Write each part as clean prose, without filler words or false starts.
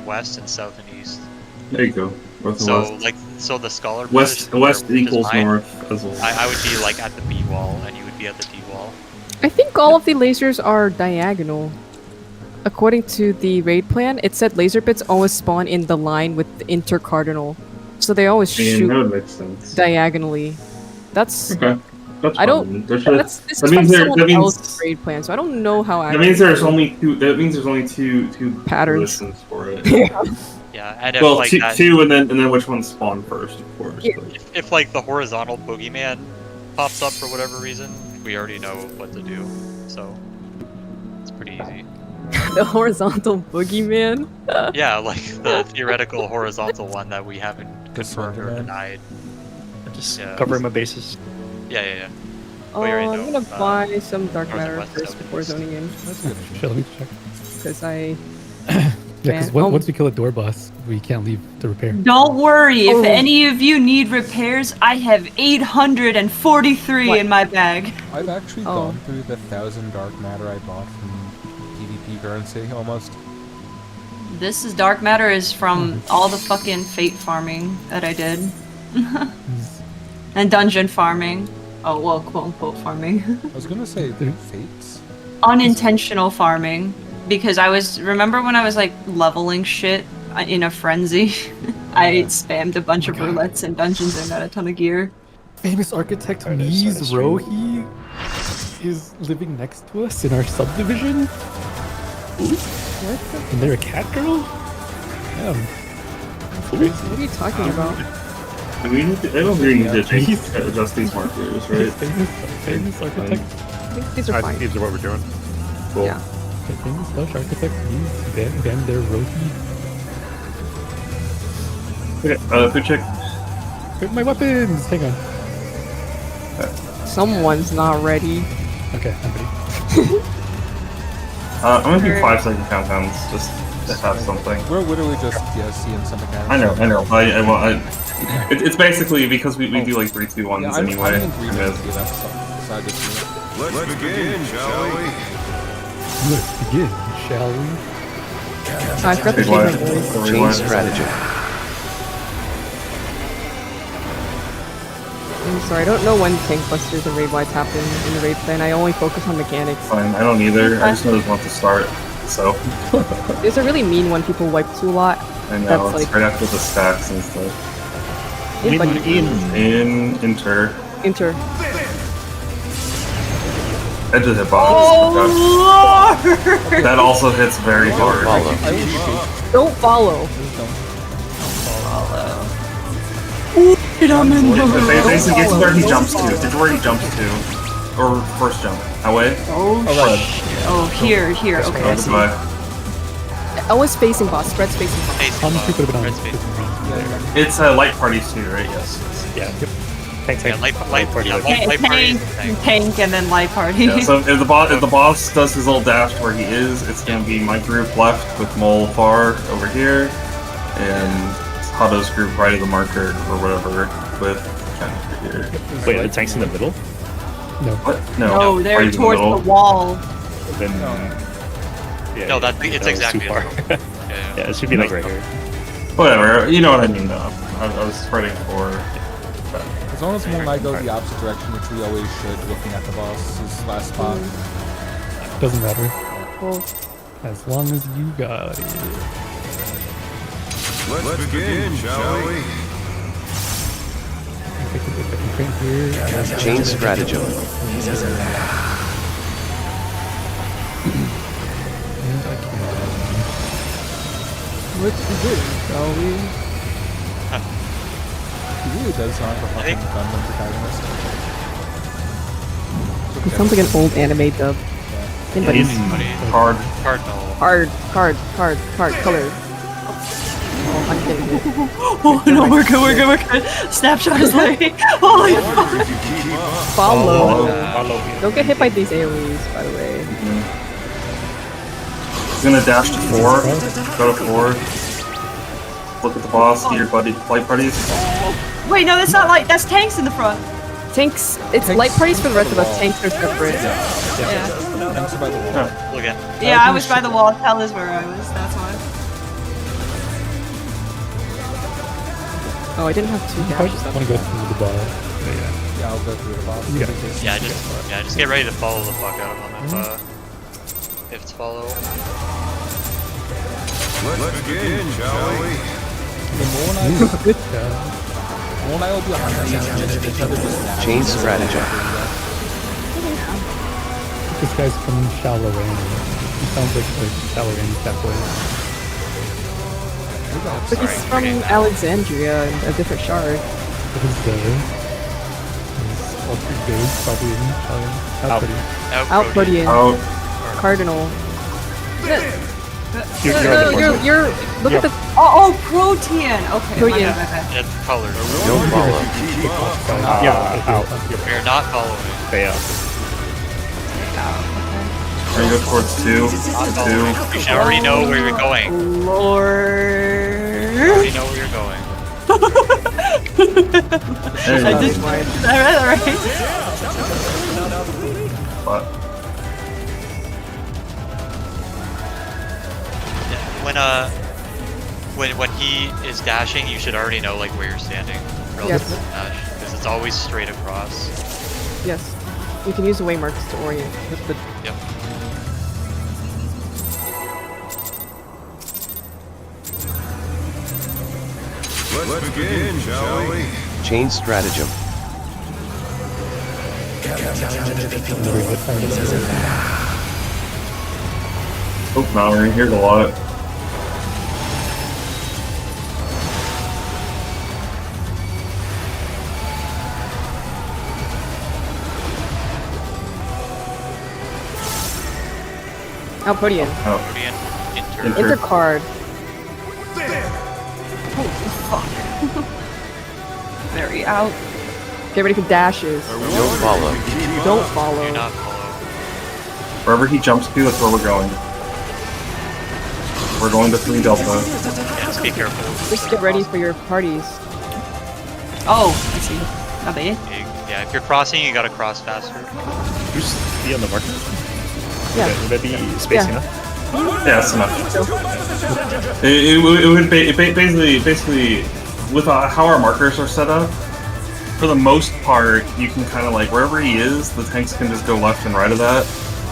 west and south and east. There you go. North and So west. like, so the scholar West equals north as well. I would be like at the B wall, and you would be at the D wall. I think all of the lasers are diagonal. According to the raid plan, it said laser bits always spawn in the line with the intercardinal, so they always shoot that would make sense. diagonally. That's Okay. That's I don't. fine. This is from someone else's raid plan, so I don't know how. That means there's only two. That means there's only two patterns positions for it. Yeah, and if Well, like two, and then which one spawn first, of course. Yeah. If like the horizontal boogeyman pops up for whatever reason, we already know what to do. So it's pretty easy. The horizontal boogeyman. Yeah, like the theoretical horizontal one that we haven't confirmed or denied. Just covering my bases. Yeah. Oh, I'm gonna buy some dark matter first before zoning in. Shall we check? Because I. Yeah, because once we kill a door boss, we can't leave to repair. Don't worry, if any of you need repairs, I have 843 in my bag. I've actually gone through the 1,000 dark matter I bought from PvP currency, almost. This is dark matter is from all the fucking fate farming that I did. And dungeon farming. Oh, well, quote-unquote farming. I was gonna say fates. Unintentional farming. Because remember when I was like leveling shit in a frenzy? I spammed a bunch of roulettes and dungeons and got a ton of gear. Famous architect Mies Rohi is living next to us in our subdivision. What? And they're a cat girl? Damn. What are you talking about? I mean, I don't really need to adjust these markers, right? Famous architect. I think these are fine. These are what we're doing. Cool. Yeah. Famous Dutch architect Mies Van der Rohe. Okay, food check. Where's my weapons? Hang on. Someone's not ready. Okay, I'm ready. I'm gonna do 5-second countdowns just to have something. We're literally just seeing some mechanics. I know. It's basically because we do like 3, 2, 1s anyway. Let's begin, shall we? Let's begin, shall we? I forgot to change my voice. Change strategy. I'm sorry, I don't know when tank busters and raid wides happen in the raid plan. I only focus on mechanics. Fine, I don't either. I just know there's one to start, so. There's a really mean one people wipe to a lot. I know, That's it's like, right after the stacks and stuff. Enter. Edge of the hitbox. Oh, Lord! That also hits very hard. Don't follow. Basically, get to where he jumps to. Get to where he jumps to. Or first jump. That way. Oh, here, okay. I see. Always facing boss, spread's facing boss. How many people have been on? It's light parties too, right? Yes. Yeah. Yep. Thanks. Yeah, light party. Tank and then light party. Yeah, so if the boss does his little dash to where he is, it's gonna be my group left with Mole far over here, and Hato's group right of the marker or whatever with Ken over here. Wait, the tank's in the middle? No. What? No. No, they're right towards in the wall. Then. Yeah, No, it's exactly too far. Yeah, it should be like right here. Whatever, you know what I mean though. I was spreading for. As long as Moon and I go the opposite direction, which we always should, looking at the boss's last spot. Doesn't matter. Well, As long as you got it. Let's begin, shall we? Change strategy. let's begin, shall we? He really does sound like a fucking Gundam protagonist. It sounds like an old anime dub. Card. Color. Oh, I'm getting it. Oh no, we're good. Snapshot is late. Holy fuck. Follow. Don't get hit by these AoEs, by the way. He's gonna dash to 4. Go to 4. Look at the boss. Get your light parties. Wait, no, that's not light. That's tanks in the front. Tanks. It's light parties for the rest of us. Tanks are separate. Yeah. Tanks are by the wall. Look at. Yeah, I was by the wall. Hell is where I was. That's why. Oh, I didn't have 2 I dashes. just want to go through the bar. Yeah, I'll go through the boss. Yeah, just get ready to follow the fuck out of him if it's follow. Let's begin, shall we? Good job. Mo and I will be on each other just Chain strategy. This guy's from Shallow Rain. He sounds like a Shallow Rain catboy. But he's from Alexandria, and a different shard. What is the... all 3 days, probably in Shallow Rain. Outputtian. Out. Cardinal. You're Look at the... Oh, Protean. Okay. Protean. My bad. It's colored. Don't follow. Yeah, out. You're not following. Stay out. Are you go towards 2? Not following. You should already know where you're going. Lord. You already know where you're going. There you I go. did. Is that right? But When he is dashing, you should already know like where you're standing relative to the dash, because it's always straight across. Yes. You can use the waymarks to orient. With the... Yep. Let's begin, shall we? Chain stratagem. oh, Mallory, here's a lot. Outputtian. Oh, Protean, inter. Inter. Intercard. Very out. Get ready for dashes. Don't follow. Don't follow. Do not follow. Wherever he jumps to, that's where we're going. We're going to 3 Delta. Yeah, just be careful. Just get ready for your parties. Oh, I see. Not bad. Yeah, if you're crossing, you gotta cross faster. You just be on the marker. Yeah. Would that be space Yeah. enough? Yeah, that's enough. It would basically with how our markers are set up. For the most part, you can kind of like wherever he is, the tanks can just go left and right of that,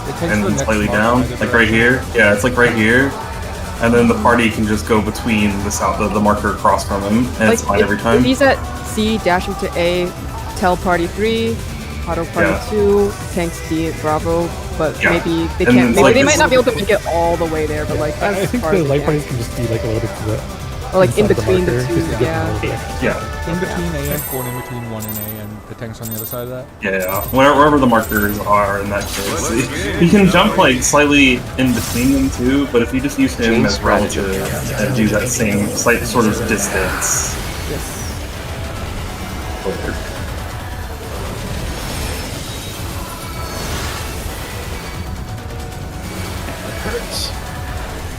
It takes the and next slightly mark down, either like right direction. here. Yeah, it's like right here, and then the party can just go between the marker across from him, and it's fine every If time. he's at C, dashing to A, tell party 3, auto party Yeah. 2, tanks D at Bravo, but Yeah. maybe they And can't. it's Maybe like they this- might not be able to make it all the way there, but like I as think far the as they light can. parties can just be like loaded to the... Or like in inside between the marker, two, just to get yeah. them loaded. Yeah, In between A and 4 and in between 1 and A and the tanks on the other side of that. yeah. Wherever the markers are in that case, he can jump like slightly in between them too. But if you just use him Chain as relative and do that same slight sort of distance. Over.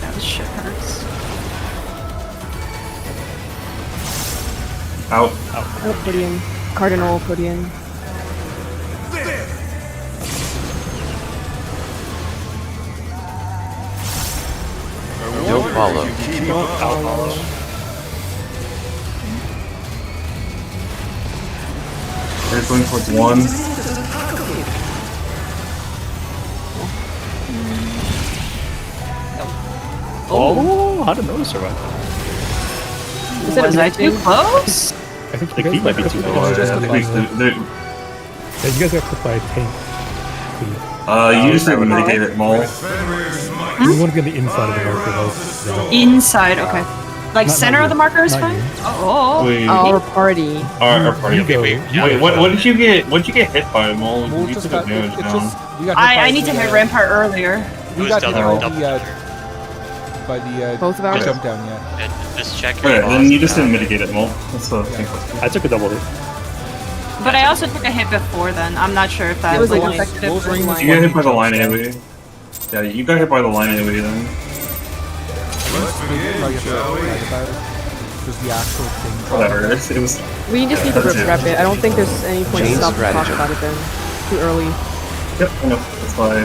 That shit hurts. Out. Outputtian. Cardinal Outputtian. Don't follow. Here's going towards 1. Oh, how did Noah survive? Is that Was I too close? I think Like, he might be too Yeah, close. you guys got clipped by a tank. You just have to mitigate it, Mole. You want to be on the inside of the marker, though. Inside, okay. Like Not center you. of the marker is Not fine? you. Oh. Wait, Our party. our party. You go. Wait, what did you get? What did you get hit by, Mole? Well, You just took got, damage it down. just, we got hit I by need to the, hit Rampart earlier. We Who's got hit double- by double the, checker? by the Both of ours? jump down, yeah. And just check your Okay, boss. then you just didn't mitigate it, Mole. That's the thing. I took a double hit. But I also took a hit before then. I'm not sure if that It was was like only... effective Those rings- line. You got hit by the line AoE. Yeah, you got hit by the line AoE then. Let's begin, shall we? Just the actual thing. Whatever. It was. We just need to That's it. rep it. I don't think there's any point in Chain stopping to talk stratagem. about it then. Too early. Yep, I know. That's why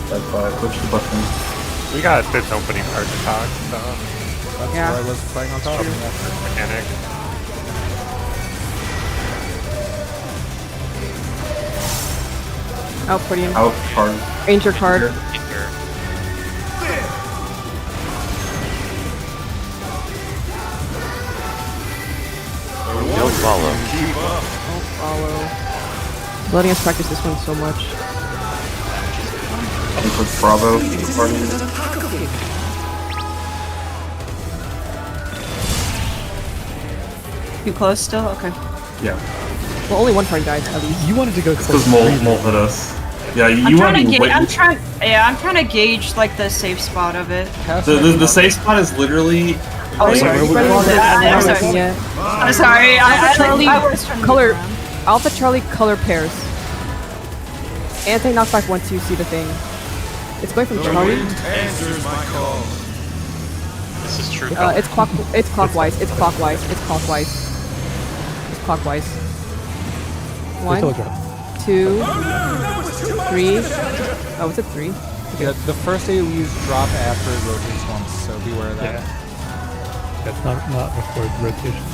that's why I pushed the button. We got this opening part to talk, so That's Yeah. where I was playing on top of that. mechanic. Outputting. Out card. Ranger card. Inter. Don't follow. Don't follow. Letting us practice this one so much. And push Bravo to the party. You close still? Okay. Yeah. Well, only one party died at least. You wanted to go to Because Mole hit us. Yeah, I'm you trying want to to gauge. wait. I'm trying to gauge like the safe spot of it. The safe spot is literally. Oh, sorry. I'm sorry. Yeah. I'm sorry. I was trying to Color. look around. Alpha Charlie color pairs. Anti knockback once you see the thing. It's going from Charlie. Answers my call. This is true. It's clockwise. It's clockwise. It's clockwise. It's clockwise. One, two, three. Oh, it's a three. Yeah, the first AoEs drop after it rotates once, so beware of that. Yeah. That's not before rotation.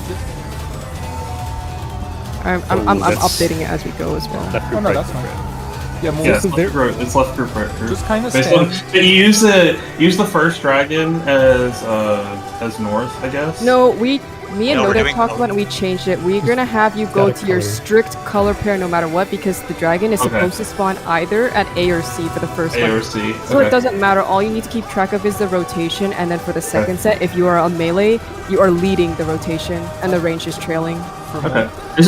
I'm updating it as we go as well. Oh no, that's fine. Yeah, more Yeah, So there- it's left group right here. just kind of Basically, stand. you use the first dragon as north, I guess. No, me and No, we're Noda doing talked color. about it and we changed it. We're gonna have you go Gotta to your color. strict color pair no matter what because the dragon is Okay. supposed to spawn either at A or C for the first A one. or C. So Okay. it doesn't matter. All you need to keep track of is the rotation, and then for the second set, if you are a melee, you are leading the rotation, and the range is trailing. Okay. It's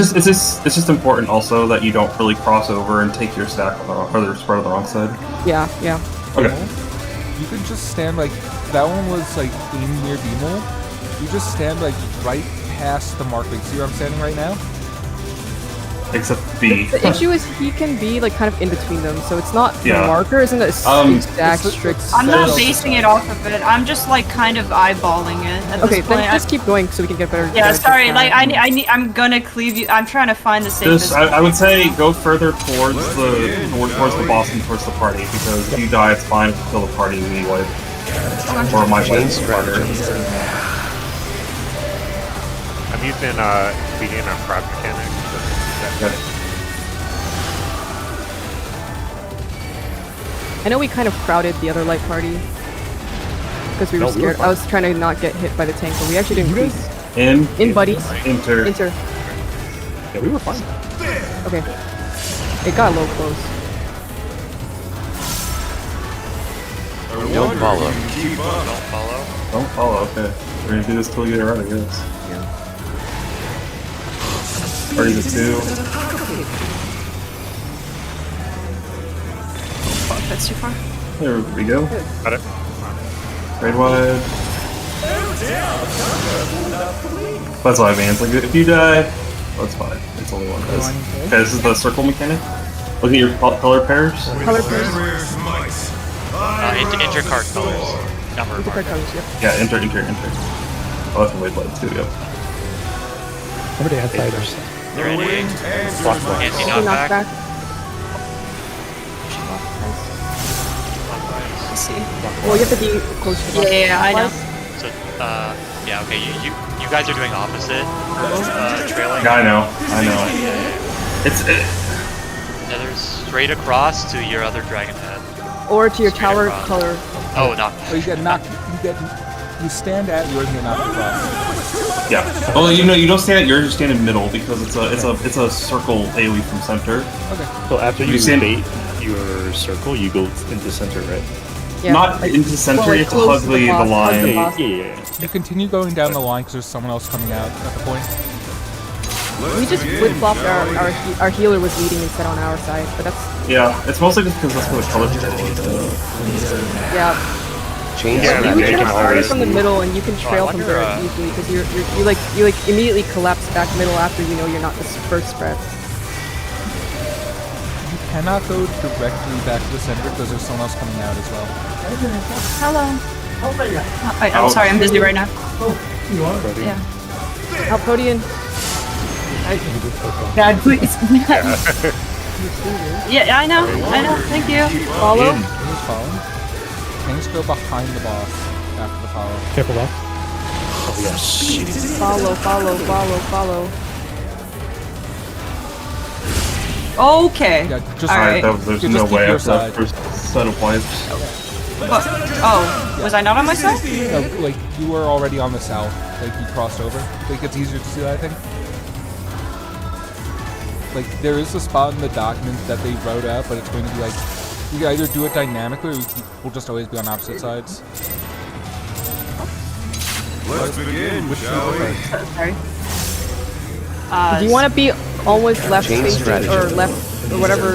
just important also that you don't really cross over and take your stack on the wrong, or the spread on the wrong side. Yeah, yeah. Okay. You can just stand like that one was like aimed near Beemol. You just stand like right past the mark. Like, see where I'm standing right now? Except B. The issue is he can be like kind of in between them, so it's not the Yeah. marker isn't a exact it's- strict. I'm not So- basing it off of it. I'm just like kind of eyeballing it at Okay, this point. then just keep going so we can get better. Yeah, better sorry. count. Like I'm gonna cleave you. I'm trying to find the safest. Just, I would say go further towards the boss and towards the party because if you die, it's fine. If you kill the party, we wipe. Or my wipe. Strategy. I'm using beginner crowd mechanic. Okay. I know we kind of crowded the other light party because we were No, we were scared. I was trying to not get hit by the tank, but we actually didn't. In buddies. Enter. Enter. Yeah, we were fine. Okay. It got a little close. Don't follow. Keep up. Don't follow. Don't follow. Okay. We're gonna do this till we get it right, I guess. Party to 2. That's too far. There we go. Got it. Raid wide. That's what I mean. It's like if you die, that's fine. It's only one guys. Okay, this is the circle mechanic. Look at your color pairs. Color pairs. Rare smites. Enter card colors. Number Card marker. colors, yep. Yeah, enter. Oh, that's a raid wide too. Yep. Somebody outsiders. They're in anti knockback. Knockback. Let's see. Well, you have to be close to the boss. Yeah, I know. So, yeah, okay, you guys are doing opposite. Trailing. Yeah, I know. It's Yeah, there's straight across to your other dragon head. Or to your Straight tower across. color. Oh, not. Oh, you get knocked. You stand at yours and get knocked across. yeah. Well, you don't stand at yours. You stand in middle because it's a circle AoE from center. So after you stand- bait your circle, you go into center, right? Yeah. Not into center. well, You have to close hug to the the boss, hug line. the Yeah, boss. yeah. You continue going down the line because there's someone else coming out at the point. We just flip flopped our healer was leading instead on our side, but that's Yeah, it's mostly just because that's where the color pair is. yeah. Change Yeah, You they can can start always from the middle and you can trail from wonder, there easily because you like immediately collapse back middle after you know you're not the first spread. You cannot go directly back to the center because there's someone else coming out as well. Hello. I'm sorry. I'm busy right now. Yeah. Alpodian. God, please. Yeah, I know. Thank you. Follow. Who's following? Things go behind the boss after the follow. Careful, boss. Oh yeah, shit. Follow. Okay. Yeah, just Alright. There's Just no keep way your after that side. first set of wipes. Oh, was I not on my side? No, like you were already on the south. Like you crossed over. Like it's easier to see that, I think. Like there is a spot in the document that they wrote out, but it's going to be like you can either do it dynamically or we'll just always be on opposite sides. Let's begin, shall we? Sorry. Do you want to be always left Chain facing strategy. or left or whatever,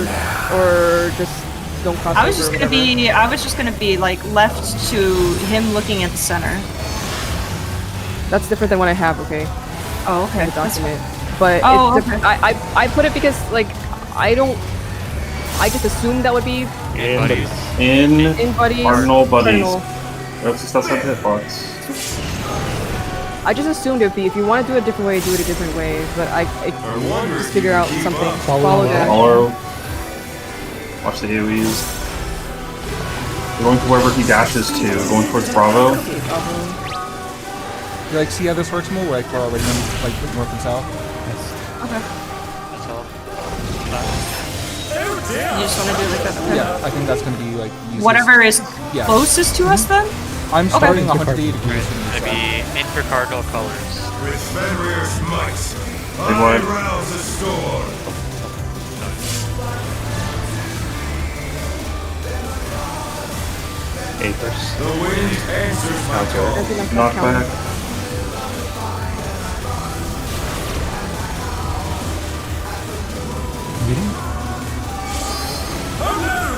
or just don't cross I was over just or gonna whatever? be. I was just gonna be like left to him looking at the center. That's different than what I have. Okay, Oh, okay. in the document. But Oh, it's different. I put it because like I just assumed that would be And Buddies. in buddies. Cardinal buddies. Cardinal. That's that hitbox. I just assumed it would be. If you want to do it a different way, do it a different way. But I just figure out something. Follow that. Follow. Watch the AoEs. We're going to wherever he dashes to. Going towards Bravo. You like see how this works more? Like we're already in like north and south. Okay. That's all. You just want to do it like that. Okay. Yeah, I think that's gonna be like easiest. Whatever is Yeah. closest to us then. I'm starting Okay. 180 degrees Right. from the Gonna south. be intercardinal colors. With Fenrir's might, Big I wide. rouse a storm. A first. The wind answers my call. Doesn't like that Knock count. back.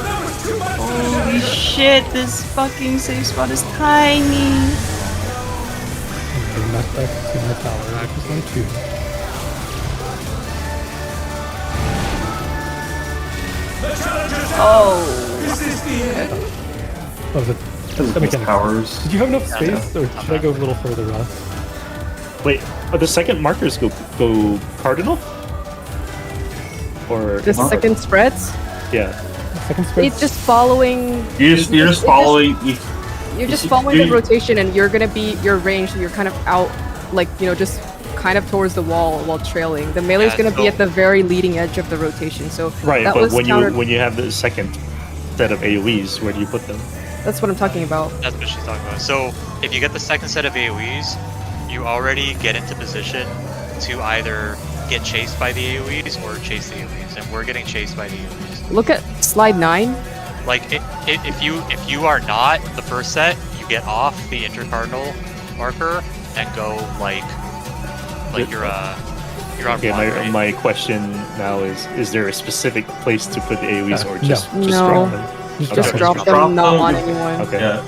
Holy shit! This fucking safe spot is tiny. Bring that back to my tower. I just want to. Oh. Oh, the Physical mechanic. powers. Did you have enough space, or should I go a little further up? Wait, the second markers go cardinal? Or The second spreads. yeah. Second spread. It's just following. You're just following. You're just You- following you- the rotation, and you're gonna be your range. So you're kind of out, like just kind of towards the wall while trailing. The melee's Yeah, gonna be so- at the very leading edge of the rotation. So Right, that but was when countered. you have the second set of AoEs, where do you put them? That's what I'm talking about. That's what she's talking about. So if you get the second set of AoEs, you already get into position to either get chased by the AoEs or chase the AoEs, and we're getting chased by the AoEs. Look at slide 9. Like if you are not the first set, you get off the intercardinal marker and go like you're on Okay, block, right? my question now is there a specific place to put the AoEs or just No. drop them? Just Okay. Just drop Drop them, not them. on anyone. Okay. Yeah.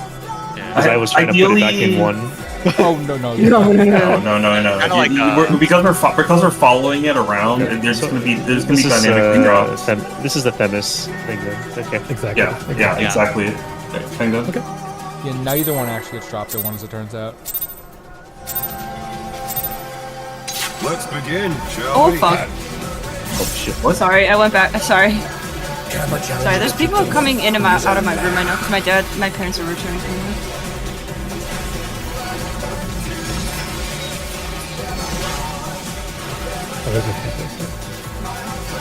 Yeah. Because I was trying to put it back in one. Oh no no. No. No. Kinda like, Because we're following it around. There's gonna be This dynamic thing drops. this is the Themis thing then. Okay. Exactly. Yeah, exactly. Kind of. Okay. Yeah, neither one actually gets dropped at one, as it turns out. Let's begin, shall Oh we? fuck. Oh shit. What? Sorry, I went back. Sorry. Sorry, there's people coming in and out of my room right now because my parents are returning from work. Oh, there's a couple.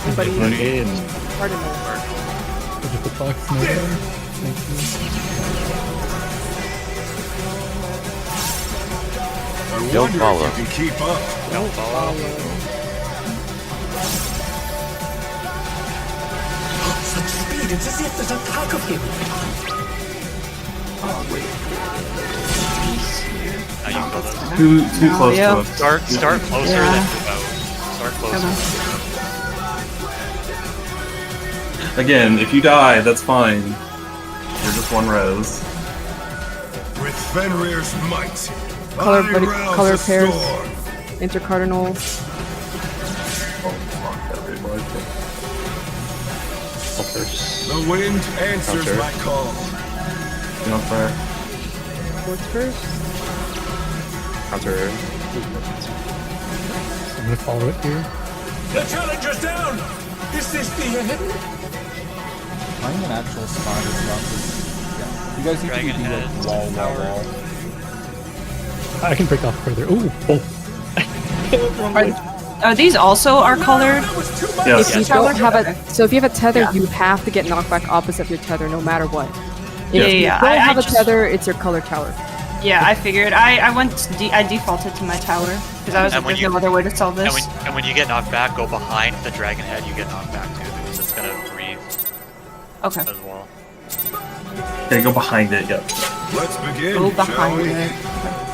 Anybody I'm in. cardinal. There's just a box in there. Thank I Don't wonder follow. if you can keep up. Don't follow. Such speed, it's as if there's a pack of him. Now you kill those. Too close yeah. to us. Start closer Yeah. than move out. Start closer. Again, if you die, that's fine. You're just one res. With Fenrir's might, Color I buddy- rouse color a pairs. storm. Intercardinal. Oh, fuck, that really was. Oh, first. The wind answers Counter. my call. You know, fair. What's first? Counter. I'm gonna follow it here. The challenger's down! Is this the end? Finding an actual spot is rough. Yeah. You guys need Dragon to be head, like wall. I can break off further. Ooh, oh. Are these also are colored? Yes. If you don't have a, so if you have a tether, Yeah. you have to get knocked back opposite of your tether, no matter what. If Yeah, you yeah. don't I have a just- tether, it's your color tower. Yeah, I figured. I I defaulted to my tower because I was And like, when there's no other way to solve And this. when you get knocked back, go behind the dragon head. You get knocked back too because it's gonna breathe Okay. as well. Okay, go behind it. Yep. Let's begin, Go shall behind we? it.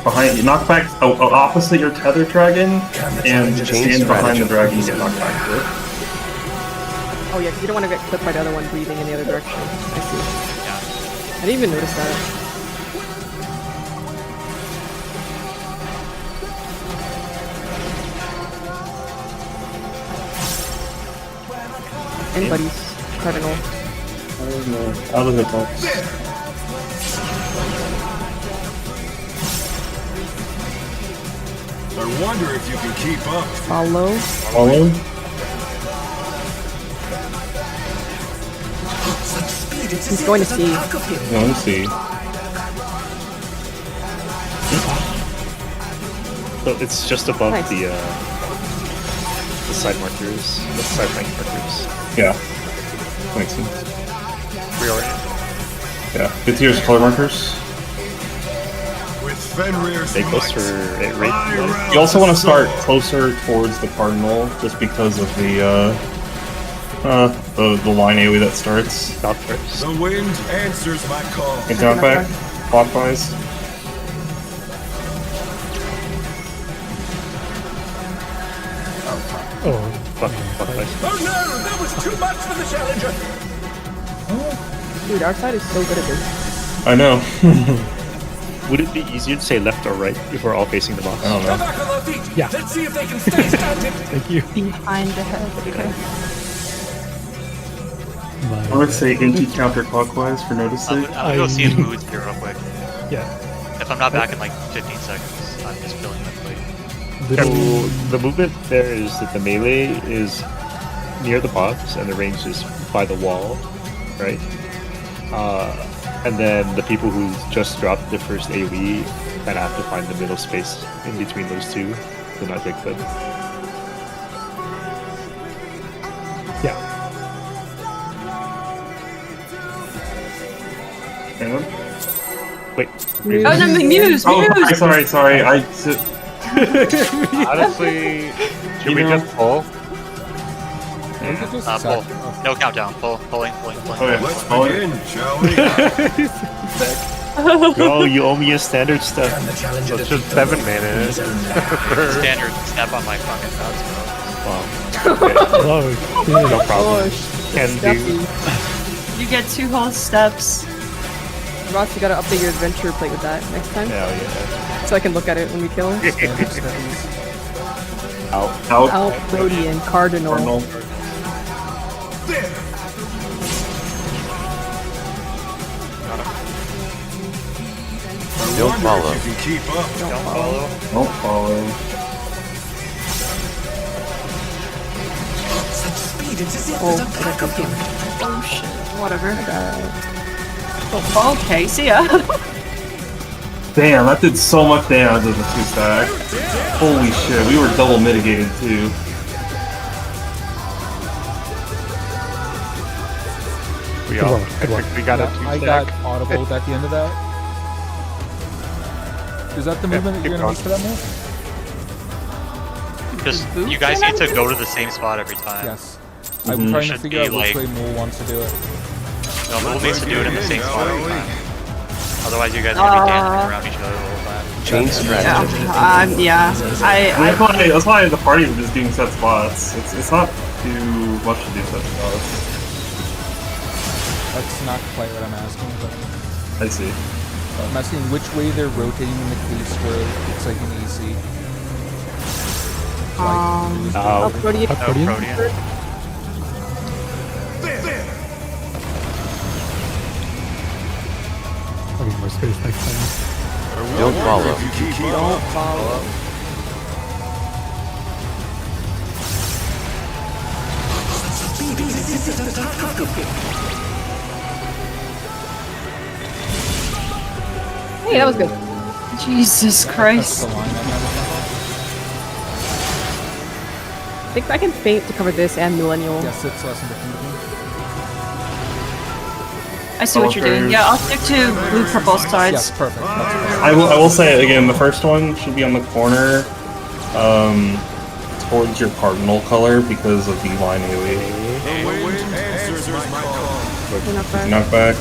Behind you. Knock back opposite your tether dragon, and Change stand behind the strategy. dragon and get knocked back to it. Oh yeah, 'cause you don't want to get clipped by the other one breathing in the other direction. I see. Yeah. I didn't even notice that. Anybody's cardinal. I don't know. Out of the box. I wonder if you can keep up. Follow. Follow. He's going to see. No, let me see. So it's just above Nice. the side markers, the side flank markers. Yeah. Makes sense. Reorient. Yeah. Get to your color markers. With Fenrir's Stay close for might, it right. I rouse You also want to the start sword. closer towards the cardinal, just because of the line AoE that starts. Stop first. The wind answers my call. Get knocked back. Clockwise. Oh, Fuck, guys. Oh no, that was too much for the challenger. Dude, our side is so good at this. I know. Would it be easier to say left or right if we're all facing the box? I don't Come know. back on their feet. Yeah. Let's see if they can stay standing. thank you. Behind the head. Okay. I would say anti-counterclockwise for I'm noticing. gonna go see if Mood's here real quick. Yeah. If I'm not back in like 15 seconds, I'm just feeling that plate. So Little. the movement there is that the melee is near the box and the range is by the wall, right? And then the people who just dropped the first AoE kind of have to find the middle space in between those two to not get clipped. Yeah. Hang on. Wait. Oh no, Muse! Oh, Muse! sorry. Honestly, should we just pull? We could just Pull. sack- No countdown. Pulling. Okay. Let's Oh, begin, shall we? No, you owe me a standard step. So it's just 7 minutes. Standard step on my fucking nuts, Wow. Oh, No shit. problem. Can do. Steppy. You get 2 whole steps. Ross, you gotta update your adventure plate with that next time, Hell yeah. so I can look at it when we kill him. Out. Out, Brody, and Cardinal. Cardinal. I Don't wonder follow. if you can keep up. Don't follow. Don't follow. Oh, I got him. Oh shit. Whatever. Uh, Oh, okay, see ya. Damn, that did so much damage as a 2-stack. Holy shit, we were double mitigated too. We Good all, luck, good I luck. think we got a I 2-stack. got audible at the end of that. Is that the movement that you're gonna make for that move? Just you guys need to go to the same spot every time. Yes. I'm trying to Should figure be out which like- way Mole wants to do it. No, Mool needs to do it in the same spot every time. Otherwise, you guys are gonna be dancing around each other the whole time. Change strategy. Yeah. That's why the party is just doing set spots. It's not too much to do set spots. That's not quite what I'm asking, but I see. I'm asking which way they're rotating in the case where it's like an AC. oh, Brody, Up, No, Protean? Protean. I'll need more space next time. Don't follow. If you can keep don't up. follow. Hey, that was good. Jesus That's Christ. the line I'm having. I think I can feint to cover this and millennial. Yes, it's less than 15 to me. I see what you're doing. Yeah, I'll stick to blue purple Yes, sides. perfect. That's great. I will say it again. The first one should be on the corner, towards your cardinal color because of the line AoE. The wind answers my call. Knock back.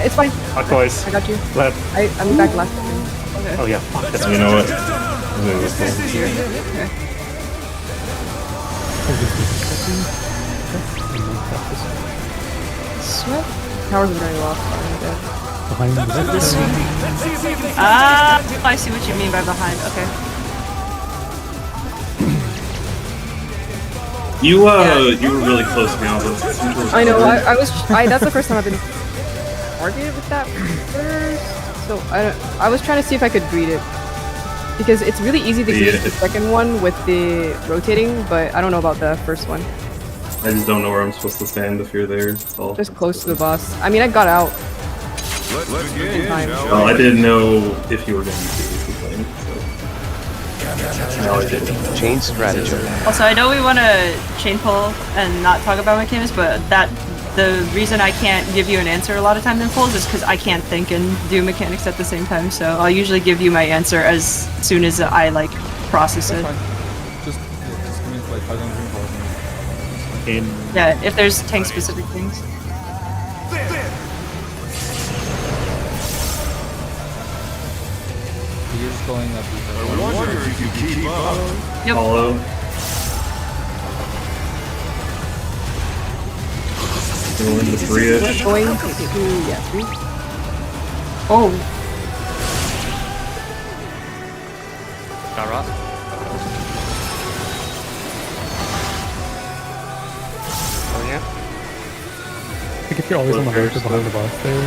It's fine. Hot toys. I got you. Left. I moved back last time. Oh yeah, fuck. That's You know what? Sweat. Towers are very low. Behind the I see what you mean by behind. Okay. You were really close to me. I know. I was. That's the first time I've been targeted with that first. So I was trying to see if I could read it because it's really easy to use the second one with the rotating, but I don't know about the first one. I just don't know where I'm supposed to stand if you're there. So. Just close to the boss. I mean, I got out. Let's begin, time. Well, I didn't know if you were going to be seriously playing. So. No, I didn't. Chain strategy. Also, I know we want to chain pull and not talk about mechanics, but the reason I can't give you an answer a lot of times in pulls is because I can't think and do mechanics at the same time. So I'll usually give you my answer as soon as I like process it. That's fine. Just give me like 5 minutes. Yeah, if there's tank specific things. You're just going up. I wonder if you can keep up. Yep. Follow. Going to 3-ish. Going to 3. Oh. Got rock. Oh yeah. I think if you're always on the right or behind the boss there,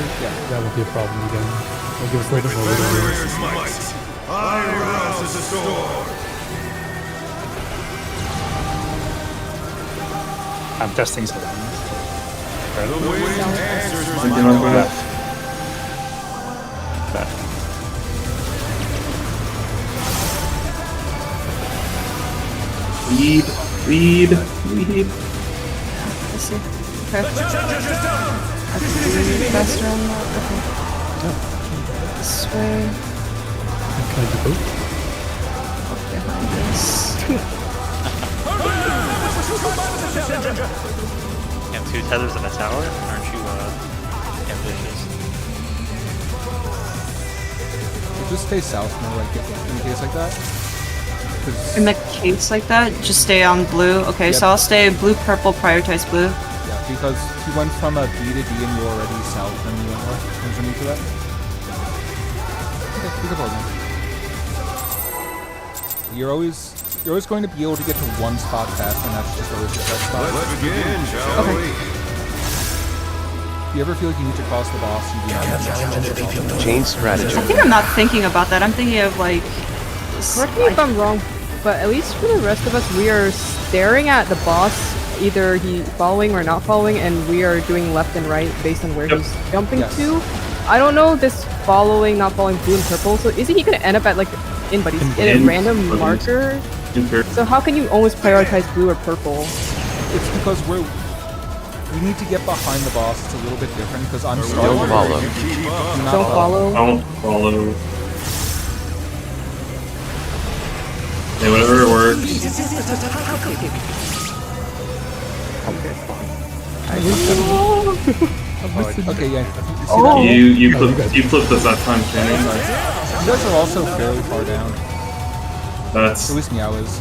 that would be a problem again. It'll give us a little bit more wiggle room. Warrior's might. I arouse the storm. I'm testing something. The wind answers my Thinking up call. left. Left. Lead. Let's see. Okay. I can do faster on that. Okay. This way. Can I do both? Up behind this. And 2 tethers in a tower? Aren't you ambitious? You just stay south more, like in a case like that. 'Cause- In the case like that, just stay on blue. Okay, so I'll stay blue, purple, prioritize blue. Yeah, because you went from a B to D and you're already south and you went north. There's no need for that. Okay, you can hold on. You're always going to be able to get to one spot fast, and that's just always the best spot. Let's begin, shall we? If you ever feel like you need to cross the boss, you do not. Chain strategy. I think I'm not thinking about that. I'm thinking of like. Correct me if I'm wrong, but at least for the rest of us, we are staring at the boss, either he following or not following, and we are doing left and right based on where he's jumping Yes. to. I don't know this following, not following blue and purple, so isn't he going to end up at like in a random marker? So how can you always prioritize blue or purple? It's because we need to get behind the boss. It's a little bit different because I'm Don't starting. follow. Do not Don't follow. Don't follow. Hey, whatever works. Okay, yeah. You see Oh. You clipped us that time, Shannon. that? You guys are also fairly far down. That's At least me, I was.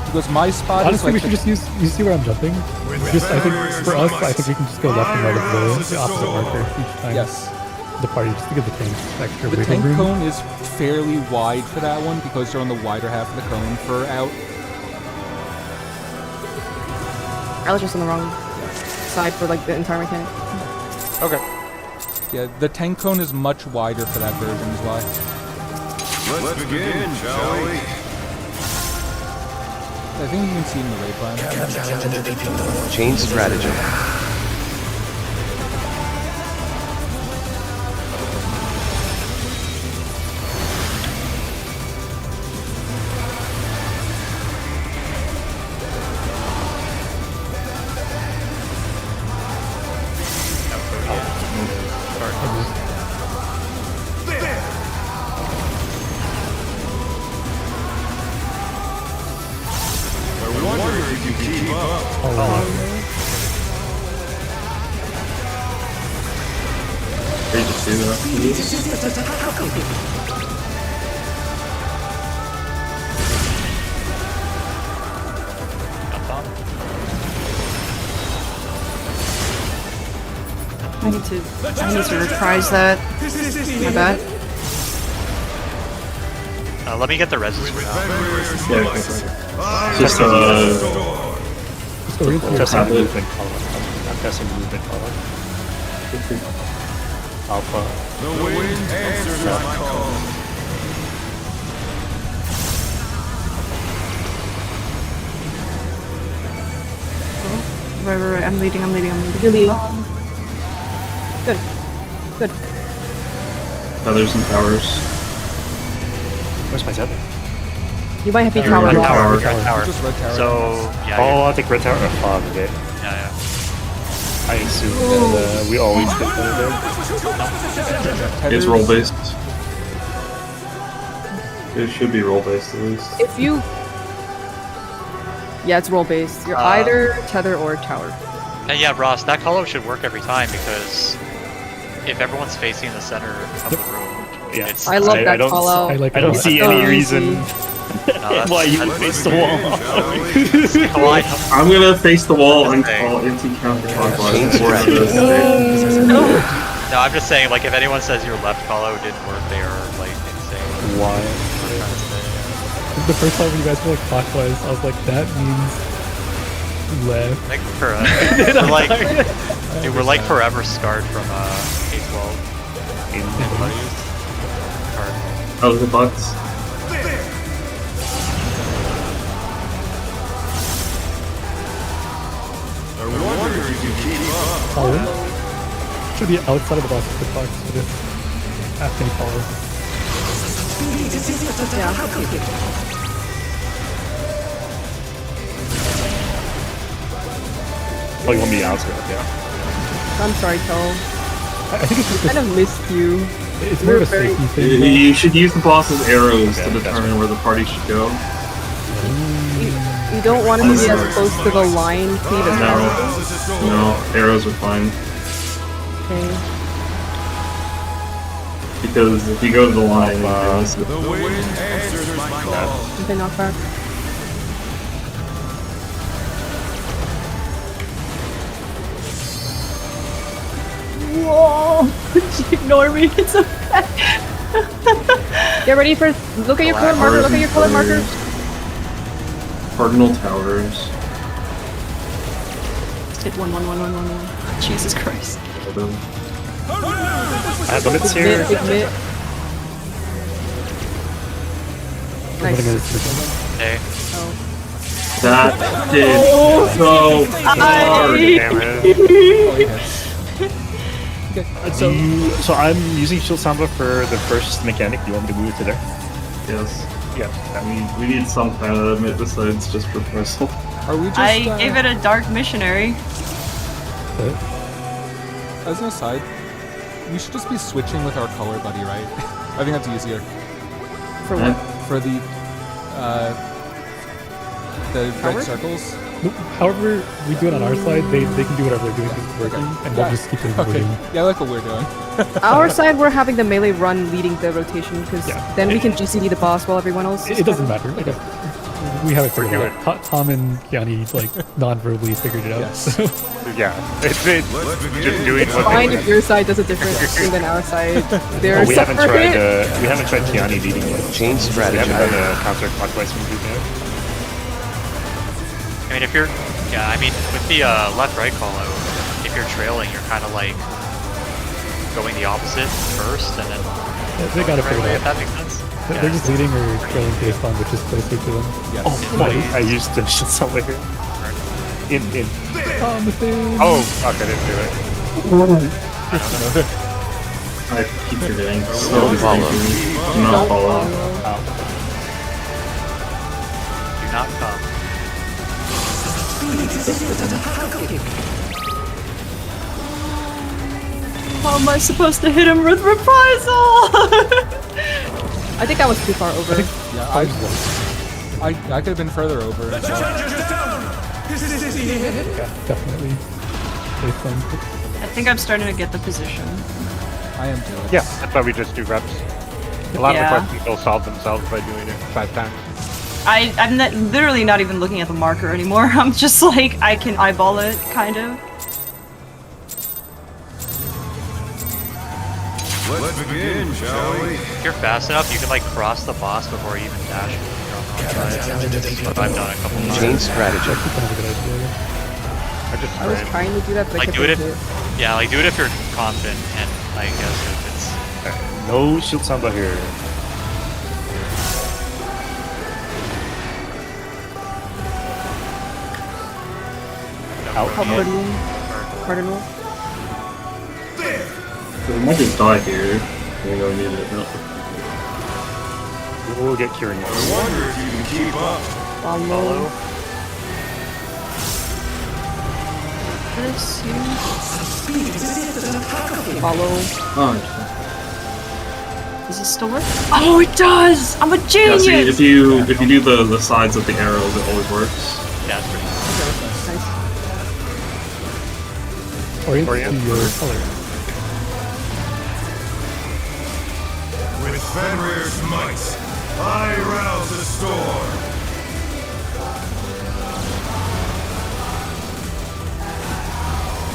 Because my spot Honestly, is we like should just use. You see where I'm jumping? Just, I think for us, I think we can just go left and right of the opposite marker each time. yes. The party just to give the tanks extra The wiggle tank room. cone is fairly wide for that one because you're on the wider half of the cone for out. I was just on the wrong side for like the entire mechanic. Okay. Yeah, the tank cone is much wider for that version is why. Let's begin, shall we? I think you can see in the raid plan. Chain strategy. Stage 2 after this. I need to reprise that. My bad. Let me get the reses for now. Yeah, just testing movement column. I'm testing movement column. Alpha. The wind answers my call. Right. I'm leading. You're leading. Good. Good. feathers and towers. Where's my tether? You might have to Red tower. tower. Red tower. Just red tower. So, yeah. Oh, I'll take red tower. Oh, okay. Yeah. I assume that we always get feather there. It's roll based. It should be roll based at least. If you... Yeah, it's roll based. You're either tether or tower. And yeah, Ross, that call out should work every time because if everyone's facing the center of the room, Yeah. it's... I love that call out. I don't see any reason why you would face the wall. I'm gonna face the wall and call empty counterclockwise. No, I'm just saying, like, if anyone says your left call out didn't work, they are, like, insane. Why? The first time you guys were like clockwise, I was like, that means left. Like, we're like forever scarred from A12. Oh, the bugs. I wonder if you keep up. Follow? Should be outside of the box of the box for this after you follow. Oh, you want me outside? Yeah. I'm sorry, Kel. I think it's I kind of missed you. it's more of a safety thing. You should use the boss's arrows to determine where the party should go. You don't want to be as close to the line cleave as possible. No, arrows are fine. Okay. Because if you go to the line, The wind answers my call. Okay, knock back. Whoa! Ignore me. It's okay. Get ready for. Look at your color marker. Look at your color markers. Cardinal towers. Hit 1, 1, 1, 1, 1, 1. Jesus Christ. I have limits here. Admit. Nice. Hey. Oh. That did so hard. So I'm using Shield Samba for the first mechanic. Do you want me to move it to there? Yes. Yeah. We need some kind of limit besides just reprisal. Are we just? I gave it a dark missionary. As an aside, we should just be switching with our color buddy, right? I think that's easier. For what? For the red circles. Nope. However we do it on our side, they can do whatever they're doing because it's working, and we'll just keep doing what we're Okay. doing. Yeah, I like what we're doing. Our side, we're having the melee run leading the rotation because then we can GCD the boss while everyone else. It doesn't matter. Like, we have it figured out. Tom and Kiani like non-verbally figured it out. Yes. So. Yeah. It's just doing It's what fine they if your side does a different thing than our side. They're we haven't separate. tried. We haven't tried Kiani leading yet. Change We strategy. haven't done a counterclockwise move yet. I mean, if you're... Yeah, I mean, with the left-right call out, if you're trailing, you're kind of like going the opposite first, and then... They got it right figured way, if out. that makes sense. They're just leading or trailing based on which is closer to them. Yes. Oh, I used the Shield Samba here. In. Oh, fuck, I didn't do it. I keep forgetting. Don't follow. Do not follow. Do not come. How am I supposed to hit him with reprisal? I think that was too far over. Yeah, I could have been further over. The challenge is down. This is the end. Yeah, definitely. Based on I think I'm starting to get the position. I am jealous. Yeah, that's why we just do reps. A lot Yeah. of the questions will solve themselves by doing it 5 times. I'm literally not even looking at the marker anymore. I'm just like, I can eyeball it, kind of. Let's begin, shall we? If you're fast enough, you can like cross the boss before you even dash. This is what I've done a couple times. Chain strategy. I was trying to do that, but I Like kept do it if, getting hit. yeah, like do it if you're confident, and I guess if it's No shield samba here. Out. Cardinal. We might just die here. We don't need it. No. We'll get curing. I wonder if you can keep up. Follow. Follow. Oh, Does it still work? Oh, it does! I'm a yeah, genius! see, if you do the sides of the arrows, it always works. yeah, it's pretty. Nice. Orient to Orient. your color. With Fenrir's might, I rouse the storm.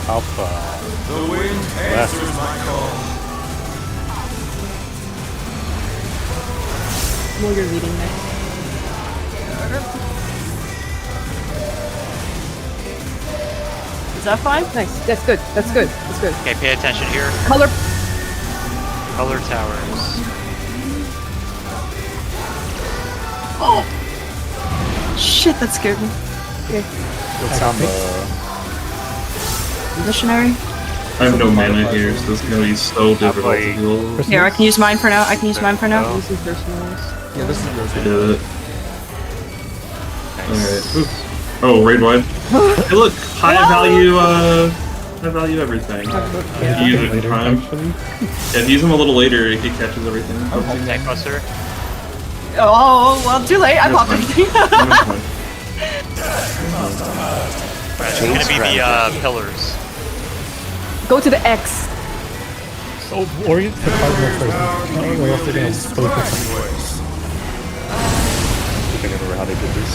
Alpha. The wind answers my call. Well, you're leading next. Is that fine? Nice. That's good. That's good. That's good. Okay, pay attention here. Color. Color towers. Oh! Shit, that scared me. Okay. Samba. Missionary? I have no mana here, so it's gonna be so difficult to deal. Here, I can use mine for now. I can use mine for now. This is personals. Yeah, this is yours. I did it. Alright. Oops. Oh, raid wide. Hey, look, high value everything. If you use it in time. Yeah, if you use them a little later, it catches everything. Tank buster. Oh, well, too late. I popped everything. Right, it's gonna be the pillars. Go to the X. So orient to cardinal first. Or else they're gonna focus on you. I can't remember how they did this.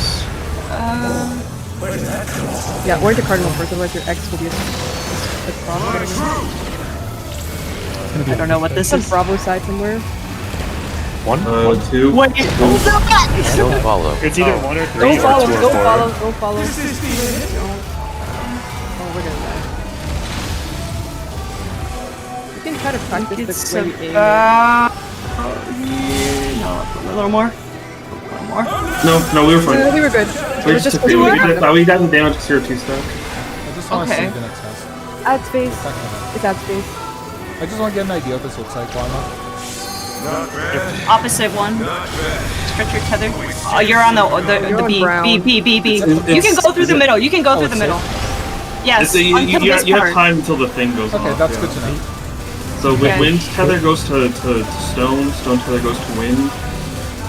Yeah, orient to cardinal first, otherwise your X will be a cross. I don't know what this Some is. Bravo side somewhere. One? 2. Wait, Don't follow. It's either 1 or 3 Don't or follow, 2 or don't 4. follow, don't follow. Oh, we're gonna die. You can try to practice it's this way we aim. no, a little more. No, we were fine. We were good. We It was just we got the damage 0 2 stack. I just want to Okay. see the next house. add space. Second house. It's add space. I just want to get an idea what this looks like. Why not? Not bad. Opposite one. Not bad. Stretch your tether. Oh, you're on the You're on B. brown. B. You can It's- go through the middle. You can go through the it's middle. Yes, You until this have part. time until the thing goes Okay, off. that's yeah. good to know. So Okay. wind tether goes to stone, stone tether goes to wind.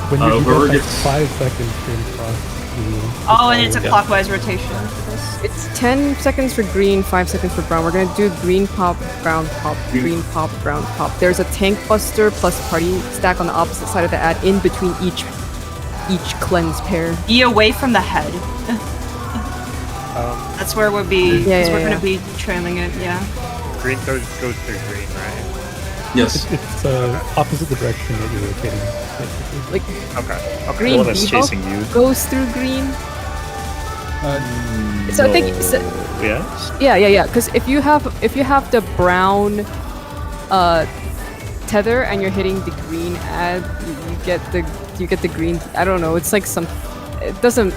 When you do whoever that, like gets- 5 seconds to cross the... Oh, and it's a clockwise rotation for this. It's 10 seconds for green, 5 seconds for brown. We're gonna do green pop, brown pop, green pop, brown pop. There's a tank buster plus party stack on the opposite side of the ad in between each cleanse pair. Be away from the head. That's where we'll be. Yeah, Because we're yeah, gonna be trailing it. Yeah. Green goes through green, right? Yes. It's opposite the direction that you're rotating. basically. Like Okay. The green one that's debuff chasing you. goes through green. Uh, So I think Yes? yeah. Because if you have the brown tether and you're hitting the green ad, you get the green. I don't know. It's like some. It doesn't.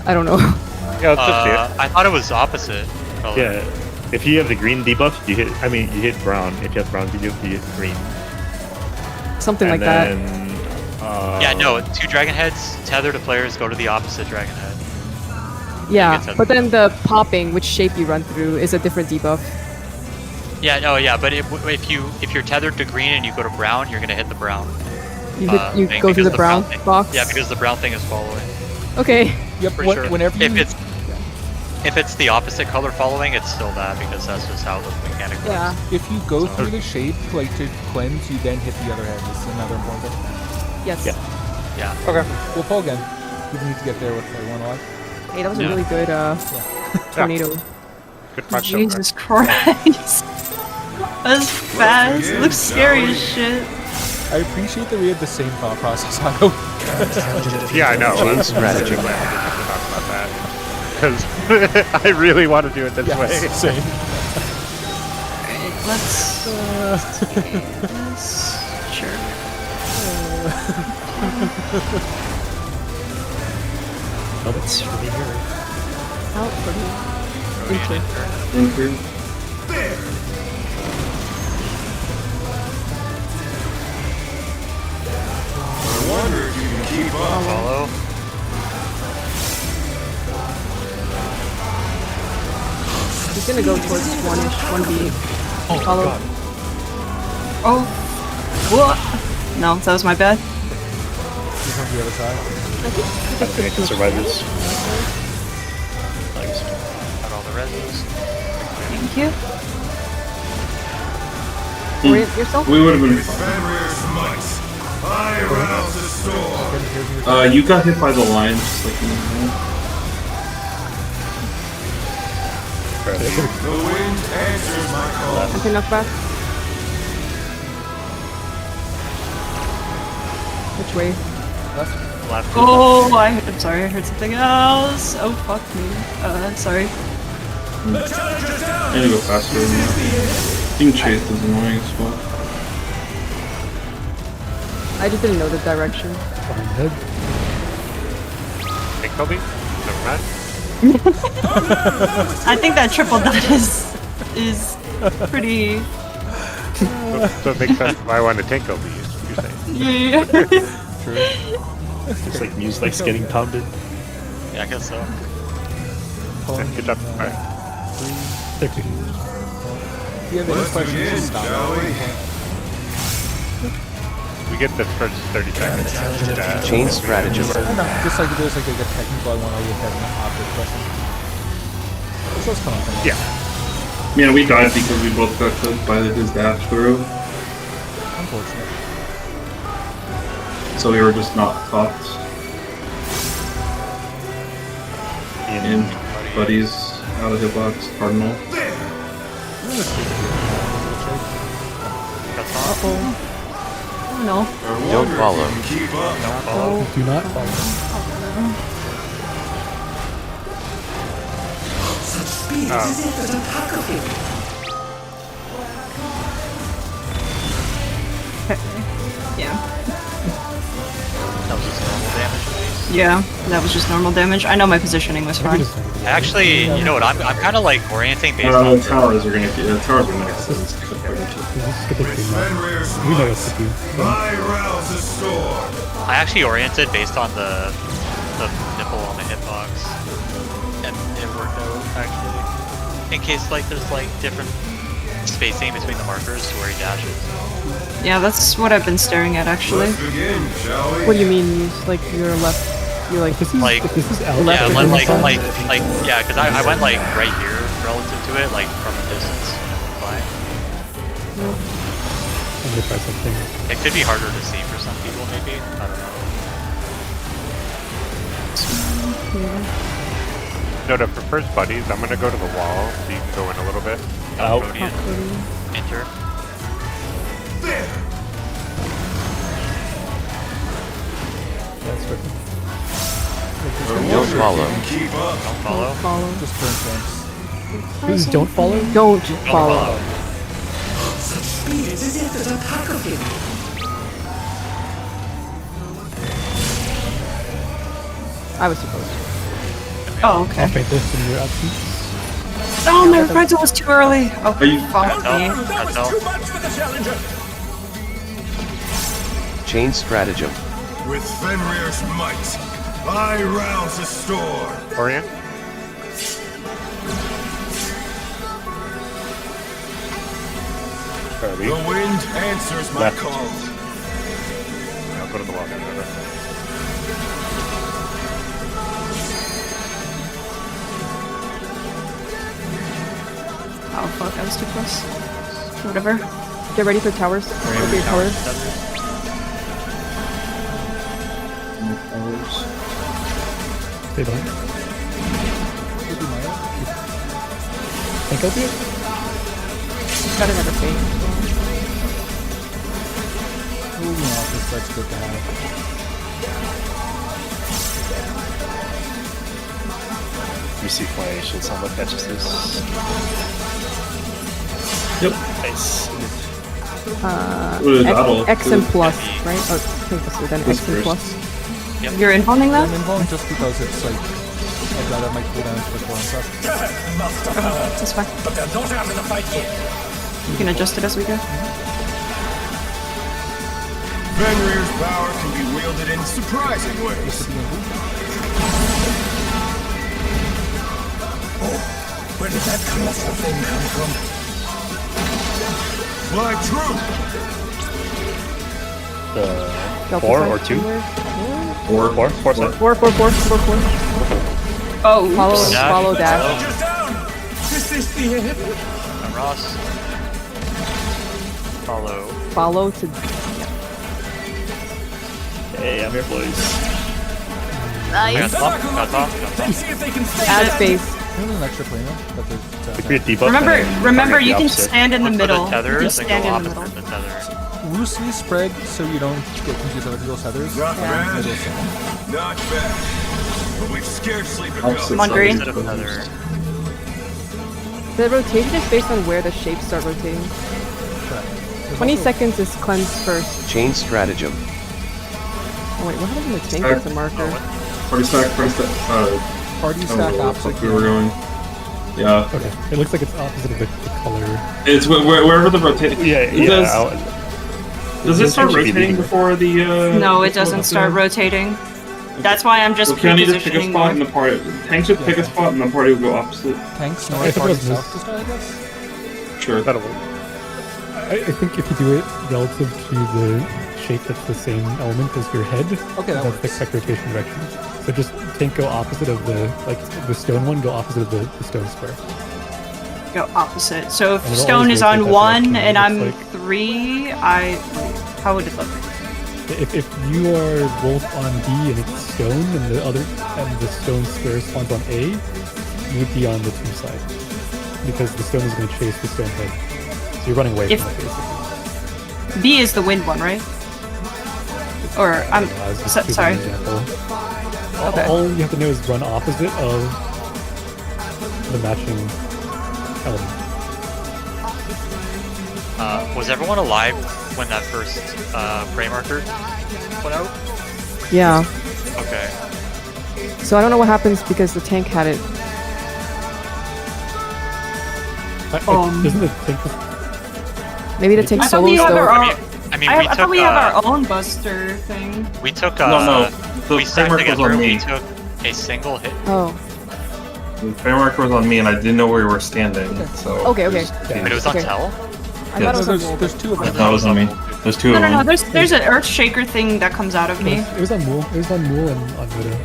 I don't know. Yeah, let's just see it. I thought it was opposite. Color. Yeah. If you have the green debuff, you hit brown. If you have brown debuff, you hit green. Something And like that. then, Yeah, no, 2 dragon heads, tether to players, go to the opposite dragon head. Yeah, get but then the popping, which shape you run through, is a different debuff. Yeah, no, yeah, but if you're tethered to green and you go to brown, you're gonna hit the brown. You thing, go through because the brown thing, box. Yeah, because the brown thing is following. Okay. yep. For sure. Whenever you. If it's if it's the opposite color following, it's still that because that's just how the mechanic works. Yeah. If you go through the shape like to cleanse, you then hit the other head. This is another important thing. Yes. Yeah. Yeah. Okay. We'll pull again. We need to get there with one alive. Hey, that was a really good tornado. Good punch. Jesus Christ. That's fast. It looks scary as shit. I appreciate that we had the same thought process. I hope. Yeah, I know. Chain strategy. I'm glad we didn't have to talk about that. Because I really want to do it this way. Same. Alright, let's sure. Oh, it's really here. Out for me. I wonder if you can keep up. Follow. He's gonna go towards 1-ish, 1B. Oh, Follow. God. Oh. What? No, that was my bad. He's on the other side. I think I can survive this. Nice. Got all the reses. Thank you. Orient yourself. We would have been With Fenrir's might, I rouse the storm. fine. You got hit by the lion just like in the middle. The wind answers my call. Okay, knock back. Which way? Left. Oh, I'm sorry, I heard something else. Oh, fuck me. Sorry. The challenge is down. I need to go faster than that. Being chased is annoying as well. I just didn't know the direction. Head. Hey, Kobe? Never mind. I think that triple dot is pretty. So it makes sense why I want to take Kobe, is what you're saying. Yeah. It's like Muselike's getting pounded. Yeah, I guess so. Good job. Alright. 13. Do you have any Let's questions? begin, Just stop. shall we? We get the first 30 seconds. Chain strategy. No, just like there's like a technical, I want to get an object question. This was coming from Yeah. Yeah, we died because we both got killed by his dash through. Unfortunate. So we were just not caught in buddies out of hitbox cardinal. Oh no. I Don't wonder follow. if you can keep up. Do not follow. Such speed is it that hypocrisy. Yeah. That was just normal damage. Yeah, that was just normal damage. I know my positioning was fine. Actually, you know what? I'm kind of like orienting based The on. towers are gonna get the towers are next. So it's Let's just get the With green light. Fenrir's We know what to do. might, I rouse the storm. I actually oriented based on the nipple on the hitbox, and it worked out actually. In case like there's like different spacing between the markers to where he dashes. Yeah, that's what I've been staring at actually. Let's begin, shall we? What do you mean? Use like your left? You're like This is Like- if this is out. Yeah, then like it's on. yeah, because I went like right here relative to it, like from a distance. Fine. I'm gonna try something. It could be harder to see for some people, maybe. I don't know. No, for first buddies, I'm gonna go to the wall so you can go in a little bit. Out. Cambodian. Enter. That's perfect. Don't follow. Keep up. Don't follow. follow. Just turn things. Please don't follow. Don't Don't follow. follow. Such speed is it that hypocrisy. I was supposed to. Oh, I'll okay. paint this in your absence. Oh, my refractor was too early. Oh, Are you- fuck That's me. all. That's all. Too much for the challenger. Chain stratagem. With Fenrir's might, I rouse the storm. Orient? Charlie. The wind answers my Left. call. I'll go to the wall then, whatever. Oh fuck, I was too close. Whatever. Get ready for towers. Look at your towers. Stay behind. Tank out here? Got another fate. Oh yeah, that's good to have. Let me see if my shield sound like catches this. Yep. Nice. X and plus, right? Oh, I think this is then X and plus. Yep. You're involving that? I'm involved just because it's like I'd rather have my cooldowns before and stuff. Master power, That's fine. but they're not out of the fight yet. You can adjust it as we go. Fenrir's power can be wielded in surprising ways. Oh, where did that colossal thing come from? Fly true! Delta 4 sign or 2? somewhere. 4 side. 4. Oh, Follow, oops. Dash. follow dash. Soldiers down! This is the end! Ross. Follow. Follow to. Hey, I'm here, boys. Got top. See if they can stay Add there. space. There's an extra planer, but there's We create debuff. Remember, and then remember, target you the can opposite. stand in the Look for middle. the You can tethers and stand go in the opposite middle. the tethers. loosely spread so you don't get confused with other people's feathers. Not bad. Middle center. Not bad. But we've scarcely begun. Opposite Come on, side Green. is Instead of feather. The rotation is based on where the shapes start rotating. Correct. There's 20 also- seconds is cleanse first. Chain stratagem. Oh wait, what happens when the tank has a marker? Party stack. Party I don't stack know where the opposite. fuck we were going. Yeah. Okay, it looks like it's opposite of the color. It's wherever the rotation. Yeah. Does it start should be rotating leading. before the? No, it doesn't start rotating. That's why I'm just So can you just pick a pre-positioning spot in more. the party? Tank should pick a spot and the party will go opposite. Tanks I north, think party it was south to start, I guess. Sure. That'll work. I think if you do it relative to the shape that's the same element as your head, Okay, that that's the works. correct rotation direction. So just tank go opposite of the, like, the stone one, go opposite of the stone square. Go opposite. So if And it'll stone always is rotate on that 1 direction, and it I'm looks like. 3, how would it look? If you are both on B and it's stone and the stone square spawns on A, you would be on the 2 side. Because the stone is going to chase the stone head. So you're running away If- from it basically. B is the wind one, right? Or I'm It's just so, choosing sorry. an example. Okay. All you have to know is run opposite of the matching element. Was everyone alive when that first prey marker went out? Yeah. Okay. So I don't know what happens because the tank had it. Isn't the tank Maybe the tank I thought solo we have still. our own. I mean, I we thought took we have our own buster thing. we took No, the we sat framework was together on and me. we took a single hit. Oh. The framework was on me, and I didn't know where we were standing. So. Okay, okay. But it was on Okay. Tell? I Yeah. thought it was No, on roll, there's but- two of them. That was on me. There's two No, of no, them. no. There's an earth shaker thing that comes out of me. It was on Mool. It was on Mool and on Muda.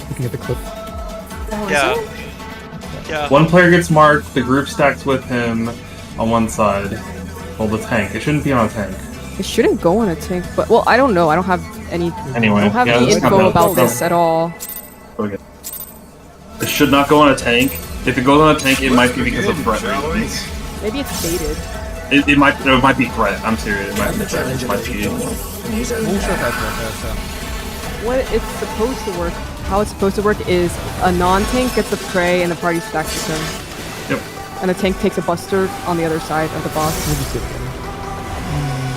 Looking at the clip. Oh, is Yeah. it? Yeah. One player gets marked. The group stacks with him on one side. Well, the tank. It shouldn't be on a tank. It shouldn't go on a tank, but well, I don't know. I don't have any. Anyway, I don't have yeah, any let's not info go- about let's go. this at all. Okay. It should not go on a tank. If it goes on a tank, it might be because of threat Shall we? reasons. Maybe it's dated. It might be threat. I'm serious. It might be threat. It might be. We'll shut that door there, so. What it's supposed to work, how it's supposed to work is a non-tank gets the prey and the party stacks with him. Yep. And the tank takes a buster on the other side of the boss. Let me just see it again.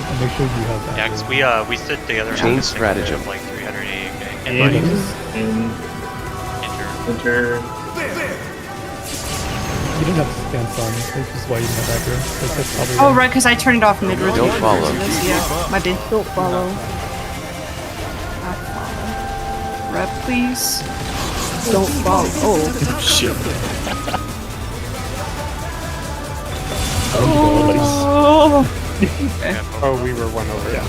And make sure you have that. Yeah, because we stood together and Chain had this thing there stratagem. of like 380 In, hit in, injured. enter. You didn't have stance on, which is why you didn't have aggro. That's probably Oh, why. right, because I turned it off mid-rotation. Don't follow. Yeah, my bad. Don't follow. Not follow. Rep, please. Don't follow. Oh. Shit. Oh. Oh, we were one over. Yeah.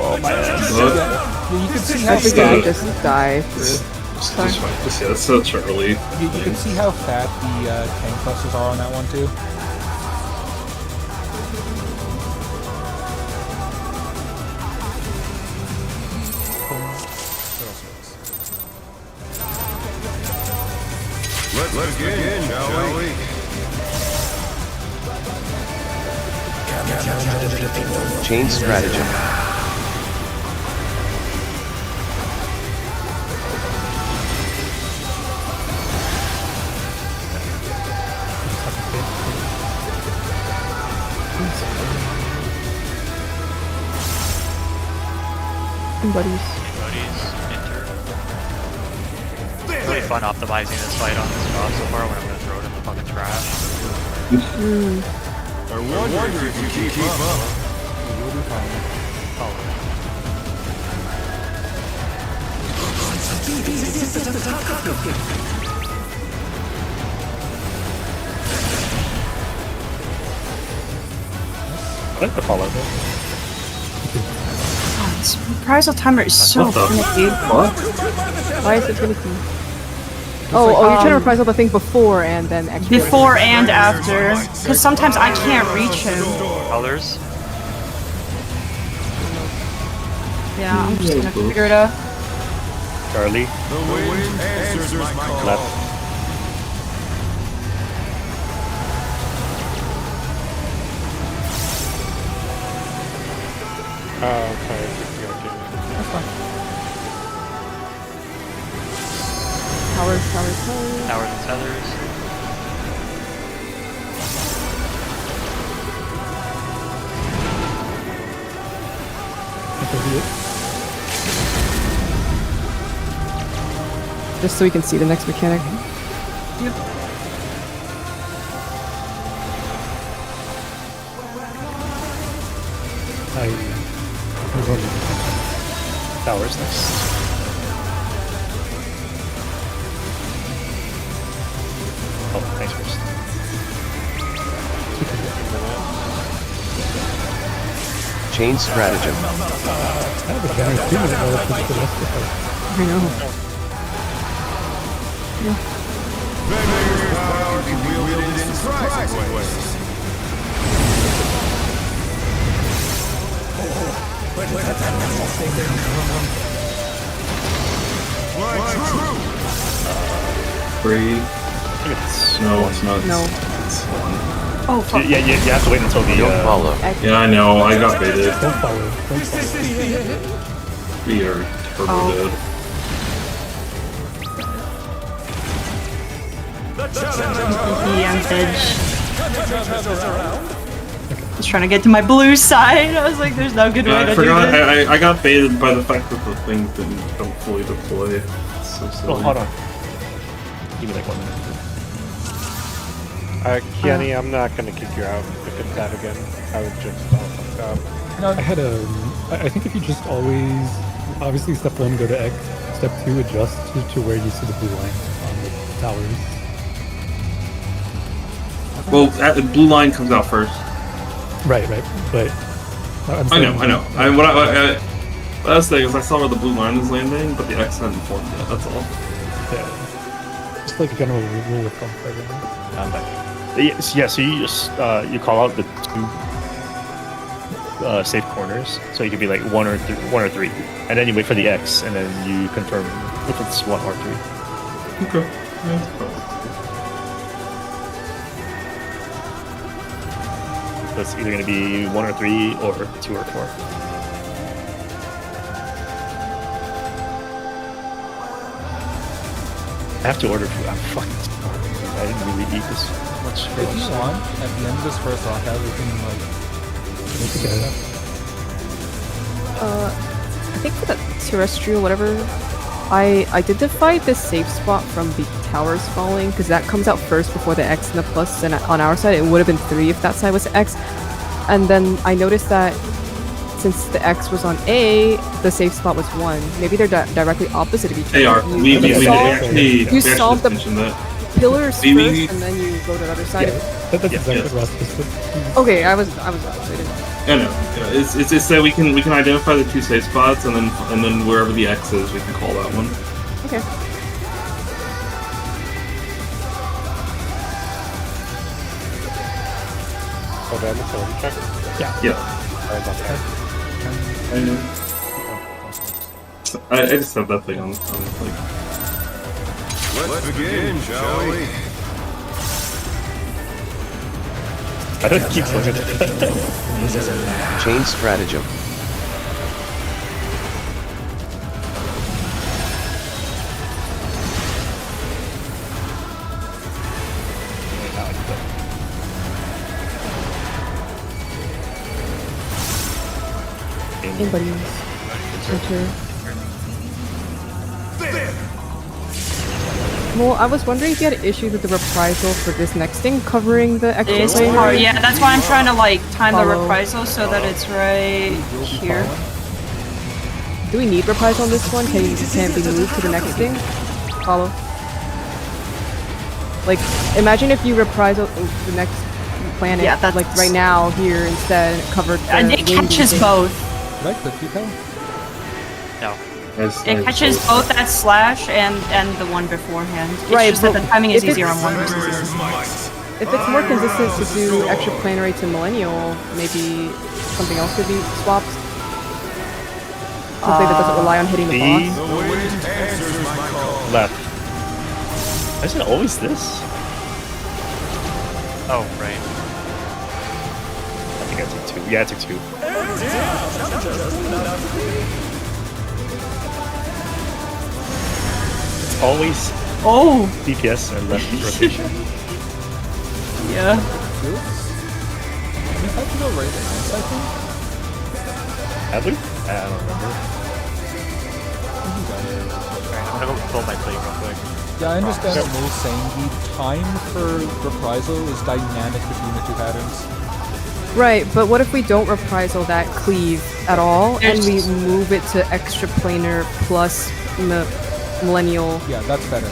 Oh my ass. Yeah, you can see I how figured big you just die through. Just yeah, it's such early. You can see how fat the tank clusters are on that one too. Let's begin, shall we? Chain stratagem. Buddies. Buddies, enter. Really fun optimizing this fight on this drop so far when I'm gonna throw it in the fucking trash. I wonder if you keep up. You'll be fine. Oh, I like the fallout though. This reprisal timer is so What the- finicky. What? Why is it finicky? Oh, you're trying to reprise all the things before and then extra. Before and after. Because sometimes I can't reach him. colors. Yeah, I'm just gonna figure it out. Charlie, The wind answers my call. left. Oh, okay. Towers. Towers and tethers. Just so we can see the next mechanic. Towers next. Oh, thanks first. Chain stratagem. I know. Vanguard's power can be wielded in surprising ways. Fly true! Three. I think it's No, it's not. No. It's one. Oh, fuck. Yeah, you have to wait until the Don't follow. Yeah, I know. I got baited. Don't follow. Don't follow. We are turbo Oh. dead. I'm dead. I was trying to get to my blue side. I was like, there's no good way I to forgot. do this. I got baited by the fact that the thing don't fully deploy. It's so silly. Oh, hold on. Give me like 1 minute. Kiani, I'm not gonna kick you out if it's that again. I would just fuck up. I had I think if you just always, obviously step 1 go to X, step 2 adjust to where you see the blue line on the towers. Well, the blue line comes out first. Right, but I'm I know. saying- What I was saying is I saw where the blue line is landing, but the X hadn't formed yet. That's all. Yeah. Just like a general rule of thumb for everyone. I'm back. Yeah, so you just you call out the 2 safe corners, so you could be like 1 or 3, and then you wait for the X, and then you confirm if it's 1 or 3. Okay. Yeah, that's fine. So it's either going to be 1 or 3 or 2 or 4. I have to order food. I'm fucking starving. I didn't really eat this much. If you want, at the end of this first lockout, we can like Make it better. I think for the terrestrial, whatever, I did divide the safe spot from the towers falling, because that comes out first before the X and the plus, and on our side it would have been 3 if that side was X. And then I noticed that since the X was on A, the safe spot was 1. Maybe they're directly opposite of each other. They are. We You solve the mentioned that. pillars We- first, and then you go to the other side. That's Yeah, exactly yes. what Ross just said. Okay, I was wrong. So I didn't. I know. Yeah, it's just that we can identify the 2 safe spots, and then wherever the X is, we can call that one. Okay. Oh, that is already checked. Yeah. Sorry about that. I just have that thing on like. Let's begin, shall we? I don't keep looking at it. Chain stratagem. Anybody's enter. Well, I was wondering if you had issues with the reprisal for this next thing covering the extra It's player. hard. Yeah, that's why I'm trying to like time the Follow. reprisal so that it's right here. Do we need reprisal on this one? Can it be moved to the next thing? Follow. Like, imagine if you reprisal the next planet, Yeah, that's- like right now here instead, and it covered the And it windy catches thing. both. Did I click you, Cal? No. It catches both that slash and the one beforehand. It's Right, just that but the timing is if easier on it's- one versus the Warrior's other. might. If it's more consistent to do extra planetary to millennial, maybe something else could be swapped. Something that doesn't rely on hitting the B. boss. The wind answers my call. Left. Why is it always this? Oh, right. I think I took 2. Yeah, I took 2. It's always Oh, DPS and left rotation. yeah. We had to go right against, I think. Have we? I don't remember. Alright, I'm gonna go pull my plate real quick. Yeah, I understand what Mo's saying. The time for reprisal is dynamic between the two patterns. Right, but what if we don't reprisal that cleave at all, and we move it to extra planar plus millennial? Yeah, that's better.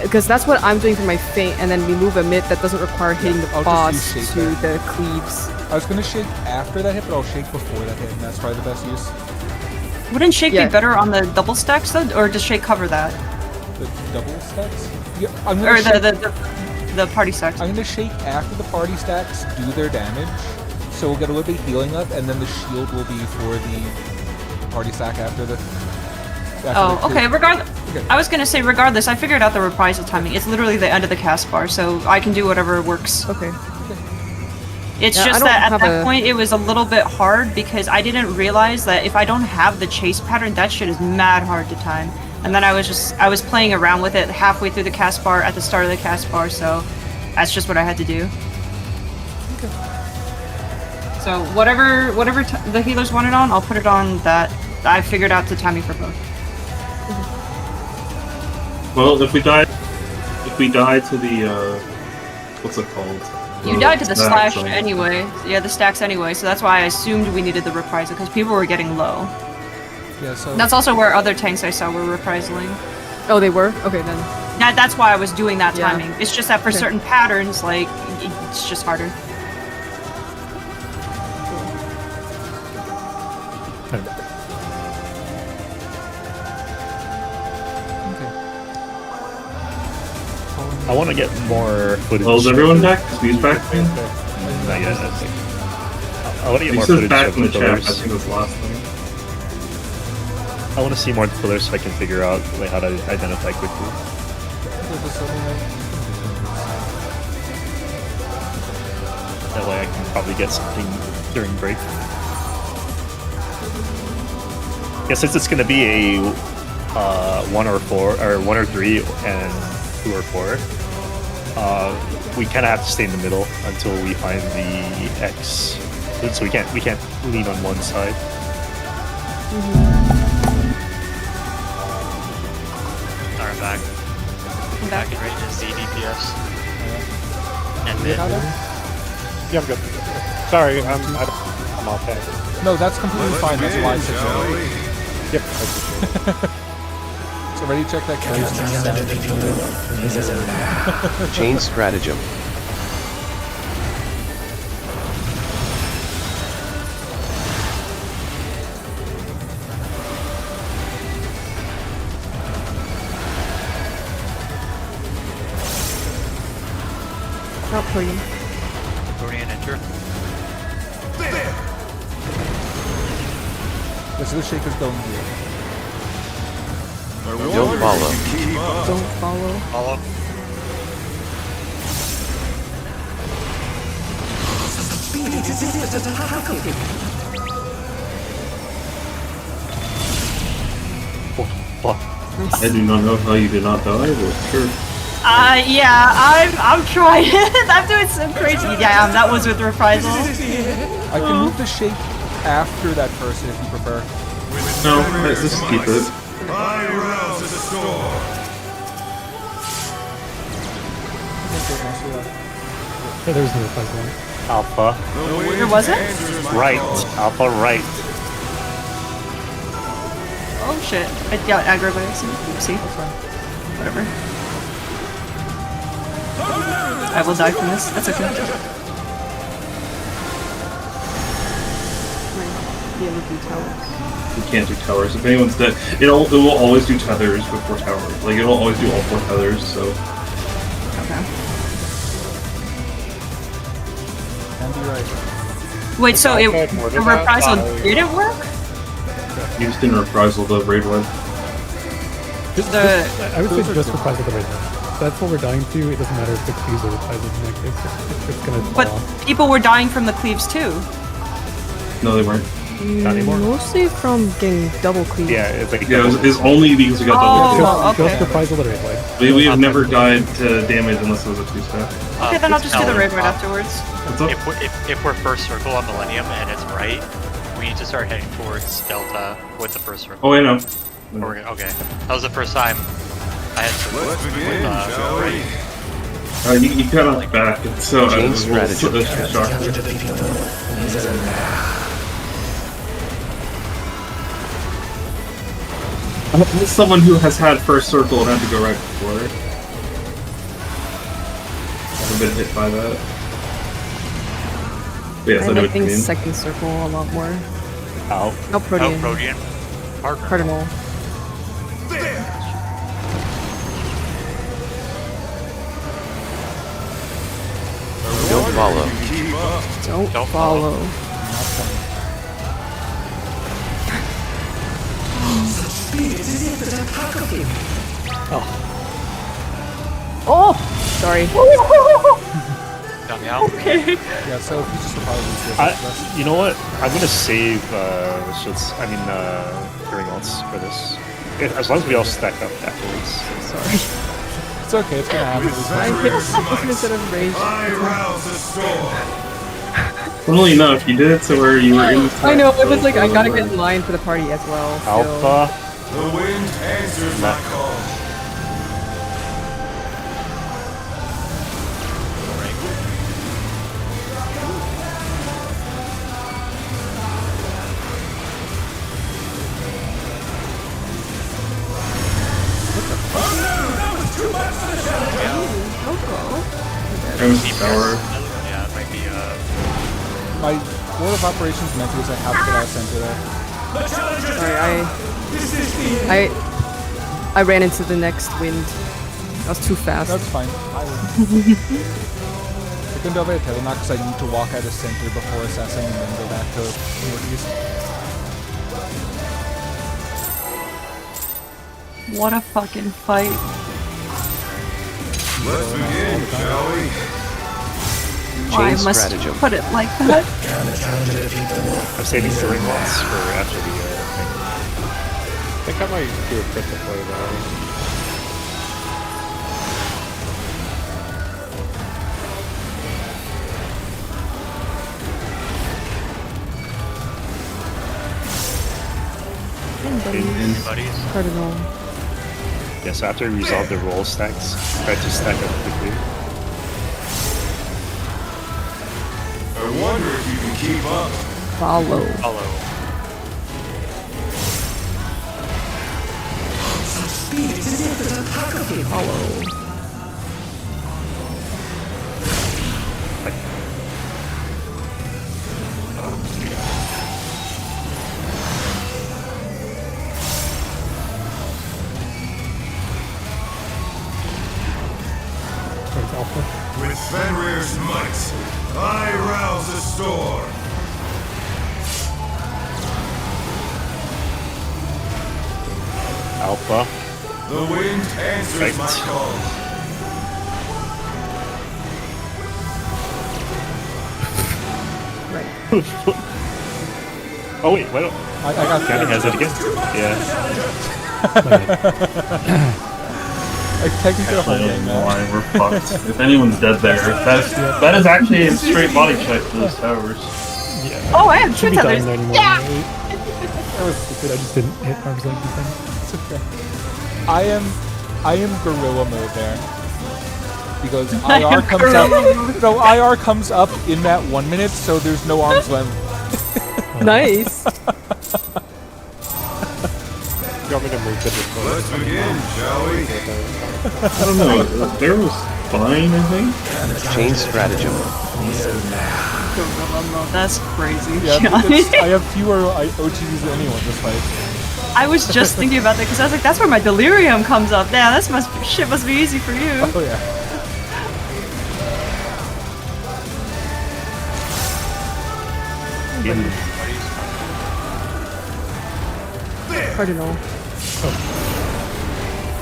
Because that's what I'm doing for my feint, and then we move a mid that doesn't require hitting the I'll just boss use shake to there. the cleaves. I was gonna shake after that hit, but I'll shake before that hit, and that's probably the best use. Wouldn't shake Yeah. be better on the double stacks though, or does shake cover that? The double stacks? Yeah, I'm gonna Or shake, the party stacks? I'm gonna shake after the party stacks do their damage, so we'll get a little bit of healing up, and then the shield will be for the party stack after the. Oh, okay. Regardless, Okay. I was gonna say regardless. I figured out the reprisal timing. It's literally the end of the cast bar, so I can do whatever works. Okay. It's Yeah, I just don't that at have that a- point it was a little bit hard because I didn't realize that if I don't have the chase pattern, that shit is mad hard to time. And then I was playing around with it halfway through the cast bar at the start of the cast bar, so that's just what I had to do. So whatever the healers want it on, I'll put it on that. I figured out the timing for both. Well, if we die to the what's it called? You died to the Stacks, slash like- anyway. Yeah, the stacks anyway, so that's why I assumed we needed the reprisal, because people were getting low. Yeah, so. That's also where other tanks I saw were reprisaling. Oh, they were? Okay, then. That's why I was doing that Yeah. timing. It's just that for Okay. certain patterns, like, it's just harder. I want to get more footage. Well, is everyone back? Squeeze back? Man? Not yet, I think. I want to get He more says footage back of in the the chat. I pillars. think that's the last thing. I want to see more pillars so I can figure out like how to identify quickly. That way I can probably get something during break. Yeah, since it's gonna be a 1 or 4 or 1 or 3 and 2 or 4, we kind of have to stay in the middle until we find the X. So we can't lean on one side. Alright, I'm back. I'm Back back. in range is the DPS. And mid. Yeah, I'm good. Sorry, I'm off tag. No, that's completely Let's fine. That's begin, why I said shall so. we? Yep, I appreciate it. So ready to check that count? Chain stratagem. Not for you. Dorian enter. Yeah, so the shaker's going here. Don't follow. Don't follow. Follow. I do not know how you did not die, but sure. Yeah, I'm trying. I'm doing some crazy. Yeah, that was with reprisal. I can move the shake after that person if you prefer. No, let's just keep it. I rouse the storm. Yeah, there's no reprisal. Alpha. There wasn't? Right. Alpha right. Oh shit. I got aggro by accident. Oopsie. Whatever. I will die from this. That's okay. Might be able to do towers. You can't do towers. If anyone's dead, it will always do tethers before towers. Like, it'll always do all 4 tethers, so. Okay. Can be right. Wait, so Okay, what the about reprisal that? didn't work? You just didn't reprisal the raid one. I would say just reprisal the raid one. That's what we're dying to. It doesn't matter if the cleaves are reprisal in that case. It's gonna fall But off. people were dying from the cleaves too. No, they weren't. Not anymore. Mostly from getting double cleave. Yeah, it's like Yeah, it's only because we got double Oh, kill. okay. Just reprisal the raid one. We have never died to damage unless it was a 2-step. Okay, then I'll just do the raid right afterwards. What's up? If we're first circle on Millennium and it's right, we need to start heading towards Delta with the first circle. Oh, I know. Okay, that was the first time I had to Let's begin, shall we? You got off back, and so I Change was a little strategy. shocked. As someone who has had first circle and had to go right before, I've been hit by that. But yes, I I'm know what you liking mean. second circle a lot more. Ow. No Oh, Protean. Protean. Partner. Cardinal. Don't follow. Keep up. Don't follow. follow. Oh! Sorry. Down the out. Yeah, so if you just reprisal You know what? I'm gonna save hearing odds for this. As long as we all stack up afterwards. Sorry. It's okay, it's gonna happen. I hit something instead of rage. I rouse the storm. Funnily enough, you did it to where you were in. I know, it was like I gotta get in line for the party as well. So. Alpha. The wind answers my call. There's the tower. Yeah, it might be My order of operations meant is I have to get out of center there. Sorry, I ran into the next wind. That was too fast. That's fine. I can do it not because I need to walk out of center before assessing and then go back to northeast. What a fucking fight. Let's begin, shall we? Why Change must stratagem. you put it like that? I'm saving hearing odds for after the thing. I think I might do a critical play though. buddies. Cardinal. Yeah, so after we resolve the roll stacks, try to stack up quickly. I wonder if you can keep up. Follow. Follow. Follow. With Fenrir's might, I rouse the storm. Alpha. The wind answers my call. Oh wait, why don't I got County has it again? Yeah. I technically a whole I don't game know now. why we're fucked. If anyone's dead there, that is actually a straight body check for those towers. Yeah. Oh, I have Should two be dying tethers. there anymore. Yeah. Right? That was stupid. I just didn't hit arm's length defense. It's okay. I am gorilla mode there. Because IR comes up. No, IR comes up in that 1 minute, so there's no arm's length. Nice. You want me to move to this one? Let's begin, shall we? I don't know. There was fine, I think. Change stratagem. That's crazy. Yeah, I have fewer OTVs than anyone this fight. I was just thinking about that because I was like, that's where my delirium comes up. Yeah, shit must be easy for you. Oh yeah. Cardinal.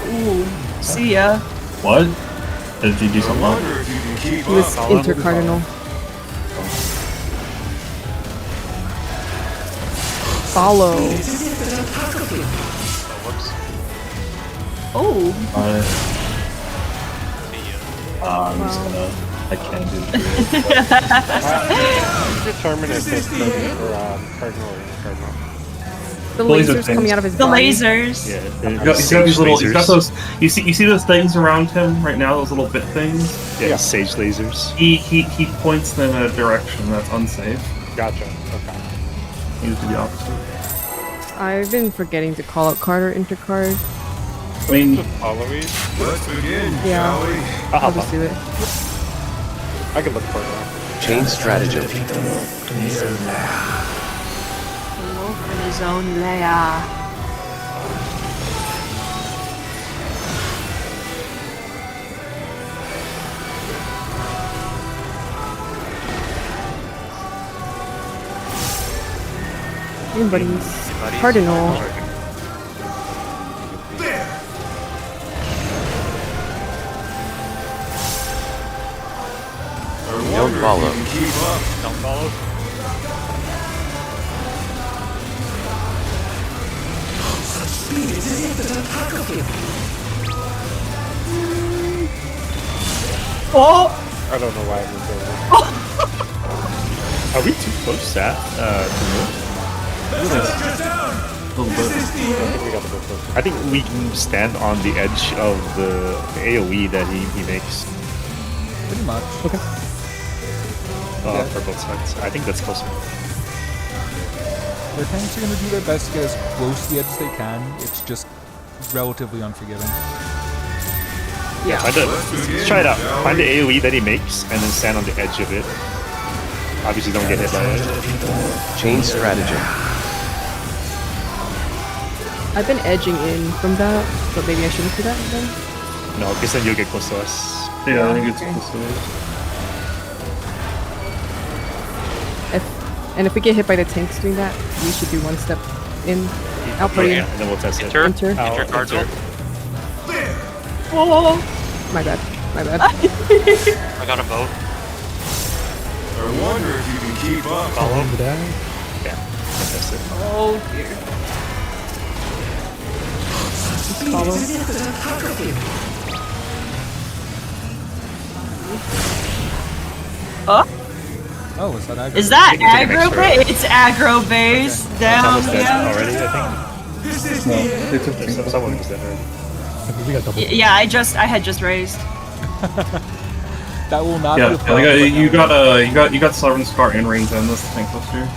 Ooh, see ya. What? Did you do something wrong? Wonder if you can keep He was up. intercardinal. Follow. Oh, I'm just gonna. I can't do it. Determine if it's cardinal or cardinal. The Laser lasers things. coming out of his the body. lasers. Yeah. He's got these little. He's got those. You see those things around him right now. Those little bit things. Yeah, sage lasers. He points them in a direction that's unsafe. Gotcha. Okay. He needs to be opposite. I've been forgetting to call out card or intercard. I mean, Follow me. Let's begin, Yeah. shall we? I'll just do it. I can look for it now. Change stratagem. Wolf in his own lair. Anybody's cardinal. Don't follow. Keep up. Don't follow. Oh! I don't know why I'm doing this. Are we too close, Sat? a little bit. I think we got the book. I think we can stand on the edge of the AoE that he makes Pretty much. Okay. for both sides. I think that's closer. Their tanks are going to do their best to get as close to the edge as they can. It's just relatively unforgiving. Yeah. Let's try it out. Find the AoE that he makes and then stand on the edge of it. Obviously don't get hit by it. Change stratagem. I've been edging in from that, but maybe I shouldn't do that then. No, because then you'll get close to us. Yeah, I think it's Okay. close to it. And if we get hit by the tanks doing that, we should do one step in. I'll put in. And then we'll test it. Enter. Intercardinal. Oh! My bad. My bad. I got a boat. I wonder if you can keep up. Follow. Over there. Yeah, we'll test it. Oh dear. Just follow. Oh, is that aggro? Is that You can take an aggro extra. base? It's aggro base. It's Down, almost dead yeah. already, I No, it's think. okay. Someone is dead already. Okay, we got double. Yeah, I had just raised. That will not Yeah, be a problem. you got Sovereign Scar and range on this tank cluster.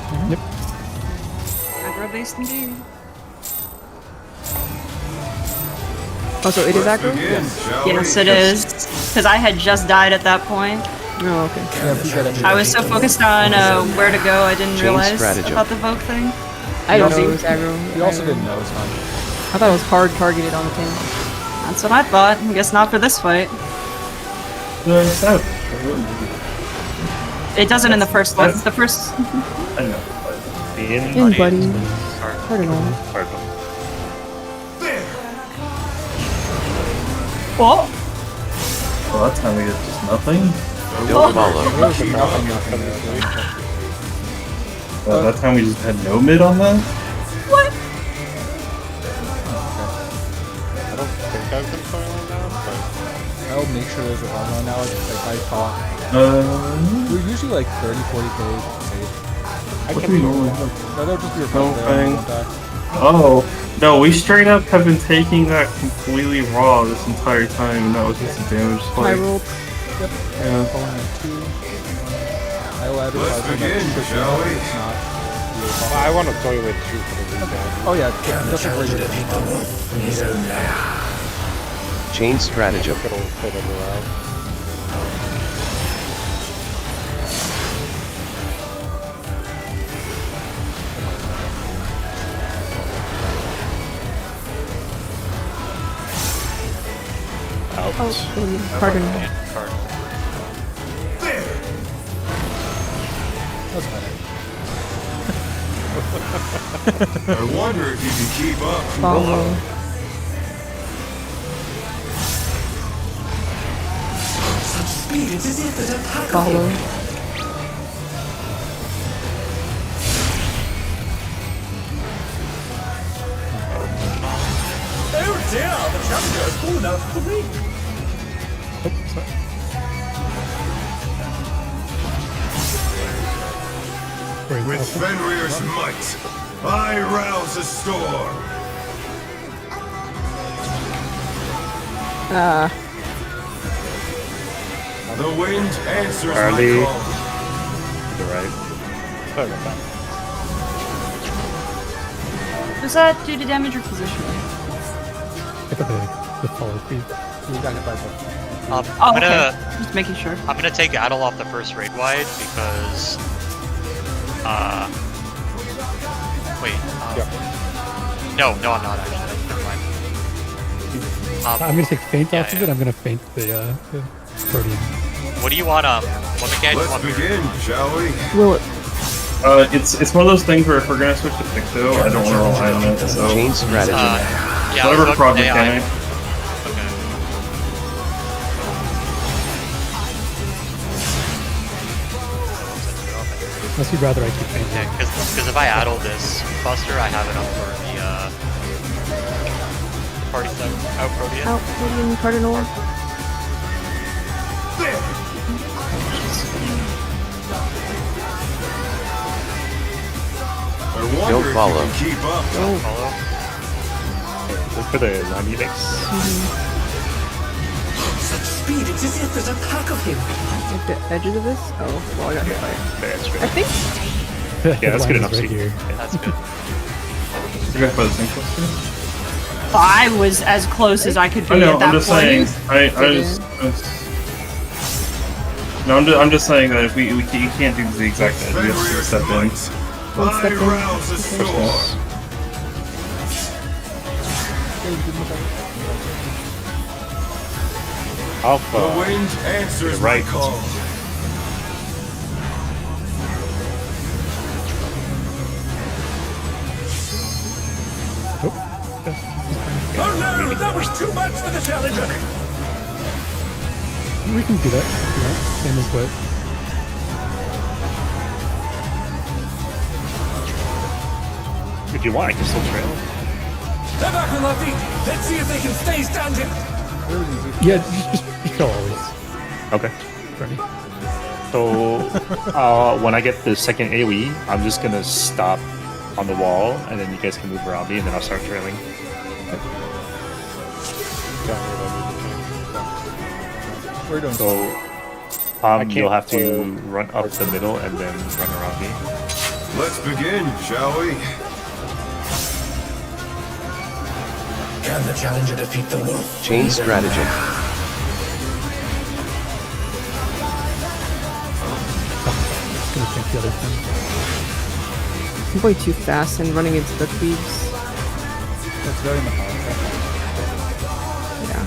Aggro based indeed. Oh, so it is aggro? Begin, shall we? Yes, it is. Because I had just died at that point. Oh, okay. Yeah, if we get any- I was so focused on where to go, I didn't Change realize stratagem. about the Vogue thing. I don't also- know it was aggro. We also I didn't know, it's fine. I thought it was hard targeted on the tank. That's what I thought. I guess not for this fight. It's out. It doesn't in the first one. The first. I know. In buddy. Sorry. Cardinal. Cardinal. Oh! Well, that time we get just nothing. Don't follow. That time we just had no mid on that. What? I don't think I've been foiling now, but I'll make sure there's a run on now. Like I thought. We're usually like 30, 40k safe. What do we normally have? No, they'll just be a No run there. thing. and die. Oh, no, we straight up have been taking that completely raw this entire time, and that was just a damage I spike. rolled. Yeah. Falling at 2. I'll add Let's begin, shall we? It's not. well, I want to toilet too for the weekend. Oh yeah, that's a great idea. Chain stratagem. It'll fit it around. Oh, pardon. That's better. I wonder if you can keep up. Follow. Speed, it's as if there's a pack of Follow. him. Oh dear, the challenger has fallen out of the ring. With Fenrir's might, I rouse a storm. The wind answers Early. my call. To the right. Sorry about that. Was that due to damage or position? I got the follow creep. Oh, I'm okay. gonna Just making sure. I'm gonna take Adel off the first raid wide because wait no I'm not actually, never mind. I'm gonna take feint off of it. I'm gonna feint the Protean. What do you want what mechanic do you Let's want? begin, shall we? Will it? It's one of those things where if we're gonna switch to Picto, I don't want to rely on it, so Chain stratagem. Yeah, whatever let's prod go with AI. mechanic. Okay. Unless you'd rather I keep feinting. Yeah, because if I addle this buster, I have it up for the party stuff. Out Protean. Out, Protean, Cardinal. I wonder Don't if follow. you can keep up. Follow. Look for the zombie mix. Such speed, it's as if there's a pack of him. Like the edges of this? Oh, well, I got hit by it. That's I great. think. Yeah, that's good enough. Right See. here. That's good. You guys by the same question? I was as close as I could be I know. at that I'm just point. saying. No, I'm just saying that if we you can't do the exact edge, we have to Fenrir's step in. might, One I step in. rouse a storm. The Alpha. wind answers You're right. my call. Oh no, that was too much for the challenger. We can do that if you want. Same as what. If you want, I can still trail. They're back on their feet. Let's see if they can stay standing. Yeah, just kill always. Okay. Ready. So when I get the second AoE, I'm just gonna stop on the wall, and then you guys can move around me, and then I'll start trailing. We're doing So can't you'll have to foil run up the middle and then run around me. Let's begin, shall we? Can the challenger defeat the wolf? Chain stratagem. Just gonna feint the other thing. I'm going too fast and running into the cleaves. That's very methodical. Yeah.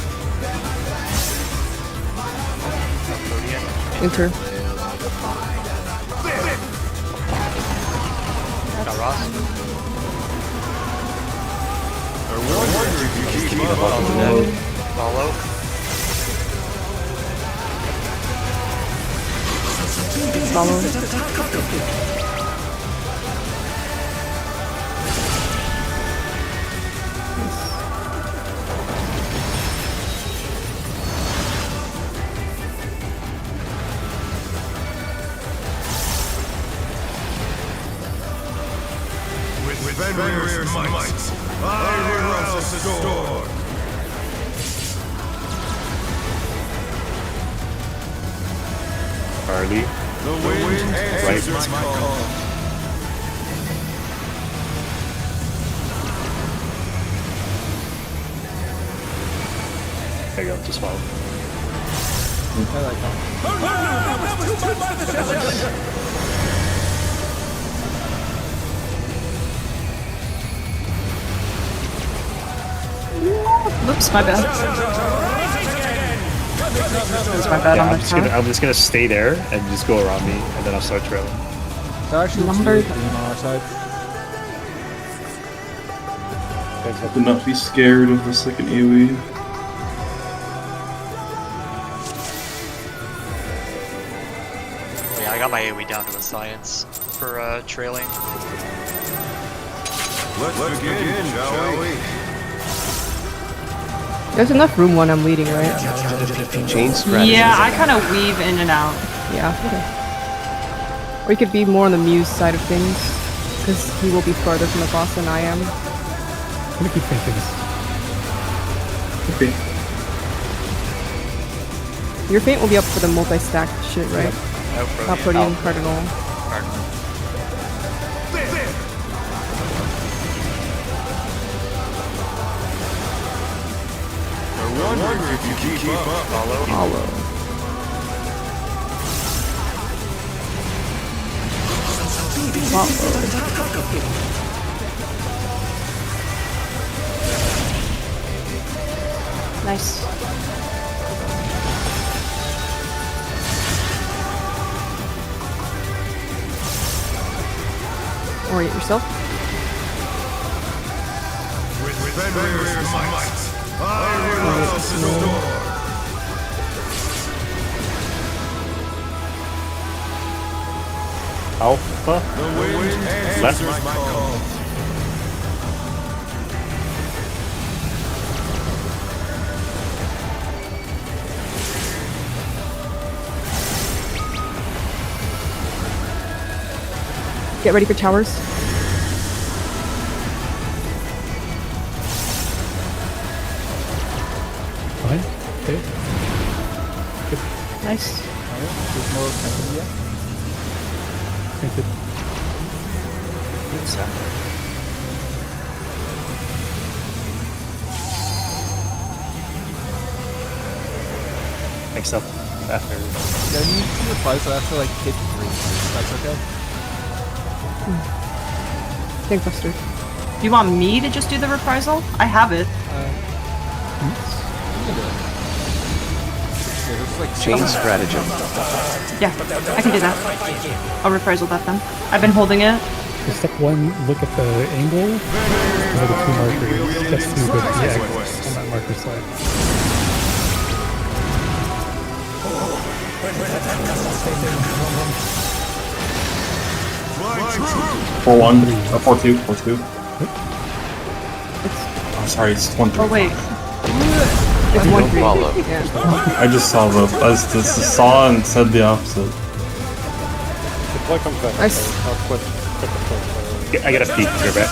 Protean. Enter. Got Ross. I wonder if you keep up. Follow. follow. With Fenrir's might, I rouse the storm. Harley. The wind answers my call. There you go, just follow. I like that. Oops, my bad. That's my bad Yeah, on I'm my just, part. I'm just gonna stay there and just go around me, and then I'll start trailing. That actually looks Number- really clean on our side. Do not be scared of the second AoE. Yeah, I got my AoE down to a science for trailing. Let's begin, shall we? There's enough room when I'm leading, right? Chain strategy. Yeah, I kind of weave in and out. Yeah. Okay. Or you could be more on the Muse side of things, because he will be farther from the boss than I am. I'm gonna keep thinking. Okay. Your feint will be up for the multi-stack shit, right? No Not Protean Cardinal. I wonder if you keep up. Hollow. Nice. Orient yourself. With Fenrir's might, I rouse the storm. Alpha. The wind Left. answers my call. Get ready for towers. Fine. Okay. Nice. There's more camping yet. Thank you. Next up, after. Yeah, you need to reply so after like hit 3. That's okay. Think Buster. Do you want me to just do the reprisal? I have it. You can do it. Yeah, there's like Chain stratagem. Yeah, I can do that. I'll reprisal that then. I've been holding it. So step 1, look at the angle. Now the 2 markers. Step 2, go to the X on that marker side. Four one, 4-2, 4-2. Oh, sorry, it's 1-3. Oh wait. It's Don't 1-3. follow. Yeah. I just saw the saw and said the opposite. Deploy comes back. Nice. I'll switch to deploy. I got a peek, you're back.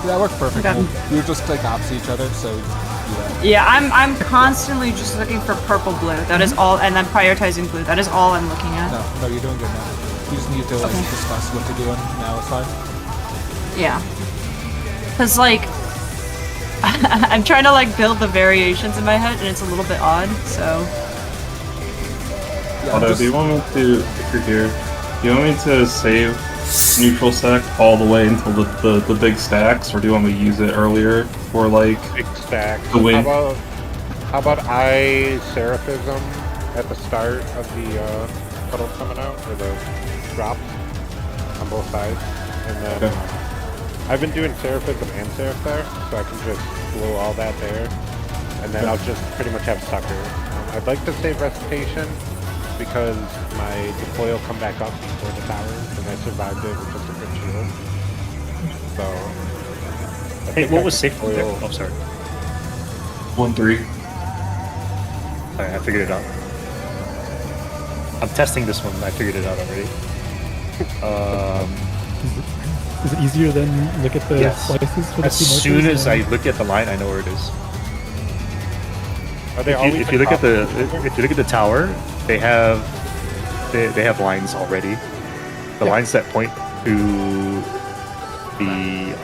that worked perfectly. Okay. We were just like opposite each other, so do that. Yeah, I'm constantly just looking for purple blue. That is all, and then prioritizing blue. That is all I'm looking at. No, you're doing good now. You just need to like Okay. discuss what to do, and now it's fine. Yeah. Cause like, I'm trying to like build the variations in my head, and it's a little bit odd. So Yeah, Although, just, do you want me to, if you're here, do you want me to save neutral stack all the way until the big stacks, or do you want me to use it earlier for like Big stack. the win? How about I Seraphism at the start of the puddle coming out, or the drop on both sides, and then I've been doing Seraphism and Seraph there, so I can just blow all that there, and then I'll just pretty much have sucker. I'd like to save recitation because my deploy will come back up before the towers, and I survived it with just a good shield. So. Hey, what was safe there? Oh, sorry. 1-3. Alright, I figured it out. I'm testing this one. I figured it out already. Is it easier than look at the Yes. slices for the As two markers? soon as I look at the line, I know where it is. Are they always If you look at the tower, they have lines already. The lines that point to the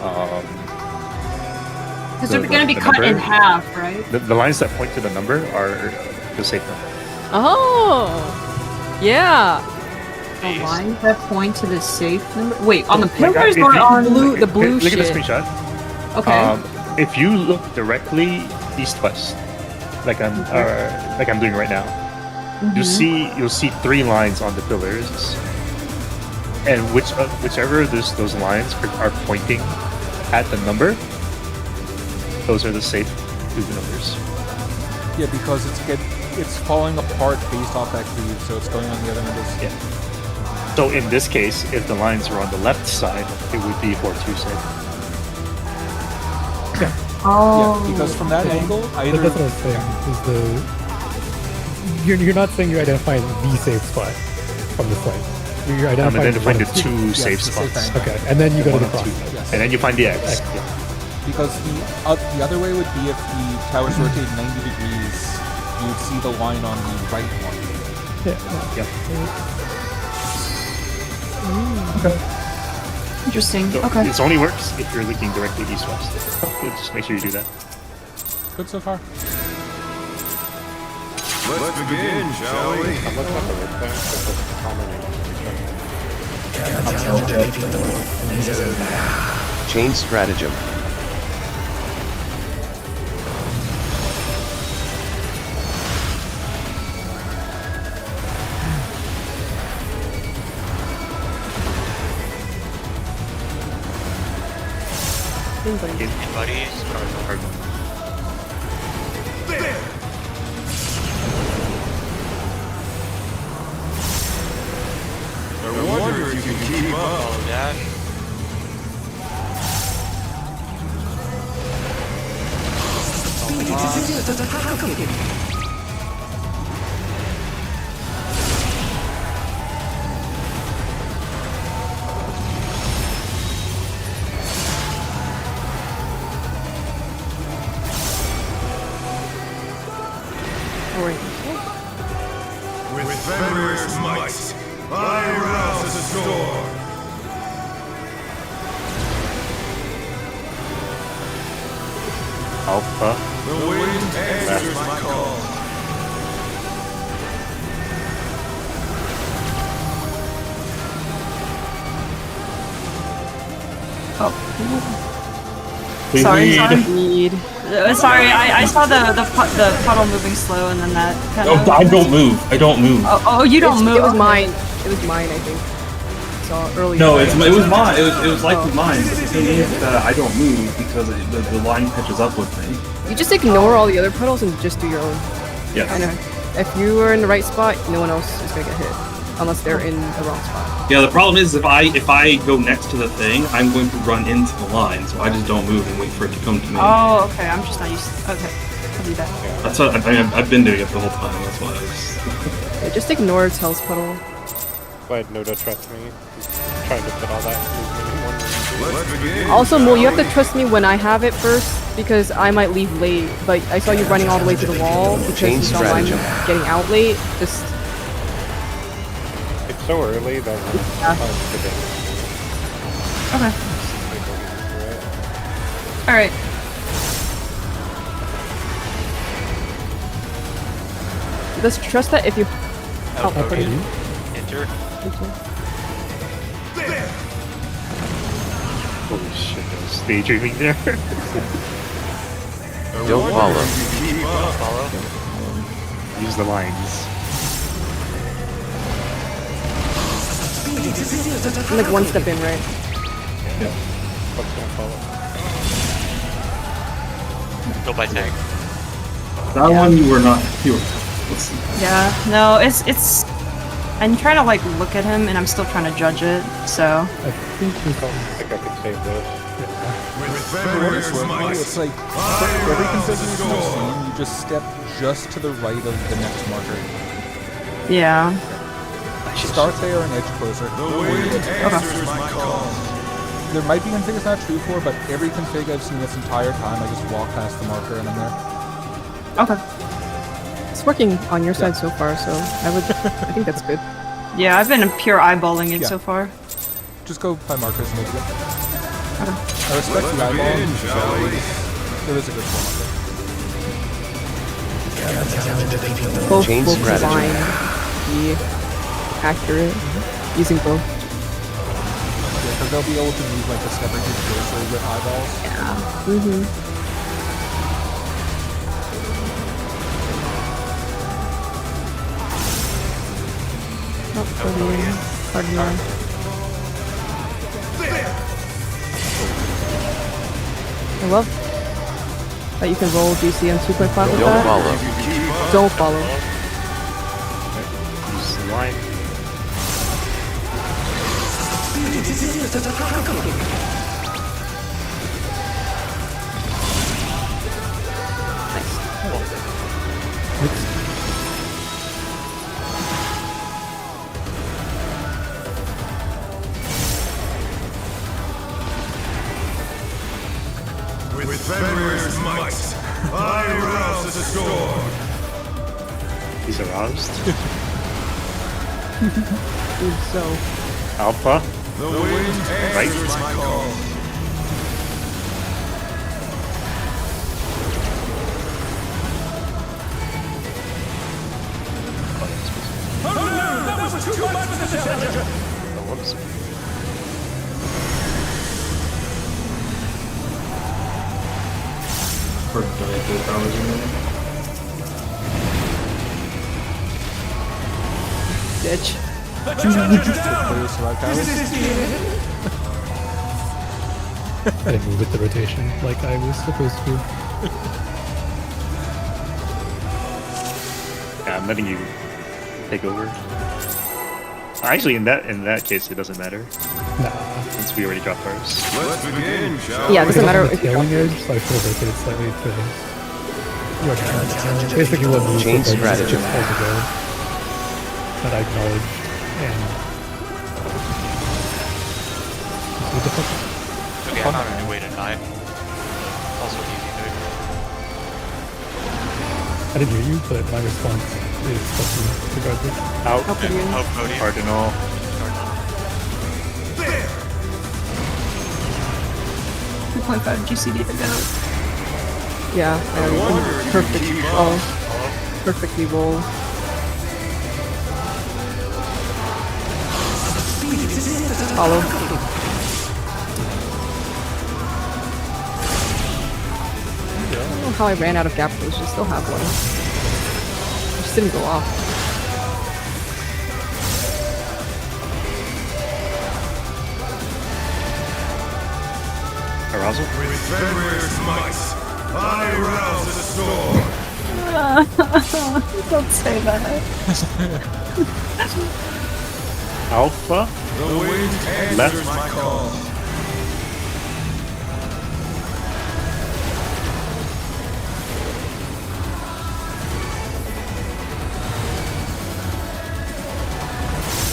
Because they're going to be cut in half, right? the lines that point to the number are the safe number. Oh, yeah. The lines that point to the safe number. Wait, on the Like, pillars if or you- on the blue Look at the shit. screenshot. Okay. If you look directly east-west, like I'm doing right now, you'll see 3 lines on the pillars, and whichever those lines are pointing at the number, those are the safe numbers. Yeah, because it's falling apart based off that cleave, so it's going on the other end of this. Yeah. So in this case, if the lines were on the left side, it would be 4-2 safe. Oh. Yeah, because from that angle, But either that's what I was saying. Is you're not saying you're identifying the safe spot from the site. You're I'm identifying identifying the 2 Yes, safe the safe spots. angle. Okay, and then you go to the One of cross. two. Yes. And then you find the X. Yeah. because the other way would be if the towers rotate 90 degrees, you would see the line on the right one. Yeah. Interesting. So Okay. it only works if you're looking directly east-west. Just make sure you do that. Good so far. Let's begin, shall we? I'm looking at the red thing, but the combination. Chain stratagem. Buddies. I wonder if you can keep up. Follow dash. With Fenrir's might, I rouse the storm. Alpha. The wind answers my call. Sorry. Need. Sorry, I saw the puddle moving slow, and then that kind of. Oh, I don't move. I don't move. Oh, you don't move. It was mine. It was mine, I think. Saw earlier. No, it was mine. It was likely mine. But the thing is that I don't move because the line catches up with me. You just ignore all the other puddles and just do your own. Yes. I know. If you are in the right spot, no one else is gonna get hit, unless they're in the wrong spot. Yeah, the problem is if I go next to the thing, I'm going to run into the line, so I just don't move and wait for it to come to me. Oh, okay. I'm just not used to. Okay, I'll do that. That's what I've been doing it the whole time. That's why I was. Yeah, just ignore Tails puddle. But Noda trusts me. He's trying to put all that movement in one region. Let's begin. Also, Mul, you have to trust me when I have it first, because I might leave late. Like, I saw you running all the way to the wall because Chain you saw I'm stratagem. getting out late. Just It's so early that it's Yeah. hard to predict. Okay. Like, going into it. All right. just trust that if you. Out Oh, rotate. Enter. Holy shit, I was daydreaming there. Don't follow. Follow. Use the lines. I'm like one step in, right? What's gonna follow? Go by tank. That one you were not. Let's see. Yeah, no, it's. I'm trying to like look at him, and I'm still trying to judge it. So. I think we I think I could save this. For what it's worth, though, it's like for every configuration I've seen, you just step just to the right of the next marker. Yeah. Start there and edge closer. There might be config it's not true for, but every config I've seen this entire time, I just walk past the marker and I'm there. Okay. It's working on your side so far, so I think that's good. Yeah, I've been pure eyeballing it Yeah. so far. Just go by markers and we'll Okay. I respect the eyeball. It is a good form. Both Chain will strategy. combine be accurate using both. Yeah, because they'll be able to move like the stepper too closer with eyeballs. Yeah. Mm-hmm. Oh, Cardinal. I love that you can roll DC on 2.5 with Don't that. follow. Don't follow. Use the line. With Fenrir's might, I rouse the storm. He's aroused. Dude, so. Alpha. The wind answers my call. That was too much for the challenger. Oh, whoops. For 24 hours in there. Bitch. The challenger's down. Clear select hours. Is this the end? I didn't move with the rotation like I was supposed to. Yeah, I'm letting you take over. Actually, in that case, it doesn't matter Nah. since we already dropped ours. Let's begin, shall Yeah, it we? doesn't matter The if you tailing edge, so I should have rotated slightly to your turn. Basically, what moves Chain the budget strategy. is all the go that I acknowledge and. What the fuck? Okay, I'm not on any way to die. Also easy move. I didn't hear you, but my response is fucking regardless. Out. How could you? Oh, Cody. Cardinal. There! 2.5 GCD to go. Yeah, I know, you can perfectly roll. Follow. I don't know how I ran out of gap close, I still have one. It just didn't go off. Arousal. With Fenrir's might, I rouse the storm. Don't say that. Alpha. The wind answers Left. my call.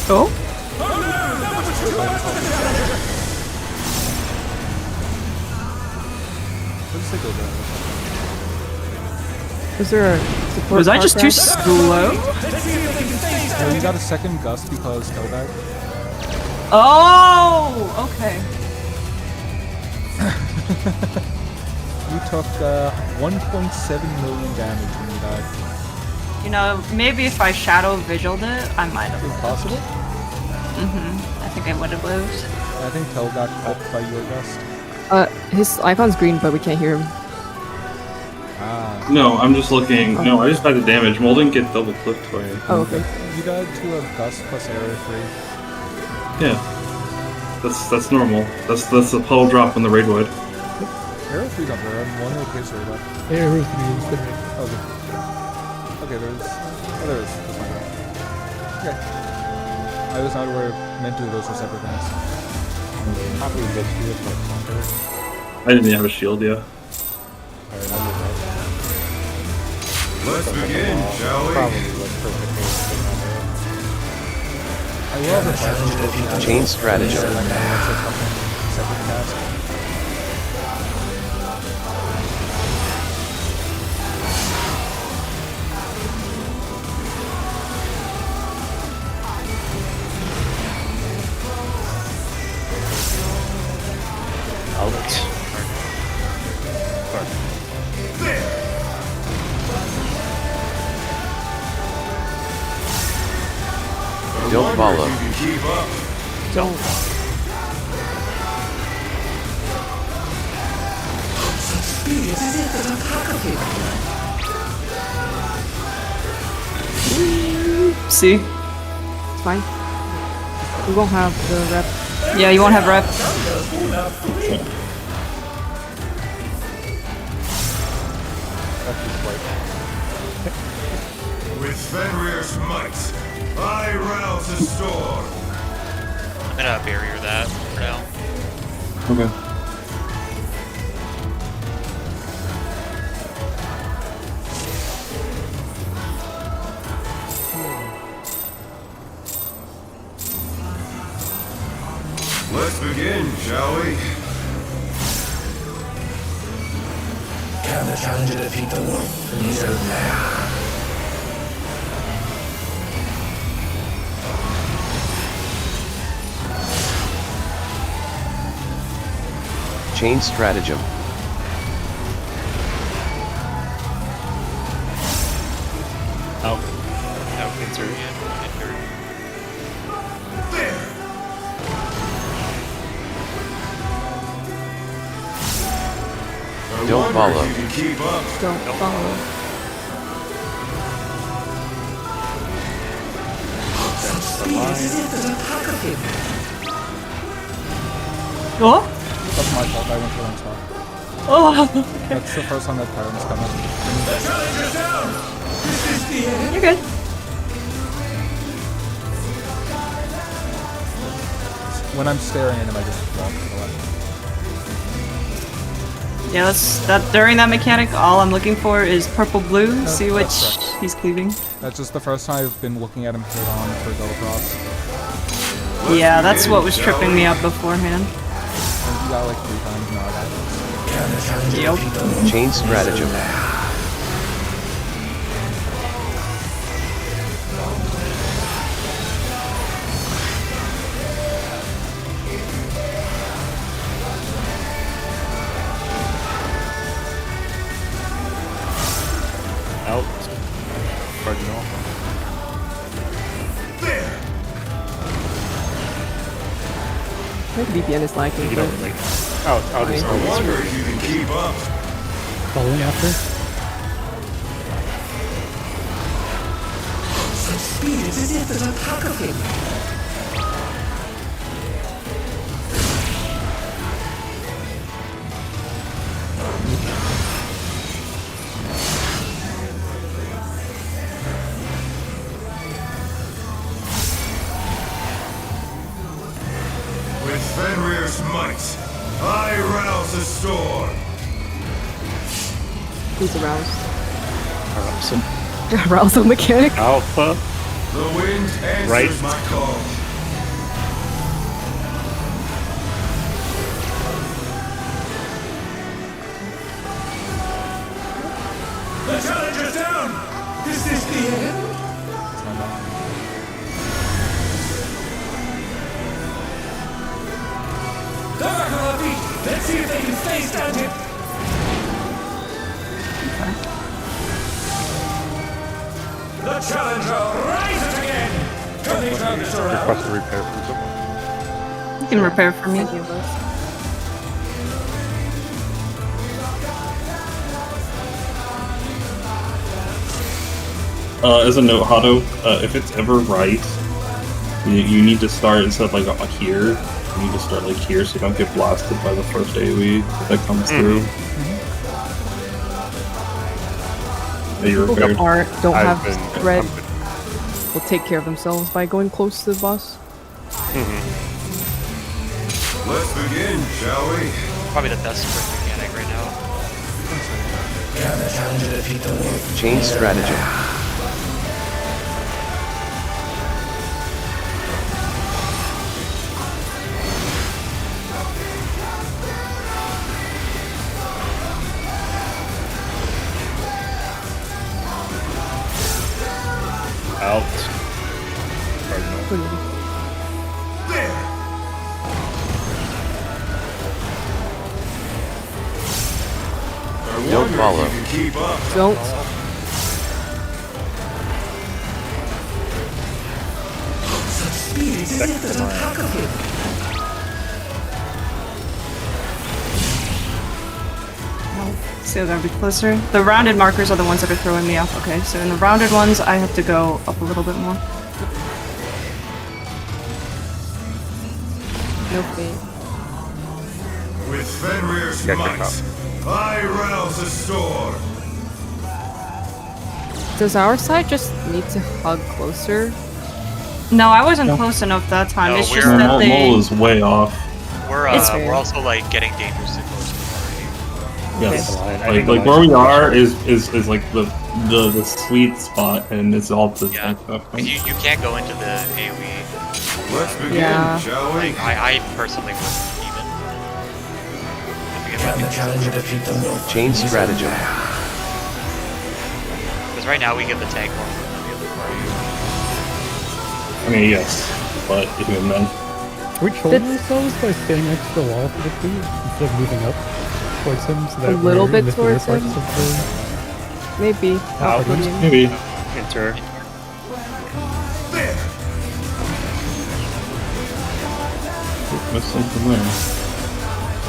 Oh? That was too much for the challenger. Let's take over. Was there a support Was I car just too crash? slow? Let's see if they can face Yeah, you got a second gust because Telback. Oh, okay. You took 1.7 million damage when you died. You know, maybe if I shadow vigiled it, I might have Is it lived. possible? I think I would have lived. I think Tel got helped by your gust. His icon's green, but we can't hear him. Ah. No, I'm just looking. No, I just got the damage. Mold didn't get double clipped by it. Oh, okay. You died to a gust plus area 3. Yeah. That's normal. That's a puddle drop in the raid wood. Arrow 3's up there. I'm one with history left. Arrow 3 is the ring. Okay. Okay, there's... Oh, there is. That's my bad. Okay. I was not aware mentally those were separate things. Probably this you with my soccer. I didn't even have a shield yet. Alright, I'll move right. Let's begin, shall we? Probably looks perfectly I will have a flash. Chain stratagem. Separate task. Don't follow. You can keep up. Don't. See? It's fine. We won't have the rep. Yeah, you won't have rep. With Fenrir's might, I rouse the storm. I'm gonna barrier that for now. Okay. Let's begin, shall we? Can the challenger defeat the wolf? Chain stratagem. Oh, insert it. Don't follow. You can keep up. Don't follow. Oh? That's my fault. I went for one spot. Oh, That's the first time that Tyrant's come in. The challenger's down! This is the end! you're good. When I'm staring at him, I just walk to the left. Yeah, that's during that mechanic, all I'm looking for is purple-blue, see which that's correct. he's cleaving. That's just the first time I've been looking at him head on for go across. Yeah, that's what was tripping me up beforehand. And he got like 3 times now. Can the challenger Yep. defeat the wolf? Chain stratagem. Out. Cardinal. I think VPN is lagging. You but- don't like. Out is I wonder if you can keep up. Following after. Such speed is as if there's a pack of him. With Fenrir's might, I rouse the storm. He's aroused. Arousal mechanic. Alpha. The wind answers Right. my call. The challenger's down! Is this the end? They're back on our feet! Let's see if they can stay standing! The challenger rises again! Can they turn this around? Request a repair from someone. You can repair for me. As a note, Hato, if it's ever right, you need to start instead of like here, you need to start like here so you don't get blasted by the first AoE that comes through. Are you People repaired? that don't I've have been- red I'm good. will take care of themselves by going close to the boss. Let's begin, shall we? Probably the best sprint mechanic right now. Chain stratagem. Out. Cardinal. There! I Don't wonder follow. if you can keep up. Don't. So gotta be closer. The rounded markers are the ones that are throwing me off. Okay, so in the rounded ones, I have to go up a little bit more. No fate. With Fenrir's might, I rouse the storm. Does our side just need to hug closer? No, I wasn't close enough that time. No, it's just we're- that Mole they. is way off. It's fair. We're also like getting dangerously close to the Yes, Okay. I like, think like the where we lines are is like the sweet spot, and it's all to Yeah. You can't go into the AoE. Let's begin, Yeah. shall we? Like I personally wouldn't even. Chain stratagem. Because right now we get the tank more than the other party. I mean, yes, but even then, Are we trolling ourselves by standing next to the wall for the two instead of moving up towards him so that A little we're bit in the thinner towards parts him? of Maybe. Out. Medium. maybe. Enter. There! Missed something there.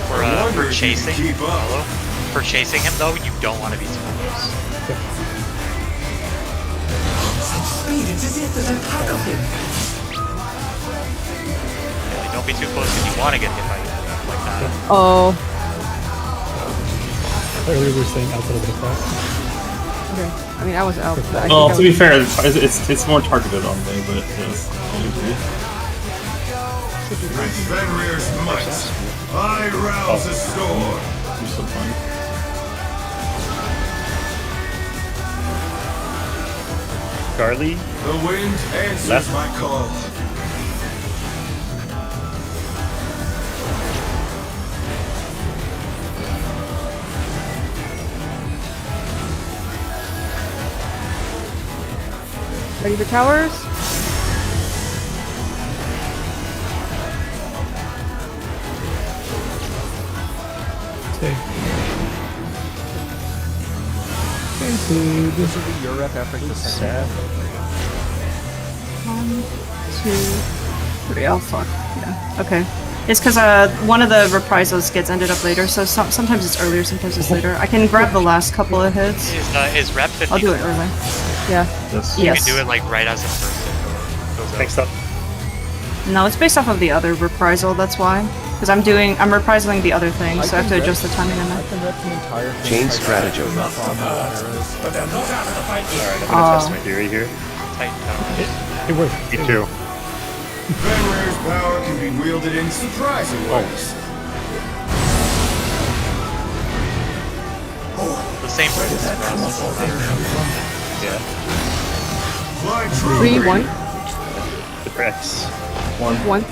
For I wonder if you chasing, can keep up. hello? For chasing him though, you don't want to be too close. Yeah, like, don't be too close if you want to get hit by him like that. Oh. Earlier we were saying outside of the crack. Okay. I mean, I was out. But I Well, think to I be was... fair, it's more targeted on me, but yes. With Fenrir's might, I rouse the storm. You're so fine. Charlie. The wind answers Left. my call. Ready for towers? Stay. Include. This is the Europe after the second. 1, 2, 3. Oh fuck. Yeah. Okay. It's because one of the reprisals gets ended up later, so sometimes it's earlier, sometimes it's later. I can grab the last couple of hits. Is rep 50? I'll do it early. Yeah. Yes. You Yes. can do it like right as the first hit goes out. Next up. No, it's based off of the other reprisal. That's why. Because I'm reprisaling the other thing, so I have to adjust the timing on I that. can rep the entire thing. Chain stratagem. Alright, I'm gonna test my theory here. Titan towers. It worked. Me too. Fenrir's power can be wielded in surprising ways. The same rules for us. Yeah. Fly true. 3, 1, The Rex. 1. 1.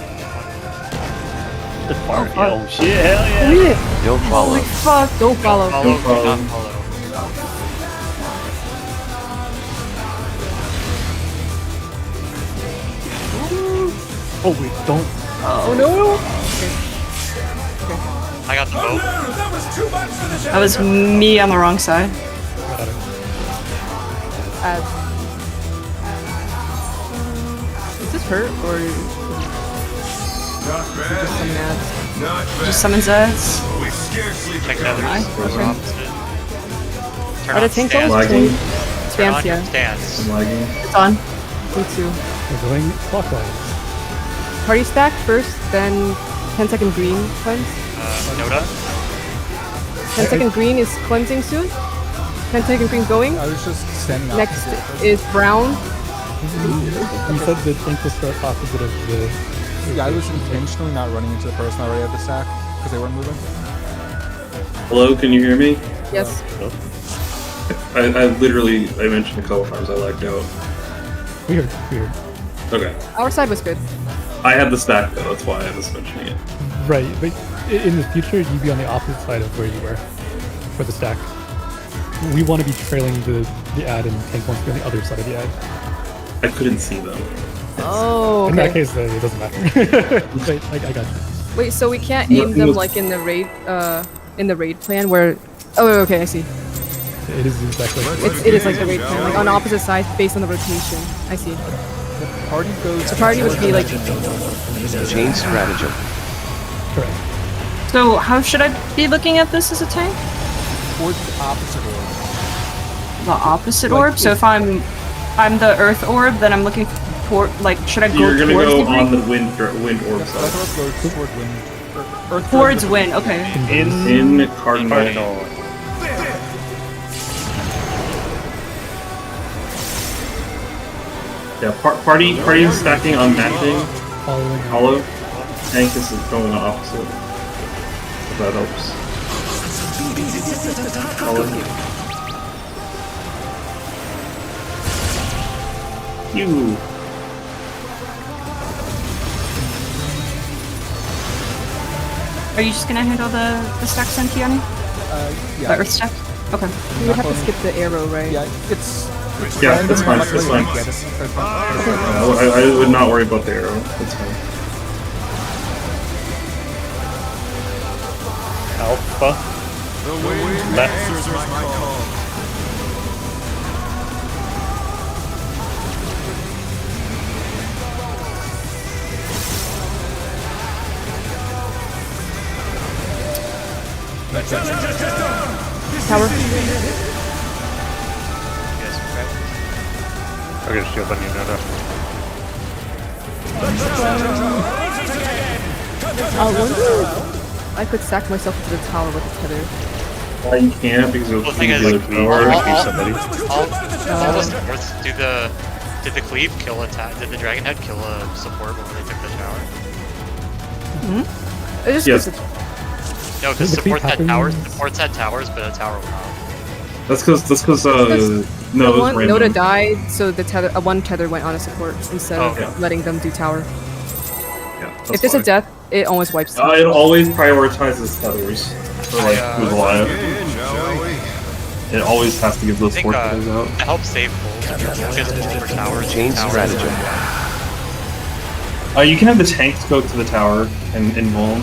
The far. Oh shit! Hell yeah! Yeah. Don't follow. Holy fuck. Don't follow. Follow, Don't do follow. not follow. Oh wait, don't. Oh no. I got the boat. That was too much for the That was me on the wrong side. Does this hurt or Not just bad. some ads? Not bad. Just summon Zeds. We scarcely Check begun. feathers. Okay. We're opposite. Turn Are the on tank stance. goals? Lagging. Turn Stance, on your yeah. stance. I'm lagging. It's on. Me too. We're going clockwise. Party stack first, then 10-second green cleanse. Noda? 10-second green is cleansing soon. 10-second green going. I was just standing out. Next is brown. You said the tank will start opposite of the... Yeah, I was intentionally not running into the person already at the stack because they weren't moving. Hello, can you hear me? Yes. I mentioned a couple times I lagged out. Weird. Okay. Our side was good. I had the stack though, that's why I was mentioning it. Right, but in the future, you'd be on the opposite side of where you were for the stack. We want to be trailing the ad, and tank wants to be on the other side of the ad. I couldn't see them. Oh, In that okay. case, then it doesn't matter. Wait, I got you. Wait, so we can't aim them like in the raid plan where... Oh, okay, I see. It is exactly like It is like the raid plan, like on opposite sides based on the rotation. I see. The party goes. The party would be like... Chain stratagem. correct. So how should I be looking at this as a tank? Towards the opposite orb. The opposite Like orb? So if I'm the earth orb, then I'm looking toward, like, should I go You're gonna towards go the on green? the wind orb That side. orb goes toward wind. Earth Towards wind, okay. In cardinal. Yeah, party is stacking on matching. Following Hollow. Tank is going on opposite. If that helps. Hollow. You. Are you just gonna handle the stack then, Kiani? Yeah. The earth stack? Okay. We would have to skip the arrow, right? Yeah, it's Yeah, that's fine. random, That's fine. Get it. That's fine. I would not worry about the arrow. That's fine. Alpha. The wind answers my call. Tower. Yes, okay. I'll get a shield on you, Noda. I wonder I could stack myself into the tower with a tether. You can't because it Well, will the thing keep is, the like, other power. all the supports did the cleave kill did the dragon head kill a support when they took the tower? It just Yes. No, because The cleave supports had towers. happens- Supports had towers, but a tower went off. That's because no, the it was one random. Noda died, so the tether, one tether went on a support instead of Okay. letting them do tower. Yeah, that's If there's fine. a death, it almost wipes them. It always prioritizes tethers for like who's alive. Shall we? It always has to give I those think four tethers out. to help save pulls, if you're focused over towers. Chain towers stratagem. You can have the tanks go to the tower and vuln.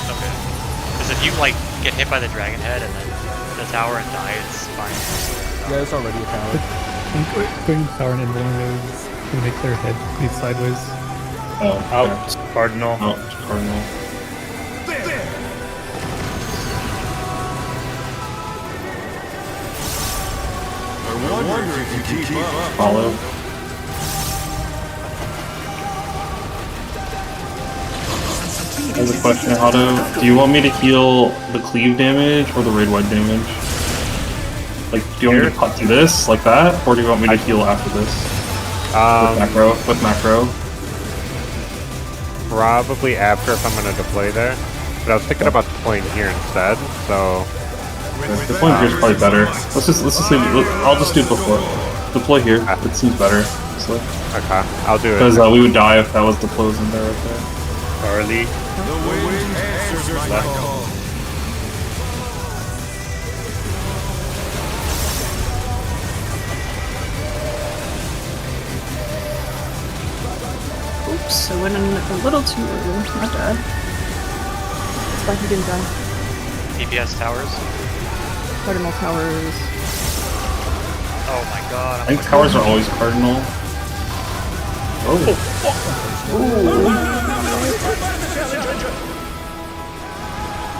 Okay. Because if you like get hit by the dragon head and then the tower and die, it's fine. Yeah, it's already a tower. Going to the tower and invulnerable is going to make their head bleed sideways. Oh, Out. Cardinal. Out. Cardinal. I wonder if you can keep up. Follow. I have a question, Hado. Do you want me to heal the cleave damage or the raid wide damage? Like, do you want me to cut through this like that, or do you want me to heal after this? With macro. Probably after if I'm gonna deploy there. But I was thinking about deploying here instead, so The point here is probably better. Let's just leave it. I'll just do it before. Deploy here. It seems better. okay, I'll do it. Because we would die if that was deployed in there right there. Charlie. The wind answers my call. Oops, I went in a little too early. My bad. It's fine, he didn't die. DPS towers. Cardinal towers. Oh my god. I think towers are always cardinal.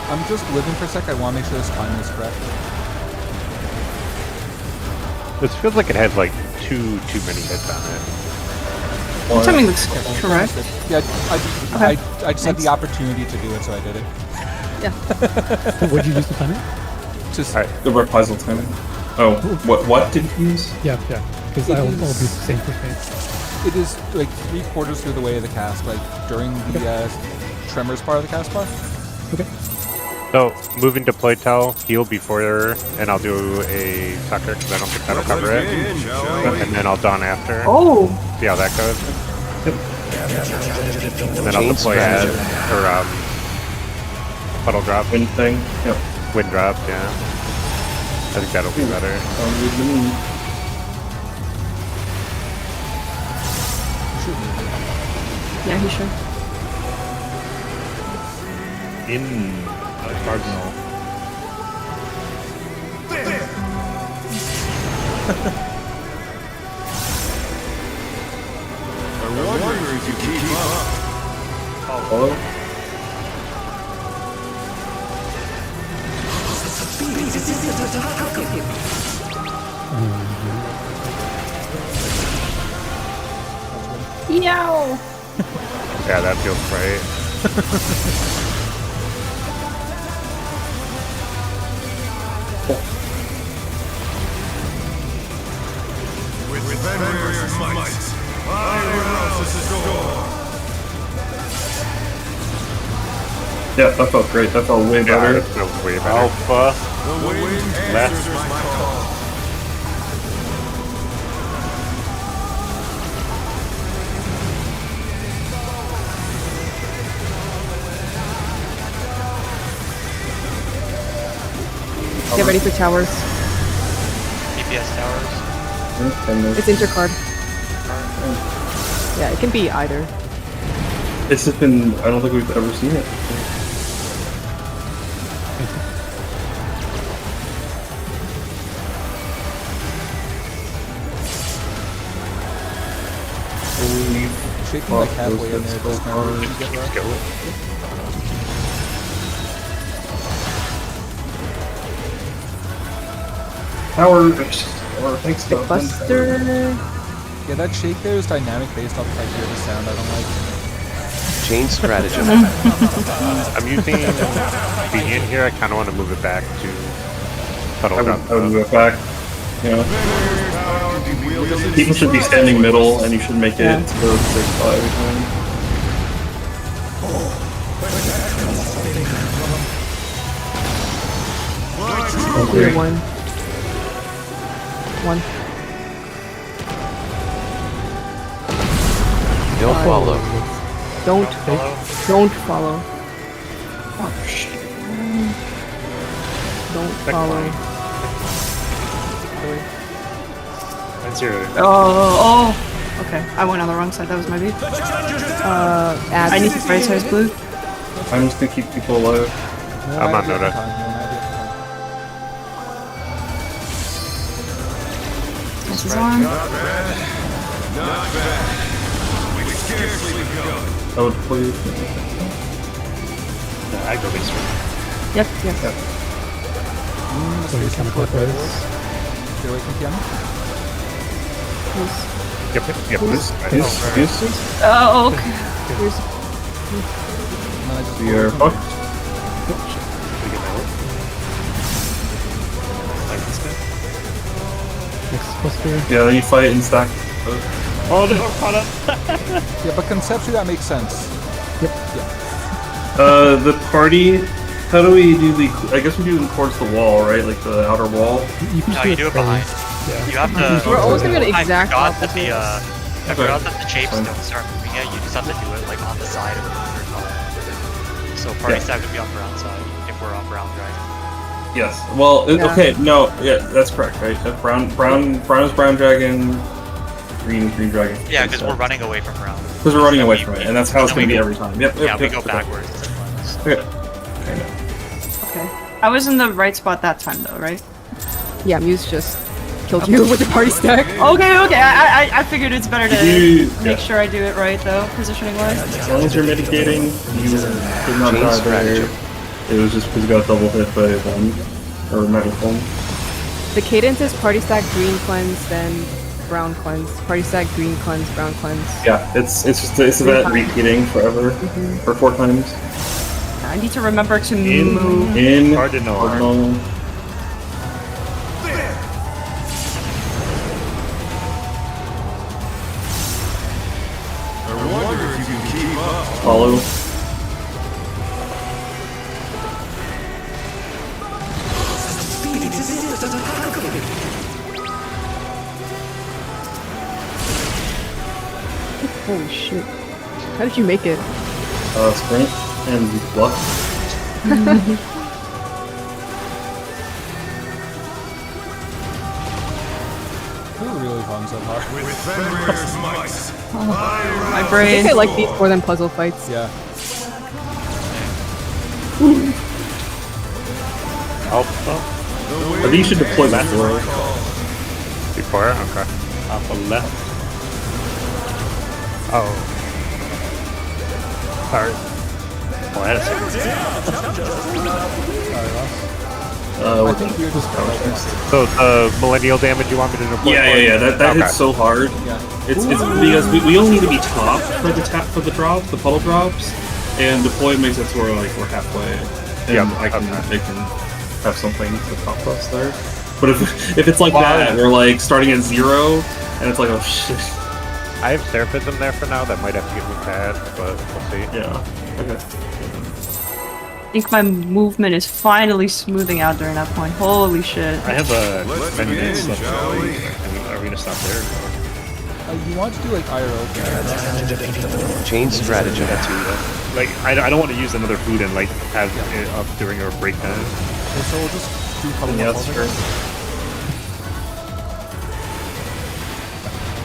I'm just living for a sec. I want to make sure this timing is correct. This feels like it had like too many hits on it. Or- Timing looks correct. Yeah, Okay. I just had the opportunity to do it, so I did it. What'd you use to time it? Just The reprisal timing. Oh, what did you use? Yeah. Because I'll do the same for me. it is like 3/4 through the way of the cast, like during the tremors part of the cast bar. Okay. So, moving to playtell, heal before, and I'll do a sucker because I don't think that'll cover it. And then I'll dawn after. Oh! See how that goes. Yep. And then I'll deploy add, or puddle drop. Wind thing. Yep. Wind drop, yeah. I think that'll be better. Sounds good to me. Yeah, he should. In Cardinal. I wonder if you keep up. Follow. Yow! Yeah, that feels right. With Fenrir's might, I rouse the storm. Yeah, that felt great. That felt way Yeah, better. that feels way better. Alpha. The wind answers my call. Get ready for towers. DPS towers. And It's intercard. Yeah, it can be either. it's just been. I don't think we've ever seen it. Holy shaking like fuck, halfway in those there. hits Doesn't go matter if hard. you get rough. Tower. Or thanks, Doug. Buster. Yeah, that shake there is dynamic based off if I hear the sound I don't like. Chain stratagem. I'm using the in here. I kind of want to move it back to puddle drop. I would move it back. You know, people should be standing middle, and you should make it to the 6-5 every time. Clear one. One. They'll follow. Don't follow. Oh shit. Don't follow. That's your. Oh. Okay, I went on the wrong side. That was my beat. Add. I need to prioritize blue. I'm just gonna keep people alive. I'm on Noda. This is on. Not bad. We've scarcely begun. I would play. I go this way. Yep. So you kind of clockwise. Get away from piano. Yep. This. Oh, okay. And then I just We are fucked. Next cluster. Yeah, then you fight and stack. Oh, no, we're caught up. Yeah, but conceptually that makes sense. The party. How do we do the? I guess we do them towards the wall, right? Like the outer wall. You can No, you do it behind. Yeah. You have to. We're always gonna go to I exact forgot that opposite. I forgot that the shapes don't start moving yet. You just have to do it like on the side of the other column. So party stack would be on brown side if we're on brown dragon. Yes. Well, Yeah. okay. No. Yeah, that's correct, right? Brown is brown dragon. Green dragon. Yeah, because we're running away from brown. Because we're running away from it, and that's how it's then going to we be go- every time. Yep. Yeah, we yep, go okay. backwards. instead of Okay. Okay. I was in the right spot that time, though, right? Yeah, Muse just killed you with the party stack. Okay. I figured it's better to You- make yeah. sure I do it right, though, positioning wise. As long as you're mitigating, you did not Chain die there. stratagem. It was just because you got double hit by one or megaphone. The cadence is party stack, green cleanse, then brown cleanse. Party stack, green cleanse, brown cleanse. Yeah, it's that repeating forever for 4 times. I need to remember to move. In Cardinal. I wonder if you can keep up. Follow. Holy shit. How did you make it? Sprint and luck. Who really runs up hard? With Fenrir's might, My I brain. think I like these more than puzzle fights. Yeah. Alpha. I think you should deploy that door. Before? Okay. Alpha left. Oh. Alright. Oh, I had a What I think we're just So millennial damage you want me to deploy? Yeah. That Okay. hits so hard. Yeah. It's because we only need to be top for the drops, the puddle drops, and deploy makes it so we're halfway. And Yep, I can have something to top us there. But if it's like Well, that, we're starting at 0, and it's like, oh shit. I have Seraphism there for now. That might have to get moved ahead, but we'll see. Yeah. Okay. I think my movement is finally smoothing out during that point. Holy shit. I have a Let's 10 minutes begin, left. shall we? And arena's not there. you want to do like IRL. Chain stratagem. Like, I don't want to use another food and have it up during our breakdown. Okay, so we'll just do puddle Yeah, puddle. sure.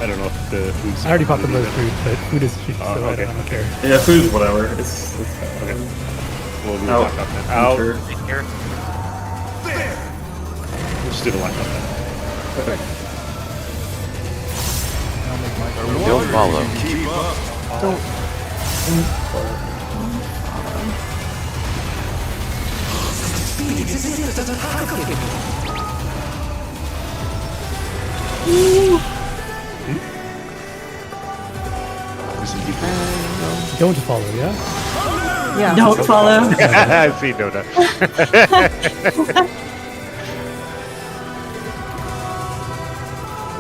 I don't know if the food's... I already popped another food, but food is cheap, so okay. I don't care. Yeah, food, whatever. It's Okay. We'll do the Out. lockup then. Out. Sure. Here. We'll just do the lockup then. I'll make my Don't follow. keep up. Don't follow, yeah? Yeah. Don't follow. I see Dota.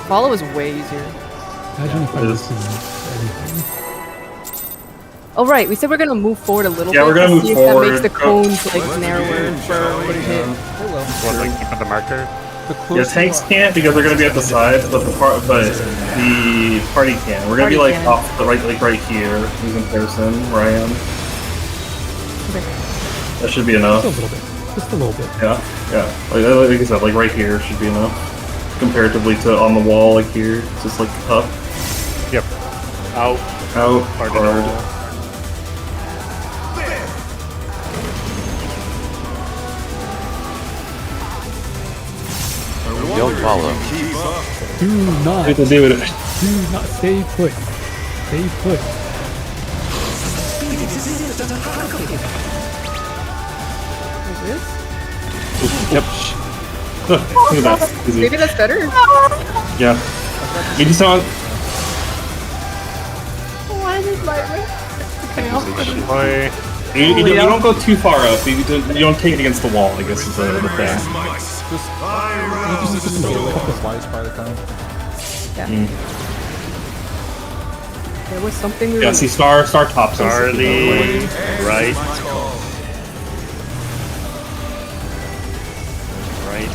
Follow is way easier. Imagine if I it was is. to anything. Oh right, we said we're gonna move forward a little Yeah, bit. we're gonna to move see if forward. That makes the cones narrower for when you hit. Hello. What, like keep on the marker? The Yeah, closer tanks you are- can't because they're gonna be at the side, but the party can. We're gonna be Party can. off the right here in comparison where I am. Okay. That should be enough. Just a little bit. Just a little bit. Yeah. Like I said, right here should be enough. Comparatively to on the wall, here, just up, Yep. Out. out, Hard. hard. Don't follow. Keep up. Do not, What to do with it? do not stay put. Stay put. Like this? Yep. Look at that. Easy. Maybe that's better. Yeah. You just don't. Why did my Boy. You don't go too far up. You don't take it against the wall. I guess is the thing. Fenrir's might, Just, I rouse the just a storm. couple of wise by the time. There was something we Yeah. were See, star tops. Charlie. Right. Right.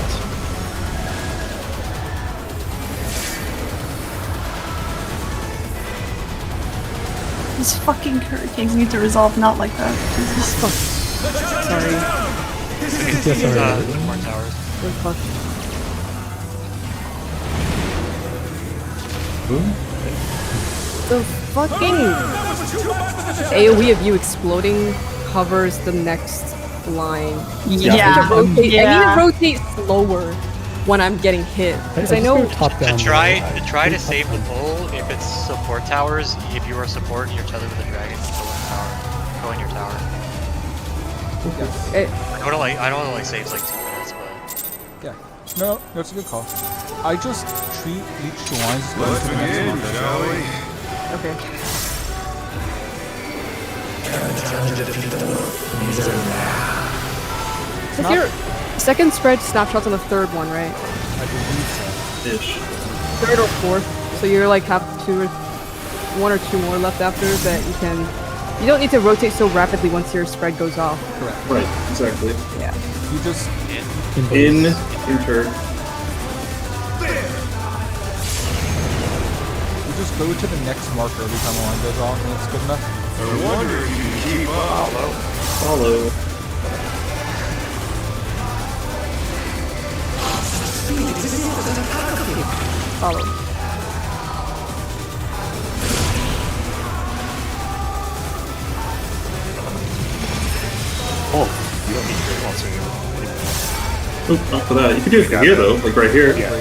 These fucking hurricanes need to resolve not like that. Jesus. sorry. Yes, alright. More towers. We're fucked. The fucking AoE of you exploding covers the next line. Yeah. I need Yeah. to rotate slower when I'm getting hit because I know. Top down. Try to save the pull if it's support towers. If you are support and you're tethered with a dragon, go in the tower. Go in your tower. It, I know it only saves like 2 minutes, but Yeah. No, that's a good call. I just treat each line as going Let's to the next begin, marker. shall we? Okay. So your second spread snapshots on the third one, right? I believe so. Ish. Third or fourth. So you're like have one or two more left after that you can. You don't need to rotate so rapidly once your spread goes off. Correct. Right, exactly. Yeah. You just Enter. you just go to the next marker every time the line goes off, and it's good enough. I wonder if you can keep up. Follow. Follow. Oh, you don't need to also anymore. Oh, not for that. You can do it from here though, like right here. Yeah.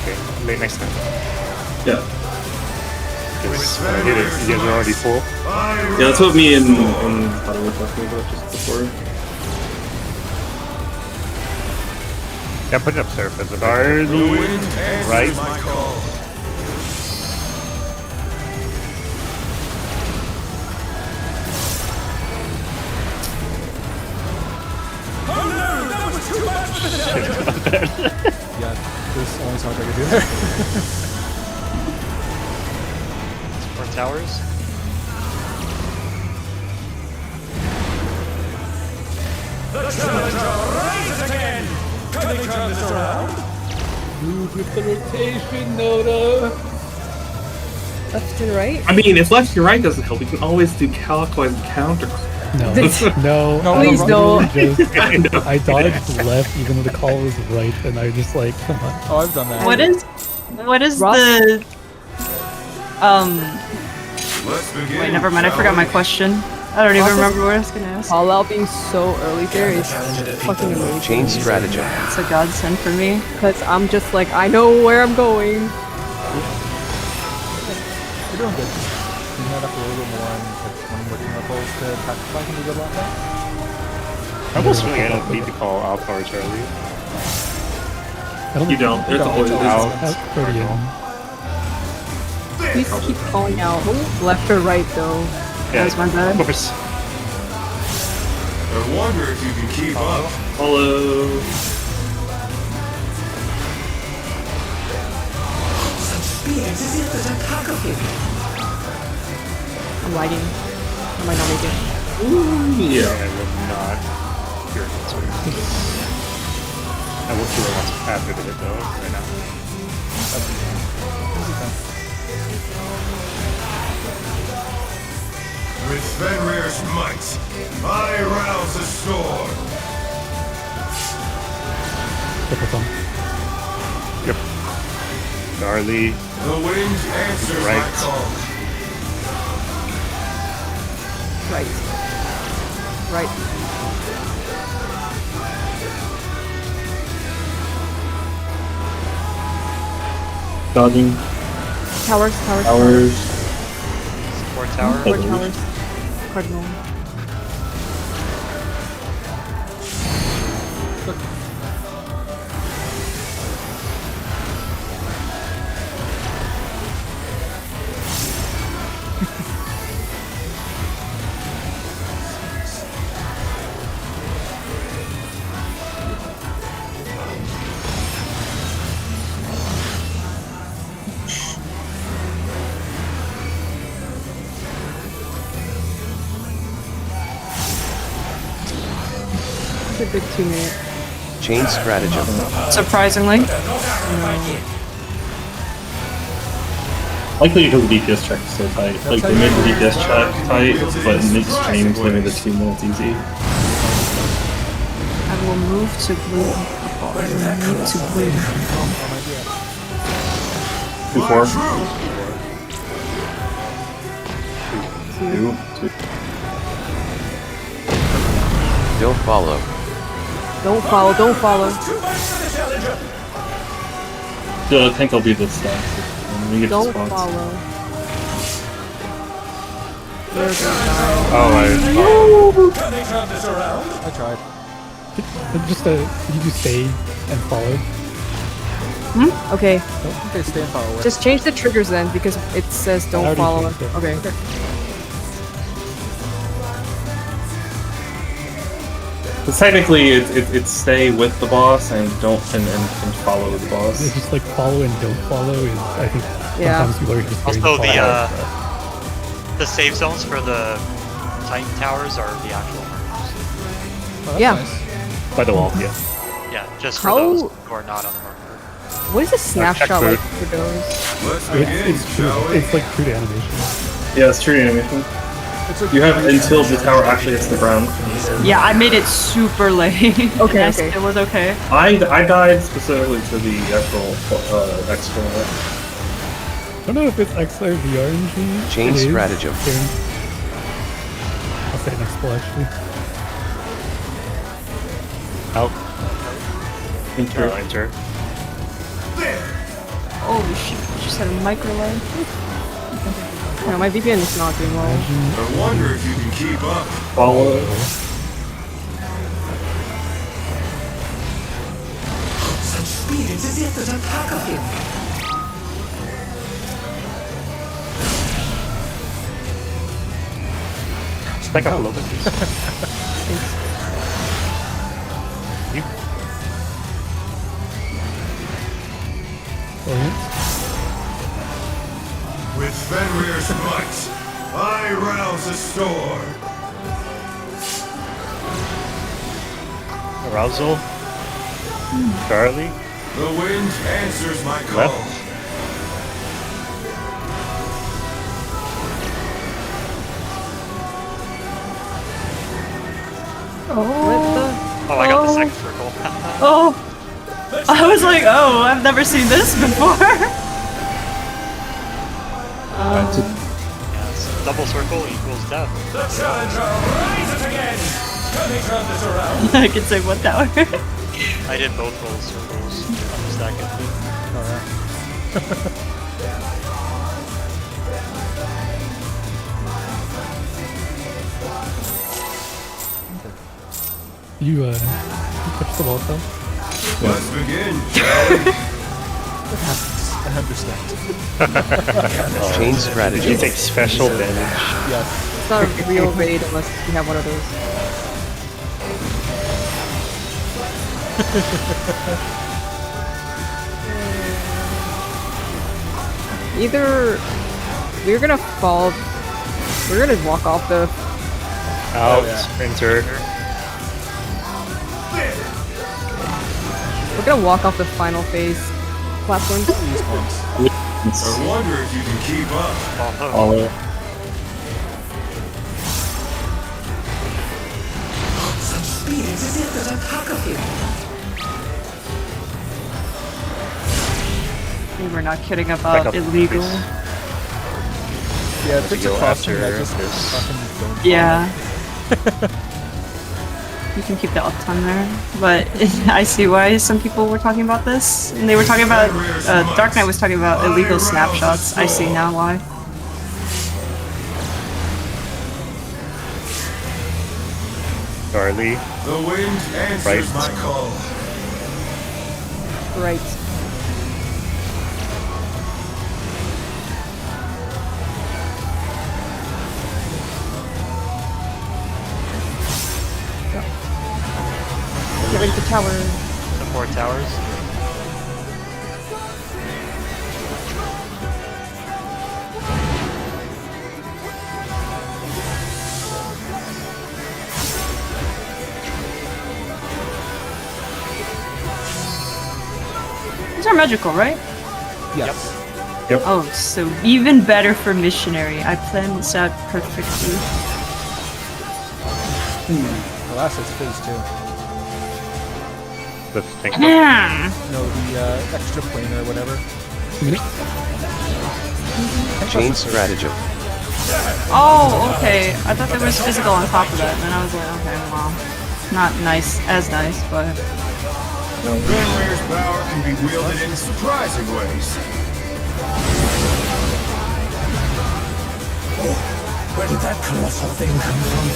Okay. Next time. Yeah. Because when I hit it, you guys are already full. Yeah, that's what me and Tyler were talking about just before. Yeah, put it up surface. Right. Oh no, that was too much for the Yeah, there's only so much I can do there. Support towers. The challenger rises again! Can they turn this around? Move with the rotation, Noda. Left and right. I mean, if left and right doesn't help, you can always do clockwise and counter. No, no, No, Please no, don't. I dodged left even though the call was right, and I just like, come on. Oh, I've done that. What is Ross? the Let's begin. wait, never mind, I shall forgot my we? question. I don't even Ross is- remember what I was gonna ask. Call out being so early there is fucking amazing. Chain stratagem. It's a godsend for me. Because I'm just like, I know where I'm going. You're doing good. You might have to a little bit more and like, when working with those to tactify can be good like that. I almost feel like I don't need to call out power Charlie. I don't You don't. There's always Out. That's pretty Please keep calling out left or right though. That was my bad. Of course. I wonder if you can keep up. Follow. I'm lagging. I might not make it. Yeah. I will not hear an answer. I will do it once after the hit though, right now. With Fenrir's might, I rouse the storm. Yep. Charlie. The wind answers Right. my call. Right. Right. Dodging. Towers. Towers. Support tower. Four towers. Cardinal. It's a good 2 minute. Chain stratagem. Surprisingly. Likely because the DPS check is so tight. Like they made the DPS check tight, but midstream limit the 2 minutes easy. I will move to blue. I will move to blue. 2-4. Two. Don't follow. Don't follow. The tank will be this stuff. When we get to Don't spots. follow. Oh, Can they turn this around? I tried. Just you just stay and follow. Okay, Okay, stay and follow it. just change the triggers then, because it says I don't already follow. changed it. Okay. Because technically, it's stay with the boss and don't and follow the It's boss. just like follow and don't follow is, I think, Yeah. sometimes people are just very Also, follow. the save zones for the Titan towers are the actual markers. Oh, that's Yeah. nice. By the wall, yeah. Yeah, just for How- those who are not on the marker. What is a snapshot food. like for those? Let's begin, It's shall true. we? It's like true to animation. Yeah, it's true animation. It's a You have until the tower actually hits the ground. Yeah, I made it super late. Okay, and okay. It was okay. I died specifically to the actual extra. I don't know if it's XR VRNG. Chain It is. stratagem. Chain. I'll say next pull actually. Out. Enter. Enter. Oh shit, I just had a micro lag. No, my VPN is not doing well. I wonder if you can keep up. Follow. Such speed, it's as if there's a pack of him. Back up a little bit, please. You. With Fenrir's might, I rouse a storm. Arousal. Charlie. The wind answers my call. Left. Oh, I got the second circle. Oh, I was like, oh, I've never seen this before. Yes, double circle equals death. The challenger rises again. Let me turn this around. I could say what tower. I did both roll circles. I'm just that good. You touch the wall though? Let's begin, shall we? I understand. Chain You stratagem. take special damage. Yes. It's not a real raid unless you have one of those. Either we're gonna fall, we're gonna walk off the. Out. yeah. Enter. We're gonna walk off the final phase platform. These ones. I wonder if you can keep up. Follow. Such speed, it's as if there's a pack of him. We were not kidding Back about up, illegal. please. Yeah, if it's a go crossing, after I just this. fucking don't. Yeah. You can keep the uptime there, but I see why some people were talking about this. And they were talking about, Dark Knight was talking about illegal snapshots. I see now why. Charlie. The wind answers Right. my call. Right. Get ready for tower. Support towers. These are magical, right? Yes. Oh, so even better for missionary. I planned this out perfectly. Alas, it's phase 2. The thing. No, the extra plane or whatever. Chain stratagem. Oh, okay. I thought there was physical on top of that, and then I was like, okay, well, not nice, as nice, but Fenrir's power can be wielded in surprising ways. Where did that colossal thing come from?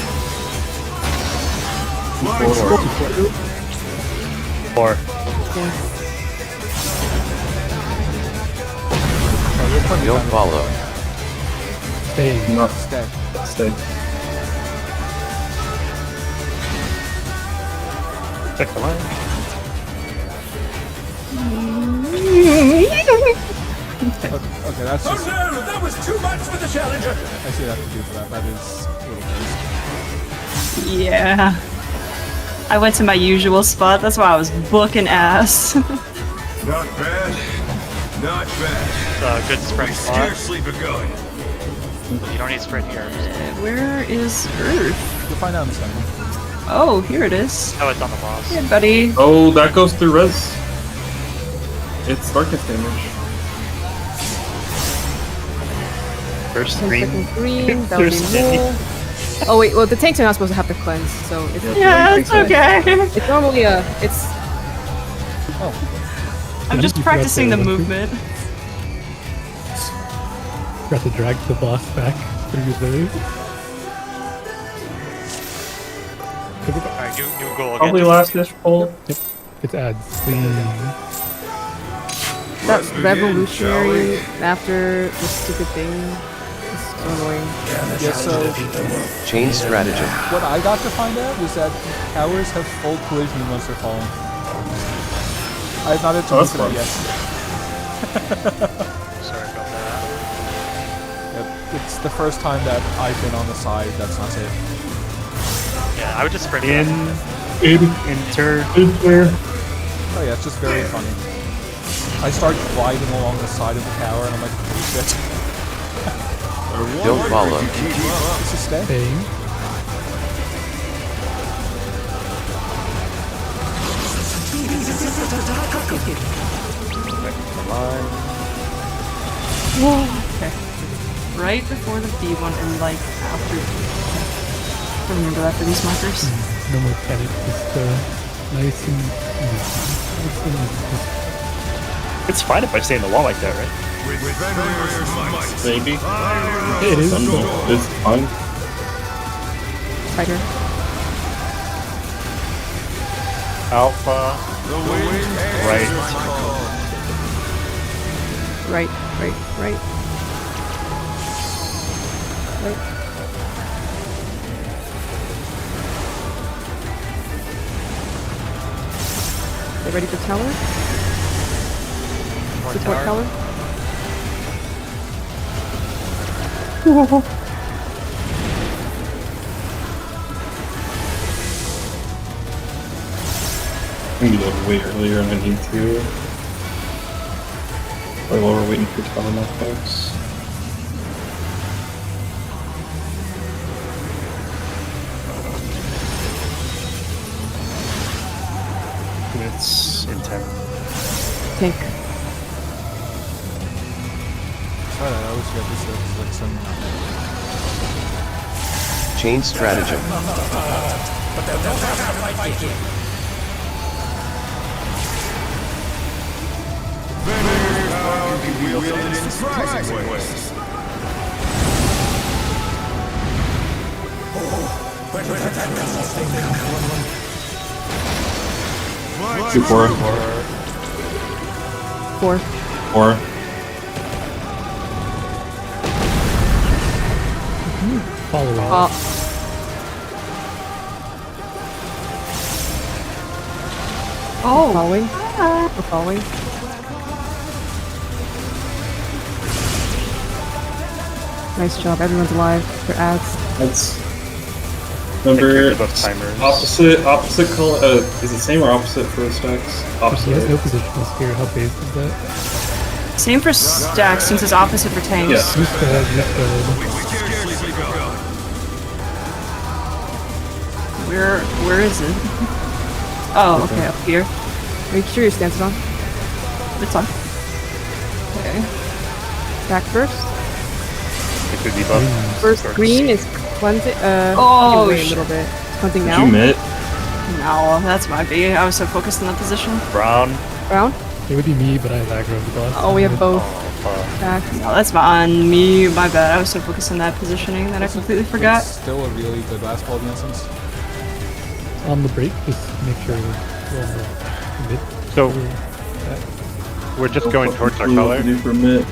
Flying circle. 4. plenty You'll of time. follow. Stay. No, Stay. stay. Check the line. Okay, that's Oh just. no, that was too much for the challenger. I see what I have to do for that. That is a little crazy. Yeah. I went to my usual spot. That's why I was booking ass. Not bad. Not bad. It's a good sprint We spot. scarcely begun. You don't need sprint here. Where is Earth? You'll find out in a second. Oh, here it is. Oh, it's on the boss. Hey, buddy. Oh, that goes through res. It's darkness damage. First 10 green. second green, that would There's be any- wool. Oh wait, well the tanks are not supposed to have to cleanse, so it's Yeah, it's okay. it's normally it's I'm just You forgot practicing the the- movement. Got to drag the boss back through the. Alright, you go again. Probably last-ish pull. Yep. It's adds. that Let's begin, revolutionary after the stupid thing. It's so annoying. Yeah, so Chain stratagem. what I got to find out was that towers have full collision once they're falling. I have not had to Oh, look that's at it fun. yet. Sorry about that. Yep, it's the first time that I've been on the side that's not safe. Yeah, I would just sprint In. Enter. Oh yeah, it's just very funny. I start gliding along the side of the tower and I'm like, oh shit. Don't follow. This is stay. Staying. Okay. Right before the B one and like after. Remember that for these markers. No more panic. Just nice and easy. It's fine if I stay in the wall like that, right? With Fenrir's might. Maybe. It is. It's fine. Tighter. Alpha. The wind Right. answers my call. Right. Right. They ready for tower? Support tower? Maybe a little way earlier than I need to. Or while we're waiting for tower knockbacks. It's in 10. Tank. Sorry, I always get this as like some. Chain stratagem. Fenrir's power can be wielded in surprising ways. Two, four. 4. 4. Follow. Oh, Following. We're following. Nice job. Everyone's alive. Their ads. That's. Take care Remember, of those timers. opposite color. Is it same or opposite for stacks? He has Opposite. no positional spear. How based is that? same for stacks since it's opposite for tanks. Yeah. Use the. We scarcely begun. Where is it? Oh, okay, up here. Are you sure your stance is on? It's on. Okay. Back first. Take the debuff. First green is cleansing. Oh, wait a shit. little bit. It's cleansing Did now. you mitt? No, that's my B. I was so focused on that position. Brown. Brown. It would be me, but I have aggro of the boss. Oh, we have both. Alpha. Back. No, that's on me. My bad. I was so focused on that positioning that I completely forgot. It's still a really good last ball instance. On the break, just make sure we're on the mid. So we're just going towards our color. Do for mitt.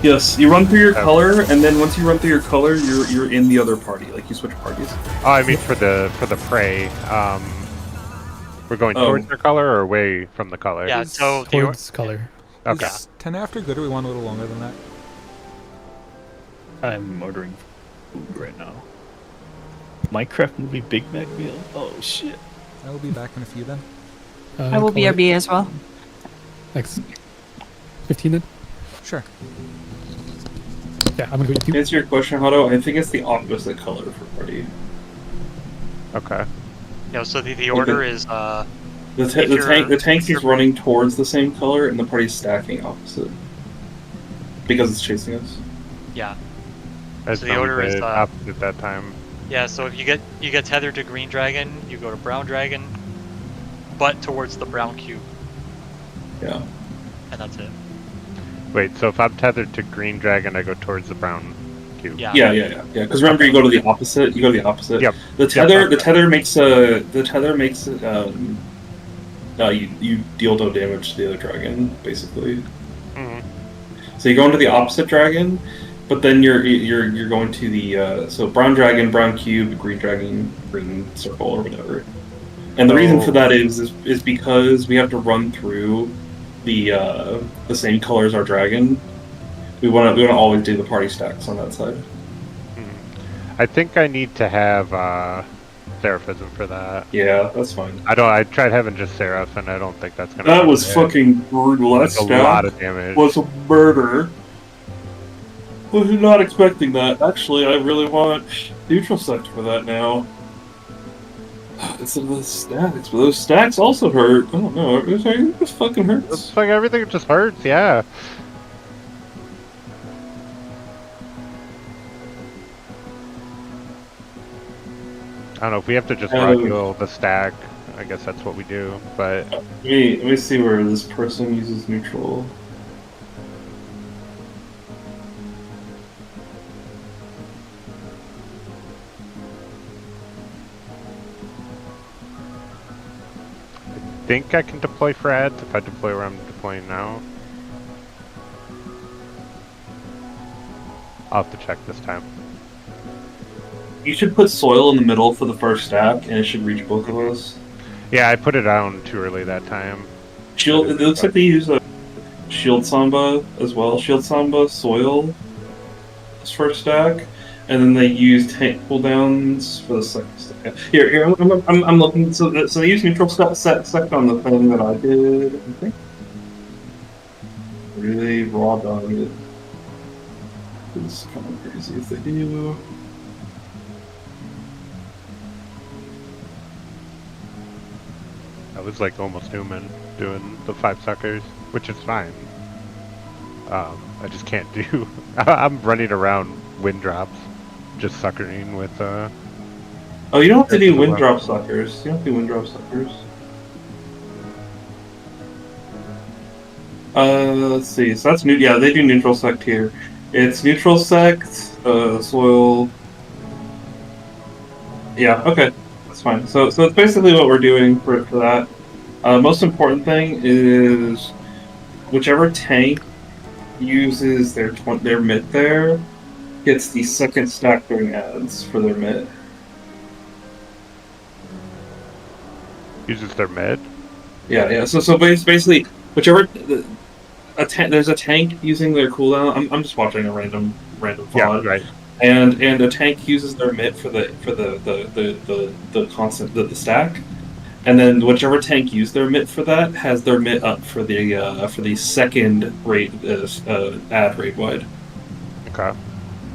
Yes, you run through your color, and then once you run through your color, you're in the other party. Like, you switch parties. Oh, I mean for the prey. We're going towards their color or away from the color? Yeah, so Towards color. Okay. Is 10 after good, or we want a little longer than that? I'm ordering food right now. Minecraft movie Big Mac meal. Oh shit. I will be back in a few then. I will be RB as well. Next 15 then? Sure. Yeah, I'm gonna go To answer your question, Hado, I think it's the opposite color for party. Okay. Yeah, so the order is The tank is running towards the same color, and the party's stacking opposite because it's chasing us. Yeah. That's So the order is opposite that time. Yeah, so if you get tethered to green dragon, you go to brown dragon, but towards the brown cube. Yeah. And that's it. Wait, so if I'm tethered to green dragon, I go towards the brown cube. Yeah. Yeah. Because remember, you go to the opposite. You go to the opposite. Yep. The tether makes you deal no damage to the other dragon, basically. Mm-hmm. So you go into the opposite dragon, but then you're going to the so brown dragon, brown cube, green dragon, green circle, or whatever. And the reason for that is because we have to run through the same color as our dragon. We want to always do the party stacks on that side. I think I need to have Seraphism for that. Yeah, that's fine. I tried having just Seraph, and I don't think that's gonna. That was fucking brutal. That's a lot of damage. Was a murder. Was not expecting that. Actually, I really want neutral sect for that now. Instead of those stacks, but those stacks also hurt. I don't know. It just fucking hurts. It's like everything just hurts. Yeah. I don't know if we have to just regular the stack. I guess that's what we do. But let me see where this person uses neutral. I think I can deploy for ads if I deploy where I'm deploying now. I'll have to check this time. You should put soil in the middle for the first stack, and it should reach both of us. Yeah, I put it down too early that time. Shield. It looks like they use a shield samba as well. Shield samba, soil, this first stack, and then they use tank cooldowns for the second stack. Here, I'm looking. So they use neutral sect on the thing that I did. I think really raw dog it. It's kind of crazy if they do. I was like almost human doing the 5 suckers, which is fine. I just can't do. I'm running around wind drops, just suckering with. Oh, you don't have to do wind drop suckers. You don't have to do wind drop suckers. Let's see. So that's new. Yeah, they do neutral sect here. It's neutral sect, soil. Yeah. Okay. That's fine. So it's basically what we're doing for that. Most important thing is whichever tank uses their mitt there gets the second stack during ads for their mitt. Uses their mid? Yeah. So basically, whichever there's a tank using their cooldown. I'm just watching a random VOD. Yeah, right. And a tank uses their mitt for the constant the stack, and then whichever tank used their mitt for that has their mitt up for the second raid ad raid wide. Okay.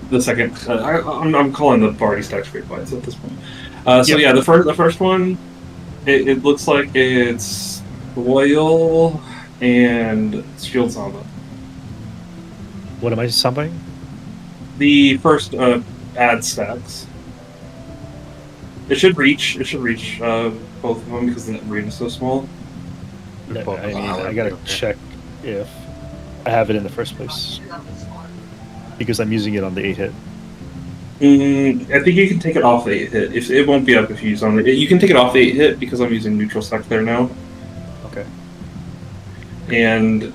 The second I'm calling the party stacks raid wides at this point. So yeah, the first one it looks like it's oil and shield samba. What am I sambaing? The first ad stacks. It should reach both of them because the arena is so small. I gotta check if I have it in the first place because I'm using it on the 8-hit. I think you can take it off the 8-hit. If it won't be up if you use on the. You can take it off the 8-hit because I'm using neutral sect there now. Okay. And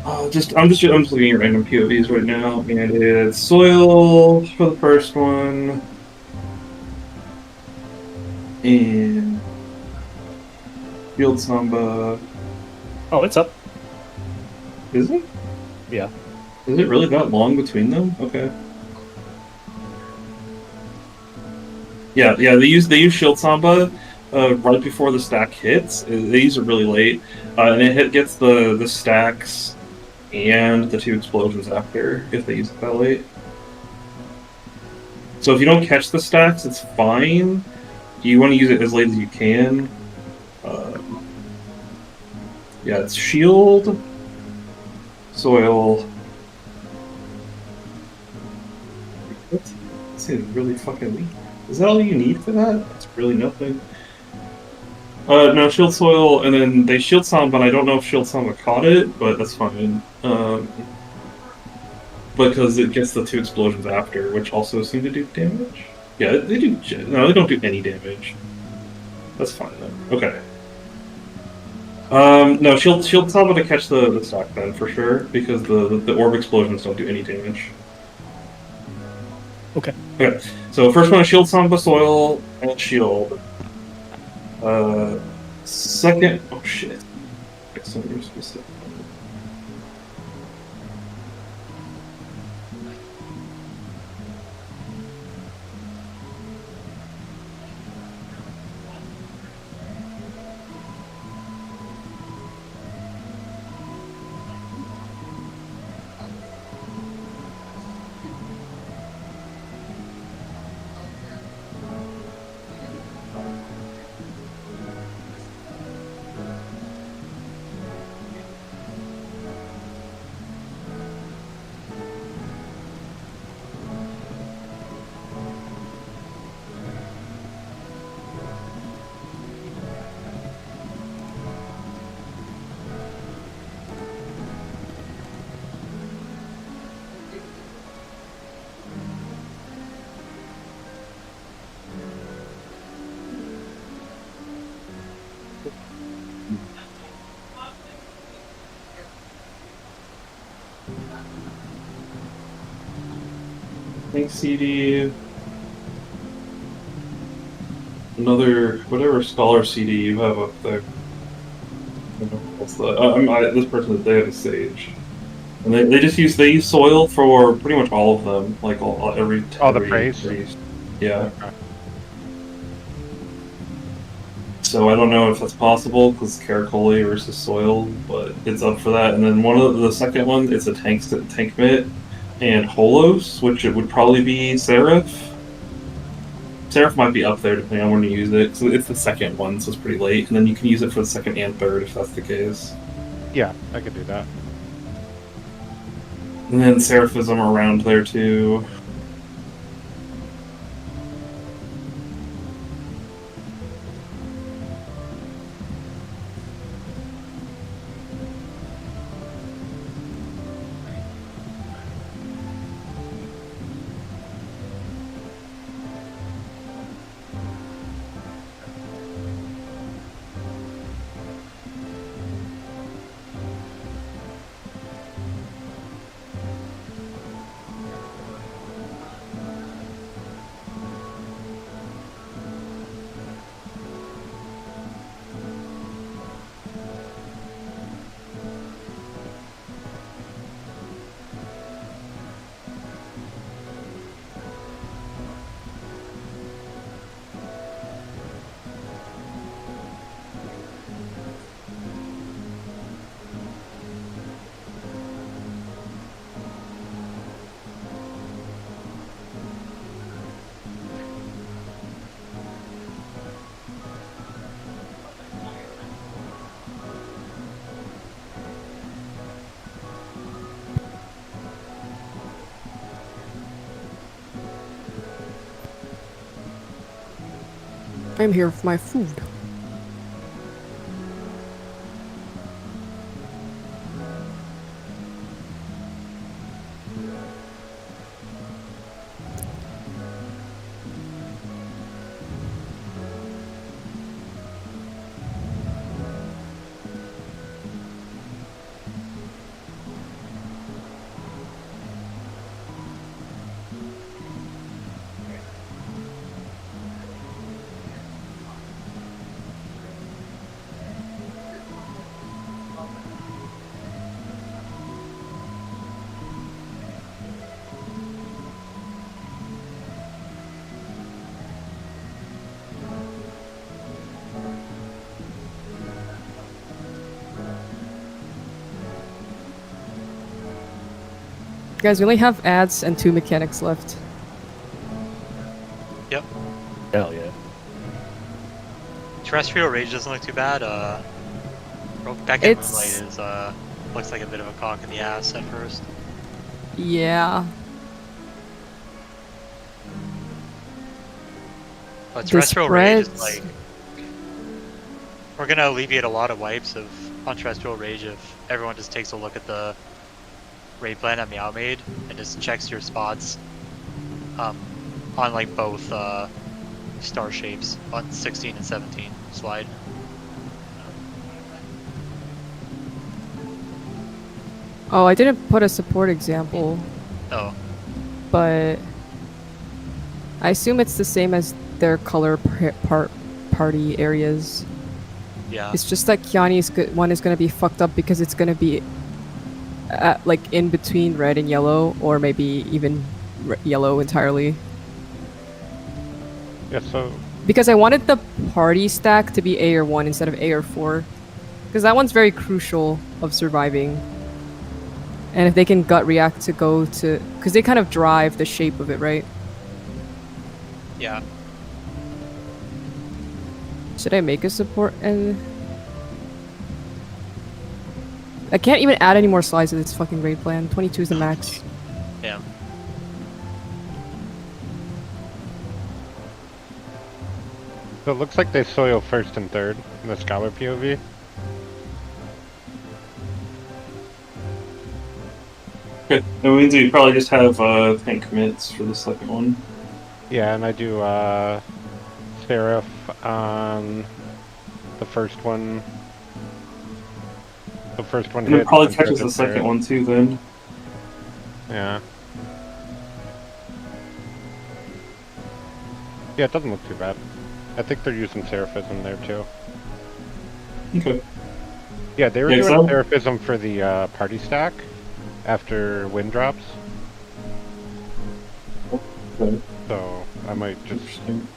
I'm just looking at random POVs right now, and it's soil for the first one, and field samba. Oh, it's up. Is it? Yeah. Is it really that long between them? Okay. Yeah. They use shield samba right before the stack hits. They use it really late, and gets the stacks and the 2 explosions after if they use it that late. So if you don't catch the stacks, it's fine. You want to use it as late as you can. Yeah, it's shield, soil. That seems really fucking weak. Is that all you need for that? That's really nothing. No, shield soil, and then they shield samba, and I don't know if shield samba caught it, but that's fine. Because it gets the 2 explosions after, which also seem to do damage. Yeah, they do. No, they don't do any damage. That's fine then. Okay. No, shield samba to catch the stock then for sure, because the orb explosions don't do any damage. Okay. Okay. So first one is shield samba, soil, and shield. Second, oh shit. So you're specific. Thanks, CD. Another whatever scholar CD you have up there. I don't know what's the, this person they have a sage, and they use soil for pretty much all of them, like every praise. Yeah. So I don't know if that's possible because Caracoli versus soil, but it's up for that. And then the second one, it's a tank mitt and Holos, which it would probably be Seraph. Seraph might be up there depending on when you use it. So it's the second one, so it's pretty late. And then you can use it for the second and third if that's the case. Yeah, I can do that. And then Seraphism around there too. I'm here for my food. Guys, we only have ads and 2 mechanics left. Yep. Hell yeah. Terrestrial Rage doesn't look too bad. Back in It's- Moonlight is looks like a bit of a cock in the ass at first. Yeah. But The Terrestrial Rage is spreads- like we're gonna alleviate a lot of wipes on Terrestrial Rage if everyone just takes a look at the raid plan that Meow made and just checks your spots on like both star shapes on 16 and 17 slide. Oh, I didn't put a support example, Oh, but I assume it's the same as their color party areas. yeah. It's just that Kiani's one is going to be fucked up because it's going to be like in between red and yellow, or maybe even yellow entirely. Yeah, so Because I wanted the party stack to be A or 1 instead of A or 4. Because that one's very crucial of surviving. And if they can gut react to go to... Because they kind of drive the shape of it, right? Yeah. Should I make a support and... I can't even add any more slides to this fucking raid plan. 22 is the max. Yeah. So it looks like they soil first and third in the Scholar POV. Okay, that means you probably just have tank commits for the second one. Yeah, and I do Seraph on the first one. The first one And it hit. probably and catches third the second third. one too then. Yeah. Yeah, it doesn't look too bad. I think they're using Seraphism there too. Okay. Yeah, they were Yeah, 'cause doing I'm- Seraphism for the party stack after wind drops. Okay. So I might just... Interesting.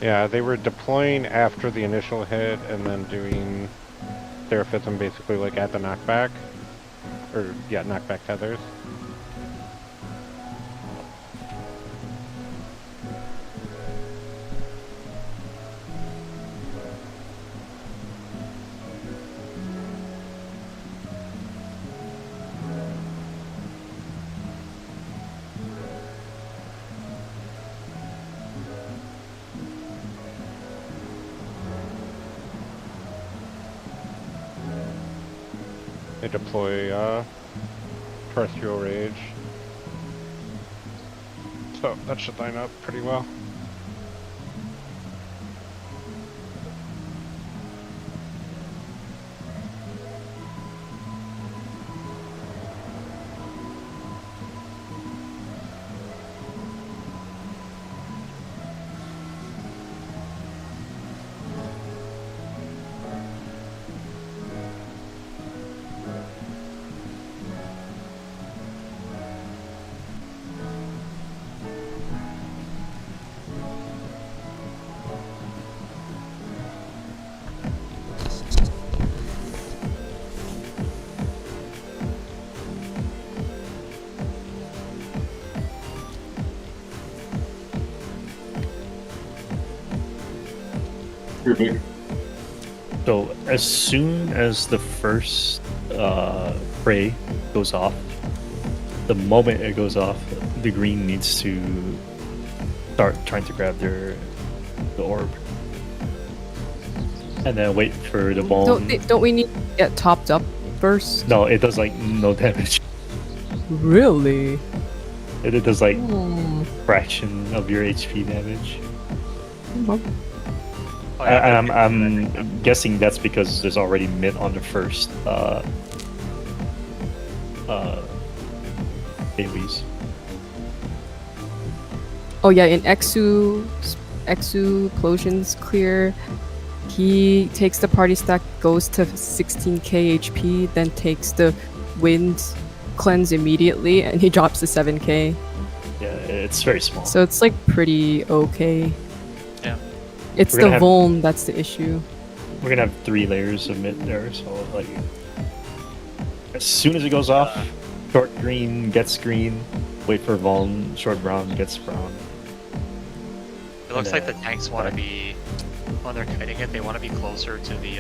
Yeah, they were deploying after the initial hit and then doing Seraphism basically like at the knockback. Or, yeah, knockback tethers. They deploy Terrestrial Rage. So that should line up pretty well. Perfect. So as soon as the first prey goes off, the moment it goes off, the green needs to start trying to grab the orb, and then wait for the bone. Don't we need to get topped up first? No, it does like no damage. Really? It does like fraction of your HP damage. Oh, yeah, And I'm guessing that's because there's already mid on the first AoEs. Oh yeah, in Exu Explosions clear, he takes the party stack, goes to 16k HP, then takes the wind cleanse immediately, and he drops to 7k. Yeah, it's very small. So it's like pretty okay. Yeah. It's We're the gonna have- Vuln that's the issue. We're gonna have 3 layers of mid there, so like as soon as it goes off, Short green gets green. Wait for Vuln. Short brown gets brown. It looks like the tanks want to be, when they're kiting it, they want to be closer to the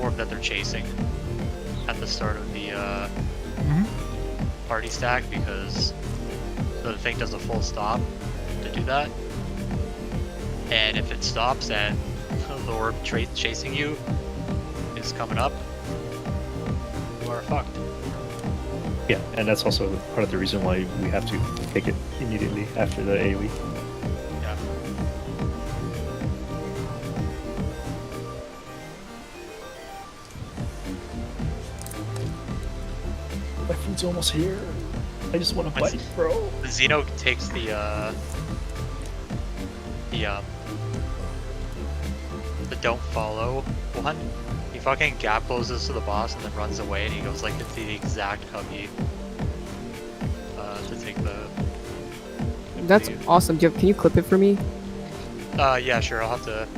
orb that they're chasing at the start of the party stack, because the thing does a full stop to do that. And if it stops and the orb chasing you is coming up, you are fucked. Yeah, and that's also part of the reason why we have to take it immediately after the AoE. Yeah. My food's almost here. I just want to bite, bro. Xeno takes the don't follow one. He fucking gap closes to the boss and then runs away, and he goes like it's the exact cubby to take the. That's awesome. Can you clip it for me? Yeah, sure. I'll have to.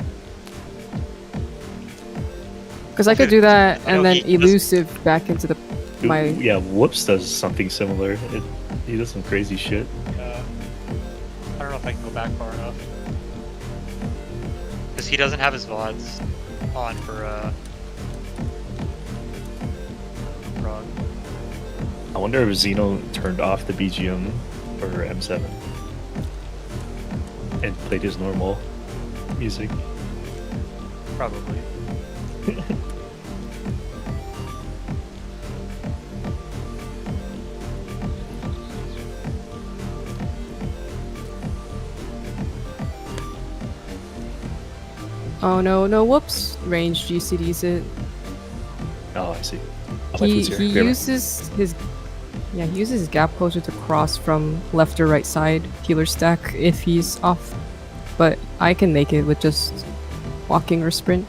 Because I could do that I know and then he elusive back into the my. Yeah, Whoops does something similar. He does some crazy shit. I don't know if I can go back far enough. Because he doesn't have his VODs on for Frog. I wonder if Xeno turned off the BGM for M7 and played his normal music. Probably. Oh no, whoops! Range GCDs it. Oh, I see. He uses his he uses his gap closer to cross from left or right side healer stack if he's off, but I can make it with just walking or sprint.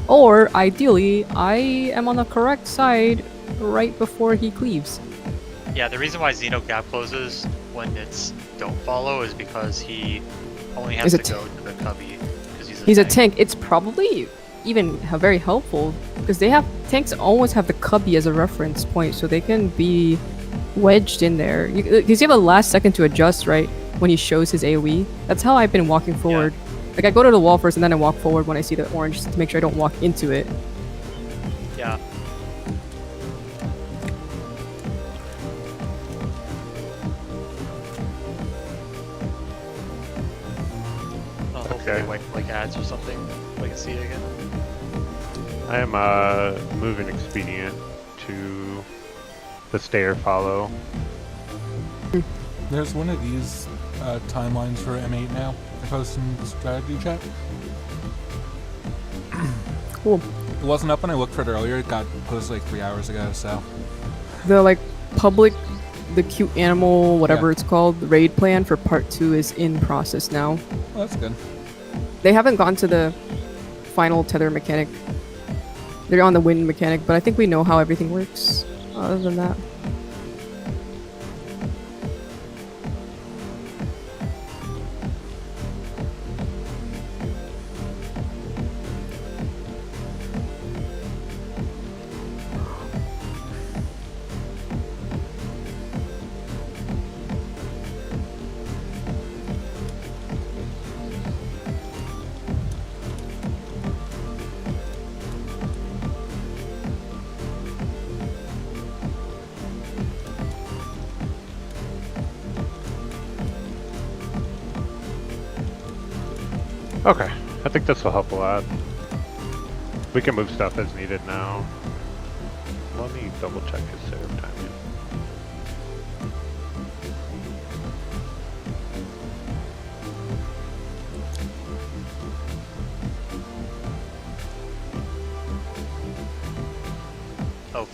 Or ideally, I am on the correct side right before he cleaves. Yeah, the reason why Xeno gap closes when it's don't follow is because he only has to go to the cubby because he's a tank. It's probably even very helpful because tanks always have the cubby as a reference point, so they can be wedged in there. Because you have a last second to adjust, right? When he shows his AoE. That's how I've been walking forward. Yeah. Like I go to the wall first and then I walk forward when I see the orange to make sure I don't walk into it. Yeah. Hopefully wipe like ads or something so I can see it again. I am moving expedient to the stay or follow. There's one of these timelines for M8 now. I posted in the strategy chat. Cool. It wasn't up when I looked for it earlier. It got posted like 3 hours ago, so. The like public, the cute animal, whatever it's called, the raid plan for part 2 is in process now. Well, that's good. They haven't gone to the final tether mechanic. They're on the wind mechanic, but I think we know how everything works. Other than that. Okay, I think this will help a lot. We can move stuff as needed now. Let me double check his save timing. Oh,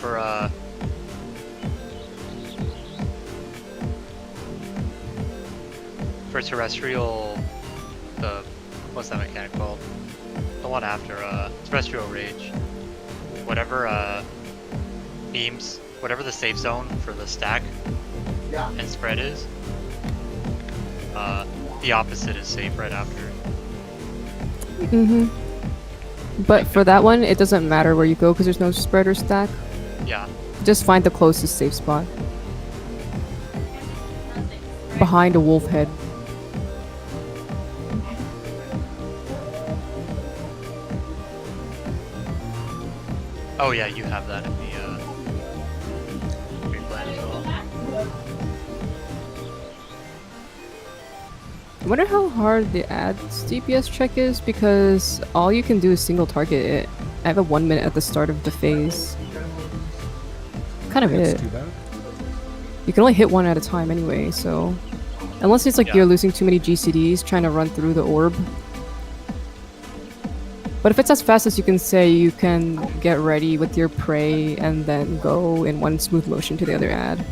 for terrestrial, what's that mechanic called? The one after terrestrial rage. Whatever beams, whatever the safe zone for the stack and spread is, the opposite is safe right after. But for that one, it doesn't matter where you go because there's no spread or stack. Yeah. Just find the closest safe spot. Behind a wolf head. Oh yeah, you have that in the green plan as well. I wonder how hard the ads DPS check is because all you can do is single target it. I have a 1 minute at the start of the phase. Kind of That's it. too bad. You can only hit one at a time anyway, so unless it's like Yeah. you're losing too many GCDs trying to run through the orb. But if it's as fast as you can say, you can get ready with your prey and then go in one smooth motion to the other ad.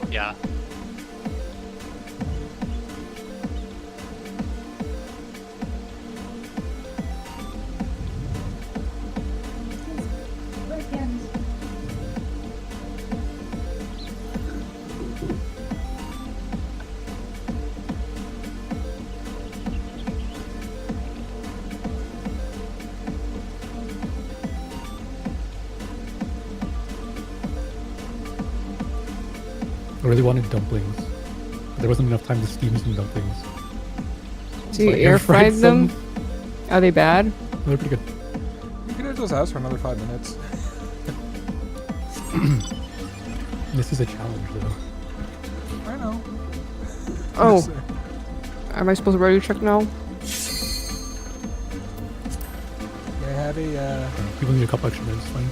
Yeah. I really wanted dumplings. But there wasn't enough time to steam some dumplings. So you I air fried them? some. Are they bad? They're pretty good. You can at those house for another 5 minutes. This is a challenge, though. I know. Oh. Am I supposed to ready check now? I had a People need a couple extra minutes, fine.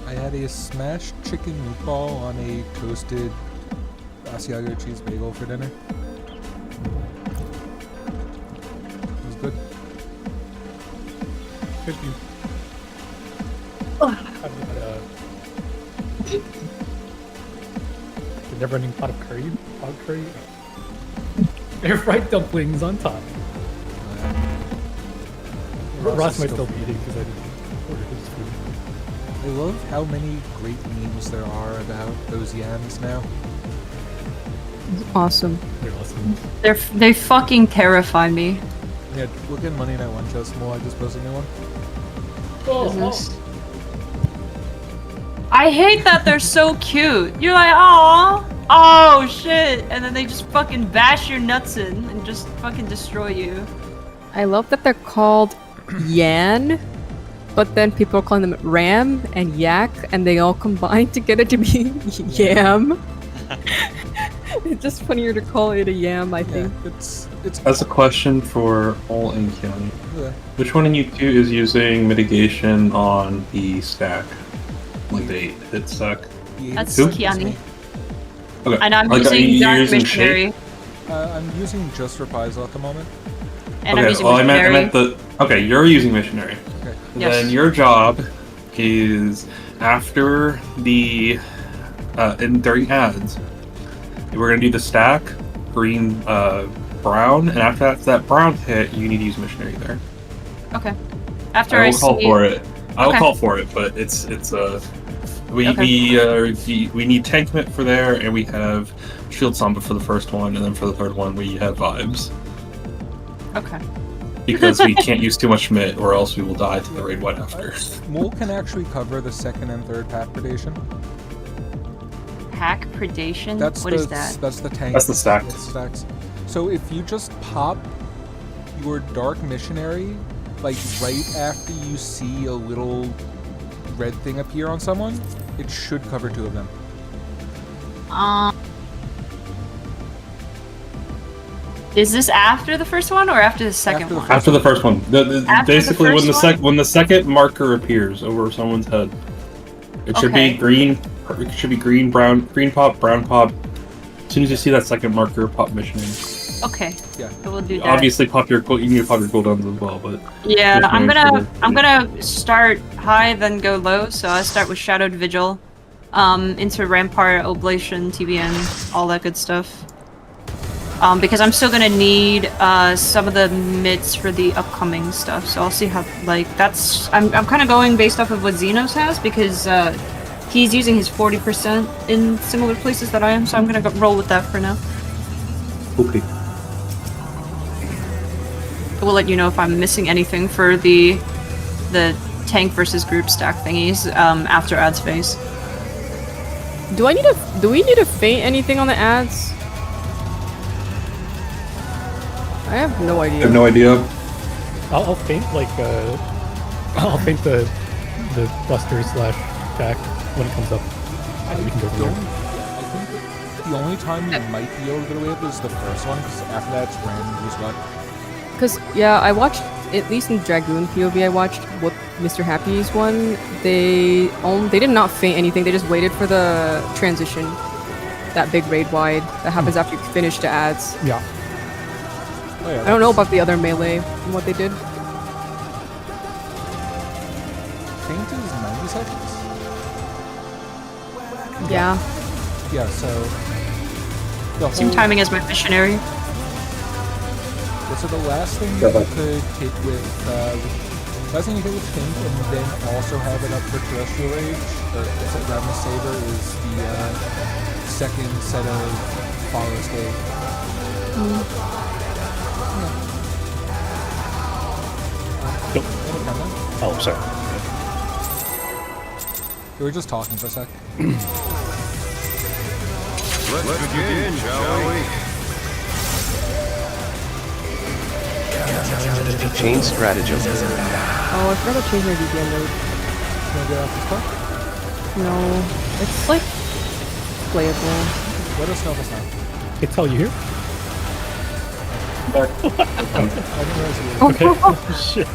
I had a smashed chicken meatball on a toasted Asiago cheese bagel for dinner. It was good. Good for you. The never-ending pot of curry. Pot of curry. Air fried dumplings on top. Ross might still be eating because I didn't order his food. I love how many great memes there are about those yams now. Awesome. They're awesome. They fucking terrify me. Yeah, look at Money Night One Chest Small. I just posted a new one. Business. I hate that they're so cute. You're like, oh shit, and then they just fucking bash your nuts in and just fucking destroy you. I love that they're called Yan, but then people are calling them Ram and Yak, and they all combine together to be Yam. It's just funnier to call it a Yam, I think. It's That's a question for all in County. Yeah. Which one of you two is using mitigation on the stack? Like the hit stack? That's Who? Kiani. Okay. And I'm Like, are using you Dark using Missionary. I'm using just Reprisal at the moment. And I'm Okay, using well, I Missionary. meant the. Okay, you're using missionary. Okay. Yes. Then your job is after the and during ads, we're gonna do the stack, green, brown, and after that brown hit, you need to use missionary there. Okay. After I I will call see. for it. I will Okay. call for it, but we Okay. we need tank mitt for there, and we have shield samba for the first one, and then for the third one we have vibes. Okay. Because we can't use too much mitt, or else we will die to the raid one after. Mole can actually cover the second and third pack predation. Hack predation. That's What the is that? that's the tank. That's the stack. Stacks. So if you just pop your Dark Missionary, like right after you see a little red thing appear on someone, it should cover two of them. Is this after the first one or after the second After the one? After the first one, After basically the when the first when the second marker appears over someone's head, it should Okay. be green. It should be green, brown pop, brown pop. As soon as you see that second marker, pop missionary. Okay. Yeah. So we'll do that. Obviously, pop your you need to pop your cooldowns as well, but Yeah, I'm missionary's gonna start high, then go low. So I start with Shadowed Vigil, into Rampart, Oblation, TBN, all that good stuff. Because I'm still gonna need some of the mids for the upcoming stuff. So I'll see how I'm kind of going based off of what Xenos has because he's using his 40% in similar places that I am. So I'm gonna roll with that for now. okay. I will let you know if I'm missing anything for the tank versus group stack thingies after ads phase. Do we need to feint anything on the ads? I have no I idea. have no idea. I'll feint like I'll feint the Buster slash Jack when it comes up. We can go from there. I think the only time you might be able to get away with is the first one, because after that it's random who's what. Cause yeah, I watched, at least in Dragoon POV, I watched what Mr. Happy's one. They did not feint anything. They just waited for the transition, that big raid wide that happens after you finish the ads. Yeah. Oh, yeah, I don't know about the other melee and what they did. Feint is 90 seconds? Yeah. Yeah, so... The Same whole- timing as my missionary. Yeah, so the last thing you could hit with... last thing you hit with Feint and then also have it up for Terrestrial Rage, or is it Ravenous Saber, is the second set of Follow State. Oh, sorry. We were just talking for a sec. Let's begin, shall we? Chain stratagem. Oh, I forgot to change my VPN mode. Wanna get off this part? No, it's like playable. Let us know if it's not. It's all you hear? I didn't realize you were... Okay. Shit.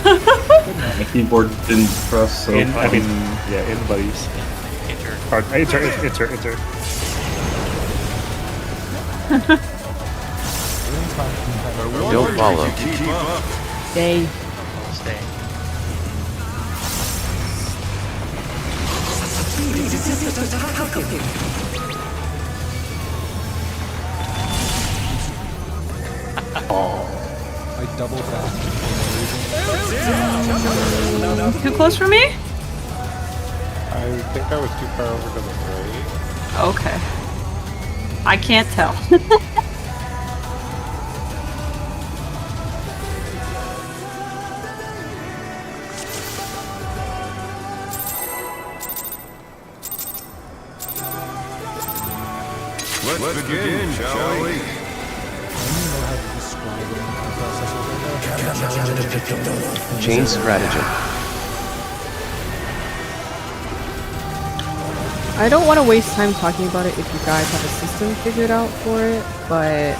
My keyboard didn't press, so... In buddies. Enter. Don't follow. Stay. Stay. I double back. Too close for me? I think I was too far over to the right. Okay. I can't tell. Let's begin, shall we? Chain stratagem. I don't want to waste time talking about it if you guys have a system figured out for it, but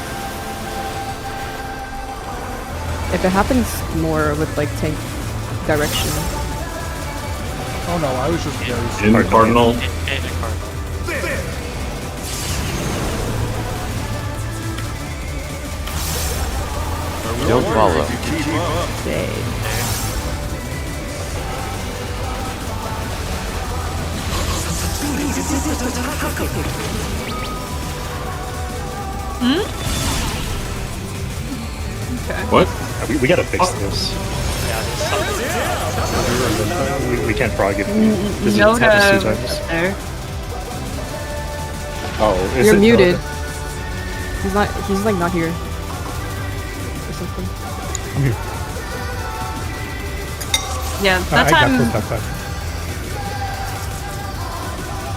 if it happens more with like tank direction. Oh no, I was just very... In Cardinal. In Cardinal. Don't follow. Stay. Okay. What? We gotta fix this. We can't frog it. This No, happens 2 times. there. Oh, is You're it? muted. Okay. He's like not here. Or something. I'm here. Yeah, I that got time. close back.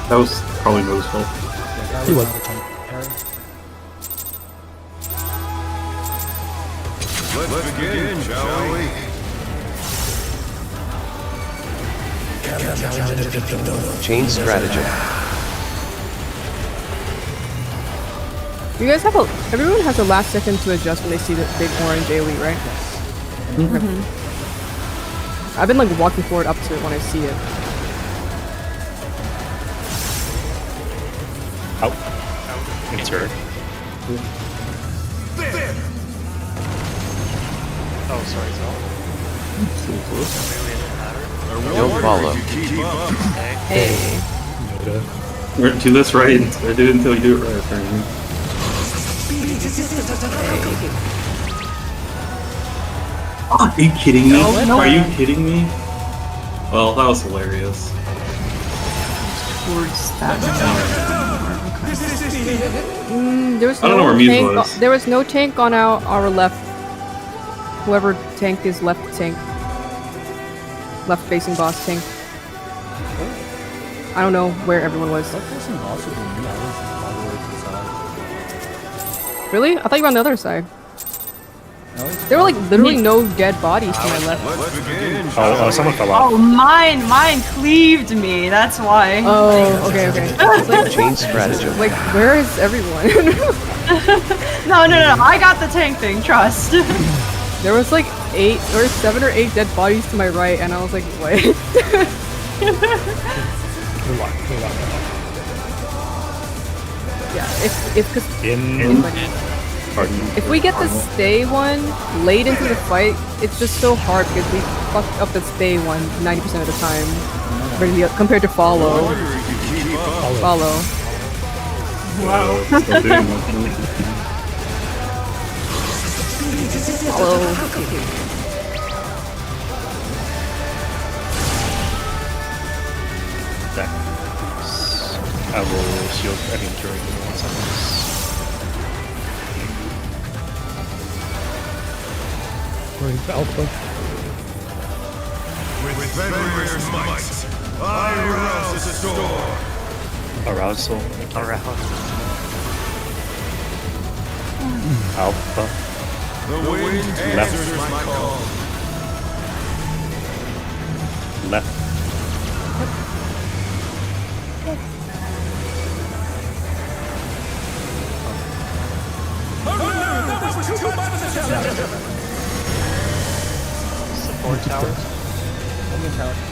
That was probably Mo's fault. Yeah, He was. Let's begin, shall we? Chain stratagem. You guys have everyone has a last second to adjust when they see the big orange AoE, right? Okay. I've been like walking forward up to it when I see it. Out. Insert. Oh, sorry, Zal. Don't follow. Hey. We're gonna do this right. Do it until you do it right, apparently. Are you kidding me? No. Are you kidding me? Well, that was hilarious. Towards that. There was I don't know where no Muse tank. was. There was no tank on our left. Whoever tank is left tank. left facing boss tank. I don't know where everyone was. Left-facing boss would be me. I was all the way to the side. Really? I thought you were on the other side. No, it's There were like literally no dead bodies to my left. Oh, someone fell off. Oh, mine cleaved me. That's why. Oh, okay, okay. Like, Chain stratagem. like, where is everyone? No. I got the tank thing. Trust. There was like 7 or 8 dead bodies to my right, and I was like, what? Yeah, if we get the stay one late into the fight, it's just so hard because we fucked up the stay one 90% of the time compared to follow. Follow. Wow. Still doing that. Follow. I will shield any during once on this. Where's Alpha? With Fenrir's might, I rouse the storm. Arousal. Alpha. The wind answers my call. Left. Support towers.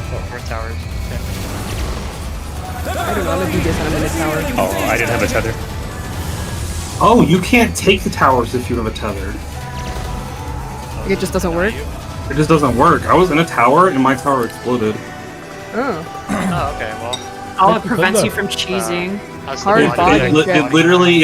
Support towers. Okay. I don't want to do this, and I'm in a tower. Oh, I didn't have a tether. Oh, you can't take the towers if you have a tether. It just doesn't work? It just doesn't work. I was in a tower and my tower exploded. Oh. Oh, okay, well. Oh, it prevents you from cheesing. How's Hard the body. It literally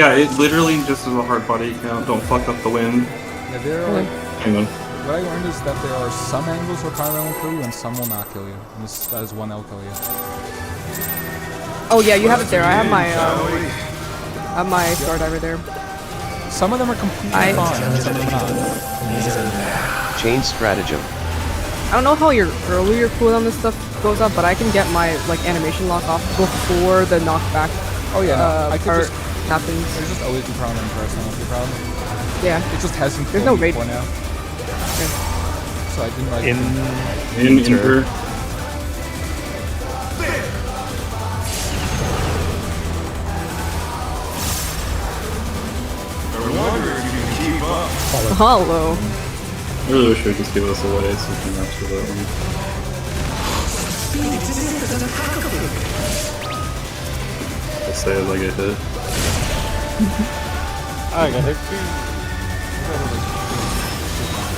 just is a hard body count. Don't fuck up the wind. Yeah, there are like, Hang on. what I learned is that there are some angles where Pyro will kill you and some will not kill you. And that is one that will kill you. Oh yeah, you have it there. I have my Star Diver there. Some of them are completely fine, and some of them not. Chain stratagem. I don't know how your earlier cooldown this stuff goes up, but I can get my like animation lock off before the knockback Oh yeah, I could part just, happens. there's just always be problem in first, I don't know if your problem. Yeah. It just hasn't There's killed no me raid. before now. So I didn't like In Inter. Hollow. I really wish we could just give us away so we can match with that one. I'll say as I get hit. I got hit.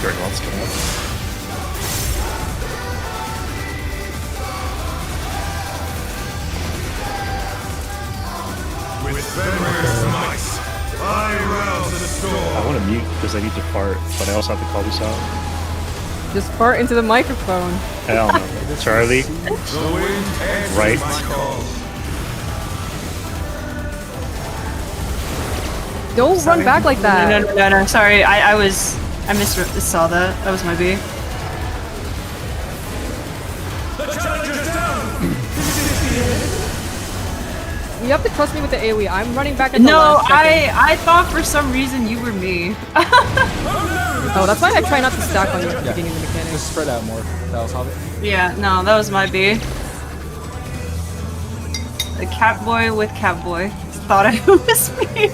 Very well, let's come out. With Fenrir's might, I rouse the storm. I want to mute because I need to fart, but I also have to call this out. Just fart into the microphone. Hell no. Charlie, The wind answers right. my call. Don't run back like that. No. Sorry, I saw that. That was my B. The challenger's down. You have to trust me with the AoE. I'm running back at the No, last second. I thought for some reason you were me. Oh, that's why I try not to stack on you at the beginning of the mechanics. Just spread out more. That was Hobbit. Yeah, no, that was my B. The catboy with catboy thought it was me.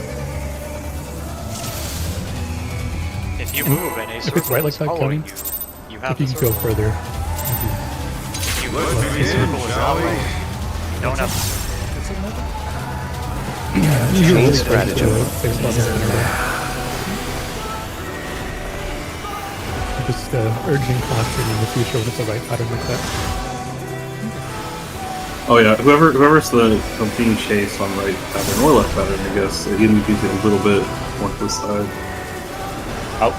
If you move in a circle, If it's right like that, following Kevin, you have if you the can go circle. further. If you move in a circle is not right, you don't have the circle. Chain stratagem. Just urging caution in the future with the right pattern like that. Oh yeah, whoever's the being chased on right pattern or left pattern, I guess, he needs to be a little bit more to the side. Up.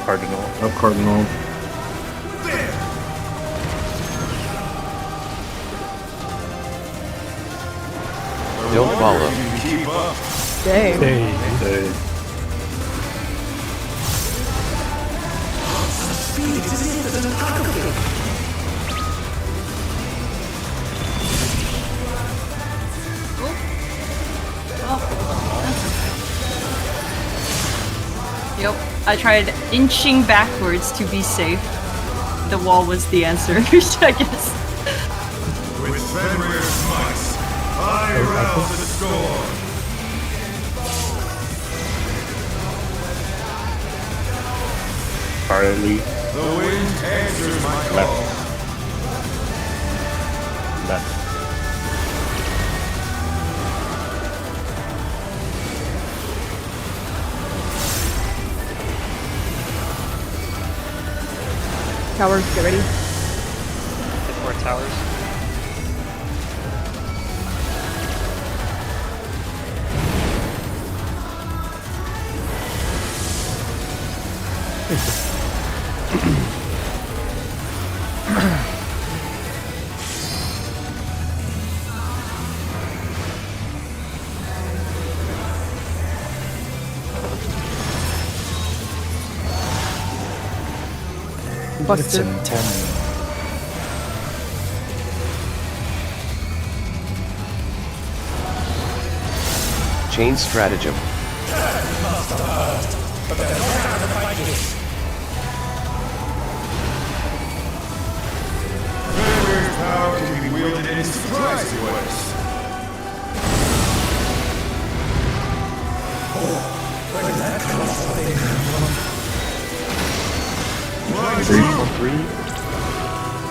Cardinal. Up Cardinal. Don't follow. Dang. Hey. I tried inching backwards to be safe. The wall was the answer, I guess. With Fenrir's might, I rouse the storm. Charlie. The wind answers my call. Left. Towers, get ready. Hit more towers. Busted. Chain stratagem. Fenrir's power can be wielded in surprising ways.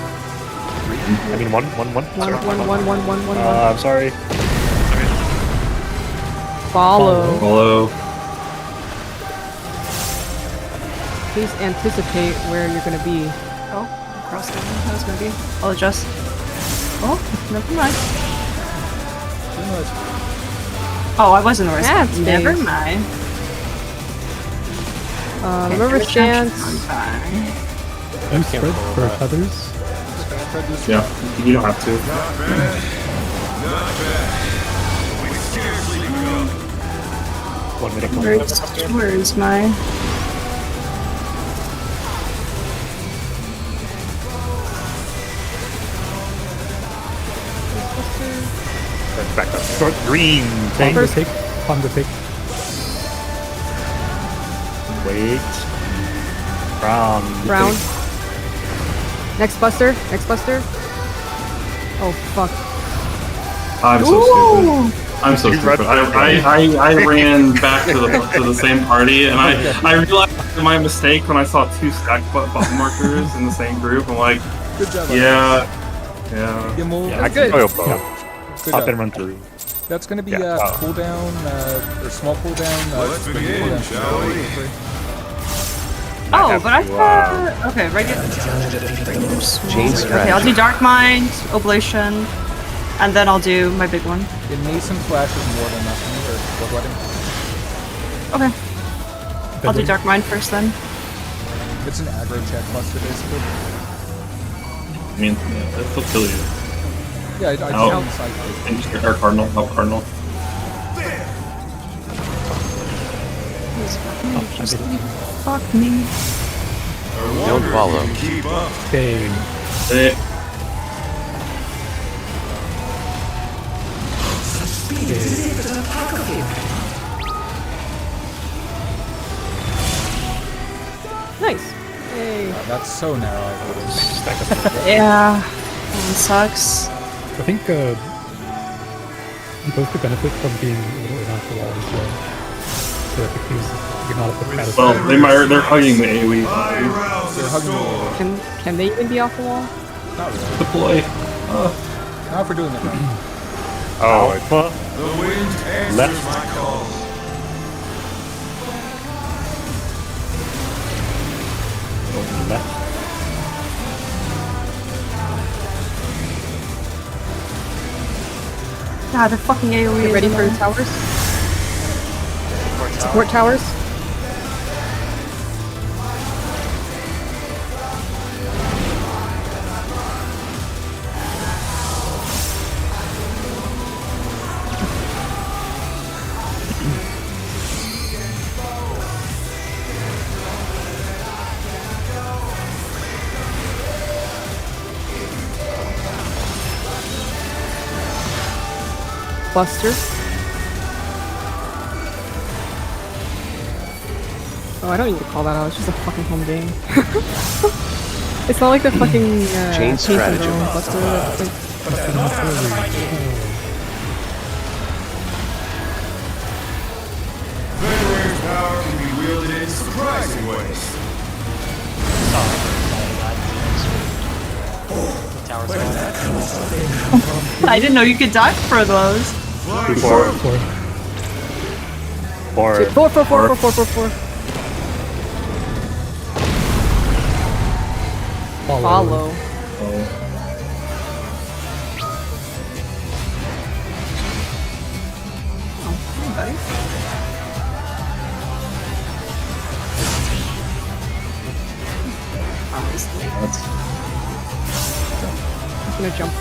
I mean, one. One. I'm sorry. Follow. Follow. Please anticipate where you're gonna be. Oh, cross the line. That was gonna be. I'll adjust. Oh, never mind. Oh, I wasn't the That's worst. Never big. mind. Remember stance. You spread for feathers? Yeah, you don't have to. Not bad. Not bad. We scarcely begun. 1 minute. Where is my... Back up. Short green thing. Time to pick. Time to pick. Wait. Brown. Brown. Next buster. Next buster. Oh fuck. I'm so stupid. I'm so stupid. I ran back to the same party, and I realized my mistake when I saw 2 stack button markers in the same group. I'm like, Good job. yeah. You move. Yeah, I Good. can go both. Good Pop job. and run through. That's gonna be Yeah. cooldown or small cooldown. Let's begin, cooldown. shall we? Oh, have but I to, thought... Okay, regular... Chain Okay, I'll do stratagem. Dark Mind, Oblation, and then I'll do my big one. It Mason Flash is more than nothing, or bloodletting. Okay. I'll do Dark Mind first then. It's an aggro check buster, basically. I mean, yeah, that'll kill you. Yeah, I Oh. just cycle. Or Cardinal. Oh, Cardinal. Fuck me. Don't follow. Keep up. Dang. Eh, Nice. Hey. That's so narrow. I thought it was. Yeah. That sucks. I think you both could benefit from being a little in off the wall as well. So that because you're not at the pedestal. well, they're hugging the AoE. I rouse the storm. Can they even be off the wall? Not really. Deploy. Not for doing it right. Oh, Alpha. The wind answers Left. my call. Left. God, the fucking AoE Get is ready for the annoying. towers. Support towers. Buster. Oh, I don't need to call that out. It's just a fucking home game. It's not like the fucking Chain stratagem. Buster. That's like, Fenrir's power can be wielded in surprising ways. I didn't know you could dodge for those. Flying Four. sword. Or 4, 4, 4, 4, 4, 4, 4. Follow. I'm gonna jump.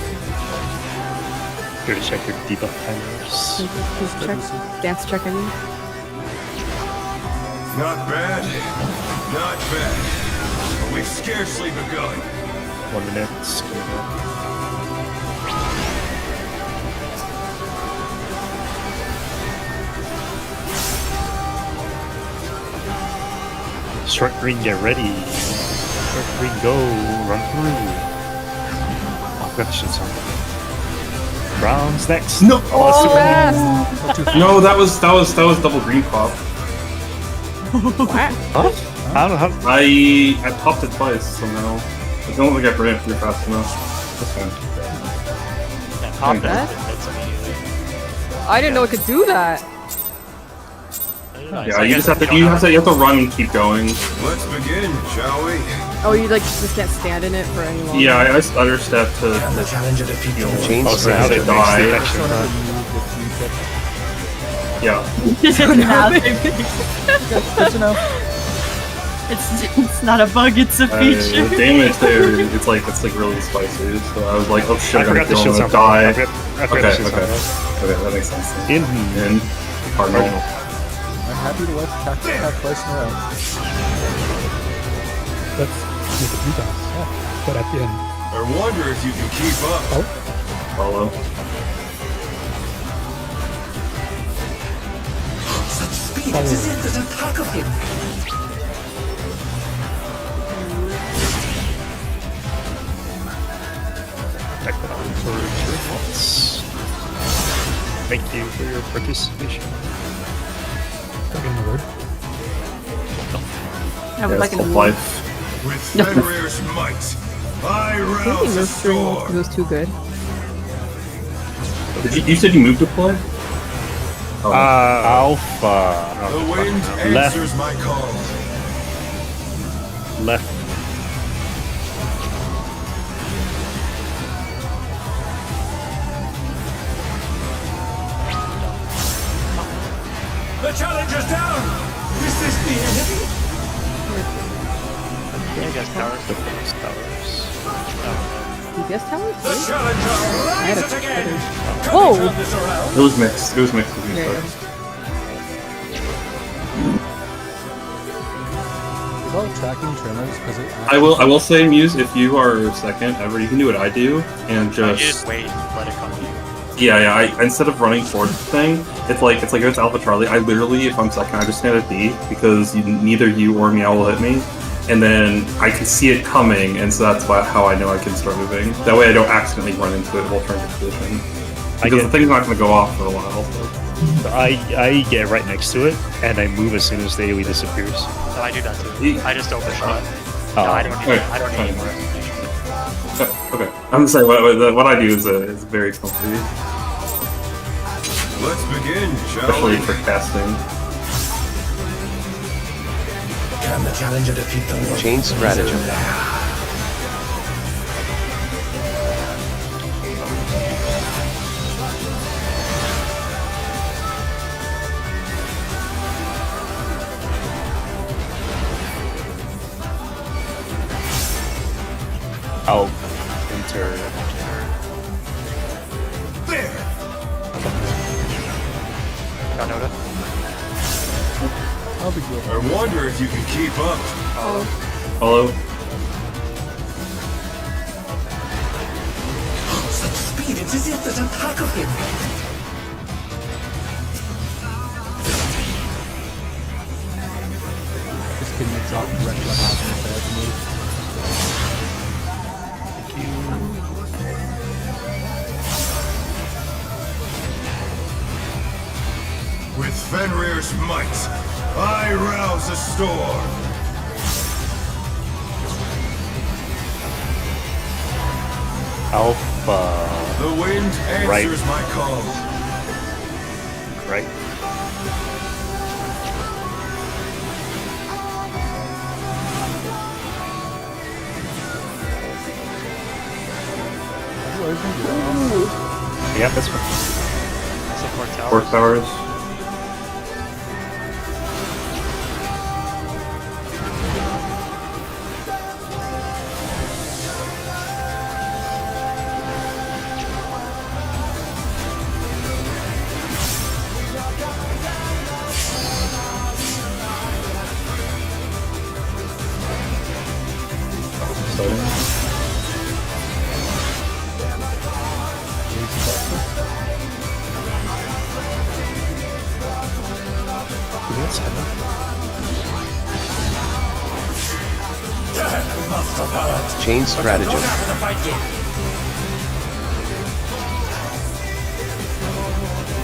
here to check your debuff timers. Please check. Dance check, I mean. Not bad. Not bad. But we've scarcely begun. 1 minute. Short green, get ready. Short green, go. Run through. Oh, I've got the shit on. Brown's next. No! Oh, fast! No, that was double green pop. What? Huh? I don't know how. I popped it twice somehow. I don't think I ran it through fast enough. That's fine. Yeah, pop Okay. that. Hits immediately. I didn't know it could do that. Nice. Yeah, I you guess just have if to you you don't have to run and keep going. Let's begin, shall we? Oh, you like just can't stand in it for any longer. Yeah, I stutter step to Chain Oh, so how they stratagem. fix the action. yeah. Now they Good to know. it's not a bug, it's a The feature. damage there, it's like really spicy. So I was like, oh shit, I I'm forgot gonna the kill him shield's and on. die. I forgot Okay, the shield's okay. on. Okay, that makes sense. In. And cardinal. I'm happy to let Cactus have twice in a row. Let's make it 3 times. Yeah. But at the end. I wonder if you can keep up. Follow. Back that on for your thoughts. Thank you for your participation. Forgetting the word. I would Yeah, like it's a called life. With Fenrir's might, I I think rouse he the moved during storm. because it was too good. You said you moved to play? Oh. Alpha. The wind Left. answers my call. Left. The challenger's down! Is this the enemy? You guys towers. You guess how it The is? challenger had a rises again! better- Can Whoa! we turn this around? It was mixed. It was mixed with you Okay. stuff. About tracking trimmers because it. I will say, Muse, if you are second ever, you can do what I do and You just just wait and let it come to you. yeah. I instead of running towards the thing, it's like if it's Alpha Charlie. I literally, if I'm second, I just stand at D because neither you or Meow will hit me, and then I can see it coming, and so that's how I know I can start moving. That way, I don't accidentally run into it while trying to position because the thing's not going to go off for a while. So. I get right next to it, and I move as soon as the AoE disappears. So I do that too. I just overshot. Oh. No, I don't need. Okay. I don't need any more explanation. Okay, I'm saying what I do is very comfy, Let's begin, shall especially we? for casting. Can the challenger defeat the Chain stratagem. I'll enter. There! Got Noda. I'll be good. I wonder if you can keep up. Follow. Such speed, it is if there's a pack of him. drop directly on top of the bed move. With Fenrir's might, I rouse a storm. Alpha. The wind answers my call. Right. Yeah, that's fine. Support towers. Port towers. Chain stratagem.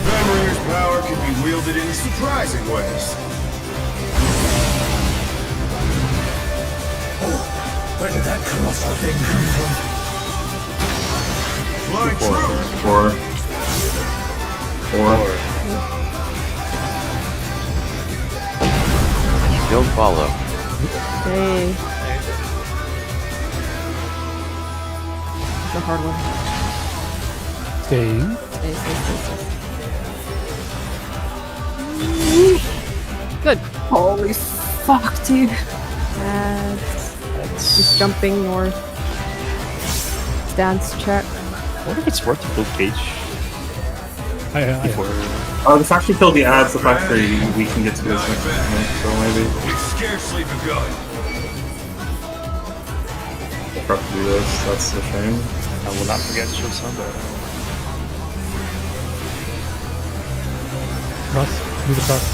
Fenrir's power can be wielded in surprising ways. Where did that colossal thing come from? Fly true! Four. Don't follow. Hey. It's a hard one. Staying. Stay. Good. Holy fuck, dude. Just jumping north. Stance check. I wonder if it's worth to build cage before. This actually killed the ads if actually we can get to this next segment, so maybe. We've scarcely begun. We'll have to do this, that's a shame. I will not forget Show Sunday. Cross. Move across.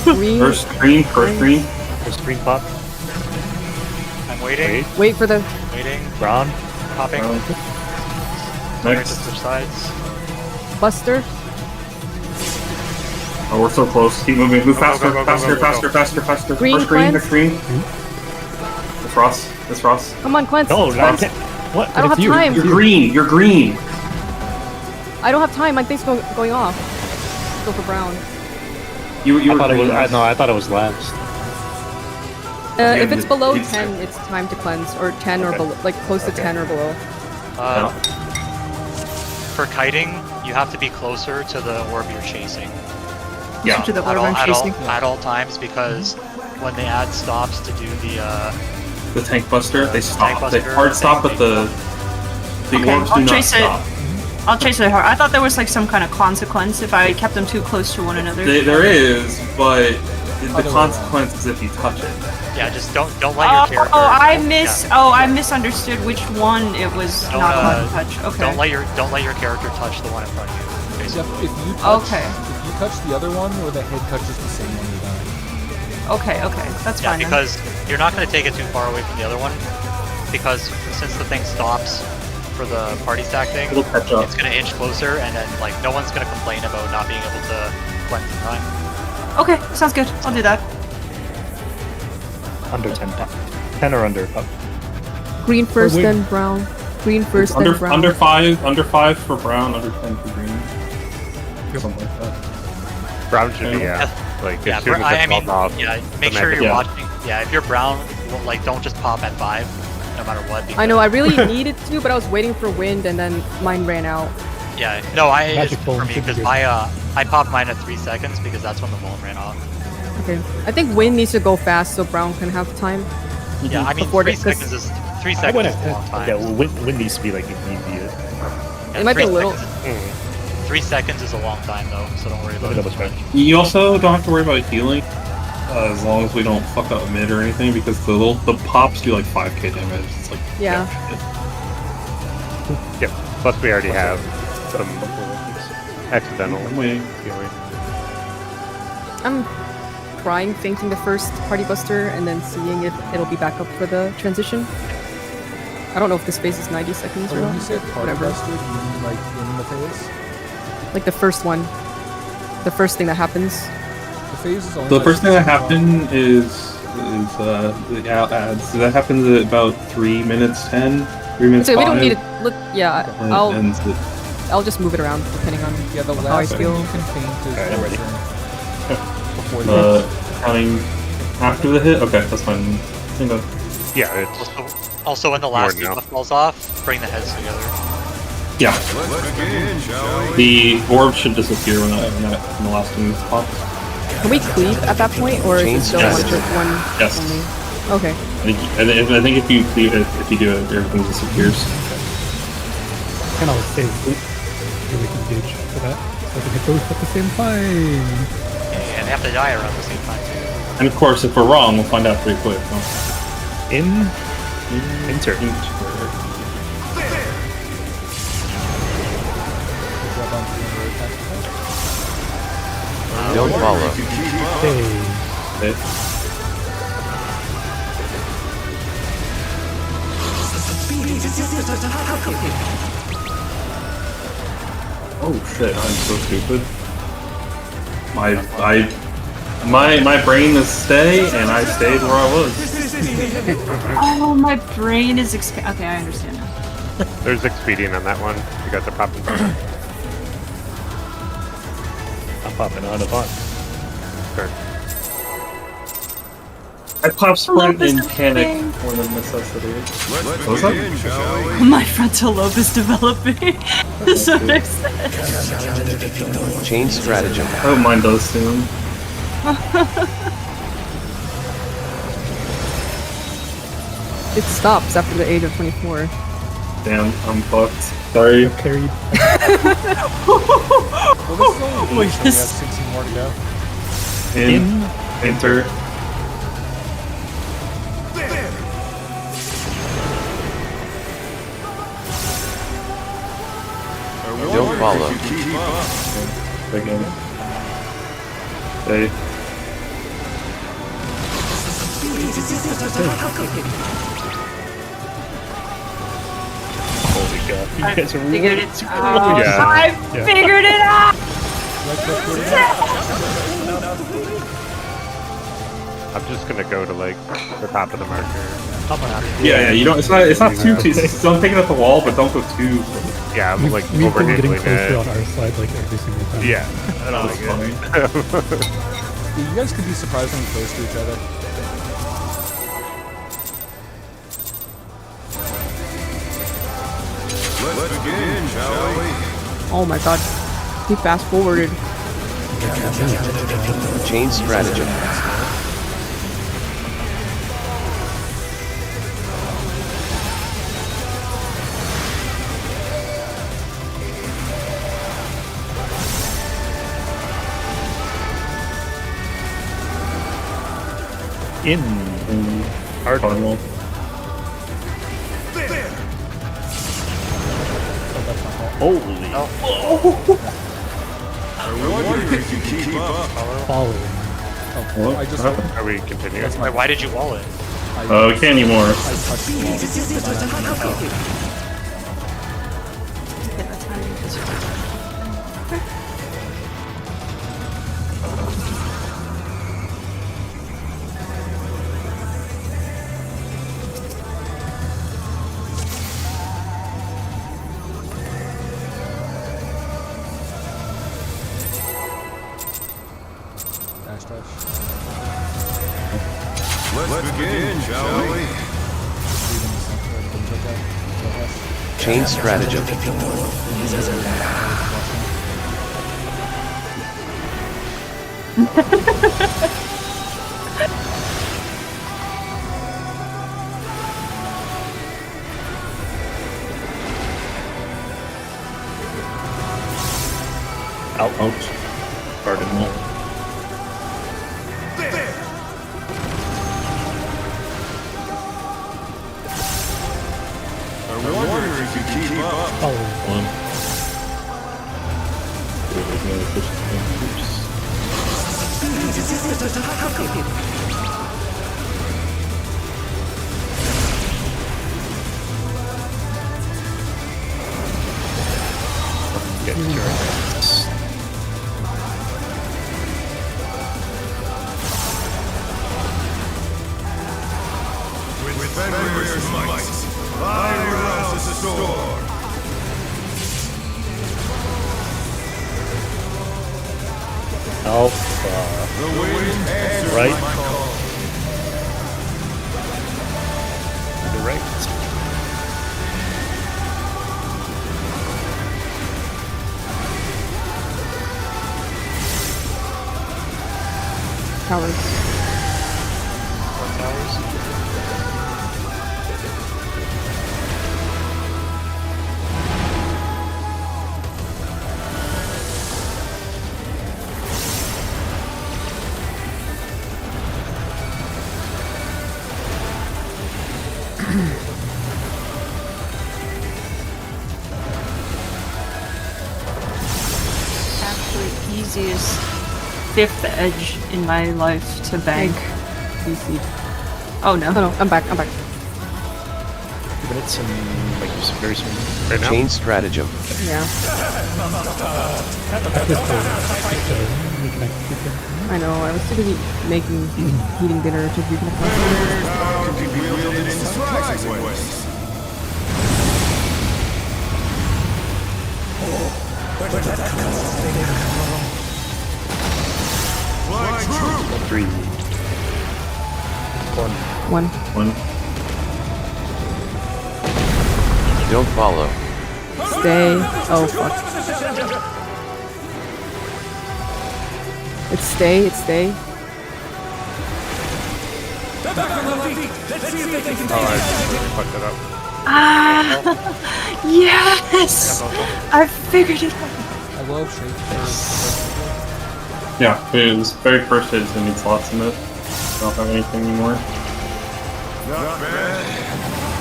Green. First green. First green pop. I'm waiting. Wait for the Waiting. Brown. Popping. Trying to Next. switch sides. Buster. Oh, we're so close. Keep moving. Move Go, faster, go, go, go, faster, go, go, faster, go. faster, faster. Green First green, cleanse. next green. It's Ross. It's Ross. Come on, Cleanse. No, I Cleanse. can't. What? I don't have time. You're green. You're green. I don't have time. My thing's going off. Go for brown. You I were thought it green. was. I thought it was last. If it's below it's- 10, it's time to cleanse, or 10 or Okay. below, like close to 10 or below. For kiting, you have to be closer to the orb you're chasing Yeah. To the at orb I'm chasing. at all times, because when the ad stops to do The tank buster, they stop. tank They buster, hard stop, but the Okay, orbs do I'll not trace it. stop. I'll chase it hard. I thought there was like some kind of consequence if I kept them too close to one another. There is, but the Other way consequence is if you touch it. yeah, just don't let your character. I misunderstood which one it was Don't, not allowed to touch. Okay. Don't let your character touch the one in front of you. Basically. If you touch, Okay. if you touch the other one, or the head touches the same one, you're done. Okay, that's Yeah, fine. then. because you're not going to take it too far away from the other one, because since the thing stops for the party stack thing, It'll catch up. it's going to inch closer, and then like no one's going to complain about not being able to cleanse in time. Okay, sounds good. I'll do that. Under 10 pop. 10 or under pop. Green first, wait. then brown. Green first, Under then brown. under five for brown, under 10 for green. Something like that. Brown should be, Yeah. like, Yeah, as soon as I it's mean, off. yeah, the make sure magic- you're Yeah. watching. Yeah, if you're brown, well, like don't just pop at 5, no matter what. I know, I really needed to, but I was waiting for wind and then mine ran out. Yeah, no, Magic it's bulb for me should be because good. I popped mine at 3 seconds because that's when the bulb ran off. Okay. I think wind needs to go fast so brown can have time. Yeah, I mean Before 3 it- 'cause- seconds is 3 I seconds went is a long time. Okay, well, wind needs to be like immediate. Yeah, It might be 3 a little- seconds- 3 seconds is a long time though, so don't worry about Let me it. double check. You also don't have to worry about healing, as long as we don't fuck up mid or anything, because the pops do like 5k damage. It's like Yeah. shit. Yep. Plus, we already have some accidental I'm waiting. healing. I'm trying fainting the first party buster and then seeing if it'll be back up for the transition. I don't know if this phase is 90 seconds or When not. you say party Whatever. buster, do you mean like in the phase? Like the first one. The first thing that happens. The phase is only The like first thing that 60 happened is the ads. So that happens at about 3 minutes 10, 3 minutes So 5. we don't need it. Yeah, and I'll ends at- I'll just move it around depending on Yeah, the how I last thing feel. you can paint is Alright, I'm ready. before the counting after the hit. Okay, that's fine. You know, Yeah, it's Also, when the More last now. debuff falls off, bring the heads together. yeah, Let's begin, shall we? the orb should disappear when the last one pops. Can we cleave at that point, or is it Change still strategy. one Yes. only? Okay. I think if you cleave it, if you do it, everything disappears. And I'll save really engage for that. So I can hit both at the same time. And they have to die around the same time too. And of course, if we're wrong, we'll find out pretty quick. Huh? Enter. Don't follow. Hey. Okay. Oh shit! I'm so stupid. My brain is stay, and I stayed where I was. Oh, my brain is Okay, I understand now. there's expedient on that one. You got the popping. I'm popping on a pot. Sure. I pop sprint this in is panic thing. when of necessity. Let's What was that? begin, shall we? My frontal lobe is developing to some extent. Change stratagem. I hope mine does soon. It stops after the age of 24. Damn, I'm fucked. Sorry. Carried. Well, this is only Wait, eight, so we have this- 16 more to go. Enter. Don't follow. Keep up. Again. Stay. Holy god. You guys are Figured really it out. Yeah. I figured it out. I'm just gonna go to like the top of the marker. Yeah, you don't. It's not too. Don't take it at the wall, but don't go too. Yeah, I'm like We've been getting overhandling closer on it. our side like every single time. Yeah, That was funny. Yeah, you guys could be surprisingly close to each other. Let's begin, shall we? Oh my god. He fast forwarded. Change stratagem. in Cardinal. Holy. I wonder if you keep up. Following. What? I just- What happened? Are we continuing? Why did you wall it? We can't anymore. I touched the wall. Yeah, that's how you just- Dash, dash. Let's begin, shall we? Change stratagem. Ouch. Cardinal. I wonder if you keep up. Following. One. Get charged. With Fenrir's might, I rouse the storm. Alpha. The wind answers Right. my call. The right. Towers. What towers? Absolute easiest fifth edge in my life to bank. DC. Oh no. Oh no, I'm back. 2 minutes and like very soon. Right now. Chain stratagem. Yeah. I know. I was too busy heating dinner to reconnect my phone. Power can be wielded in surprising ways. Fly true. 3. 1. One. Don't follow. Stay. Oh fuck. It's stay. It's stay. Oh, I fucked it up. Ah, yes! I figured it out. I love Shakespeare. Yeah, his very first hit is gonna need slots in it. Don't have anything anymore. Not bad.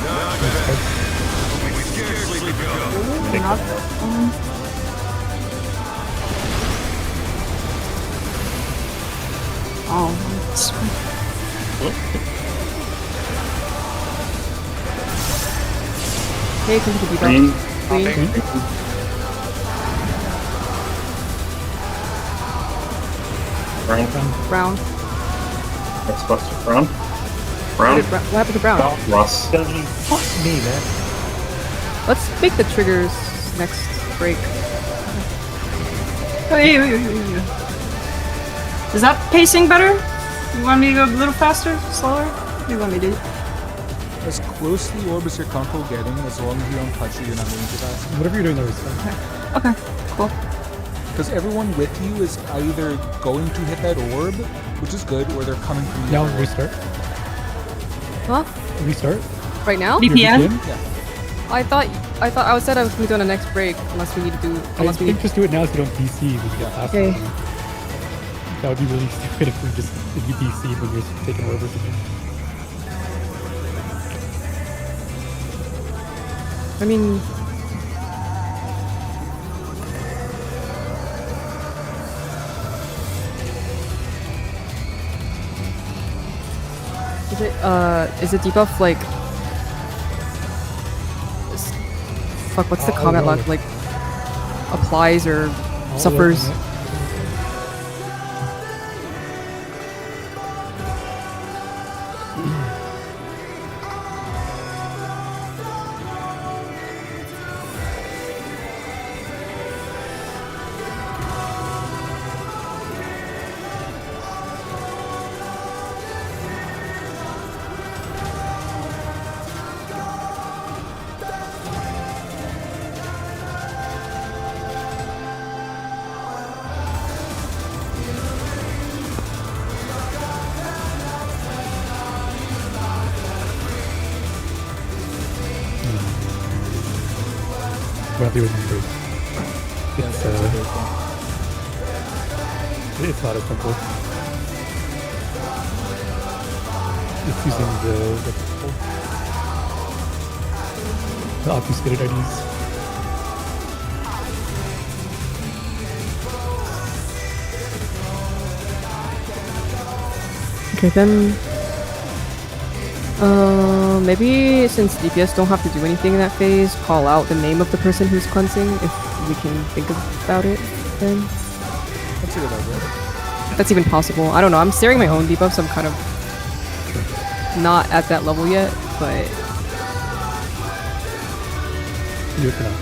Not bad. We scarcely begun. Not Oh, that's Hey, come to the Green. debug. Green. Brown. Brown. Next Buster. Brown. Brown. What happened to brown? Ross. Fuck me, man. Let's make the triggers next break. Wait. Is that pacing better? You want me to go a little faster? Slower? What do you want me to do? As close to the orb as you're comfortable getting, as long as you don't touch it, you're not moving too fast. Whatever you're doing there is fine. Okay, cool. Because everyone with you is either going to hit that orb, which is good, or they're coming from the Now other way. restart. Huh? Restart. Right now? Your VPN? I thought I said I was going to do on the next break, unless we need to do. I Unless we think need. just do it now so you don't DC when you get past Okay. it. That would be really stupid if you DC when you're taking orders again. I mean. Is it debuff like? Fuck, what's the comment log like? Applies or suffers? We'll have to do it in break. It's not as simple. It's using the obfuscated IDs. Okay, then. Maybe since DPS don't have to do anything in that phase, call out the name of the person who's cleansing if we can think about it then. That's a good idea. If that's even possible. I don't know. I'm staring my own debuffs. I'm kind of not at that level yet, but. You can.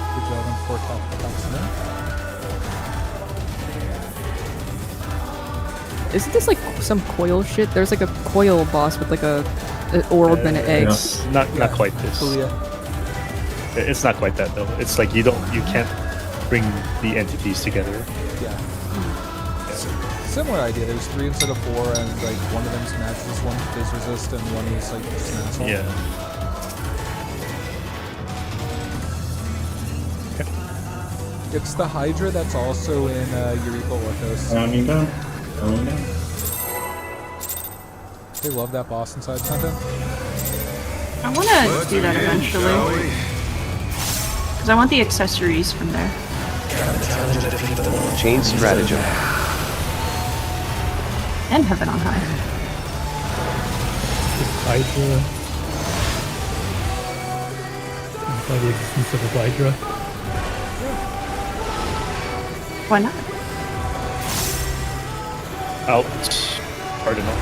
Good job on 4 top attacks there. Isn't this like some coil shit? There's like a coil boss with like a orb and an egg. It's not quite this. Kalia. It's not quite that though. It's like you can't bring the entities together. Yeah. Similar idea. There's 3 instead of 4, and like one of them's matches, one is resist, and one is like just an asshole. Yeah. It's the Hydra that's also in Eureka Orthos. Counting down. They love that boss inside content. I want to do that eventually. Because I want the accessories from there. Chain stratagem. And Heaven on High. Hydra. By the existence of a Hydra. Why not? Out. Hard enough.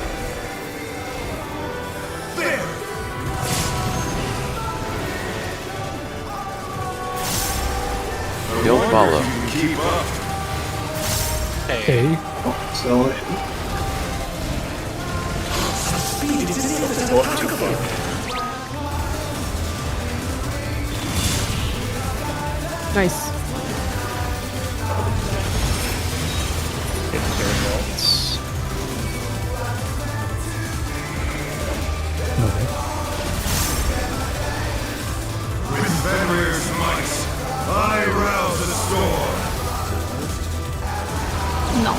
Don't follow. Keep up. Okay. So Too far. Nice. Hit their bolts. Okay. With Fenrir's might, I rouse the storm. No.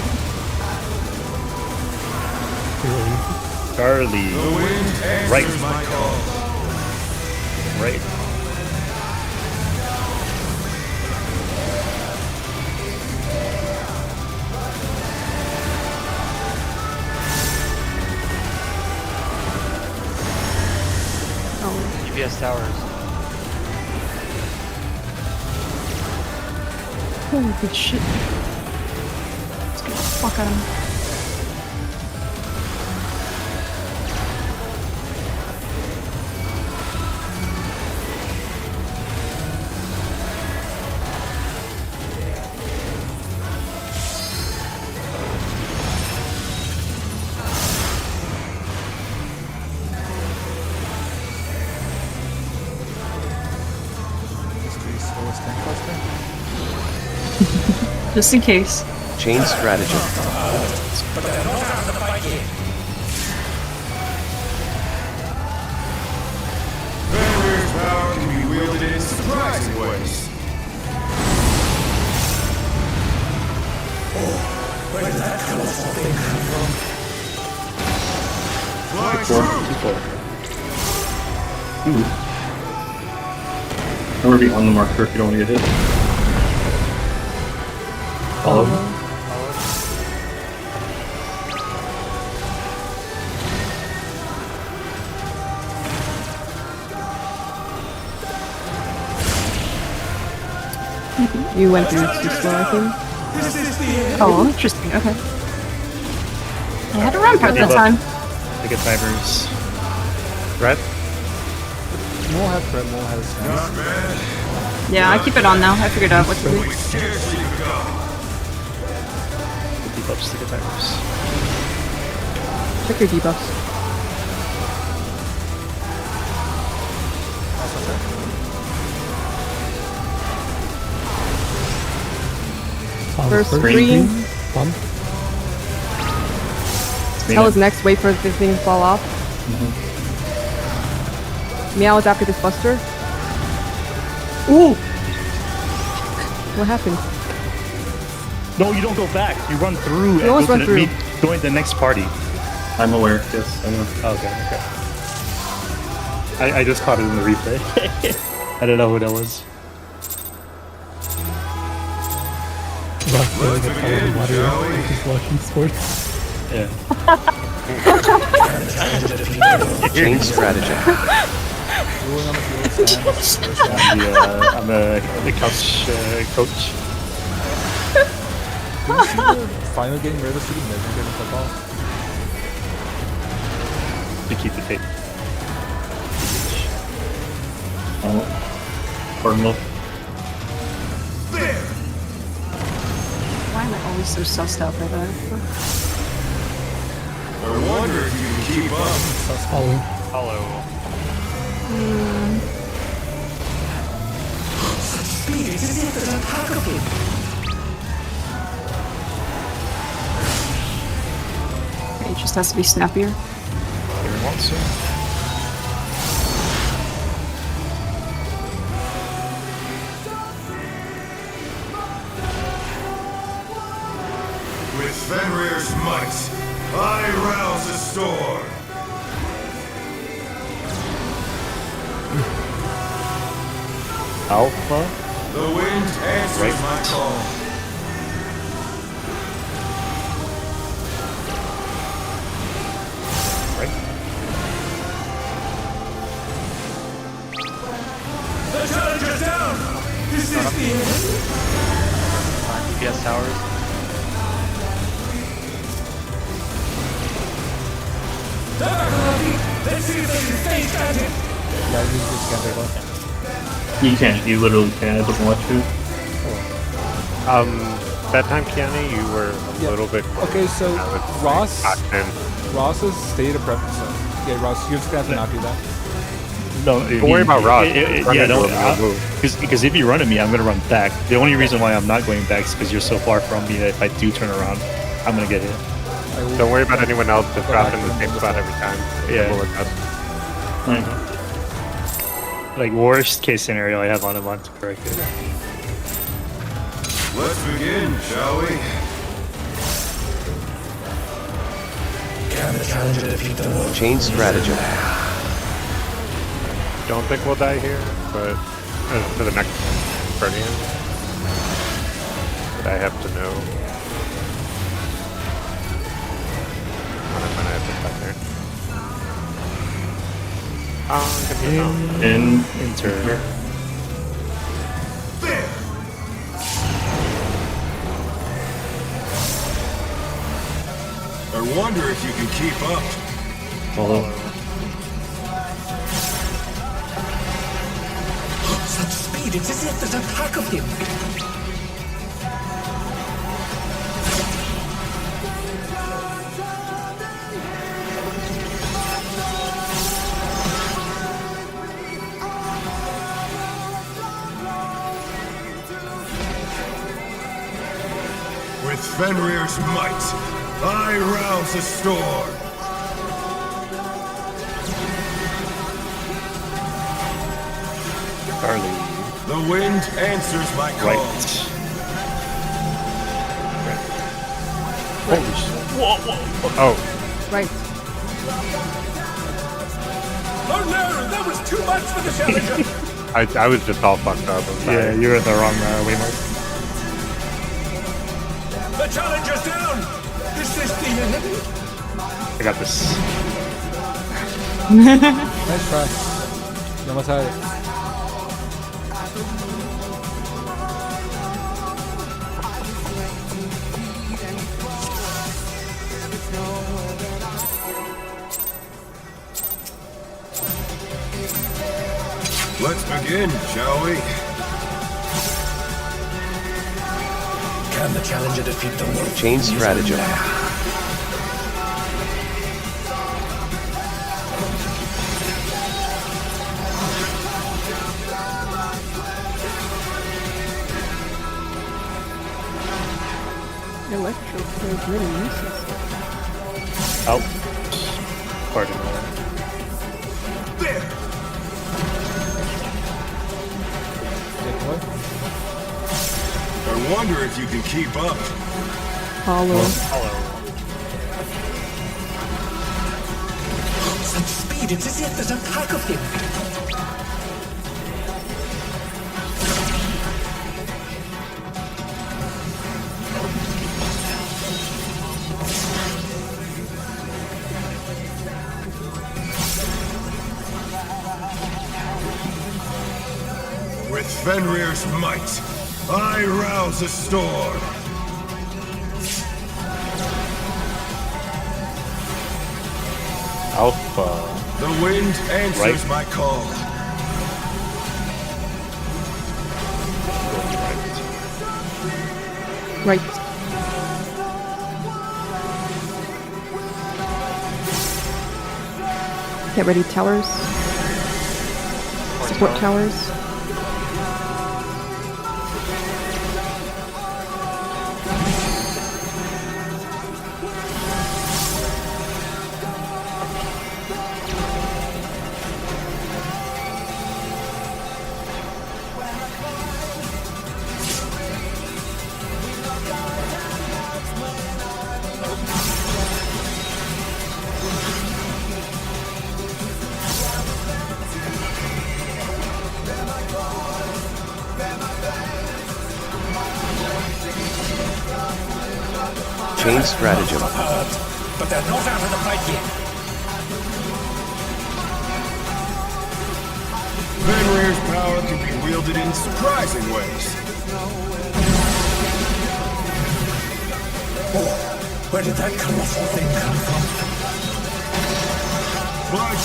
Charlie. The wind answers Right. my call. Right. DPS towers. Holy good shit. Let's get the fuck out of him. History's slowest tank buster. Just in case. Chain stratagem. Fenrir's power can be wielded in surprising ways. Where did that colorful thing come from? Fly true! Never be on the marker if you don't want to get hit. Follow. You went through too slow, I think. Oh, interesting. Okay. I had a run part that time. They get timers. Red? Mole had Fred, Mole has Sense. Not bad. Yeah, I keep it on now. I figured out what to do. We scarcely begun. The debuffs to get timers. Check your debuffs. First green. Pump. Tell us next, wait for the thing to fall off. Meow is after this buster. Ooh! What happened? No, you don't go back. You run through You always go run to through. Join the next party. I'm aware, yes, I know. Okay. I just caught it in the replay. I don't know who that was. Rock the color water. Just watching sports. Yeah. Change strategy. Ruling on the field stands. I'm the couch coach. Did you see the finally getting rid of the shooting mid and getting football? To keep the tape. Cardinal. There! Why am I always so sussed out by that? I wonder if you can keep up. Follow. Hollow. Speed is as if there's a pack of him. It just has to be snappier. Everyone wants to. With Fenrir's might, I rouse the storm. Alpha. The wind answers my call. The challenger's down! This is the end! DPS towers. They're back on our feet! Let's see if they can stay standing! Yeah, you just can't take off. You can't. You literally can't. It doesn't let you. That time, Kiani, you were a little bit. Okay, so I would Ross. say locked in. Ross's state of preference. Yeah, Ross, you're just gonna have to not do that. No, Don't worry about Ross. Yeah, don't. Because if you run at me, I'm gonna run back. The only reason why I'm not going back is because you're so far from me that if I do turn around, I'm gonna get hit. I will- Don't worry about anyone else just Go dropping back the and same then spot just- every time. Yeah. We'll adjust. Like worst case scenario, I have on to correct it. Let's begin, shall we? Can the challenger defeat the world? Change strategy. Don't think we'll die here, but for the next Guardian, but I have to know when I'm gonna have to cut there. Good to know. In Enter. There! I wonder if you can keep up. follow. Such speed, it's as if there's a pack of him! With Fenrir's might, I rouse the storm. Charlie. The wind answers my call. Right. Holy shit. Oh, Right. Oh no! That was too much for the challenger! I was just all fucked up. I'm sorry. Yeah, you're in the wrong waymark. The challenger's down! This is the end! I got this. Nice try. You almost had it. Let's begin, shall we? Can the challenger defeat the world? Change strategy. Electro is really useless. Out. Pardon me. There! Take away. I wonder if you can keep up. Hollow. Such speed, it's as if there's a pack of him! With Fenrir's might, I rouse a storm. Alpha. The wind answers Right. my call. Right. Get ready, towers. Support towers. Chain stratagem. But they're not out of the fight yet. Fenrir's power can be wielded in surprising ways. Oh, where did that colorful thing come from? Flash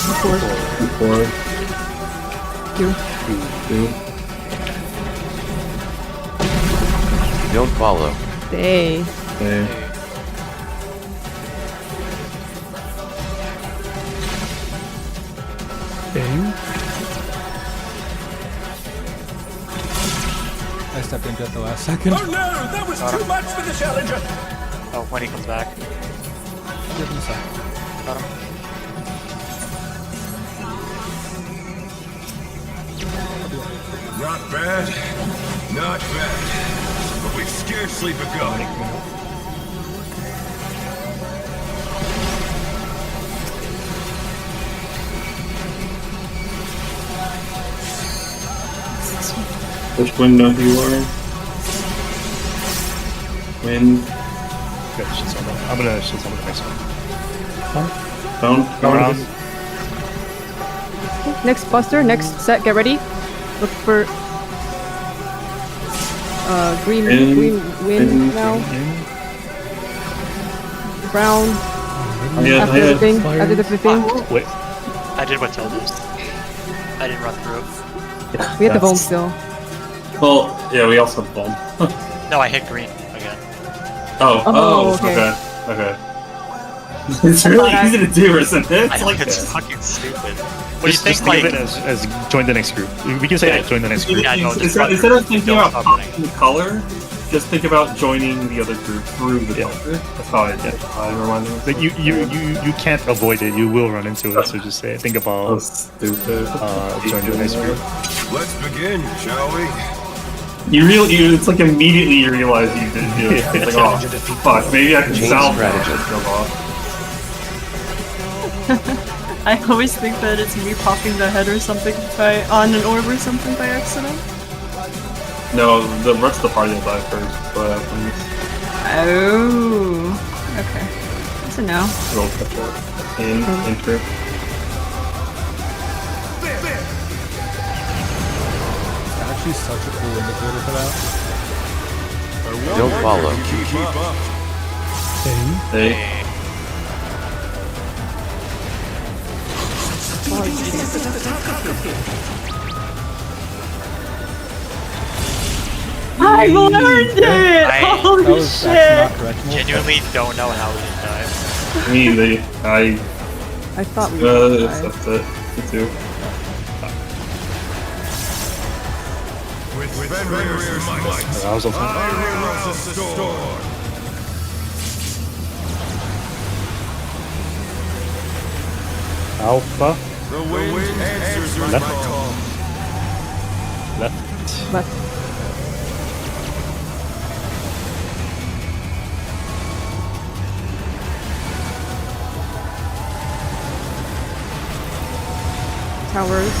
Four. Two. Don't follow. Stay. Okay. Bang. I stepped into it at the last second. Oh no, that was too much for the challenger. Oh, when he comes back. Give him a sec. Got him. Not bad. Not bad. But we've scarcely begun. Which window do you are? Wind. Okay, shit on that. I'm gonna shit on the next one. Down. Go around. Next buster, next set, get ready. Look for green In, wind in, now. In. Brown. Yeah, After the thing. Fire. After the thing. Wait. I did what Till did. I didn't run through. We have the bone still. Well, yeah, we also have bomb. No, I hit green again. Oh, okay. Okay. It's really thought easy to do, isn't it? I It's know like it's this. fucking stupid. What do you Just think, think like... of it as join the next group. We can say that, join the next group. Yeah, no, just Instead run instead of through. thinking Don't about stop running. popping the color, just think about joining the other group through the Yeah. color. That's how I remind myself. Like you can't avoid it. You will run into it. So just say, think Oh, about stupid. join the next group. Let's begin, shall we? It's like immediately you realize you didn't do it. It's like, oh, fuck, maybe I can Chain salve stratagem. I always think that it's me popping the head or something on an orb or something by accident. No, the rest of the party will die first, but Oh, okay. Good to know. roll catch up. In trip. Actually, such a cool indicator for that. Don't follow. Keep up. Bang. Hey. I learned it! That Holy That was actually not shit! correct. Genuinely don't know how he didn't die. I thought we were That's it. Me too. With Fenrir's might, I was on top. I rouse a storm. Alpha. The wind answers my Left. call. Left. left. Towers.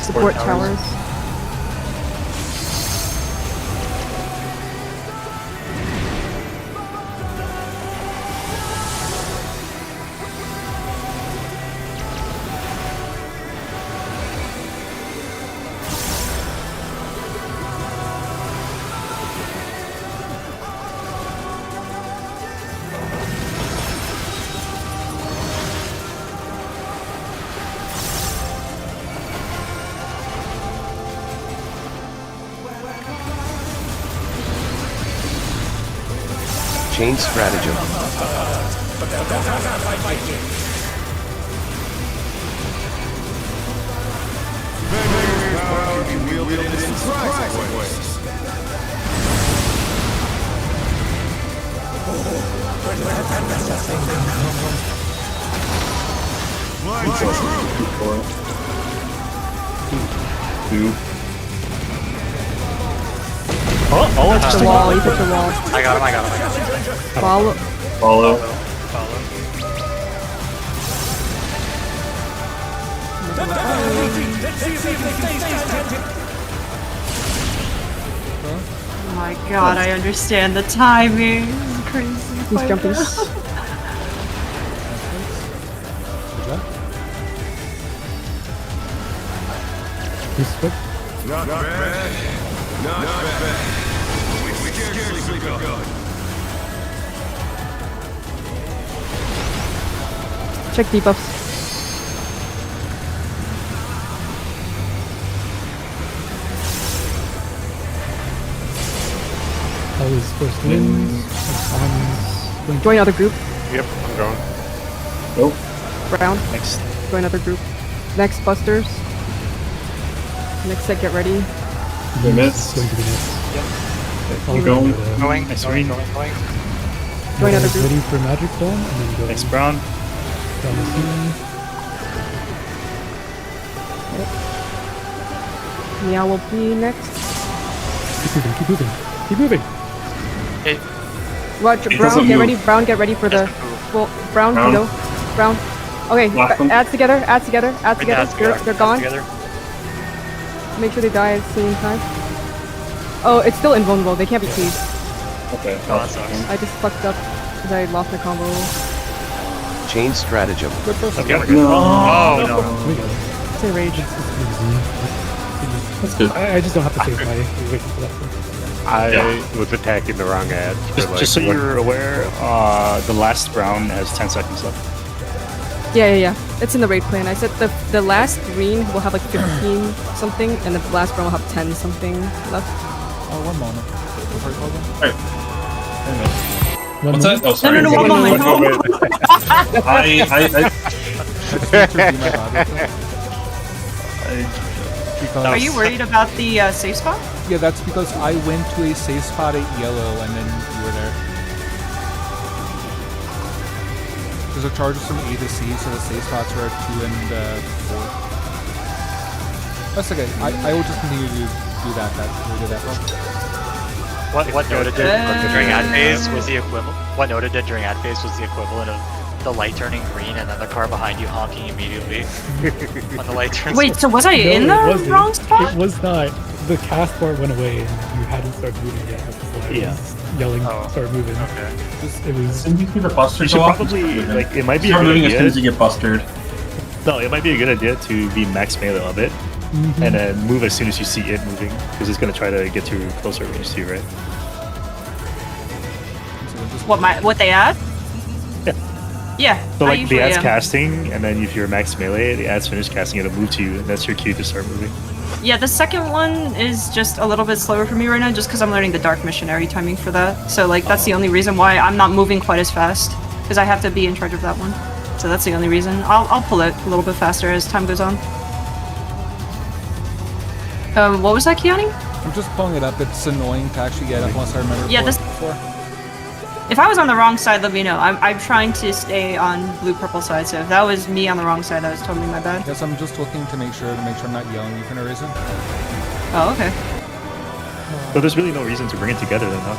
Support towers. Chain stratagem. Two. Oh, Hit the wall, you hit the wall. I got him. Follow. Follow. Oh my god, I understand the timing. It's crazy. He's jumping. Good job. He's quick. Not bad. Not bad. We scarcely begun. Check debuffs. That was first wins. Join other group. Yep, I'm going. Nope. Brown. Next. Join other group. Next, Busters. Next set, get ready. The miss. Going to be next. I'm going. Going. Nice Going. green. Join other group. Ready for Magic Dome, and then go Next brown. down the scene. Meow will be next. Keep moving, keep moving, keep moving. It, Watch, It Brown, doesn't get move. ready. Brown, get ready for the. Well, Brown, Brown. Keto. Brown. Okay, Last one. add together, add together, add together. They're gone. Together. Make sure they die at the same time. Oh, it's still invulnerable. They can't be caged. Okay. Oh, that sucks. I just fucked up because I lost my combo. Chain stratagem. Okay, we're good. No. Oh no. It's a rage. That's good. I just don't have to save my waiting for that. I was attacking the wrong ad. for like Just so one- you're aware, the last round has 10 seconds left. Yeah. It's in the raid plan. I said the last green will have like 15 something, and the last brown will have 10 something left. Oh, one moment. Before you call them. What's that? Oh, sorry. No, one moment. Because Are you worried about the safe spot? Yeah, that's because I went to a safe spot at yellow and then you were there. There's a charges from A to C, so the safe spots are at 2 and 4. That's okay. I will just continue to do that. We did that wrong. What Noda did during ad phase was the equivalent. What Noda did during ad phase was the equivalent of the light turning green and then the car behind you honking immediately when the light turns. Wait, so was I in it the wasn't. wrong spot? It was not. The cast bar went away and you hadn't started moving yet. That's why I was yelling, start moving. Okay. It was. Didn't you see the buster You go should off? probably, like, it might be a Start good moving as soon as you idea. get bustered. No, it might be a good idea to be max melee of it, and then move as soon as you see it moving, because it's going to try to get to closer range to you, right? What they add? Yeah. Yeah. So I like usually the ad's am. casting, and then if you're max melee, the ad's finished casting, it'll move to you, and that's your cue to start moving. Yeah, the second one is just a little bit slower for me right now, just because I'm learning the Dark Missionary timing for that. So like that's the only reason why I'm not moving quite as fast, because I have to be in charge of that one. So that's the only reason. I'll pull it a little bit faster as time goes on. What was that, Kiani? I'm just pulling it up. It's annoying to actually get up unless I remember. Yeah, this- before. If I was on the wrong side, let me know. I'm trying to stay on blue-purple side, so if that was me on the wrong side, that was totally my bad. Yes, I'm just looking to make sure I'm not yelling you for no reason. Oh, okay. So there's really no reason to bring it together then, huh?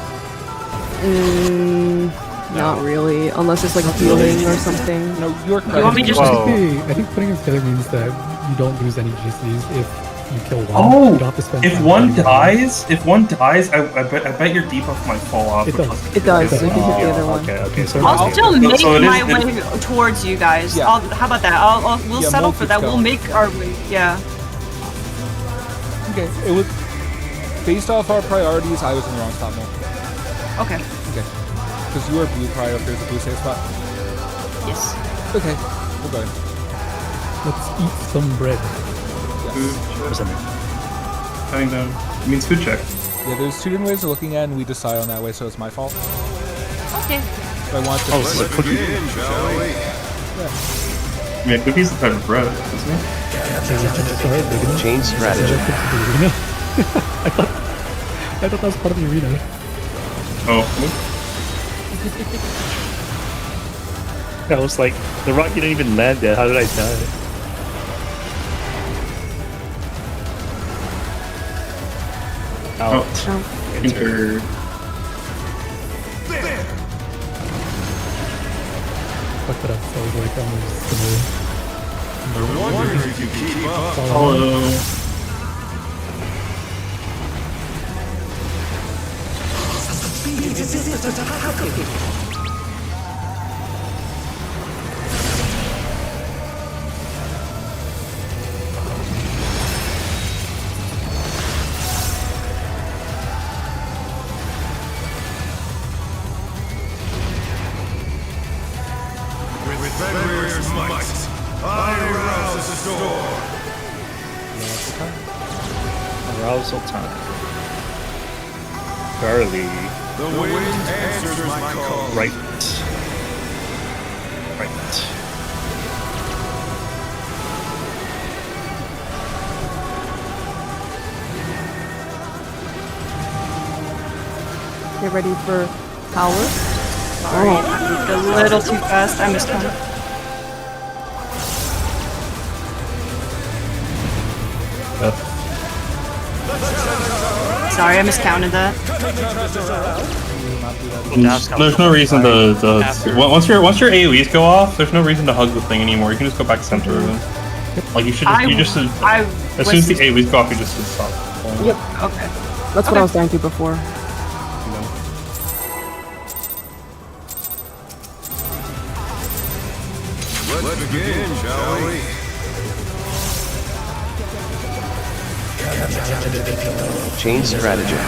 Not really, unless it's like healing or something. No, you're correct. You want me just? I think putting it together means that you don't lose any GCs if you kill one. Oh, you don't have to spend if time one fighting dies, I bet your debuff might fall off. It does. It does. If you hit the Oh, other one. okay, so I'll still So- make so it is- my way towards you guys. Yeah. How about that? We'll Yeah, settle Mo for that. keeps We'll going. make our way. Yeah. Okay, it was based off our priorities. I was in the wrong spot, Mo. Okay. Okay, because you were blue prior. If there's a blue safe spot. Yes. Okay, we're going. Let's eat some bread. What's that mean? Cutting down. It means food check. Yeah, there's two different ways of looking at it, and we decide on that way, so it's my fault. Yeah. So I want to. Oh, so cookie. Yeah, cookie's the type of bread, isn't it? Chain strategy. I thought that was part of the arena. Oh. I was like, the rocket didn't even land yet. How did I die? Oh. Enter. Enter. Fuck that up. So I was like, I'm just gonna. Hello. With Fenrir's might, I rouse the storm. Arousal time. Charlie. The wind answers my call. Right. Right. Get ready for power. Sorry, a little too fast. I missed one. Sorry, I miscounted that. There's no reason to once your AoEs go off, there's no reason to hug the thing anymore. You can just go back center of them. Like you should just, as soon as the AoEs go off, you just stop. Yep. Okay. That's what I was trying to before. Let's begin, shall we? Chain strategy.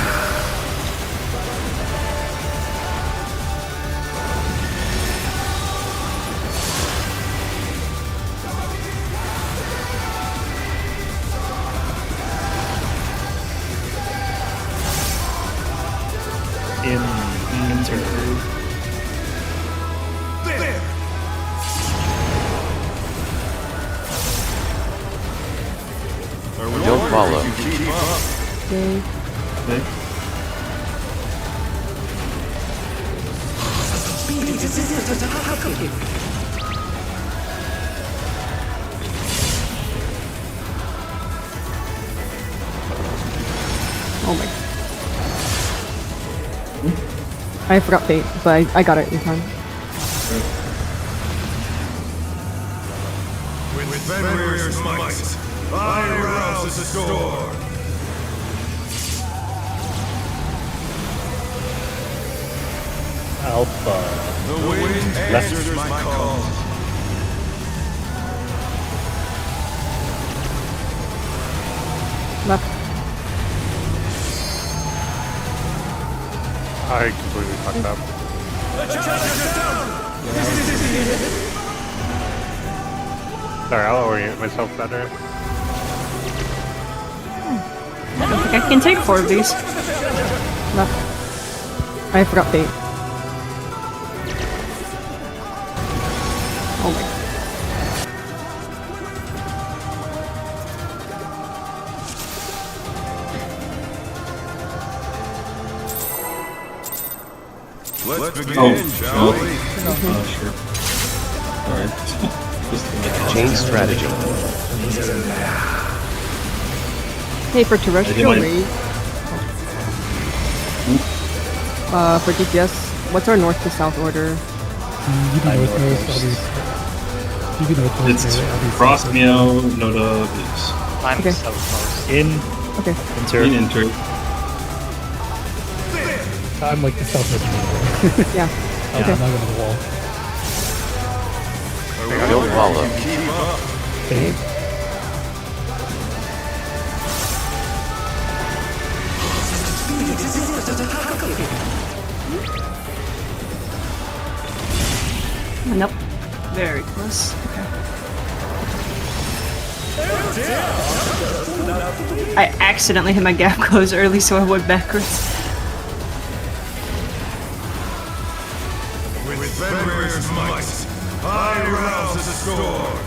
Enter. Don't follow. Okay. Oh my. I forgot fate, but I got it in time. With Fenrir's might, I rouse the storm. Alpha. The wind answers my call. Left. I completely fucked up. Sorry, I'll orient myself better. I don't think I can take 4 of these. Left. I forgot fate. Oh my. Let's begin, shall we? Sure. Alright. Chain strategy. Hey, for terrestrial raid. For DPS, what's our north to south order? You do north, southeast. You do north, It's Frost, Meow, Noda, Boots. I'm Okay. so close. In. Okay. Enter. Enter. I'm like the southwest. Yeah. I'm Okay. not going to the wall. Don't follow. Okay. Nope. Very close. Okay. I accidentally hit my gap close early, so I went backwards. rouse the storm.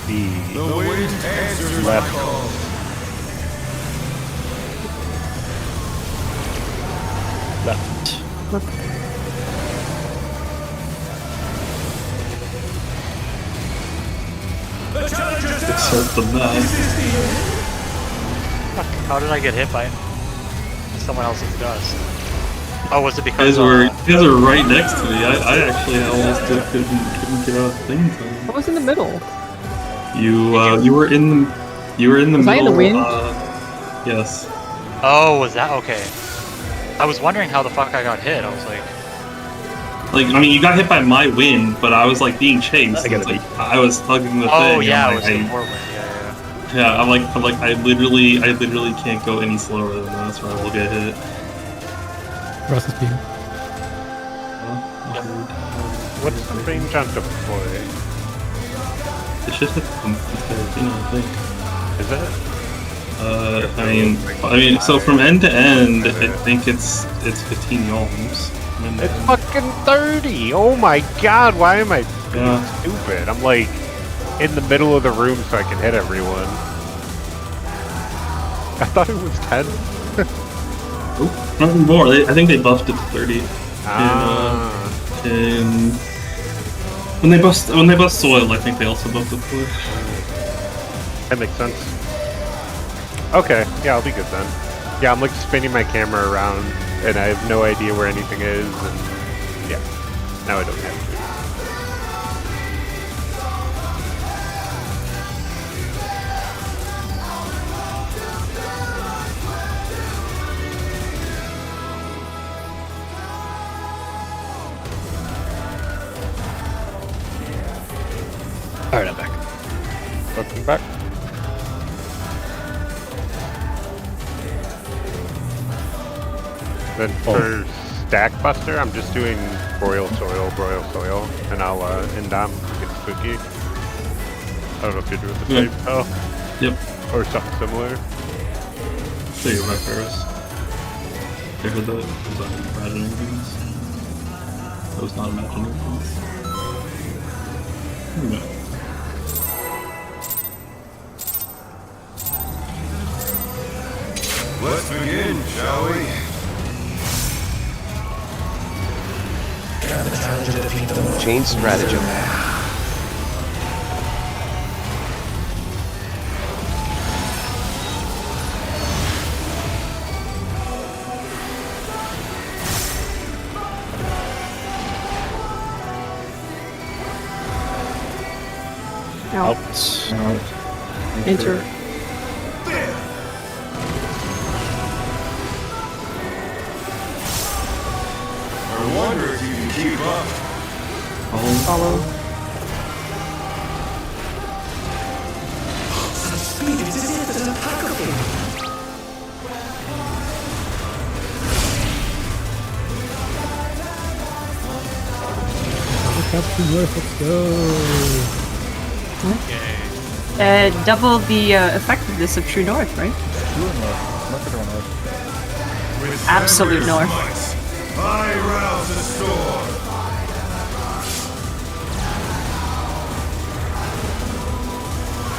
The wind answers my call. Left. The challenger's down. Except the map. Fuck, how did I get hit by someone else's dust? Oh, was it You because guys were right next to me. I actually almost couldn't get out of the thing in time. I was in the middle. You were in the Was middle. I in the wind? Yes. Oh, was that okay? I was wondering how the fuck I got hit. I was like, I mean, you got hit by my wind, but I was like being chased. I gotta It's like, I was hugging the thing. oh yeah, and, it was like, the more wind. Yeah. Yeah, I'm like, I literally can't go any slower than this, or I will get hit. Russ is being. What's the range on deploy? It should hit the I think. Is it? I mean, so from end to end, I think it's 15 yalms. It's fucking 30! Oh my god, why am I Yeah. stupid? I'm like in the middle of the room so I can hit everyone. I thought it was 10. Oh, not more. I think they buffed it to 30. And when they bust soil, I think they also buffed the push. That makes sense. Okay, yeah, I'll be good then. Yeah, I'm like spinning my camera around and I have no idea where anything is, and yeah, now I don't have to. Alright, I'm back. Welcome back. Then for Stack Buster, I'm just doing Broil Soil, and I'll Indom get spooky. I don't know if you're doing the same. Oh. Yep. Or something similar. So you're right, Ferris. I heard that. Was that imagining things? That was not imagining things. No. Let's begin, shall we? Chain stratagem. Out. Enter. I wonder if you can keep up. Follow. Captain North, let's go. Double the effectiveness of True North, right? With Absolute thunderous north. might, I rouse the storm.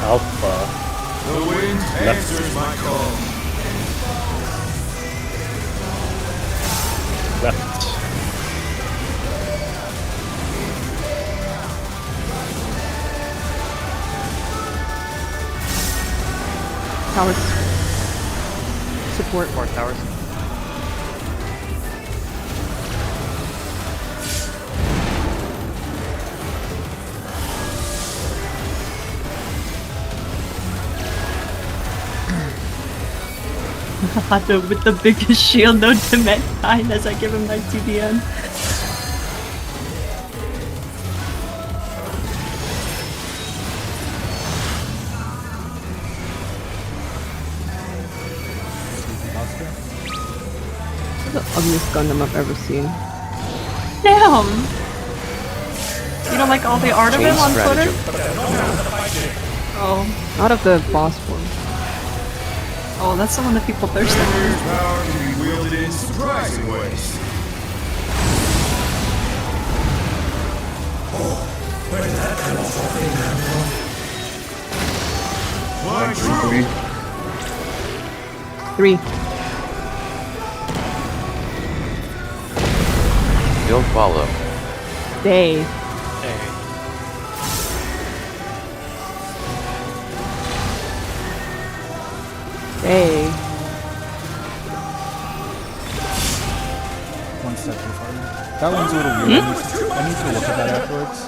Alpha. The wind answers my call. Left. Towers. Support. More towers. Otto with the biggest shield, no demand 9 as I give him my TBN. The ugliest Gundam I've ever seen. Damn! You don't like all the art of Chain him on stratagem. Twitter? Oh. Out of the boss form. Oh, that's the one that people thirst Vanguard's after. power can be wielded in surprising ways. Where did that colossal thing come from? Fly true! 3. Don't follow. Day. Hey. Day. One step too far. That one's a little weird. I need to look at that afterwards.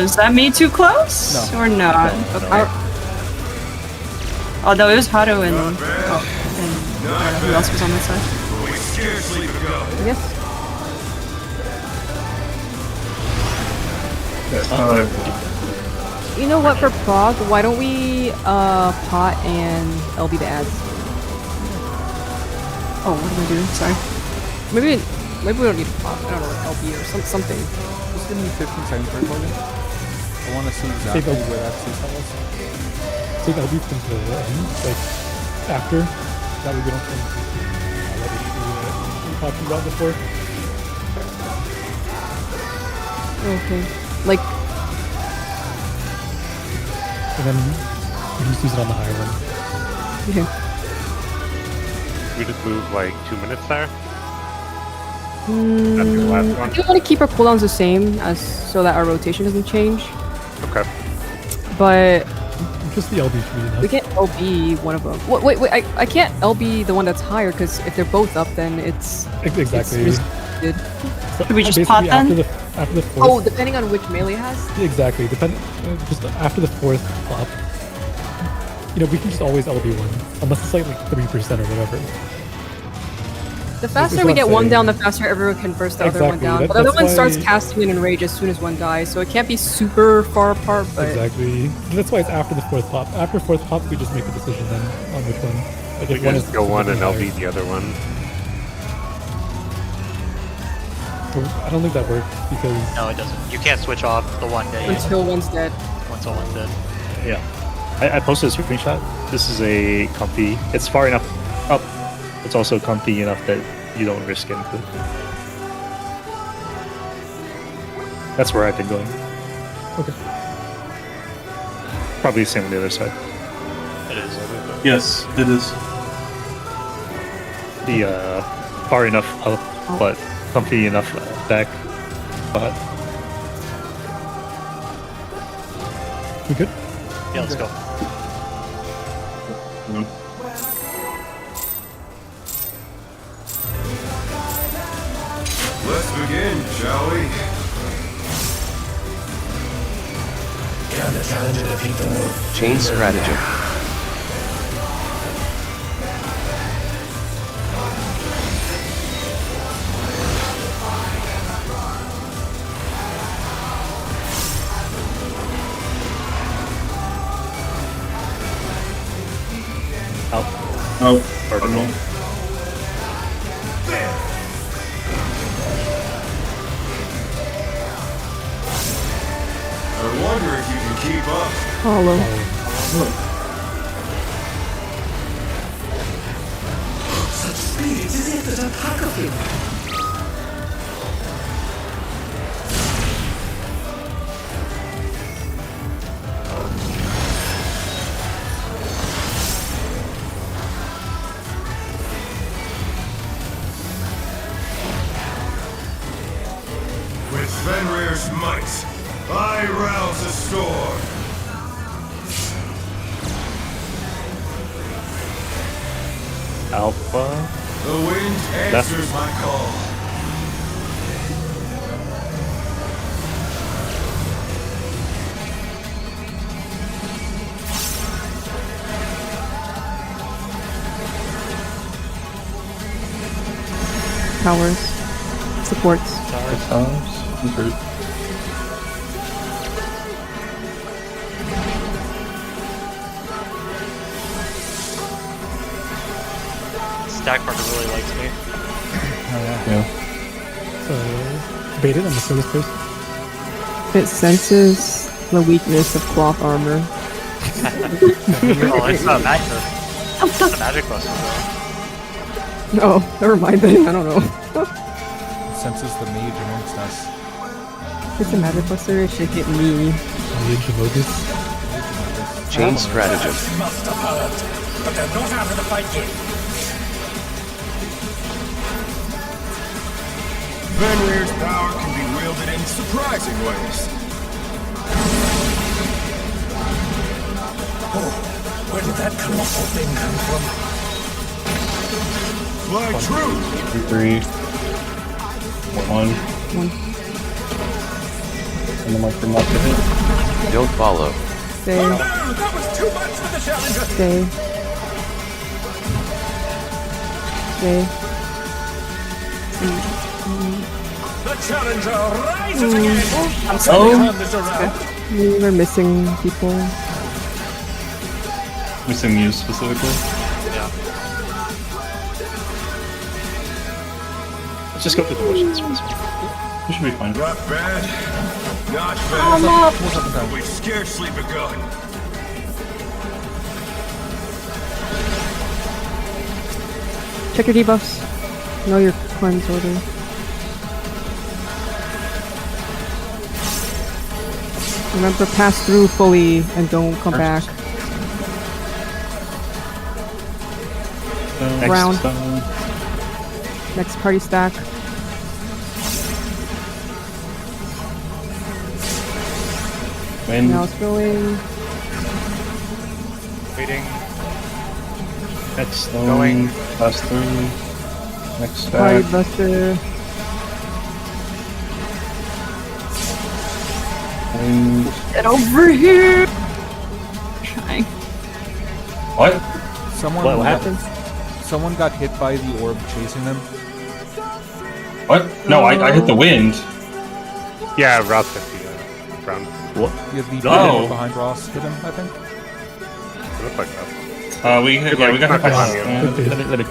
Is that me too close? No. Or not? Okay. Oh, no, it was Haru and... Not bad. Oh, and I don't know who else was on that side. But we scarcely begun. Yes. You know what, for prog, why don't we pot and LB the ads? Oh, what am I doing? Sorry. Maybe we don't need to pot. I don't know, like LB or something. Just give me 15 seconds for it, Logan. I want to see exactly Take where that system was. Take LB from the end, like after. That way we don't come ready to we talked about before. Okay. Like, And then we just use it on the higher one. okay. We just move like 2 minutes there. Mm, That's the last I one. do want to keep our cooldowns the same as so that our rotation doesn't change. Okay. But Just the LB should be enough. we can't LB one of them. Wait, I can't LB the one that's higher because if they're both up, then it's Exactly. It's restricted. So Should we just basically pot then? After the fourth. Oh, depending on which melee it has. Exactly. Just after the fourth pop, you know, we can just always LB one, unless it's like 3% or whatever. The faster what we I'm get one saying. down, the faster everyone can burst the other one Exactly, down. that- But the other that's one starts why- casting an enrage as soon as one dies, so it can't be super far apart. But Exactly. That's why it's after the fourth pop. After fourth pop, we just make a decision then on which one. Like We if one can is just go one and higher. LB the other one. I don't think that works because No, it doesn't. You can't switch off the one day until one's dead. once someone's dead. Yeah. I posted a screenshot. This is a comfy. It's far enough up. It's also comfy enough that you don't risk anything. That's where I've been going. okay. Probably the same on the other side. It is. Yes, it is. The far enough up, but comfy enough back. But We good? Yeah, let's go. Let's begin, shall we? Can the challenger defeat the wolf? Chain stratagem. out. Oh, Cardinal. I wonder if you can keep up. Hollow. Such speed, it's as if there's a pack of him. With Fenrir's might, I rouse the storm. Alpha. The wind answers my call. Towers. Supports. Stack partner really likes me. So bait it on the service first. It senses the weakness of cloth armor. Oh, it's not magic. It's a magic buster though. Oh, never mind then. I don't know. Senses the mage amongst us. It's a magic buster. It should hit me. Mage Amogus. Chain stratagem. Must have hurt, but they're not out of the fight yet. Fenrir's power can be wielded in surprising ways. Oh, where did that colossal thing come from? Fly true! 2, 3, 1. And the marker not to hit. Don't follow. Stay. Oh no, that was too much for the challenger. Stay. Stay. The challenger rises again. I'm Oh. turn this around. We were missing people. Missing Muse specifically. Yeah. Let's just go through the motions. We should be fine. Not bad. Not bad. What's up with that? We've scarcely begun. Check your debuffs. Know your cleanse order. Remember, pass through fully and don't come back. Round. Next party stack. Wind. Now it's going. Waiting. Next Going. Pass through. Next Party stack. buster. Wind. Get over here! Trying. What? Someone What happened? Someone got hit by the orb chasing them. What? No, I hit the wind. Yeah, Ross hit the ground. What? Yeah, the Oh. people behind Ross hit him, I think. It looked like that. We hit, yeah, we got hit by Yeah. Stan. Let me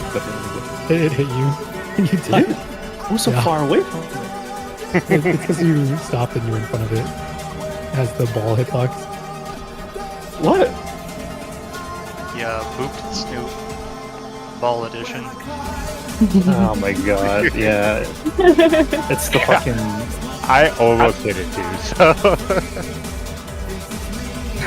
It hit you. And you died. I was so Yeah. far away from it. It's because you stopped and you were in front of it. As the ball hitbox. What? Yeah, booped Snoop. Ball edition. Oh my god, yeah. It's the fucking... I almost hit it too, so.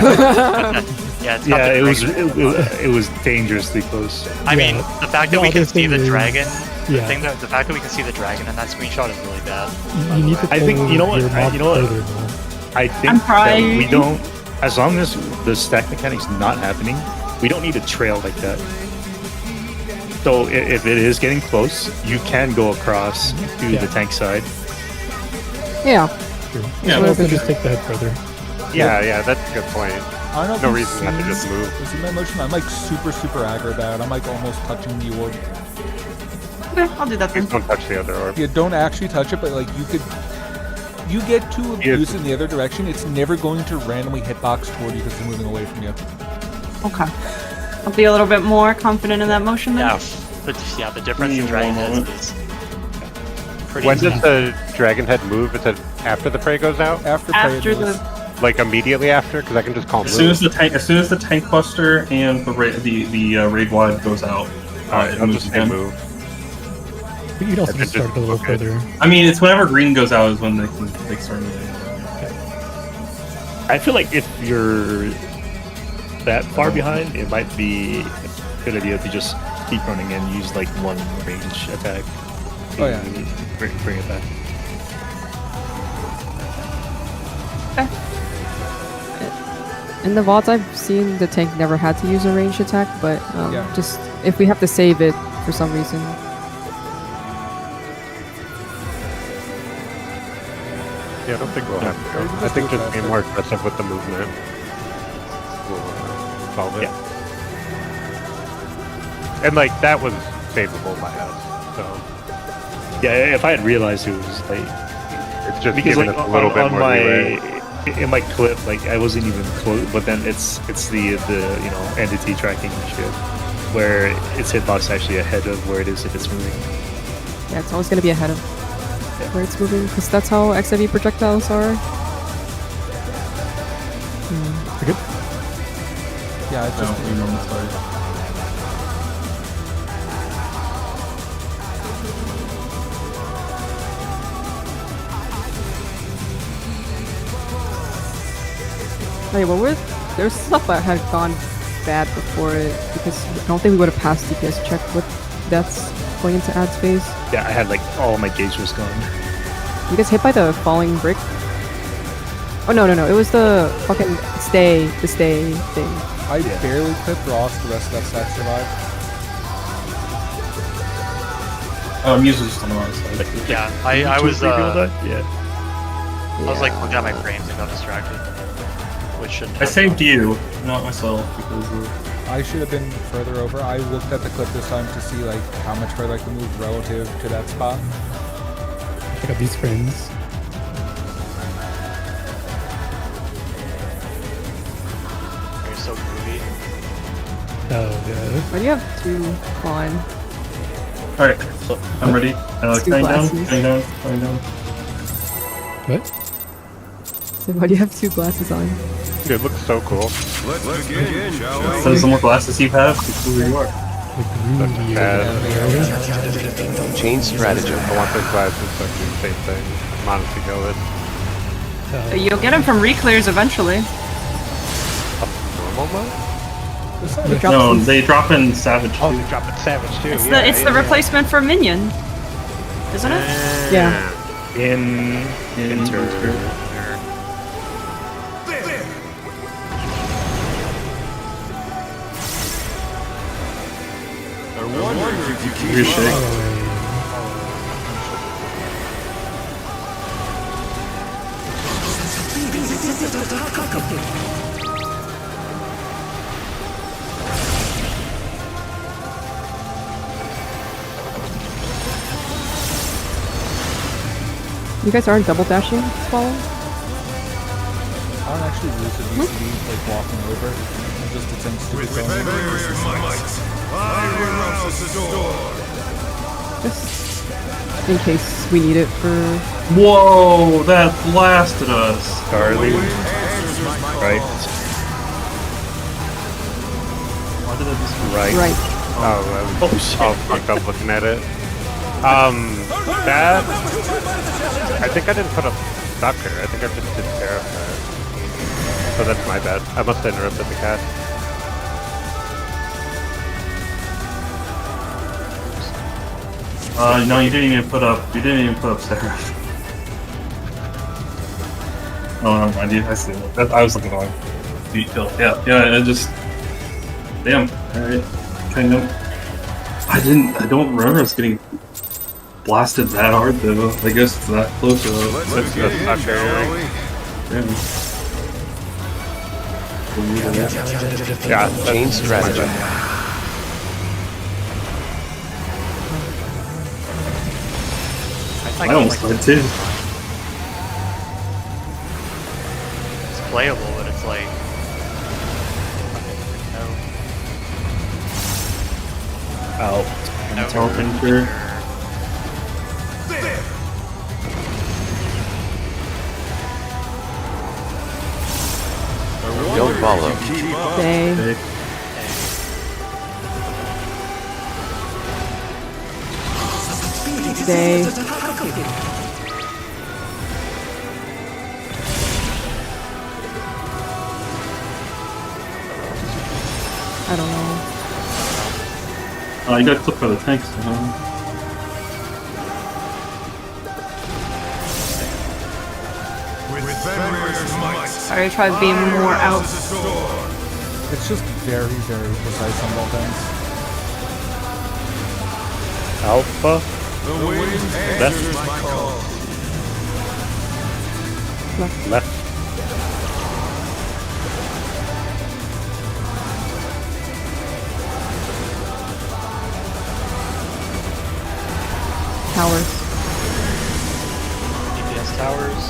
Yeah, it's got Yeah, the it was dangerously close. I mean, Yeah. the fact that The we can other see the thing is- dragon, Yeah. the fact that we can see the dragon in that screenshot is really bad. You need to I think- pull you know what, your mob you know what? further more. I think I'm that trying. we don't... As long as the stack mechanic's not happening, we don't need a trail like that. So if it is getting close, you can go across to Yeah. the tank side. Yeah. True. Yeah, Or well, also just take the head further. Yeah, that's a good point. I don't know if No you reason not to just move. You see my motion? I'm like super aggro about. I'm like almost touching the orb. Okay, I'll do that Please then. don't touch the other orb. You don't actually touch it, but like you get to abuse it in the other direction, it's never going to randomly hitbox toward you because it's moving away from you. Okay. I'll be a little bit more confident in that motion then. Yeah, but yeah, the difference in dragon heads is pretty. When does the dragon head move? Is it after the prey goes out? After prey After moves. the... Like immediately after? Because I can just call As move. soon as the tank buster and the raid wide goes out, Alright, it I'll moves just say again. move. But you'd also And then just start just a little book it. further. I mean, it's whenever green goes out is when they start moving. I feel like if you're that far behind, it might be a good idea to just keep running and use like one range attack to Oh, yeah. bring it back. In the VODs I've seen, the tank never had to use a ranged attack, but Yeah. just if we have to save it for some reason. Yeah, I don't think we'll have to go. I think just being more aggressive with the movement will solve it. Yeah. And like that was savable by us, so Yeah, if I had realized it was like it's just because giving like us a little bit on more leeway. in my clip, like I wasn't even close, but then it's the you know entity tracking and shit, where its hitbox actually ahead of where it is if it's moving. Yeah, it's always going to be ahead of where it's moving, because that's how XIV projectiles are. We're good? Yeah, it's No, just you on this side. Wait, what were there's stuff that had gone bad before it because I don't think we would have passed DPS check with deaths going into ad phase. Yeah, I had like all my gauge was gone. You guys hit by the falling brick? Oh no, it was the fucking stay thing. I barely clipped Ross, the rest of that stack survived. Oh, I'm usually just on the wrong side. Yeah, I was Yeah. I was like looking at my frames and got distracted, which shouldn't. I have saved done. you, not myself, because of... I should have been further over. I looked at the clip this time to see like how much further I could move relative to that spot. Check out these frames. You're so groovy. Oh god. Why do you have two on? Alright, so I'm ready. Two Coming down, glasses. coming down. What? So why do you have two glasses on? Dude, it looks so cool. Let's begin, shall we? So the more glasses you have, the cooler you are. The groovy. Change stratagem. I want those glasses so I can do the same thing. I'm honestly going. You'll get them from reclears eventually. Normal mode? They drop No, some- they drop in Savage Oh, too. they drop it Savage too. It's the replacement for Minion, isn't it? Yeah. In I wonder if you keep Your shake. You guys aren't double dashing, Swallow? I don't actually use it used to be like walking over and just attempt to with go Fenrir's might. I rouse the storm. Just in case we need it for... Whoa, that blasted us. Darling. Right. Why did I just... Right. Right. Oh, I was all fucked up looking at it. That... I think I didn't put a sucker. I think I just did terrify. So that's my bad. I must have interrupted the cast. No, you didn't even put up Sarah. Oh, never mind, I see that. I was looking at my detail. Yeah, it just... Damn, alright. Kind of... I don't remember us getting blasted that hard though. I guess it's that close though. Let's begin, shall we? Yeah. Yeah, Change stratagem. I almost died too. It's playable, but it's like no. Out. No. Telefinger. Don't follow. Stay. Okay. Stay. I don't know. You gotta click for the tanks. With Fenrir's might. I try being more out. It's just very, very precise on both ends. Alpha. The wind answers my call. Left. Towers. DPS towers.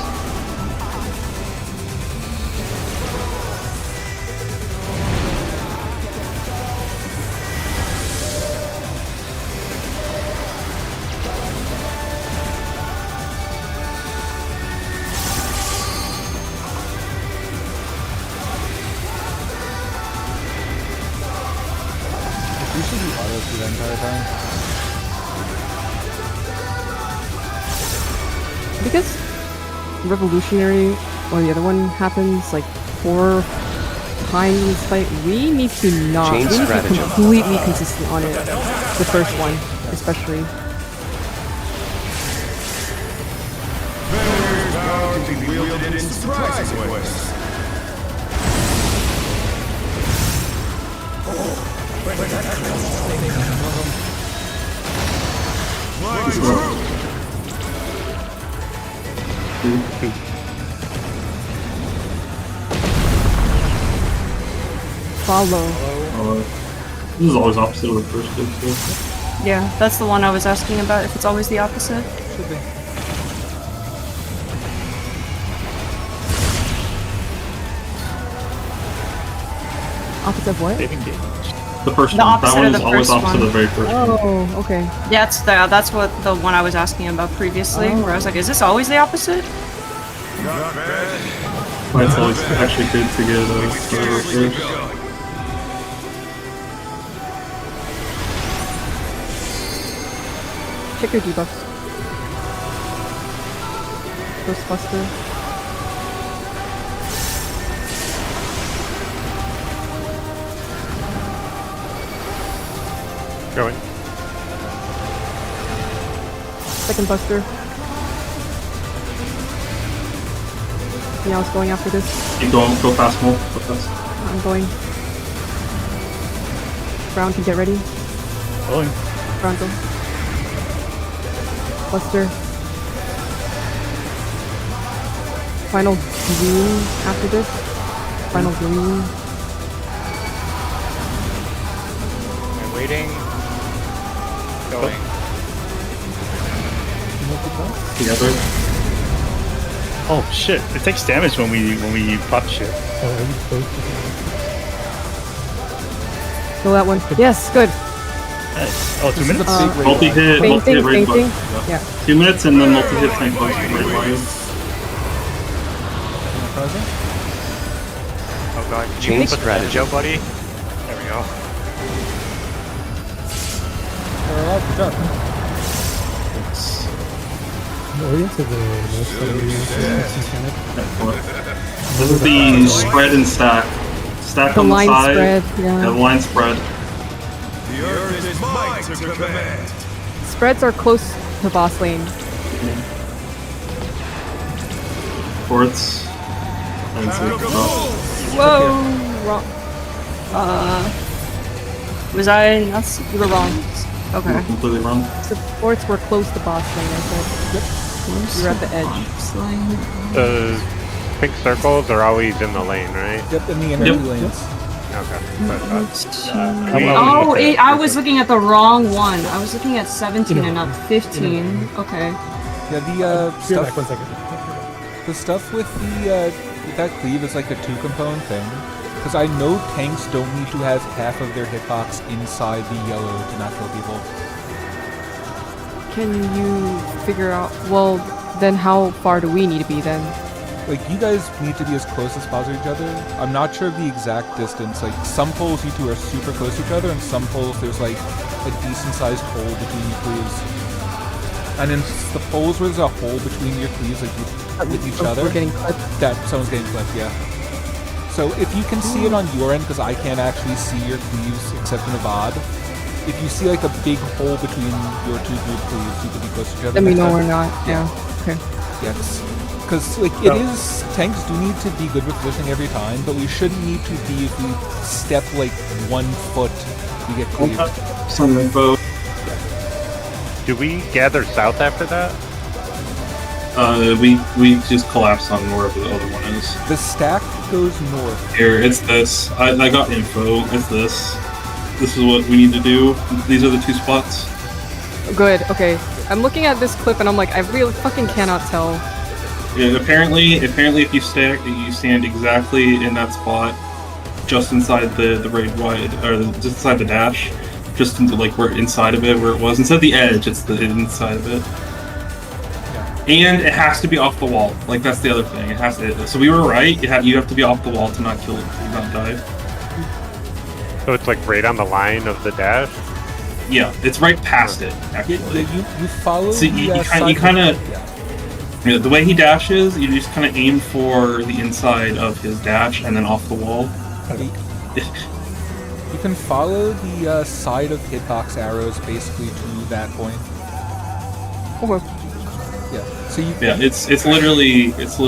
the entire time. Because Revolutionary or the other one happens like 4 times in this fight, we need to not. Chain We need to be stratagem. completely consistent on it. The first one, especially. There's power to be wielded in surprising ways. Follow. This is always opposite of the first one. So. Yeah, that's the one I was asking about, if it's always the opposite. Should be. Opposite of what? They've engaged. The first The one. That opposite one of is the always first opposite one. of the very first one. Oh, okay. Yeah, that's what the one I was asking about previously, where I was like, is this always the opposite? Not bad. Why it's always actually good to get first. Check your debuffs. First buster. Going. Second buster. Yeah, I was going after this. Keep going, go fast, Mo. Go fast. I'm going. Brown can get ready. Going. Brown go. Buster. Final green after this. Final green. I'm waiting. Going. Together. Oh shit! It takes damage when we pop shit. Oh, are you close to Kill that one. Yes, good. Nice. Oh, 2 minutes. Multi-hit, Fainting, multi-hit raid fainting. bug. Yeah. 2 minutes and then multi-hit tank bug raid bug. Present? Oh god, can Chain you put the strategy. Joe, buddy? There we go. Alright, good job. orient to the north side of the mechanic. This is the spread and stack. Stack The on the line side. spread, The yeah. line spread. The earth is mine to command. Spreads are close to boss lane. Forts. And so, Whoa! Wrong. Was I not? You were wrong. Okay. You're completely wrong. Supports were close to boss lane, I said. Yep. You're at the edge. The pink circles are always in the lane, right? Yep, in the energy lanes. Okay. Oh, I was looking at the wrong one. I was looking at 17 and not 15. Okay. Yeah, the Be right stuff. back, 1 second. The stuff with the with that cleave is like a 2-component thing. Because I know tanks don't need to have half of their hitbox inside the yellow to not kill people. Can you figure out? Well, then how far do we need to be then? Like, you guys need to be as close as possible to each other. I'm not sure of the exact distance. Like, some poles you two are super close to each other, and some poles there's like a decent-sized hole between your cleaves. And in the poles where there's a hole between your cleaves, like with each other, We're getting clipped. that someone's getting clipped, yeah. So if you can see it on your end, because I can't actually see your cleaves except in a VOD, if you see like a big hole between your two group cleaves, you could be close to each other. Then we next know time. we're not. Yeah. Okay. Yes. Because like it is, tanks do need to be good with positioning every time, but we shouldn't need to be if we step like 1 foot, we get cleaved. Some info. Do we gather south after that? We just collapse on wherever the other one is. The stack goes north. Here, it's this. I got info. It's this. This is what we need to do. These are the 2 spots. Good. Okay. I'm looking at this clip and I'm like, I really fucking cannot tell. Yeah, apparently, if you stand exactly in that spot, just inside the raid wide, or just inside the dash, just into like where inside of it, where it was instead of the edge, it's the inside of it. And it has to be off the wall. Like that's the other thing. It has to. So we were right. You have to be off the wall to not kill it, to not die. So it's like right on the line of the dash? Yeah, it's right past it. Yeah, Actually, you follow. so you kind of. Yeah, the way he dashes, you just kind of aim for the inside of his dash and then off the wall. You can follow the side of hitbox arrows basically to that point. Okay. Yeah. So you. Yeah, it's literally just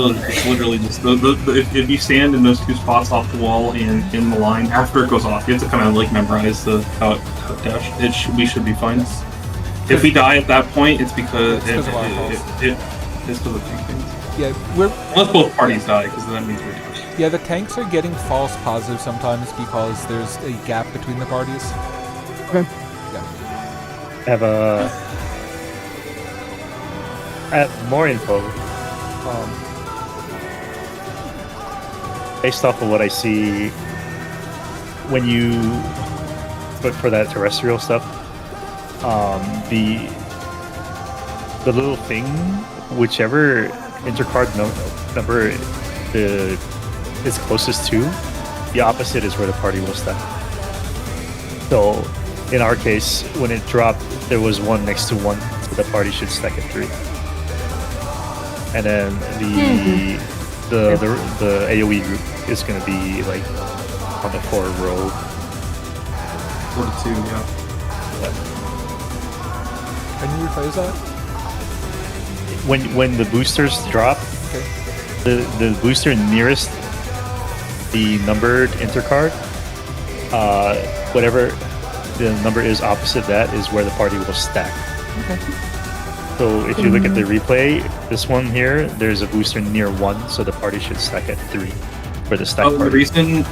if you stand in those two spots off the wall and in the line after it goes off, you have to kind of like memorize how it dash. We should be fine. If we die at that point, it's because it's because of tank things. Yeah, unless both parties die, because that means we're toast. Yeah, the tanks are getting false positives sometimes because there's a gap between the parties. Okay. Yeah. I have more info. Based off of what I see, when you for that terrestrial stuff, the little thing, whichever intercard number is closest to, the opposite is where the party will stack. So, in our case, when it dropped, there was 1 next to 1, so the party should stack at 3. And then the AOE group is going to be like on the 4 row. 4 to 2, yeah. Can you rephrase that? When the boosters drop, Okay. the booster nearest the numbered intercard, whatever the number is opposite that is where the party will stack. Okay. So if you look at the replay, this one here, there's a booster near 1, so the party should stack at 3 for the stack party.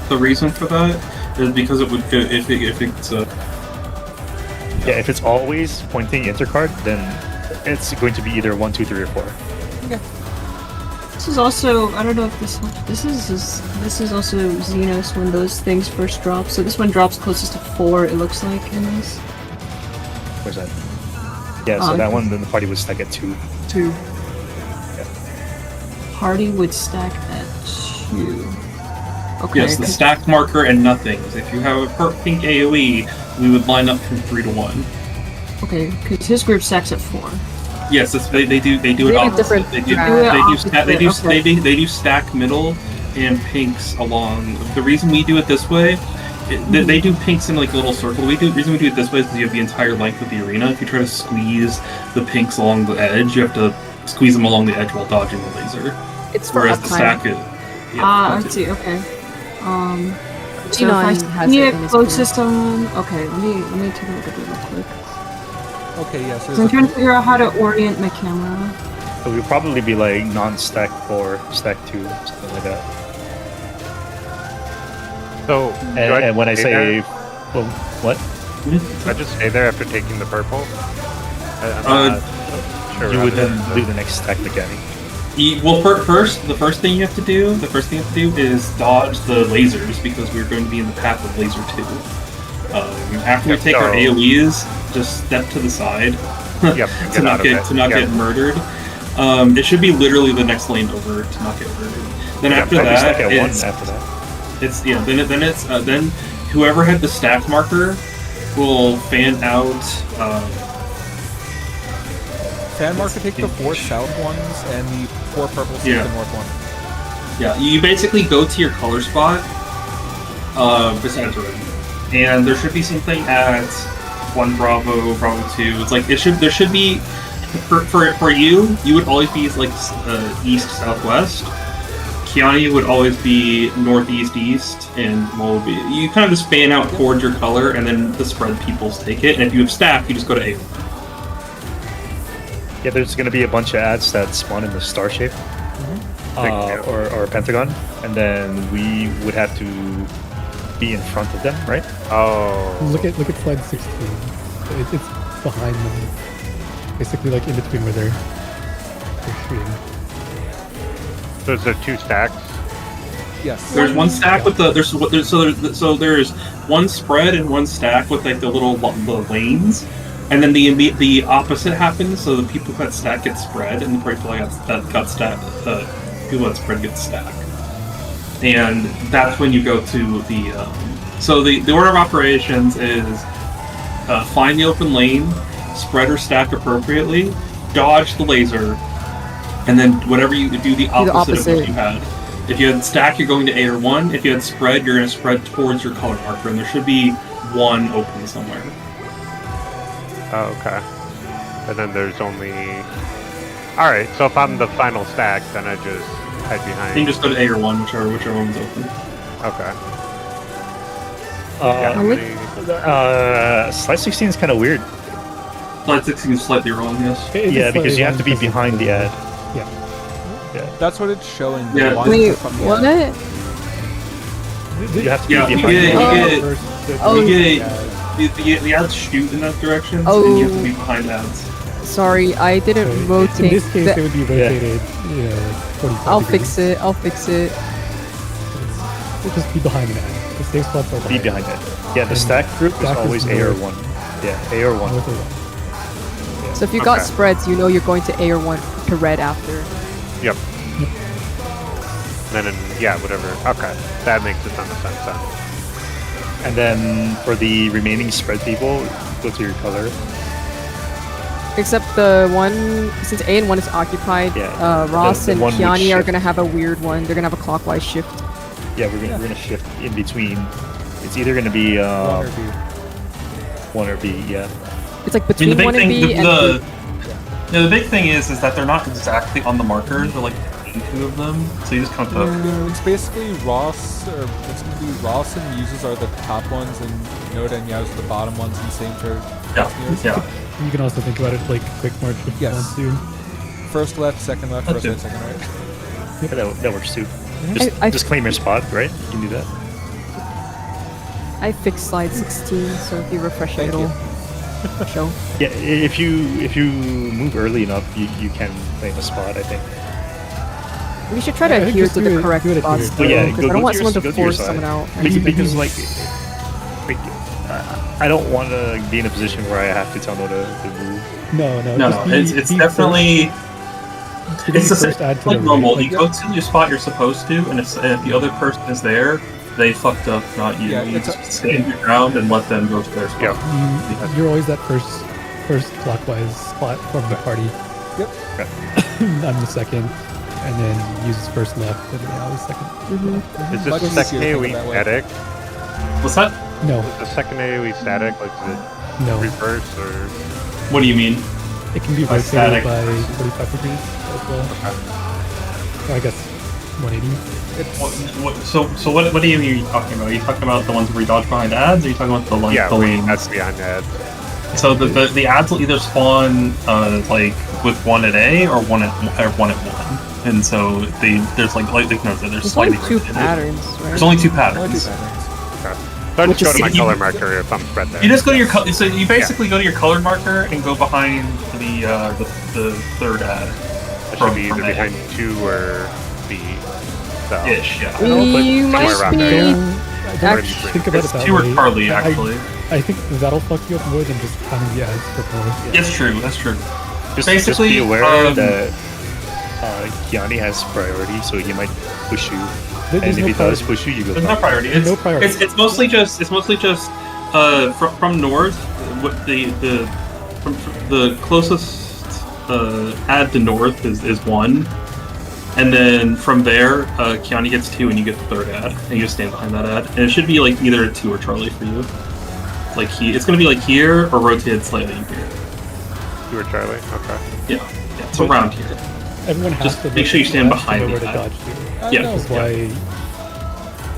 The reason for that is because it would if it's yeah, if it's always pointing intercard, then it's going to be either 1, 2, 3, or 4. Okay. This is also, I don't know if this is also Xenos when those things first drop. So this one drops closest to 4, it looks like, in this. Where's that? Yeah, so that one, then the party would stack at 2. 2. Yeah. Party would stack at 2. Okay. yes, the stack marker and nothings. If you have a pink AOE, we would line up from 3 to 1. Okay, because his group stacks at 4. Yes, they do it opposite. They do stack middle and pinks along. The reason we do it this way, they do pinks in like a little circle. The reason we do it this way is because you have the entire length of the arena. If you try to squeeze the pinks along the edge, you have to squeeze them along the edge while dodging the laser. It's for whereas the stack is. I see. Okay. So if I see it closest on. Okay, let me take a look at it real quick. Okay, yes. So I'm trying to figure out how to orient my camera. So we'll probably be like non-stack 4, stack 2, something like that. So, And when I say, well, what? I just stay there after taking the purple. I'm not sure. You would then do the next stack mechanic. The first thing you have to do is dodge the lasers because we're going to be in the path of laser 2. After we take our AOEs, just step to the side to not get murdered. It should be literally the next lane over to not get murdered. Then after that, then whoever had the stack marker will fan out. Fan marker take the 4 south ones and the 4 purples take the north one. Yeah, you basically go to your color spot besides red. And there should be something at 1 Bravo, Bravo 2. It's like there should be for you would always be like east southwest. Kiani would always be northeast east, and Mo would be. You kind of just fan out towards your color, and then the spread peoples take it. And if you have stack, you just go to A. Yeah, there's going to be a bunch of ads that spawn in the star shape or pentagon, and then we would have to be in front of them, right? Oh. Look at slide 16. It's behind them, basically like in between where they're shooting. So is there 2 stacks? Yes. There's 1 stack with there's 1 spread and 1 stack with like the lanes, and then the opposite happens. So the people who got stack get spread, and the people that got stack people that spread get stack. And that's when you go to the. So the order of operations is find the open lane, spread or stack appropriately, dodge the laser, and then whatever you do the opposite of what you had. If you had stack, you're going to A or 1. If you had spread, you're going to spread towards your color marker, and there should be 1 open somewhere. Oh, okay. And then there's only... Alright, so if I'm the final stack, then I just hide behind... You can just go to A or 1, whichever one's open. Okay. Slide 16 is kind of weird. Slide 16 is slightly wrong, yes. Yeah, because you have to be behind the ad. Yeah. That's what it's showing. Yeah. Wait, From the what? ad. You have to be Yeah, the ads shoot in that direction, and you have to be behind ads. Sorry, I didn't rotate. In this case, the- they would be rotated, like 45 I'll degrees. fix it. I'll fix it. We'll just be behind that. The safe spots are Be behind it. Yeah, the stack group is Stack is always A or 1. Yeah, A or 1. North or 1. So if you got spreads, you know you're going to A or 1 to red after. Yep. And then, yeah, whatever. Okay. That makes a ton of sense then. And then for the remaining spread people, go to your color. Except the one, since A and 1 is occupied, Ross the and one would Kiani are shift. going to have a weird one. They're going to have a clockwise shift. Yeah, we're gonna shift in between. It's either gonna be 1 or B. Yeah. It's like between 1 and B and the big thing is that they're not exactly on the markers. They're like between 2 of them, so you just come up. It's basically Ross, or it's going to be Ross and Muses are the top ones, and Noda and Yaos are the bottom ones, and same for Neos. Yeah. You can also think about it like quick march if you want to. First left, second left, first right, second right. Yeah, that works too. I Just claim your spot, right? You can do that. I fixed slide 16, so if you refresh it, it'll show. Yeah, if you move early enough, you can claim a spot. I think. We should try to I think adhere just to do the it- correct do it at spots, your- though, yeah, because I go don't want to someone your- to go to your force side. someone out. Because like I don't want to be in a position where I have to tell no to move. No. No, it's definitely. It's the same like normal. You go to your spot you're supposed to, and if the other person is there, they fucked up, not you. Yeah, You just stand your ground and let them go to their spot. You're always that first clockwise spot from the party. Yep. I'm the second, and then uses first left, and then I was second. Is Much this easier second to think AoE that way. static? What's that? No, Is the second AoE static? Like, is it no. reverse or? What do you mean? It can be By rotated static. by 45 degrees as well. I guess 180. So what do you mean you're talking about? Are you talking about the ones where you dodge behind ads, or are you talking about the Yeah, the where you lanes? that's behind that. So the ads will either spawn like with 1 at A or 1 at 1, and so there's like no, there's There's slightly only 2 rotated. patterns, right? There's only 2 Only two patterns. patterns. Okay. So I Which just go is- to my you- color marker if I'm spread there. You just go to your so you basically go to your colored marker and go behind the third ad. I should be either A. behind 2 or B. So. Ish, yeah. I don't know, but You somewhere might around be- there. Actually, Think about It's it that 2 or way. Carly, actually. I think that'll fuck you up more than just counting the ads for more. That's true. That's true. Just Basically, be aware um, that Kiani has priority, so he might push you. There's And if no he does push you, you go. There's no back. priority. There's no priority. It's mostly just from north. What from the closest ad to north is 1, and then from there Kiani gets 2, and you get the third ad, and you just stand behind that ad, and it should be like either a 2 or Charlie for you. Like it's gonna be like here or rotated slightly here. 2 or Charlie? Okay. Yeah, it's around here. Everyone has Just to make sure you stand to know behind where the to ad. dodge to. Yeah, That's why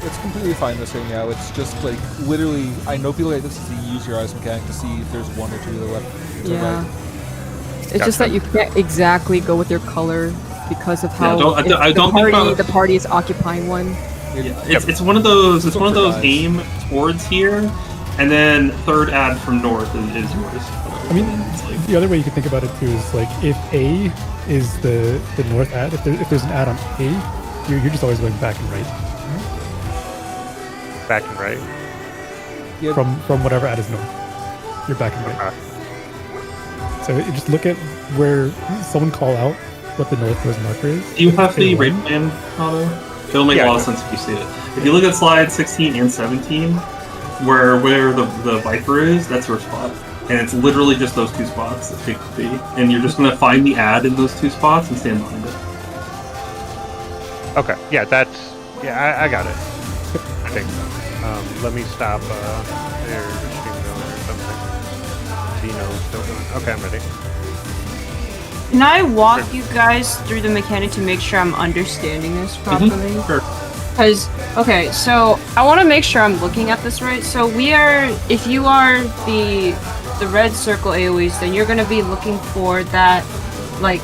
It's completely fine this way now. It's just like literally, I know people like this is to use your eyes mechanic to see if there's 1 or 2 to the left. To the yeah. right. It's just that you can't exactly go with your color because of how I don't think the party is occupying one. It's one of those. It's one of those Guys. aim towards here, and then third ad from north is yours. I mean, It's like, the other way you can think about it too is like if A is the north ad, if there's an ad on A, you're just always going back and right Back and right. Yeah. from whatever ad is north. You're back and right. Okay. So you just look at where someone call out what the northwest marker is. do you have the Say raid one. plan, Otto? It'll make Yeah, a lot I of sense if you see it. If you look at slide 16 and 17, where the Viper is, that's your spot. And it's literally just those two spots that take the B. And you're just gonna find the ad in those two spots and stand behind it. Okay, yeah, I got it. I think so. Let me stop their stream going or something. Dino's still going. Okay, I'm ready. Can I walk you guys through the mechanic to make sure I'm understanding this properly? Sure. Because, okay, so I want to make sure I'm looking at this right. So if you are the red circle AoEs, then you're going to be looking for that, like,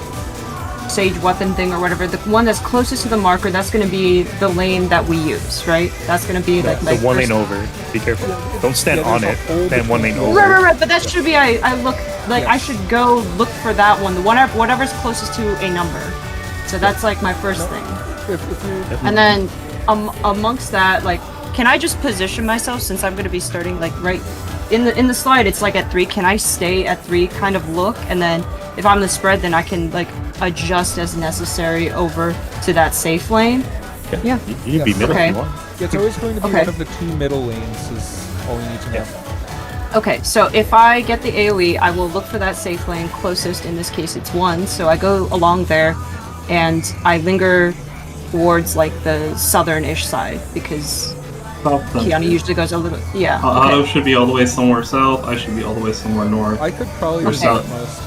sage weapon thing or whatever. The one that's closest to the marker, that's going to be the lane that we use, right? That's going to be like the one lane over. Be careful. Don't stand on it. Stand one lane over. Right. But that should be, I look, like, I should go look for that one, whatever's closest to a number. So that's, like, my first thing. And then, amongst that, like, can I just position myself since I'm going to be starting, like, right in the slide, it's like at 3. Can I stay at 3, kind of look, and then if I'm the spread, then I can, like, adjust as necessary over to that safe lane? Yeah. You can be middle if you want. Yeah, it's always going to be one of the 2 middle lanes is all you need to know. Okay, so if I get the AoE, I will look for that safe lane closest. In this case, it's 1, so I go along there, and I linger towards, like, the southern-ish side, because Keanu usually goes a little... Yeah, Otto should be all the way somewhere south, I should be all the way somewhere north. I could probably do that most.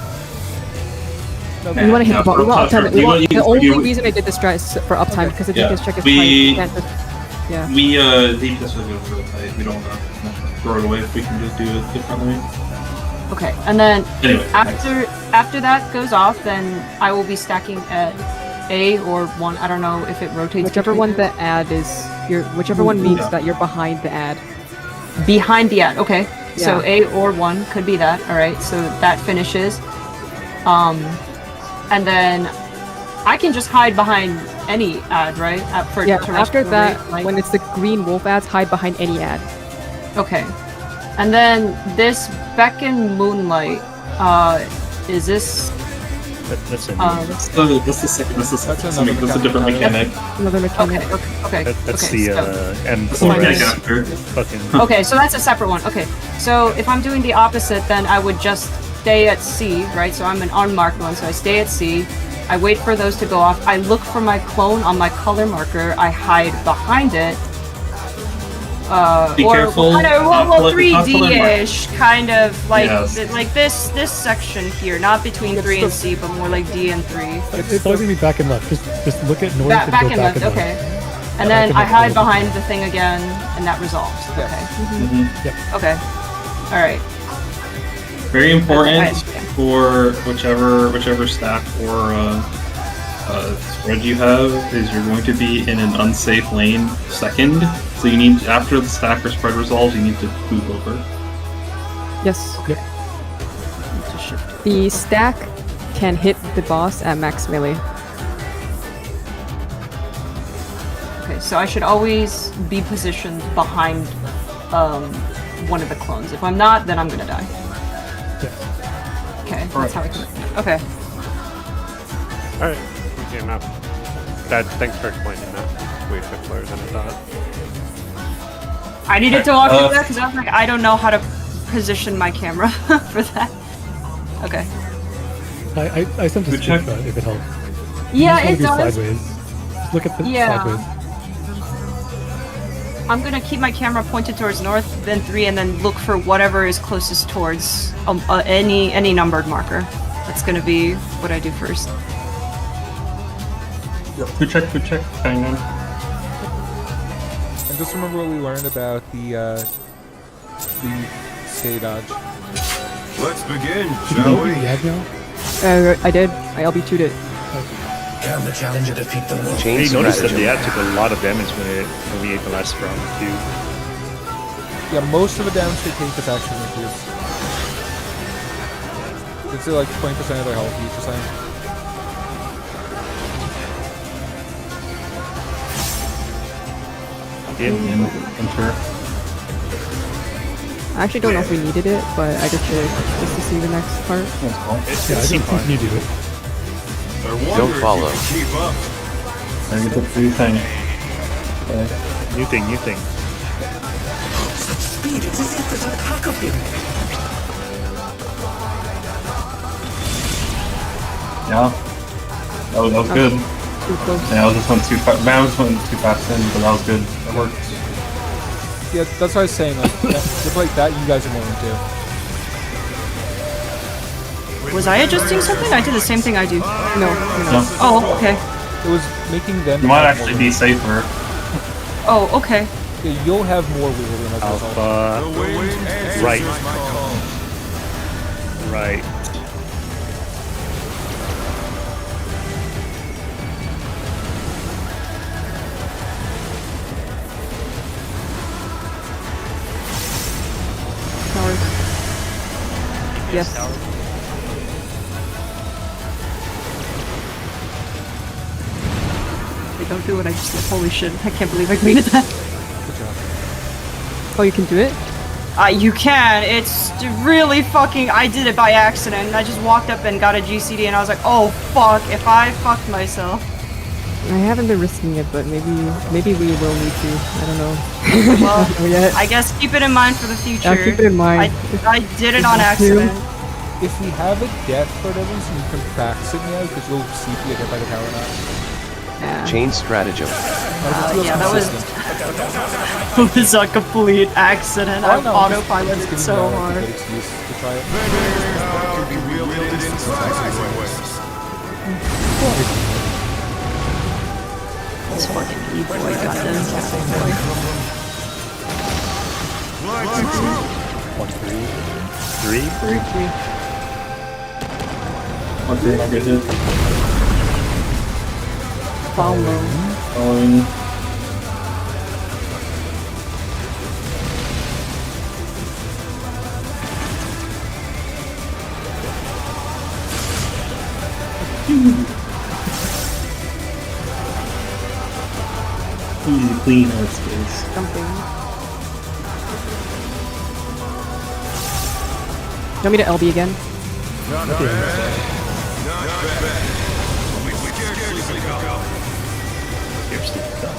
We want to hit the ball. We want uptime. The only reason I did this strat is for uptime, because the DPS check is tight. We DPS will go for the fight. We don't throw it away if we can just do it differently. Okay, and then Anyway, after that goes off, then I will be stacking at A or 1. I don't know if it rotates. Whichever one the ad is, whichever one means that you're behind the ad. Behind the ad, okay. Yeah. So A or 1 could be that. All right, so that finishes. And then I can just hide behind any ad, right? After that, when it's the green wolf ads, hide behind any ad. Okay. And then this Beckon Moonlight, is this... That's a different mechanic. Another mechanic. Okay. That's the end. Okay, so that's a separate one. Okay, so if I'm doing the opposite, then I would just stay at C, right? So I'm an unmarked one, so I stay at C. I wait for those to go off. I look for my clone on my color marker. I hide behind it. Be careful. Well, 3D-ish, kind of like like this section here, not between 3 and C, but more like D and 3. It's always gonna be back and left. Just look at north and back go and back left. and Okay. left. And then I hide behind the thing again, and that resolves. Okay. Yep. Okay. All right. Very important for whichever stack or spread you have is you're going to be in an unsafe lane second. So you need, after the stack or spread resolves, you need to move over. Yes. Yep. The stack can hit the boss at max melee. Okay, so I should always be positioned behind one of the clones. If I'm not, then I'm gonna die. Okay, that's how I can. Okay. Alright, easy enough. Thanks for explaining that. Way simpler than I thought. I needed to walk through that because I was like, I don't know how to position my camera for that. Okay. I sent a screenshot if it helps. Yeah, it does. Sideways. Just look at the sideways. I'm gonna keep my camera pointed towards north, then 3, and then look for whatever is closest towards any numbered marker. That's gonna be what I do first. Good check. Hang on. And just remember what we learned about the stay dodge. Let's begin, shall we? I did. I LB2'd it. Can the challenger defeat the wolf? Hey, notice that the ad took a lot of damage when we ate the last round too. Yeah, most of the damage they take is actually reduced. It's like 20% of their health each or something. Enter. I actually don't know if we needed it, but I just did it just to see the next part. Yeah, I don't think you do it. Don't follow. Keep up. I get the free thing. New thing. need to hit this attack of him. Yeah. That was good. Too close. Yeah, I just went too fast. Man, I just went too fast in, but that was good. That worked. Yeah, that's what I was saying. Like, stuff like that, you guys are more into. Was I adjusting something? I did the same thing I do. No, you're No. not. Oh, okay. It was making them. You might have actually more be safer. Oh, okay. Yeah, you'll have more wiggle room as a result. Right. Right. Towers. Yes. They don't do what I just did. Holy shit. I can't believe I created that. Good job. Oh, you can do it? You can. It's really fucking... I did it by accident. I just walked up and got a GCD and I was like, oh, fuck. If I fucked myself. I haven't been risking it, but maybe we will need to. I don't know. Well, Not yet. I guess keep it in mind for the future. I'll keep it in mind. I did it on accident. If we have a death for whatever reason, you can practice it now because you'll see if you get hit by the tower or not. Yeah. Chain stratagem. Yeah, that was a complete accident. I've autopiloted so hard. Good excuse to try it. Power can be wielded in surprising ways. This fucking E-boy got them. Lights through. 1, 3. 3? 3. Okay, I get it. Follow. Following. Easy clean out space. Something. You want me to LB again? Not bad. Not bad. We scarcely go. Here's the gun.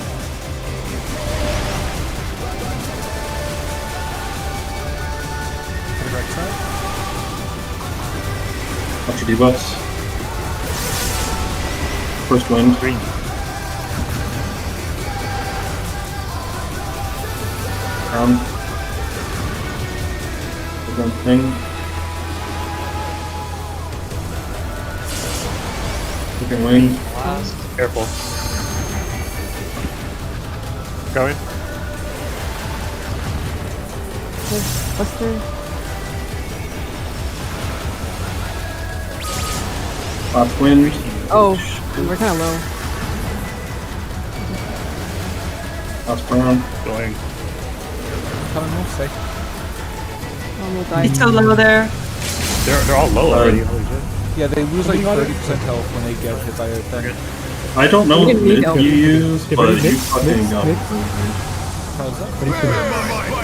To the right side. Watch your debuffs. First wind. Green. One thing. Second wing. Careful. Going. Buster. Last wind. Oh, we're kind of low. Last brown. Going. Coming more safe. Oh, we'll die. It's so low there. They're all low already. Holy shit. Yeah, they lose like 30% health when they get hit by a thing. I don't know We what didn't need mid help. you use, Okay, but ready? you Mix, fucking mix, got mix. How's that? Ready for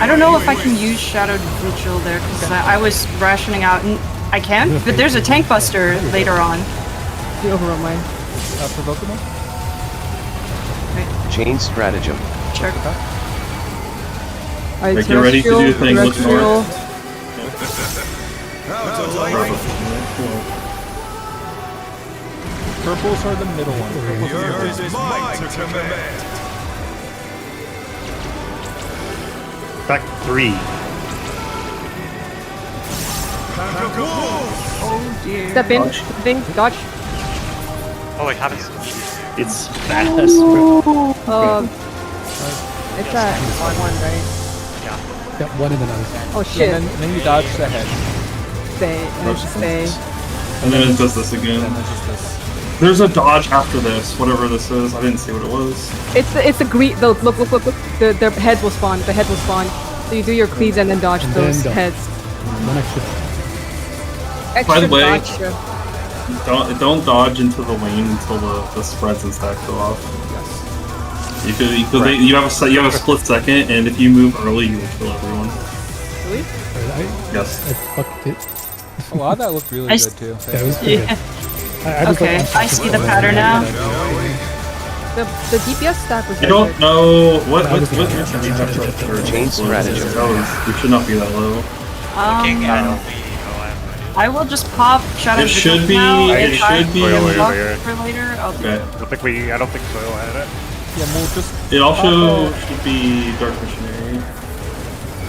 I don't know if I can use Shadowed Vigil there because I was rationing out. And I can, but there's a tank buster later on. You overrun mine. Provoke them all? Chain stratagem. Sure. Alright, Like, you're ready to do things with terrestrial. How delightful. Purples are the middle one. Purples are the Yours middle. is mine to command. Back 3. Pack of wolves. Oh dear. Step in. Dodge. Thing. Dodge. Oh, wait, haven't. It's fast. It's at 1-1, right? Got one and then I was Oh Yeah, shit. and then you dodge the head. Stay. And then stay. And then it does this And again. then just this. There's a dodge after this, whatever this is. I didn't see what it was. It's the green. Look. The heads will spawn. The head will spawn. So you do your cleaves and then dodge And then those dodge. heads. one extra. Extra By the way- dodge. Don't dodge into the lane until the spreads and stacks go off. Yes. You have a split second, and if you move early, you will kill everyone. Really? Yes. I fucked it. A lot of that looked really I good too. That was pretty Yeah. good. I was Okay, like, I see the pattern now. The DPS stack was I very don't good. know what That was what the- Change strategy. We should not be that low. Looking at only. Oh, I have no idea. I will just pop Shadow It should Vigil be- now. it If I should be can in the- block for later, I'll do Okay. it. I don't think Soil had it. Yeah, we'll just. It also pop should be Dark Missionary.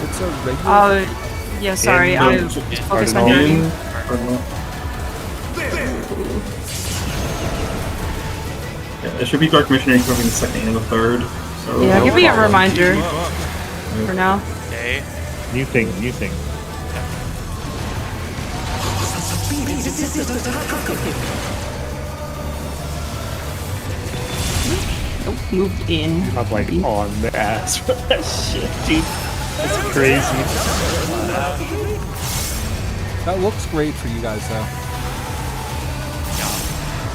It's a regular. Yeah, sorry, And I the- was focused on Cardinal. your Cardinal. Yeah, it should be Dark Missionary covering the second and the third. So Yeah, give me a reminder Keep up. for now. Okay. New thing, new thing. Oh, moved in. I'm like on the ass for that shit, dude. That's crazy. That looks great for you guys, though.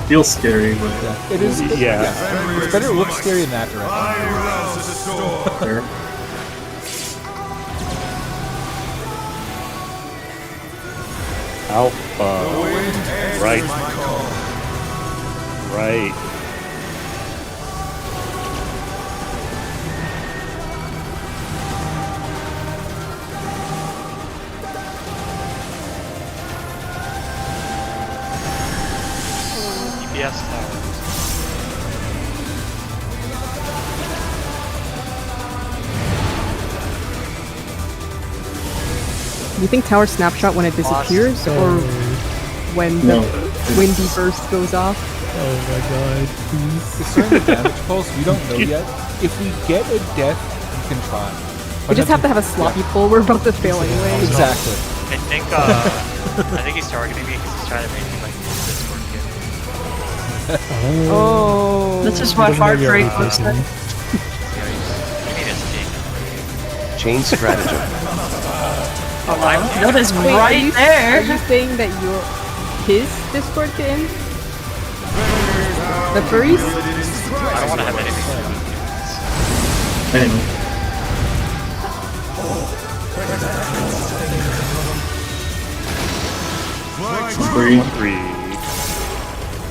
feels scary, but Yeah, it is. Yeah. It's better to look scary in that direction. I rouse the storm. fair. Alpha. Right. Right. DPS towers. Do you think tower snapshot when it disappears or when the No. windy burst goes off? Oh my god, please. Concerning the damage pulse, we don't know yet. If we get a death, we can try. We just have to have a sloppy pull. We're about to fail anyway. Exactly. I think he's targeting me because he's trying to make me like use Discord again. Oh. This is what Doesn't know you're heartbreak already looks taking like. You need a stick. Chain stratagem. That is Wait, right are there. you saying that you're his Discord kitten? The furries? I don't want to have anything to do with Anyway, three,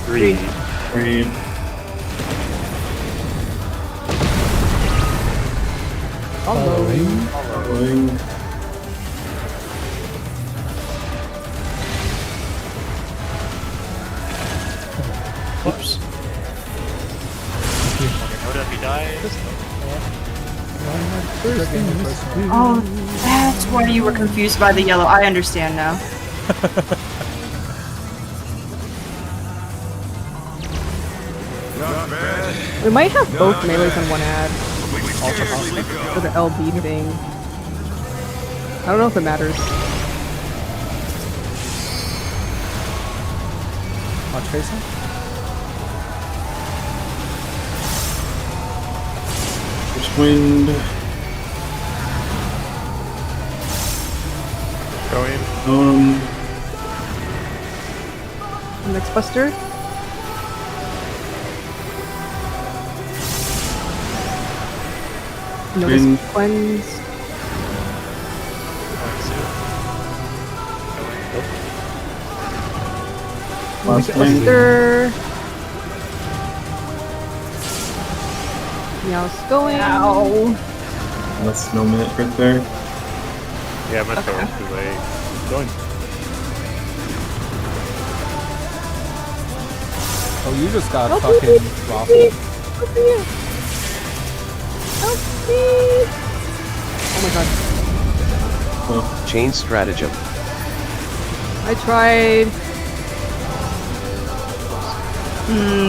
Three. three. Following. Following. Oops. What if he dies? Oh, that's why you were confused by the yellow. I understand now. Not bad. We might have both melees on one ad Also possible. for the LB thing. I don't know if it matters. Watch facing. First wind. Going. Next buster. Notice Wind. cleanse. Last wind. Buster. Meow's going. Ow. That's no minute right there. Yeah, my soil's too late. Going. Oh, you just got Help fucking me. raffled. Help me. Help me. Oh my god. Well, Chain stratagem. I tried.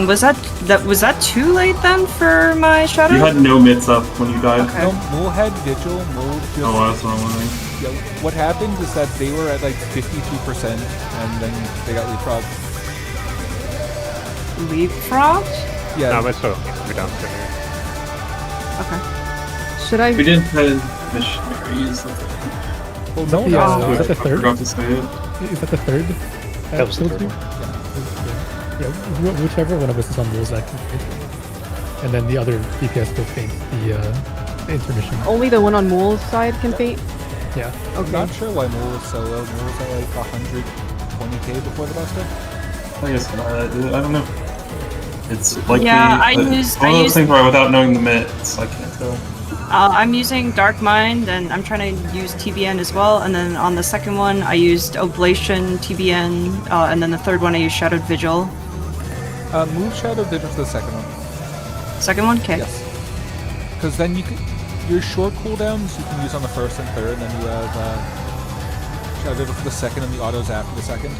Was that too late then for my shadow? you had no mitts up when you died. Okay. No, Mole had Vigil. Mole just. Oh, that's what I'm wondering. Yeah, what happened is that they were at like 52% and then they got leapfrogged. Leapfrog? Yeah. No, my soil needs to be downstairs. Okay. Should I? We didn't have missionaries. Well, Is no, that the, no. is that the I third? forgot to say it. Is that the third? That was the killed third you? one. Yeah, whichever one of us is on rules that can faint. And then the other DPS will faint the intermission. Only the one on Mole's side can faint? Yeah. I'm Okay. not sure why Mole was so low. Mole was at like 120k before the buster. I guess I don't know. It's like Yeah, one of those things where without knowing the mitts, I can't tell. I'm using Dark Mind, and I'm trying to use TBN as well. And then on the second one, I used Oblation, TBN, and then the third one I used Shadowed Vigil. Move Shadowed Vigil to the second one. Second one? Okay. Yes. Because then you can, your short cooldowns you can use on the first and third, and then you have Shadowed Vigil for the second and the autos after the second.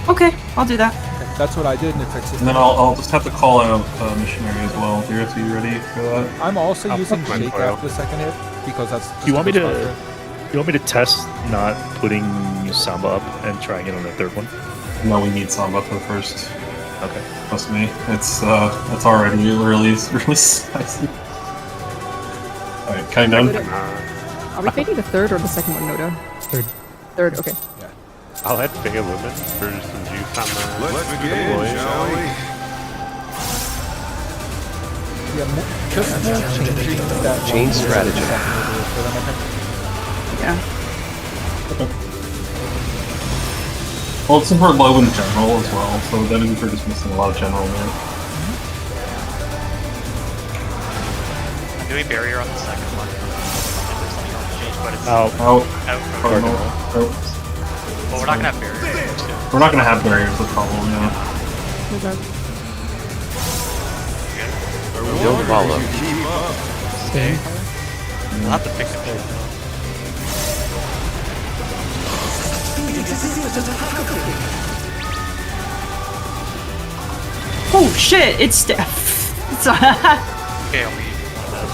Okay, I'll do that. Okay, that's what I did, and it fixes it. And then I'll just have to call out Missionary as well. Do you ready for that? I'm also using put mine Shake foil. after the second hit, because that's just Do you want me a good to? spot You want me to test not putting Samba up and trying it on the third one? No, we need Samba for the first. Okay. Trust me, it's already really spicy. Alright, kind of. Are we fading the third or the second one, Noda? Third. Third, okay. I'll add Bay Lumen for some juice on the Let's begin, shall we? Yeah, just more changing that Chain one strategy. for them, I think. Yeah. Well, it's super low in general as well, so that means we're just missing a lot of general there. I'm doing barrier on the second one. If there's something on the change, but it's Out. Out. Cardinal. Out. Well, we're not gonna have barrier. We're not gonna have barriers, the problem, yeah. Don't follow. Stay. We'll have to fix it. Oh shit! It's Steph. Okay, only one of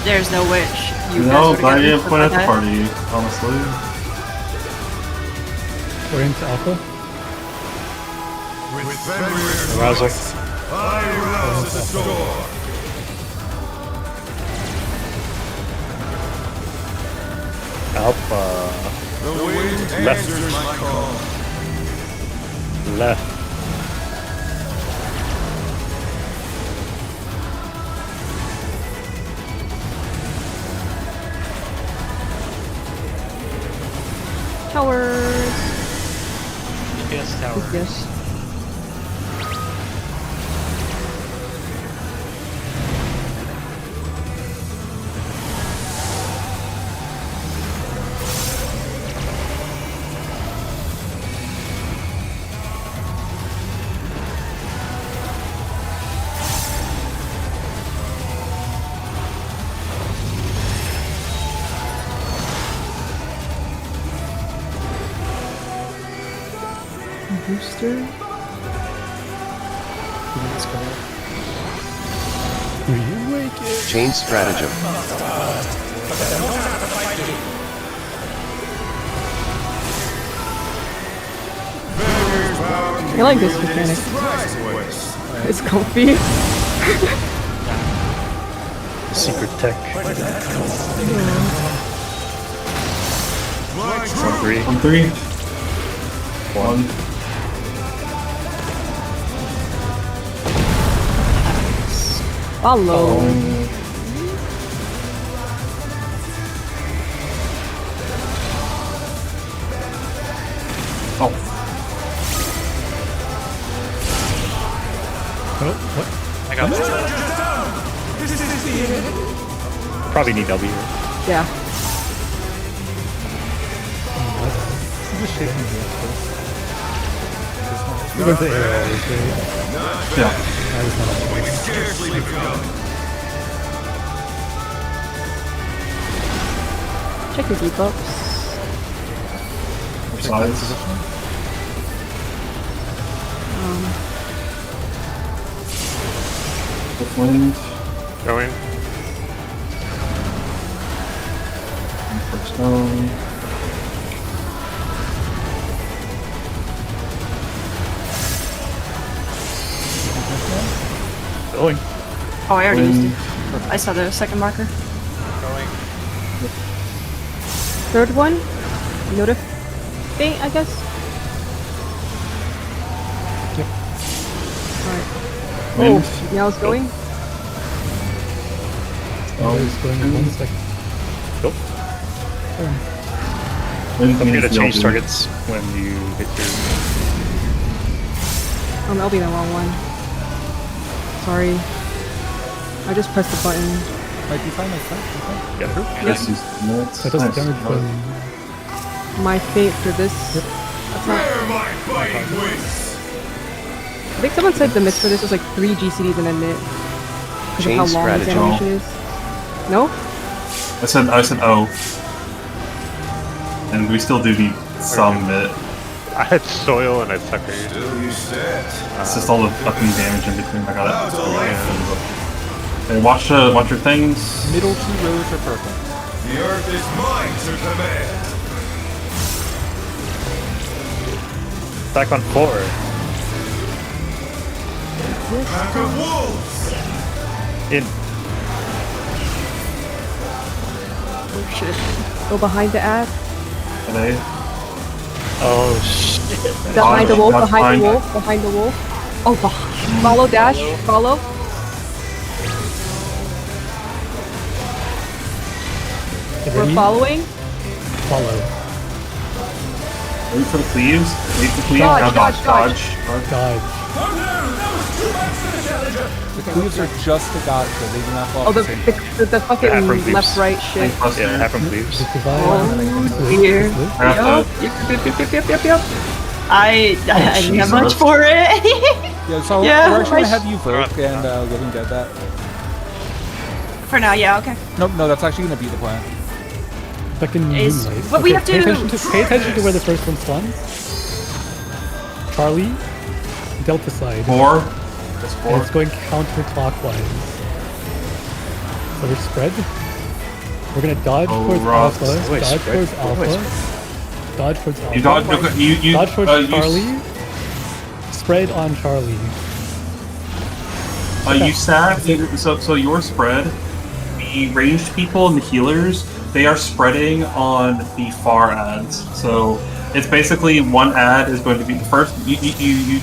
There's no wish. You No, guys I would've didn't gotten point at the that. party, honestly. We're into Alpha. With Fenrir's Arousal. might, I rouse the storm. Alpha. The wind Left. answers my call. Left. Towers. GPS tower. Yes. Booster. Chain stratagem. I like this mechanic. It's comfy. Secret tech. On three. One. Follow. Oh. Oh, what? I got this. Probably need W. Yeah. Just shaking the We're going to air obviously. Yeah. I was not. Scarcely begun. Check your debuffs. Sides. With wind. Going. For stone. Going. Oh, I already used Wind. it. I saw the second marker. Going. Third one. Notify, I guess. Yep. Alright. Wind. Oh, now it's going. It's going in 1 second. Nope. Wind Don't forget to means change you'll do- targets when you hit your. I'll be the wrong one. Sorry. I just pressed the button. Might be fine, like that. Yeah. This is nuts. That does Nice. damage when... My fate for this. Yep. That's not. Where my fighting wits? I think someone said the miss for this was like 3 GCDs and a nit. Because of Chain how long this stratagem. animation is. No? I said O. And we still do need some bit. I had soil and I suckered. Still you set. It's just all the fucking damage in between. I got That was a life. it. Hey, watch your things. Middle 2 rows are perfect. The earth is mine to command. Back on 4. Pack of wolves. In. Oh shit. Go behind the ad. Today. Oh shit. Behind the wolf, That's behind fine. the wolf, behind the wolf. Oh, follow dash, follow. Get We're ready? following. Follow. Wait for the cleaves. Wait for the cleaves. Dodge, Now dodge, dodge. Dodge. Oh no, that was too much for the challenger. The cleaves are just a gotcha. They do not fall Oh, at the, the same time. the fucking Half from leaves. left, right shit. Yeah, half from leaves. Just divide. Oh dear. I have Yep. I didn't have much Jesus. for it. Yeah, so Yeah, we're actually I gonna have you Volk and Living Dead that. For now, yeah, okay. No, that's actually gonna be the plan. Fucking Is- Moonlight. but we have pay to- Pay attention to where the first one spawns. Charlie, Delta side. 4. That's And 4. it's going counterclockwise. So we're spread. We're gonna dodge Oh, towards rocks. Alpha. Wait, Dodge spread? towards Wait, Alpha. spread. Dodge towards Alpha. You dodge. You Dodge towards you Charlie. Spread on Charlie. You stack. So your spread. The ranged people and the healers, they are spreading on the far ads. So it's basically one ad is going to be the first. You.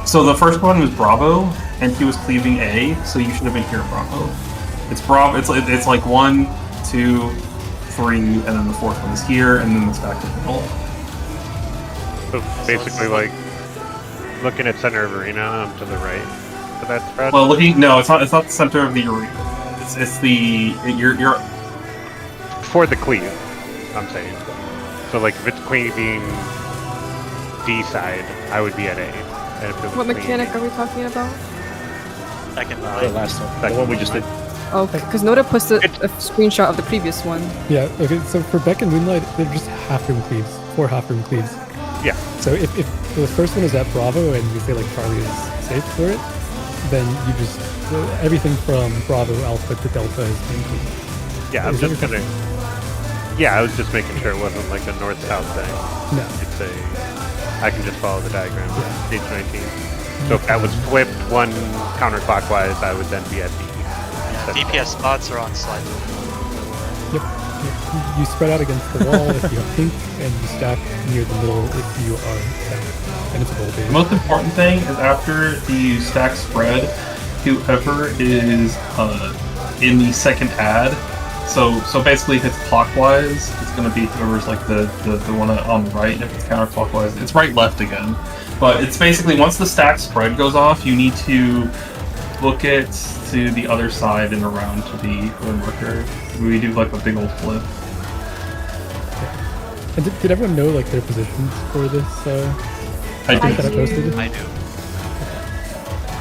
So the first one was Bravo, and he was cleaving A. So you should have been here, Bravo. It's Bravo. It's like 1, 2, 3, and then the fourth one is here, and then it's back to the middle. So basically, like looking at center of arena to the right. So that's spread. Well, no, it's not. It's not the center of the arena. It's the you're. For the cleave, I'm saying. So like if it's cleaving D side, I would be at A. And if it was What mechanic cleaving- are we talking about? Second The line. last one. The one we just did. Oh, because Noda posted a screenshot of the previous one. Yeah, okay, so for Beck and Moonlight, they're just half-room cleaves. 4 half-room cleaves. Yeah. So if the first one is at Bravo and you say like Charlie is safe for it, then you just everything from Bravo, Alpha to Delta is being cleaved. Yeah, I'm Is that just your gonna. Yeah, I was just making sure it wasn't like a north-south thing. No. It's a. I can just follow the diagram. Yeah. Page 19. So if that was flipped one counterclockwise, I would then be at B. instead of DPS spots are on slide. Yep. You spread out against the wall if you have pink, and you stack near the middle if you are down. And it's a roll The base. most important thing is after the stack spread, whoever is in the second ad. So basically, if it's clockwise, it's going to be whoever's like the one on the right. And if it's counterclockwise, it's right left again. But it's basically once the stack spread goes off, you need to look it to the other side and around to the other marker. We do like a big old flip. And did everyone know like their positions for this? I That I did. posted. I do.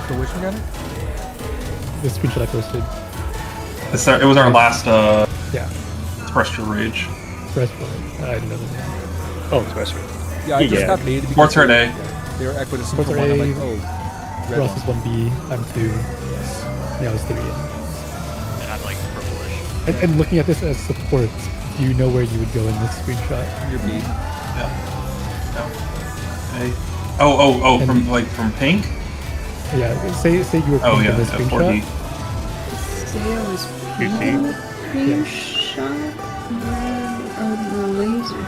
So which mechanic? The screenshot I posted. It was our last Yeah. Terrestrial Rage. Rest for it. I didn't know that. Oh, it's Western. Yeah, I just Yeah. got made because Sports are at A. they were equidistant Sports for are one. I'm A. like, oh, red Ross one. is 1B, I'm 2. Yeah, I was 3. And I'm like purplish. And looking at this as support, do you know where you would go in this screenshot? You're B. Okay. Oh, from pink? Yeah, say you were Oh pink yeah, in this screenshot. 4D. Say I was You see? screenshot of the laser.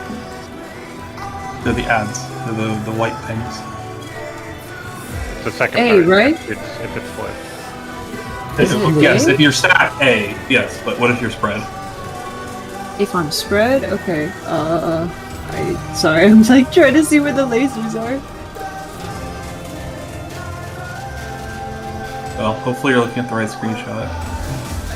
They're the ads. They're the white things. The second A, part, right? if it's flipped. Yes, if you're stack A, yes, but what if you're spread? If I'm spread, okay. Sorry, I'm like trying to see where the lasers are. Well, hopefully you're looking at the right screenshot.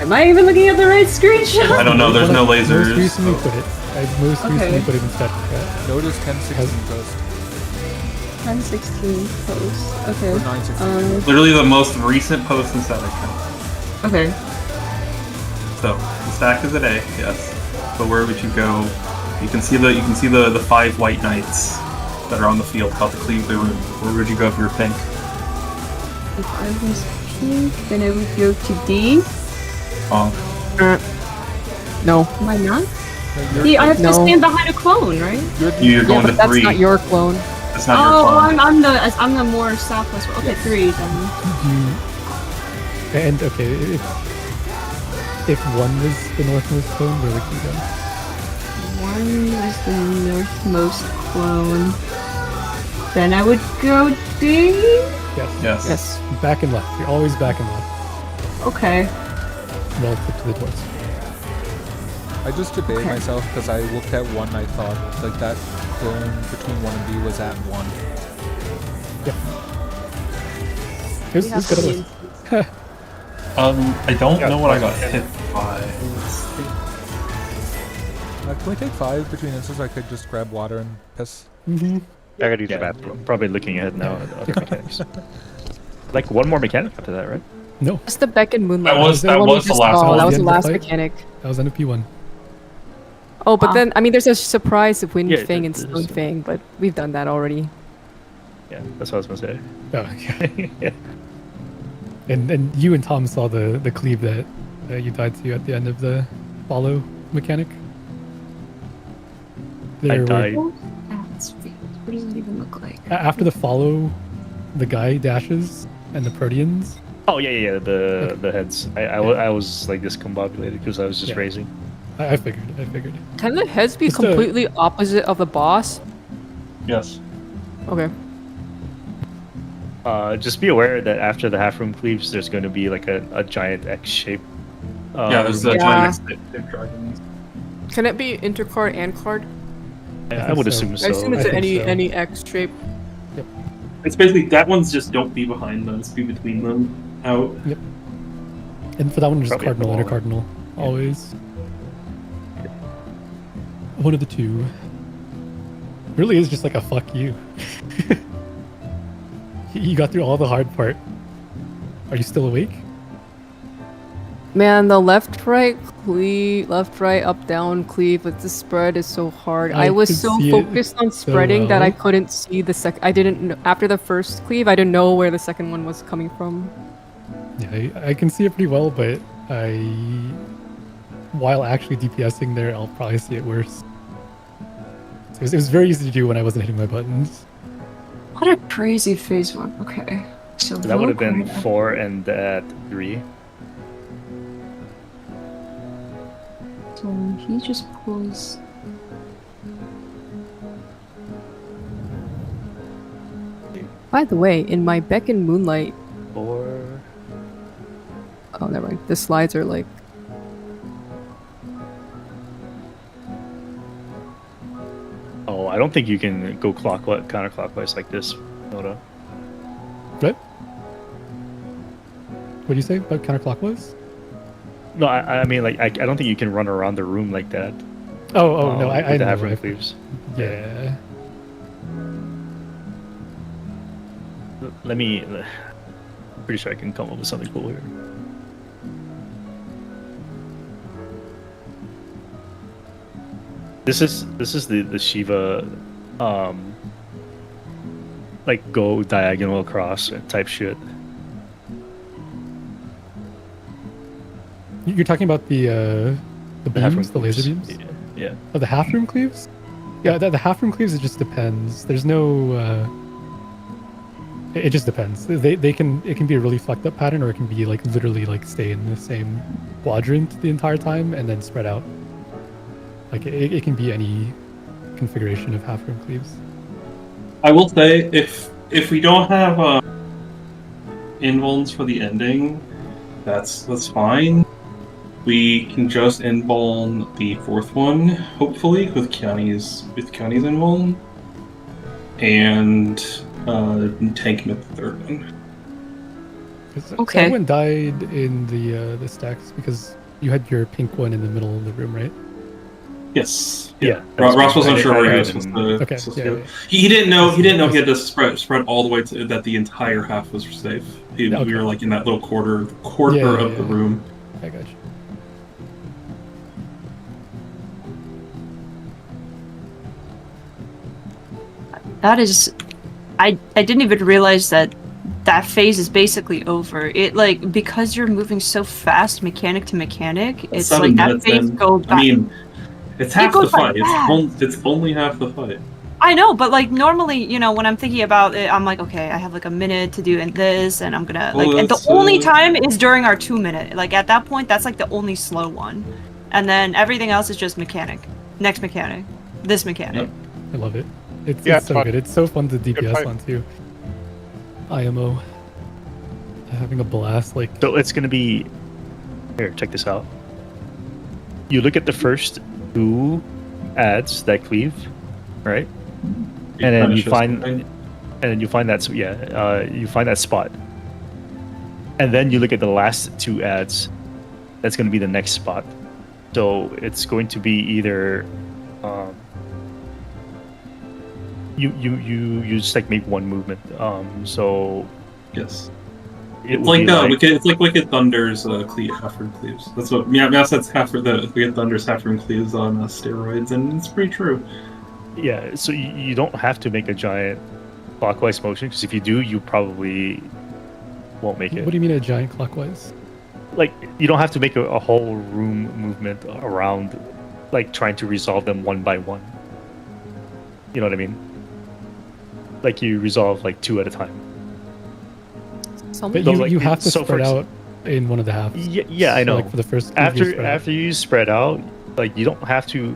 Am I even looking at the right screenshot? I don't know, there's no lasers. Most recently put it. I most recently put it in Static Chat. Notice 1016 post. 1016 post. Okay. Or 916. Literally the most recent post in Static Chat. Okay. So the stack is at A, yes. But where would you go? You can see the 5 white knights that are on the field called the Cleave. Where would you go if you were pink? If I was pink, then I would go to D. Oh. No. Am I not? No, D, I have to No. stand behind a clone, right? You're going but to that's 3. not your clone. That's not your clone. I'm the more southwest. Okay, 3 then. And okay, if one was the northmost clone, where would you go? 1 was the northmost clone. Then I would go D. Yes. Yes. Back and left. You're always back and left. Okay. Relative to the doors. I just debated myself because I looked at 1 and I thought like that clone between 1 and B was at 1. Who's good at this? I don't know what I got hit by. Can we take 5 between instances? I could just grab water and piss. Mm-hmm. I gotta use the bathroom. Probably looking ahead now at other mechanics. Like one more mechanic after that, right? No. That's the Beck and Moonlight. That was the one we last just one. saw. That was the the end of last the fight? mechanic. That was NFP1. Oh, but then, I mean, there's a surprise of Wind Yeah, Fang and there's- Stone Fang, but we've done that already. Yeah, that's what I was gonna say. Oh, yeah. Yeah. And you and Tom saw the cleave that you died to at the end of the follow mechanic. I There were- died. What does it even look like? After the follow, the guy dashes and the Proteans. Oh yeah. The heads. I was like discombobulated because I was just Yeah. raising. I figured. Can the heads be Just completely opposite of the boss? Yes. Okay. Just be aware that after the half room cleaves, there's going to be like a giant X shape. Yeah, there's a Yeah. giant dragons. Can it be intercard and card? I would so. assume so. I assume it's I think so. any X shape. It's basically that one's just don't be behind them, it's be between them. Out. And for that one, just Probably at the cardinal, wall. intercardinal, always. One of the two. Really is just like a fuck you. You got through all the hard part. Are you still awake? Man, the left, right, cleave, left, right, up, down, cleave with the spread is so hard. I was could so see it focused on so spreading that I well. couldn't see the I didn't know, after the first cleave, I didn't know where the second one was coming from. Yeah, I can see it pretty well, but while actually DPSing there, I'll probably see it worse. So it was very easy to do when I wasn't hitting my buttons. What a crazy phase 1. Okay. So That would have been Volkite- 4 and at 3. So he just pulls. By the way, in my Beck and Moonlight, 4. oh, never mind. The slides are like, Oh, I don't think you can go counterclockwise like this, Noda. What? What do you say about counterclockwise? No, I mean like I don't think you can run around the room like that. Oh no, I with the know. half room cleaves. Yeah. Let me. Pretty sure I can come up with something cool here. This is the Shiva, like go diagonal across type shit. You're talking about the half beams, the laser cleaves. beams? Yeah. Oh, the half room cleaves? Yeah, the half room cleaves, it just depends. There's no it just depends. It can be a really fucked up pattern, or it can be like literally like stay in the same quadrant the entire time and then spread out. Like it can be any configuration of half room cleaves. I will say, if we don't have invulns for the ending, that's fine. We can just invuln the fourth one, hopefully, with Kiani's invuln, and tank him at the third one. So Okay. everyone died in the stacks because you had your pink one in the middle of the room, right? Yes. Yeah. Ross wasn't sure where he was I supposed didn't- to. Okay, supposed to yeah, go. yeah. He didn't know. I He didn't know see. he had to spread all the way to that the entire half was safe. We Okay. were like in that little quarter Yeah, of the room. I got you. That is, I didn't even realize that phase is basically over. It like because you're moving so fast, mechanic to mechanic. It's 7 like that minutes phase in. goes. I mean, it's half the goes by fight. fast. It's only half the fight. I know, but like normally, you know, when I'm thinking about it, I'm like, okay, I have like a minute to do this, and I'm gonna Well, like, and the that's, only time is during our 2 minute. Like at that point, that's like the only slow one, and then everything else is just mechanic, next mechanic, this mechanic. I love it. It's Yeah, so fun. good. It's so fun to Good DPS fight. on too. IMO. Having a blast. Like, So it's gonna be here. Check this out. You look at the first 2 ads that cleave, right? And then you find that you find that spot, and then you look at the last 2 ads. That's going to be the next spot. So it's going to be either you just like make one movement. So Yes. it It's will like be it's like Wicked Thunder's half room cleaves. That's what Meow says. Wicked Thunder's half room cleaves on steroids, and it's pretty true. Yeah, so you don't have to make a giant clockwise motion, because if you do, you probably won't make it. what do you mean a giant clockwise? Like, you don't have to make a whole room movement around, like, trying to resolve them one by one. You know what I mean? Like, you resolve, like, 2 at a time. But So, you, like, you have to so spread for- out in one of the halves. Yeah, I So, know. like for the first cleave, you spread out. After you spread out, like, you don't have to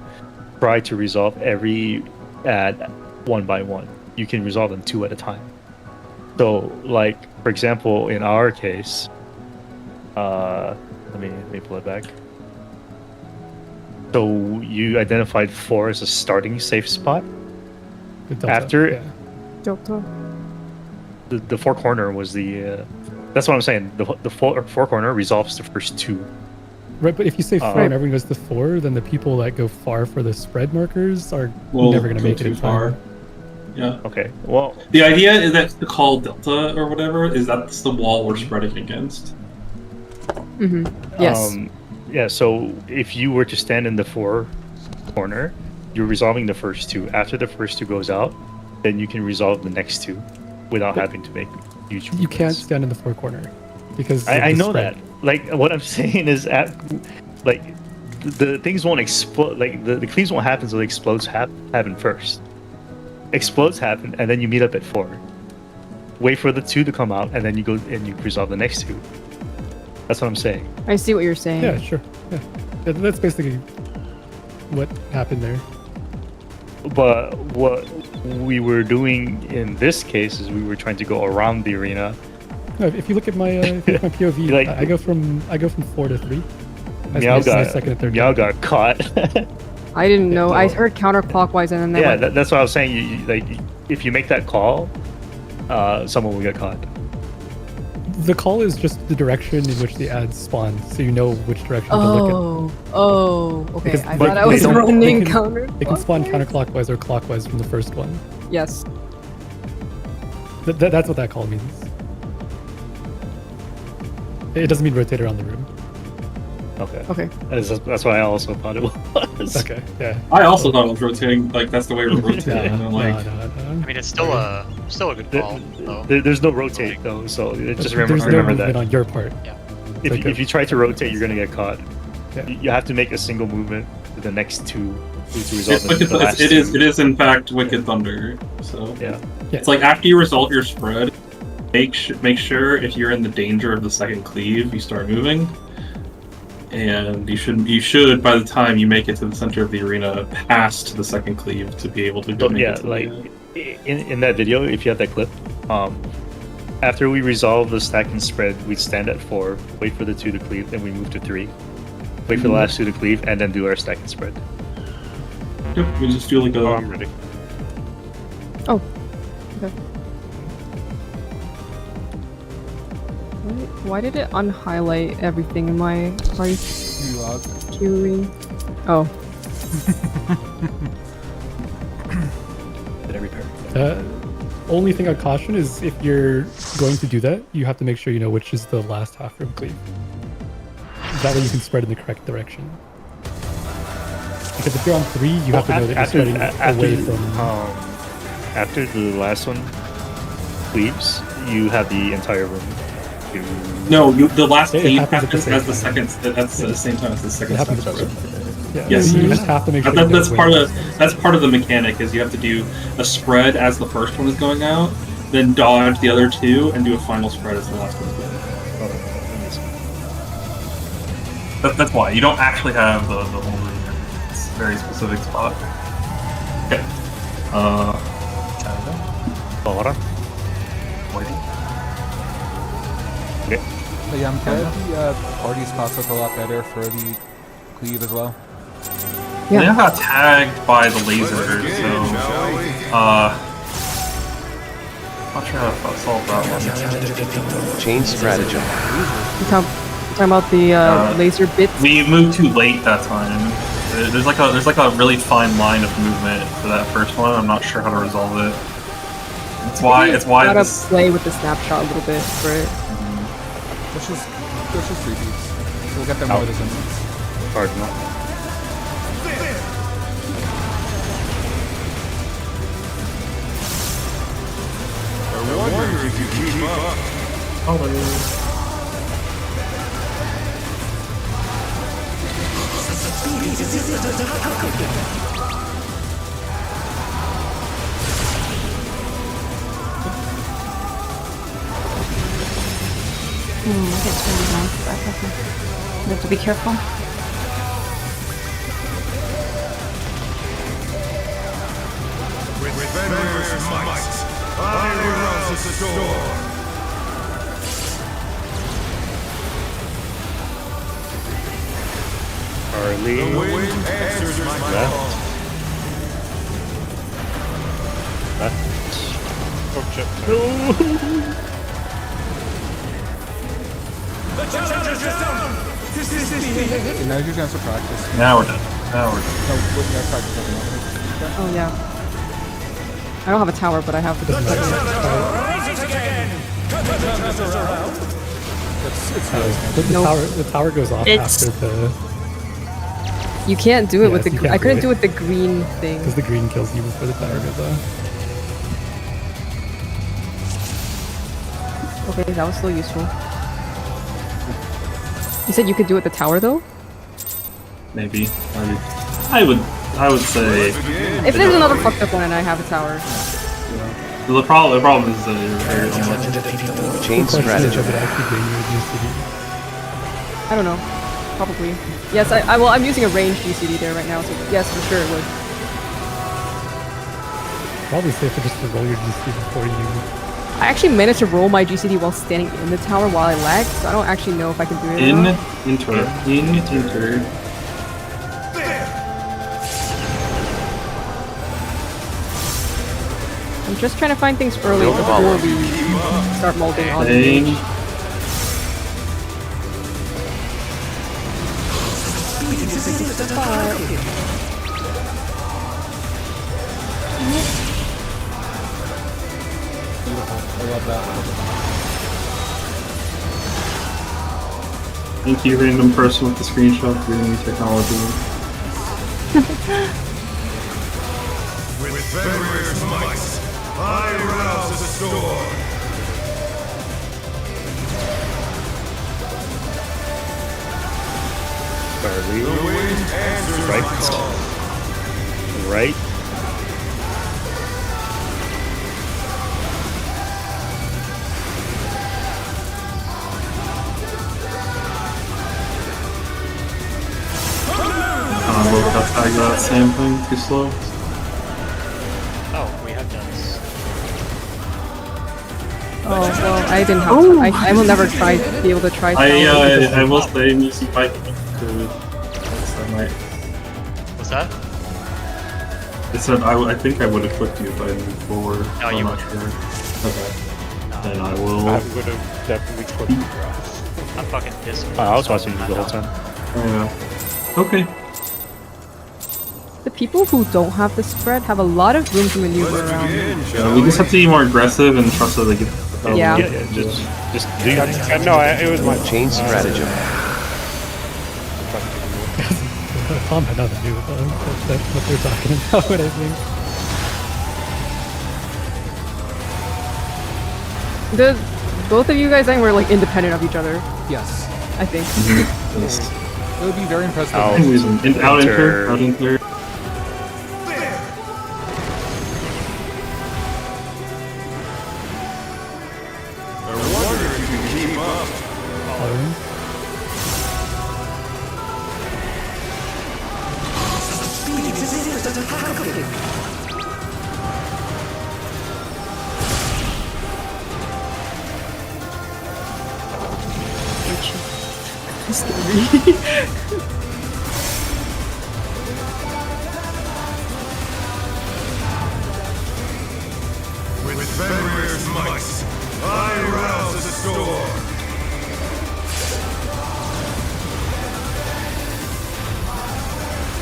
try to resolve every ad one by one. You can resolve them 2 at a time. So, like, for example, in our case, let me pull it back. So you identified 4 as a starting safe spot. The delta, After yeah. Delta. the 4 corner was the. That's what I'm saying. The 4 corner resolves the first 2. Right, but if you say 4 Right. and everyone goes to 4, then the people that go far for the spread markers are We'll never going to go make it too in far. time. Yeah. Okay. Well, The idea is that the call Delta or whatever is that's the wall we're spreading against. Mm-hmm. Yes. Yeah. So if you were to stand in the 4 corner, you're resolving the first 2. After the first 2 goes out, then you can resolve the next 2 without having to make huge. You can't movements. stand in the 4 corner because of I the know spread. that. Like, what I'm saying is, like, the things won't explode. Like, the cleaves won't happen until the explodes happen first. Explodes happen, and then you meet up at 4. Wait for the 2 to come out, and then you go and you resolve the next 2. That's what I'm saying. I see what you're saying. Yeah, sure. Yeah. That's basically what happened there. But what we were doing in this case is we were trying to go around the arena. No, if you look at my POV, Like- I go from 4 to 3. That's Meow my got second and third. Meow time. got caught. I didn't know. I Well- heard counterclockwise and then they Yeah, went. that's what I was saying. You like, if you make that call, someone will get caught. The call is just the direction in which the ads spawn, so you know which direction to look Okay. Because I they- thought I they was don't- running they can- counter. at. It can spawn counterclockwise or clockwise from the first one. Yes. That's what that call means. It doesn't mean rotate around the room. Okay. Okay. That's what I also thought it was. Okay, yeah. I also thought it was rotating. Like that's the way we're rotating. and I'm like, I mean, it's still a good call, though. There's no rotate though, so just remember There's no remember movement that. on your part. If, like if you try to rotate, you're gonna get caught. Yeah. You have to make a single movement to the next 2 to resolve it's the last it 2. is in fact Wicked Thunder. So Yeah. it's like after you resolve your spread, make sure if you're in the danger of the second cleave, you start moving. And you should by the time you make it to the center of the arena, past the second cleave to be able to go. So, yeah, like in that video, if you have that clip, after we resolve the stack and spread, we stand at 4, wait for the 2 to cleave, then we move to 3. Wait for the last 2 to cleave, and then do our stack and spread. Yep, we just do like a. Oh, I'm ready. Oh. Okay. Why did it unhighlight everything in my party Relog. queuing? Oh. Did I repair? Only thing I'd caution is if you're going to do that, you have to make sure you know which is the last half from cleave. That way you can spread in the correct direction. Because if you're on 3, you have to know that you're spreading away from... after the last one leaves, you have the entire room. No, the last It cleave happens at the happens same as the time. second. That's the same time as the second It happens snapshot. at the same time. Yeah, Yes, you just have to make sure you know that's part when- of the mechanic. Is you have to do a spread as the first one is going out, then dodge the other 2, and do a final spread as the last one is going out. That's why you don't actually have the whole room. It's a very specific spot. Okay. Ahora. Waiting. Okay. But yeah, I'm glad the party spots up a lot better for the cleave as well. They got tagged by the lasers, so not sure how to solve that one. Chain stratagem. You talking about the laser bits? We moved too late that time. There's like a really fine line of movement for that first one. I'm not sure how to resolve it. It's why Gotta this. play with the snapshot a little bit for it. Let's just 3 beats. We'll get them more this instance. Cardinal. I wonder if you keep up. It's really nice. You have to be careful. With Fenrir's might, I rouse the storm. Harley. The wind answers my call. The challenge is done! This is the And now's your chance to practice. Now we're done. Now we're done. No, wouldn't have practice at the moment. Oh yeah. I don't have a tower, but I have the Raise it again! Turn around! The tower goes off It's- after the... You can't do it with Yes, the. you can't I couldn't do do it with the green thing. Because the green kills you before the tower goes off. Okay, that was still useful. You said you could do it with the tower though? Maybe. I would say. If there's another fucked up one and I have a tower. The problem is that you're very unlucky. Chain The question is, stratagem. does it actually gain you a GCD? I don't know. Probably. Yes, well, I'm using a ranged GCD there right now, so yes, for sure it would. Probably safer just to roll your GCD before you... I actually managed to roll my GCD while standing in the tower while I lagged, so I don't actually know if I can do it or not. Enter. I'm just trying to find things early No before problem. we start molding on Thing. the Beautiful. I love that. Thank you, random person with the screenshot for your new technology. With Fenrir's might, I rouse the storm. Harley. The wind answers Right. my call. Right. We'll have tag that same thing, too slow. Oh, we have done this. Oh, well, I didn't have I will never be able to try I will say Lucy Pike could. I might. What's that? It said I think I would have clicked you if I moved forward. No, I'm you not wouldn't. sure. Okay. No. And I will. I would have definitely clipped across. I'm fucking pissed. I was watching you the whole time. Okay. The people who don't have the spread have a lot of room to maneuver around. We just have to be more aggressive and trust that they get. Yeah. Just do that. No, it was my Change stratagem. Tom had nothing to do with that. That's what they're talking about, I think. Both of you guys, I think, were like independent of each other. Yes. I think. It would be very impressive. Out, enter, out, enter. I wonder if you can keep up. With Fenrir's might, I rouse the storm.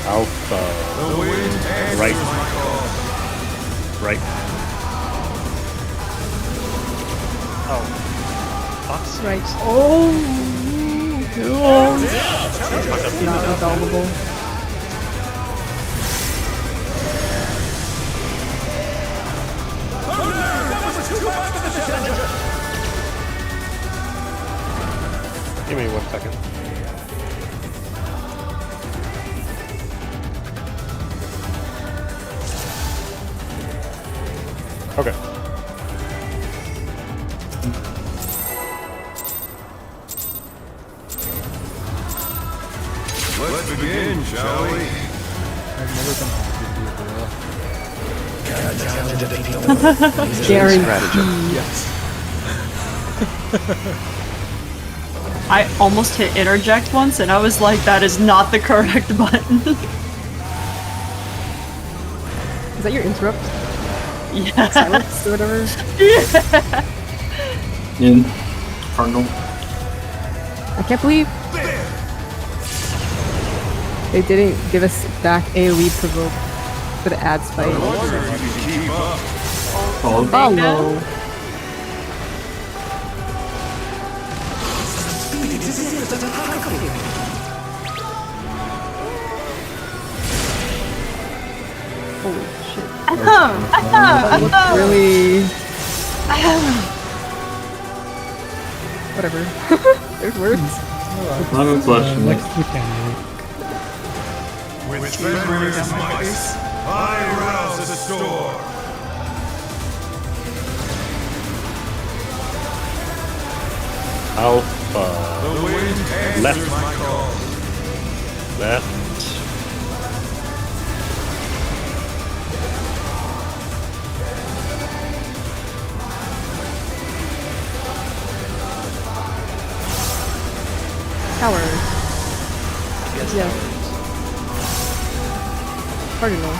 Alpha. The wind answers Right. my call. Right. Fuck's Right. Oh. Not resolvable. Give me 1 second. Okay. Let's begin, shall we? I've never been happy to be a gorilla. Change stratagem. Yes. I almost hit interject once, and I was like, that is not the correct button. Is that your interrupt? Yeah. Silence or whatever? In. Cardinal. I can't believe they didn't give us back AoE provoke for the ad spike. I wonder if you can keep up. Follow. Holy shit. That looks really... Whatever. There's words. Not a question. Next we can. With Fenrir's might, I rouse the storm. Alpha. The wind answers Left. my call. Left. Tower. Yeah. Cardinal.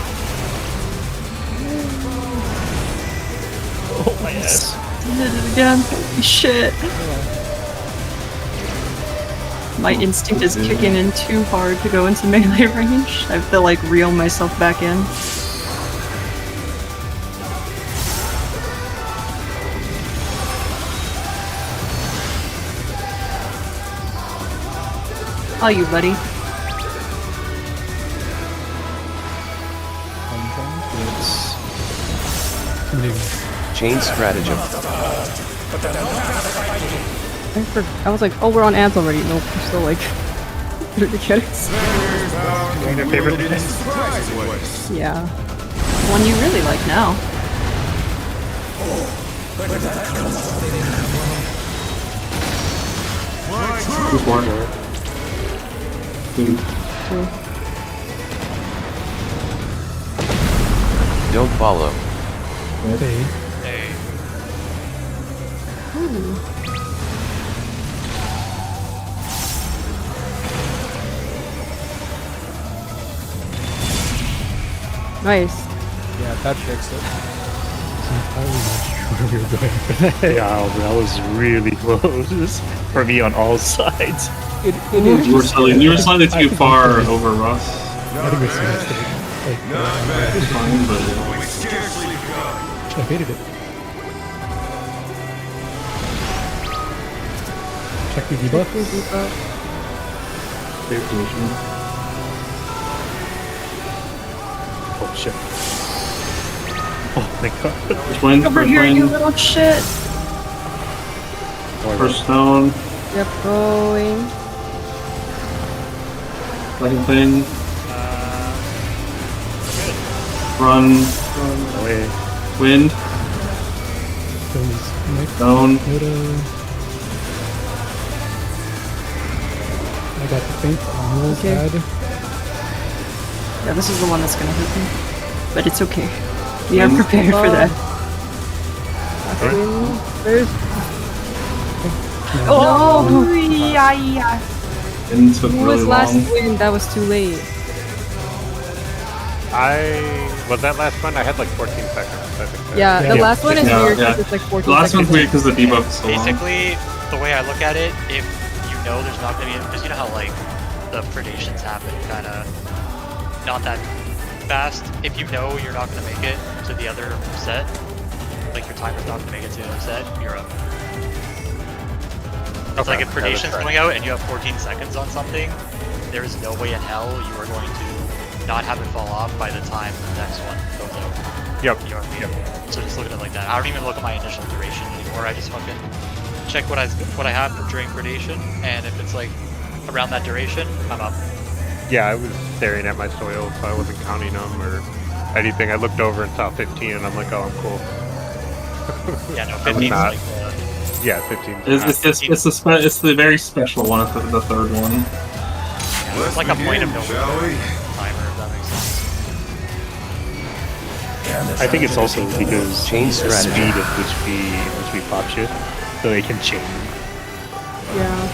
Oh my ass. Did it again. Holy shit. My instinct is kicking in too hard to go into melee range. I have to like reel myself back in. Oh, you buddy. Change stratagem. I was like, oh, we're on ants already. Nope, we're still like... mechanics. Your favorite? Yeah. One you really like now. Just one. Two. Don't follow. Hey. Hey. Nice. Yeah, that fixed it. entirely not sure where we were going for that. Yeah, that was really close for me on all sides. It is. You were slightly too far over Russ. I think it's a mistake. Like, It's fine, but We scarcely begun. I baited it. Check the debuff. stay position. Oh shit. Oh my god. First wind, Over first here, you wind, little shit. first stone, Yep, going. second thing. Run, Away. wind, stone. I got the faint on Mule's Okay. head. Yeah, this is the one that's gonna hurt me. But it's okay. We are Wind. prepared for that. Wind. There's Oh, yeah, yeah. Wind took who really was last long. wind? That was too late. Was that last one? I had like 14 seconds. I think. Yeah, the Yeah. last one is Yeah, weird yeah. because it's like 14 The last seconds. one's weird because the debuff is so long. Basically, the way I look at it, if you know there's not gonna be, because you know how like the predations happen, kind of not that fast. If you know you're not gonna make it to the other set, like your timer's not gonna make it to the other set, you're up. It's like if predation's coming out and you have 14 seconds on something, there is no way in hell you are going to not have it fall off by the time the next one goes out. Yep. You know what I mean? So just look at it like that. I don't even look at my initial duration anymore. I just fucking check what I have for during predation, and if it's like around that duration, I'm up. Yeah, I was staring at my soil, so I wasn't counting them or anything. I looked over and saw 15, and I'm like, oh, I'm cool. Yeah, no, I was 15 is not. like Yeah, 15. It's the very special one, the third one. it's like a point of no Shall we? timer, if that makes sense. I think it's also because Chain the strategy. speed at which we pop shit, so they can chain. Yeah.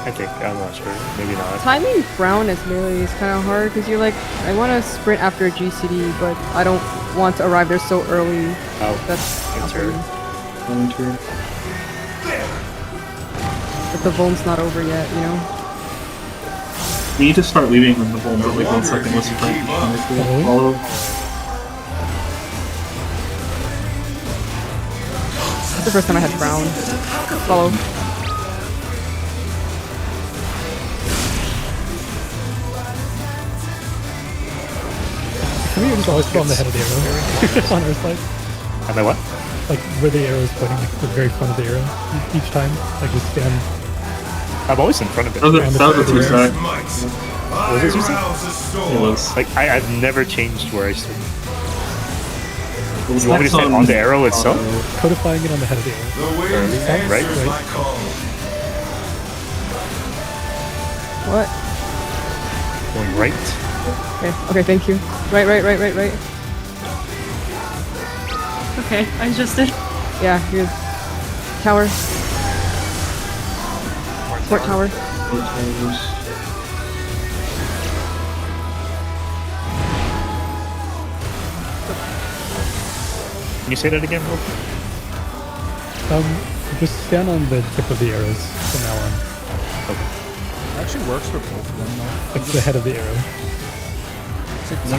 I think, I'm not sure, maybe not. Timing brown as melee is kind of hard because you're like, I want to sprint after a GCD, but I don't want to arrive there so early. Oh, That's not fair. really- Enter. But the Voln's not over yet, you know? We need to start leaving from the whole but like 1 second with sprint. Honestly. Follow. It's the first time I had brown. Follow. For me, it was always put on the head of the arrow on our side. And then what? Like where the arrow is pointing, like the very front of the arrow each time. Like just stand. I'm always in front of it. That was a two sec. Might. Was it I two sec? rouse the It storm. was. Like, I've never changed where I stood. It was You want me to stand on the arrow itself? Codifying it on the head of the arrow. The wind answers right, my right. call. What? Going right. Okay, thank you. Right. Okay, I just did. Yeah, here's tower. Port tower. Can you say that again, real quick? Just stand on the tip of the arrows from now on. It actually works for both of them though. Like the head of the arrow.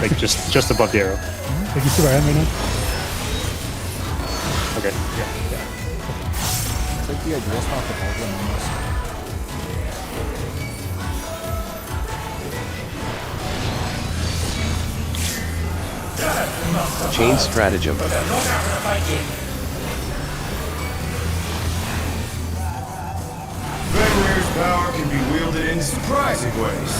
Like just above the arrow. Like you see where I am right now? Okay. Yeah. It's like the ideal spot for both of them almost. Chain stratagem. Fenrir's power can be wielded in surprising ways.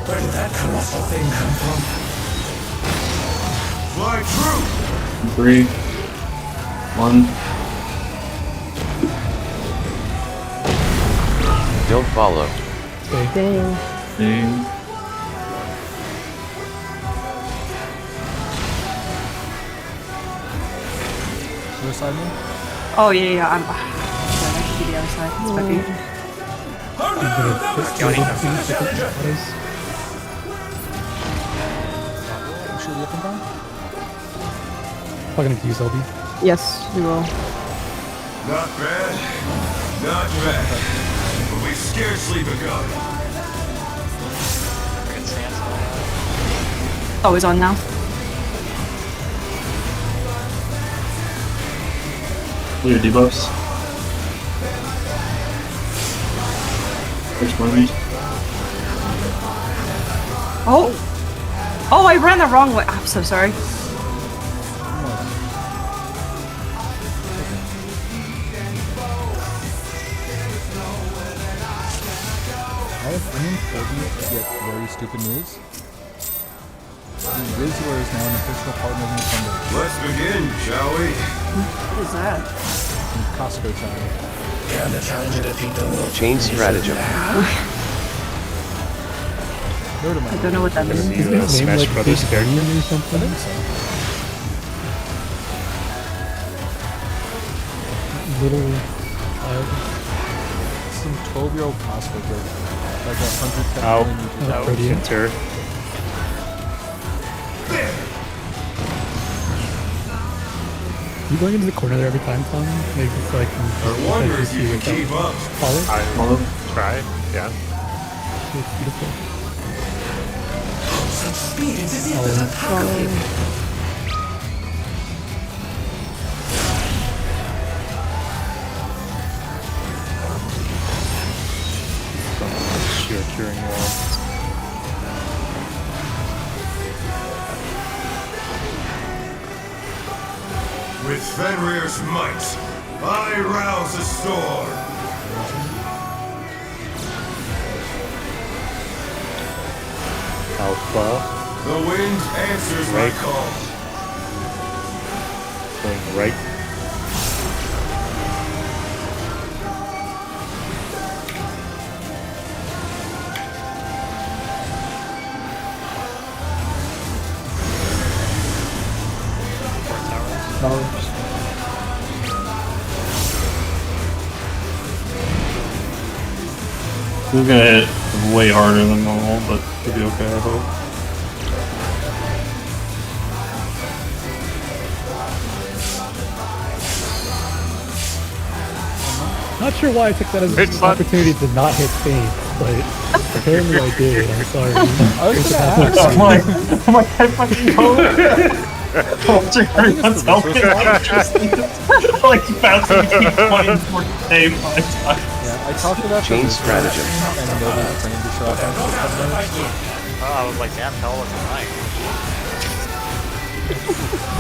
Where did that colossal thing come from? Fly true! 3, 1. Don't follow. Dang. Ding. Suicide move? Oh, yeah, I'm. I should be the other side. It's my feet. I'm gonna put Johnny. autos. Should we up and down? Probably gonna use LB. Yes, we will. Not bad. Not bad. But we've scarcely begun. Freaking stance. Always on now. Clear debuffs. Which one? Oh! Oh, I ran the wrong way. I'm so sorry. I have told you to get very stupid news. The Rizzler is now an official partner of Nintendo. Let's begin, shall we? What is that? In Costco time. Chain stratagem. I don't know what that means. You, Isn't his name Smash like Brothers Big character. Green or something? Little child. Some 12-year-old Costco joke. Like 110 Ow. million YouTube Oh, Radiant. Enter. You going into the corner there every time, Tom? Maybe so I can I wonder if see you can without keep up. follow. I try. Yeah. It's beautiful. Sheer curing wall. With Fenrir's might, I rouse the storm. Alpha. The wind answers my Right. call. Going right. This is gonna hit way harder than normal, but it'll be okay, I hope. Not sure why I took that as It's an fun. opportunity to not hit Fane, but apparently I did. I'm sorry. I was gonna ask. I'm like, I fucking know it. Watching everyone's helmet. Like, bouncing between 20 and 40K 5 times. Yeah, I talked about Chain the stratagem. and nobody's trained to show up on the Oh, I was like, damn, hell was mine.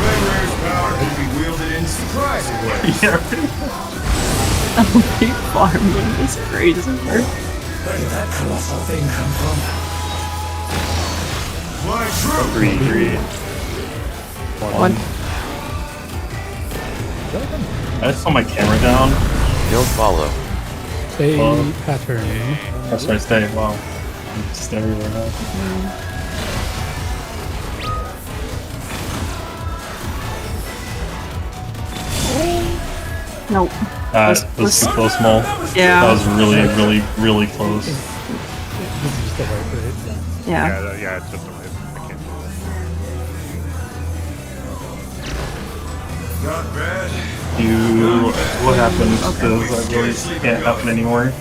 Fenrir's power can be wielded in surprising ways. Yeah. Keep farming is crazy. Where did that colossal thing come from? Fly true! 3, 3. One. I just saw my camera down. Don't follow. Stay pattern. That's where I stay. Wow. I'm just everywhere now. Nope. That was too close, Mole. That Yeah. was really, really, really close. This is just the right right? Yeah. Yeah, it's just a way. I can't do Not bad. What happens? Does that really can't happen anymore?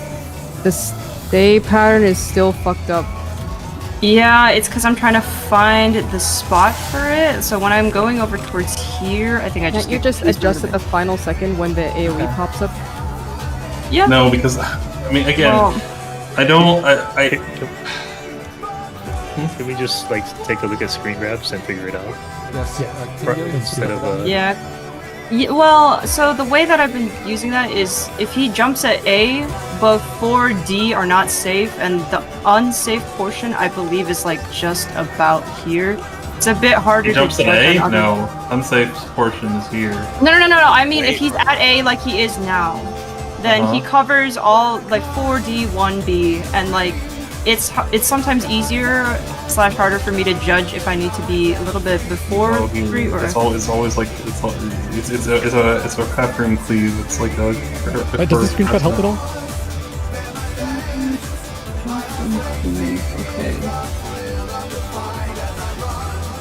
The stay pattern is still fucked up. Yeah, it's because I'm trying to find the spot for it. So when I'm going over towards here, I think I just Can't you get just confused adjust with at the final second when the AoE pops up? Yeah. No, because I mean, again, Well, I don't. I Can we just like take a look at screen grabs and figure it out? Yes. Yeah. Instead of yeah. Well, so the way that I've been using that is if he jumps at A, before D are not safe, and the unsafe portion I believe is like just about here. It's a bit harder he jumps to at judge A? on No, unsafe portion is here. No. I mean, if he's at A like he is now, then he covers all like 4D, 1B, and like it's sometimes easier / harder for me to judge if I need to be a little bit before Oh, 3 or. it's always like it's a pattern cleave. It's like a. Does the screenshot help at all? Okay.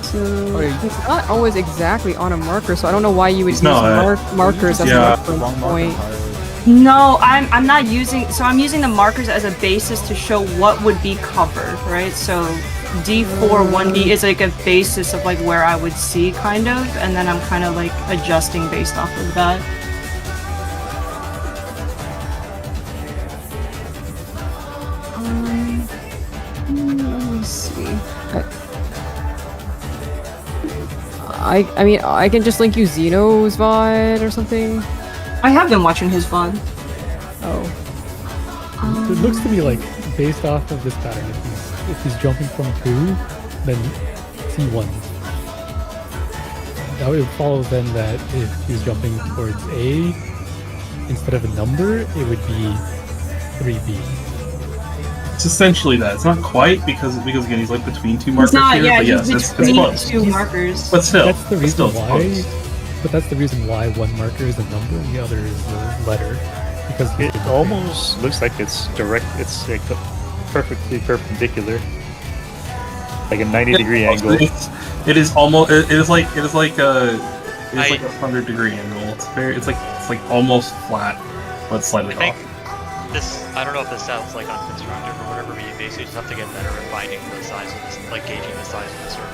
So Okay. it's not always exactly on a marker, so I don't know why you would use not. markers as a Yeah. reference Wrong marker point. entirely. No, I'm not using. So I'm using the markers as a basis to show what would be covered, right? So D4 1D is like a basis of like where I would see, kind of, and then I'm kind of like adjusting based off of that. Let me see. I mean, I can just link you Xeno's VOD or something. I have been watching his VOD. Oh. It looks to me like, based off of this pattern, if he's jumping from 2, then C1. That would follow then that if he's jumping towards A, instead of a number, it would be 3B. It's essentially that. It's not quite because again he's like between two markers He's not, here, yeah, but yes, he's it's between close. two markers. But still, That's the reason it's why. close. But that's the reason why one marker is a number and the other is a letter, because It almost looks like it's direct. It's like perfectly perpendicular, like a 90-degree angle. It is almost. It is like a 100-degree angle. It's like almost flat, but slightly I think off. this, I don't know if this sounds like unconstructive or whatever, but you basically just have to get better at finding the size of this, like gauging the size of the circle.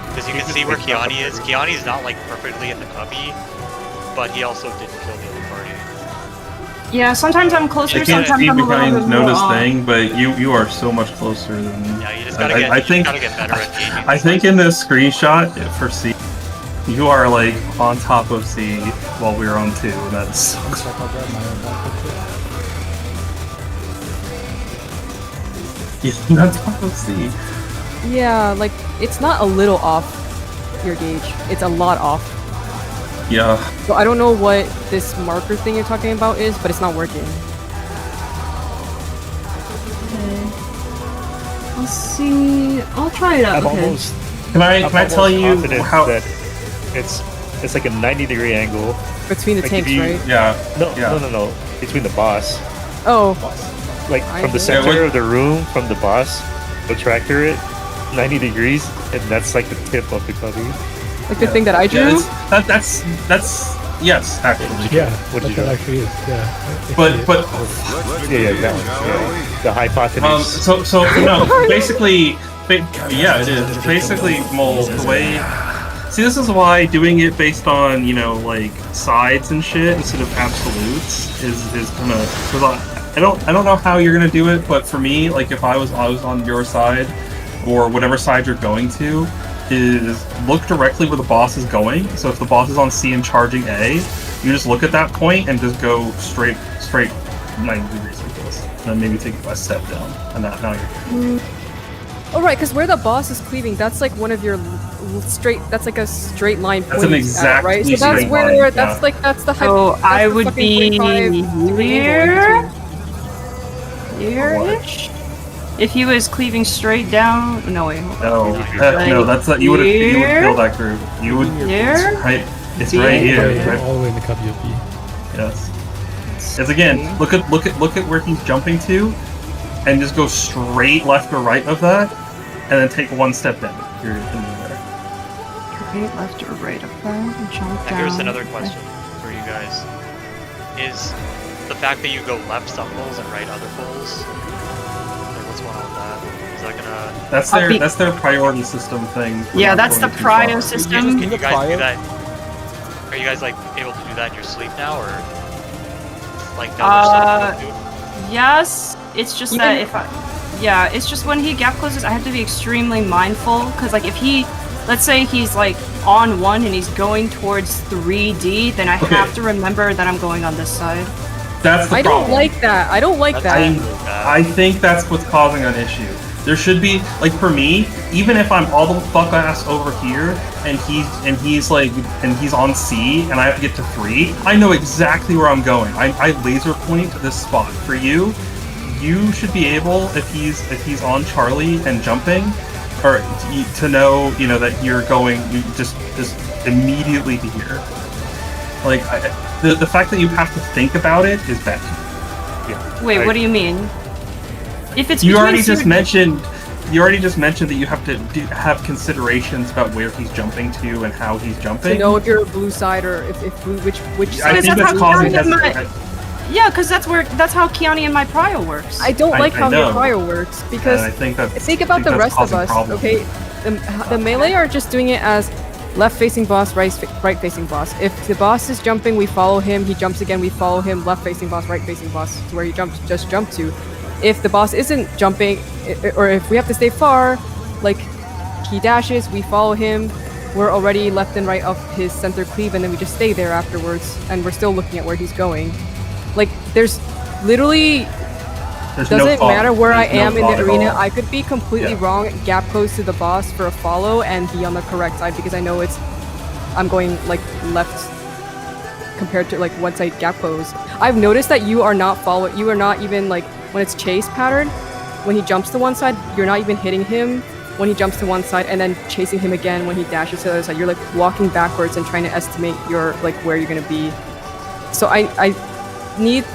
Because you can see where Kiani is. Kiani is not like perfectly in the cubby, but he also didn't kill the other party. Yeah, sometimes I'm closer, I can't sometimes see I'm a little behind bit more Notice off. thing, but you are so much closer than. Yeah, you just gotta get, I think gotta get better at gauging. I think in this screenshot for C, you are like on top of C while we are on 2, and that sucks. Like, I'll grab my own back picture. Yeah, on top of C. Yeah, like, it's not a little off your gauge. It's a lot off. Yeah. So I don't know what this marker thing you're talking about is, but it's not working. Let's see. I'll try it out. I'm Okay. almost. Can I I'm tell almost you confident how? that it's like a 90-degree angle. Between the Like, tanks, if you- right? Yeah. No, Yeah. no. Between the boss, Oh, like I from the see. center Yeah, of the room, from the boss, protractor it 90 degrees, and that's like the tip of the cubby. like the thing that I Yeah, drew? that's yes, actually. Yeah, What that did you do? actually is, yeah. I see But it. but Yeah, that one. Yeah. The hypotenuse. so no, basically, yeah, it is. It's basically mold the way. See, this is why doing it based on like sides and shit instead of absolutes is gonna. Cause I don't know how you're gonna do it, but for me, like if I was on your side or whatever side you're going to, is look directly where the boss is going. So if the boss is on C and charging A, you just look at that point and just go straight 90 degrees like this, and then maybe take a step down, and now you're. Oh, right, because where the boss is cleaving, that's like one of your straight. That's like a straight line point. That's an exactly right? So that's straight where line, that's the height. So that's I the would fucking be 45-degree here. angle in Here-ish? If he was cleaving straight down. No, wait. Hold on. No, heck no, that's not. You would kill that group. You would. Here? It's right. It's See? right here. Yeah, Right. all the way in the cubby of B. Yes. As again, look at where he's jumping to, and just go straight left or right of that, and then take one step down. You're in there. Right, left or right of that? Jump down. Now here's another question for you guys. Is the fact that you go left some pulls and right other pulls, like what's going on with that? Is that gonna... That's their priority system thing. Yeah, Not that's the going too far. prio system. Can you The guys prio? do that? Are you guys like able to do that in your sleep now, or like Yes. It's just that if I... Yeah, it's just when he gap closes, I have to be extremely mindful, because like if he... Let's say he's like on 1 and he's going towards 3D, then I have to remember that I'm going on this side. That's the I problem. don't like that. I don't like that. I think that's what's causing an issue. There should be, like, for me, even if I'm all the fuck ass over here and he's on C and I have to get to 3, I know exactly where I'm going. I laser point to this spot. For you, you should be able, if he's on Charlie and jumping, or to know, that you're going just immediately to here. Like, the fact that you have to think about it is bad. Wait, what do you mean? If it's You between already C or just D- mentioned. You already just mentioned that you have to have considerations about where he's jumping to and how he's jumping. To know if you're a blue side or if blue, which I side. think that's that's how causing Kiani and my- hesitation. Yeah, because that's how Kiani and my prio works. I don't like I how your know. prio works because And I think that's, think about the that's rest of causing us. problems. Okay, the melee are just doing it as left-facing boss, right-facing boss. If the boss is jumping, we follow him. He jumps again, we follow him. Left-facing boss, right-facing boss, to where he just jumped to. If the boss isn't jumping, or if we have to stay far, like he dashes, we follow him. We're already left and right of his center cleave, and then we just stay there afterwards, and we're still looking at where he's going. Like, there's literally There's no doesn't thought. matter where I There's no am in thought the at arena. all. I could be completely Yeah. wrong, gap pose to the boss for a follow, and be on the correct side because I know I'm going like left compared to like once I gap pose. I've noticed that you are not even like when it's chase pattern. When he jumps to one side, you're not even hitting him when he jumps to one side, and then chasing him again when he dashes to the other side. You're like walking backwards and trying to estimate your like where you're gonna be. So I need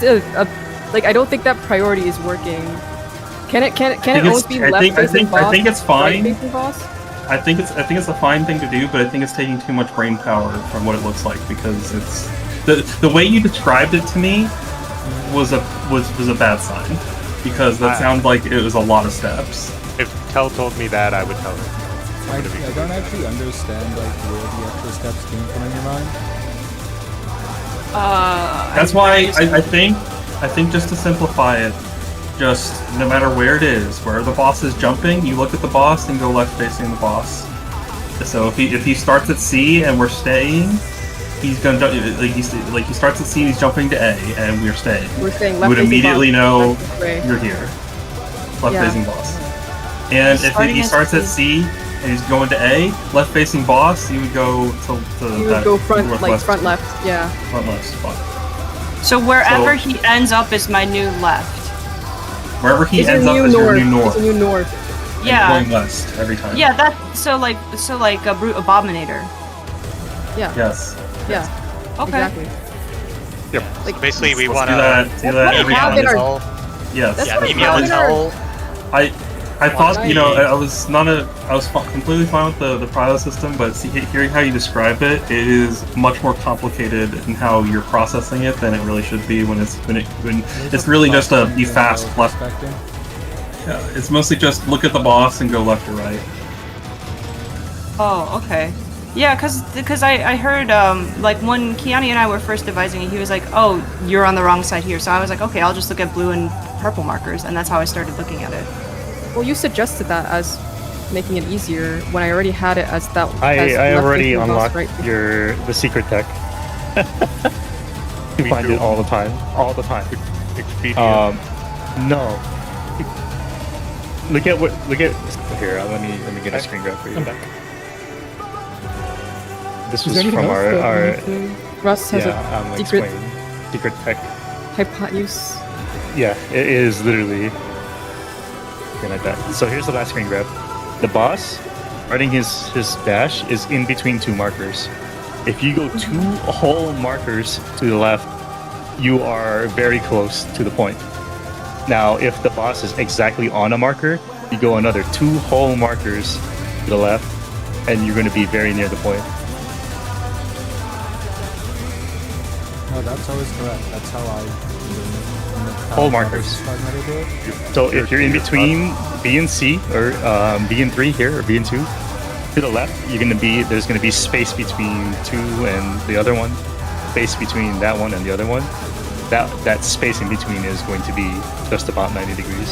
like I don't think that priority is working. Can it always be left facing boss? I think it's fine. Right facing boss? I think it's a fine thing to do, but I think it's taking too much brain power from what it looks like because it's the way you described it to me was a bad sign because that sounded like it was a lot of steps. If Tell told me that, I would tell her. I don't actually understand like where the extra steps came from in your mind. That's why I think just to simplify it, just no matter where it is, where the boss is jumping, you look at the boss and go left facing the boss. So if he starts at C and we're staying, he's gonna like he starts at C and he's jumping to A and we're staying. We're staying You left would facing immediately boss, know left way. you're here. Left Yeah. facing boss. And if Starting he at starts at C and he's going to A, left facing boss, you would go to You that would go front northwest- front left, yeah. front left spot. So wherever So- he ends up is my new left. Wherever he It's ends your up new is north. your new north. It's a new north. And Yeah. you're going west every time. Yeah, that so like a brute abominator. Yeah. Yes. Yeah. Okay. Exactly. Yep. Like Basically, we Let's want do that. Do That's that what every we have time. in our- Tell. Yes. That's Yeah, what you we yell have and in our- tell. I thought, you know, Right. I was completely fine with the Prio system, but hearing how you describe it, it is much more complicated in how you're processing it than it really should be when it's really just a be fast left. Expecting. Yeah, it's mostly just look at the boss and go left or right. Oh, okay. Yeah, because I heard like when Kiani and I were first devising it, he was like, "Oh, you're on the wrong side here." So I was like, "Okay, I'll just look at blue and purple markers," and that's how I started looking at it. Well, you suggested that as making it easier when I already had it as that. as I left already facing boss, unlocked right? the secret tech. You find it all the time. All the time. Expedia. No. Look at here. Let me get a screen grab for you. This was Is there from anything else our that we need Russ has yeah. a Explain secret secret tech. hypotenuse. Yeah, it is literally like that. So here's the last screen grab. The boss, starting his dash, is in between two markers. If you go two whole markers to the left, you are very close to the point. Now, if the boss is exactly on a marker, you go another two whole markers to the left, and you're going to be very near the point. No, that's always correct. That's how I. Whole markers. So if you're in between B and C, or B and 3 here, or B and 2, to the left, there's gonna be space between 2 and the other one, space between that one and the other one. That space in between is going to be just about 90 degrees.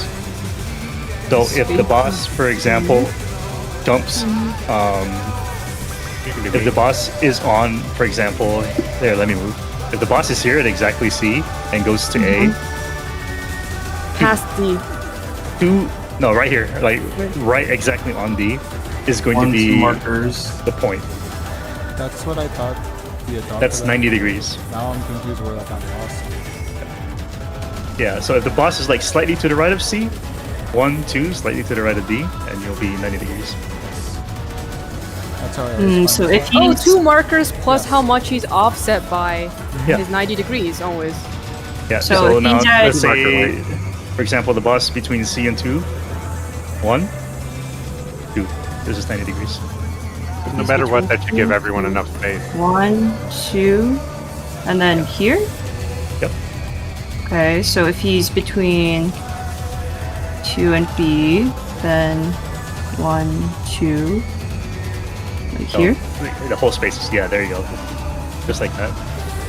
So if the boss, for example, jumps, if the boss is on, for example, there, let me move. If the boss is here at exactly C and goes to A, Past D. no, right here, like right exactly on D, is going to On be two markers. the point. That's what I thought we adopted. That's 90 degrees. Now I'm confused where that got lost. Yeah, so if the boss is like slightly to the right of C, 1, 2, slightly to the right of D, and you'll be 90 degrees. That's how I always So find if it. he Oh, 2 markers plus how much he's offset by Yeah. his 90 degrees always. Yeah, So so it now means that- let's say, For example, the boss between C and 2, 1, 2. This is 90 degrees. No matter what, that should give everyone enough space. 1, 2, and then here? Yep. Okay, so if he's between 2 and B, then 1, 2, like here? The whole space is, yeah, there you go. Just like that.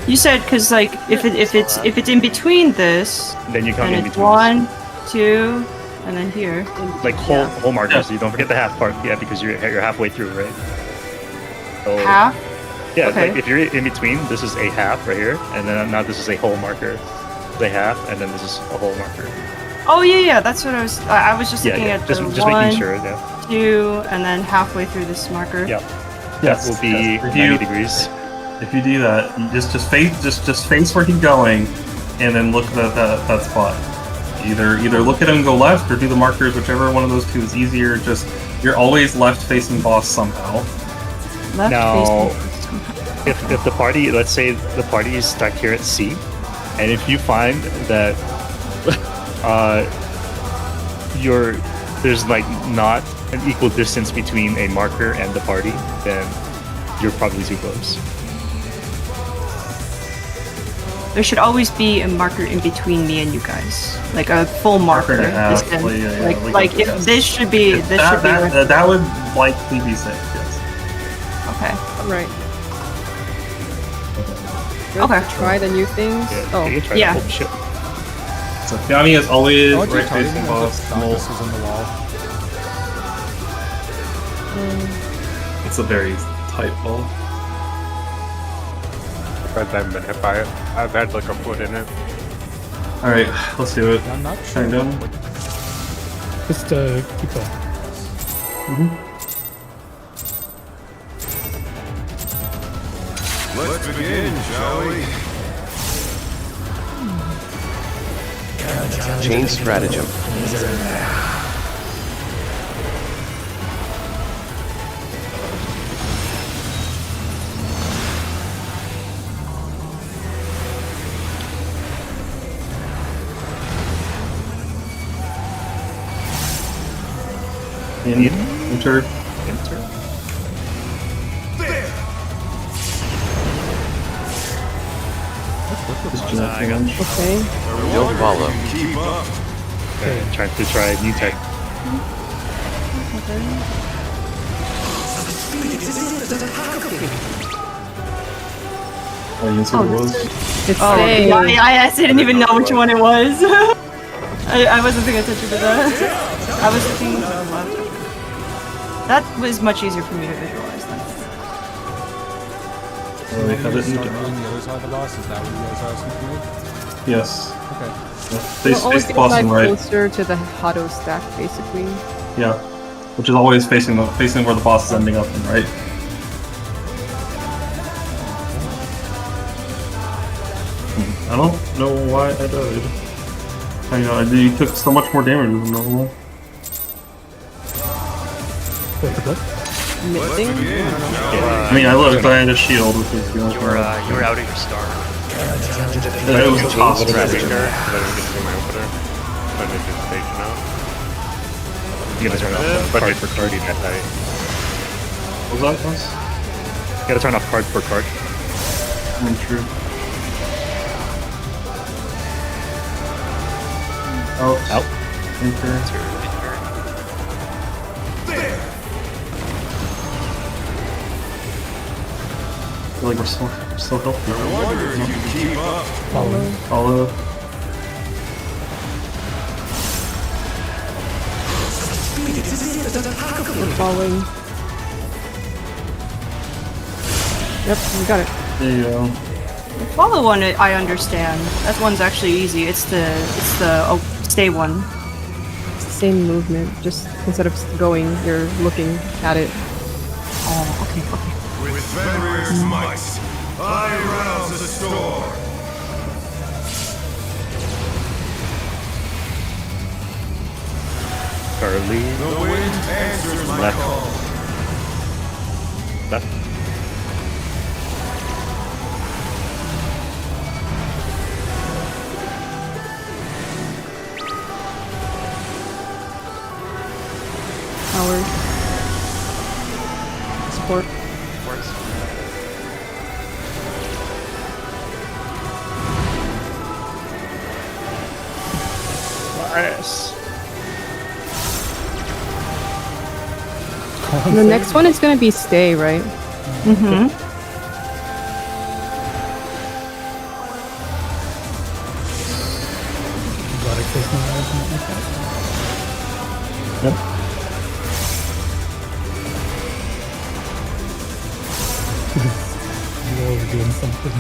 You said because like if it's in between this, Then you count then in it's between. 1, 2, and then here. Like whole markers. You don't forget the half part. Yeah, because you're halfway through, right? So, Half? Yeah, Okay. like if you're in between, this is a half right here, and then now this is a whole marker. The half, and then this is a whole marker. Oh yeah, that's what I was just Yeah, looking yeah. at Just the making 1, sure. Yeah. 2, and then halfway through this marker. Yeah. Yes, That will be yes. If 90 you- degrees. If you do that, you just face where he's going, and then look at that spot. Either look at him and go left, or do the markers, whichever one of those two is easier. Just you're always left facing boss somehow. Left Now, facing. if the party, let's say the party is stuck here at C, and if you find that there's like not an equal distance between a marker and the party, then you're probably too close. There should always be a marker in between me and you guys, like a full marker. and a half, distance. yeah, Like if yes. this should be That would likely be safe. Yes. okay. Right. Good Okay. to try the new things. Yeah, you can try yeah. that whole shit. So Fiani is always I want you right to tell me facing if boss. Doctus is on the wall. It's a very tight ball. But I haven't been hit by it. I've had like a foot in it. All right, let's do it. I'm not sure. Kind of. Just keep going. Let's begin, shall we? Chain stratagem. Enter. Enter. Just I got jump. Okay. Don't follow. Keep up. Okay, trying to try new tech. Oh, you can see what it was. It's Oh, safe. yeah, I didn't even know which one it was. I wasn't paying attention to that. I was looking to the left. That was much easier for me to visualize then. Oh, they have it in Start the- moving the other side of the boss. Is that what you guys are asking for? Yes. Okay. Face always the boss get on the right. closer to the Hado stack, basically. Yeah. Which is always facing where the boss is ending up in, right? I don't know why I died. I know, you took so much more damage than normal. Missing? I mean, I looked, I had a shield, which was the only You were out of your star. But it was a toss Right strategy. there, so that I can see my opener. But it just station out. You gotta turn off But card it's for card. pretty that tight. What was that? Us? You gotta turn off card for card. True. Out. Out. Enter. I feel like we're still healthy. I wonder if you can keep up. Follow. We're following. Yep, we got it. There you go. The follow one, I understand. That one's actually easy. It's the stay one. It's the same movement, just instead of going, you're looking at it. Oh, okay. With Fenrir's might, I rouse the storm. Charlie. The wind answers my Left. call. Left. Teleport. Works. Nice. The next one is gonna be stay, right? Mm-hmm. Gotta close my eyes and not like that. You all doing something.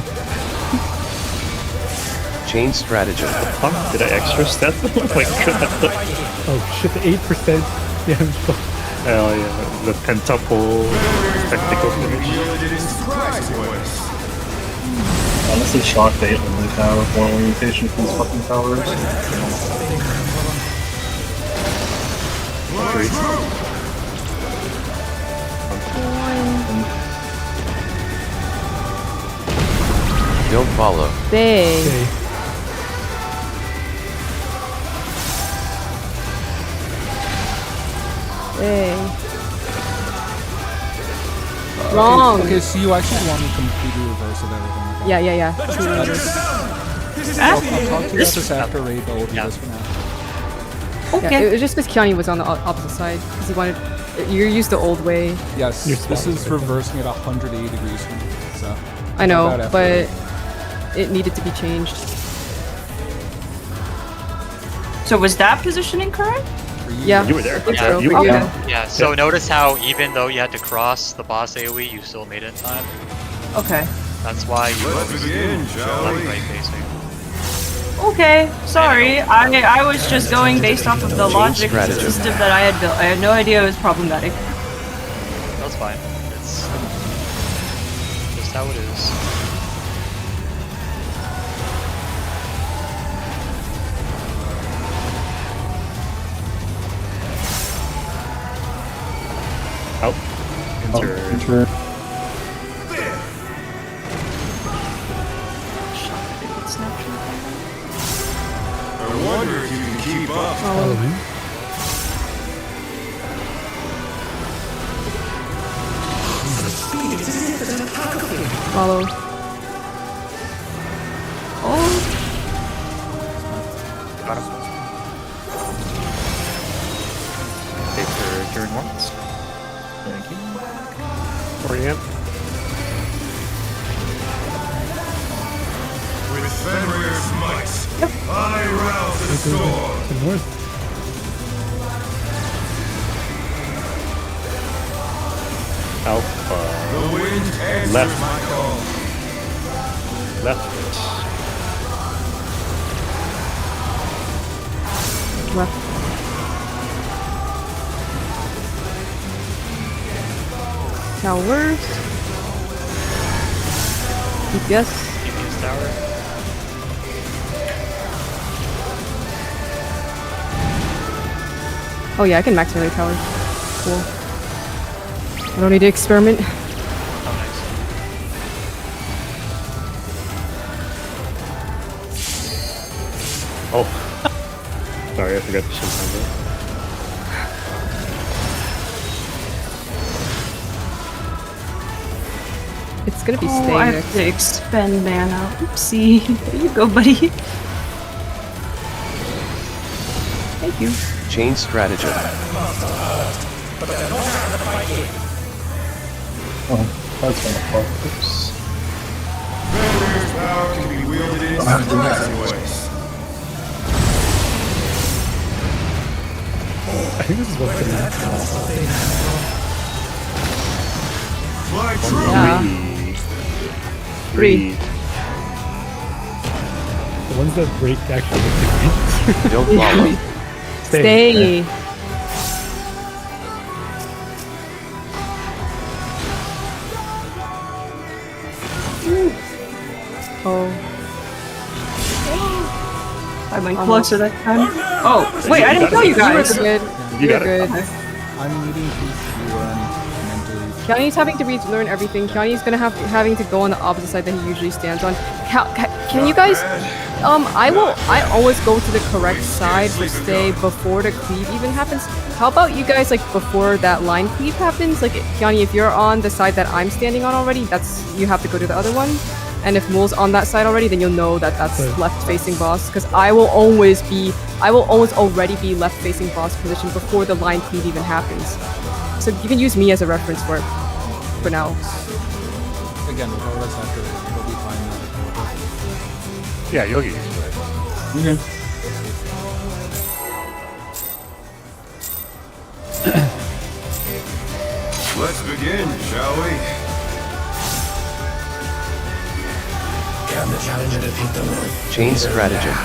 Chain stratagem. Fuck, did I extra step? Oh my god. Oh shit, the 8% damage. Hell yeah, the pentuple technical finish. Honestly, shocked they only have one orientation for these fucking towers. Don't follow. Stay. Okay. Stay. Wrong. Okay, so you actually want me to completely reverse of everything. Okay? Yeah. I'll talk to you about this after raid, but we'll do this for now. Yeah, Okay. it was just because Kiani was on the opposite side. Because he wanted. You're used to old way. Yes, You're this spot is on. reversing at 180 degrees from me, so. I know, About after but raid. it needed to be changed. So was that positioning correct? For you, Yeah. You were there. I think Yeah, so, you but were yeah. Yeah, so notice how even though you had to cross the boss AoE, you still made it in time. Okay. That's why you Let's always begin, do shall left we? right facing. Okay, sorry. I was just going based off of the logic stratagem. system that I had built. I had no idea it was problematic. That's fine. It's just how it is. Out. Enter. I wonder if you can keep up. Follow him. Follow. Oh, Take your turn once. Thank you. Orient. With Fenrir's might, I rouse the storm. To the north. Alpha. The wind answers Left. my call. Left. Left. Towers. DPS. DPS tower. Oh yeah, I can max melee towers. Cool. I don't need to experiment. Oh, nice. Oh. Sorry, I forgot to shield combo. It's gonna be oh stay I have next. to expend mana. Oopsie. There you go, buddy. Thank you. Chain stratagem. Fenrir's power can be wielded in surprising ways. I think this is what's gonna happen. Fly true. Yeah. Three. The ones that break actually look different. Don't follow. Stay. Oh. I went closer that time. Oh, wait, I didn't kill you You were guys. good. You You're got it. good. I'm needing PC or I'm mentally. Keanu's having to relearn everything. Keanu's gonna having to go on the opposite side that he usually stands on. Can you guys? I always go to the correct side for stay before the cleave even happens. How about you guys like before that line cleave happens? Like Keanu, if you're on the side that I'm standing on already, you have to go to the other one. And if Mole's on that side already, then you'll know that that's left-facing boss. Because I will always already be left-facing boss position before the line cleave even happens. So you can use me as a reference for now. Again, we'll cover this after. It'll be fine. Yeah, you'll get used to it. Okay. Let's begin, shall we? Can the challenger defeat the wolf? Chain stratagem.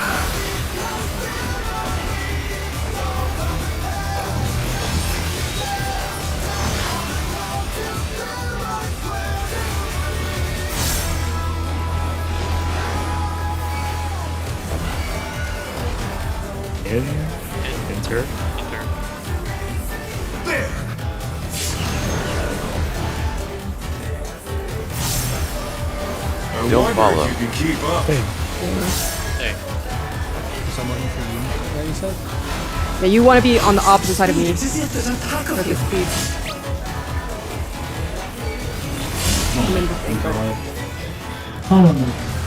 Enter. There! I Don't wonder follow. if you can keep up. Hey. Someone for you, that you said? Yeah, you want to be on the opposite side of me. It is yet an attack of For you. the speed.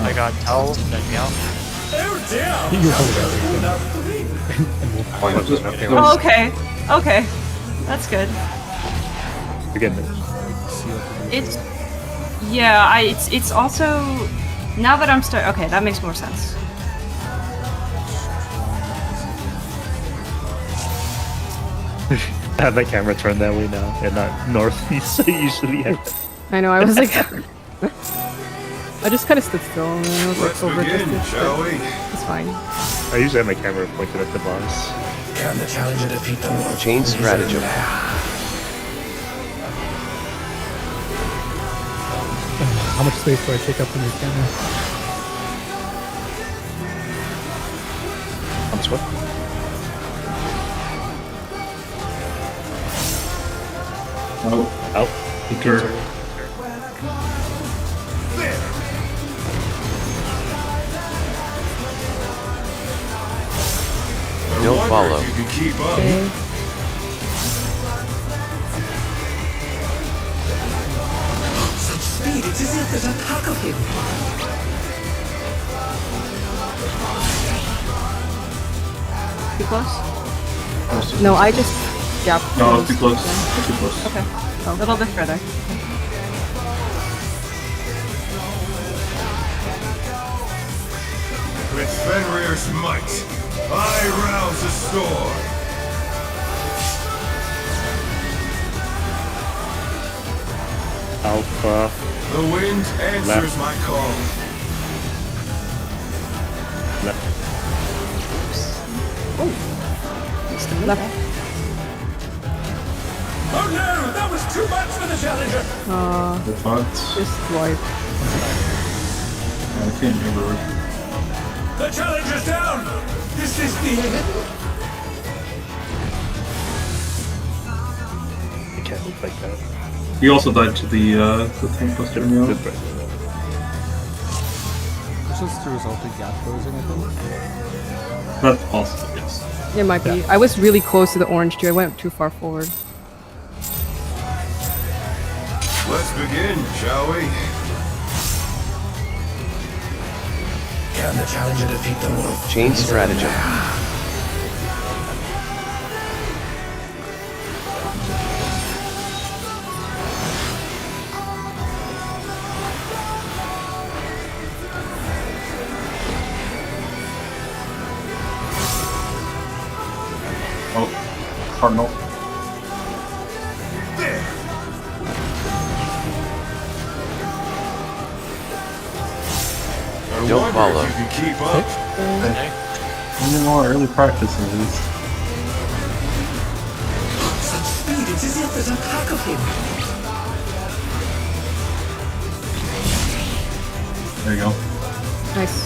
I got towel, then meow. Oh dear! You're probably right. Oh, okay. Okay. That's good. Again, It's yeah. It's also now that I'm okay, that makes more sense. I have my camera turned that way now and not northeast. I usually have. I know. I was like, I just kind of stood still. And I was Let's like over begin, distance, shall but we? it's fine. I usually have my camera pointed at the boss. Can the challenger defeat the wolf? Chain stratagem. How much space do I take up on your camera? On this one? Oh, Out. enter. I Don't wonder follow. if you can keep up. Okay. Such speed, it is yet an attack of him. Too close? No, I just gap. No, too close. Too close. Okay. A little bit further. With Fenrir's might, I rouse the storm. Alpha. The wind answers Left. my call. Left. Left. Oh no, that was too much for the challenger. The fucked. Just wipe. I can't remember. The challenger's down. Is this the end? I can't look like that. He also died to the thing plus Jeremy. Good break. This is the result of gap closing, I think. That's possible, yes. It might be. I was really close to the orange too. I went too far forward. Let's begin, shall we? Can the challenger defeat the wolf? Chain stratagem. Oh, Cardinal. I Don't wonder follow. if you can keep up. I don't know what early practice is. Such speed, it is yet an attack of him. There you go. Nice.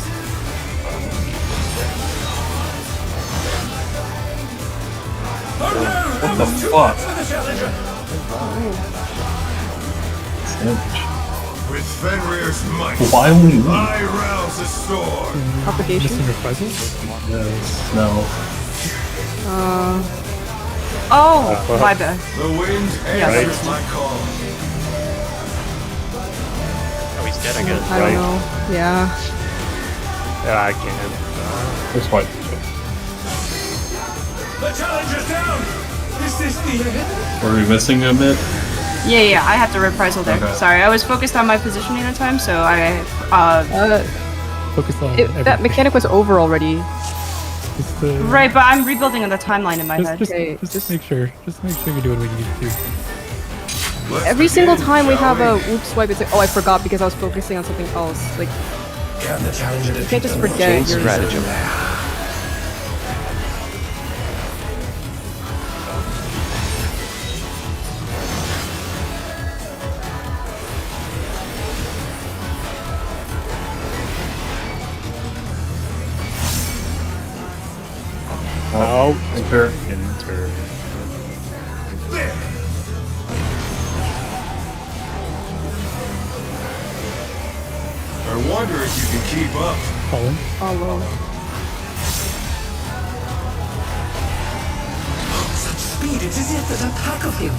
Oh no, that What the was too fuck? much for the challenger. damage. With Fenrir's might, Why only me? I rouse the storm. Propagation. Missing your presence? Yes, no. Oh, my bad. The wind Yeah, answers right. my call. Oh, he's dead, I guess. I don't know. Yeah. Yeah, I can't. This might. The challenger's down! Is this the end? Were we missing a bit? Yeah, I have to reprisal there. Okay. Sorry, I was focused on my positioning at the time, so I Focus on That everything. mechanic was over already. Just, right, but I'm rebuilding on the timeline in my head. Just Okay, make sure. Just make sure you're doing what you need to do. Let's Every single begin, time we shall have a whoop swipe, it's like, oh, I forgot because I was focusing on something else. Like, Can the challenger you can't just forget. Chain your- stratagem. Oh, Enter. enter. I wonder if you can keep up. Colin? Follow. such speed? It's as if there's a pack of him.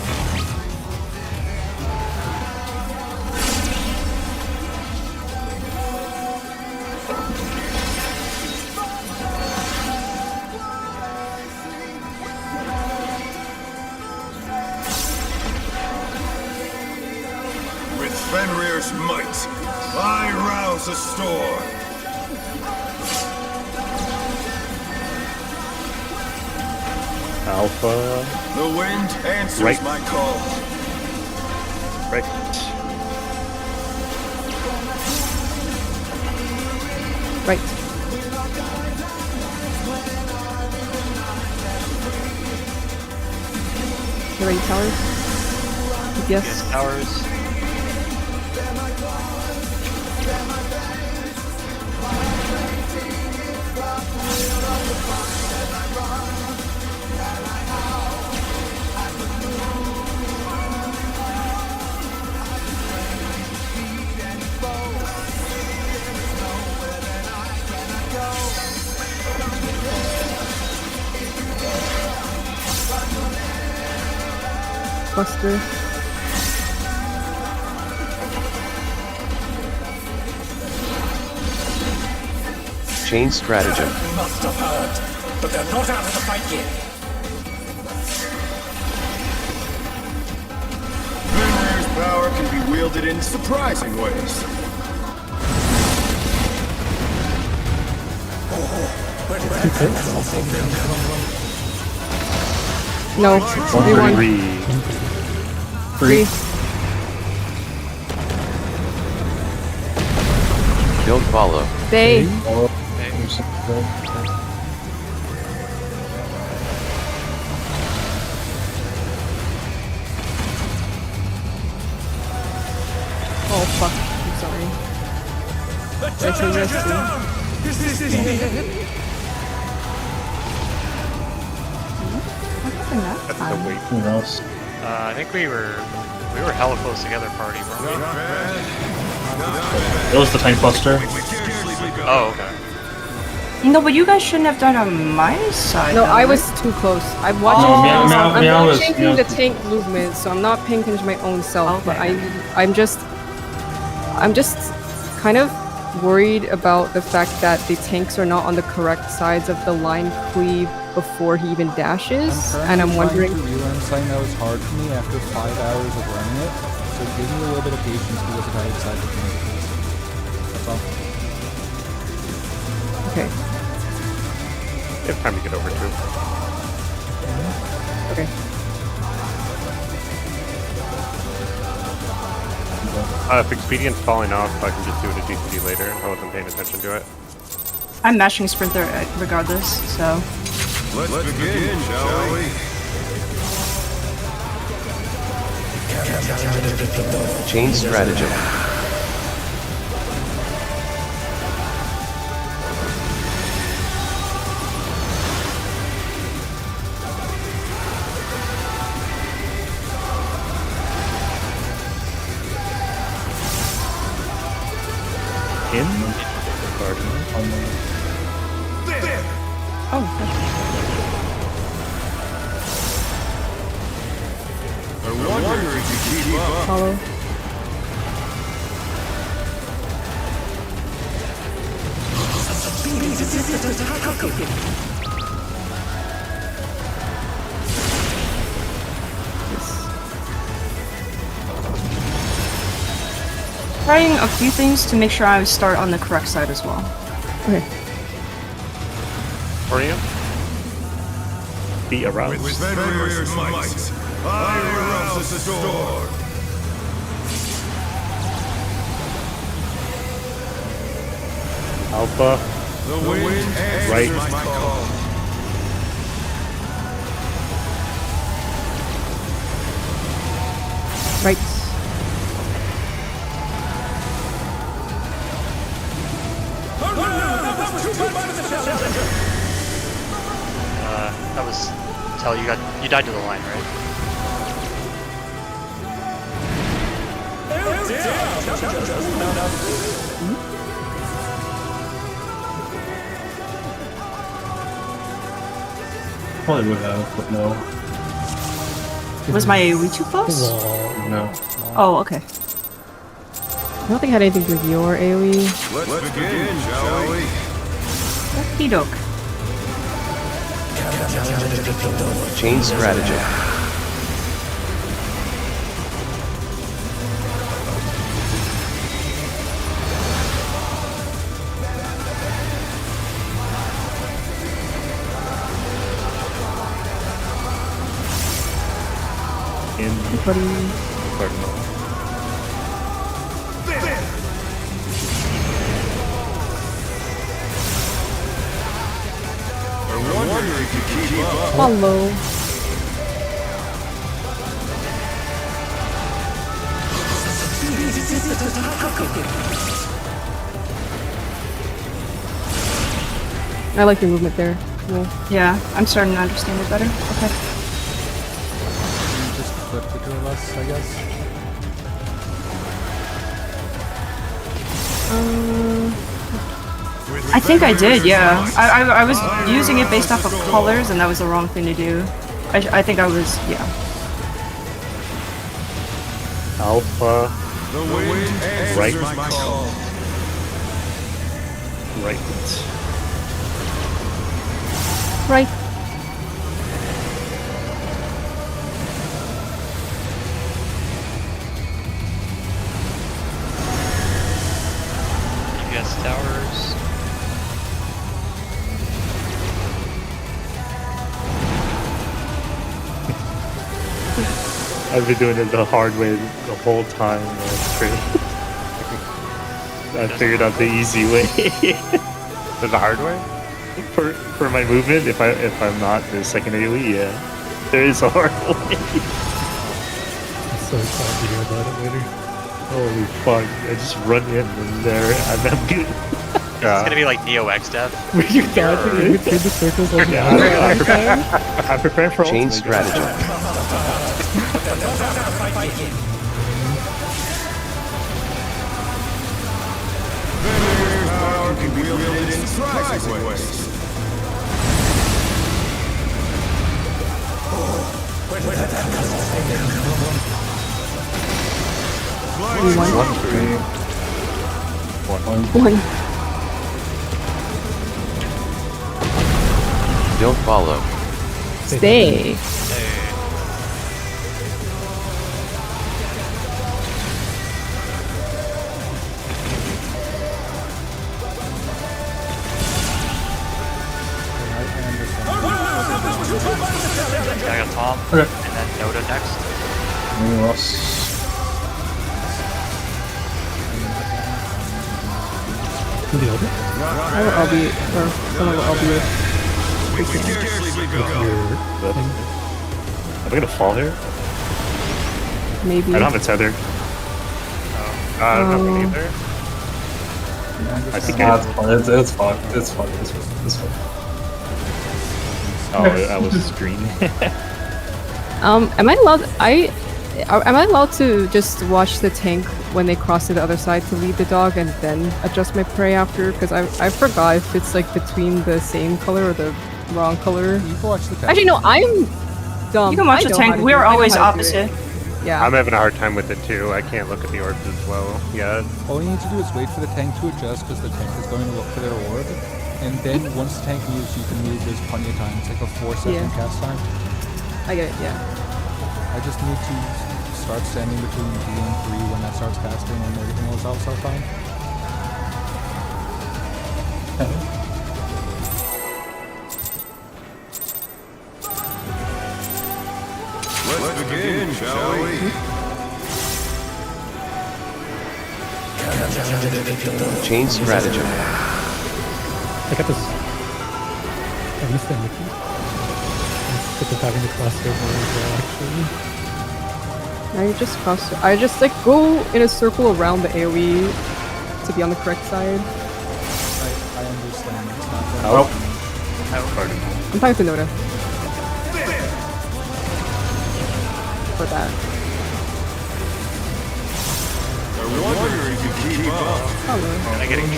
With Fenrir's might, I rouse the storm. Alpha. The wind answers Right. my call. Right. Right. You ready, towers? Yes, Yes. towers. Buster. Chain stratagem. Must have heard, but they're not out of the fight yet. Fenrir's power can be wielded in surprising ways. No. 3-1. Three. 3. Don't follow. They. Oh fuck. I'm sorry. The I say challenger's yes, down! Is this the end? That's the wait. Who knows? I think we were hella close together, party, weren't we? Not bad. Not bad. It was the tank buster. We scarcely begun. Oh, okay. No, but you guys shouldn't have done on my side. No, though, I right? was too close. I'm watching. No, Meow- I'm Meow was- watching Meow the was- tank movement, so I'm not paying attention to my own self. But Okay. I'm just kind of worried about the fact that the tanks are not on the correct sides of the line cleave before he even dashes, and I'm wondering. trying to relearn something that was hard for me after 5 hours of learning it. So give me a little bit of patience because I decided to make it. That's all. Okay. You have time to get over too. Okay. If Expedient's falling off, I can just do it at GCD later. I wasn't paying attention to it. I'm mashing Sprinter regardless, so. Let's begin, shall we? Chain stratagem. Oh. I wonder if you keep up. Follow. Trying a few things to make sure I start on the correct side as well. Okay. For you? Be aroused. With Fenrir's might, I rouse the storm. Alpha. The wind answers Right. my call. Right. That was Tell, you died to the line, right? Probably would have, but no. Was my AoE too close? No. Oh, okay. I don't think I had anything to do with your AoE. Let's begin, shall we? Okie doke. Chain stratagem. Cardinal. I wonder if you keep up. Follow. I like your movement there. Cool. Yeah, I'm starting to understand it better. Okay. Just flip the two of us, I guess. I think I did, yeah. I was using it based off of colors, and that was the wrong thing to do. I think I was, yeah. Alpha. The wind answers Right. my call. Right. Right. GPS towers. I've been doing it the hard way the whole time. I figured out the easy way. There's a hard way? for my movement, if I'm not the second AoE, yeah. There is a hard way. I'm so excited to hear about it later. Holy fuck. I just run in and there and I'm good. It's gonna be like Neo X Death. Were you dodging in between the circles like I'm preparing for Chain ultimate. stratagem. Fenrir's power can be wielded in surprising ways. One. Don't follow. Stay. I got Tom, Okay. and then Noda next. Ross. I'll be, or someone will be We can scarcely go. Am I gonna fall here? maybe. I don't have a tether. Nothing either. I think Nah, I. it's fine. It's fine. It's fine. It's fine. It's fine. Oh, I was green. Am I allowed? Am I allowed to just watch the tank when they cross to the other side to lead the dog and then adjust my prey after, because I forgot if it's like between the same color or the wrong color. You can watch the tank. Actually, no, I'm dumb. You can watch I the know tank. how to We're do it. I know always how to do opposite. it. Yeah. I'm having a hard time with it too. I can't look at the orbs as well. Yeah. All you need to do is wait for the tank to adjust because the tank is going to look for their orb. And then once the tank moves, you can move. There's plenty of time. It's like a 4-second cast time. I get it, yeah. I just need to start standing between B and 3 when that starts casting and everything else will start fine. Let's begin, shall we? Change strategy. I got this. I missed that Mickey. Instead of having to cross over as well, actually. I just cross. I just like go in a circle around the AoE to be on the correct side. I understand. It's not that Oh. I'm talking to Noda. For that. I wonder if you can keep up. Oh, Am I getting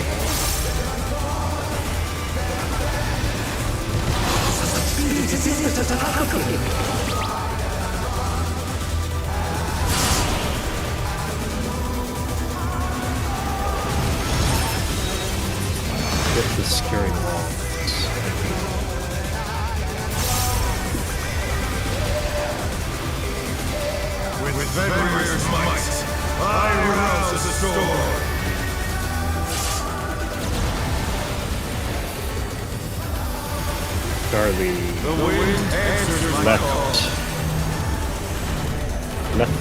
Get the securing wall. With Fenrir's might, I rouse the storm. Charlie. The wind answers my Left. call. Left.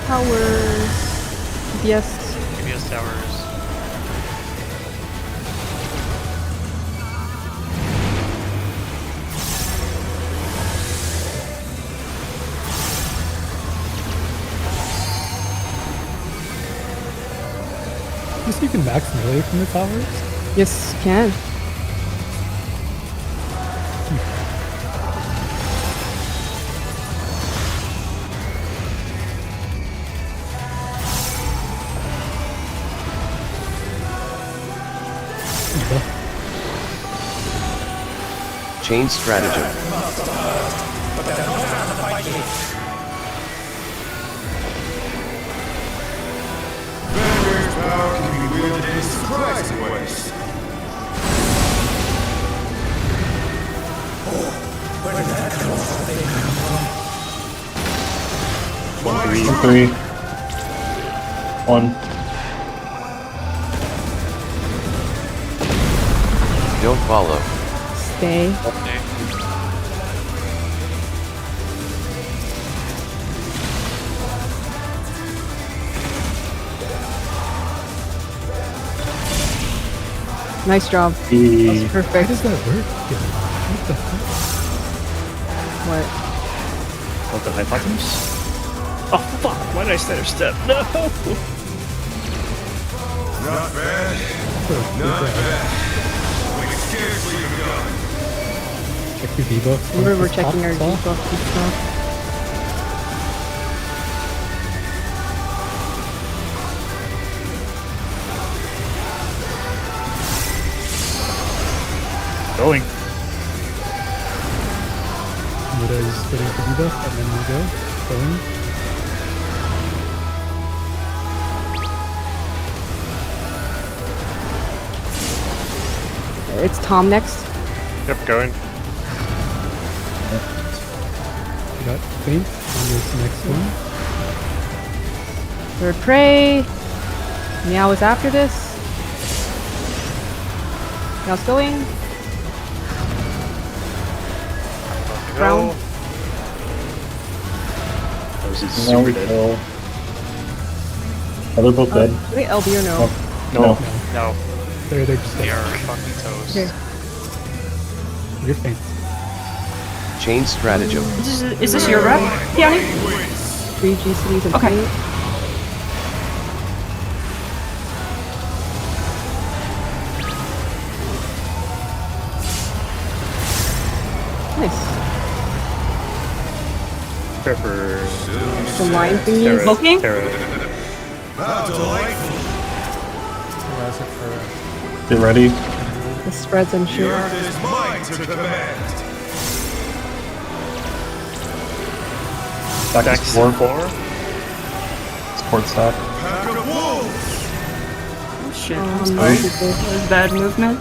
Towers. Yes. previous towers? Just you can max melee from the towers? Yes, you can. Change strategy. Fenrir's power can be wielded in surprising ways. Three. One. Don't follow. Stay. Nice job. That's perfect. How does that work? What the fuck? What? What the hypotenuse? Oh fuck! Why did I stutter step? No! Not bad. Not bad. We've scarcely begun. Check your debuff. Remember, we're checking our debuff and stuff. Going. Muda is getting the debuff, and then we go. Going. It's Tom next. Yep, going. We got Faint on this next one. Third prey. Meow is after this. Meow's going. Brown. That was super dead. Are they both dead? Do they LB or no? No. No, They're just they dead. are fucking toast. Okay. You're Faint. Change strategy. Is this your rep, Yanni? 3 GCs and Okay. Faint. Prepare for The line thingy. Terra. Smoking? Terra. How delightful. Allows it for Get ready. The spreads and The shit. earth is mine to command. Stack Dex is 4. 4. Support stack. Pack of wolves. Oh shit. Nice. That was bad movement.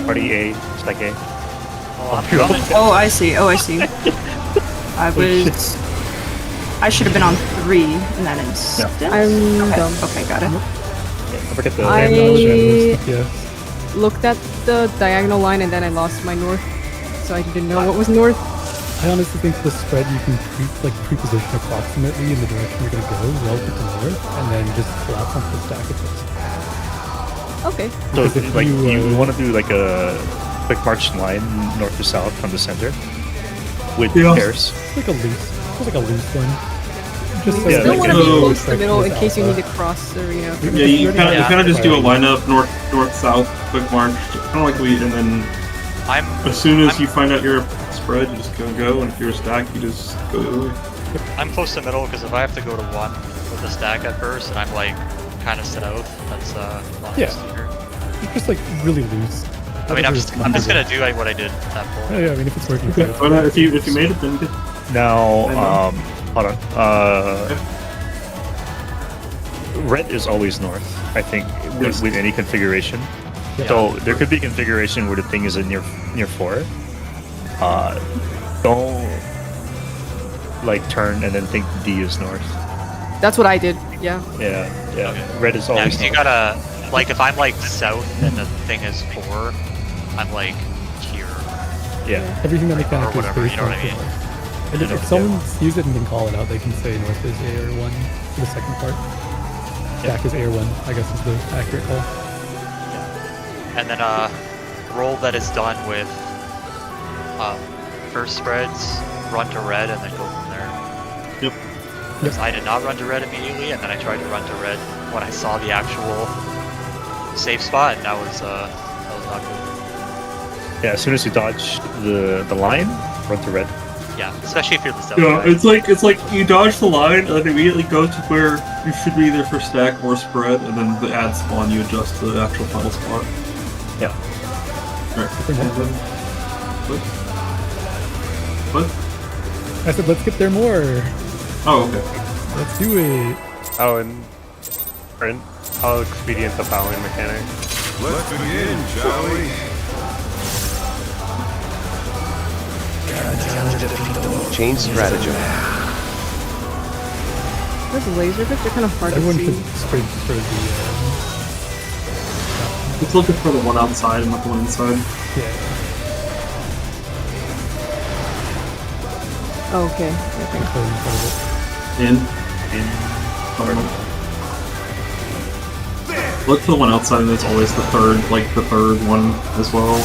Party A. Stack A. Oh, I'm coming. Oh, I see. Oh, I see. I was. I should have been on 3 and then instead. I'm okay. dumb. Okay, got it. Don't forget the I- Yeah. Looked at the diagonal line and then I lost my north, so I didn't know what was north. I honestly think for the spread you can pre-position approximately in the direction you're going to go relative to north, and then just collapse onto the stack at first. Okay. So, Because if like, you, you want to do like a quick march line north to south from the center with Yeah. pairs. It's like a loose one. Just so You Yeah, still like want to be so- close to the middle in With case you alpha. need to cross the arena. Yeah, you kind Yeah. of just do a lineup north south quick march, kind of like we, and then I'm as soon as I'm- you find out your spread, you just go, and if you're a stack, you just go the other way. I'm close to middle because if I have to go to 1 with the stack at first and I'm like kind of south, that's not Yeah. easier. It's just like really loose. I mean, I'm Whatever just is gonna do like what I did that Yeah, pull. yeah, I mean, if it's working for Okay, you. but if you made it, then good. Now, hold on. Red is always north, I think, with any configuration. So there could be a configuration where the thing is in near 4. Don't like turn and then think D is north. That's what I did. Yeah. Yeah. Okay. Red is Yeah, always 'cause you north. gotta like if I'm like south and the thing is 4, I'm like here. Yeah. Everything that mechanically is whatever, based you know on what I mean? north. And if someone sees it and can call it out, they can say north is A or 1 for the second part. Stack is A or 1, I guess is the accurate call. And then roll that is done with first spreads, run to red, and then go from there. Yep. Because I did not run to red immediately, and then I tried to run to red when I saw the actual safe spot, and that was not good. Yeah. As soon as you dodge the line, run to red. Yeah, especially if you're the south Yeah, guy. it's like you dodge the line and then immediately go to where you should be either for stack or spread, and then the add spawn you adjust to the actual final spot. Yeah. Alright. What? I said, let's get there more. Oh, okay. Let's do it. Oh, and Brent, how expedient the fouling mechanic? Let's begin, shall we? Chain stratagem. Those laser bits are kind of hard Everyone to should see. sprint for the, It's looking for the one outside and not the one inside. yeah. Oh, okay. Okay. So in front of it. Look for the one outside, and there's always the third one as well.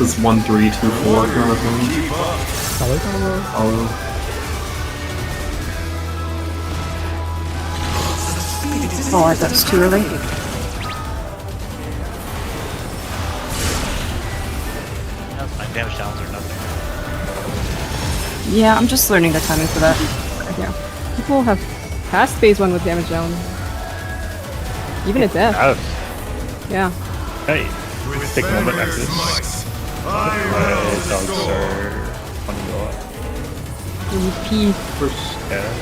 It's 1, 3, 2, 4 kind of thing. Keep up. Solid. Oh, Oh, I thought it was too early. That's fine. Damage downs are nothing. Yeah, I'm just learning the timing for that. Yeah. People have passed phase 1 with damage down. Even at death. Yes. Yeah. Hey, With take a moment Fenrir's after this. might, I rouse the Dogs storm. are wanting to go up. When you pee. first. Yeah.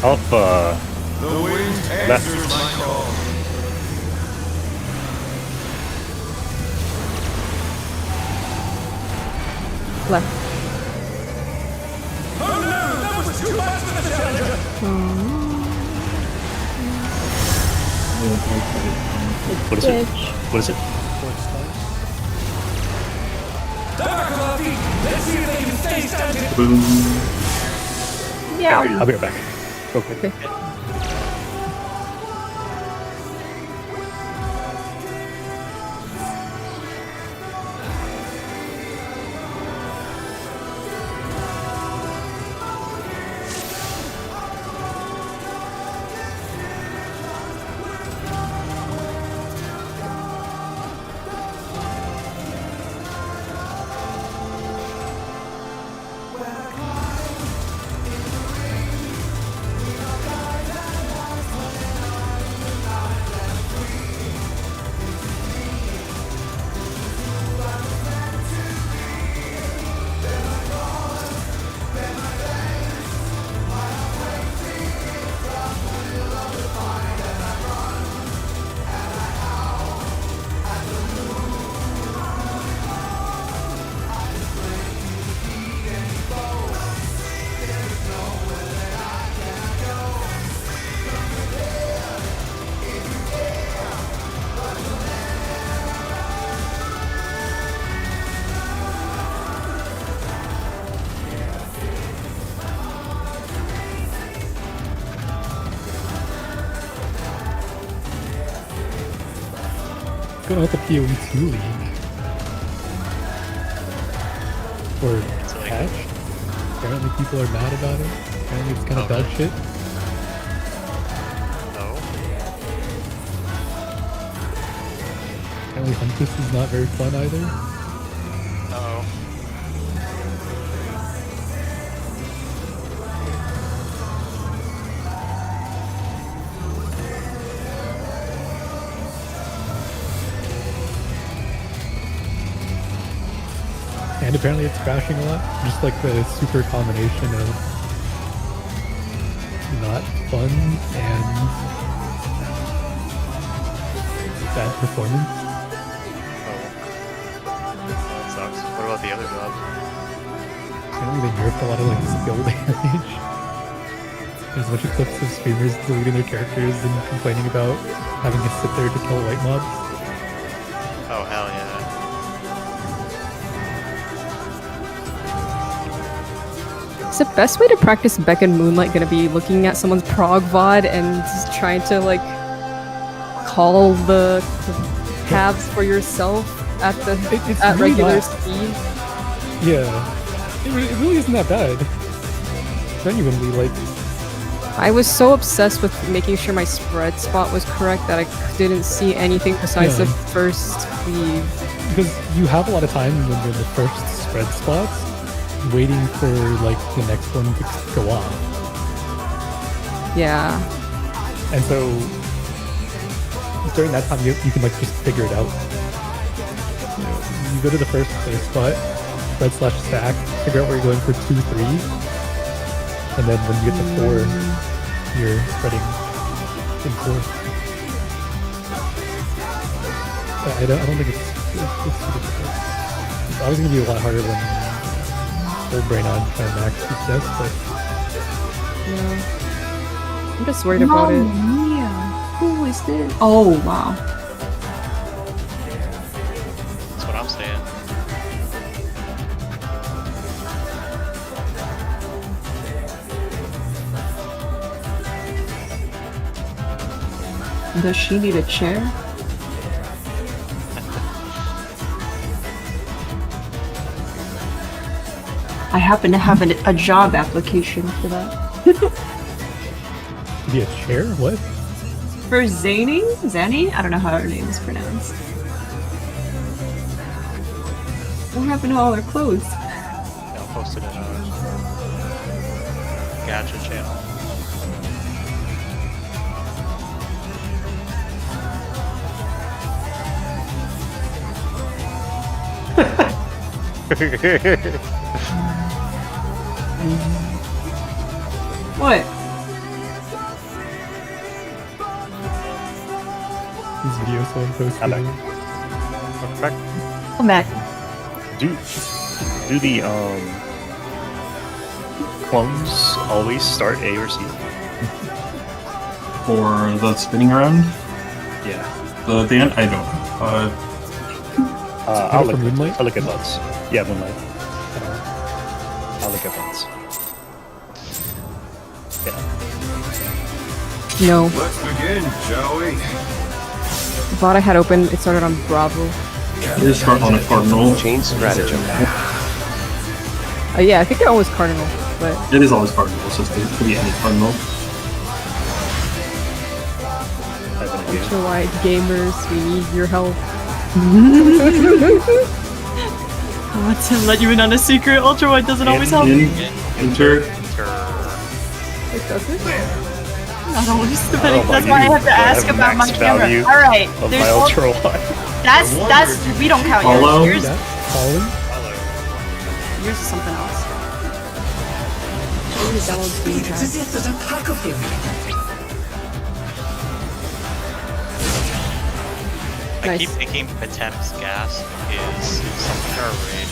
Alpha. The wind Left. answers my call. Left. Oh no, that was too much for the challenger. What is it? What is it? Back on our feet. Let's see if they can stay standing. Boom. Yeah. I'll be right back. Real quick. Okay. going on with the PoE2 league? Or patch? Apparently people are mad about it. Apparently it's kind of dog shit. Apparently Huntress is not very fun either. Uh-oh. And apparently it's crashing a lot. Just like the super combination of not fun and bad performance. That sucks. What about the other jobs? Apparently they nerfed a lot of like skill damage. There's a bunch of clips of streamers deleting their characters and complaining about having to sit there to kill white mobs. Oh, hell yeah. Is the best way to practice Beck and Moonlight gonna be looking at someone's prog VOD and just trying to like call the paths for yourself at the It's at really regular not. speed? Yeah. It really isn't that bad. Genuinely, like, I was so obsessed with making sure my spread spot was correct that I didn't see anything besides Yeah. the first cleave. because you have a lot of time when you're in the first spread spots waiting for like the next one to go off. Yeah. And so during that time you can like just figure it out. You go to the first place spot, spread slash stack, figure out where you're going for 2, 3, and then when you get to 4, you're spreading in 4. I don't think it's super difficult. It's obviously gonna be a lot harder than full brain on trying to max success, but Yeah. I'm just worried about it. Mia. Who is this? Oh, wow. That's what I'm saying. Does she need a chair? I happen to have a job application for that. be a chair? What? For Zany? Zany? I don't know how her name is pronounced. What happened to all her clothes? I'll post it in a Gacha channel. What? These videos someone posted. I'm back. I'm back. Do the clones always start A or C? For the spinning around, Yeah. the end, I don't know. I'll for Moonlight? look at buds. Yeah, Moonlight. I'll look at buds. Yeah. No. Let's begin, shall we? The bot I had open, it started on Bravo. It is start on a cardinal. Change stratagem. Yeah, I think they're always Cardinal, but It is always cardinal, so it could be any cardinal. I have an idea. Ultra Wide Gamers, we need your help. I want to let you in on a secret. Ultra Wide doesn't always help. Enter. It doesn't? Not always, depending. Oh my That's why I have to God, I ask have about my max camera. value Alright, Of there's my ultra wide. that's we don't count Follow. yours. That falling? Yours is something else. It's as if there's a pack of him. I Nice. keep thinking Patem's gas is something or a raid.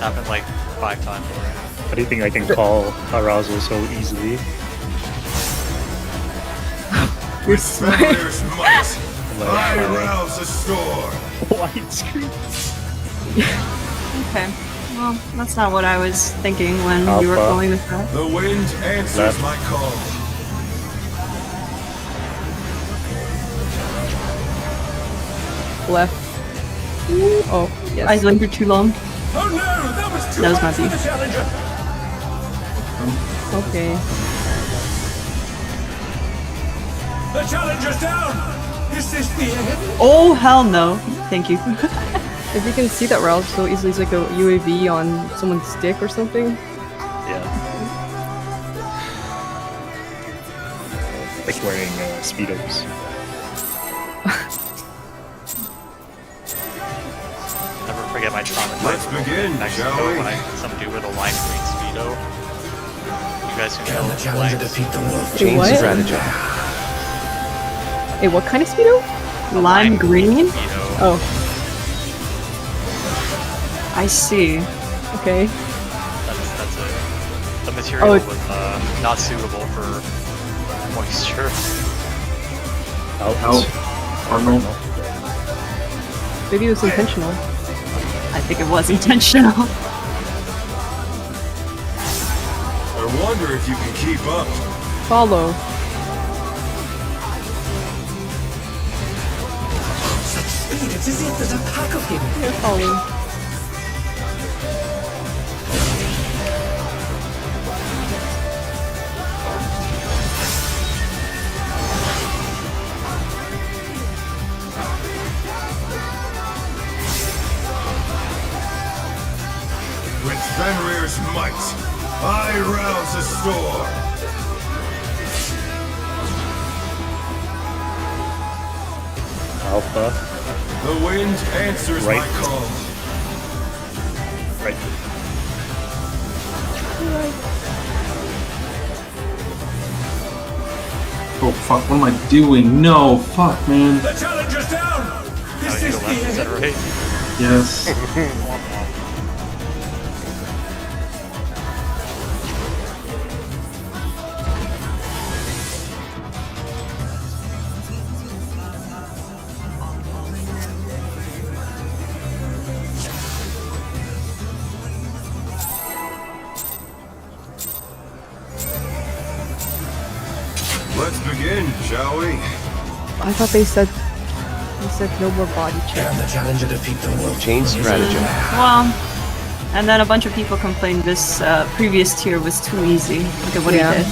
Happened like 5 times already. How do you think I can call arousal so easily? With Fenrir's might, I Like, rouse the storm. widescreen. Okay. Well, that's not what I was thinking when you were Alpha. calling this out. The wind answers Left. my call. Left. Oh, yes. I lingered too long. Oh no, that was too That was much my for the challenger. Okay. The challenger's down. Is this the end? Oh hell no! Thank you. If you can see that route so easily, it's like a UAV on someone's stick or something. Yeah. Like wearing speedos. Never forget my traumatized Let's moment begin, in Mexico shall we? when I some dude with a lime green speedo. You guys can Can kill the challenger defeat the wolf? Change what? strategy. Hey, what kind of speedo? Lime green? Speedo. Oh, I see. okay. That's it. The material Oh, was not suitable for moisture. Out. Cardinal. Maybe it was intentional. I think it was intentional. I wonder if you can keep up. Follow. Such speed, it's as if there's a pack of him. Yeah, follow. With Fenrir's might, I rouse the storm. Alpha. The wind answers Right. my call. Right. Oh fuck, what am I doing? No, fuck, man. The challenger's down. Oh, Is you this go the left instead end? of right. Yes. Let's begin, shall we? I thought they said no more body check. Can the challenger defeat the wolf? Change strategy. Well, and then a bunch of people complained this previous tier was too easy. Look at what Yeah. he did.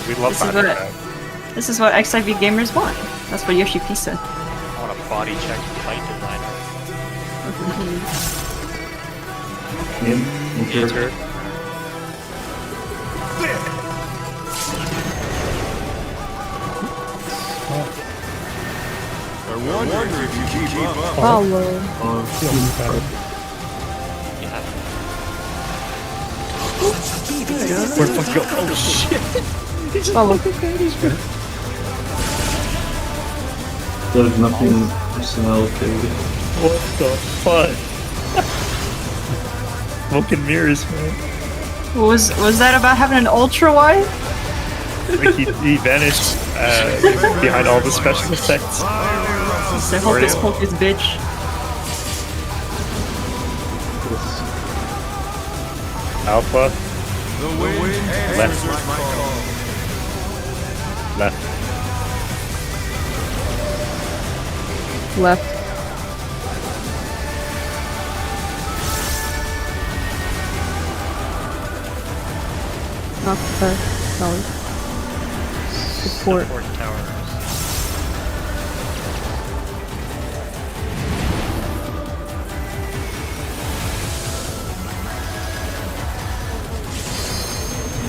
We love This is body what- check. This is what XIV gamers want. That's what Yoshi P said. I want a body check fight designer. Joker. I wonder if you can keep up. Follow. Yeah. Where the fuck go? Oh shit! Follow. There's nothing personality. What the fuck? Smoke and mirrors, man. Was that about having an ultra wide? Like he vanished behind all the special effects. I hope this poke is bitch. Alpha. The wind answers my call. Left. Left. Not the solid. Support. Support towers.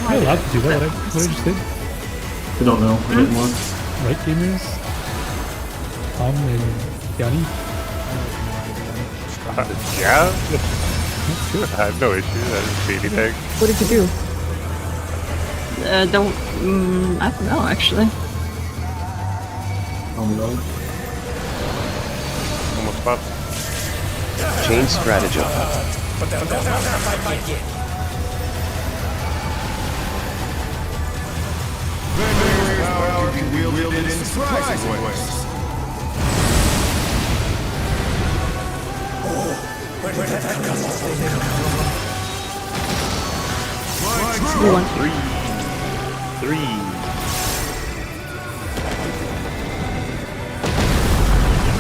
Am I allowed to do that? What I just did? I don't know. I didn't look. Right, gamers? Tom and Yanni? Yeah, Sure. I have no issues. I didn't see anything. What did you do? I don't know actually. Oh my god. Almost popped. Change strategy. Fenrir's power can be wielded in surprising ways. Where did that come from? You won. Three.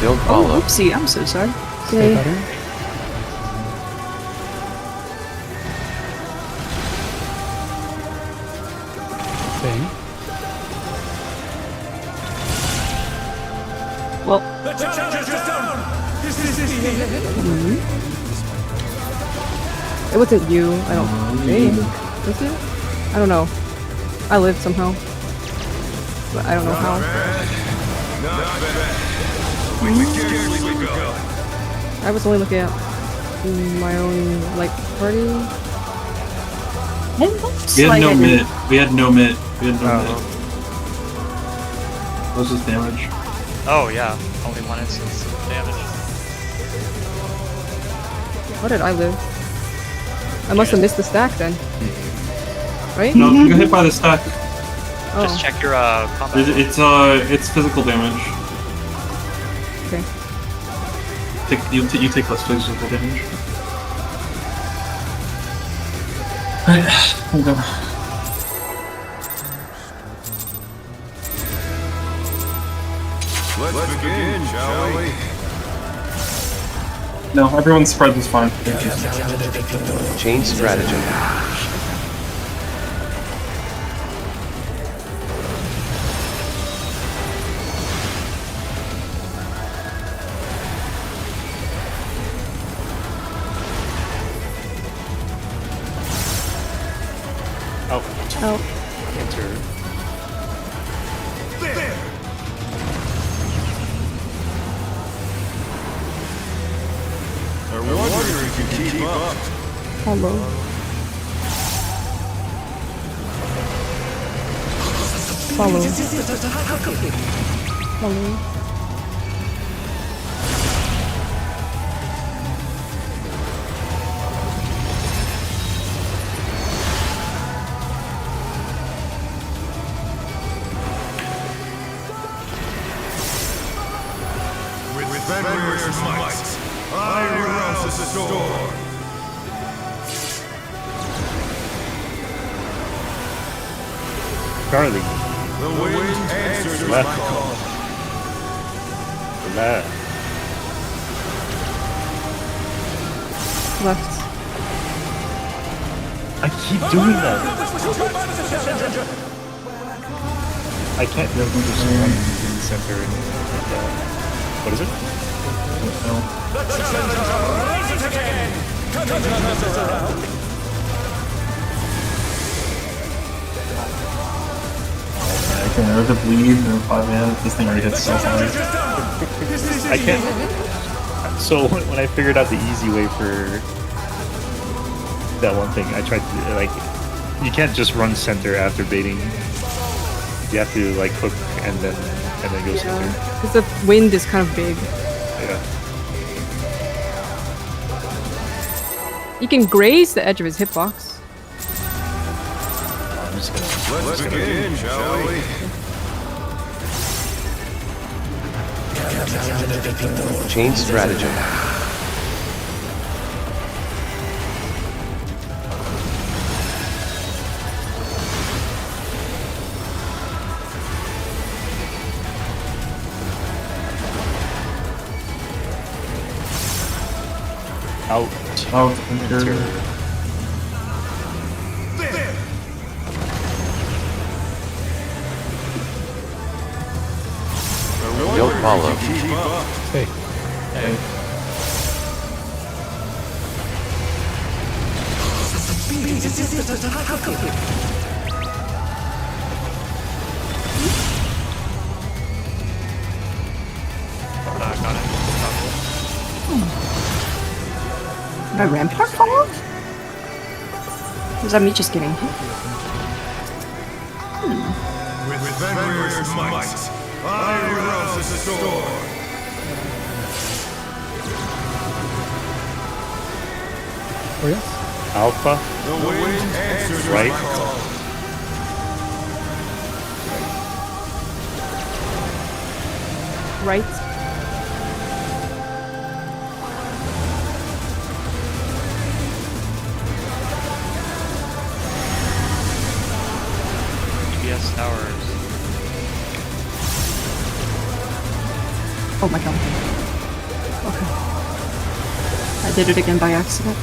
Don't Oh, follow. whoopsie! I'm so sorry. Stay Okay. better. Staying. Well, The challenger's down! This is the end! It wasn't you, I don't think. Was it? I don't know. I lived somehow. But I don't know how. Not bad. We scarcely go. I was only looking at my own, like, party. it looks We had like no I did- mid. We had no mid. We had no Oh. mid. What was his damage? Oh yeah, only one instance of damage. How did I live? I must have missed the stack then. Right? No, you got hit by the stack. Oh, Just check your combat. It's physical damage. okay. You take less physical damage. Right, I'm done. Let's begin, shall we? No, everyone's spread was fine. Thank you. Change stratagem. Oh, Enter. There! I wonder if you can keep up. hello. Follow. Follow. With Fenrir's might, I rouse the storm. Charlie. The wind answers my Left. call. Left. Left. I keep doing that. I can't just run in the center and what is it? The challenger rises again! Contenders around! Okay, there's a bleed and 5 mana. This thing already hits so hard. I can't. So when I figured out the easy way for that one thing, I tried to like, you can't just run center after baiting. You have to like hook and then go center. Yeah. Because the wind is kind of big. Yeah. You can graze the edge of his hitbox. I'm just gonna. Let's begin, shall we? Change stratagem. Out. Out, enter. There! Don't follow. Keep up. Stay. Got it. my rampart fall off? Was that me just getting hit? With Fenrir's might, I rouse the storm. Oh yes. Alpha. The wind answers Right. my call. Right. EBS towers. Oh my god. did it again by accident.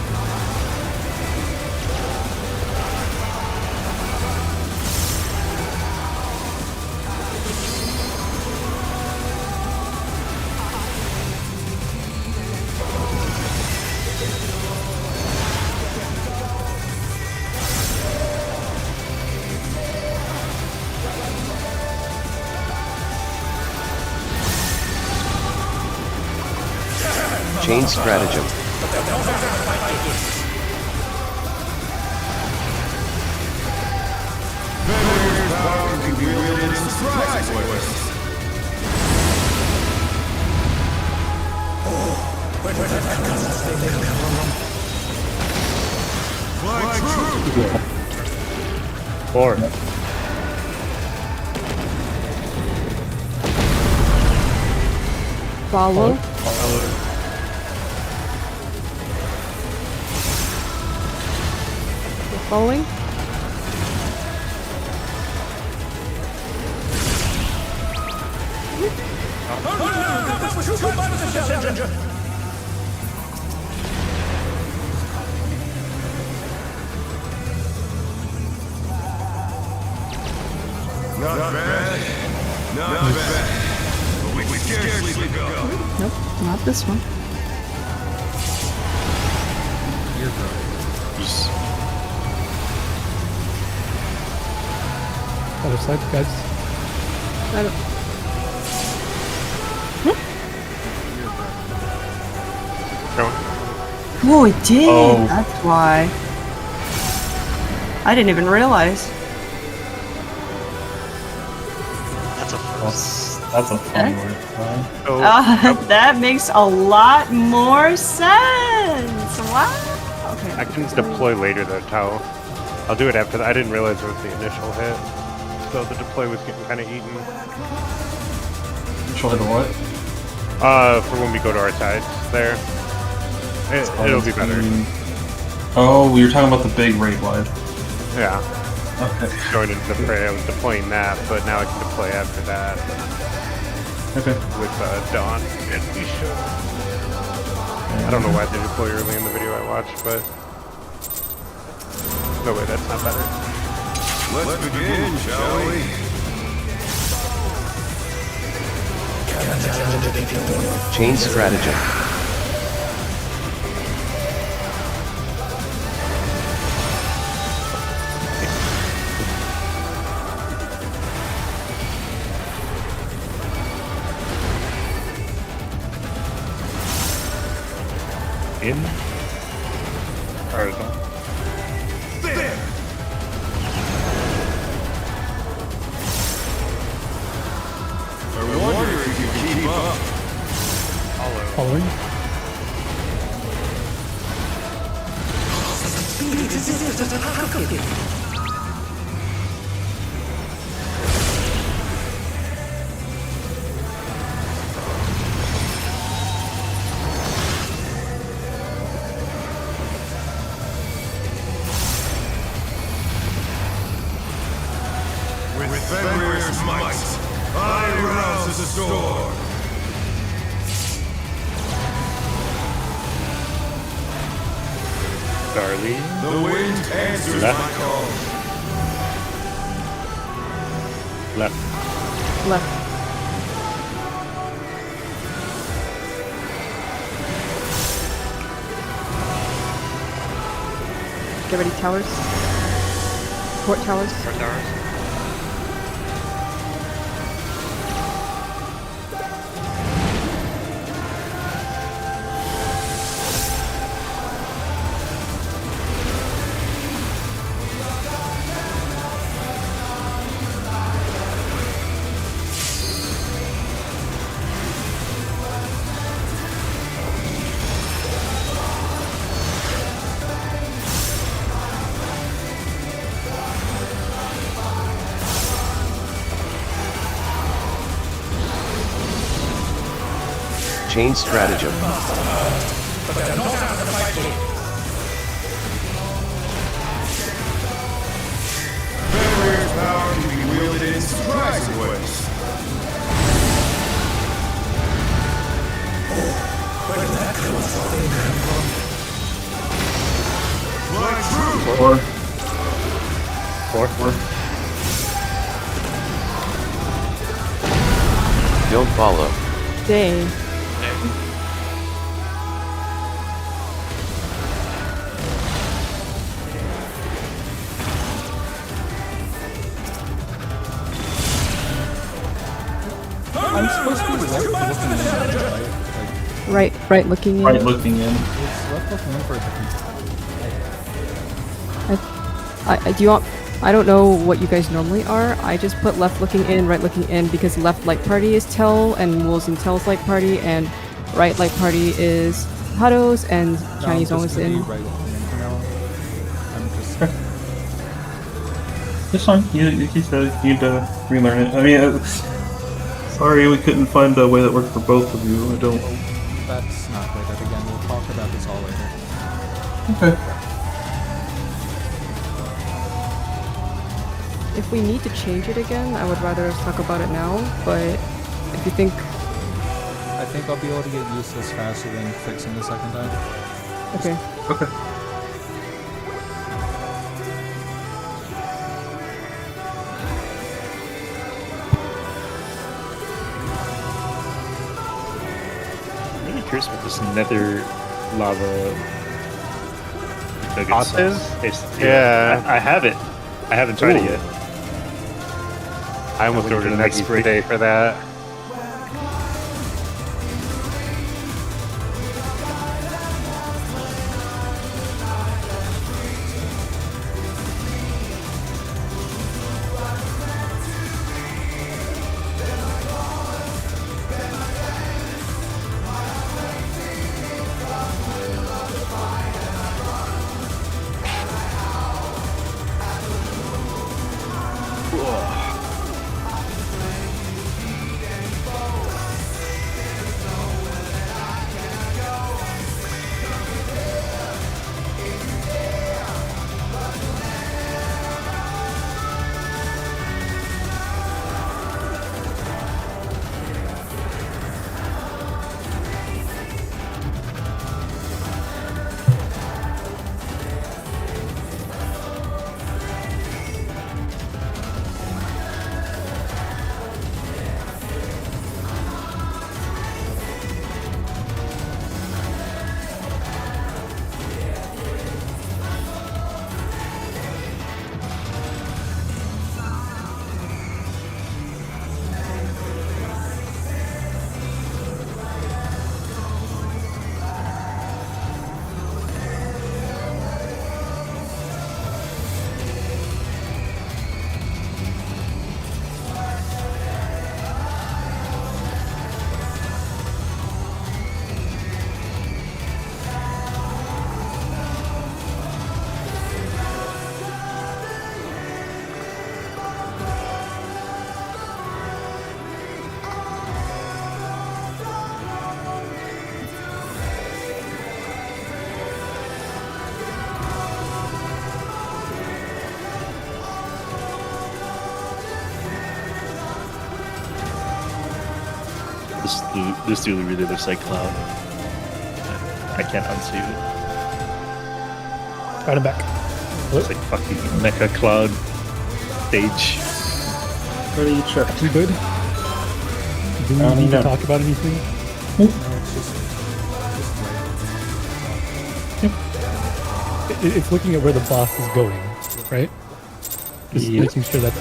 Chain stratagem. Four. Follow. Following. Not bad. Not bad. But we scarcely go. Nope, not this one. Other side, guys. I don't. Oh, it did. Oh. That's why. I didn't even realize. That's a first. That's a fun word. So, That makes a lot more sense. Wow. Okay. I can deploy later though, Tao. I'll do it after that. I didn't realize it was the initial hit. So the deploy was getting kind of eaten. Try the what? For when we go to our sides there. It'll be better. Oh, you're talking about the big raid live. Yeah. Okay. Going into the fray, I was deploying that, but now I can deploy after that Okay. with Dawn. And we should. I don't know why they deploy early in the video I watched, but no way, that's not better. Let's begin, shall we? Chain stratagem. In. Horizontal. There! I wonder if you can keep up. Following. With Fenrir's might, I rouse the storm. Darley. The wind answers Left. my call. Left. Left. Get ready, towers. Port towers. Port towers. Chain stratagem. Fenrir's power can be wielded in surprising ways. Where did that come from? 4. 4. 4. Don't follow. Dang. I'm supposed to be left looking in, right? Right looking in. Right looking in. It's left looking in for a second. Do you want? I don't know what you guys normally are. I just put left looking in, right looking in because left light party is Tell and Wolves and Tell's light party, and right light party is Hado's and Chinese No, I'm always just gonna in. be right looking in for now. I'm just. It's fine. You need to relearn it. I mean, sorry we couldn't find a way that worked for both of you. I don't. That's not right. That again, we'll talk about this all later. Okay. If we need to change it again, I would rather us talk about it now. But if you think, I think I'll be able to get used to this faster than fixing the second time. okay, Okay. I'm really curious what this nether lava nuggets Sauces? is. Yeah. I have it. I haven't tried it Ooh. yet. I almost Waiting for ordered the next nuggies break. today for that. This dude really looks like Cloud. I can't unsee it. Got him back. It's like fucking Mecha Cloud stage. Ready to check. We good? Do we need to talk about anything? No, it's just It's looking at where the boss is going, right? Just Yeah. making sure that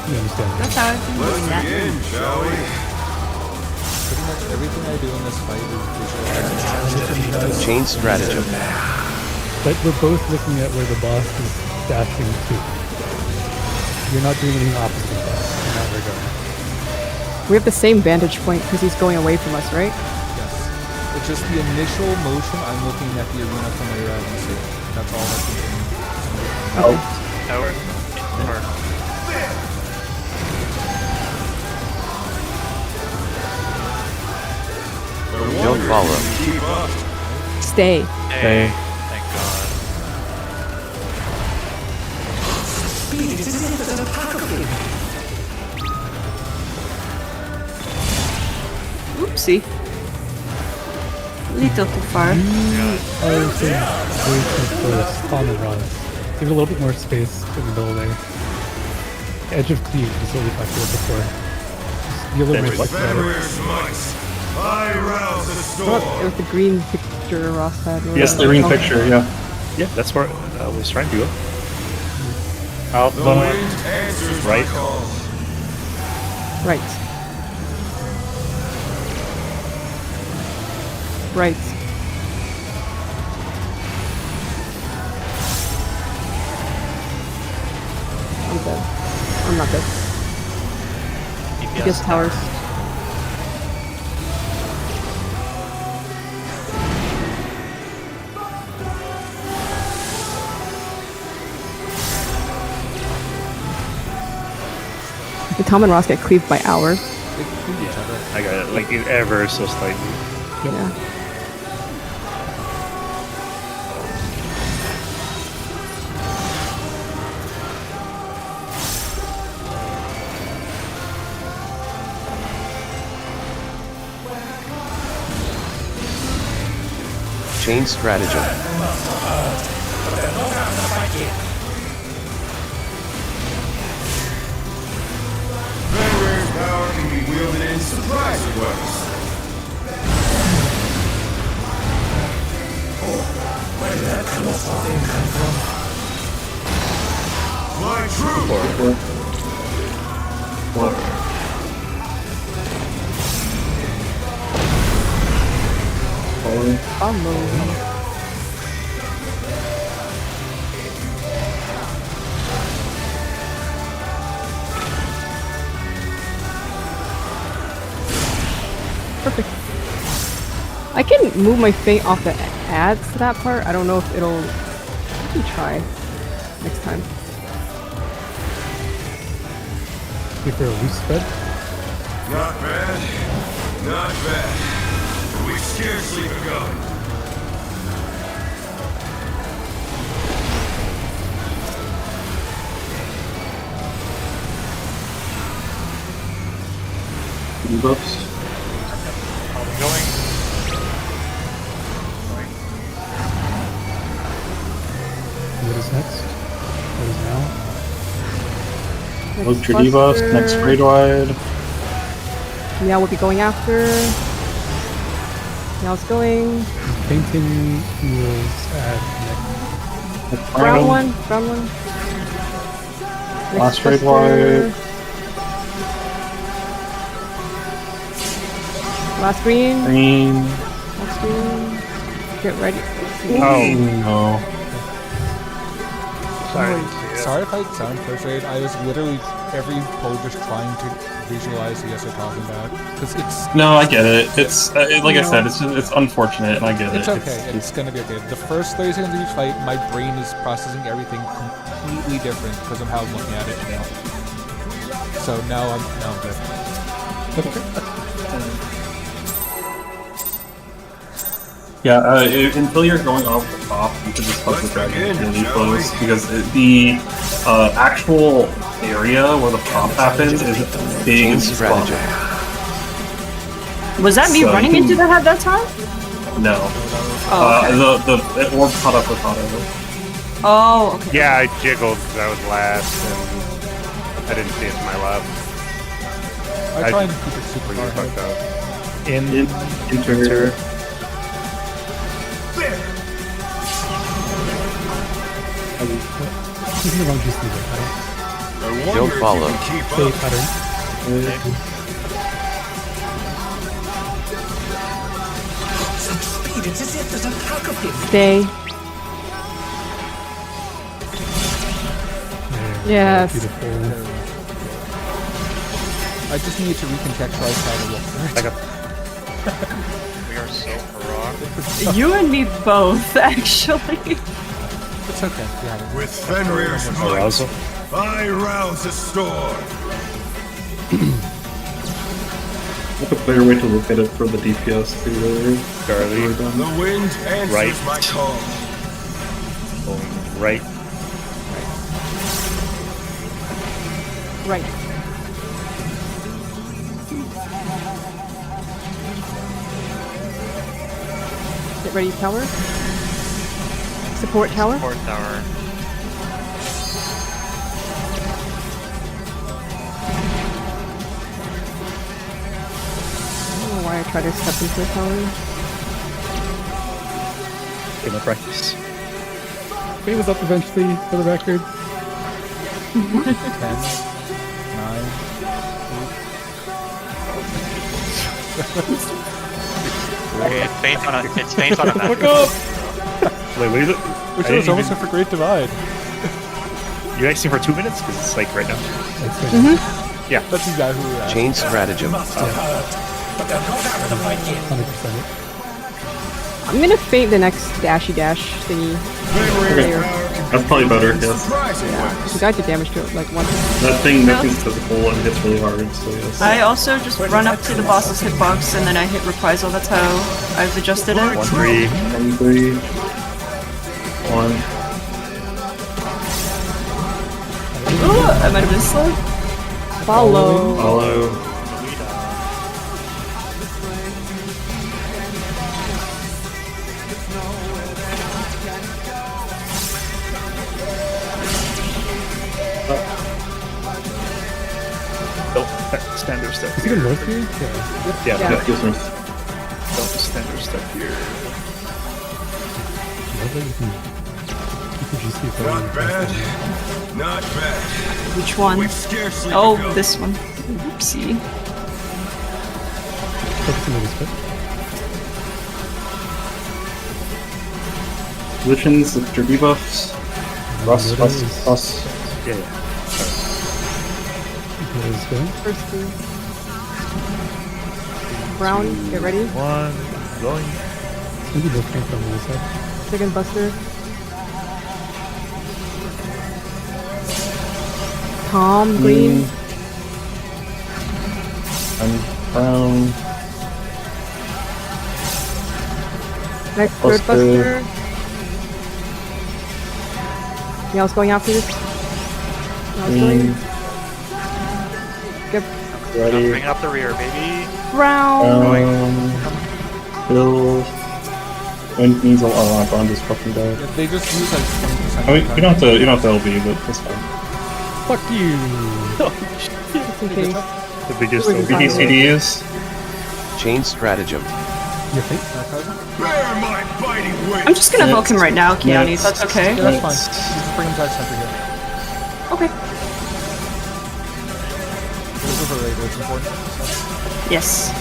you understand. That's how I've been doing that. Begin, shall we? pretty much everything I do in this fight is visualized. Chain stratagem. But we're both looking at where the boss is dashing to. You're not doing anything opposite of that in that regard. we have the same vantage point because he's going away from us, right? Yes. It's just the initial motion. I'm looking at the arena from where I can see it. That's all I can do. Tower. Or Don't follow. Keep up. Stay. hey. Thank God. Oopsie. Little too far. I was saying way too close on the run. Give it a little bit more space in the middle there. Edge of cleave is what we talked about before. Just be a little more With flexible. Fenrir's might, I rouse the storm. With the green picture Ross had. Yes, whatever. the green Oh, picture, yeah, that's what I was trying to do. Out The wind answers right. my call. Right. Right. I'm dead. I'm not dead. DPS Guess towers. The Tom and Ross get cleaved by hours. They cleave each other. I got it, like ever so slightly. Yeah. Chain stratagem. Fenrir's power can be wielded in surprising ways. Where did that colossal thing come from? My truth! Follow. Perfect. I can move my fate off the ads to that part. I don't know if it'll. Let me try next time. Wait for a loose spread. Not bad. Not bad. We've scarcely begun. Debuffs. Are we going? What is next? What is now? Next Look your debuffs, cluster. next raid wide. Yeah, we'll be going after. Now it's going. Painting was at next. Brown one. Brown one. Next Last raid cluster. wide. Last green. Green. Last green. Get ready. Oh, No. sorry. Sorry if I sound frustrated. I was literally every pull just trying to visualize what you're talking about. Because it's No, I get it. It's like I said, it's unfortunate, and I get it. It's okay. It's gonna be okay. The first 30 seconds of each fight, my brain is processing everything completely different because of how I'm looking at it now. So now I'm good. Yeah, until you're going off the top, you can just fuck the dragon really close, because the actual area where the pop happens is big Chain and strong. stratagem. Was that me So running you- into the head that time? No. Oh, okay. The orb caught up with Otto. Oh, okay. Yeah, I jiggled because I was last, and I didn't see it to my left. I try and keep it super Were you far fucked ahead. up? Enter. He's in the wrong juice leader. I wonder Don't if follow. you can keep Fade up. pattern. Such speed, it's as if there's a pack of him. Stay. There. Yes. Beautiful. I just need to recontextualize how to look for it. We are so heroic. You and me both, actually. It's okay. Yeah. With Fenrir's Arousal. might, I rouse the storm. That's a better way to look at it for the DPS too. Charlie. The wind answers Right. my call. Going right. Right. Get ready, tower. Support tower. Support tower. I don't know why I tried to step into the tower. Game of practice. Fate was up eventually, for the record. 10, 9. It's faint on a map. Look up! Wait, what is it? Which was almost for Great Divide. You actually for 2 minutes? Because it's like right now. That's right. Yeah. That's exactly what we asked. Change stratagem. Must have hurt, but they'll not have to fight in. 100%. I'm gonna feint the next dashy dash thingy. Layer. That's probably better, yes. Surprising ways. You guys did damage to it like one. That thing's physical and hits really hard, so yes. I also just run up to the boss's hitbox and then I hit reprisal. That's how I've adjusted it. 1, 3. 1, 3. 1. Ooh, I might have missed that. Follow. Follow. Standard stuff. Is it gonna north here? Yeah. Yeah. Yeah, gives me. Don't standard stuff here. Love that you can keep your GC if Not bad. Not bad. Which one? We've scarcely Oh, begun. this one. Oopsie. Focusing on this bit. Positions, look at your debuffs. Russ. Yeah. What is going? First two. Brown, get ready. 1, going. Maybe both came from the other side. Second buster. Tom, green. I'm brown. Next third Buster. buster. Yeah, I was going after this. I was going. Get Ready. Bring up the rear, baby. brown. Bill. Wind needs a lot of just fucking dead. Yeah, they just use like 20% I mean, of the you don't have to LB, but that's fine. Fuck you! Just in case. The biggest Wait, OB. BDCDs. Change stratagem. Your fate? Bear my biting wings. I'm just gonna evoke him right now, Keone, if that's okay. Yeah, that's fine. You just bring him to our center here. Okay. This is later, it's important. So. Yes.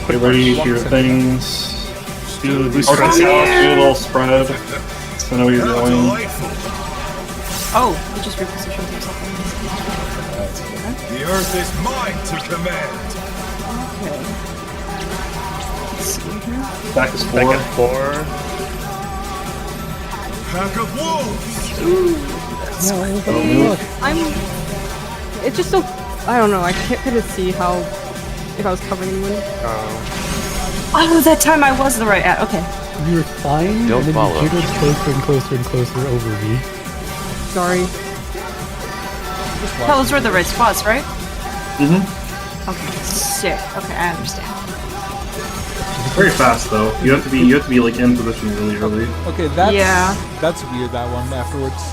Get ready for your things. Do a little spread. So I know where you're How going. delightful. Oh, he just repositioned himself on this. The earth is mine to command. Okay. Let's see here. Back is 4. Back at 4. Pack of wolves. Look. It's just so. I don't know. I couldn't see how. If I was covering anyone. Oh, that time I was the right at. Okay. You were fine, Don't and then follow. you jiggled closer and closer and closer over me. Sorry. Those were the right spots, right? Mm-hmm. Okay. Sick. Okay, I understand. Very fast though. You have to be like in position really early. Okay, that's weird, that one afterwards.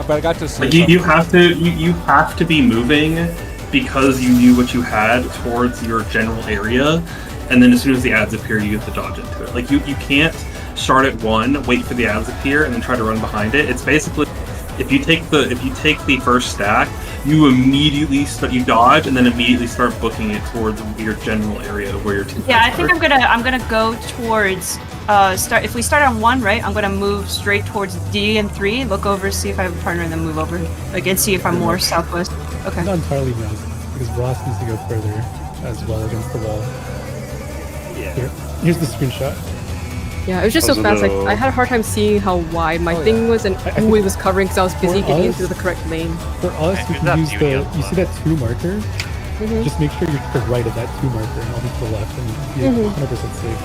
But I got to say Like you have to be moving because you knew what you had towards your general area, and then as soon as the ads appear, you get to dodge into it. Like you can't start at 1, wait for the ads to appear, and then try to run behind it. It's basically if you take the first stack, you immediately you dodge and then immediately start booking it towards your general area where your team. Yeah, I think I'm gonna go towards if we start on 1, right? I'm gonna move straight towards D and 3, look over, see if I have a partner, and then move over. Like and see if I'm more southwest. Okay. Not entirely no, because Ross needs to go further as well against the wall. Yeah. Here's the screenshot. Yeah, it was just so fast. Like I had a hard time seeing how wide my thing was and who it was covering because I was busy getting into the correct lane. For us, we can use you see that 2 marker? Just make sure you're to the right of that 2 marker and I'll be to the left and you'll be 100% safe.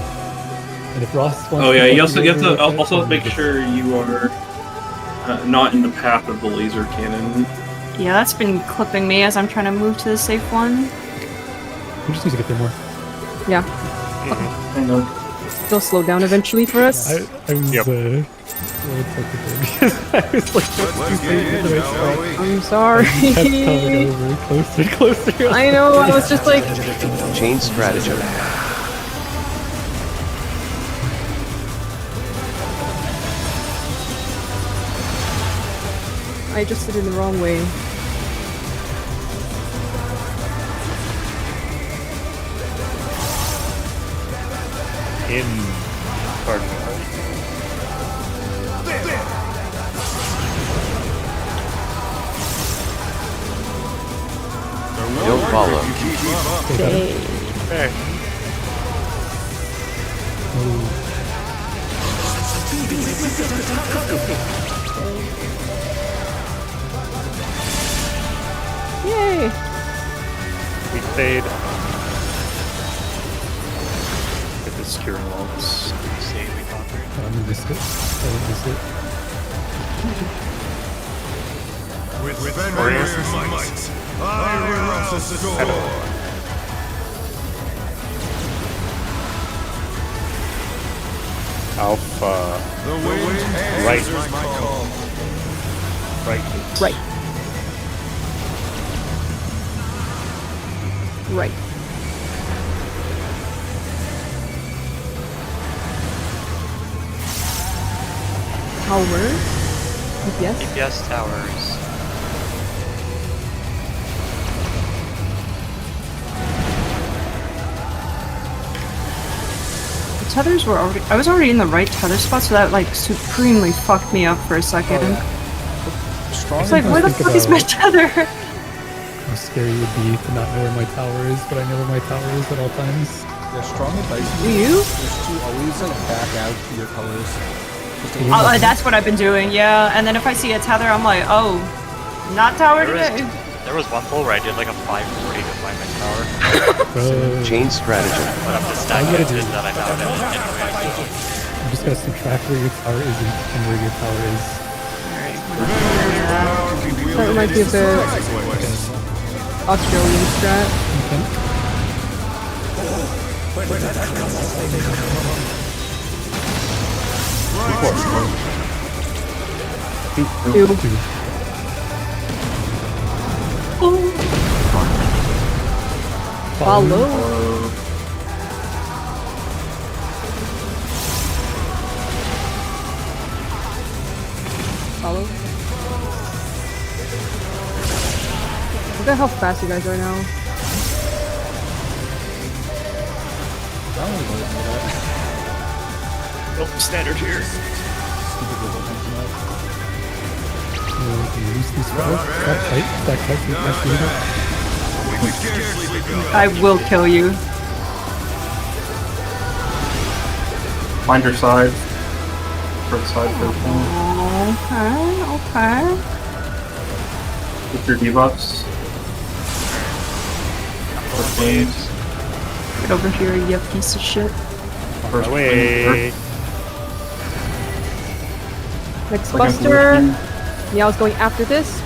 And if Ross wants you have to also make sure you are not in the path of the laser cannon. Yeah, that's been clipping me as I'm trying to move to the safe one. We just need to get there more. Yeah. Hang on. They'll slow down eventually for us. I was Yep. really because I was like just too late in the right spot. I'm sorry. You kept coming over closer, closer. I know. I was just like, Chain stratagem. I just did it in the wrong way. In pardon. Don't follow. Hey. Yay! We stayed. Get the securing walls. Say we conquered. I'm gonna miss it. I will miss it. With Fenrir's might, I rouse the storm. Alpha. The wind Right. answers my call. Right. Right. Right. Tower. Yes. DPS towers. The tethers were already. I was already in the right tether spot, so that like supremely fucked me up for a second. Strong It's like, where the fuck is my tether? How scary it would be to not know where my tower is, but I know where my tower is at all times. Yeah, strong advice. Do you? Is to always like back out to your colors. Just to That's what I've been doing, yeah. And then if I see a tether, I'm like, oh, not tower today. There was one pull where I did like a 540 to find my tower, Chain stratagem. but I'm just I'm stacking gonna it do- that I found it anyway. I'm just gonna subtract where your tower isn't and where your tower is. That reminds me of the Australian strat. Okay. Two. Follow. Follow. Look at how fast you guys are now. Standard here. Use these spells. Stack tight. Stack tight. That's really We can scarcely begun. I will kill you. Find your side. First side for the phone. Okay. With your debuffs. First flames. Get over here, you piece of shit. First Away. flame. Next Second Buster. flame. Yeah, I was going after this.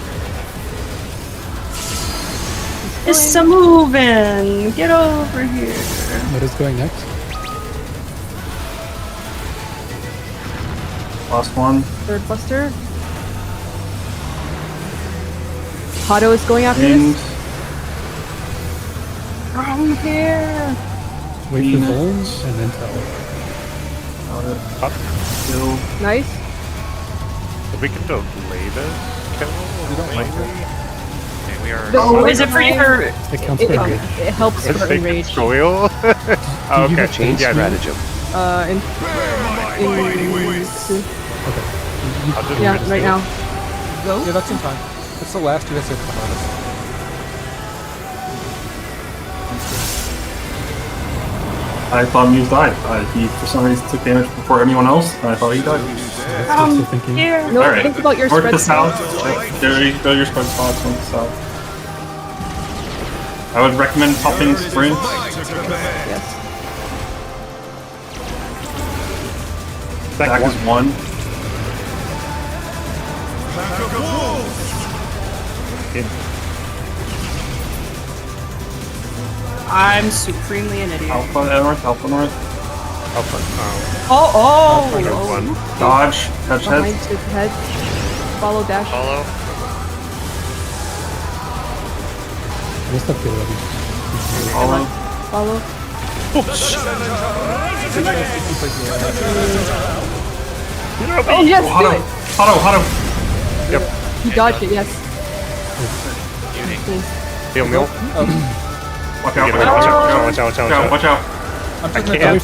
It's a moving. Get over here. What is going next? Last one. Third Buster. Hado is going after And this. From here. Wait for Venus. bones and then tower. up. Kill. Nice. We can delay this kill. We don't like it. Okay, we are. Oh, Is it free for? It counts It, for it, enrage. it helps Let's for take enrage. soil. Oh, okay. Chain Yeah, stratagem. In I'll just yeah, rinse right it. now. Yeah, that's in time. It's the last you guys have to harvest. I thought Muse died. He, for some reason, took damage before anyone else, and I thought he died. That's what thinking. Here. No, Alright. think about your North spread to south. spots. Go to your spread spots, north to south. I would recommend popping sprint. Yes. Stack is one. I'm supremely an idiot. Alpha north, alpha north. Alpha. Oh. Dodge, touch Behind heads. his head. Follow dash. Follow. What's up, kid? Follow. Follow. Oh yes, do it! Hado. Yep. He dodged it, yes. Heal meal. Watch out, watch out. I'm I taking can't.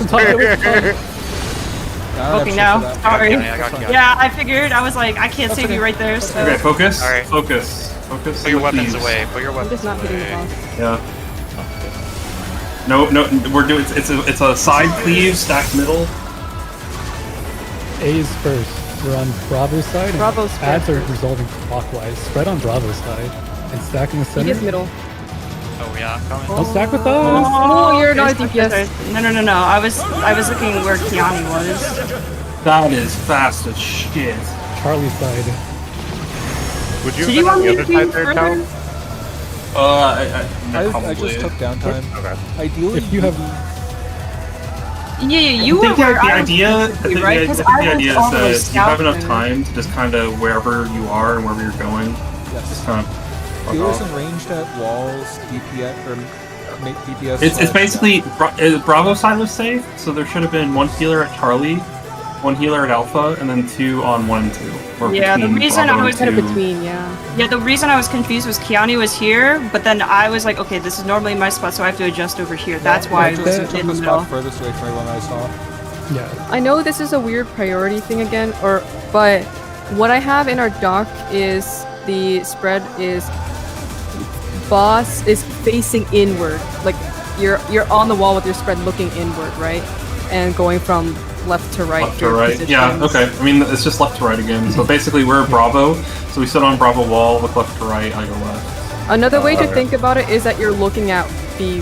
Okay, now. Sorry. I got you. Yeah, I figured. I was like, I can't save you right there, so. Okay, focus. Alright. Focus. Put your weapons away. Put your I'm weapons just not hitting the away. boss. Yeah. No, we're doing. It's a side cleave, stack middle. A is first. We're on Bravo's side. and Bravo's Ads spread are resolving clockwise. Spread on Bravo's side. And stack in the He center. is middle. Oh yeah, coming. Don't stack with us! Oh, you're not a DPS. No. I was looking where Kiani was. That is fast as shit. Charlie side. Would you Did have you been on want the me other to side be there, further? Cal? I just took downtime. Okay. Ideally, If you have... Yeah, you I were think where the I was idea, I supposed to think be, right? the 'Cause idea I was is all the way that you have south enough there. time to just kind of wherever you are and wherever you're going, yes. just kind of fuck Healers off. and ranged at walls, DPS, or make DPS. It's basically Bravo side was safe, so there should have been one healer at Charlie, one healer at Alpha, and then 2 on 1 and 2. Or Yeah, the between reason Bravo I and was Kind of 2. between, yeah. Yeah, the reason I was confused was Kiani was here, but then I was like, okay, this is normally my spot, so I have to adjust over here. That's why I I was just in took the the middle. spot furthest away from everyone I saw. Yeah. I know this is a weird priority thing again, but what I have in our dock is the spread is boss is facing inward. Like you're on the wall with your spread looking inward, right? And going from left to right. Left to your right. Yeah, positions. okay. I mean, it's just left to right again. So basically, we're Bravo, so we sit on Bravo wall, look left to right, I go left. Another way to think about it is that you're looking at the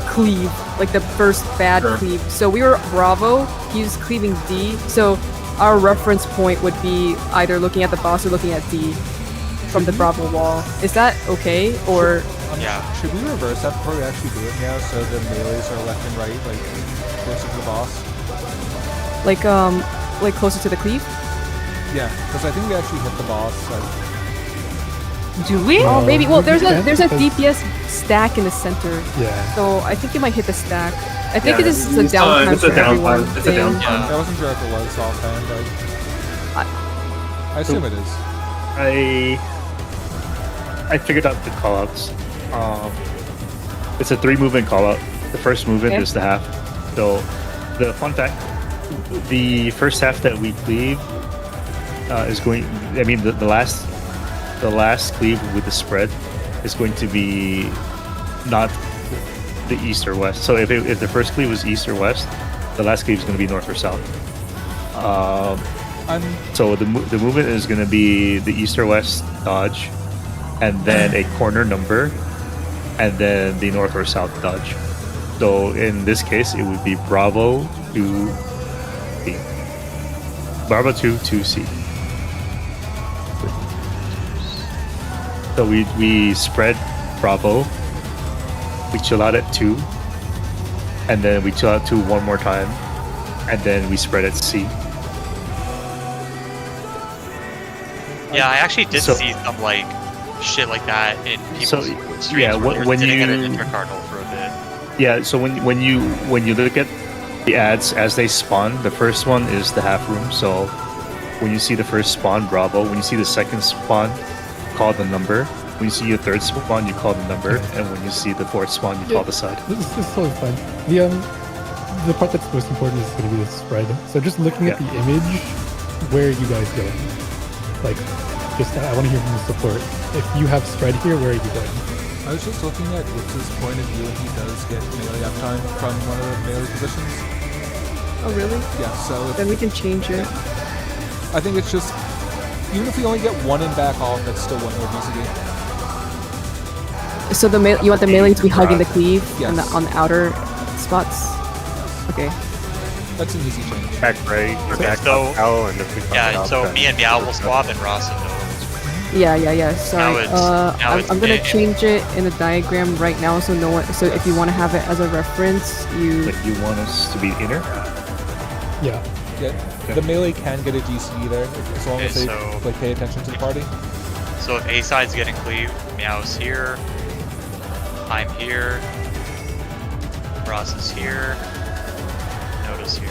cleave, like the first bad Sure. cleave. So we were Bravo, he was cleaving D, so our reference point would be either looking at the boss or looking at D from the Bravo wall. Is that okay? Or Yeah. Should we reverse that before we actually do it now, so the melees are left and right, like closer to the boss? like closer to the cleave? Yeah, because I think we actually hit the boss. Do we? Oh, maybe. Well, there's a depends, DPS stack in the center, Yeah. so I think you might hit the stack. I think Yeah, this is a it's downtime it's a for everyone. downtime. It's a thing. downtime. I wasn't sure if it was offhand, but I assume it is. I figured out the callouts. It's a 3 movement callout. The first movement Okay. is the half. So the fun fact, the first half that we cleave is going. I mean, the last cleave with the spread is going to be not the east or west. So if the first cleave was east or west, the last cleave is going to be north or south. So the movement is going to be the east or west dodge, and then a corner number, and then the north or south dodge. So in this case, it would be Bravo to B. Bravo 2 to C. So we spread Bravo, we chill out at 2, and then we chill out 2 one more time, and then we spread at C. Yeah, I actually did So- see some like shit like that in people's So, streams yeah, where they were when sitting at an you- intercardinal for a bit. Yeah, so when you look at the ads as they spawn, the first one is the half room. So when you see the first spawn, Bravo. When you see the second spawn, call the number. When you see your third spawn, you call the number, and when you see the fourth spawn, you call the side. This is totally fine. The part that's most important is going to be the spread. So just looking at the image, where are you guys going? Like, just I want to hear from the support. If you have spread here, where are you going? I was just looking at Witz's point of view, and he does get melee uptime from one of the melee positions. Oh, really? Yeah, so Then we can change it. I think it's just, even if we only get one in back off, that's still one more VCD. So you want the melee to be hugging the cleave Yes. on the outer spots? Okay. That's an easy change. Back right, or back So- L, and if we fuck it Yeah, up, so then me and Meow will we'll swap and Ross and Noah will swap. Yeah. Sorry. now it's I'm gonna A. change it in the diagram right now, so no one. So if you want to have it as a reference, you. Like you want us to be inner? Yeah. Yeah, the melee can get a GCD there, as long as they like pay attention to the party. So if A side's getting cleaved, Meow's here. I'm here. Ross is here. Noda's here.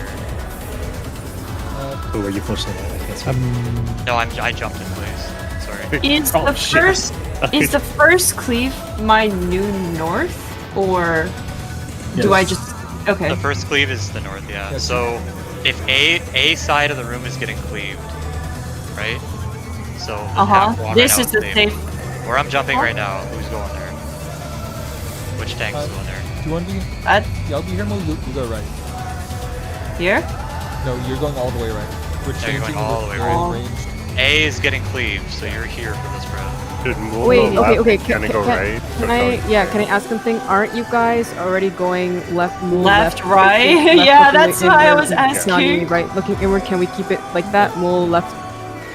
Who are you posting at? I can't see. No, I jumped in place. Sorry. Is the first is the first cleave my new north, or do I just okay? The first cleave is the north, yeah. So if A side of the room is getting cleaved, right? So the path we're on This right is now the cleaved. safe. Where I'm jumping right now, who's going there? Which tank's going there? Do you want to be? At Yeah, I'll be here. You go right. here? No, you're going all the way right. We're No, you're changing going all the way the right. ranged. A is getting cleaved, so you're here for this spread. Should Mool Wait. go left? Okay. Can it go right? Can I ask something? Aren't you guys already going left, move Left, left, right? left, Yeah, looking that's why I inward, was Kiani, asking. right, looking inward. Can we keep it like that? Mole left,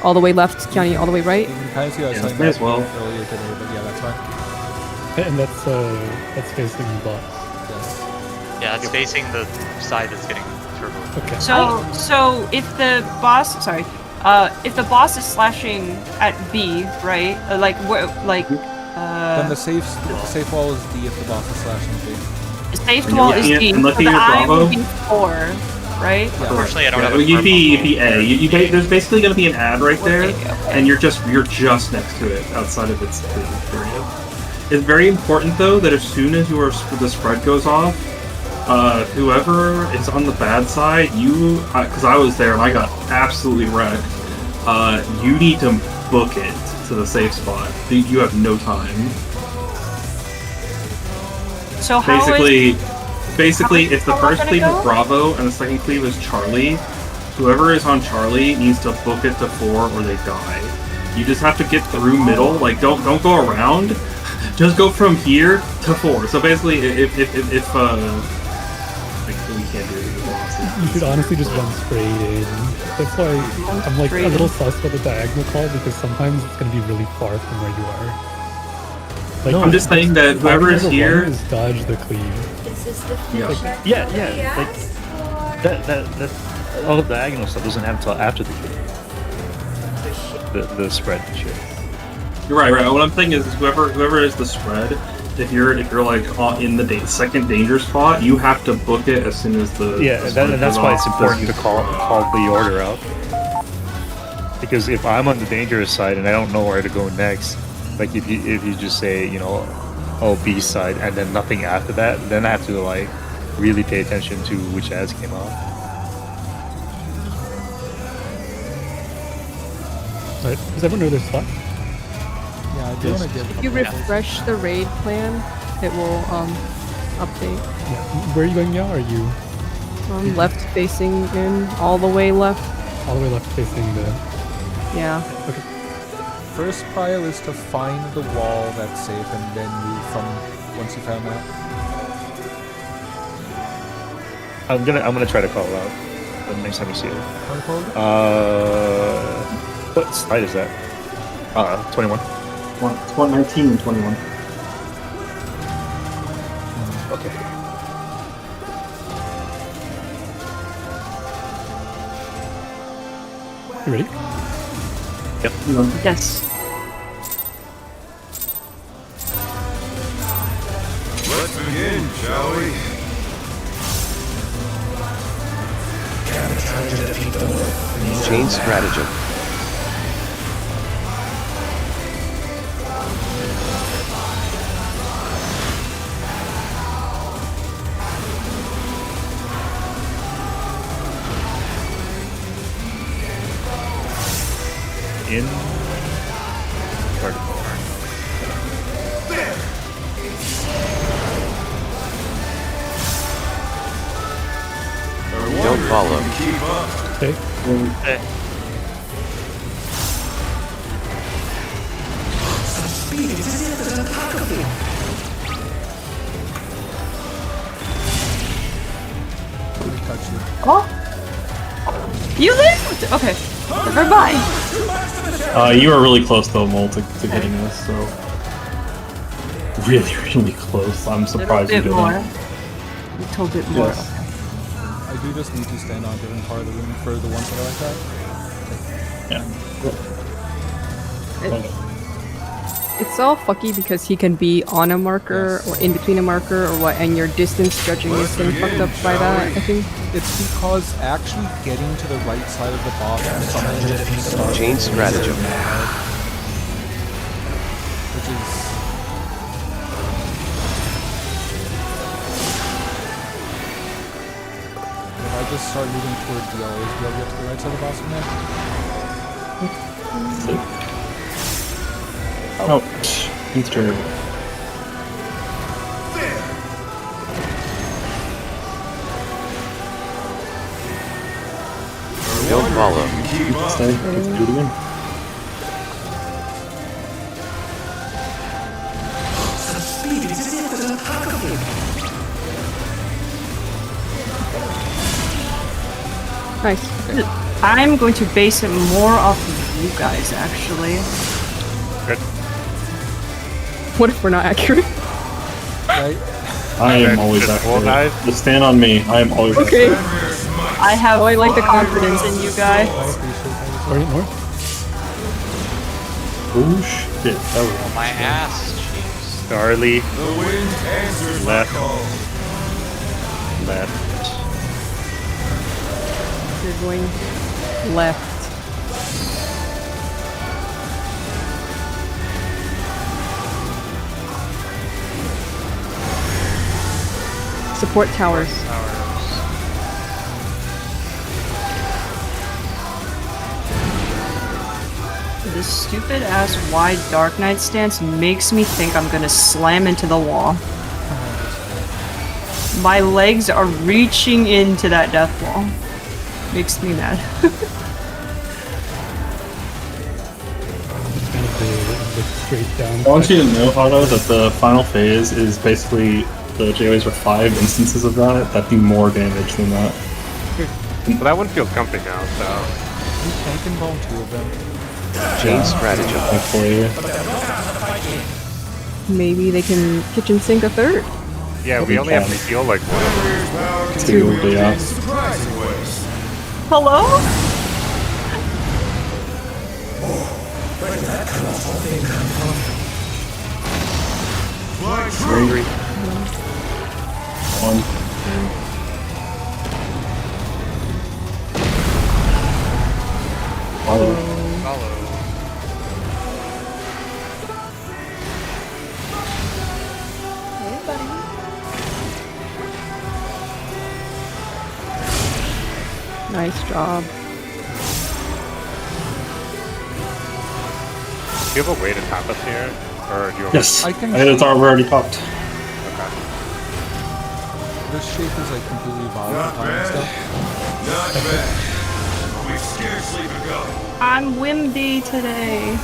all the way left. Kiani, all the way right. You can kind of see I was saying may as that well. earlier today, but yeah, that's fine. And that's facing the boss. Yes. Yeah, it's facing the side that's getting turbo. Okay. So if the boss is slashing at B, right? Then the safe wall is D if the boss is slashing B. The safe And wall you're is looking at- D, and so looking the at I Bravo? would be 4, right? Yeah. Unfortunately, I don't Yeah, have a you'd be purple. A. There's basically going to be an ad right there, Okay. and you're just next to it, outside of its period. It's very important though that as soon as the spread goes off, whoever is on the bad side, because I was there and I got absolutely wrecked. You need to book it to the safe spot. You have no time. So how Basically, if the how first gonna cleave go? is Bravo and the second cleave is Charlie, whoever is on Charlie needs to book it to 4 or they die. You just have to get through middle. Like don't go around. Just go from here to 4. So basically, if like, we can't do it. You should honestly just run straight in. That's why I'm like a little sus about the diagonal call, because sometimes it's going to be really far from where you are. Like, No, I'm just saying that whoever is here is dodge the cleave. Yeah. Like that all the diagonal stuff doesn't happen until after the the spread shit. You're right. What I'm saying is whoever is the spread. If you're like in the second danger spot, you have to book it as soon as the that's why it's important to call the order out. Because if I'm on the dangerous side and I don't know where to go next, like if you just say B side and then nothing after that, then I have to like really pay attention to which ads came out. Right. Does everyone know their spot? Yeah, I do want to give. If you refresh the raid plan, it will update. Yeah. Where are you going now? Are you Left facing in, all the way left. all the way left facing the? Yeah. Okay. First prio is to find the wall that's safe and then move from once you found that. I'm gonna try to call it out the next time we see it. How many called? What side is that? 21. 19 and 21. Okay. You ready? Yep. Yes. Let's begin, shall we? Chain stratagem. In vertical. Don't follow. Keep up. Okay. Let me touch you. Oh, you lived. Okay. Never mind. You were really close though, Mole, to getting this, so... Really, really close. I'm surprised you didn't. A little bit more. Yes. I do just need to stand on a different part of the room for the ones that are like that. Yeah. It's all fucky because he can be on a marker or in between a marker or what, and your distance judging is getting fucked up by that, I think. It's because actually getting to the right side of the boss is something that you start Chain stratagem. which is if I just start moving towards the always be able to get to the right side of the boss from there. Oh, he's terrible. Don't follow. Stay. Let's do it again. Nice. I'm going to base it more off of you guys, actually. What if we're not accurate? Right? I am always accurate. Just stand on me. I am always Okay. accurate. I have I like the confidence in you guys. Alright, north. Oh shit, that was My ass cheeks. Darley, The wind answers my Left. call. left. You're going left. Support towers. This stupid ass wide Dark Knight stance makes me think I'm gonna slam into the wall. My legs are reaching into that death wall. Makes me mad. Kind of the straight down. I want you to know, Hado, that the final phase is basically the JOAs with 5 instances of that do more damage than that. But that one feels comfy now, so. You tank and bone 2 of them. Chain stratagem. Thankfully. Maybe they can kitchen sink a third. Yeah, we only have to heal like one. Two, yeah. Surprising ways. Hello? Fly true. One. Follow. Follow. Nice job. Do you have a way to top us here? Or do you want Yes, I can- it's already popped. Okay. This shape is like completely Not volatile and bad. stuff. Not bad. We've scarcely begun. I'm windy today.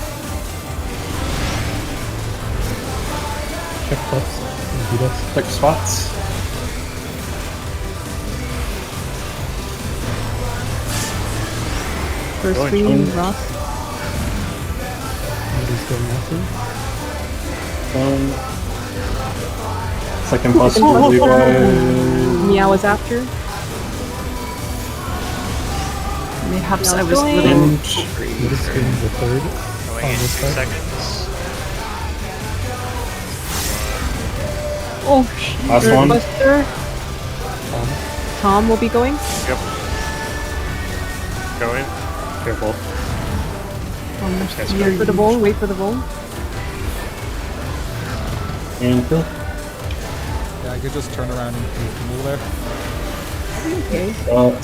Check plus. And beat us. Pick spots. First Going screen, home. Ross. Nobody's going after. Second possibility by... Meow is after. Perhaps I Now was going. little. Inch. Nobody's getting the third. Going On in 2 this side. seconds. Oh, shit. Last Third one. Buster. Tom will be going. Yep. Go in. Careful. Wait for the bowl. Wait for the bowl. And kill. Yeah, I could just turn around and move the move there. Okay. Oh,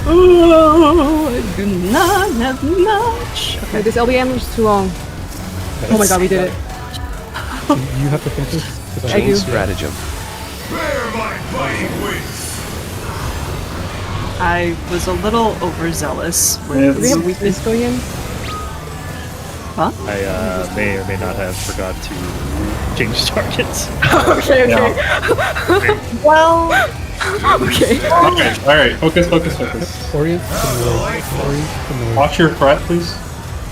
I do not have much. Okay, this LBM is too long. Oh my god, we did it. You have to finish this. 'Cause I Chain do. stratagem. Bear my biting wings. I was a little overzealous. Do we have weakness going in? Huh? I may or may not have forgot to change targets. Okay, okay. Well, Okay. Alright, focus. Orient to the north. Orient to the north. Watch your threat, please.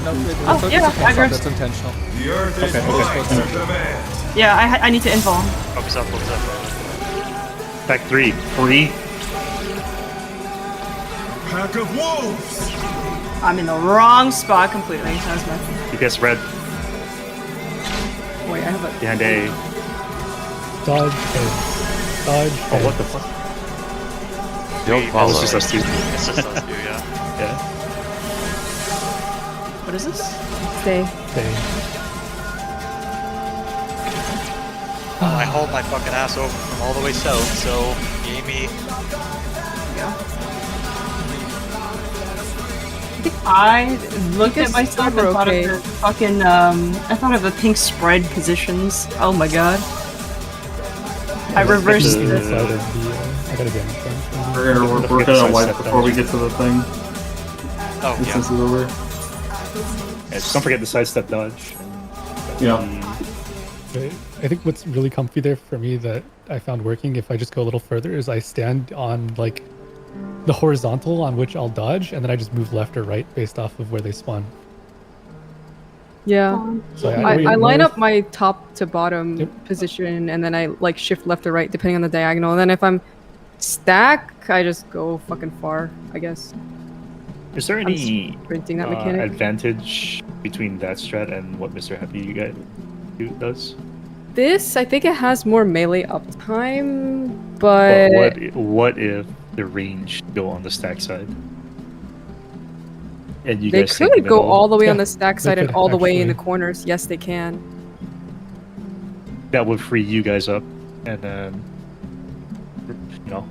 No, Oh, yeah, I agree. that's intentional. The earth is mine to demand. Yeah, I need to info. Focus up. Back 3. 3. Pack of wolves. I'm in the wrong spot completely. That's my. You guess red Wait, I have a. behind A. Dodge heads. Dodge Oh, heads. what the fuck? Don't Oh, follow. this is us two. It's just us two, yeah. Yeah. What is this? Stay. Stay. I hold my fucking ass over from all the way south, so give me. I looked at Because myself and we're thought okay. of the fucking I thought of the pink spread positions. Oh my god. I reversed The this. side of the, I got a damage one. We're gonna wipe before we get to the thing. Oh, This yeah. is over. Yeah, just don't forget the sidestep dodge. Yeah. I think what's really comfy there for me that I found working if I just go a little further is I stand on like the horizontal on which I'll dodge, and then I just move left or right based off of where they spawn. Yeah. So I wait line north. up my top to bottom Yep. position, and then I like shift left or right depending on the diagonal. And then if I'm stack, I just go fucking far, I guess. Is there any Sprinting that mechanic. advantage between that strat and what Mr. Happy guy does? This, I think it has more melee uptime, But but what if the range go on the stack side? And you they guys take the could go middle? all the way on Yeah, the stack they side and could all the way in the actually. corners. Yes, they can. That would free you guys up, and then you know.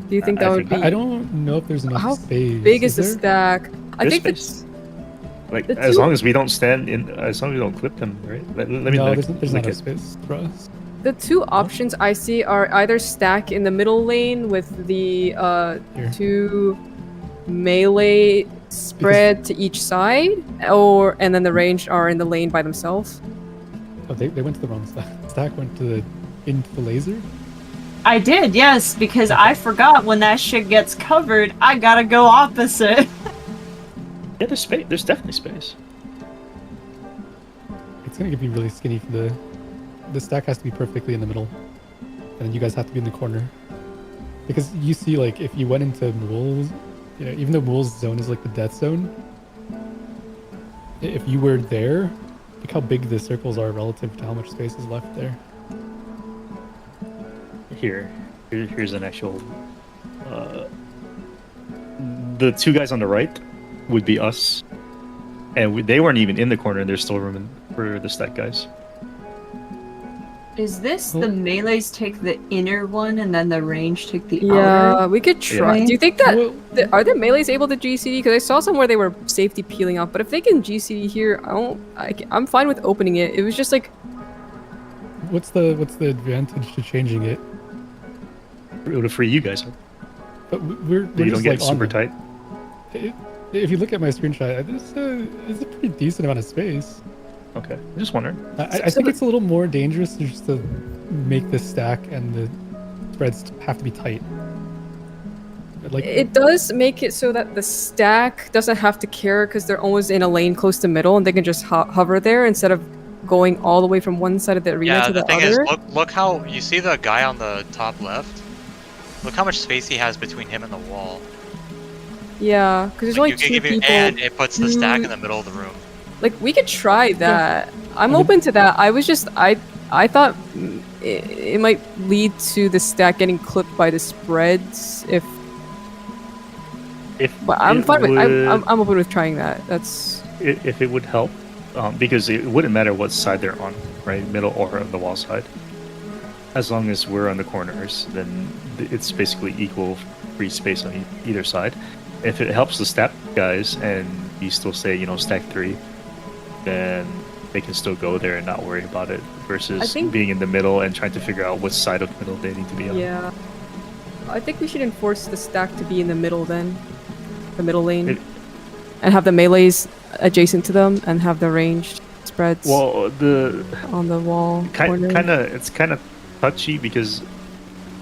Do you think I that would think- be? I don't know if there's enough How space. big is the there? stack? I There's think space. it's Like The as two- long as we don't stand in, as long as we don't clip them, right? Let me No, look, there's not look enough at- space for us. the two options I see are either stack in the middle lane with the Here. two melee spread to each side, or and then the ranged are in the lane by themselves. Oh, they went to the wrong stack. Stack went to into the laser. I did, yes, because I forgot when that shit gets covered, I gotta go opposite. Yeah, there's space. There's definitely space. It's gonna be really skinny for the stack has to be perfectly in the middle, and then you guys have to be in the corner. Because you see, like, if you went into Mool's, you know, even though Mool's zone is like the death zone, if you were there, look how big the circles are relative to how much space is left there. Here's an actual. The two guys on the right would be us, and they weren't even in the corner, and there's still room for the stack guys. Is this the melees take the inner one and then the range take the Yeah, outer? we could try. Yeah. Do you think that Well, are the melees able to GCD? Because I saw somewhere they were safety peeling off. But if they can GCD here, I'm fine with opening it. It was just like what's the advantage to changing it? It would free you guys up. But we're You just don't get like super on them. tight. If you look at my screenshot, it's a pretty decent amount of space. Okay, I'm just wondering. I think it's a little more dangerous just to make the stack and the spreads have to be tight. Like it does make it so that the stack doesn't have to care because they're always in a lane close to middle and they can just hover there instead of going all the way from one side of the arena Yeah, to the the thing other. is, look how you see the guy on the top left. Look how much space he has between him and the wall. Yeah, because there's Like, only you can two give it, people. and it puts the stack two- in the middle of the room. Like we could try that. I'm open to that. I was just I thought it might lead to the stack getting clipped by the spreads if. But I'm it fine with would- I'm open with trying that. That's If it would help, because it wouldn't matter what side they're on, right, middle or on the wall side. As long as we're on the corners, then it's basically equal free space on either side. If it helps the stack guys and you still say, stack 3, then they can still go there and not worry about it versus think- being in the middle and trying to figure out which side of the middle they need to be on. yeah. I think we should enforce the stack to be in the middle then, the middle lane, and have the melees adjacent to them and have the ranged spreads Well, on the wall kind corner. of it's kind of touchy because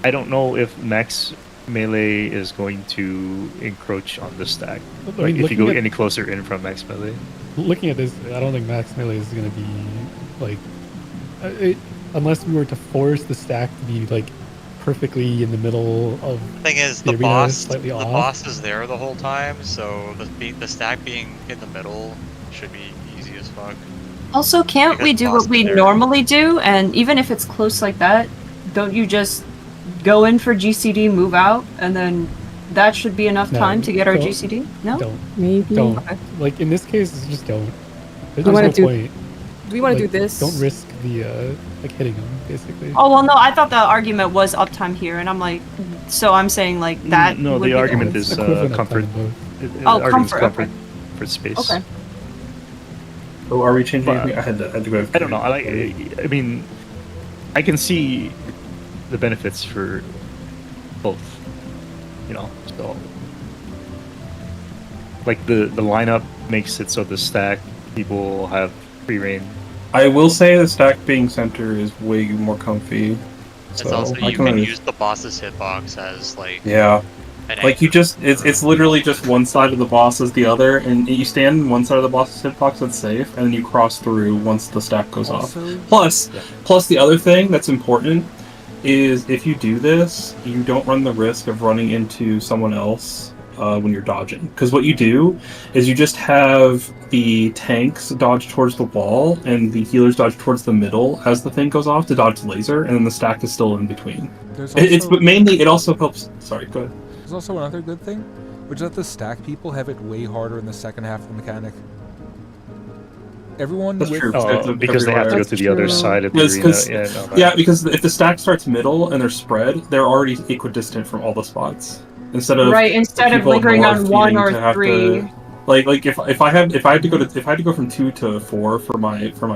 I don't know if max melee is going to encroach on the stack. I Like mean, if you go looking at- any closer in from max melee. Looking at this, I don't think max melee is going to be like, unless we were to force the stack to be like perfectly in the middle of. The thing is, the the arena boss, slightly the off. boss is there the whole time, so the stack being in the middle should be easy as fuck. Also, can't Because we do boss what we there. normally do? And even if it's close like that, don't you just go in for GCD, move out, and then that should be enough No, time to get our don't- GCD? No? Don't. Maybe. Don't. Okay. Like in this case, just don't. There's You wanna no do- point. Do we want to Like, do this? Don't risk the like hitting them basically. Oh, well, no, I thought the argument was uptime here, and I'm like, so I'm saying, like, that. No, would the be argument It's is equivalent of comfort. time both. The Oh, argument's comfort, for space. Okay. Oh, are we changing But- anything? I had to go. I don't know. I mean, I can see the benefits for both. You know, so like the lineup makes it so the stack people have free reign. I will say the stack being center is way more comfy. It's So also, I you can under- use the boss's hitbox as, like, Yeah, an like you anchor. just it's literally just one side of the boss as the other, and you stand on one side of the boss's hitbox that's safe, and then you cross through once the stack goes off. Also, Plus the other thing that's important is if you do this, you don't run the risk of running into someone else when you're dodging. Because what you do is you just have the tanks dodge towards the wall and the healers dodge towards the middle as the thing goes off to dodge the laser, and then the stack is still in between. there's It's also, but mainly it also helps. Sorry, go ahead. there's also another good thing, which is that the stack people have it way harder in the second half of the mechanic. Everyone That's with true. Because they have to go to the other That's side of the true. arena. Because- Yeah, no, Yeah, because if the stack starts middle and they're spread, they're already equidistant from all the spots. Instead of Right, instead of people lingering north on one needing or to have three. to- like if I had to go from 2 to 4 for my for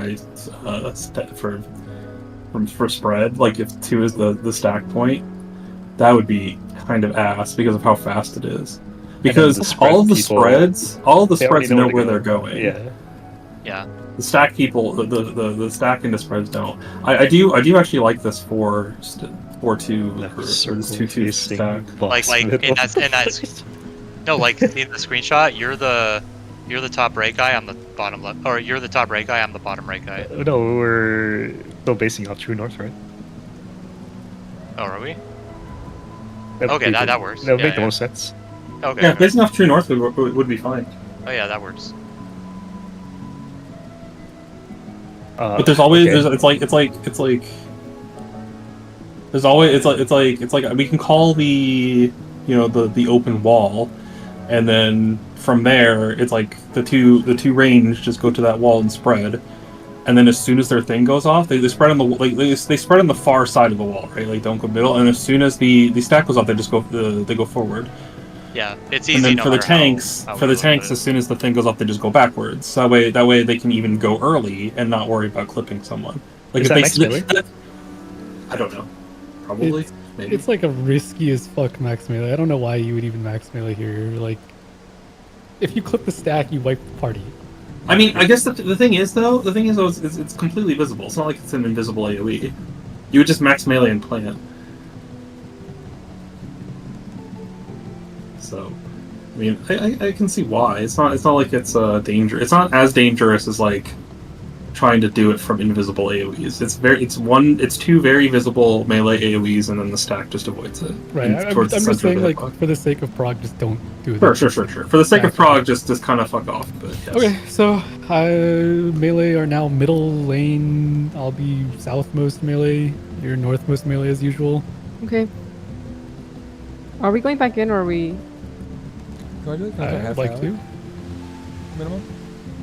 spread, like if 2 is the stack point, that would be kind of ass because of how fast it is. Because the spread all of the people, they already spreads know to where go. they're going. Yeah. Yeah. The stack people, the stack into spreads don't. I do actually like this 4-2 or this 2-2 stack. Like in that no, like in the screenshot, you're the top right guy, I'm the bottom left, or you're the top right guy, I'm the bottom right guy. No, we're still basing off true north, right? Oh, are we? That Okay, would that works. That would Yeah, make the yeah. most sense. Okay. Yeah, okay. basing off true north would be fine. Oh yeah, that works. But there's always okay. there's it's like we can call the the open wall, and then from there it's like the two range just go to that wall and spread, and then as soon as their thing goes off, they spread on the they spread on the far side of the wall, right? Like don't go middle, and as soon as the stack goes off, they just go they go forward. Yeah, it's easy. And then no for the matter how- tanks, how for we the look tanks, at as soon as the thing goes off, they just go backwards. So that way they can even go early and not worry about clipping someone. Like Is if that they, max melee? I don't know. Probably. Maybe. It's like a risky as fuck max melee. I don't know why you would even max melee here. Like, if you clip the stack, you wipe the party. I mean, I guess the thing is though, it's completely visible. It's not like it's an invisible AOE. You would just max melee and plant. So, I mean, I can see why. It's not like it's danger. It's not as dangerous as like trying to do it from invisible AOEs. It's two very visible melee AOEs, and then the stack just avoids it. Right. And I'm towards the just center of saying, the like, hitbox. for the sake of prog, just don't do it. Sure. For the sake of prog, just kind of fuck off. But yes. Okay, so melee are now middle lane. I'll be southmost melee. You're northmost melee as usual. Okay. Are we going back in, or are we? Can I do it? Can I do a I'd half like hour to. minimum?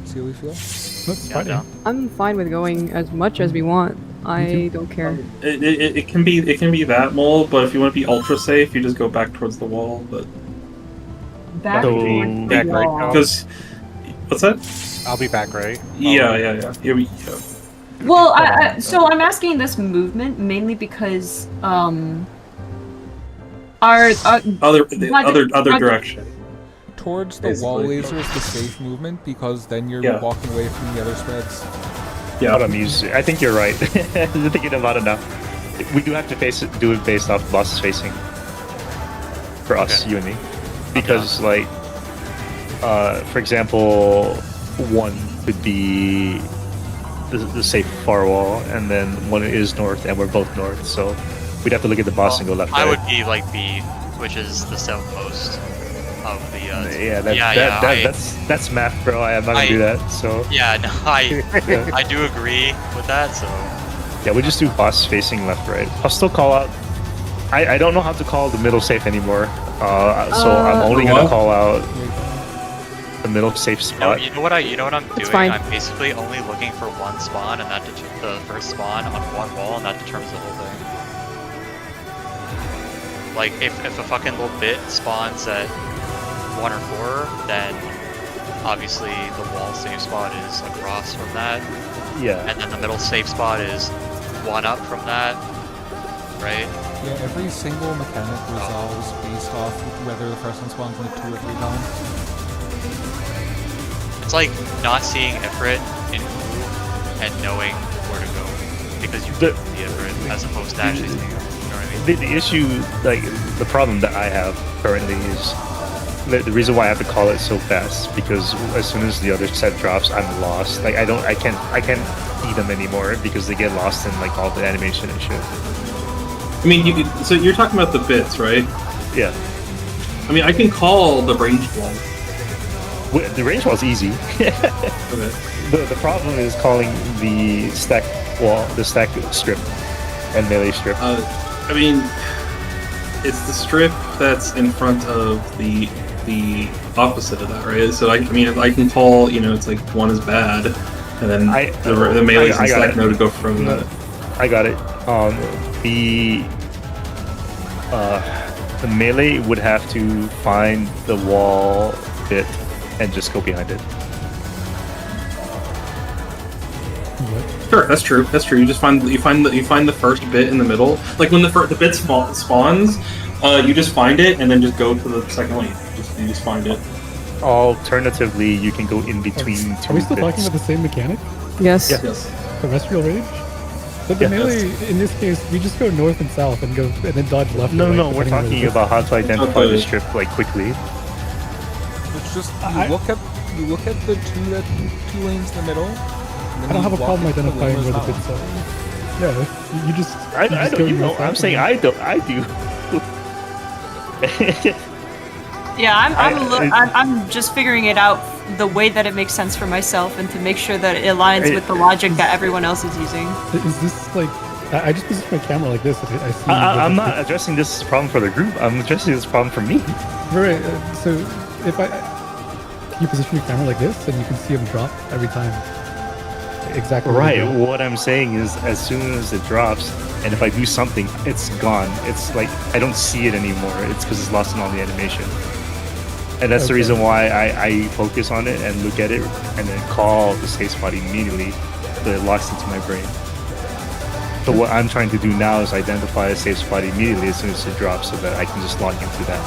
See how we feel? That's Yeah, Friday. no. I'm fine with going as much as we want. I don't care. It can be that mole, but if you want to be ultra safe, you just go back towards the wall. But Back So- towards the Back right wall. now. because what's that? I'll be back, right? Yeah. Well, so I'm asking this movement mainly because our Other Roger. direction. Towards the wall Basically. laser is the safe movement because then you're Yeah. walking away from the other spreads. Yeah. But I'm used. I think you're right. You're thinking about it now. we do have to do it based off boss spacing. For us, Okay. you and me, because like, for example, one could be the safe far wall, and then one is north, and we're both north, so we'd have to look at the boss and go left. I right. would be like B, which is the southmost of the. That's math, bro. I'm not gonna do that. So Yeah, no, I do agree with that. So yeah, we just do boss facing left, right. I'll still call out. I don't know how to call the middle safe anymore, so I'm only gonna call out the middle safe spot. you know what I'm doing? fine. I'm basically only looking for one spawn, and that the first spawn on one wall, and that determines the whole thing. Like if a fucking little bit spawns at 1 or 4, then obviously the wall safe spot is across from that. Yeah. And then the middle safe spot is 1 up from that, right? Yeah, every single mechanic resolves based off whether the first one spawns like 2 or 3 times. It's like not seeing Ifrit in Wu and knowing where to go because you did the Ifrit as opposed to actually seeing him. You know what I mean? The issue, like the problem that I have currently is the reason why I have to call it so fast, because as soon as the other set drops, I'm lost. Like I can't see them anymore because they get lost in like all the animation and shit. I mean, so you're talking about the bits, right? Yeah. I mean, I can call the range wall. The range wall is easy. Okay. The problem is calling the stack wall, the stack strip, and melee strip. I mean, it's the strip that's in front of the opposite of that, right? So I mean, if I can call, it's like 1 is bad, and then the melee's in stack mode to go from that. I got it. The melee would have to find the wall bit and just go behind it. Sure, that's true. That's true. You find the first bit in the middle. Like when the bit spawns, you just find it and then just go to the second one. You just find it. Alternatively, you can go in between 2 Are we still bits. talking about the same mechanic? Yes. Yeah. Yes. Terrestrial range? But the melee, in this case, we just go north and south and then dodge left. No, and right, we're depending on talking where about how to identify the strip like quickly. It's just you look at the two lanes in the middle. I don't have a problem identifying where the bits are. Yeah, you just. I don't. I'm saying I do. Yeah, I'm just figuring it out the way that it makes sense for myself and to make sure that it aligns with the logic that everyone else is using. Is this like? I just position my camera like this. I see. I'm not addressing this problem for the group. I'm addressing this problem for me. Right. So if you position your camera like this, and you can see them drop every time. Exactly. Right. What I'm saying is, as soon as it drops, and if I do something, it's gone. It's like I don't see it anymore. It's because it's lost in all the animation. And that's the reason why I focus on it and look at it and then call the safe spot immediately so it locks into my brain. So what I'm trying to do now is identify a safe spot immediately as soon as it drops so that I can just lock into that.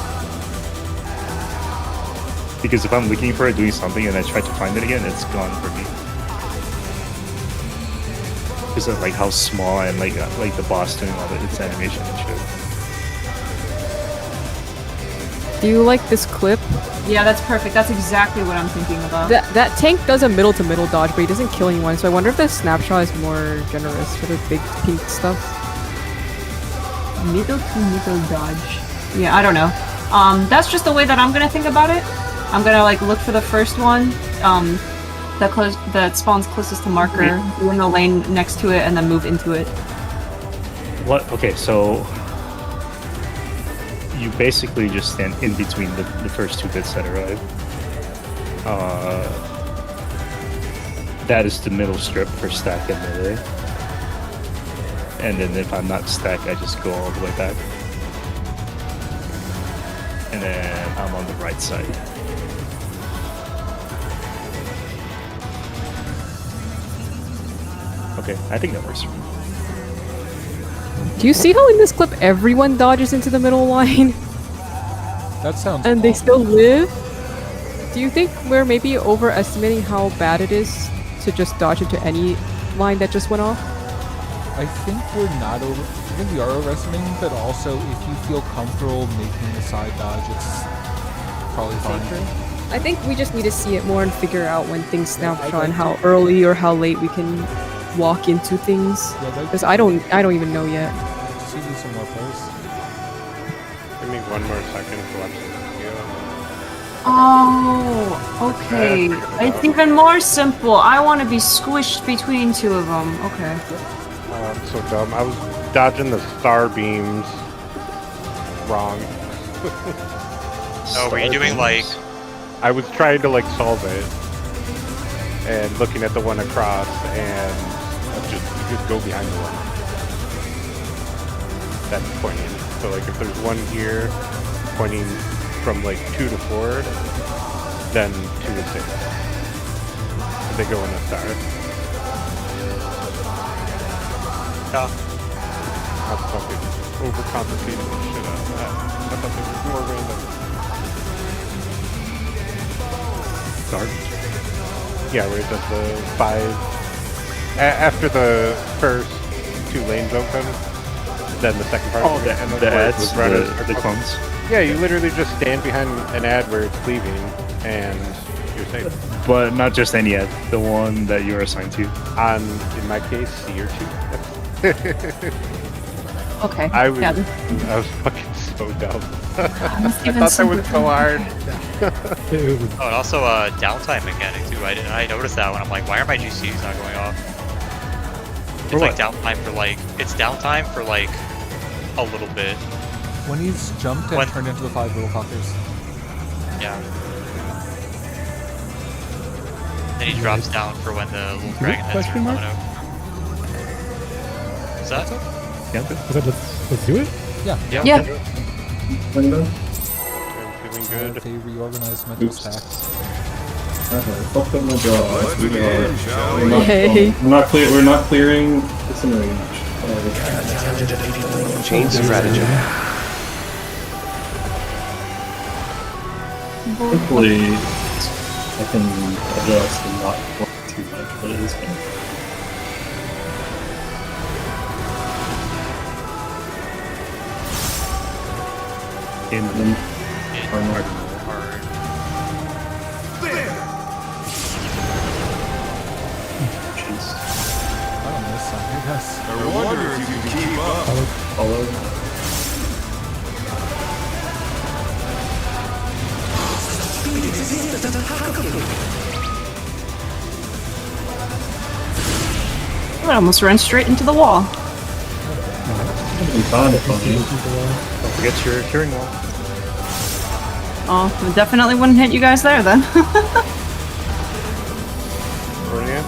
Because if I'm looking for it, doing something, and I try to find it again, it's gone for me. Because of like how small and like the boss doing all its animation and shit. Do you like this clip? Yeah, that's perfect. That's exactly what I'm thinking about. That tank does a middle to middle dodge, but he doesn't kill anyone. So I wonder if the snapshot is more generous for the big pink stuff. Middle to middle dodge. Yeah, I don't know. That's just the way that I'm gonna think about it. I'm gonna like look for the first one, that spawns closest to marker, go in the lane next to it, and then move into it. What? Okay, so you basically just stand in between the first 2 bits that arrive. That is the middle strip for stack and melee. And then if I'm not stack, I just go all the way back. And then I'm on the right side. Okay, I think that works for me. Do you see how in this clip everyone dodges into the middle line? That sounds And they awful. still live? Do you think we're maybe overestimating how bad it is to just dodge into any line that just went off? I think we're not over. I think we are overestimating, but also if you feel comfortable making a side dodge, it's probably fine. I think we just need to see it more and figure out when things snapshot and how early or how late we can walk into things. Because I don't even know yet. Just give you some more pulse. Give me 1 more second to watch the video. Oh, okay. It's even more simple. I want to be squished between 2 of them. Okay. Oh, I'm so dumb. I was dodging the star beams wrong. Oh, were you doing like... I was trying to like solve it and looking at the one across and just go behind the one that's pointing. So like if there's one here pointing from like 2 to 4, then 2 to 6. They go in a star. Yeah. I'm fucking overcomplicating the shit out of that. I thought there was more random. Yeah, where it does the 5 after the first 2 lanes open, then the second part. Oh, the ads, the clones. Yeah, you literally just stand behind an ad where it's leaving, and you're safe. But not just any ad, the one that you're assigned to. In my case, C or 2. Okay. I was fucking so dumb. I thought that was so hard. Oh, and also downtime mechanic too. I noticed that when I'm like, why are my GCs not going off? It's like downtime for like, downtime for like a little bit. When he's jumped and turned into the 5 little fuckers. Yeah. Then he drops down for when the little dragon heads are coming out. Is that? Let's do it? Yeah. Yeah. I'm feeling good. They reorganized mental stacks. Fuck up my job. Yay. We're not clearing this in range. Chain stratagem. Hopefully, I can adjust and not work too much, but it is fine. Hard. Jeez. I don't miss some, I guess. I wonder if you can keep up. Follow. I almost ran straight into the wall. Don't forget your curing wall. Oh, I definitely wouldn't hit you guys there then. Brilliant.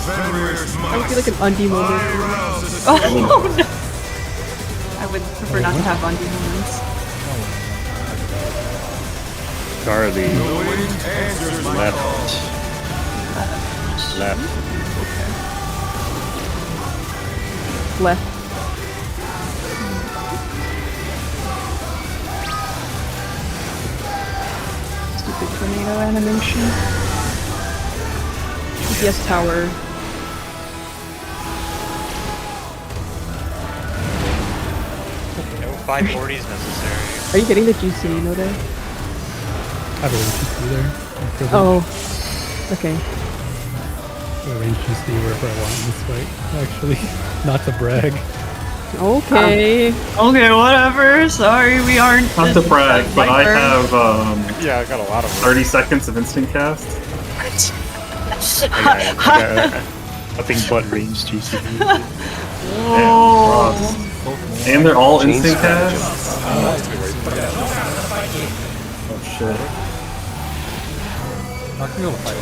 That would be like an undie moment. Oh no! I would prefer not to have undie moments. Charlie. Left. Left. Stupid tornado animation. GPS tower. No 540 is necessary. Are you getting the GC, Node? I have a range GC there. Oh. Okay. A range GC wherever I want in this fight, actually. Not to brag. Okay. Okay, whatever. Sorry, we aren't. Not to brag, but I have Yeah, I got a lot of 30 seconds of instant cast. I got nothing but range GC. And they're all Chain instant stratagem. cast? Oh shit. Not gonna be able to fight.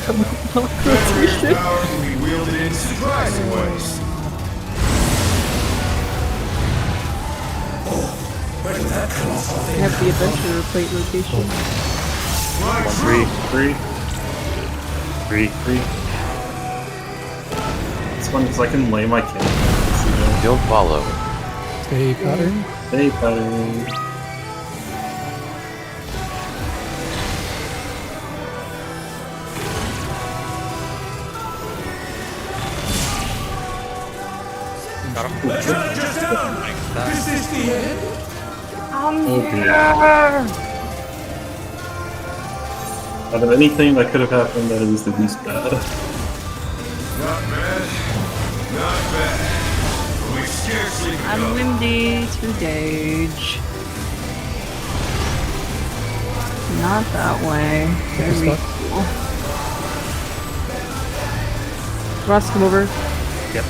Power can be wielded in surprising ways. I have the adventure plate location. 3. It's fun because I can lay my kid. Don't follow. Stay pattern. Hey, pattern. Got him. the end? Out of anything that could have happened, that is the least bad. Not bad. Not bad. We scarcely I'm go. windy to engage. Not that way. Very stuck. cool. Ross, come over. Yep.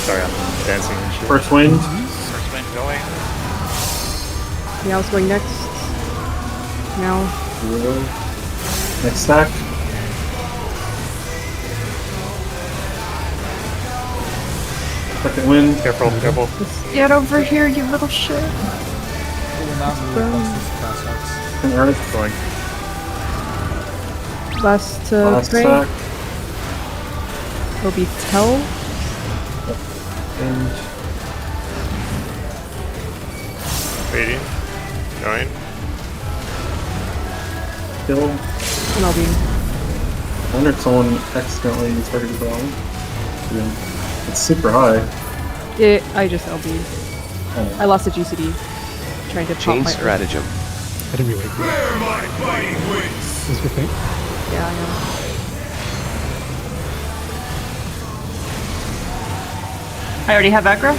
Sorry, I'm dancing and shit. First wind. First wind going. Meow's going next. Meow. Next stack. Second wind. Careful, careful. Get over here, you little shit. It will not move once this fast starts. Second earth. Going. Last Last prey stack. will be Tell. And Waiting. Going. kill. And I'll be. I wonder if someone accidentally targeted the wrong. Yeah. It's super high. I just LB. Oh. I lost a GCD. Trying to pop Chain my. stratagem. I didn't really like that. Where my fighting wings? Is your thing? Yeah, I know. I already have aggro.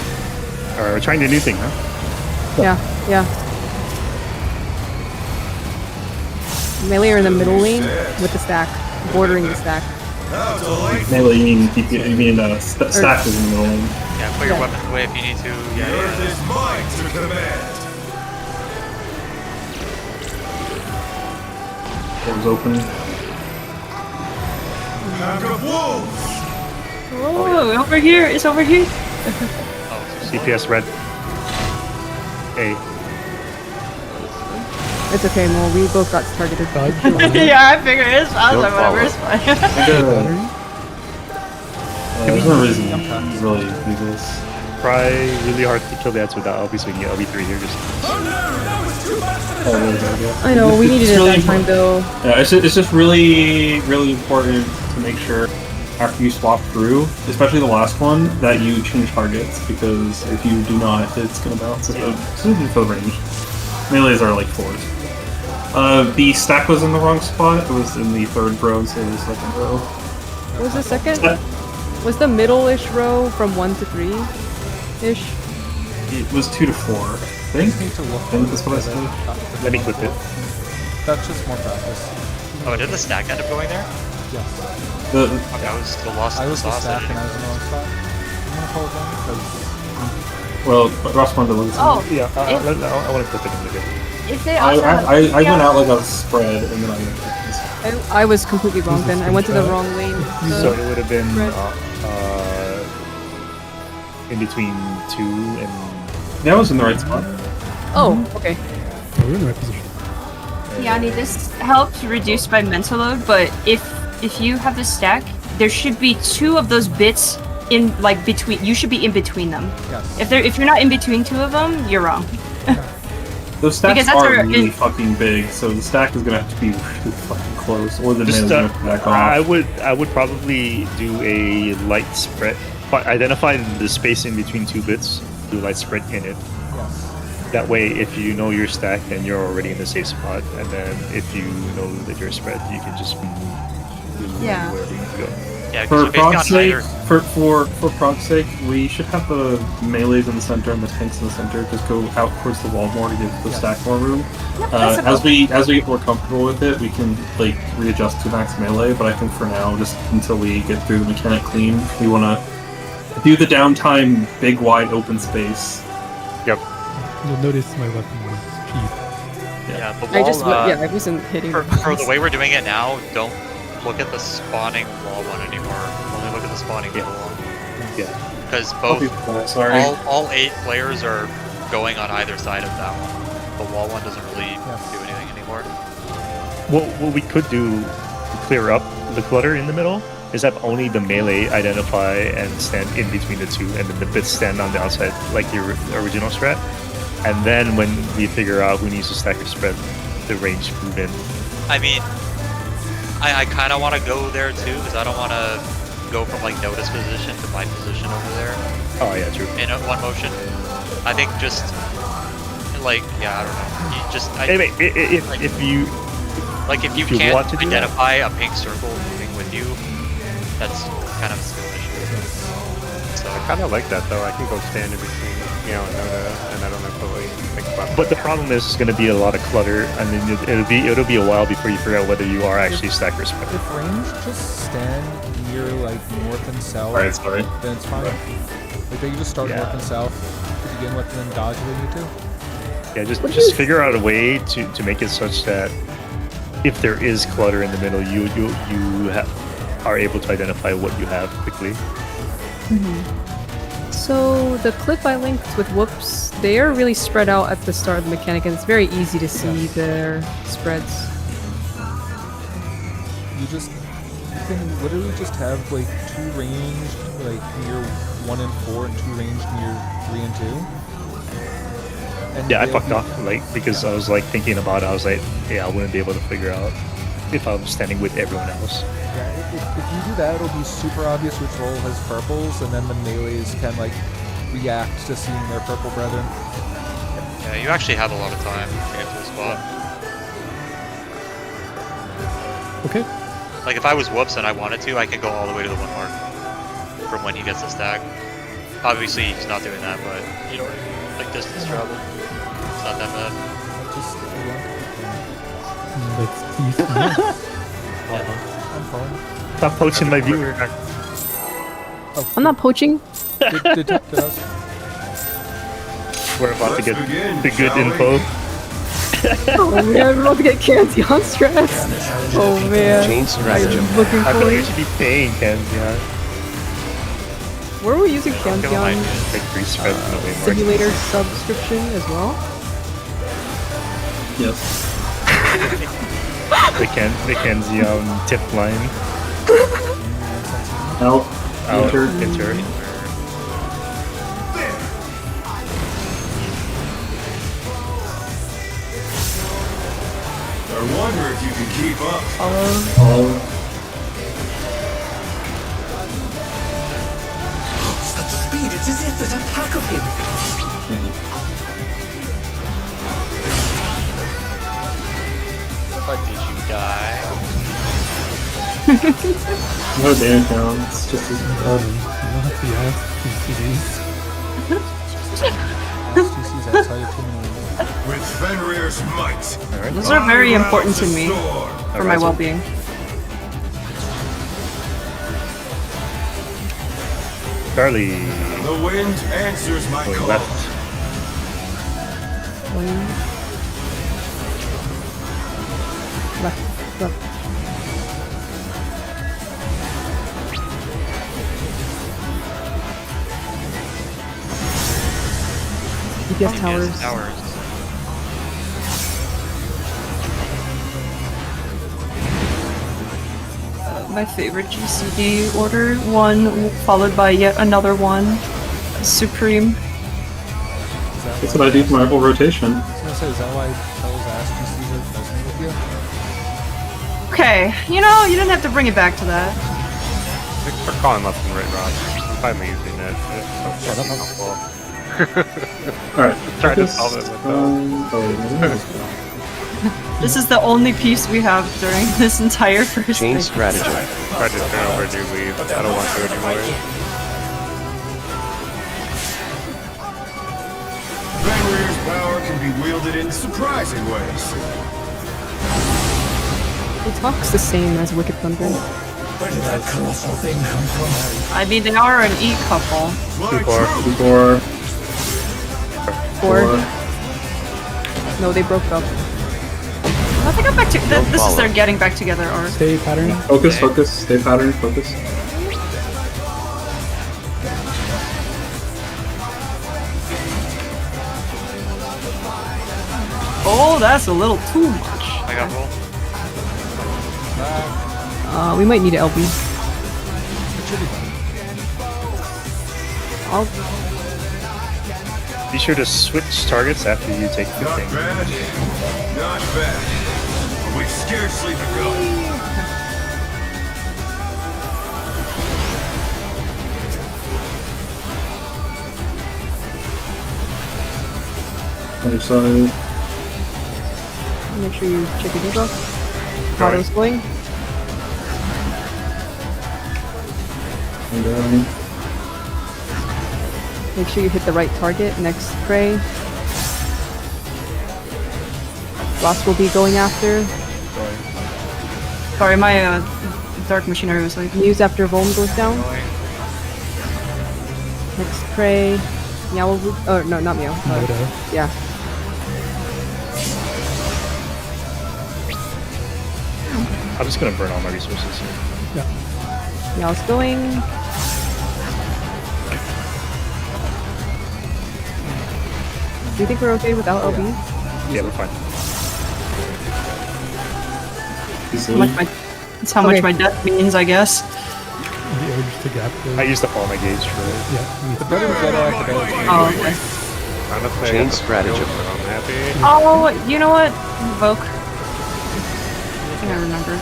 Alright, we're trying the new thing, huh? Yeah, yeah. Melee are in the middle lane with the stack, bordering the stack. How delightful. Melee, you mean stack is in the middle lane. Yeah, put your Yeah. weapons away if you need to. The Yeah, earth yeah. is mine to command. Doors open. Pack of wolves. Oh, over here. It's over here. CPS red. A. It's okay, Mo. We both got targeted. Yeah, I figured it is. I was like, whatever, it's fine. There's no reason to really do this. Try really hard to kill the ads without LB, so we can get LB3 here. Just Oh no, that was too much for the Oh, really good idea. I know, we needed it really that time though. Yeah, it's just really, really important to make sure after you swap through, especially the last one, that you change targets, because if you do not, it's gonna bounce it out. Simply for the range. Melees are like 4s. The stack was in the wrong spot. It was in the 3rd row instead of the 2nd row. What was the second? Was the middle-ish row from 1 to 3-ish? It was 2 to 4, I think. Need to look I think that's what I said. let me clip it. That's just more practice. Oh, did the stack end up going there? Yes. The, Okay, I was the lost I in the was the sauce. stack and I was in the wrong spot. I'm gonna pull it down because well, Ross wanted to look at Oh, something. Yeah, I want to clip it in the video. if they also have I went out like a spread, and then I went back. I was completely wrong then. I went to the wrong lane. So it would have been Red. in between 2 and That was in the right spot. Oh, okay. Oh, we're in the right position. Yanni, this helps reduce my mental load, but if you have the stack, there should be 2 of those bits in like between. You should be in between them. yes. If you're not in between 2 of them, you're wrong. Those stacks Because that's are our- really fucking big, so the stack is gonna have to be really fucking close, or the just melee's gonna back off. I would probably do a light spread. Identify the space in between 2 bits. Do a light spread in it. Yes. That way, if you know you're stacked, then you're already in the safe spot. And then if you know that you're spread, you can just move Yeah. wherever you need to go. Yeah, For because you're prog's basically sake, on either. for prog's sake, we should have the melees in the center and the tanks in the center just go out towards the wall more to give the stack more room. As we get more comfortable with it, we can like readjust to max melee. But I think for now, just until we get through the mechanic clean, we want to do the downtime, big wide open space. Yep. You'll notice my weapon was cheap. Yeah, the I wall. just I wasn't hitting. For the way we're doing it now, don't look at the spawning wall one anymore. Only look at the spawning middle one. Yeah. Because Oh, both sorry. all 8 players are going on either side of that one. The wall one doesn't really do anything anymore. What we could do to clear up the clutter in the middle is have only the melee identify and stand in between the 2, and then the bits stand on the outside like the original strat. And then when we figure out who needs to stack or spread, the range move in. I mean, I kind of want to go there too, because I don't want to go from like notice position to my position over there Oh yeah, true. in one motion. I think just like I don't know. You just Anyway, if you can't want to do that. identify a pink circle moving with you, that's kind of a skill issue. So I kind of like that though. I can go stand in between Meow and Noda, and I don't have to like think about. But the problem is, it's going to be a lot of clutter, and then it'll be a while before you figure out whether you are actually stacked or spread. If range just stand near like north and south, Alright, sorry. then it's fine. Like they can just start north and south to begin with, and then dodge if they need to. Yeah, just figure out a way to make it such that if there is clutter in the middle, you are able to identify what you have quickly. So the clip I linked with Whoops, they are really spread out at the start of the mechanic, and it's very easy to see their spreads. You can literally just have like 2 ranged like near 1 and 4 and 2 ranged near 3 and 2. And Yeah, I they'll fucked be- off because I was like thinking about it. I was like, yeah, I wouldn't be able to figure out if I was standing with everyone else. Yeah, if you do that, it'll be super obvious which role has purples, and then the melees can like react to seeing their purple brethren. yeah, you actually have a lot of time to get to the spot. Okay. Like if I was Whoops and I wanted to, I could go all the way to the 1 mark from when he gets the stack. Obviously, he's not doing that, but you know, like distance travel, it's not that bad. Just Let's tease I'm fine. Stop poaching my viewer. I'm not poaching. Did us? We're about to Let's get begin, the good shall we? info. Oh man, we're about to get Kanzeon stress. Oh man. Change stratagem. I'm looking I feel forward. like you should be paying Kanzeon. Were we using Kill my- Kanzeon Like 3 spreads in the way mark. simulator subscription as well? Yes. The Kanzeon tip line. Out. Out. Enter. Enter. I wonder if you can keep up. Follow. Such speed, it's as if there's a pack of him. But did you die? No damage down. It's just as not the ass PCs. STC's outside of 2 minutes. With Fenrir's might. Alright. Those are very I important to rouse the me storm. for my well-being. Charlie. The wind answers my Going call. left. Left. DPS towers. Towers. My favorite GCD order, 1 followed by yet another 1. Supreme. That's what I do for my whole rotation. I was gonna say, is that why Tel's ass GCs are resonating with you? Okay, you know, you didn't have to bring it back to that. Thanks for calling left and right, Rob. I'm finally using it. It's so fucking helpful. Alright. Try to focus. solve it with This is the only piece we have during this entire first thing. Change stratagem. Try to turn over a new leaf. I don't want to anymore. Fenrir's power can be wielded in surprising ways. It talks the same as Wicked Thunder. Where did that colossal thing come from? I mean, they are an E couple. Fly Too far. true. 4. No, they broke up. I think I'm back to. This is their getting back together arc. Stay pattern. Focus, focus, stay pattern, focus. Oh, that's a little too much. I got roll. We might need LB. I'll Be sure to switch targets after you take the Not thing. bad. Not bad. We've scarcely begun. Other side. Make sure you check your debuff. Auto's going. And then Make sure you hit the right target. Next prey. Ross will be going after. Sorry, my dark machinery was like. Muse after Volm goes down. Next prey. Meow will. Oh no, not Meow. Yeah. I'm just gonna burn all my resources here. Meow's going. Do you think we're okay without LB? Yeah, we're fine. That's how much my death means, I guess. The urge to gap. I used up all my gauge for it. Yeah. The better Jedi, the better. Oh, okay. Honestly, I Change got stratagem. so I'm happy. Oh, you know what? Invoke. I think I remember.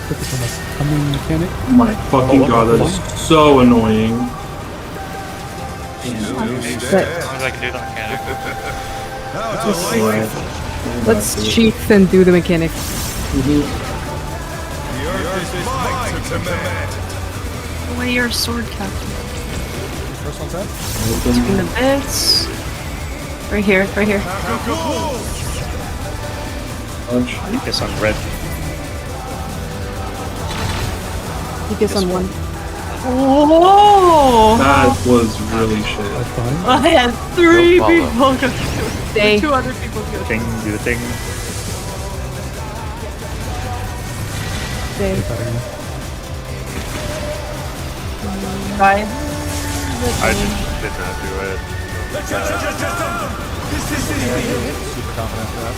Focus on this coming mechanic. my fucking god, that is so annoying. But As long as I can do the mechanic. let's sheath and do the mechanic. The earth is mine to command. Away your sword, Captain. First one's up. Between the bits. Right here, right here. Yes, on red. He gets on one. Oh! That was really shit. That's fine. I had 3 Don't follow. people go. Stay. 2 other people go. Thing, do the thing. Stay. Bye. I just did not do it. Super confident for that.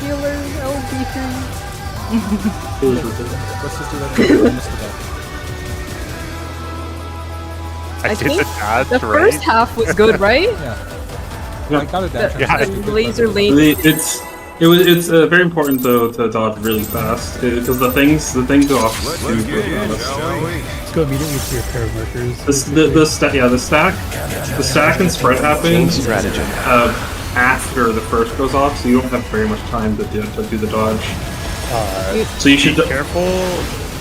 Healer, LB3. Let's just do that. Missed the deck. I I did think the dodge The first half was good, right? I got a dash. The laser lane. It's very important though to dodge really fast because the things go off super fast. Let's go immediately to your pair of markers. The stack and spread happen Change stratagem. after the first goes off, so you don't have very much time to do the dodge. So you should Be careful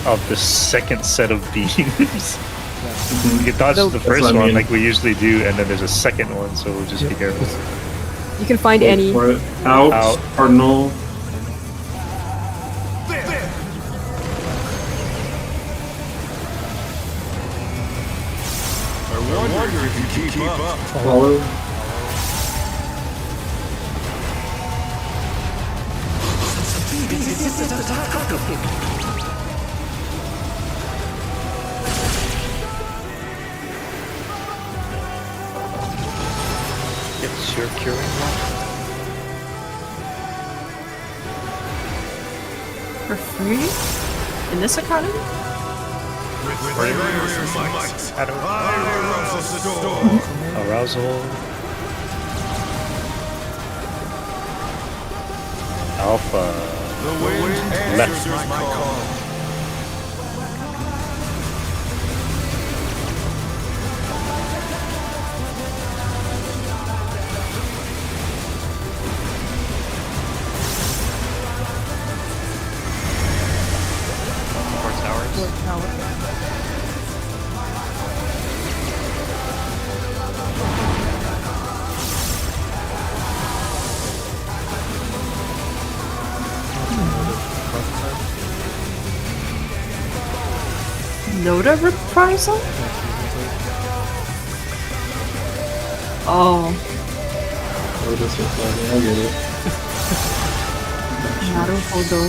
of the second set of beams. You can dodge the first one like we usually do, and then there's a second one, so just be careful. You can find any. For it. Out, cardinal. I wonder if you keep up. Follow. It's your curing one. For free? In this economy? With Warrior's might, I rouse the storm. Arousal. Alpha. The wind answers my call. Noda reprisal? Oh. Oh, this was funny. I get it. Naruhodo.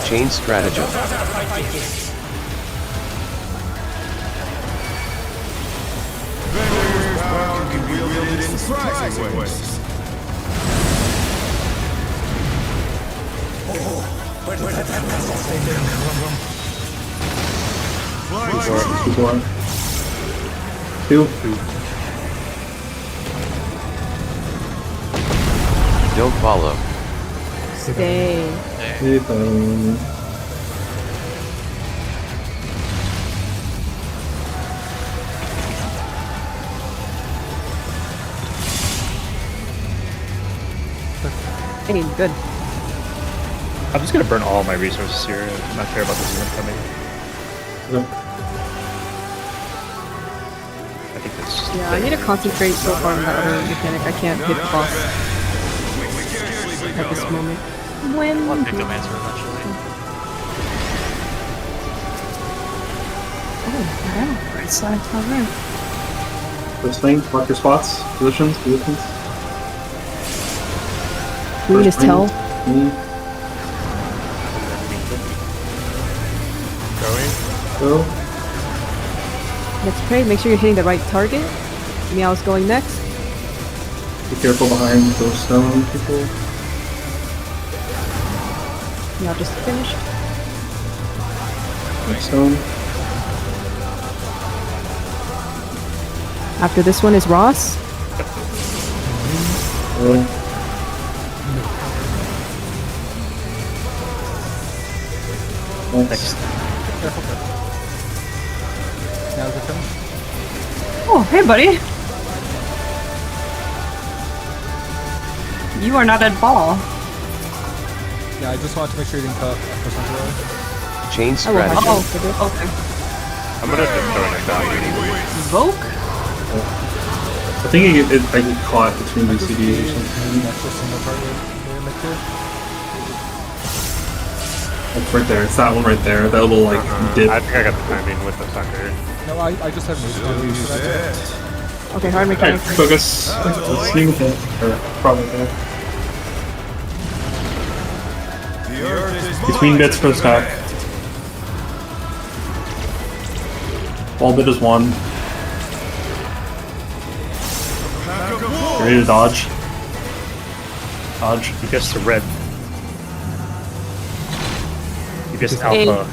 Change stratagem. Warrior's power can be wielded in surprising ways. Before. Two. Don't follow. Stay. Stay down. Hey, good. I'm just gonna burn all my resources here. I'm not care about this event coming. Yep. I think that's just Yeah, I need to concentrate so far on that other mechanic. I can't hit the boss at this moment. When? I'll pick up answer eventually. Oh, wow. Right side, alright. First thing, mark your spots, positions. Green is tell. Me. Going. Go. Let's pray. Make sure you're hitting the right target. Meow's going next. Be careful behind those stone people. Meow just finished. Stone. After this one is Ross. Really? Next. Now is it finished? Oh, hey, buddy. You are not at ball. Yeah, I just wanted to make sure you didn't cut percentile. Chain I will have strategy. to for this. Okay. I'm gonna just throw it down. Voke? I think I get caught between the CDs or something. Extra single target limit here. It's right there. It's that one right there. That little like dip. I think I got the timing with the sucker. No, I just have moved on for that. Okay, hard Alright, mechanic. focus. Let's see with it. Or probably there. The earth is Between bits per stack. Ball bit is one. Ready to dodge. Dodge. You guess the red. You guess Hey. alpha.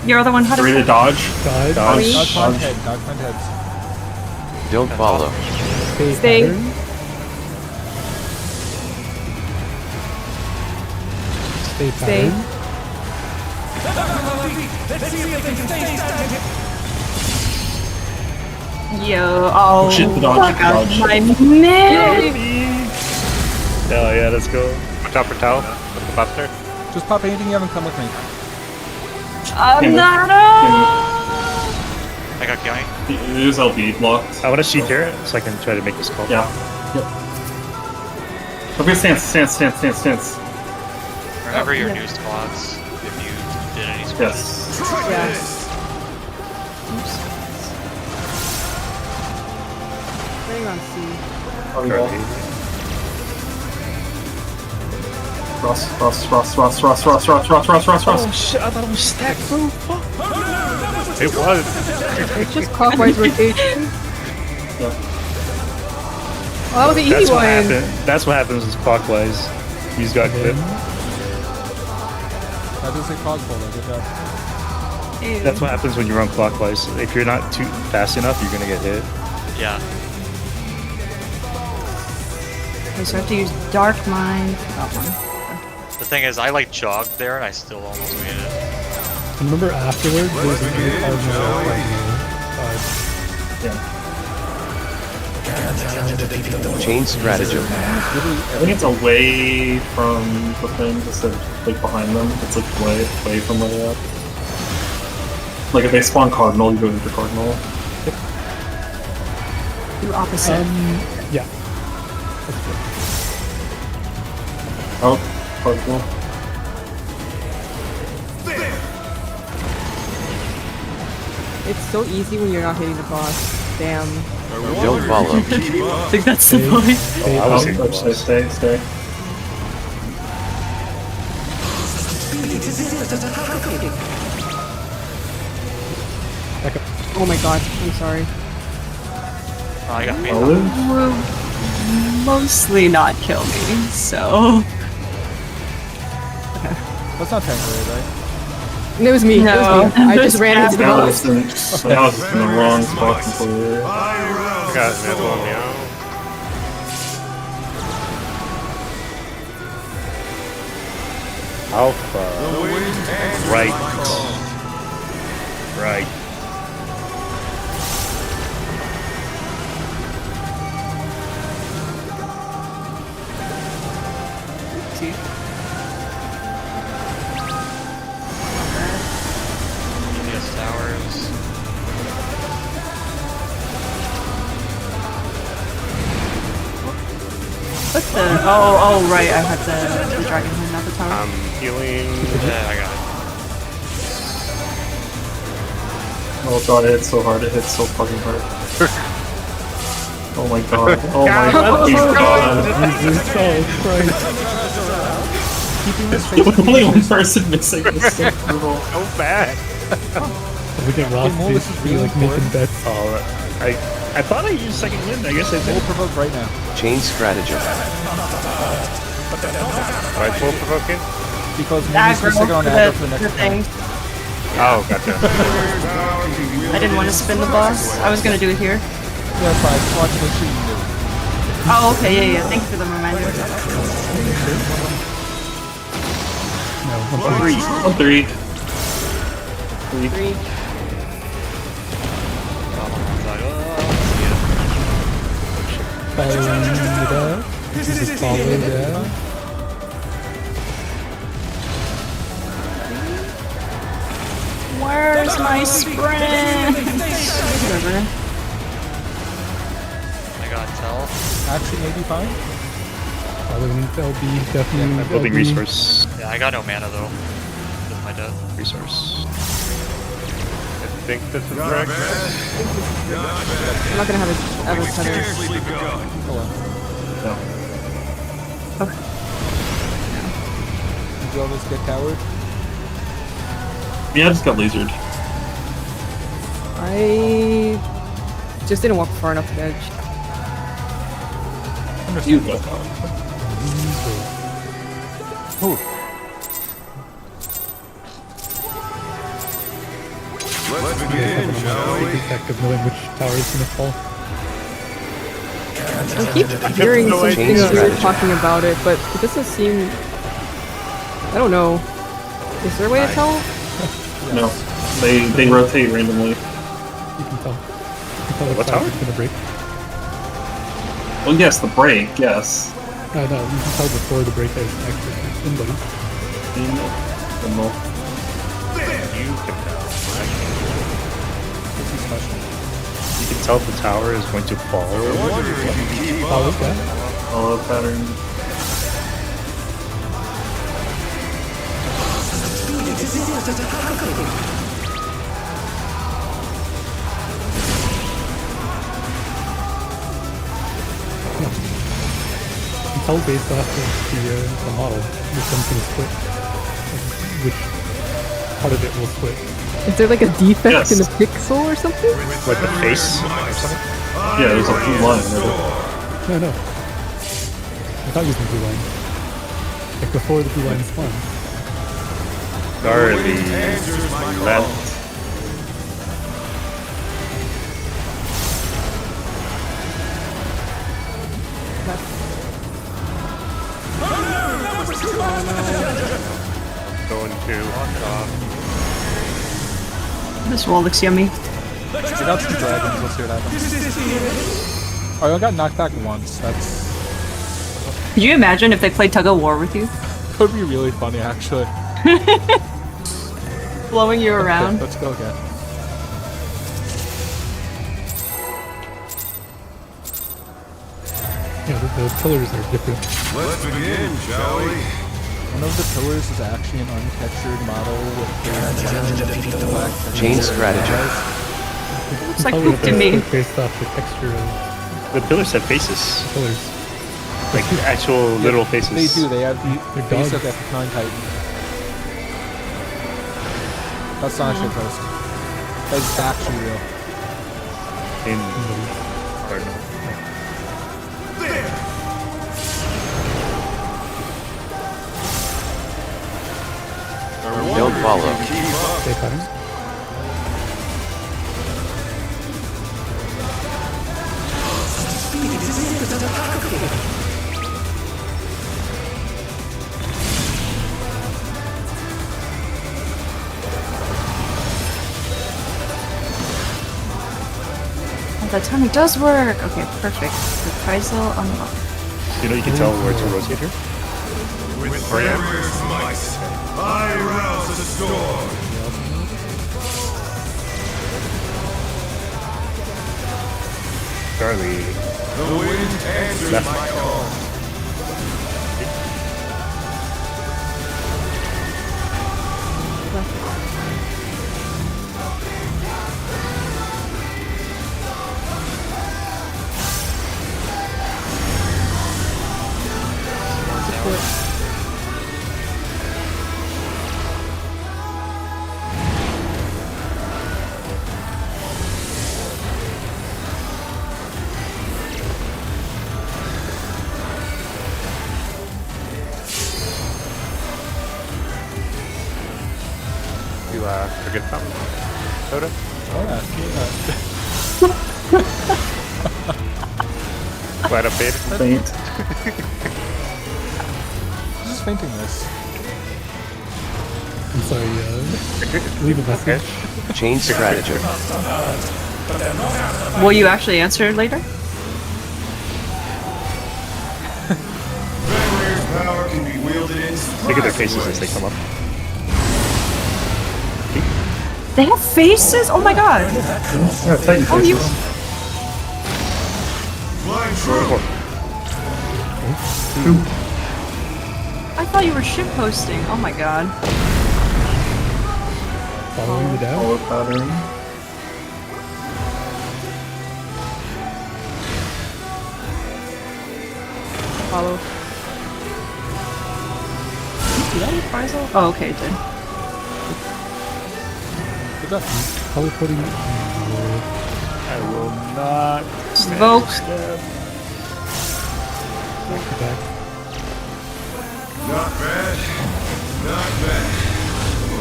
Your other one, how Ready to to dodge. Dodge. Dodge. Oh, Dodge on head, dodge on heads. Don't follow. Stay. Pattern. Stay. Stay. Pattern. Yo, oh, Shit, the dodge, fuck the out dodge. my man. Oh yeah, let's go. Watch out for Tell with the buster. Just pop anything you haven't come with me. I'm not I got killing. It is LB blocked. I want to sheet here so I can try to make this call. Yeah. Yep. Okay, stance. Remember your new squads if you did any squads. Yes. Yeah. Staying on C. Ross. Oh shit, I thought it was stacked, bro. It was. It's just clockwise rotation. Yeah. Oh, that was an That's easy what one. happened. That's what happens is clockwise. He's got clipped. That does say cosplay though, good job. That's what happens when you run clockwise. If you're not too fast enough, you're gonna get hit. Yeah. Okay, so I have to use Dark Mind. That one. The thing is, I like jogged there and I still almost made it. Remember afterwards, there's a new cardinal Chain stratagem. I think it's away from the thing instead of like behind them. It's like away from where they're at. Like if they spawn cardinal, you go into cardinal. Do opposite. Yeah. Oh, cardinal. It's so easy when you're not hitting the boss. Damn. Don't follow. I think that's the point. Oh, I was hitting the boss. Stay. Oh my god, I'm sorry. Oh, I got made. Olive? Will mostly not kill me, so. That's not temporary, right? It was me. No. It was me. I just ran into the Now boss. it's in the wrong spot completely. I got an apple on the out. Oh, Oh, fuck. I was easy one. Oh, I just ran into the boss. Oh, Alpha. Right. Right. Yes, towers. What's the? Oh, right. I had the dragon horn, not the tower. I'm healing. Yeah, I got it. Oh god, it hits so hard. It hits so fucking hard. Oh my god. Oh my fucking god. Jesus Christ. Keeping this With only one person missing is so brutal. So bad. We get Ross Mole, this is to be really like making important. bets. Oh, I thought I used second wind. I guess I Full did. provoke right now. Chain stratagem. Why full provoking? Because Moon's Aggro just taking on for aggro for the the next thing. Oh, gotcha. I didn't want to spin the boss. I was gonna do it here. Yeah, that's fine. I just wanted to make sure you knew. Oh, okay, yeah. Thank you for the reminder. No, I'm Three. following it up. Just follow it up. Where's my sprint? Whatever. I got tell. Action may be fine. Following LB, definitely. I'm building LB. resource. Yeah, I got no mana though. With my death. Resource. I think this is correct. I'm not gonna have a cutter. No. Did you almost get towered? Yeah, I just got lasered. I just didn't walk far enough to the edge. You go. Let's begin, shall we? Effect of knowing which tower is gonna fall. I keep hearing no something idea. weird talking about it, but it doesn't seem. I don't know. Is there a way to tell? No. They rotate randomly. You can tell. You can tell What which tower? tower is gonna break. Well, yes, the break, yes. No, you can tell before the break is actually in, buddy. You can tell. This is special. You can tell if the tower is going to fall. Follow that. Follow pattern. You tell based off of the model which one's gonna split. Which part of it will split. Is there like a defect Yes. in the pixel or something? Like the face or something? Yeah, there's a blue line right No. I thought you was the blue line. Like before the blue line spawned. Gnarly. Left. Going to lock off. This wall looks yummy. Get out some dragons, let's see what happens. Oh, I got knocked back once. That's Could you imagine if they played tug of war with you? could be really funny actually. Blowing you Okay, around. let's go again. Yeah, the pillars are different. Let's begin, shall we? One of the pillars is actually an untextured model with the black Chain stratagem. Looks like Color poop to me. are based off the texture of The pillars have faces. pillars. Like actual literal faces. They do. They have the They're face dogs. of F9 Titan. That's not actually a post. That's actually real. In Cardinal. Don't follow. Stay pattern. Oh, that timing does work. Okay, perfect. Reprisal unlocked. You know, you can tell where to rotate here. With warrior's might, I rouse the storm. Charlie. The wind answers Left. my call. You forget something? Soda? Glad I paid attention. Faint. Just fainting this. I'm sorry, leave a message. Change strategy. Will you actually answer later? Warrior's power can be wielded in Look at their faces as they come up. They have faces? Oh my god. Yeah, Titan Oh, you. faces. Flying true. I thought you were ship posting. Oh my god. Following the down. Follow pattern. Follow. Did I reprisal? Oh, okay, it did. Good job. Teleporting. I will not. Invoke. Back to back. Not bad. Not bad.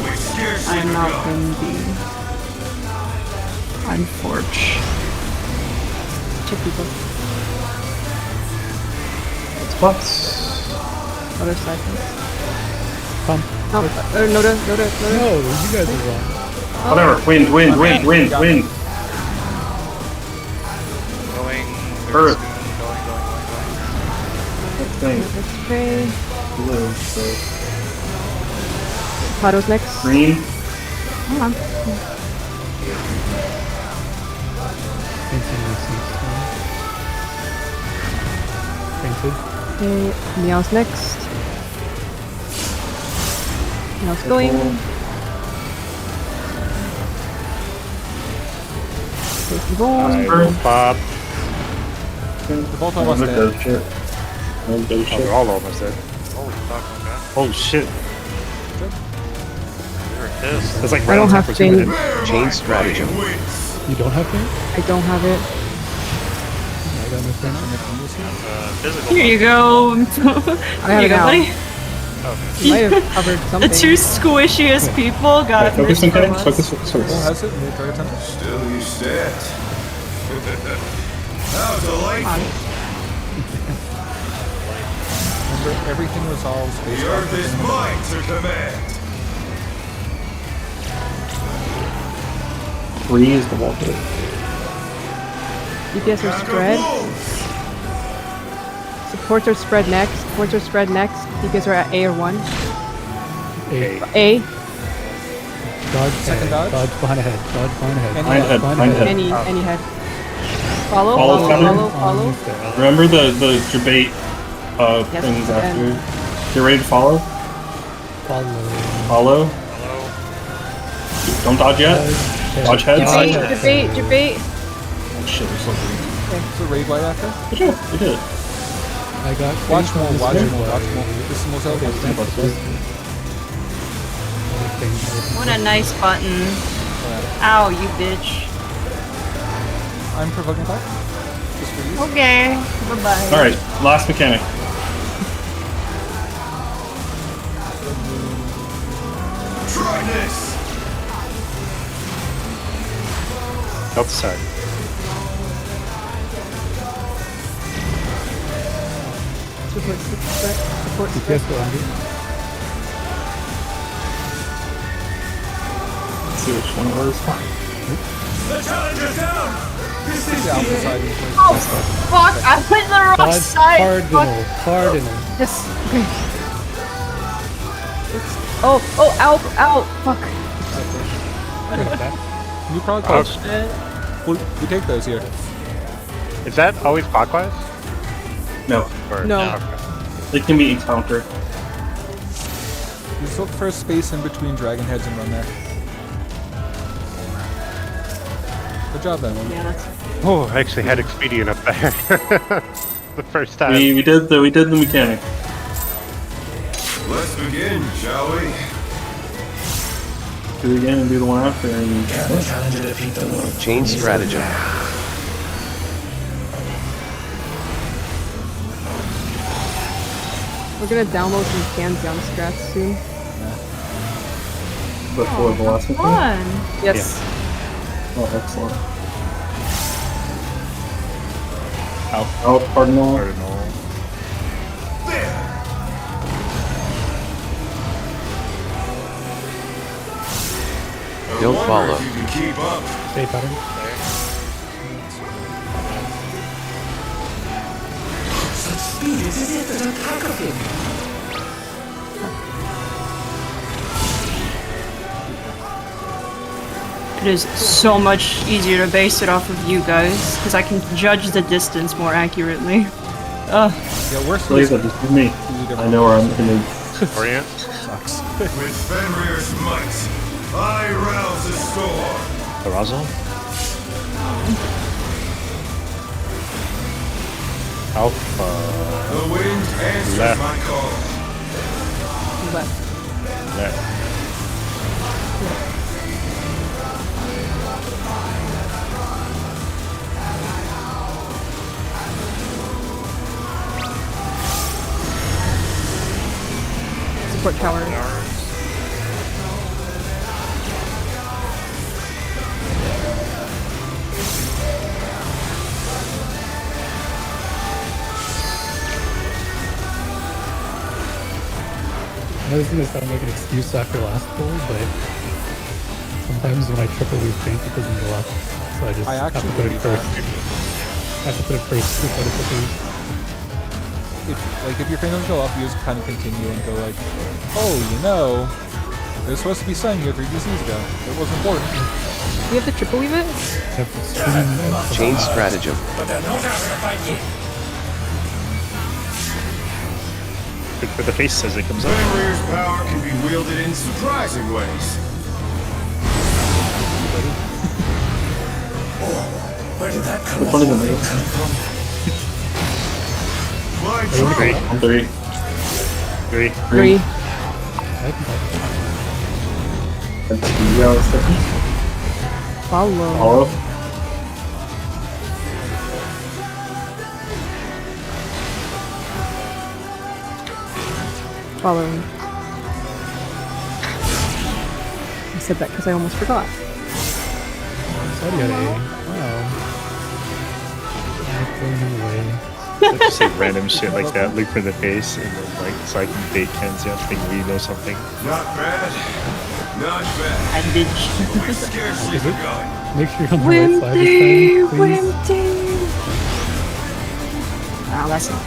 We scarcely I'm not begun. going to be. I'm Forge. Check people. Spots. Other side. Come. No, Noda. No, you guys are wrong. Whatever. Wind. Going. Earth. Going. Thing. Let's pray. Blue. So Pado's next. green. Hold on. Painted. Okay, Meow's next. Meow's going. Take the ball. I will pop. The both almost Another dead. dope shit. No dope Oh, shit. they're all almost dead. Holy fuck, okay. Oh shit. You're pissed. That's like I don't round have for 2 faint. minutes. Change strategy. You don't have paint? I don't have it. I got my friend. Physical. Here you go. I Here have you it go, now. buddy. You might have covered The something. two squishiest people got Focus missed on from Kenny. us. Focus. Who has it? Move target center. Still you stand. How delightful. Remember, everything resolves based The on earth is mine to command. 3 is the wall hit. DPS are Pack of spread. wolves. Supports are spread next. Supports are spread next. DPS are at A or 1. A. A. Dodge. Second dodge? Dodge behind ahead. Dodge behind ahead. Any head, behind head. Any head. Follow. Follow Follow. counter? Follow. Remember the debate Yes, things and- after. Get ready to follow. Follow. Follow. Don't dodge yet. Dodge head. Debate. Dodge head. Debate. Oh, shit, there's something. Is the raid light after? Good job. You did it. I got Watch faint more, on this watch one. more, watch more. This is the most elevated. What a nice button. Ow, you bitch. I'm provoking attack. Just for you. Okay. Bye-bye. All right, last mechanic. Try this. Health side. Support spread. Support spread. DPS go under. Let's see which one it was. The challenger's down. The alpha side is Oh, fuck! I went the wrong side! Cardinal. Cardinal. Yes. Okay. Oh, ow, fuck. I got that. Can you probably call we take those here. Is that always clockwise? No, Or, No. okay. it can be encountered. Just look for a space in between dragon heads and run there. Good job, then. Yeah, that's... Oh, I actually had Expedient up there. The first time. We did the mechanic. Let's begin, shall we? Do it again and do the one after. And Chain stratagem. We're gonna download some canned jump strats soon. before the last one. Fun! Yes. Oh, excellent. Out, Cardinal. Don't follow. You can keep up. Stay pattern. Such speed is it that attack of him. It is so much easier to base it off of you guys, because I can judge the distance more accurately. Ugh. Yeah, we're Please, just with me. I know where I'm gonna. Orient? Sucks. With Fenrir's might, I rouse the storm. Arousal? Alpha. The wind answers Left. my call. Left. Left. Support tower. I know this is gonna sound like an excuse after last pull, but sometimes when I triple loop think it doesn't go up, so I just I have to actually put it believe first. that. I have to put it first before the triple loop. If your fingers go up, you just kind of continue and go like, oh, you know, it was supposed to be sun here 3 DCs ago. It was important. We have to triple weave it? I have to stream and Chain stratagem. But they're not out of the fight yet. Good for the face as it comes up. Fenrir's power can be wielded in surprising ways. Where did that come Which one is it? My Three. true Three. Three. Three. I can That's the yellow second. Follow. Follow. Following. I said that because I almost forgot. Said you had A. Wow. I'm throwing him away. I just say random shit like that, look for the face, and then like so I can bait Kenzie think we know something. not bad. Not bad. And bitch. We scarcely Is it? begun. Make sure you're on the right side this time, please. Wimpy! Oh, that's not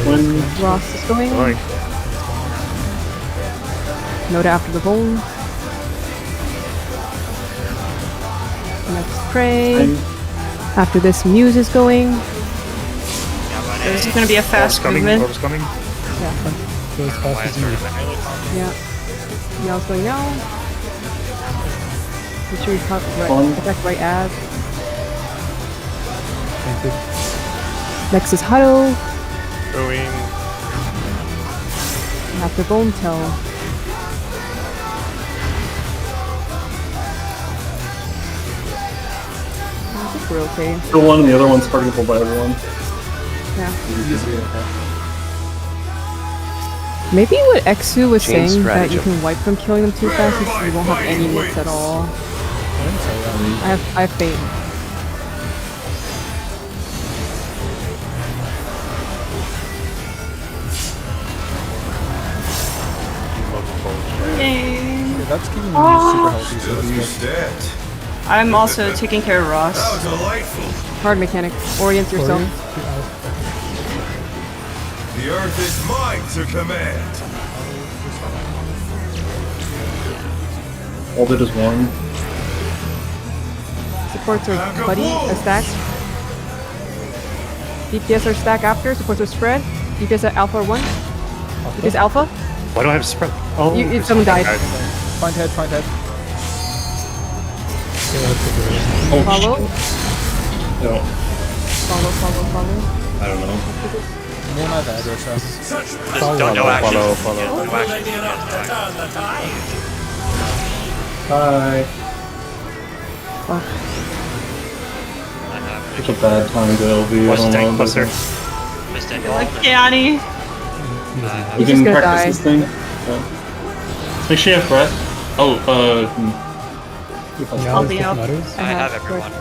When Ross is going. Going. Note after the bone. Next prey. After this, Muse is going. This is gonna be a fast Coming. movement. Orb's coming. Yeah. Go as fast as you need. Yeah. Meow's going now. Make sure you cut One. right, attack right ab. Thank you. Next is Huddle. Going. After Bone Tail. I think we're okay. the one and the other one's targetable by everyone. Yeah. Easily okay. Maybe what Exu was Chain saying that you stratagem. can wipe from killing them too fast is you won't have any mix at all. I didn't say that. I have faith. that's keeping me super healthy. So Still that's good. that. I'm also taking care of Ross. How delightful. Hard mechanic. Orient yourself. The earth is mine to command. All bit is one. Supports are buddy, a stack. DPS are stack after, supports are spread. DPS are alpha 1. DPS alpha. Why do I have spread? Oh, Someone died. Find head, find head. Oh, Follow. No, Follow. I don't know. Name my address. Just don't know action. follow. Yeah, no action. Hi. I have It's a bad time to LV. I What's don't tank know. buster? missed it. Like Kiani. We He's can just gonna practice die. this thing. Make sure you have breath. Oh, I'll be out. I have everyone.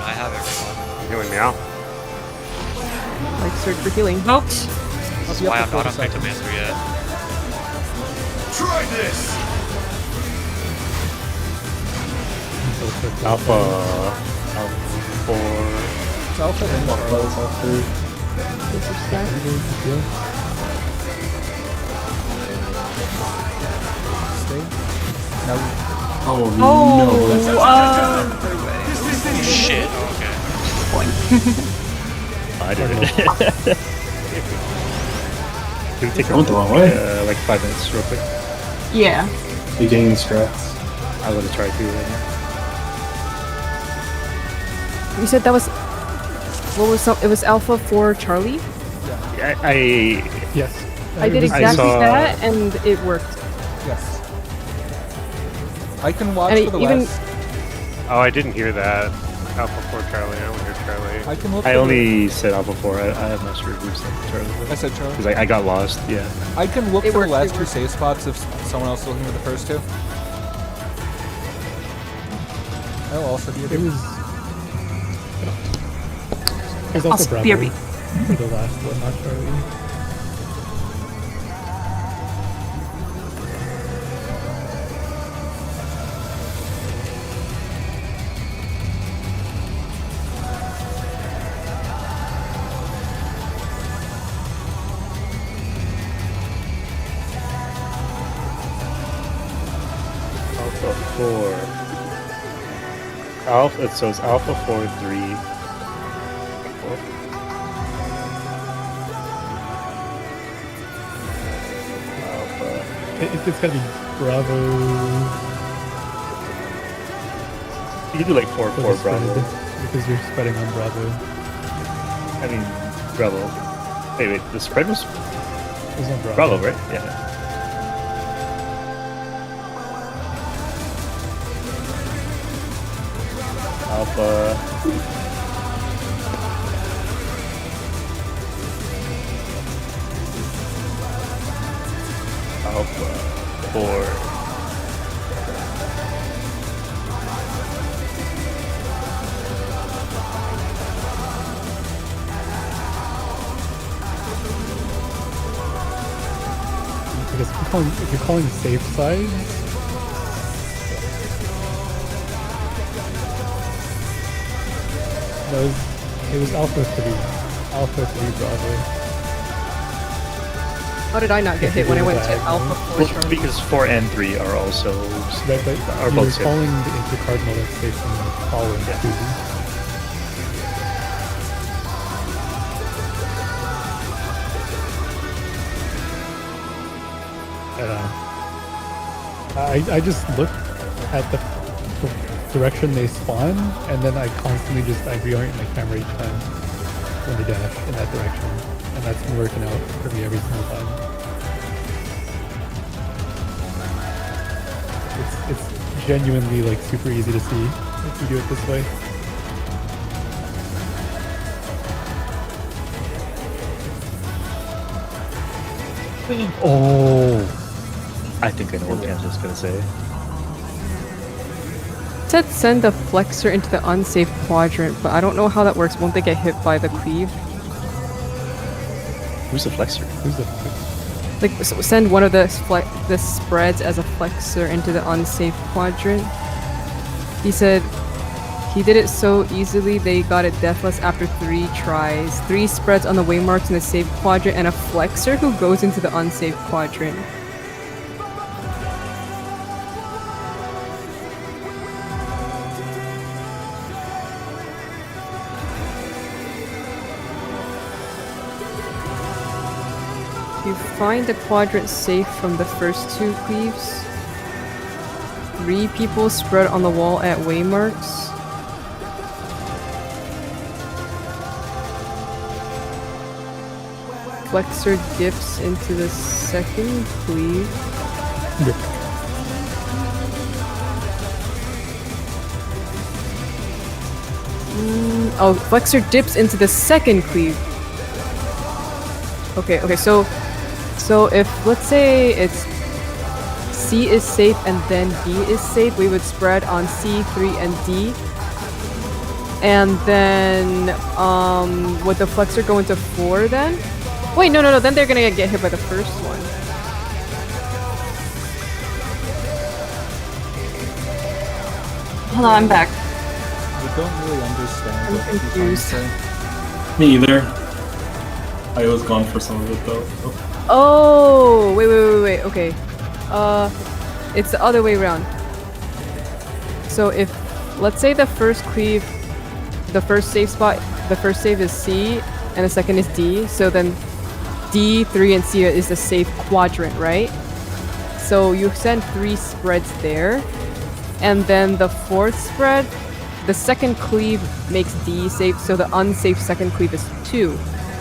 Healing me out. Like search for healing. Votes. That's why I'm not on Victim Answer yet. Try this. Alpha 4. It's alpha and This is stack. stay. Now oh Shit. Okay. I did it. Can we take I went the wrong way. like 5 minutes real quick? Yeah. You gain strats. I would have tried to right now. You said that was. What was it was alpha for Charlie? Yes. I did was- exactly saw- that, and it worked. yes. I can watch And for the even- west. Oh, I didn't hear that. Alpha 4 Charlie. I only heard Charlie. I can look. I for only said Alpha 4. I have not sure who said Charlie. I said Charlie. Because I got lost, yeah. I can look It for the worked, last it two worked. save spots if someone else is looking for the first two. I'll also be It able was. It was also spear Bravo me. for the last one, not Charlie. Alpha 4. Alpha, so it's Alpha 4, 3. 4. Alpha. It's gotta be Bravo. You can do like 4, for 4 the spread, Bravo. because you're spreading on Bravo. I mean, Bravo. Wait, the spread was It was on Bravo. Bravo, right? Yeah. Alpha. Alpha 4. Because if you're calling safe sides, it was Alpha 3. Alpha 3 Bravo. How did I not get hit when I went to alpha 4 Well, Charlie? because 4 and 3 are also Right, but are you're both safe. calling the intercardinal that's facing following Yeah. 2. I just look at the direction they spawn, and then I constantly I reorient my camera each time when they dash in that direction, and that's been working out for me every single time. It's genuinely like super easy to see if you do it this way. Oh, I think I know what Kansas is gonna say. It said send the flexor into the unsafe quadrant, but I don't know how that works. Won't they get hit by the cleave? Who's the flexor? Who's the like send one of the spreads as a flexor into the unsafe quadrant. He said he did it so easily they got it deathless after 3 tries. 3 spreads on the waymarks in the safe quadrant and a flexor who goes into the unsafe quadrant. You find the quadrant safe from the first 2 cleaves. 3 people spread on the wall at waymarks. Flexor dips into the second cleave. Yep. Oh, Flexor dips into the second cleave. Okay, so if, let's say it's C is safe and then D is safe, we would spread on C, 3, and D. And then, would the Flexor go into 4 then? Wait, no, then they're gonna get hit by the first one. Hold on, I'm back. I don't really understand I'm what you're trying to confused. say. Me either. I was gone for some of it though. So. Oh, wait, okay. It's the other way around. So if, let's say the first cleave, the first save spot, the first save is C, and the second is D, so then D, 3, and C is the safe quadrant, right? So you send 3 spreads there, and then the 4th spread, the second cleave makes D safe, so the unsafe second cleave is 2.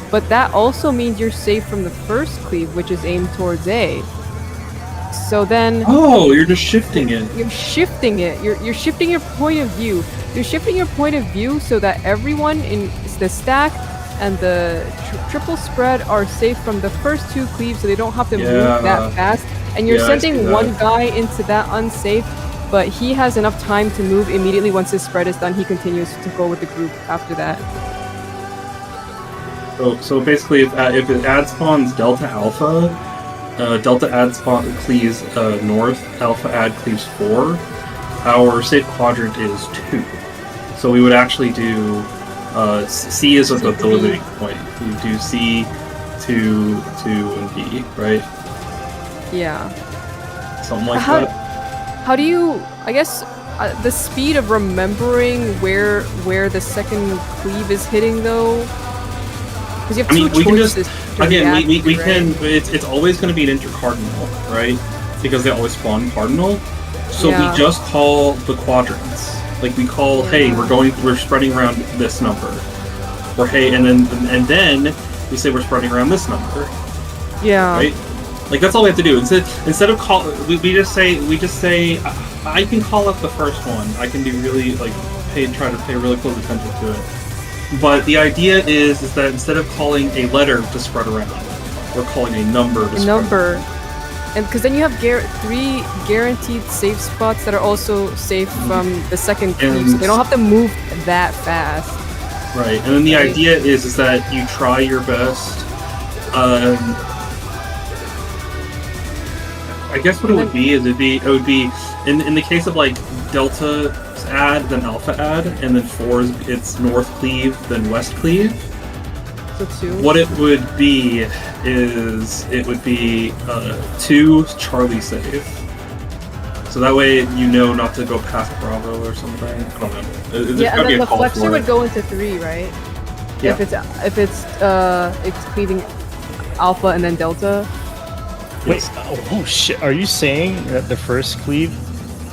But that also means you're safe from the first cleave, which is aimed towards A. So then... Oh, you're just shifting it. You're shifting it. You're shifting your point of view. You're shifting your point of view so that everyone in the stack and the triple spread are safe from the first 2 cleaves, so they don't have to move that fast. And you're sending one guy into that unsafe, but he has enough time to move immediately once his spread is done. He continues to go with the group after that. So basically, if it add spawns Delta Alpha, Delta add spawn cleaves north, Alpha add cleaves 4, our safe quadrant is 2. So we would actually do C is the limiting point. We do C, 2, and B, right? Yeah. Something like that. How do you? I guess the speed of remembering where the second cleave is hitting though. Because you have two choices. We can. It's always going to be an intercardinal, right? Because they always spawn cardinal. So we just call the quadrants. Like we call, hey, we're spreading around this number, or hey, and then we say we're spreading around this number. Yeah. Right. Like that's all we have to do. Instead of call, we just say I can call up the first one. I can be really try to pay really close attention to it. But the idea is that instead of calling a letter to spread around, we're calling a number to spread around. And because then you have 3 guaranteed safe spots that are also safe from the second cleave, so they don't have to move that fast. Right, and then the idea is that you try your best. I guess what it would be is it would be in the case of like Delta add, then Alpha add, and then 4 it's North cleave, then West cleave. So 2. What it would be is 2 Charlie save. So that way you know not to go past Bravo or something. I don't know. Yeah, and then the Flexor would go into 3, right? Yeah. If it's cleaving Alpha and then Delta. Wait, oh shit, are you saying that the first cleave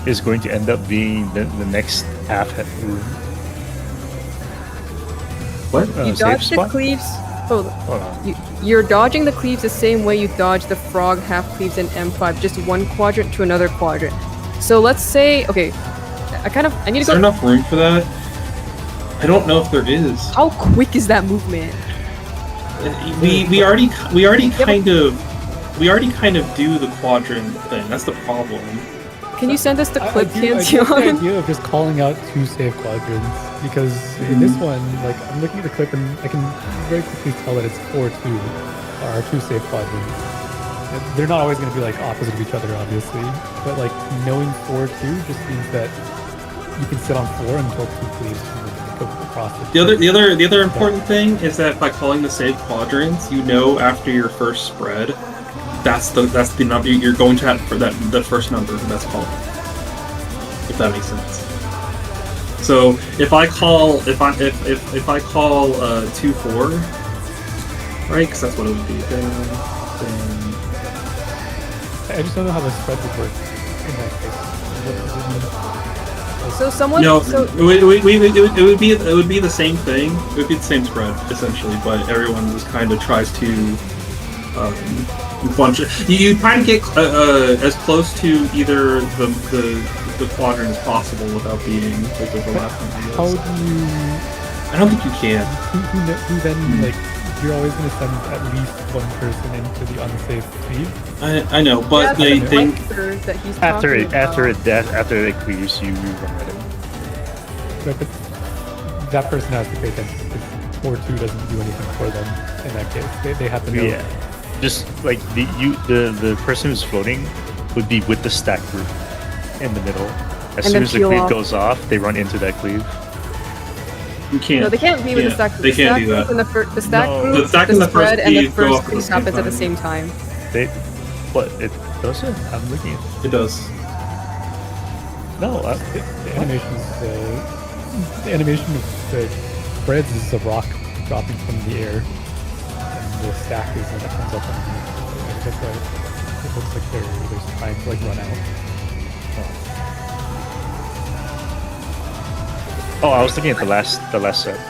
is going to end up being the next half room? What? You dodge the cleaves. Hold on. You're dodging the cleaves the same way you dodge the frog half cleaves in M5, just one quadrant to another quadrant. So let's say, okay, I need to go. Is there enough room for that? I don't know if there is. How quick is that movement? We already kind of do the quadrant thing. That's the problem. Can you send us the clip, I like the idea of just calling out 2 safe quadrants, because in this one, like, I'm looking at the clip and I can very quickly tell that it's 4-2, or 2 safe quadrants. they're not always going to be like opposite of each other, obviously. But like knowing 4-2 just means that you can sit on 4 until 2 cleaves and go across it. The other important thing is that by calling the save quadrants, you know after your first spread, that's the number you're going to have for the first number that's called. If that makes sense. So if I call 2-4, right? Because that's what it would be. Then I just don't know how the spread would work in that case. What does it mean? So someone. no, so it would be the same thing. It would be the same spread essentially, but everyone just kind of tries to bunch. You try to get as close to either the quadrant as possible without being like overlapping. How do you? I don't think you can. Who then like? You're always going to send at least one person into the unsafe cleave. I know, but yeah, they think that he's After talking it clears, you run at him. Right, but that person has to pay attention because 4-2 doesn't do anything for them in that case. They have to know. Yeah, just like the person who's floating would be with the stack group in the middle. As And soon then as the peel cleave off. goes off, they run into that cleave. you can't. No, they can't be with the stack. They can't do that. And the stack No. group, The stack and the first spread, and the cleave go first off at the cleave same happens at the time. same time. But it doesn't. I'm looking at It does. The animation of the spreads is a rock dropping from the air, and the stack is when it comes up underneath. That's why it looks like there's trying to like run out. Oh, I was looking at the last set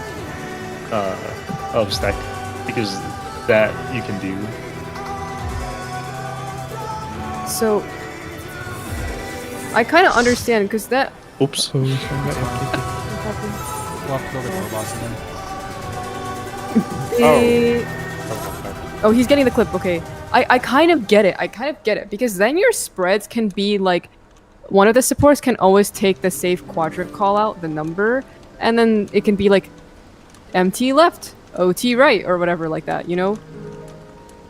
of stack because that you can do. So I kind of understand because that. Oops. We'll have to go get the boss again. Oh, he's getting the clip. Okay, I kind of get it. Because then your spreads can be like, one of the supports can always take the safe quadrant call out, the number, and then it can be like MT left, OT right, or whatever like that, you know?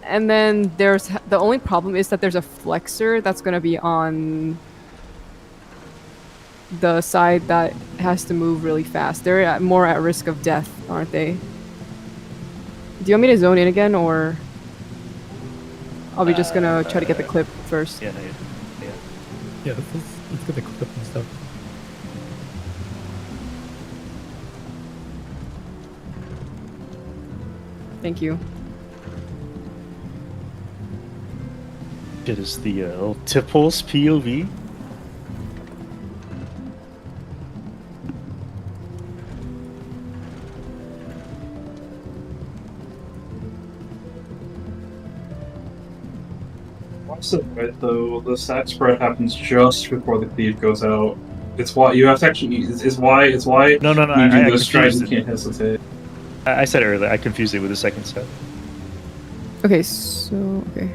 And then there's the only problem is that there's a flexor that's gonna be on the side that has to move really fast. They're more at risk of death, aren't they? Do you want me to zone in again, or are we just gonna try to get the clip first? Yeah. Yeah, let's get the clip and stuff. Thank you. It is the Tipples POV. Right, though, the stack spread happens just before the cleave goes out. It's why you have to actually. It's why. No. You I do those strides. You confused can't hesitate. I said earlier, I confused it with the second set. Okay, so okay.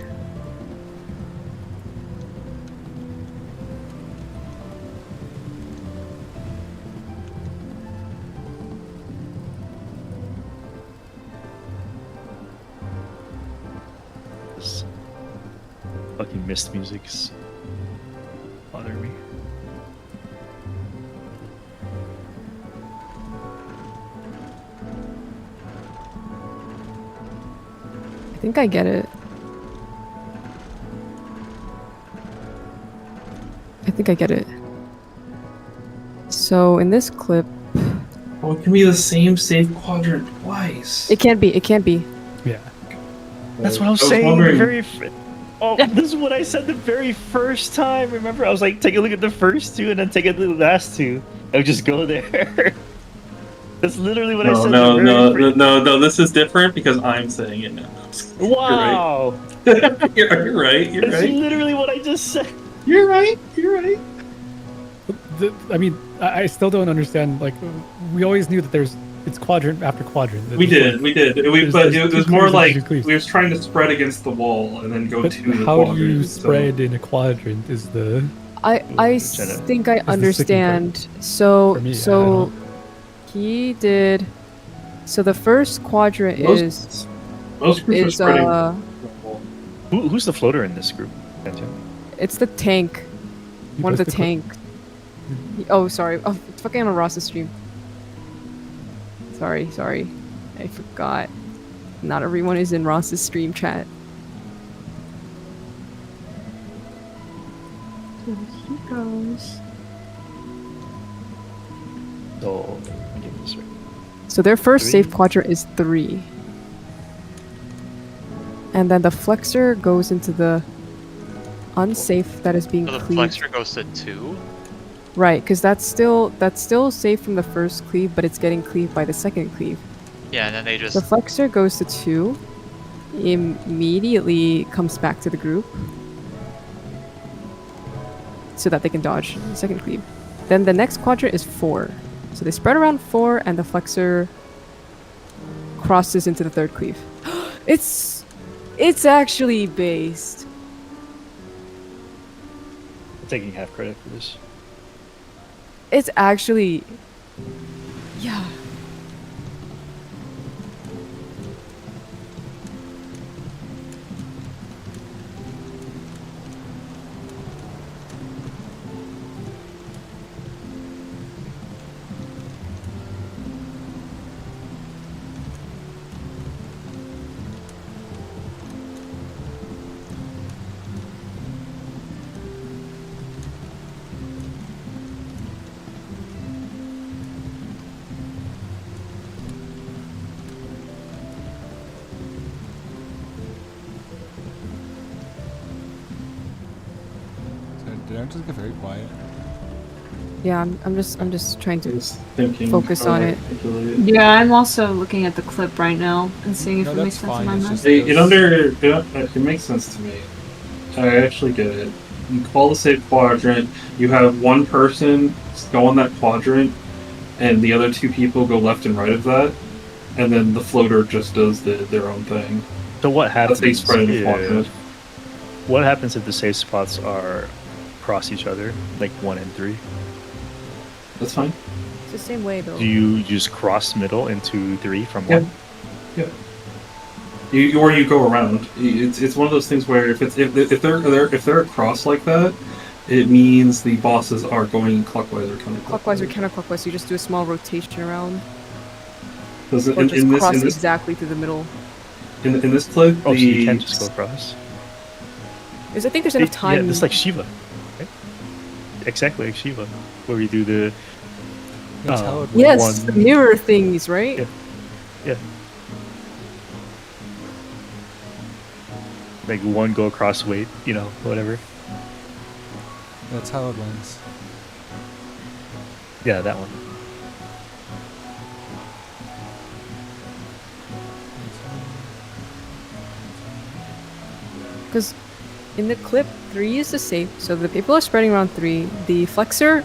This fucking mist music's bothering me. I think I get it. So in this clip, Well, it can be the same safe quadrant twice. it can't be. Yeah. That's what I was saying. This is what I said the very first time. Remember, I was like, take a look at the first two and then take a look at the last two. I would just go there. That's literally what I said. No. This is different because I'm saying it now. Wow. You're right. You're That's right. literally what I just said. You're right. I mean, I still don't understand. Like, we always knew that it's quadrant after quadrant. We did. But it was more like we we were trying to spread against the wall and then go But to the how quadrant. do you so- spread in a quadrant? Is the I think I the sticking understand. part. So For me, I don't so know. he did. So the first quadrant is Most groups are spreading. Who's the floater in this group? Anton? It's the tank. You One of the pressed clip. tank. Oh, sorry. Oh, it's fucking on Ross's stream. Sorry. I forgot. Not everyone is in Ross's stream chat. Here he goes. So, let me get this right. So their first 3. safe quadrant is 3. And then the flexor goes into the unsafe that is being So the cleaved. flexor goes to 2. Right, because that's still safe from the first cleave, but it's getting cleaved by the second cleave. Yeah, and then they just The flexor goes to 2, immediately comes back to the group, so that they can dodge the second cleave. Then the next quadrant is 4. So they spread around 4, and the flexor crosses into the third cleave. It's actually based. I'm taking half credit for this. It's actually... Yeah. Did I just get very quiet? Yeah, I'm just trying to Just thinking. focus how on to it. articulate it. Yeah, I'm also looking at the clip right now and seeing if No, it that's makes sense fine, in my it's mind. just- It makes sense to me. I actually get it. You call the safe quadrant. You have one person go on that quadrant, and the other 2 people go left and right of that, and then the floater just does their own thing. So what happens? That's how you spread the if- quadrant. What happens if the safe spots are across each other, like 1 and 3? That's fine. It's the same way though. Do you just cross middle into 3 from Yeah. 1? Yeah. Or you go around. It's one of those things where if they're across like that, it means the bosses are going clockwise or counterclockwise. Clockwise or counterclockwise, so you just do a small rotation around, Because or just in cross this exactly through the middle. in this clip, Oh, so you can just go across. Because I think there's enough time. Yeah, it's like Shiva. Right? Exactly like Shiva, where we do the That's how it Yes, one- the mirror things, right? Yeah. Yeah. Like one go across weight, whatever. That's how it wins. Yeah, that one. Because in the clip, 3 is the safe, so the people are spreading around 3. The flexor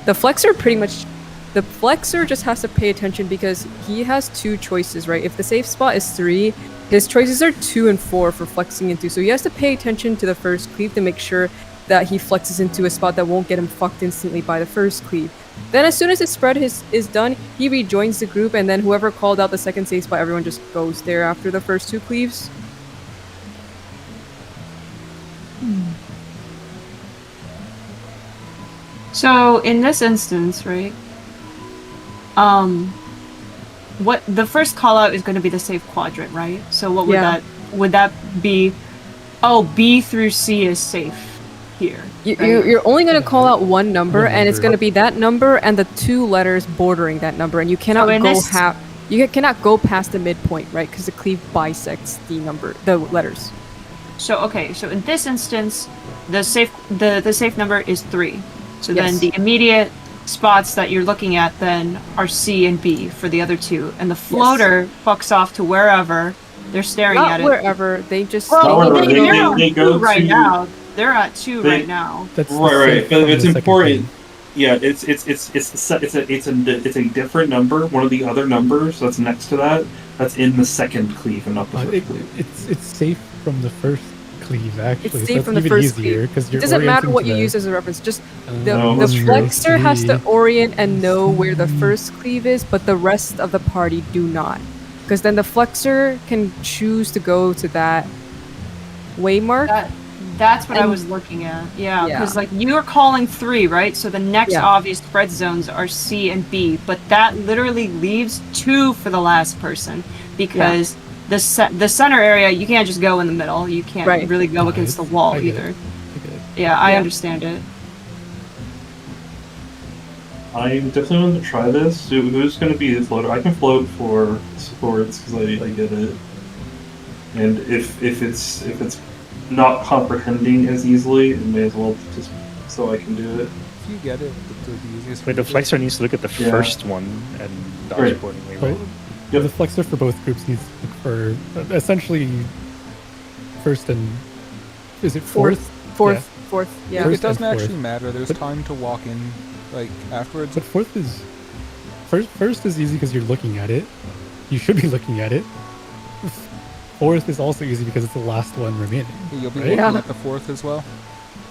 just has to pay attention because he has 2 choices, right? If the safe spot is 3, his choices are 2 and 4 for flexing into. So he has to pay attention to the first cleave to make sure that he flexes into a spot that won't get him fucked instantly by the first cleave. Then as soon as his spread is done, he rejoins the group, and then whoever called out the second safe spot, everyone just goes there after the first 2 cleaves. So in this instance, right? What the first call out is going to be the safe quadrant, right? So what would that be? Oh, B through C is safe here. You're only going to call out one number, One and it's number. going to be that number and the 2 letters bordering that number, and you cannot So in go this- you cannot go past the midpoint, right? Because the cleave bisects the letters. So okay, so in this instance, the safe number is 3. So then Yes. the immediate spots that you're looking at then are C and B for the other 2, and the floater fucks off to wherever they're staring Not at it. wherever they just. Well, wherever, they're on they 2 go right to- now. They're at 2 They- right now. That's the Right. safe But from it's the second important. cleave. Yeah, it's a different number. One of the other numbers that's next to that, that's in the second cleave and not the first cleave. It's safe from the first cleave, actually. It's so safe that's from the even first easier, cleave. 'cause It you're doesn't matter orienting what to you the- use as a reference. Just No, the that's true. flexor has to Three. orient and know where the first cleave is, but the rest of the party do not. Because then the flexor can choose to go to that waymark. That's what I And- was looking at. Yeah, Yeah. because like you're calling 3, right? So the next Yeah. obvious spread zones are C and B, but that literally leaves 2 for the last person because the center area you can't just go in the middle. You can't Right. really go against the wall I get either. it. I get it. Yeah, I Yeah. understand it. I definitely want to try this. Who's going to be the floater? I can float for supports because I get it. And if it's not comprehending as easily, it may as well just so I can do it. If you get it, the easiest. Wait, the flexor needs to look at the Yeah. first one and dodge Right. accordingly, Oh, right? Yep. The flexor for both groups needs to look for essentially first and is it fourth? Fourth. Yeah. First It doesn't and fourth. actually matter. There's time to walk in, like afterwards. But fourth is first is easy because you're looking at it. You should be looking at it. Fourth is also easy because it's the last one remaining. You'll be right? looking Yeah. at the 4th as well.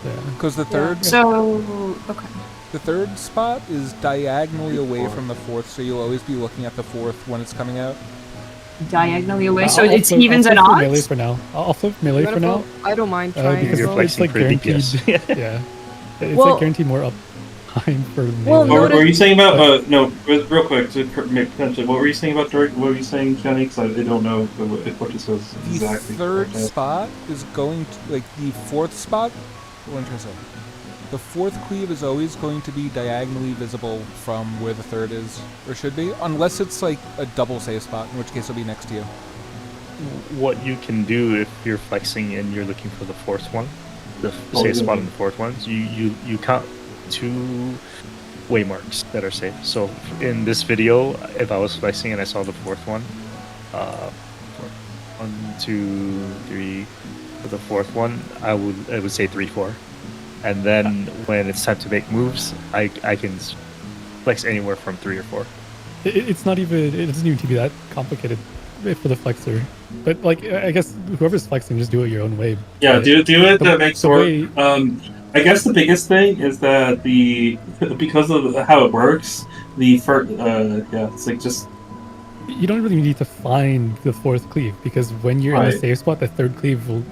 Yeah. Because the third, So okay. the third spot is diagonally away from the 4th, so you'll always be looking at the 4th when it's coming out. Diagonally away, so I'll it's flip- evens I'll and flip for melee odds. for now. I'll flip melee for now I don't mind trying. because as You're well. it's like flexing for a guaranteed. DPS. Yeah, it's Well- like guaranteed more up time for melee. Well, no, What were you saying about? No, real quick, to potentially. What were you saying about Dirk? What were you saying, Kenny? Because I don't know if what this was The exactly. third correct. spot is going to, like, the 4th spot. What am I trying to say? The 4th cleave is always going to be diagonally visible from where the 3rd is, or should be, unless it's like a double save spot, in which case it'll be next to you. What you can do if you're flexing and you're looking for the fourth one, the Oh, safe yeah. spot in the fourth one, you count 2 waymarks that are safe. So in this video, if I was flexing and I saw the fourth one, 1, 2, 3, for the fourth one, I would say 3, 4, and then when it's time to make moves, I can flex anywhere from 3 or 4. It's not even. It doesn't even need to be that complicated for the flexor. But like, I guess whoever's flexing, just do it your own way. Yeah, But do it. the- That makes the work. way- I guess the biggest thing is that because of how it works, it's like just You don't really need to find the fourth cleave because when you're in Right. the safe spot, the third cleave will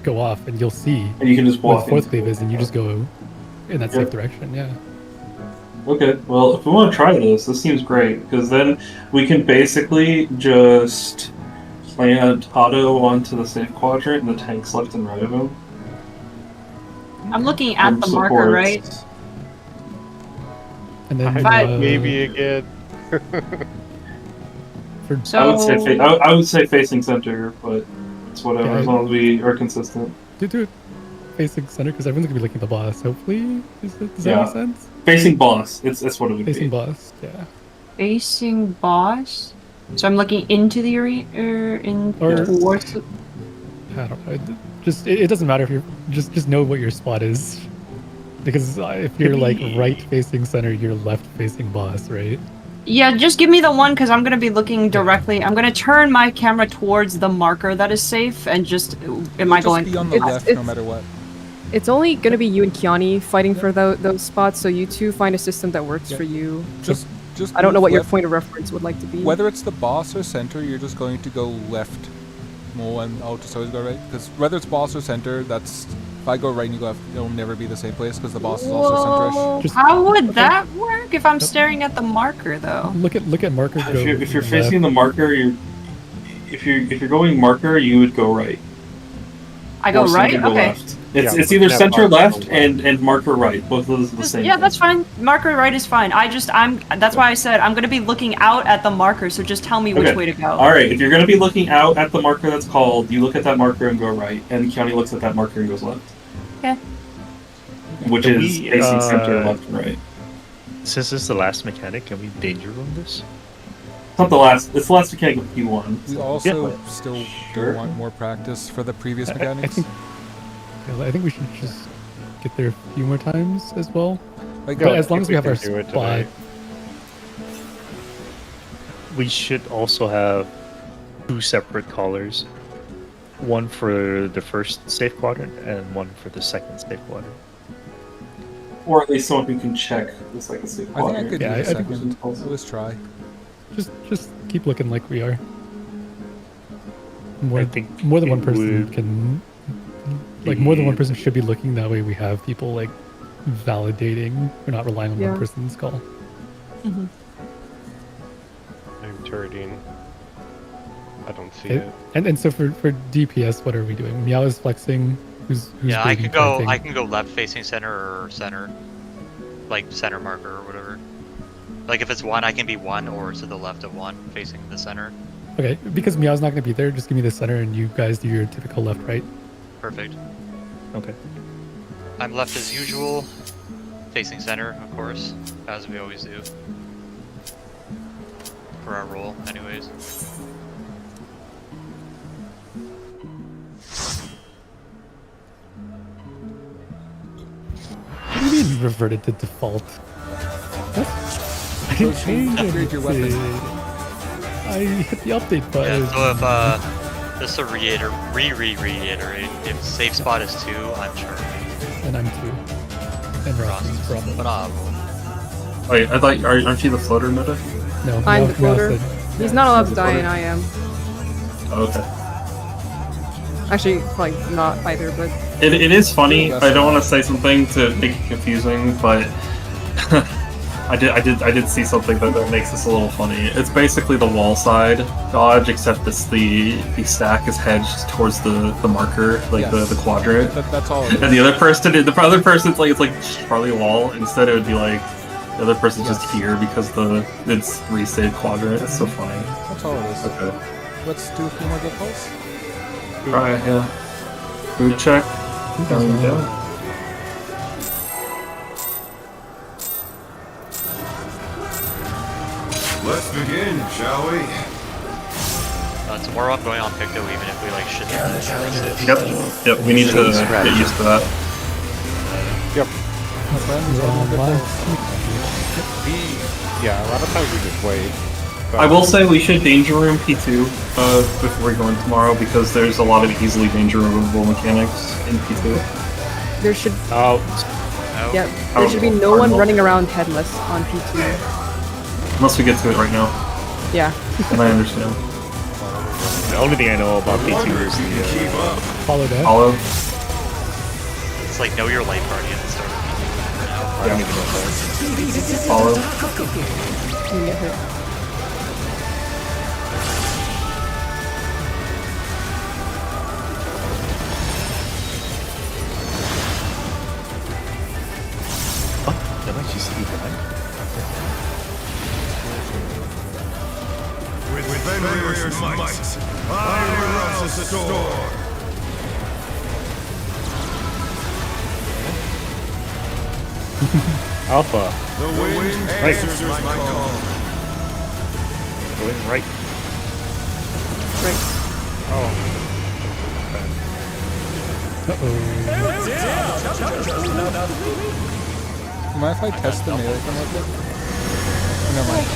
go off, and you'll see and you can just where walk. the fourth into cleave it. is, and you just go in that Yeah. safe direction. Yeah. Okay, well, if we want to try this seems great because then we can basically just plant auto onto the safe quadrant and the tanks left and right of him. I'm looking at and the marker, supports. right? And then Maybe again. for So I would say I would say facing center, but it's whatever Yeah. as long as we are consistent. do it facing center because everyone's gonna be looking at the boss. Hopefully, does that Yeah. make sense? Facing boss, it's what it would Facing be. boss. Yeah. facing boss. So I'm looking into the arena, Or- towards. I don't know. Just it doesn't matter if you're just know what your spot is, because if you're like right facing center, you're left facing boss, right? Yeah, just give me the one because I'm gonna be looking directly. I'm gonna turn my camera towards the marker that is safe and just. Am I Just going? be on the It's- left no it's- matter what. It's only gonna be you and Kiani fighting for those spots, so you two find a system that works Yeah. for you. Just I don't know move what your left. point of reference would like to be. Whether it's the boss or center, you're just going to go left more, and I'll just always go right. Because whether it's boss or center, that's if I go right and you go left, it'll never be the same place because the boss is also centerish. Whoa, Just- how would that work if I'm staring at the marker though? Look at marker. Go If you're left. facing the marker, if you're going marker, you would go right. I go Or center, right. go Okay. left. It's Yeah, either that center marker left will and marker right. Both of those are the same. Yeah, thing. that's fine. Marker right is fine. That's why I said I'm gonna be looking out at the marker. So just tell me which Okay. way to go. All right, if you're going to be looking out at the marker that's called, you look at that marker and go right, and Keone looks at that marker and goes left. Okay. Which Can is we, facing center, left, and right. Since this is the last mechanic, can we danger room this? It's not the last. It's the last mechanic of P1. We so- also still Sure. do want more practice for the previous I mechanics. think we should just get there a few more times as well. Like, But as long if as we have can our do it spot, tonight. We should also have 2 separate callers. One for the first safe quadrant and one for the second safe quadrant. Or at least someone who can check the second safe I think I quadrant. could Yeah, do I the think we second. should Let's try. just keep looking like we are. more than one it person would can, like, more than one be- person should be looking. That way we have people like validating. We're not relying on Yeah. one person's call. Mm-hmm. I'm turreting. I don't see Okay. it. And so for DPS, what are we doing? Meow is flexing. Who's Yeah, I waiting can go. planting? I can go left facing center or center, like center marker or whatever. Like if it's 1, I can be 1 or to the left of 1 facing the center. Okay, because Meow's not going to be there, just give me the center and you guys do your typical left, right? Perfect. Okay. I'm left as usual, facing center, of course, as we always do. For our role, anyways. What do you mean reverted to default? What? I didn't change Upgrade your weapon. anything. I hit the update button. Yeah, so if, just to reiterate, if safe spot is 2, I'm sure. And I'm 2. And Ross's problem. Bravo. Wait, I thought aren't you the floater meta? No, I'm Meow- the floater. Meow said- He's not allowed to the die, floater. and I am. Oh, okay. Actually, like, not either, but It is funny. I don't want to say something to make it confusing, but I did see something that makes this a little funny. It's basically the wall side dodge, except the stack is hedged towards the marker, like Yes. the quadrant. That's all it is. And the other person's like it's like probably a wall. Instead, it would be like the other person's just here because it's restate quadrant. It's so funny. That's all it is. Okay. Let's do a few more good pulls. Alright, yeah. Food check. Going down. Let's begin, shall we? Tomorrow I'm going on Picto even if we like shit. Yep, we need to get used to that. Yep. My friend, these are all good pulls. Yeah, a lot of times we just wait. But I will say we should danger room P2 before we go in tomorrow because there's a lot of easily danger roomable mechanics in P2. there should, Oh, yeah, there should be no one running around headless on P2. Unless we get to it right now, Yeah. and I understand. the only thing I know about P2 is Keep the up. Follow that. Follow. It's like know your life party at the start of the game for now. I don't even know that. Follow. You get hurt. That might just be behind. With Fenrir's might, I rouse the storm. Alpha, The wind Right. answers my call. go in right. Right. Uh-oh. Mind if I test the melee thing real quick? Never mind.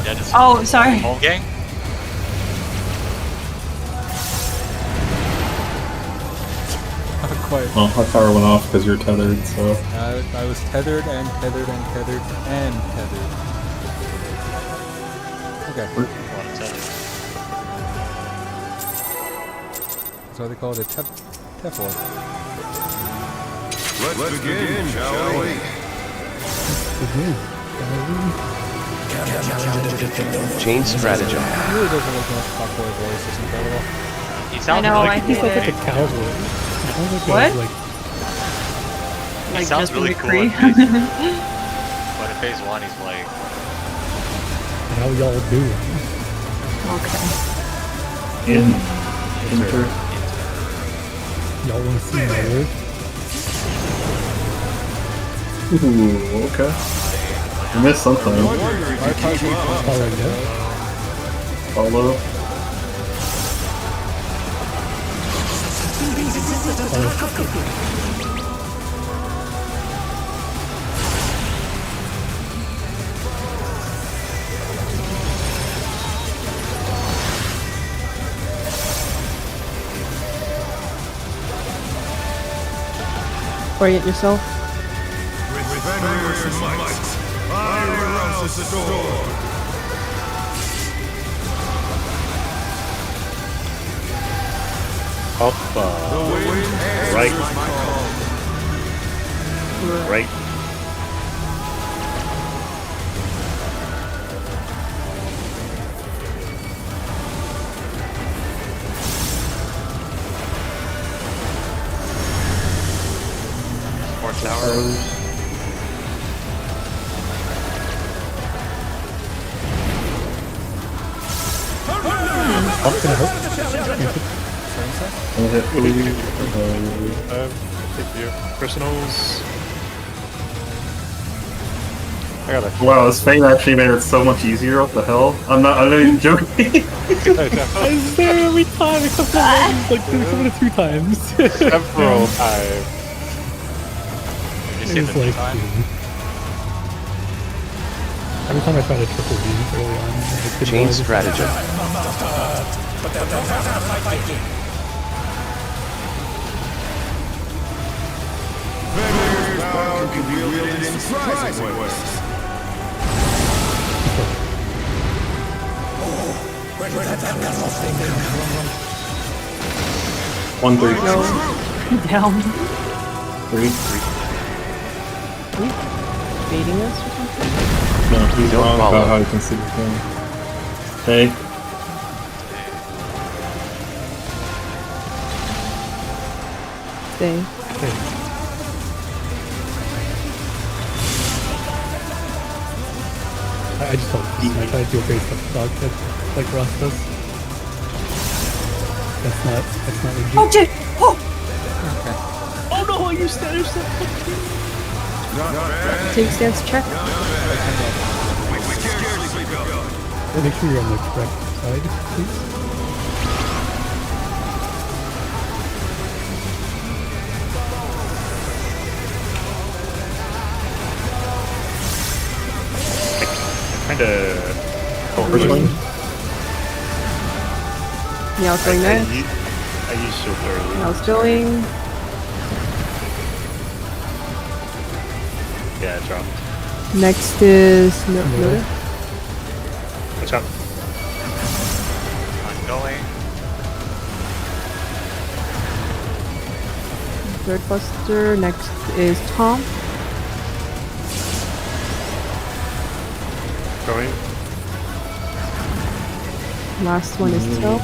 That is Oh, sorry. home gang. Not quite. Well, my power went off because you're tethered, so. I was tethered and tethered and tethered and tethered. Okay. A lot of tether. That's why they call it a Teflon. Let's begin, shall we? Chain stratagem. He really doesn't look much fuckboy voice. It's incredible. He sounds know, really I cool. He's like hate a cowboy. He sounds like What? A, like, He Like sounds Justin really cool. McCree. But in phase 1 he's like, how y'all doing? Okay. Enter. Y'all want to see my work? Ooh, okay. You missed something. My pleasure. All right, yeah. Follow. Orient yourself. With Fenrir's might, I rouse the storm. Up, right. Right. Fourth tower. What's gonna hurt? Take your personals. I got it. Wow, this Fane actually made it so much easier. What the hell? I'm not even joking. I swear every time it comes to like some of the 2 times. Several times. You see It's the like, time? every time I try to triple V early on, I couldn't Chain realize it. stratagem. Vader's power can be wielded in surprising ways. One, three, Down. three. Baiting us or something? No, he's Don't wrong follow. about how he can see the thing. Hey, Stay. I just don't. I try to do a great stuff dog that like Ross does. That's not legit. Oh, shit! Oh! Oh no, you standard stuff. Take stance check. Make sure you're on the correct side, please. Kinda. which one? Yeah, I was going there. I used shield early. I was going. Yeah, it dropped. Next is no. Watch out. I'm going. Third buster. Next is Tom. Going. Last one is Till.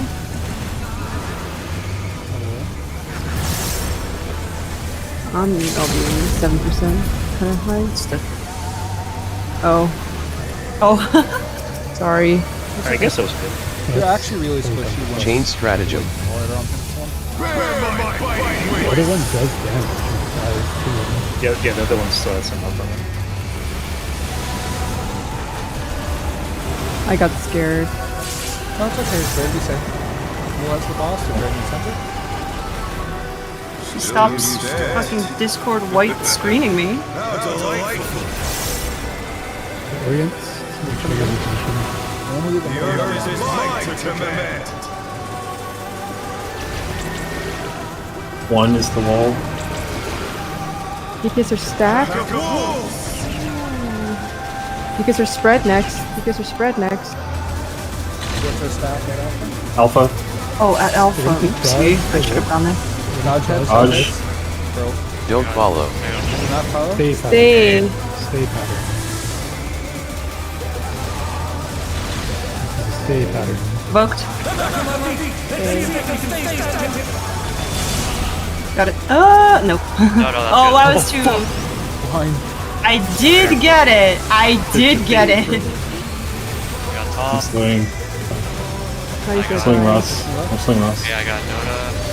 I'll be 7%. Kind of high. Oh. Oh. Sorry. I guess that was good. You're actually really squishy. When Chain stratagem. The other one does damage. Yeah, the other one still has some health on it. I got scared. No, it's okay. It's ready to say. Who has the boss? Is ready to center? She stops fucking Discord white screening me. How delightful. Orients. Make sure you're in position. Only the The earth is mine to command. One is the wall. Because are stacked. Because are spread next. Because are spread next. What's her stack at Alpha? Alpha. Oh, at Alpha. Oopsie. I should have gone there. Dodge head. Dodge. Bro. Don't follow. Do not follow. Stay pattern. Stay. Stay pattern. Stay pattern. Voked. Got it. Nope. No, that's Oh, good. I was too. Fine. I did get it. I did get it. We got Tom. Swing. How do you feel? Swing Ross. I'm swing Ross. Yeah, I got Noda.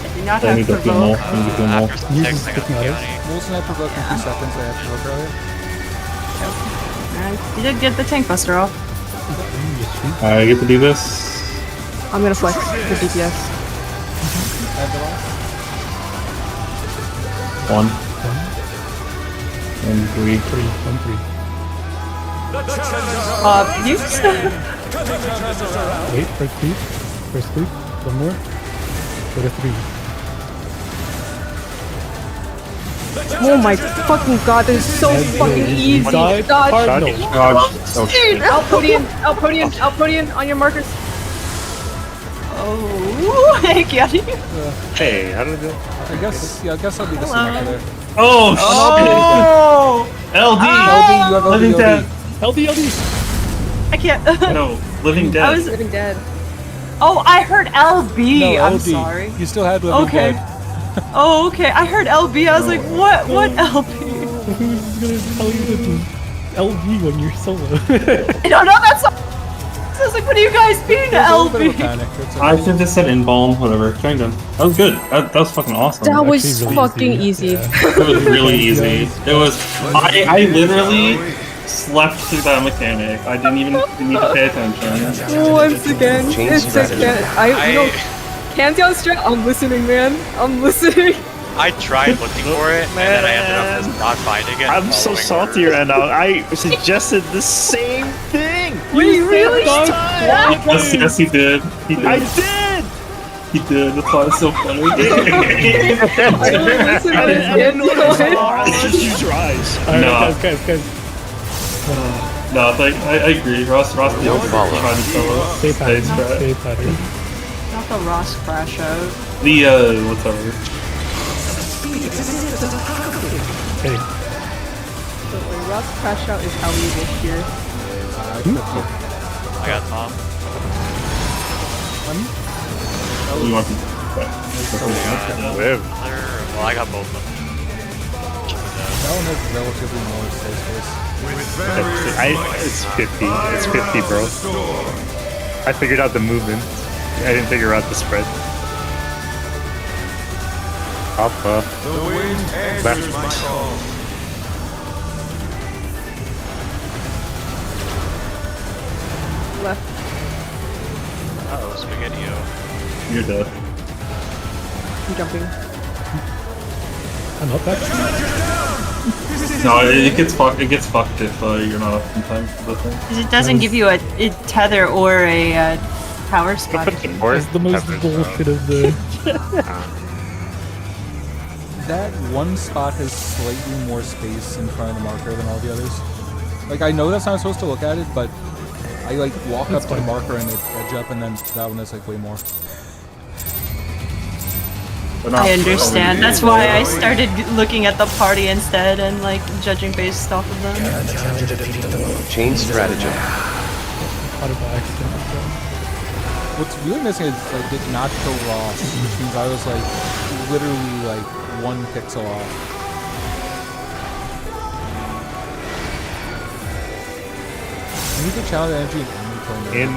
I do not I have need to feel more. provoke. I need to feel more. After some Use ticks, this I got sticking out. Peony. Wolves and I provoked in 2 seconds. I had provoke earlier. You did get the tank buster off. I get to do this. I'm gonna flex for DPS. I have the last. One. And three. 1-3. Nukes? Wait, first creep. First creep. One more. Go to 3. Oh my fucking god, this is so fucking easy. Dodge. Dodge. Cardinal. Dodge. Oh shit. Outpodian, Outpodian, Outpodian on your markers. Oh, hey, Kiani. Hey, how did it go? I guess I'll be the Hello. same there. Oh, shit! LD! LD, you have Living LD. Dead! I can't. No, Living Dead. I was. Living Dead. Oh, I heard LB. No, I'm LD. sorry. You still had Living Okay. Dead. Oh, okay. I heard LB. I was like, what? What LB? Who's gonna tell you to LV when you're solo? I don't know that song. I was like, what do you guys mean, There's a little bit of a LB? panic. It's I okay. should have just said Inbalm, whatever. Kingdom. That was good. That was fucking awesome. That was Actually really fucking easy. Yeah. It was really easy. It was. I literally slept through that mechanic. I didn't even need to pay attention. Once again, Change it's a strategy. you know, Kantian strat. I'm listening, man. I'm listening. I tried looking for it, and then I ended up just not finding it. I'm so following salty her. right now. I suggested the same thing. Wait, really? Yes, he did. He did. I did. He did. That's why it's so funny. I don't listen to this. I didn't know Kantian. what I was. Just use your eyes. Alright, No. guys. No, I agree. Ross did Don't follow. try to solo. Stay pattern. strat. Stay pattern. Not the Ross crash out. The whatever. Okay. So, Ross crash out is how we get here. I got Tom. We want to. Live. Well, I got both of them. That one has relatively more safe space. It's 50. It's 50, bro. I figured out the movement. I didn't figure out the spread. Alpha. The wind answers my call. Left. Uh-oh, Spaghetti-O. You're dead. I'm jumping. I'm up back. No, it gets fucked. It gets fucked if you're not up in time for the thing. 'Cause it doesn't give you a tether or a power spot. That's the most bullshit of the. That one spot has slightly more space in front of the marker than all the others. Like, I know that's not supposed to look at it, but I like walk up to the marker and it edge up, and then that one is like way more. I understand. That's why I started looking at the party instead and like judging based off of them. Change strategy. Caught it by accident. What's really missing is I did not kill Ross, which means I was like literally like 1 pixel off. I need to channel the energy in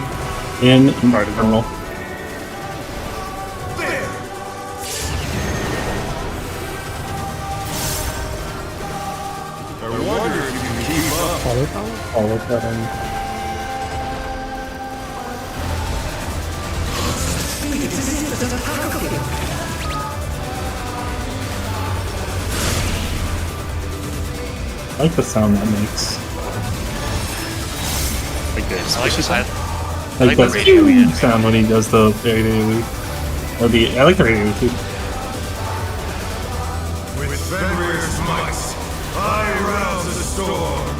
In. In Cardinal. I wonder if you can keep up. Follow pattern. I like the sound that makes. I like this. I Like the the radio pew sound when he does the radio loop. Or the I like the radio loop too. With Fenrir's might, I rouse the storm.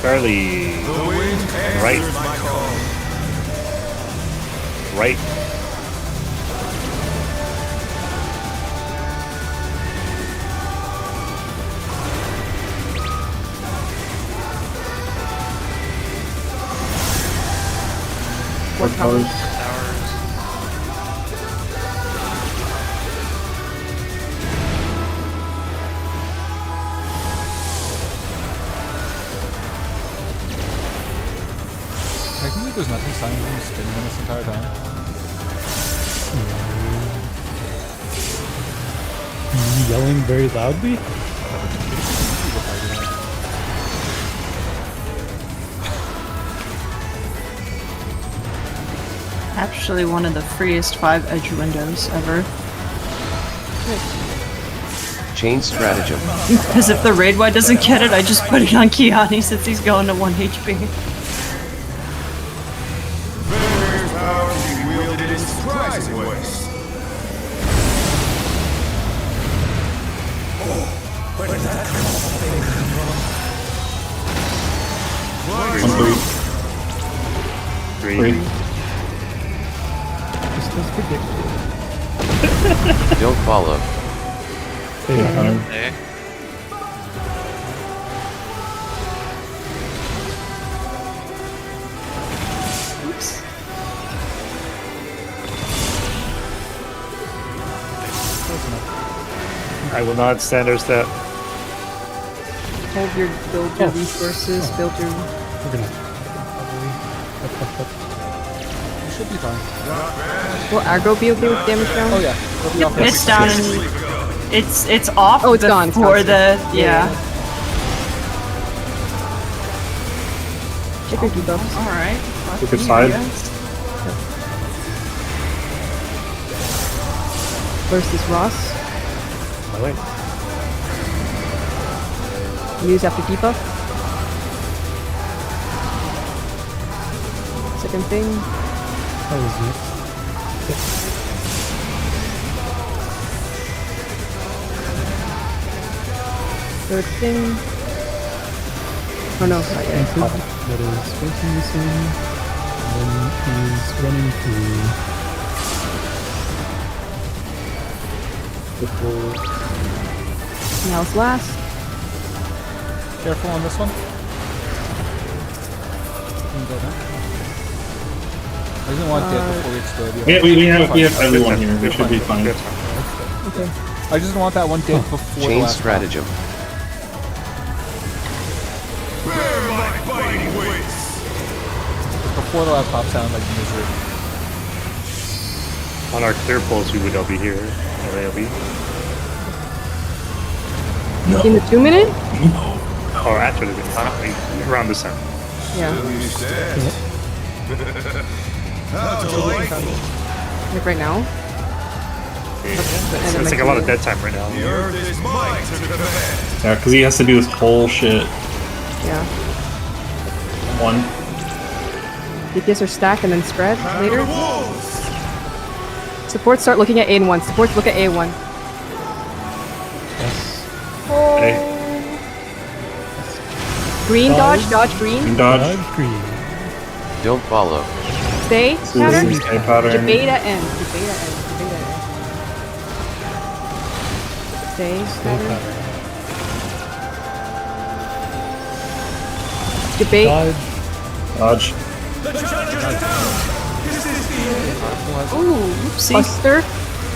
Charlie. The wind answers Right. my call. Right. What colors? Towers. Technically, there's nothing stopping me from spinning them this entire time. Yelling very loudly. Actually, one of the freest 5 edge windows ever. Change strategy. Because if the raid wide doesn't get it, I just put it on Kiani since he's going to 1 HP. Fenrir's power can be wielded in surprising ways. Where did that come from? 3. Just as predicted. Don't follow. Hey. Oops. I will not stand or step. Build your resources, build your... We're gonna probably. You should be fine. Will aggro be okay with damage down? Oh yeah. It'll be off in It's down and it's off. Oh, it's gone, it's For gone. the yeah. Check your debuffs. All right. Look at side. First is Ross. My way. Use after debuff. Second thing. That was next. Third thing. Oh no, not yet. That is working this one. And then he's running through. Now it's last. Careful on this one. You can go now. I didn't want dead before we explode. We have everyone here. We should be fine. Okay. I just didn't want that one dead before the Change last stratagem. Bear my fighting wits! pop. Before the last pop sound like misery. On our clear pulse, we would all be here. LALB. In the 2 minute? Or after the around the sun. Yeah. How delightful! Like right now? It's gonna take a lot of dead time right now. The earth is mine to command! Yeah, because he has to do this whole shit. Yeah. 1. DPS are stack and then spread later. Wolves! Support start looking at A and 1. Support look at A and 1. Yes. Hey, Green dodge, dodge green. Green dodge. Dodge green. Don't follow. Stay This pattern. is a pattern. Beta end. Beta end. Beta end. Stay Stay pattern. pattern. Debate. Dodge. Dodge. Ooh, oopsie. Buster.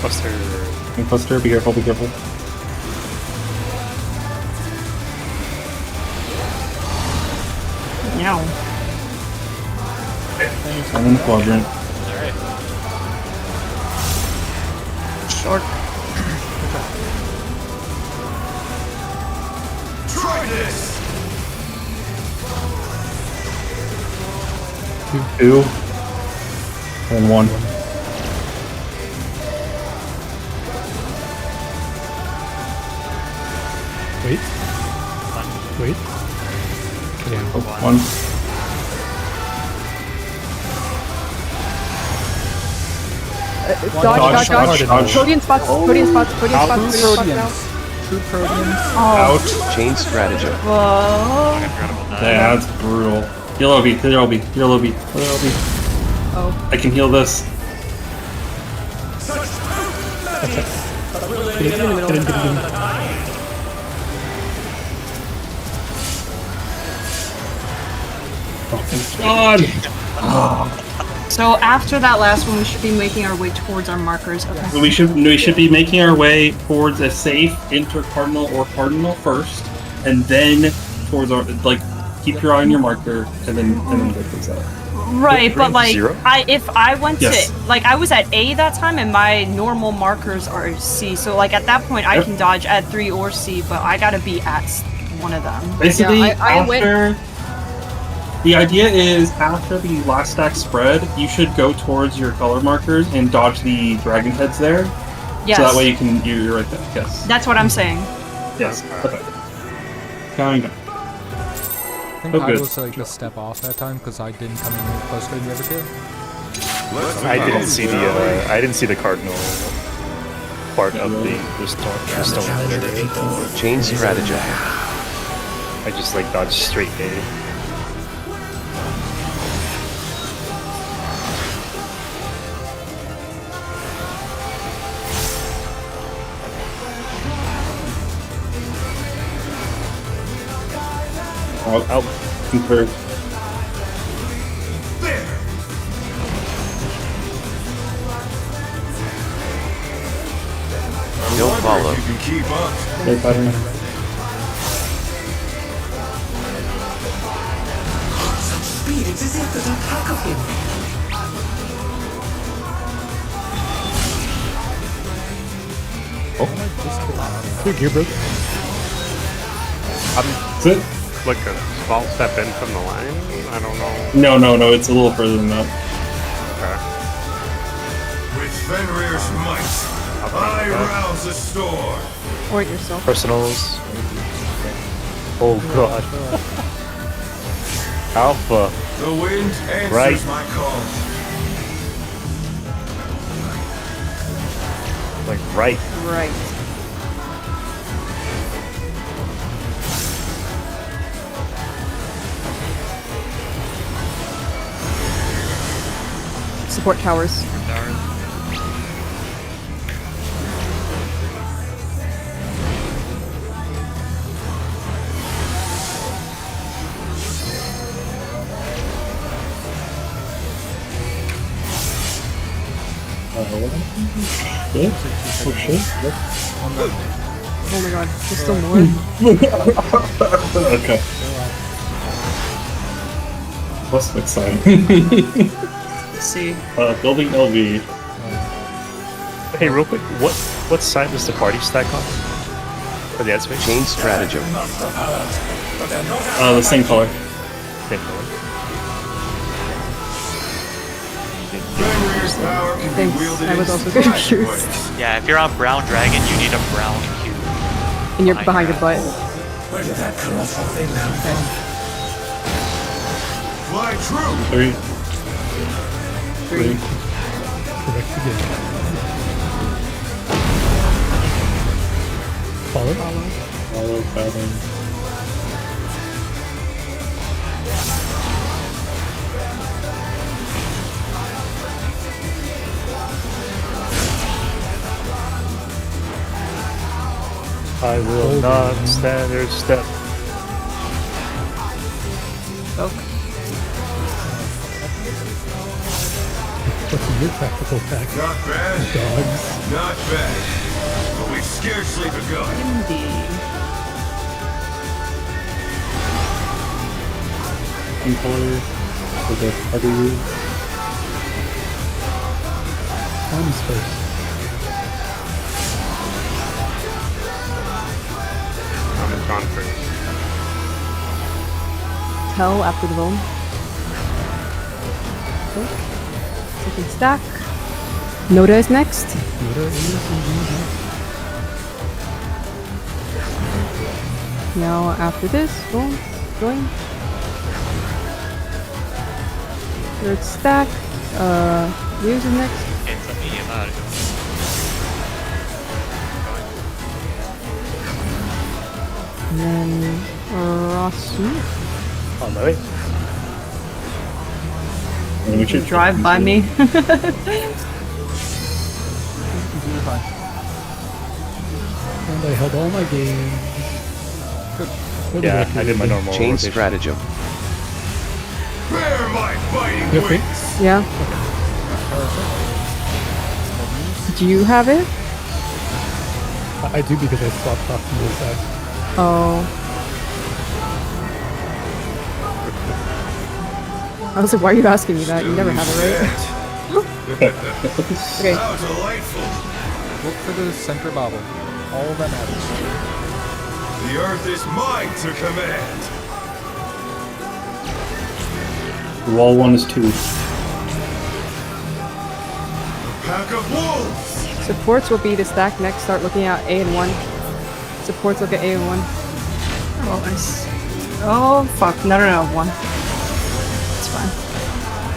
Buster. Cluster, be careful, be careful. Meow. I'm in the quadrant. Alright. Short. Try this! 2. And 1. Wait. Wait. Okay. 1. Dodge, dodge. dodge. Protean spots, protean spots, protean spots, protean spots now. True Proteans. Out. Change stratagem. Whoa. I forgot about that. Yeah, that's brutal. Heal OB, heal OB, heal OB, heal OB. Oh. I can heal this. Get in the middle. Oh, thank God. So after that last one, we should be making our way towards our markers. Okay. We should be making our way towards a safe intercardinal or cardinal first, and then towards our keep your eye on your marker, and then go towards that. Right, but like, 0? if I went Yes. to I was at A that time, and my normal markers are C. So like at that point, I Yep. can dodge at 3 or C, but I gotta be at one of them. Basically, Yeah, I after the idea is after the last stack spread, you should go towards your color markers and dodge the dragon heads there. Yes, So that way you're right there. Yes. that's what I'm saying. Yes. Okay. Counting down. I think Oh, I good. was like a step off that time because I didn't come in close to the other two. I didn't see the cardinal part of the stone. Change stratagem. I just dodged straight A. I'll confirm. There! I Don't wonder follow. if you can keep up. No pattern. Speed, it's as if there's a pack of him. Your gear broke. That's it? Like a small step in from the line? I don't know. No, it's a little further than that. Okay. With Fenrir's might, I rouse the storm. Or yourself. Personals. Oh god. Alpha. The wind answers Right. my call. Like right. Right. Support towers. Yeah? Oh shit. Oh my god, there's still more. Okay. What's next time? Let's see. Building LV. Hey, real quick, what side does the party stack on? For the ad space? Chain stratagem. The same color. Same color. Fenrir's power can Thanks, be wielded I was in also surprise confused. ways. Yeah, if you're on Brown Dragon, you need a brown cube. And you're behind your butt. Where did that colossal thing come from? Fly true! 3. 3. Correct again. Follow. Follow pattern. I will not stand or step. What's your tactical attack? Not bad, Dogs. not bad. But we've scarcely begun. Indeed. Same color. For the other. Arms first. I'm gone first. Hell after the bone. Second stack. Noda is next. Now after this, boom, going. Third stack. Muse is next. Okay, let me get out of here. And then Rasu. On my way. And we should Drive by me. And I held all my games. Yeah, I did my normal Chain rotation. stratagem. Bear my biting You okay? wings! Yeah. Do you have it? I do because I swapped off to this side. Oh. I was like, why are you asking me that? You never have it, right? Okay. How delightful! Look for the center bobble. All that matters. The earth is mine to command! Wall 1 is 2. Pack of wolves! Supports will be the stack next. Start looking at A and 1. Supports look at A and 1. Oh, nice. Oh, fuck. No, 1. It's fine.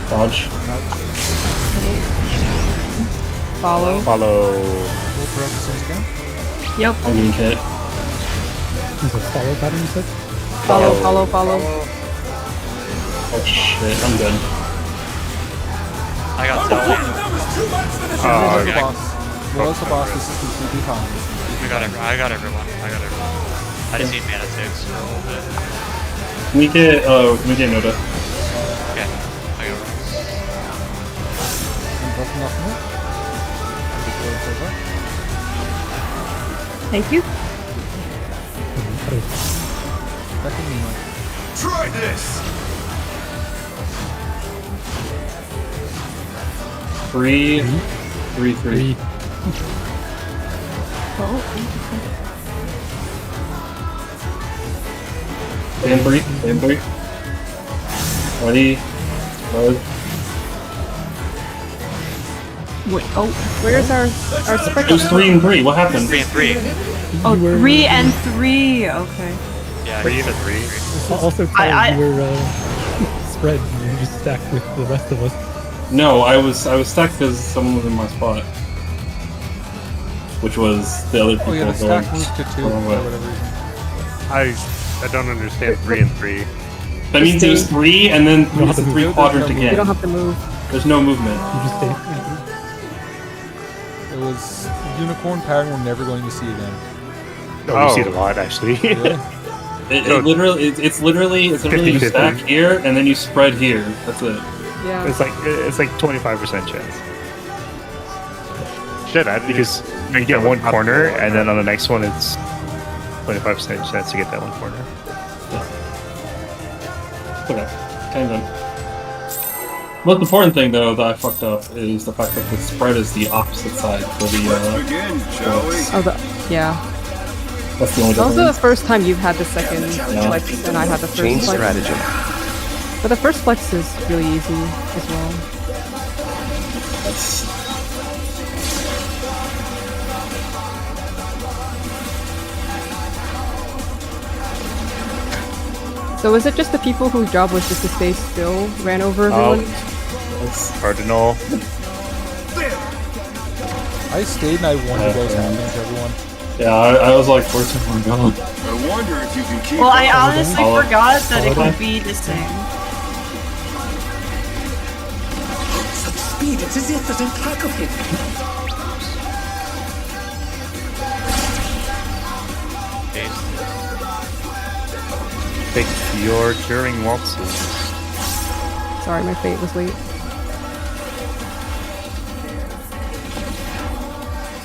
Dodge. Follow. Follow. We'll throw this in again. Yep. I'm getting hit. Is it follow pattern you said? Follow. Oh shit, I'm good. I got Zelda. That was too much for the Oh, The yeah. boss. Willow's the boss. This is completely fine. I got everyone. I just need mana 6 for a little bit. Can we get Noda? Okay. I got Ross. Thank you. Try this! 3, 3, 3. Stand 3, stand 3. Ready? Load. Wait, oh, Where's our spread? It was 3 and 3. What happened? 3 and 3. oh, 3 and 3. Okay. Yeah, 3 he and said 3. Also, I- you were spread. You just stacked with the rest of us. No, I was stuck because someone was in my spot. Which was the other people Oh yeah, the going stack moved to 2 wrong for way. whatever reason. I don't understand 3 and 3. That means it was 3 and then don't have it's a to 3 move. quadrant There's no You don't again. have to move. There's no movement. You just stay. It was unicorn pattern we're never going to see again. Oh, we see it a lot actually. Really? It's literally you 50-50. stack here and then you spread here. That's it. Yeah. It's like 25% chance Shit, I didn't because you get one corner and then on the next one it's 25% chance to get that one corner. Okay. Kind of. Most important thing though that I fucked up is the fact that the spread is the opposite side for the Let's begin, shall we? Oh, yeah. that's the only It's also the difference. first time you've had the second flex and I had the first Chain flex. stratagem. But the first flex is really easy as well. That's- So is it just the people whose job was just to stay still ran over everyone? that's- Cardinal. I stayed and I wondered what was happening to everyone. yeah, I was like, where's everyone going? I wonder if you can keep Well, I up. honestly Follow- forgot that it follow could be the same. Such speed, it's as if there's a pack of him. Take your curing waltzes. Sorry, my fate was late.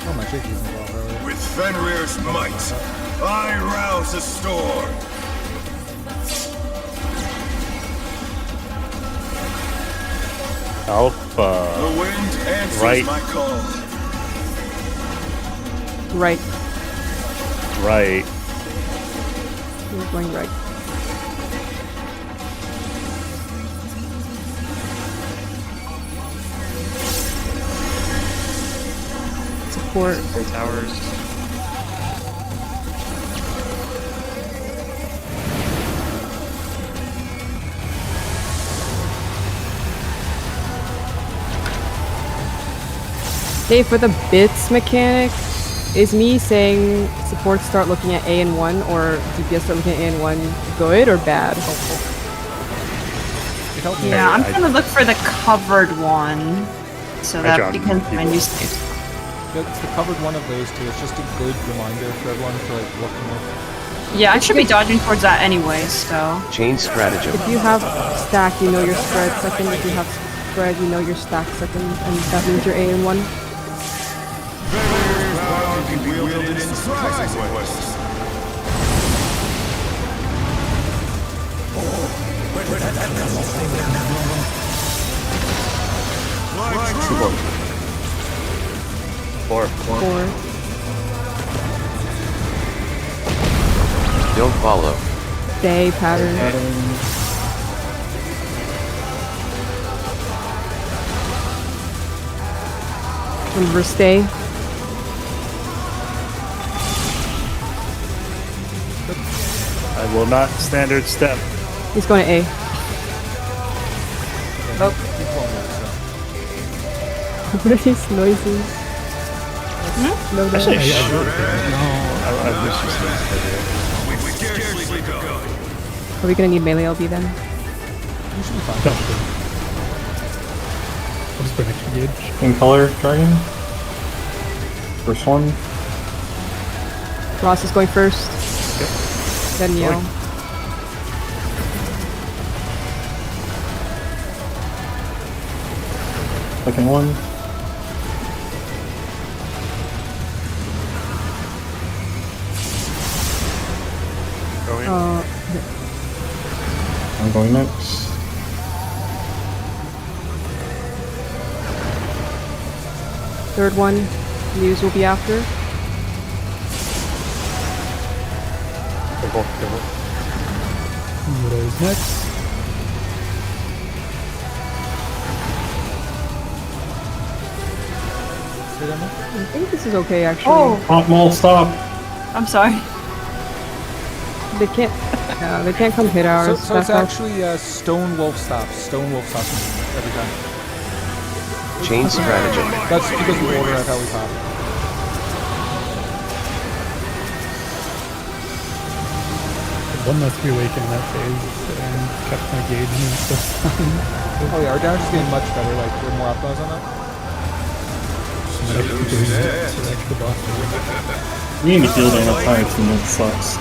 Oh, my chick isn't off earlier. With Fenrir's might, I rouse a storm. Alpha. The wind answers Right. my call. Right. Right. You're going right. Support. Towers. Okay, for the bits mechanic, is me saying support start looking at A and 1 or DPS start looking at A and 1 good or bad? It helped me. Yeah, I'm I- gonna look for the covered one so that dropped you can people. find you safe. Yeah, it's the covered one of those two. It's just a good reminder for everyone to like look and look. Yeah, I should be dodging towards that anyway, so. Chain stratagem. If you have stack, you know your spread second. If you have spread, you know your stack second, and that means you're A and 1. Fenrir's power can be wielded in surprising ways. Like true. 4. 4. Don't follow. Stay pattern. Remember, stay. I will not standard step. He's going to A. Keep going there, so. What are these noises? No, no. I wish you said We scarcely begun. Are we gonna need melee LB then? You should be fine. I'll just put an extra gauge. In color, dragon. First one. Ross is going first. Then Neo. Second one. Going. I'm going next. Third one, Muse will be after. Muro's next. I think this is okay, actually. Oh, Hot mole, stop! I'm sorry. They can't. Yeah, they can't come hit ours. So it's That's actually Stone Wolf stops. Stone Wolf stops every time. Chain stratagem. That's because the order I thought we popped. One less reawaken in that phase and kept my gauge and stuff. Oh yeah, our damage is getting much better. Like we're more optimized on that. Extra boss. We need to heal down up high, and that sucks.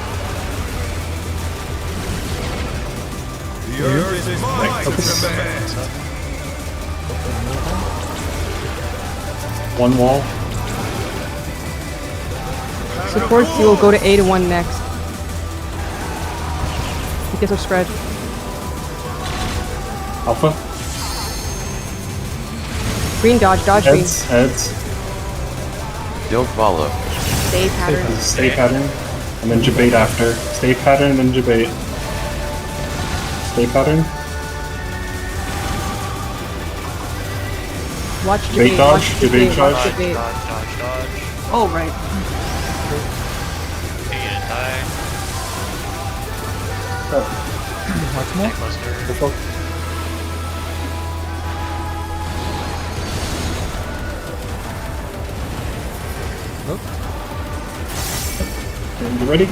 The earth is mine to command. One wall. supports, you will go to 8-1 next. Because of spread. Alpha. Green dodge, dodge green. Heads. Don't follow. Stay pattern. Stay pattern. And then debate after. Stay pattern, then debate. Stay pattern. Watch Debate debate. dodge, Watch debate watch dodge. debate. Dodge. Oh, right. And die. Much more? Cluster. You ready?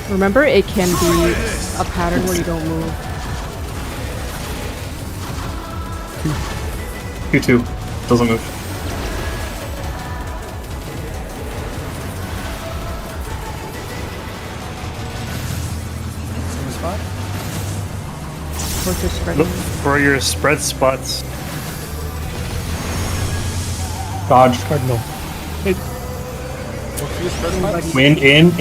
Remember, it can be a pattern where you don't move. 2-2. Doesn't move. Same spot? Or just spread. Look for your spread spots. Dodge. Cardinal. What's your spread spot? Wind in.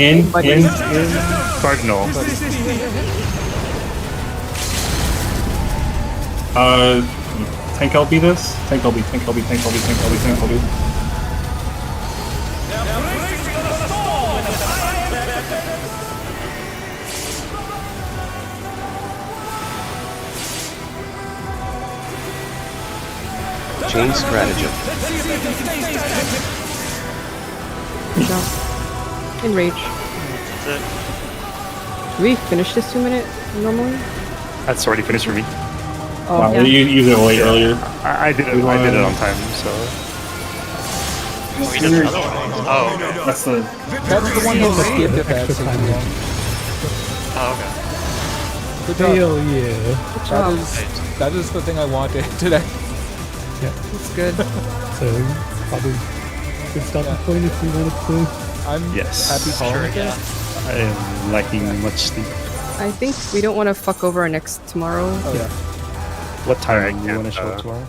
Cardinal. Tank LB this? Tank LB. Chain stratagem. Good job. Enrage. That's it. Do we finish this 2-minute normally? That's already finished for me. Oh, Wow, yeah. you used it way earlier. I did it. I did it on time. So Oh, he does another one. Oh, That's the. That's the one that skipped if that Extra takes time. too long. oh Good job. Hell yeah. Good That job. that is the thing I wanted today. That's good. So probably good stopping point if we wanted to. I'm Yes. happy okay. calling Sure, it. yeah. I am lacking much sleep. I think we don't want to fuck over our next tomorrow. Oh yeah. What time I do you can't, want to show up tomorrow?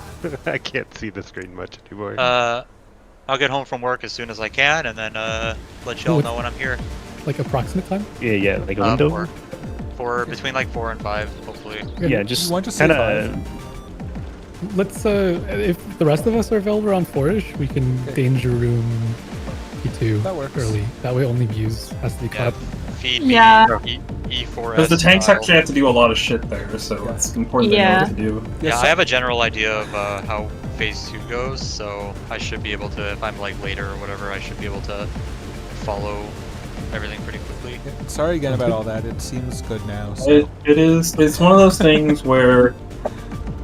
I can't see the screen much anymore. I'll get home from work as soon as I can, and then let y'all know when I'm here. Like approximate time? Yeah, like a window. For between like 4 and 5, hopefully. Yeah, just You want to say kind of. Let's if the rest of us are available around 4ish, we can Okay. danger room E2 That works. early. That way only views has to be Yeah. caught up. Feed me Yeah. E4S. Because the tanks style. actually have to do a lot of shit there, so it's important to know Yeah. what to do. Yeah, Yes, I have a general idea of how phase 2 goes, so I should be able to, if I'm like later or whatever, I should be able to follow everything pretty quickly. Sorry again about all that. It seems good now. So. It is. It's one of those things where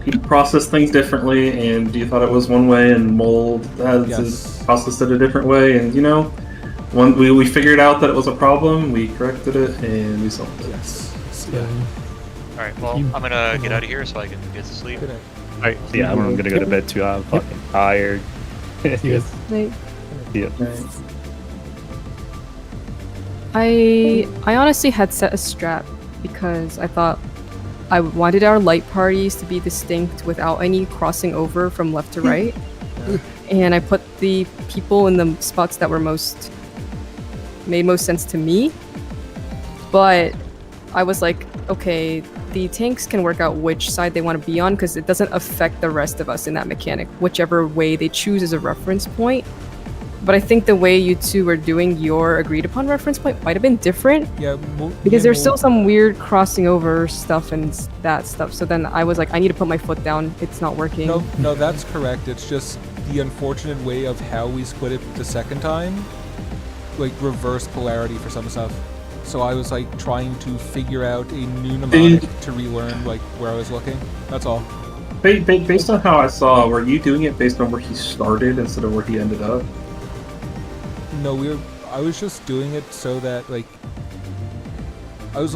you process things differently, and you thought it was one way, and Mold has Yes. processed it a different way, and you know, when we figured out that it was a problem, we corrected it, and we solved it. Yes. So Alright, well, I'm gonna get out of here so I can get to sleep. Good night. Alright, yeah, I'm gonna go to bed too. I'm fucking tired. see you guys. Like, Yeah. I honestly had set a strat because I thought I wanted our light parties to be distinct without any crossing over from left to right. And I put the people in the spots that were made most sense to me. But I was like, okay, the tanks can work out which side they want to be on because it doesn't affect the rest of us in that mechanic, whichever way they choose as a reference point. But I think the way you two were doing your agreed upon reference point might have been different. Yeah, because there's still some weird crossing over stuff and that stuff. So then I was like, I need to put my foot down. It's not working. No, that's correct. It's just the unfortunate way of how we split it the second time, like reverse polarity for some stuff. So I was like trying to figure out a new mnemonic to relearn like where I was looking. That's all. Based on how I saw, were you doing it based on where he started instead of where he ended up? No, I was just doing it so that like I was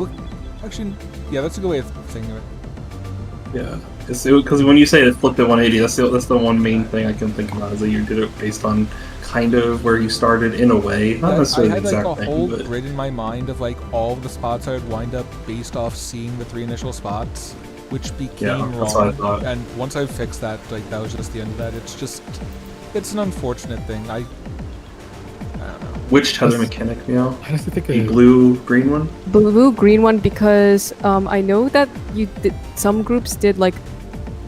actually, yeah, that's a good way of thinking of it. Yeah, because when you say it flipped at 180, that's the one main thing I can think about is that you did it based on kind of where you started in a way, not necessarily I had the exact like a thing, whole but... grid in my mind of like all of the spots I would wind up based off seeing the 3 initial spots, which became that's what I wrong. thought. And once I fixed that, like that was just the end of that. It's an unfortunate thing. I don't know. Which tether mechanic, Meow? I have to think The blue-green one? Blue-green one because I know that some groups did like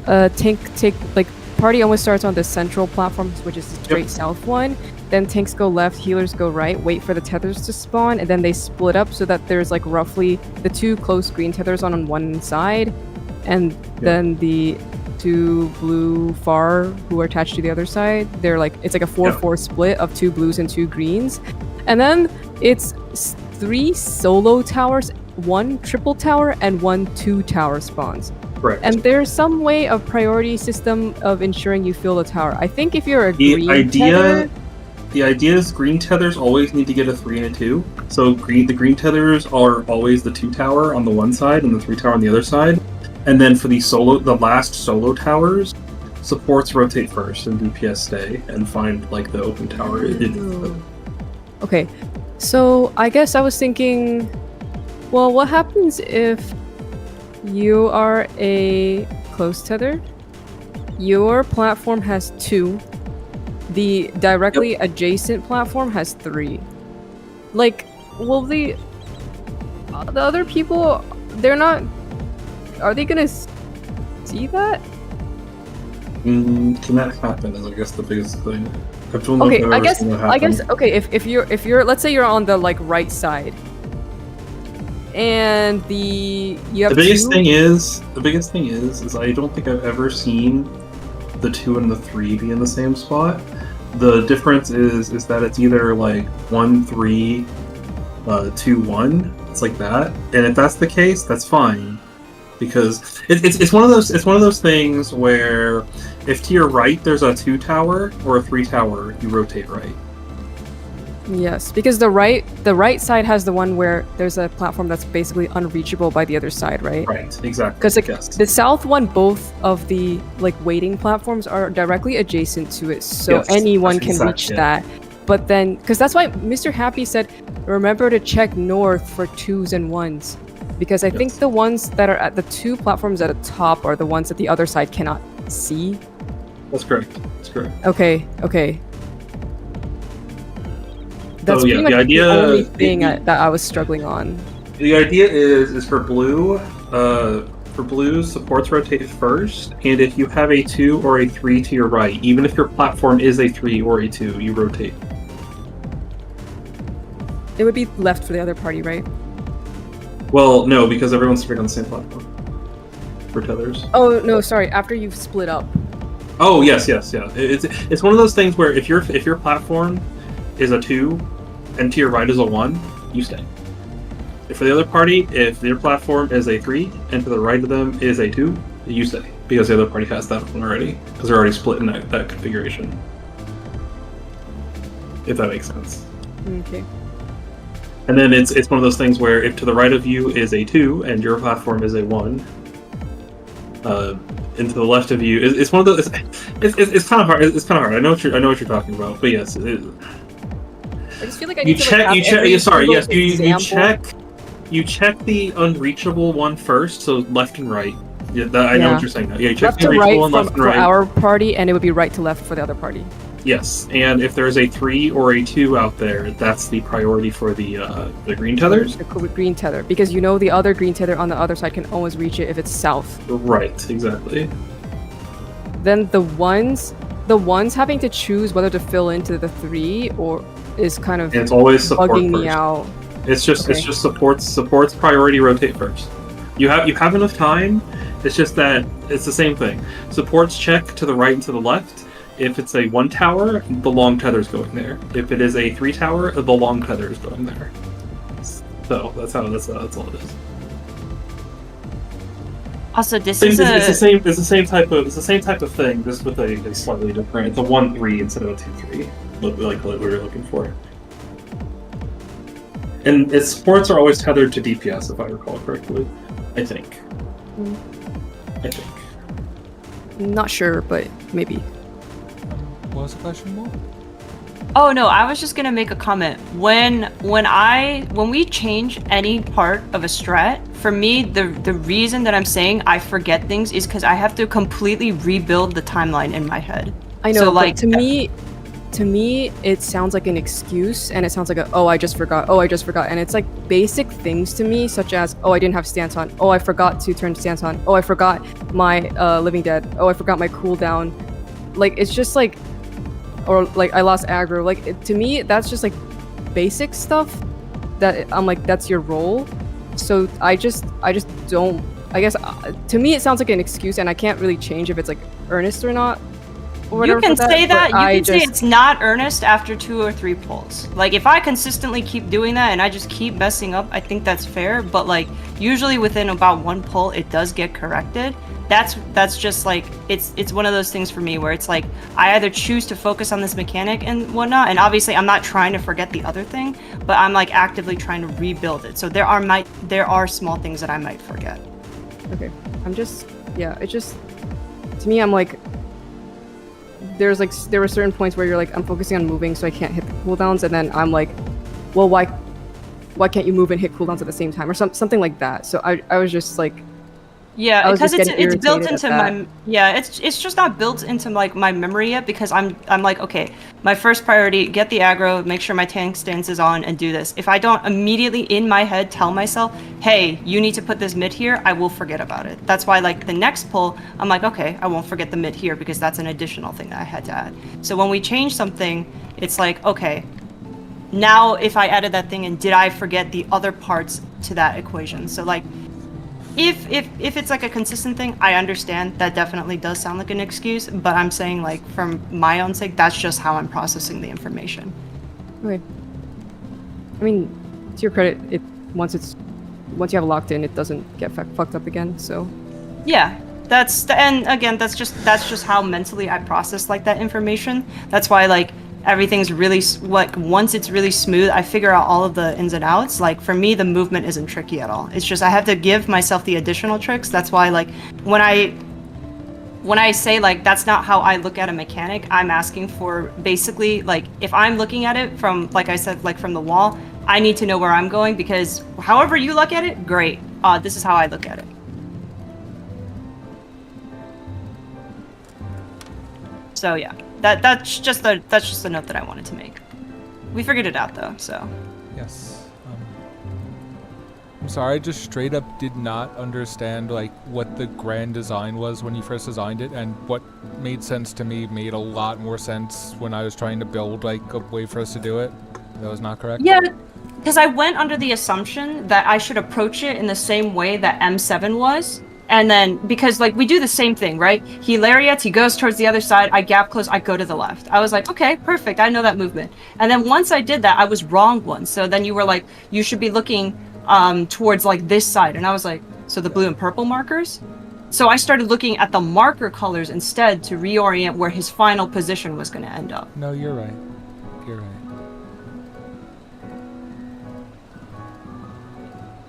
tank take like party almost starts on the central platform, which is the straight south one. Then tanks go left, healers go right, wait for the tethers to spawn, and then they split up so that there's like roughly the 2 close green tethers on one side, and then the 2 blue far who are attached to the other side. They're like, it's like a 4-4 split of 2 blues and 2 greens. And then it's 3 solo towers, 1 triple tower, and 1 2-tower spawns. Correct. And there's some way of priority system of ensuring you fill the tower. I think if you're a green tether... The idea is green tethers always need to get a 3 and a 2. So the green tethers are always the 2-tower on the one side and the 3-tower on the other side. And then for the last solo towers, supports rotate first and DPS stay and find like the open tower. Okay, so I guess I was thinking, well, what happens if you are a close tether? Your platform has 2. The directly adjacent platform has 3. Like, will the other people, they're not... Are they gonna see that? Can that happen is I guess the biggest thing. Okay, I guess okay, if you're let's say you're on the like right side. And you have the biggest thing is I don't think I've ever seen the 2 and the 3 be in the same spot. The difference is that it's either like 1-3, 2-1. It's like that. And if that's the case, that's fine. Because it's one of those things where if to your right there's a 2-tower or a 3-tower, you rotate right. Yes, because the right side has the one where there's a platform that's basically unreachable by the other side, right? Right, exactly. Because like the south one, both of the like waiting platforms are directly adjacent to it, so anyone can reach that. But then, because that's why Mr. Happy said, remember to check north for 2s and 1s, because I think the ones that are at the 2 platforms at the top are the ones that the other side cannot see. That's correct. That's correct. Okay. That's pretty much the only thing that I was struggling on. The idea is for blue, supports rotate first, and if you have a 2 or a 3 to your right, even if your platform is a 3 or a 2, you rotate. It would be left for the other party, right? Well, no, because everyone's on the same platform. For tethers. Oh no, sorry. After you've split up. Oh yes, yeah. It's one of those things where if your platform is a 2 and to your right is a 1, you stay. If for the other party, if their platform is a 3 and to the right of them is a 2, you stay. Because the other party has that one already. Because they're already split in that configuration. If that makes sense. Okay. And then it's one of those things where if to the right of you is a 2 and your platform is a 1, and to the left of you, it's one of those. It's kind of hard. It's kind of hard. I know what you're talking about, but yes. I just feel like I need to check. You check. you check the unreachable one first, so left and right. Yeah, I know what you're saying now. Yeah, you check Left the to unreachable right one, left and for right. our party, and it would be right to left for the other party. Yes, and if there's a 3 or a 2 out there, that's the priority for the green tethers. The green tether, because you know the other green tether on the other side can always reach it if it's south. Right, exactly. Then the ones having to choose whether to fill into the 3 or is kind of And it's always support bugging first. me out. It's just support's priority rotate first. You have enough time. It's just that it's the same thing. Supports check to the right and to the left. If it's a 1 tower, the long tether is going there. If it is a 3 tower, the long tether is going there. So that's all it is. Also, this It's is the same type of thing, just with a slightly different. It's a 1-3 instead of a 2-3, like what we were looking for. And its supports are always tethered to DPS, if I recall correctly. I think. Not sure, but maybe. What was the question, Mo? Oh no, I was just gonna make a comment. When we change any part of a strat, for me the reason that I'm saying I forget things is because I have to completely rebuild the timeline in my head. I know, So, but to me, it sounds like an excuse, and it sounds like I just forgot, and it's like basic things to me, such as, I didn't have stance on, I forgot to turn stance on, I forgot my Living Dead, I forgot my cooldown. Like, it's just like, or like, I lost aggro. Like, to me, that's just like basic stuff that I'm like, that's your role. So I just don't, I guess, to me, it sounds like an excuse, and I can't really change if it's like earnest or not. You can say that. You can say it's not earnest after 2 or 3 pulls. Like, if I consistently keep doing that and I just keep messing up, I think that's fair. But like, usually within about 1 pull, it does get corrected. That's just like, it's one of those things for me where it's like, I either choose to focus on this mechanic and whatnot, and obviously I'm not trying to forget the other thing, but I'm like actively trying to rebuild it. So there are small things that I might forget. Okay, it just, to me, I'm like, there were certain points where you're like, I'm focusing on moving so I can't hit the cooldowns, and then I'm like, well, why can't you move and hit cooldowns at the same time, or something like that. So I was just like, yeah, because it's built into my it's just not built into like my memory yet, because I'm like, okay, my first priority, get the aggro, make sure my tank stance is on, and do this. If I don't immediately in my head tell myself, hey, you need to put this mid here, I will forget about it. That's why like the next pull, I'm like, okay, I won't forget the mid here, because that's an additional thing that I had to add. So when we change something, it's like, okay, now if I added that thing, and did I forget the other parts to that equation? So like, if it's like a consistent thing, I understand that definitely does sound like an excuse, but I'm saying like, from my own sake, that's just how I'm processing the information. Okay. I mean, to your credit, once you have it locked in, it doesn't get fucked up again. So. Yeah, and again, that's just how mentally I process like that information. That's why like everything's really like, once it's really smooth, I figure out all of the ins and outs. Like for me, the movement isn't tricky at all. It's just I have to give myself the additional tricks. That's why like when I say like that's not how I look at a mechanic, I'm asking for basically like, if I'm looking at it from, like I said, like from the wall, I need to know where I'm going, because however you look at it, great. This is how I look at it. So yeah. That's just a note that I wanted to make. We figured it out though, so. Yes. I'm sorry, I just straight up did not understand like what the grand design was when you first designed it, and what made sense to me made a lot more sense when I was trying to build like a way for us to do it. That was not correct? Yeah, because I went under the assumption that I should approach it in the same way that M7 was. And then, because like we do the same thing, right? He lariats, he goes towards the other side, I gap close, I go to the left. I was like, okay, perfect, I know that movement. And then once I did that, I was wrong once. So then you were like, you should be looking towards like this side. And I was like, so the blue and purple markers? So I started looking at the marker colors instead to reorient where his final position was going to end up. No, you're right. You're right.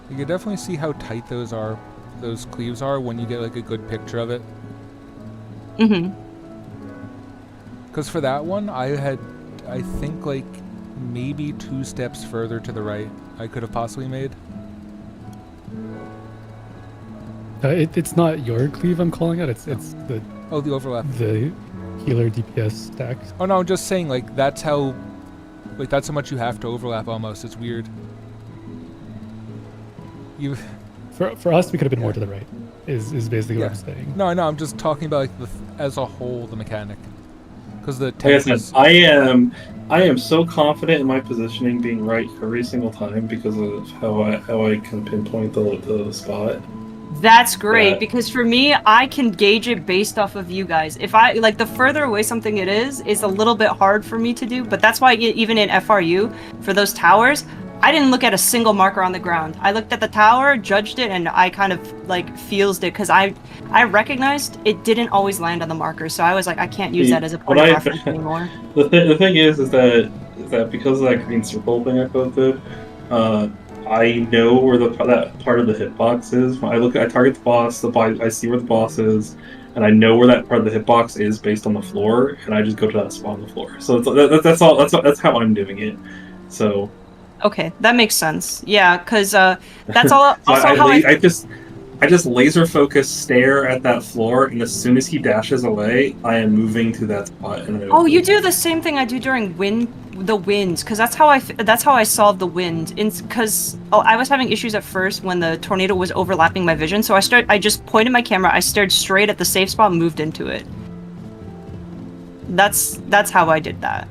You can definitely see how tight those cleaves are when you get like a good picture of it. Mm-hmm. Because for that one, I think like maybe 2 steps further to the right I could have possibly made. It's not your cleave I'm calling out. It's the the overlap. The healer DPS stack. Oh no, I'm just saying like that's how much you have to overlap almost. It's weird. For us, we could have been more to the right. Is basically what I'm saying. No, I know. I'm just talking about like as a whole the mechanic. Because the like I said, I am so confident in my positioning being right every single time because of how I can pinpoint the spot. That's great, because for me, I can gauge it based off of you guys. If I, like, the further away something it is, it's a little bit hard for me to do, but that's why even in FRU, for those towers, I didn't look at a single marker on the ground. I looked at the tower, judged it, and I kind of, like, feelsed it, because I recognized it didn't always land on the marker, so I was like, I can't use that as a point of reference anymore. The thing is that because of that green circle thing I posted, I know where that part of the hitbox is. When I target the boss, I see where the boss is, and I know where that part of the hitbox is based on the floor, and I just go to that spot on the floor. So that's all. That's how I'm doing it. So. Okay, that makes sense. Yeah, because that's all. Also, I just laser focus, stare at that floor, and as soon as he dashes away, I am moving to that spot. And you do the same thing I do during the winds, because that's how I solved the wind. Because I was having issues at first when the tornado was overlapping my vision, so I just pointed my camera, I stared straight at the safe spot, and moved into it. That's how I did that.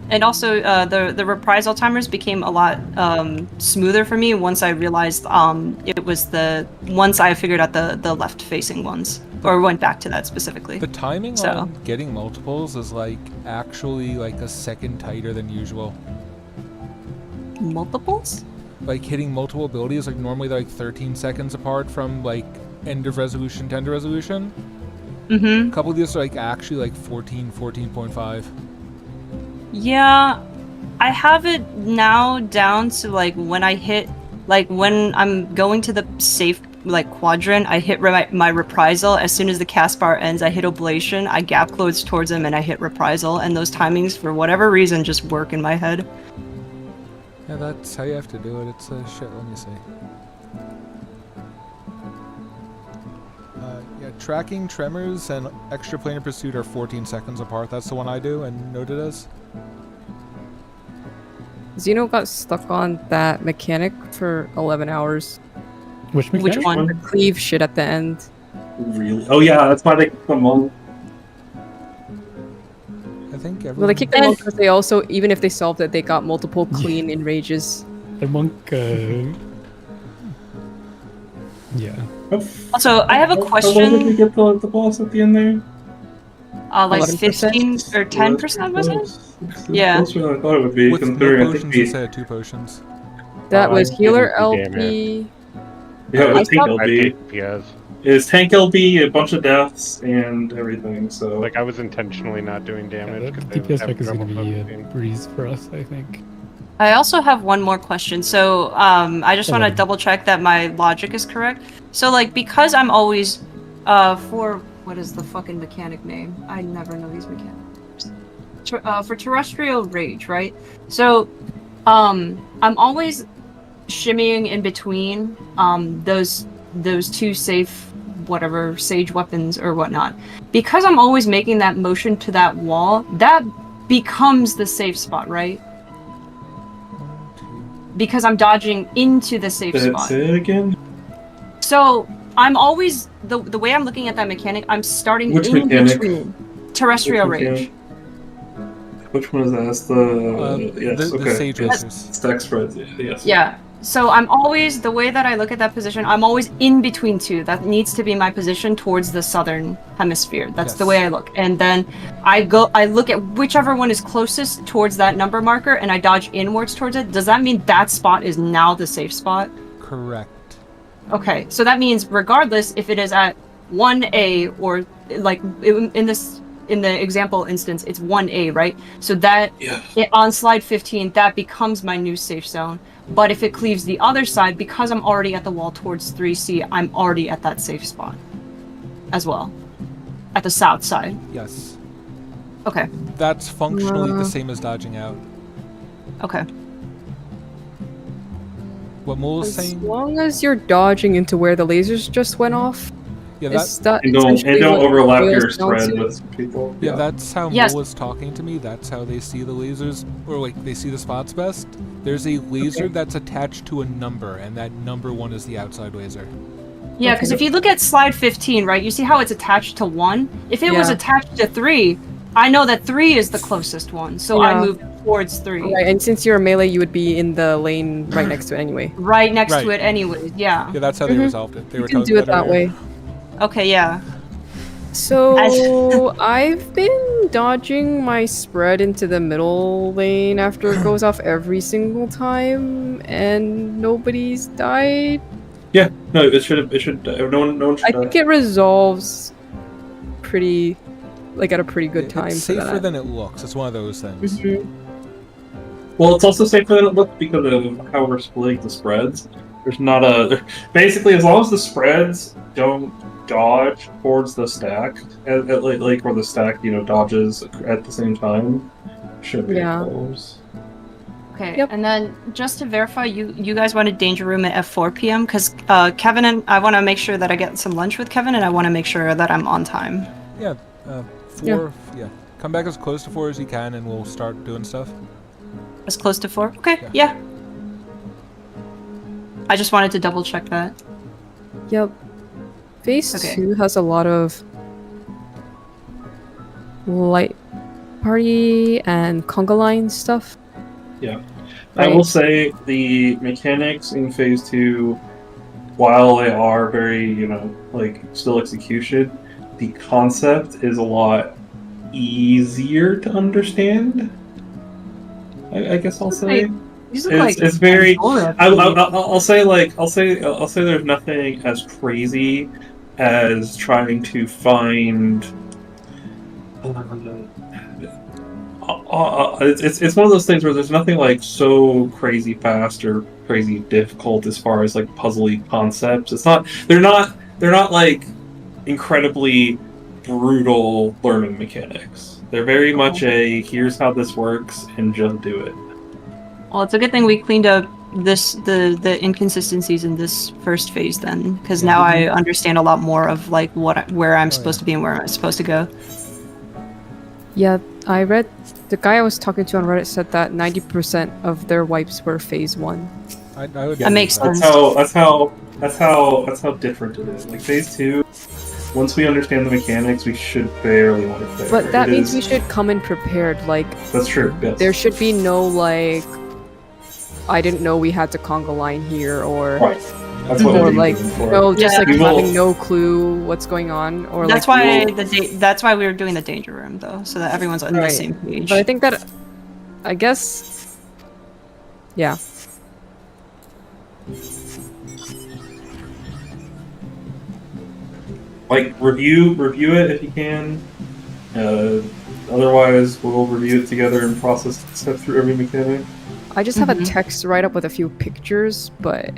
And also, the reprisal timers became a lot smoother for me once I realized it was once I figured out the left-facing ones, or went back to that specifically. The timing on getting multiples is like actually like a second tighter than usual. Multiples? Like hitting multiple abilities, like normally they're like 13 seconds apart from like end of resolution to end of resolution. Mm-hmm. A couple of these are like actually like 14.5. Yeah, I have it now down to like when I hit, like when I'm going to the safe like quadrant, I hit my reprisal. As soon as the cast bar ends, I hit oblation, I gap close towards him, and I hit reprisal. And those timings, for whatever reason, just work in my head. Yeah, that's how you have to do it. It's a shit, let me see. Yeah, tracking, tremors, and extra planar pursuit are 14 seconds apart. That's the one I do, and Noted does. Xeno got stuck on that mechanic for 11 hours. Which mechanic? Which one? The cleave shit at the end. Really? Oh yeah, that's why they kicked them all. I think everyone... Well, they kicked them all because they also, even if they solved it, they got multiple clean enrages. The monk, yeah. Also, I have a question. How long did we get the boss at the end there? Like 15 or 10%, was it? Yeah. Closer than I thought it would be. With no potions instead of 2 potions. That was healer LP. Yeah, it was tank LP. Yes. It was tank LP, a bunch of deaths, and everything. So like I was intentionally not doing damage. Yeah, the DPS check is going to be a breeze for us, I think. I also have one more question. So I just want to double check that my logic is correct. So like because I'm always for what is the fucking mechanic name? I never know these mechanics. For terrestrial rage, right? So I'm always shimmying in between those two safe whatever sage weapons or whatnot. Because I'm always making that motion to that wall, that becomes the safe spot, right? Because I'm dodging into the safe spot. Say it again? So I'm always the way I'm looking at that mechanic, I'm starting Which in mechanic? between terrestrial rage. Which one is that? That's the yes, the okay. sage yes. Stack spreads, yes. Yeah. So I'm always, the way that I look at that position, I'm always in between two. That needs to be my position towards the southern hemisphere. That's the way I look. And then I look at whichever one is closest towards that number marker and I dodge inwards towards it. Does that mean that spot is now the safe spot? Correct. Okay, so that means regardless if it is at 1A or like in the example instance, it's 1A, right? So that on slide 15, that becomes my new safe zone. But if it cleaves the other side, because I'm already at the wall towards 3C, I'm already at that safe spot as well. At the south side. Yes. Okay. That's functionally the same as dodging out. Okay. What Mole is As saying? long as you're dodging into where the lasers just went off, Yeah, is that And don't essentially what overlap boils your down spread to? with people. Yeah, that's how Yes. Mole is talking to me. That's how they see the lasers, or like they see the spots best. There's a laser that's attached to a number, and that number 1 is the outside laser. Yeah, because if you look at slide 15, right, you see how it's attached to 1? If it was Yeah. attached to 3, I know that 3 is the closest one, so I Yeah. move towards 3. Right, and since you're a melee, you would be in the lane right next to it anyway. Right next Right. to it anyways, yeah. Yeah, that's how they Mhm. resolved it. They You were can talking do it about that way. Okay, yeah. So I've been dodging my spread into the middle lane after it goes off every single time, and nobody's died. Yeah, no, it should. No one should. I think it resolves pretty, like at a pretty good time. It's for safer that. than it looks. It's one of those things. Mhm. Well, it's also safer than it looks because of how we're splitting the spreads. There's not a basically as long as the spreads don't dodge towards the stack, like where the stack dodges at the same time, should be Yeah. close. Okay, Yep. and then just to verify, you guys wanted Danger Room at 4 p.m. because Kevin and I want to make sure that I get some lunch with Kevin, and I want to make sure that I'm on time. Yeah, 4. Yeah. Come back as close to 4 as you can, and we'll start doing stuff. As close to 4? Okay, yeah. I just wanted to double check that. Yep. Phase Okay. 2 has a lot of light party and conga line stuff. Yeah. I will say the mechanics in Phase 2, while they are very, still execution, the concept is a lot easier to understand. I guess I'll say. These look like It's very. Pandora I'll say there's nothing as crazy as trying to find. It's one of those things where there's nothing like so crazy fast or crazy difficult as far as like puzzly concepts. They're not like incredibly brutal learning mechanics. They're very much a here's how this works and just do it. Well, it's a good thing we cleaned up the inconsistencies in this first phase then, because now I understand a lot more of like where I'm supposed to be and where I'm supposed to go. Yeah, I read the guy I was talking to on Reddit said that 90% of their wipes were phase 1. I would. That makes sense. That's how different it is. Like Phase 2, once we understand the mechanics, we should barely want it there. But that means we should come in prepared. Like, That's true. Yes. there should be no like, I didn't know we had to conga line here, or Right. That's what or we're like looking for. no, just Yeah. like We will- having no clue what's going on, or That's like why that's why we were doing the Danger Room though, so that everyone's on the Right. same page. But I think that, I guess, yeah. Like review it if you can. Otherwise, we'll review it together and step through every mechanic. I just have a text write up with a few pictures, but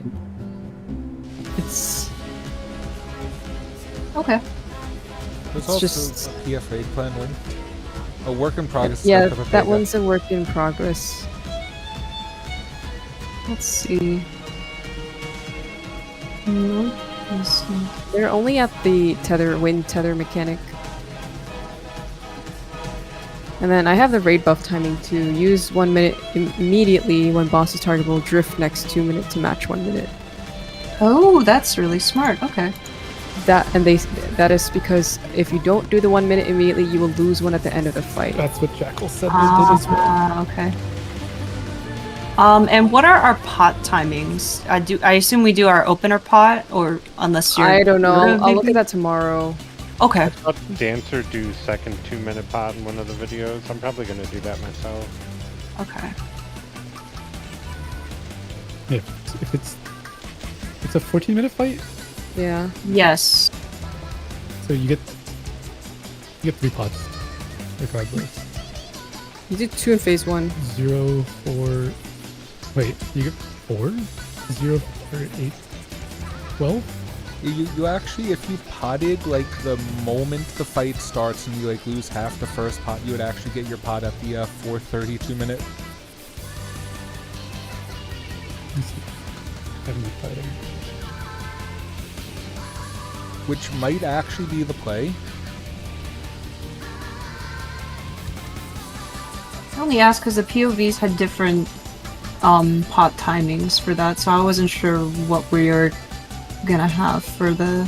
it's okay. There's It's also just- a PF raid plan link. A work in progress. yeah, stuff of that Vega. one's a work in progress. Let's see. No, let's see. They're only at the wind tether mechanic. And then I have the raid buff timing to use 1 minute immediately when boss is targetable, drift next 2 minutes to match 1 minute. Oh, that's really smart. Okay. That is because if you don't do the 1 minute immediately, you will lose one at the end of the fight. That's what Jackal said they did as well. Okay. And what are our pot timings? I assume we do our opener pot, or unless you're. I don't know. I'll look maybe? at that tomorrow. Okay. I saw Dancer do second 2-minute pod in one of the videos. I'm probably gonna do that myself. Okay. If it's a 14-minute fight, Yeah. Yes. so you get 3 pods regardless. You did 2 in phase 1. 0, 4. Wait, you get 4? 0, 4, 8, 12? You actually, if you potted like the moment the fight starts and you like lose half the first pot, you would actually get your pot at the 4:32 minute. heavily fighting. Which might actually be the play. I only asked because the POVs had different pot timings for that, so I wasn't sure what we were gonna have for the.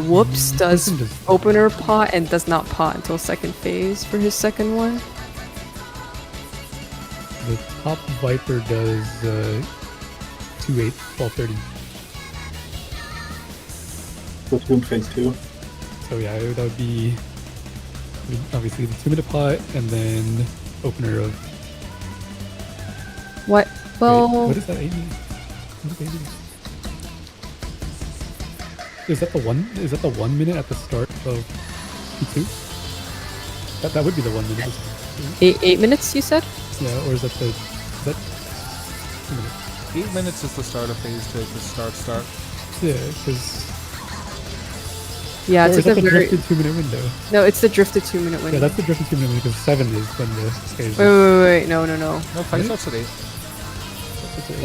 Whoops does opener pot and does not pot until second phase for his second one. The top Viper does 2-8, 12:30. Platoon phase 2. So yeah, that would be obviously the 2-minute pot and then opener of. What? Well, Wait, what is that 8 minutes? What is 8 minutes? Is that the 1 minute at the start of P2? That would be the 1 minute. 8 minutes, you said? Yeah, or is that 2 minutes? 8 minutes is the start of phase 2, the start. Yeah, because. Yeah, it's or is at that the the very. drifted 2-minute window? No, it's the drifted 2-minute window. Yeah, that's the drifted 2-minute window because 7 is when the phase. Wait, no. No, fight starts at 8.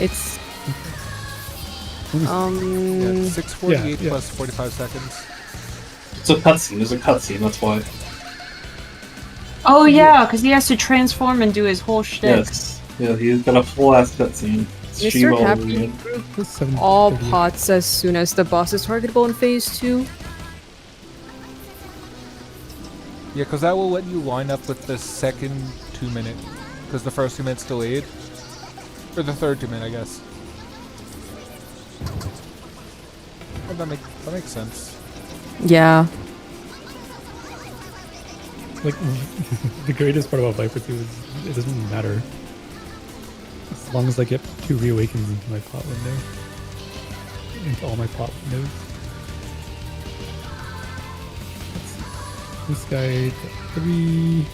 It's. Yeah, 6:48 yeah. plus 45 seconds. It's a cutscene. There's a cutscene. That's why. Oh yeah, because he has to transform and do his whole shtick. Yes. Yeah, he's got a full ass cutscene. Mr. Happy all pots as soon as the boss is targetable in phase 2. Yeah, because that will let you line up with the second 2-minute, because the first 2 minutes delayed, or the third 2 minute, I guess. Well, that makes sense. Yeah. Like, the greatest part about Viper 2 is it doesn't matter. As long as I get 2 reawakens into my pot window. Into all my pot windows. This guy, 3...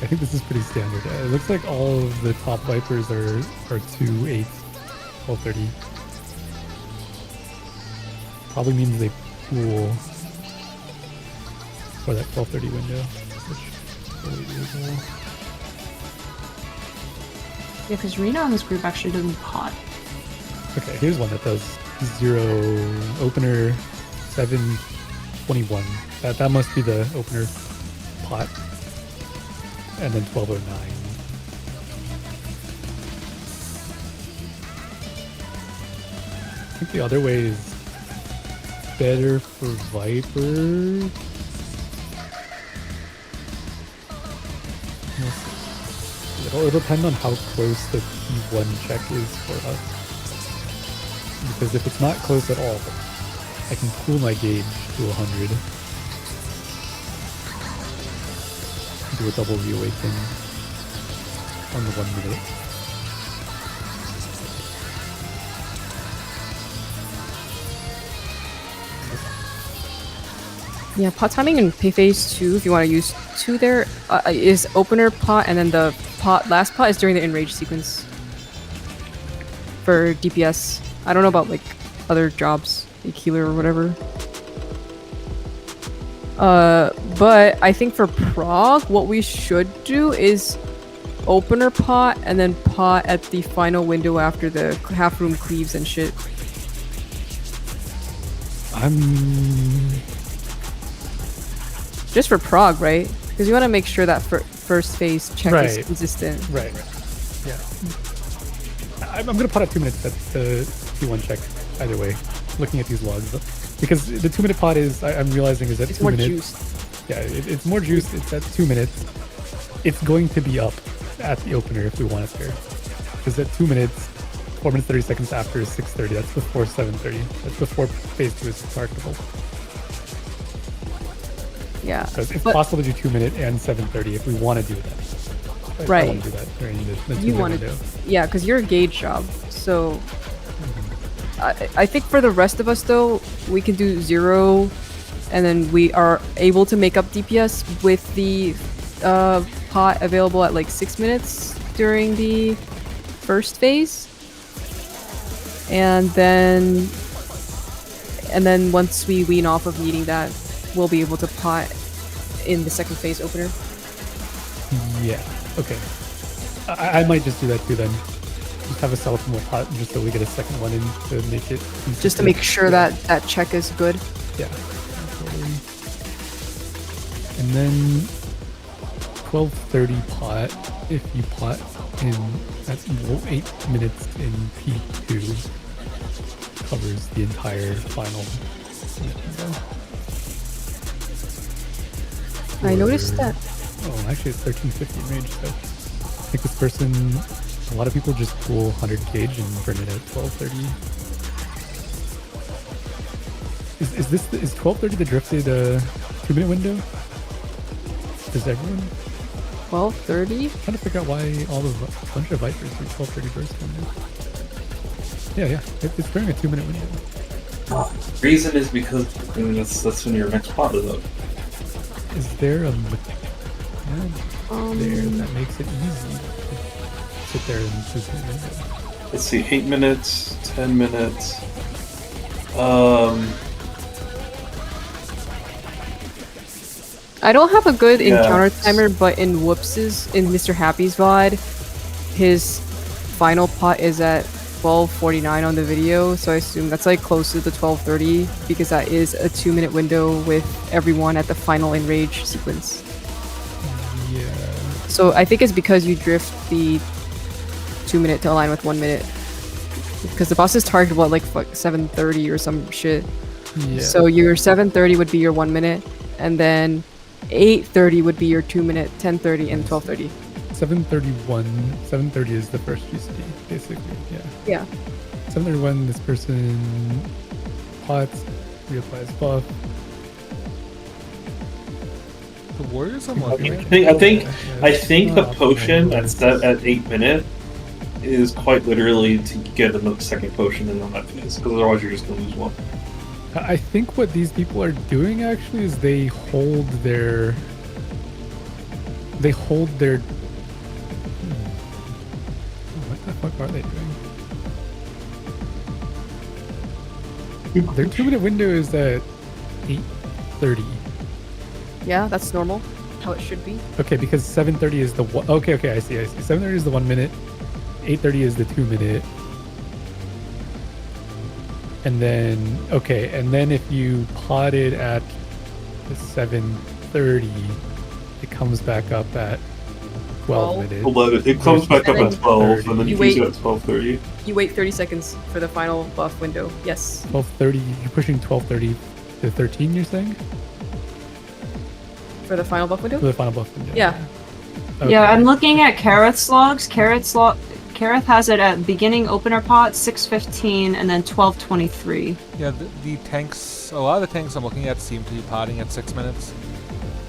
I think this is pretty standard. It looks like all of the top Vipers are 2, 8, 12:30. Probably means they pool for that 12:30 window. Which really is well. Yeah, because Rena on this group actually doesn't pot. Okay, here's one that does 0 opener 7:21. That must be the opener pot. And then 12:09. I think the other way is better for Viper. It'll depend on how close the P1 check is for us. Because if it's not close at all, I can cool my gauge to 100. Do a double reawaken on the 1 minute. Yeah, pot timing in phase 2, if you want to use 2 there, is opener pot, and then the last pot is during the enrage sequence for DPS. I don't know about like other jobs, like healer or whatever. But I think for prog, what we should do is opener pot and then pot at the final window after the half room cleaves and shit. Just for prog, right? Because you want to make sure that first phase check is consistent. Right. Yeah. I'm gonna pot at 2 minutes at the P1 check either way. Looking at these logs, because the 2 minute pot is I'm realizing is at It's 2 more minutes. juiced. Yeah, it's more juiced. It's at 2 minutes. It's going to be up at the opener if we want it there. Because at 2 minutes, 4 minutes 30 seconds after is 6:30. That's before 7:30. That's before phase 2 is targetable. Yeah. So it's possible to do 2 minute and 7:30 if we want to do that. If Right. I want to do that during the 2 You minute want to, window. yeah, because you're a gauge job. So I think for the rest of us though, we can do 0, and then we are able to make up DPS with the pot available at like 6 minutes during the first phase, and then once we wean off of needing that, we'll be able to pot in the second phase opener. Yeah. Okay. I might just do that too then. just have a skeleton with hot just so we get a second one in to make it. Just to make sure that that check is good. Yeah. Totally. And then 12:30 pot. If you pot in at 8 minutes in P2, covers the entire final. I noticed that. Oh, actually, it's 1350 range. So I think this person. A lot of people just pull 100 gauge and burn it at 12:30. Is 12:30 the drifted 2-minute window? Does everyone? 12:30. Trying to figure out why all the bunch of Vipers are 12:30 burst window. Yeah. It's during a 2-minute window. Reason is because that's when your next pot is up. Is there a there that makes it easy to sit there and choose the window? Let's see, 8 minutes, 10 minutes. I don't have a good Yeah. encounter timer, but in Whoops's, in Mr. Happy's VOD, his final pot is at 12:49 on the video, so I assume that's like close to the 12:30 because that is a 2-minute window with everyone at the final enrage sequence. Yeah. So I think it's because you drift the 2-minute to align with 1 minute. Because the boss is targeted like 7:30 or some shit. Yeah. So your 7:30 would be your 1 minute, and then 8:30 would be your 2 minute, 10:30, and 12:30. 7:30 is the first GCD, basically. Yeah. 7:31, this person pots, reapplies buff. The warriors I'm looking at. I think the potion that's set at 8 minutes is quite literally to get a second potion in on that phase, because otherwise you're just gonna lose one. I think what these people are doing actually is they hold their. What the fuck are they doing? Their 2-minute window is at 8:30. Yeah, that's normal. How it should be. Okay, because 7:30 is the one. Okay, I see. 7:30 is the 1 minute. 8:30 is the 2 minute. And then if you pot it at the 7:30, it comes back up at 12 minutes. 11. It comes back up at 12, and then You you wait. can at 12:30. You wait 30 seconds for the final buff window. Yes. 12:30. You're pushing 12:30 to 13. You're saying For the final buff window? for the final buff window. Yeah. Okay. Yeah, I'm looking at Kareth's logs. Kareth has it at beginning opener pot 6:15 and then 12:23. Yeah, the tanks. A lot of the tanks I'm looking at seem to be potting at 6 minutes.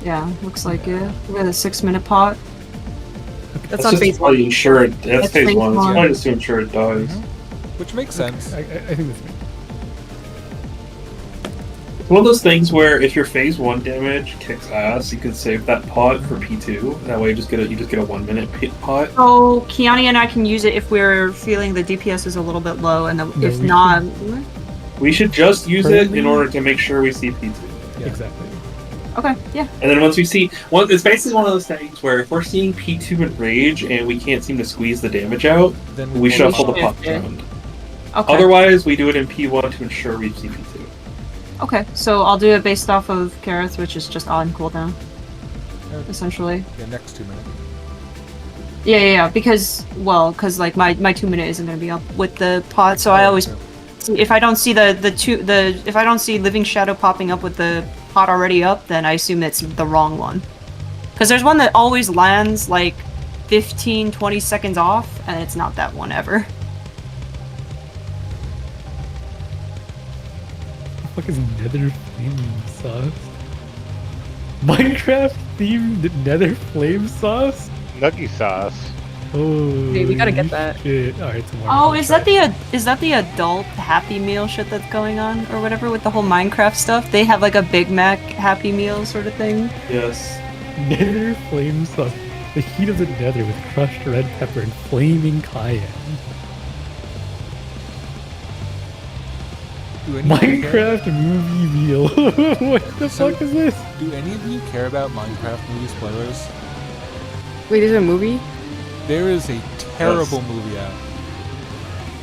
Yeah, looks like it. We got a 6-minute pot. That's on just phase how 1. you ensure it. That's That's phase phase 1. It's one. probably just to ensure it dies. Which makes sense. I think that's. It's one of those things where if your phase 1 damage kicks ass, you can save that pot for P2. That way you just get a 1 minute pot. So Kiani and I can use it if we're feeling the DPS is a little bit low, and if we not, We should just use it Currently- in order to make sure we see P2. Yeah. Exactly. okay, yeah. And then once we see, it's basically one of those things where if we're seeing P2 in rage and we can't seem to squeeze the damage out, Then we shuffle the shift pot it. around. Okay. Otherwise, we do it in P1 to ensure we see P2. Okay, so I'll do it based off of Kareth, which is just on cooldown, essentially. Yeah, next 2 minutes. Yeah, because like my 2-minute isn't gonna be up with the pot, so I always, if I don't see if I don't see Living Shadow popping up with the pot already up, then I assume it's the wrong one. Because there's one that always lands like 15-20 seconds off, and it's not that one ever. What the fuck is Nether Flame Sauce? Minecraft themed Nether Flame Sauce? Nuggy sauce. Oh, Hey, we gotta get that. Shit. All right, tomorrow. Oh, I'll is try. that the adult Happy Meal shit that's going on, or whatever, with the whole Minecraft stuff? They have like a Big Mac Happy Meal sort of thing. Yes. Nether Flame Sauce? The heat of the Nether with crushed red pepper and flaming cayenne. Do any of you care- Minecraft movie meal. What the fuck is this? Do any of you care about Minecraft movie spoilers? Wait, is it a movie? There is a terrible movie out.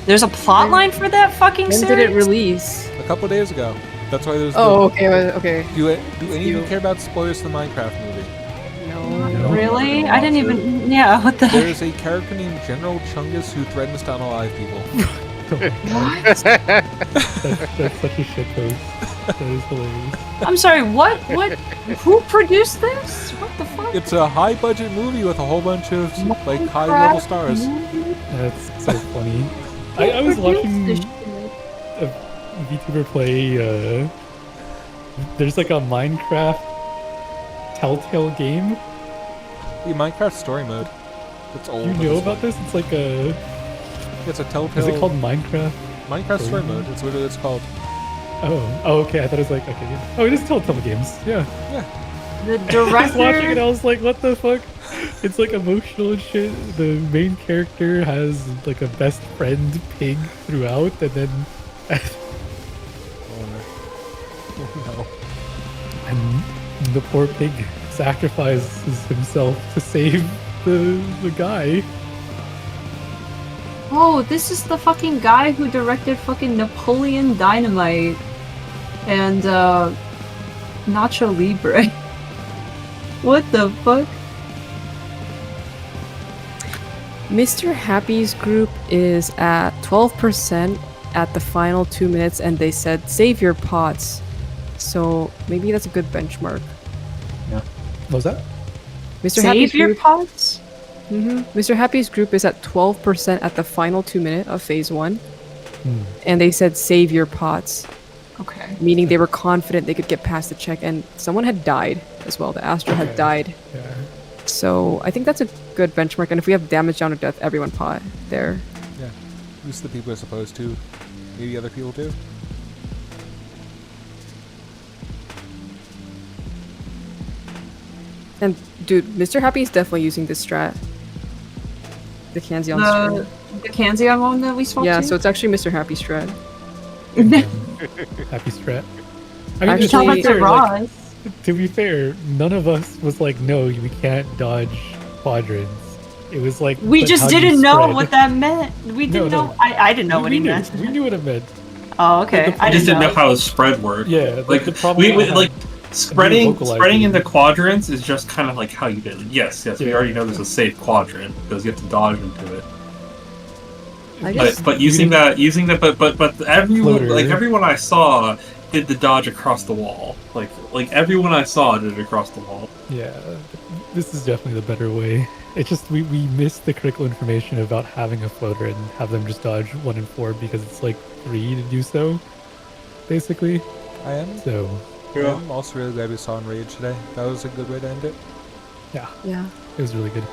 There's a plot line for that fucking When series? did it release? A couple days ago. That's why there's. Oh, okay, okay. Do any of you care about spoilers for the Minecraft movie? No. Really? I didn't even. Yeah, what the heck? There's a character named General Chungus who threatens to unalive people. What? That's such a shit post. That is hilarious. I'm sorry, what? Who produced this? What the fuck? It's a high budget movie with a whole bunch of like high level stars. That's so funny. I was watching a VTuber play. There's like a Minecraft Telltale game. The Minecraft story mode. It's old. You know about this? It's like a. It's a Telltale. Is it called Minecraft? Minecraft story mode. It's what it's called. Oh, okay. I thought it was like okay. Yeah. Oh, it is Telltale games. Yeah. Yeah. The I was watching it. director. I was like, what the fuck? It's like emotional and shit. The main character has like a best friend pig throughout, and then. Oh no. And the poor pig sacrifices himself to save the guy. Oh, this is the fucking guy who directed fucking Napoleon Dynamite and Nacho Libre. What the fuck? Mr. Happy's group is at 12% at the final 2 minutes, and they said save your pots. So maybe that's a good benchmark. Yeah. What was that? Mr. Save Happy's your group, pots? Mr. Happy's group is at 12% at the final 2 minute of phase 1, and they said save your pots. Okay. Meaning they were confident they could get past the check, and someone had died as well. The Astro had died. Yeah. So I think that's a good benchmark, and if we have damage down to death, everyone pot there. Yeah. At least the people are supposed to. Maybe other people too. And dude, Mr. Happy is definitely using this strat. The Kanzeon strat. The Kanzeon one that we spoke Yeah, to? so it's actually Mr. Happy strat. Happy strat. Actually, to be it's fair, Ross. to be fair, none of us was like, no, we can't dodge quadrants. It was like We but just how do you didn't know spread? what that meant. We didn't No. know. I didn't know what we he knew. meant. We knew what it meant. Oh, okay. The I I just didn't know know. how the spread worked. Yeah, Like the problem we I had- like spreading vocalizing. into quadrants is just kind of like how you did it. Yes, we Yeah. already know there's a safe quadrant because you have to dodge into it. I guess But using that, but everyone, Floater. like everyone I saw did the dodge across the wall. Like everyone I saw did it across the wall. Yeah, this is definitely the better way. It's just we missed the critical information about having a floater and have them just dodge 1 and 4 because it's like free to do so, basically. I am. So I'm also really glad we saw Enrage today. That was a good way to end it. yeah, yeah. it was really good.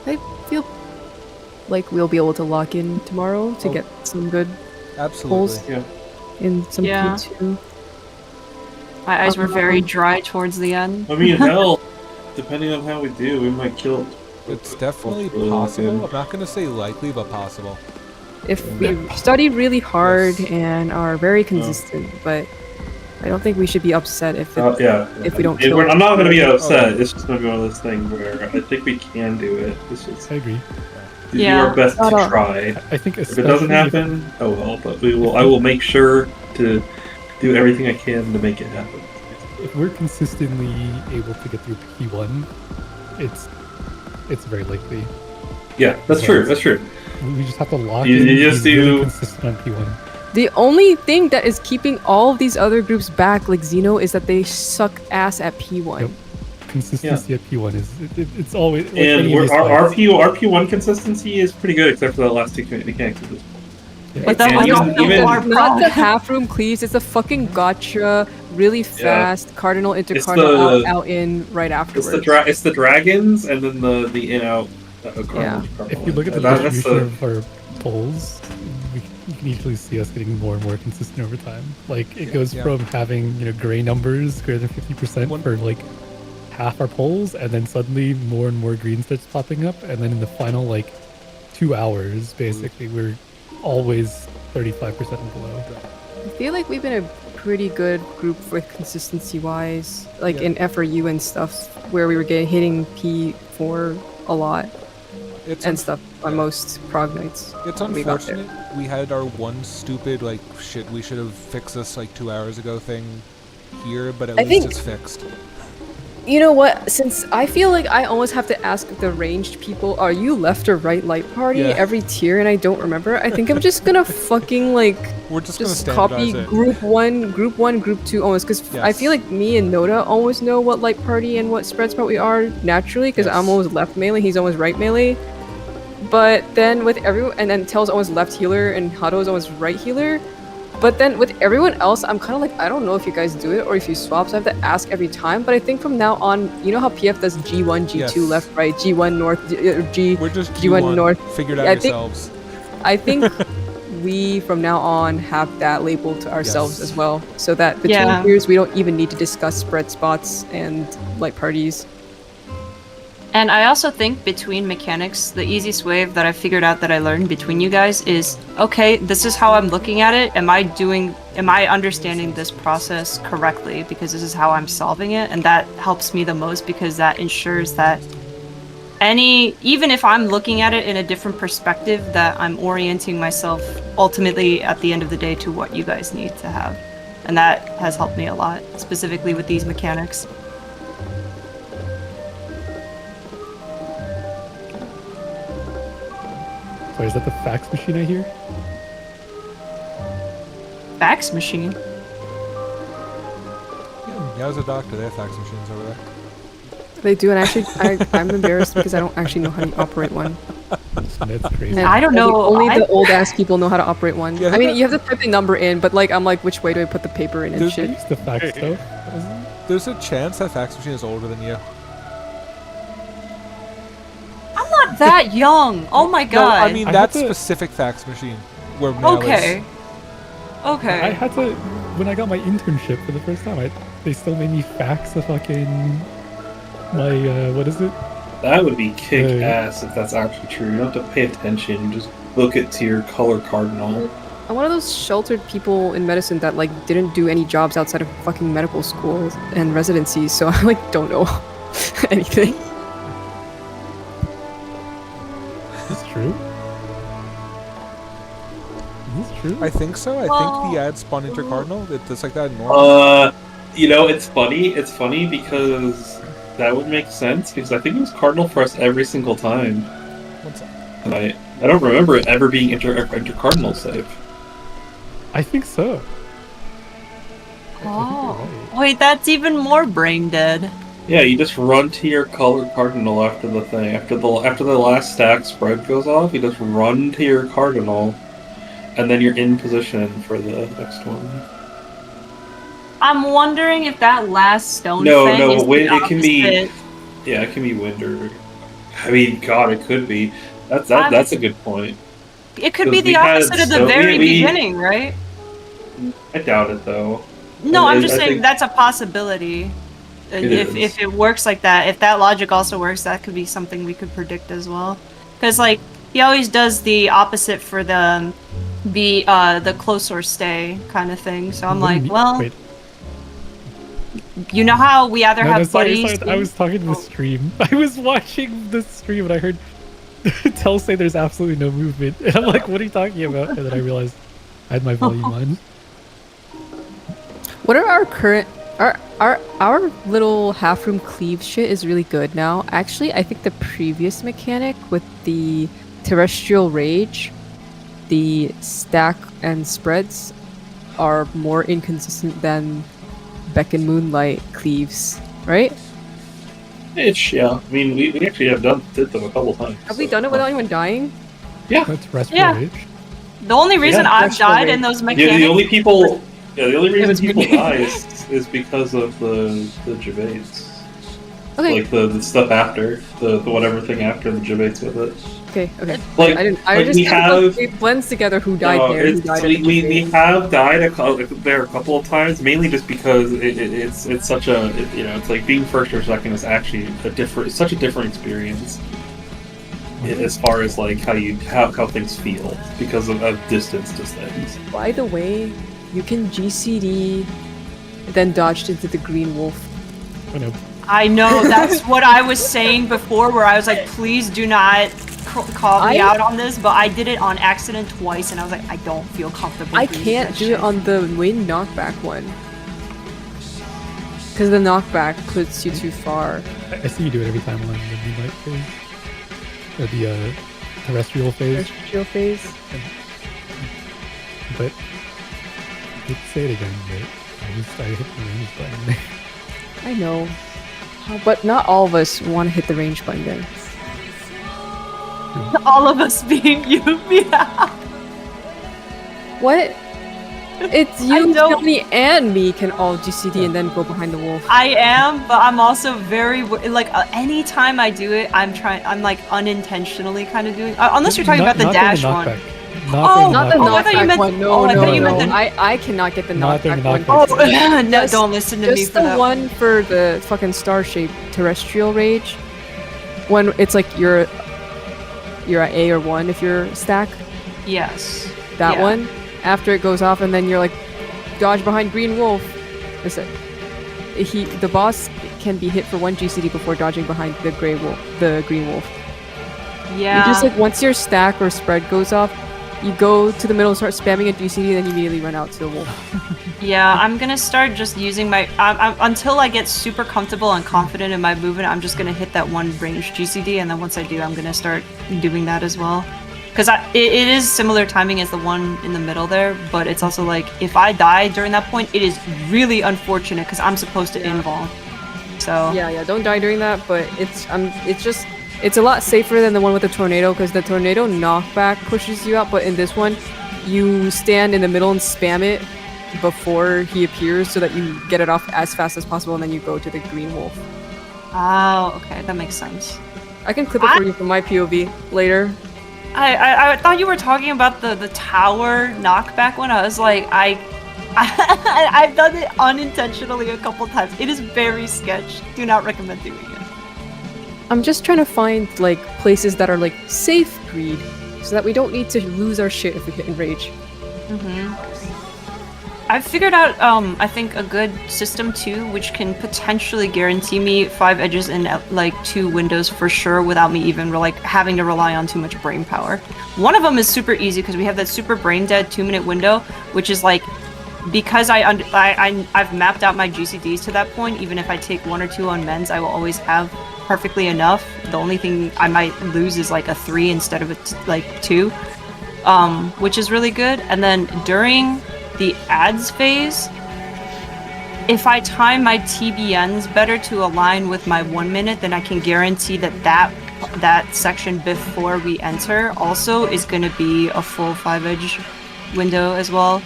I feel like we'll be able to lock in tomorrow to Oh. get some good Absolutely. pulls Yeah. in some Yeah. P2. My eyes were very dry towards the end. I mean, hell, depending on how we do, we might kill. It's definitely Really possible. good. I'm not going to say likely, but possible. If we study really hard and are very consistent, but I don't think we should be upset if it, Yeah. if we don't Yeah, kill. I'm not going to be upset. Oh. It's just going to be one of those things where I think we can do it. It's just I agree. do Yeah. our best Not to a- try. I think If it doesn't happen, oh well. But we will. I will make sure to do everything I can to make it happen. if we're consistently able to get through P1, it's very likely. Yeah, that's true. That's true. We just have to lock You- in. you just be really do- consistent on P1. The only thing that is keeping all of these other groups back, like Xeno, is that they suck ass at P1. Yep. Consistency at P1 is it's always like And any of these our fights. our P1 consistency is pretty good, except for that last two mechanics. But that And was even- also even- our It's not the problem. half room cleaves, it's a fucking gotcha, really fast cardinal into It's cardinal the- out in right afterwards. It's the dragons and then the in out. If you look at the distribution of our polls, you can easily see us getting more and more consistent over time. Like it goes from having gray numbers greater than 50% for like half our polls, and then suddenly more and more green starts popping up, and then in the final like 2 hours, basically we're always 35% and below. I feel like we've been a pretty good group with consistency wise, like in FRU and stuff, where we were hitting P4 a lot. and stuff on most prog nights. It's when we got there. unfortunate we had our one stupid like shit we should have fixed this like 2 hours ago thing here, but at I least think- it's fixed. You know what? Since I feel like I always have to ask the ranged people, are you left or right light party Yeah. every tier, and I don't remember. I think I'm just gonna fucking like We're just gonna copy standardize it. group one, group two almost, because I feel like me and Noda always know what light party and what spread spot we are naturally, because I'm always left melee, he's always right melee. But then with everyone, and then Tail's always left healer, and Hado is always right healer. But then with everyone else, I'm kind of like, I don't know if you guys do it or if you swap, so I have to ask every time. But I think from now on, you know how PF does G1, G2, left, right, G1, north, We're just G1, north. Figure it out Yeah, yourselves. I think we, from now on, have that labeled to ourselves as well. So that between Yeah. years, we don't even need to discuss spread spots and light parties. And I also think between mechanics, the easiest way that I figured out that I learned between you guys is, okay, this is how I'm looking at it. Am I understanding this process correctly? Because this is how I'm solving it. And that helps me the most because that ensures that even if I'm looking at it in a different perspective, that I'm orienting myself ultimately at the end of the day to what you guys need to have. And that has helped me a lot, specifically with these mechanics. So is that the fax machine I hear? Fax machine? Yeah, as a doctor, they have fax machines over there. They do, and actually, I'm embarrassed because I don't actually know how to operate one. That's crazy. And I don't know. Only the old ass people know how to operate one. Yeah, I mean, you have to type the number in, but like, I'm like, which way do I put the paper in and There's- shit? Use the fax stuff. There's a chance that fax machine is older than you. I'm not that young. Oh my No, god. I mean I that had to- specific fax machine where mail Okay. is. Okay. I had to, when I got my internship for the first time, they still made me fax the fucking, my, what is it? That would be kick ass if that's actually true. You don't have to pay attention. You just book it to your color cardinal. I'm one of those sheltered people in medicine that like didn't do any jobs outside of fucking medical school and residencies, so I like don't know anything. Is this true? Is this true? I think so. I think the ad spawned intercardinal. It's like that in normal. You know, it's funny. It's funny because that would make sense because I think it was cardinal for us every single time. What's that? And I don't remember it ever being intercardinal safe. I think so. Oh. Wait, that's even more brain dead. Yeah, you just run to your color cardinal after the thing. After the last stack spread goes off, you just run to your cardinal, and then you're in position for the next one. I'm wondering if that last stone No, thing is the it can be. opposite. Yeah, it can be wind or. I mean, God, it could be. That's a good point. It could be Because we the had opposite of the so- very we- beginning, right? I doubt it though. No, I'm I just saying think- that's a possibility. It If is. it works like that, if that logic also works, that could be something we could predict as well. Because like he always does the opposite for the close or stay kind of thing. So I'm What do you like, mean? well, Wait. you know how we either No, have sorry, buddies. I was talking to the stream. I was watching the stream and I heard Tell say there's absolutely no movement. And I'm like, what are you talking about? And then I realized I had my volume on. What are our current our little half room cleave shit is really good now. Actually, I think the previous mechanic with the terrestrial rage, the stack and spreads are more inconsistent than Beck and Moonlight cleaves, right? Yeah. I mean, we actually did them a couple times. Have we done it without anyone dying? Yeah. That's rest Yeah. rage. The only reason Yeah, I've terrestrial died rage. in those The mechanics. only people. Yeah, the only reason was people me. die is because of the Jabates. Okay, Like the stuff after the whatever thing after the Jabates with it. okay. Like I didn't. I like just we have. it blends together who died No, there, who it's, died we have died there a couple of times, mainly just because it's such a it's like being first or second is actually such a different experience as far as like how things feel because of distance to things. By the way, you can GCD, then dodged into the green wolf. Oh no. I know, that's what I was saying before, where I was like, please do not call me out on this, but I did it on accident twice, and I was like, I don't feel comfortable. I doing can't that do shit. it on the wind knockback one. Because the knockback puts you too far. I see you do it every time on the moonlight phase. Or the terrestrial phase. Terrestrial phase. But let's say it again, but I hit the range button. I know. But not all of us want to hit the range button then. All of us being you, yeah. What? It's you, Tony, and me can all GCD and then go behind the wolf. I am, but I'm also very like anytime I do it, I'm like unintentionally kind of doing. Unless you're talking about the dash one. Not the knockback one. No, I thought no, you no. meant the... I cannot get the knockback one. Oh, no, don't listen to me for that. Just the one for the fucking star-shaped terrestrial rage. When it's like you're at A or 1 if you're stack. Yes. That one. After it goes off and then you're like dodge behind green wolf. Listen. The boss can be hit for 1 GCD before dodging behind the green wolf. Yeah. You just like once your stack or spread goes off, you go to the middle and start spamming a GCD, then you immediately run out to the wolf. Yeah, I'm gonna start just using my... until I get super comfortable and confident in my movement, I'm just gonna hit that 1 range GCD, and then once I do, I'm gonna start doing that as well. Because it is similar timing as the one in the middle there, but it's also like, if I die during that point, it is really unfortunate, because I'm supposed to invul. So... Yeah, don't die during that, but it's a lot safer than the one with the tornado, because the tornado knockback pushes you out, but in this one, you stand in the middle and spam it before he appears so that you get it off as fast as possible, and then you go to the green wolf. Oh, okay, that makes sense. I can clip it for you from my POV later. I thought you were talking about the tower knockback one. I was like, I've done it unintentionally a couple times. It is very sketch. Do not recommend doing it. I'm just trying to find like places that are like safe greed, so that we don't need to lose our shit if we hit enrage. I've figured out I think a good system too, which can potentially guarantee me 5 edges in like 2 windows for sure, without me even having to rely on too much brain power. One of them is super easy because we have that super brain dead 2-minute window, which is like, because I've mapped out my GCDs to that point. Even if I take 1 or 2 on men's, I will always have perfectly enough. The only thing I might lose is like a 3 instead of like 2, which is really good. And then during the ads phase, if I time my TBNs better to align with my 1 minute, then I can guarantee that section before we enter also is going to be a full 5 edge window as well.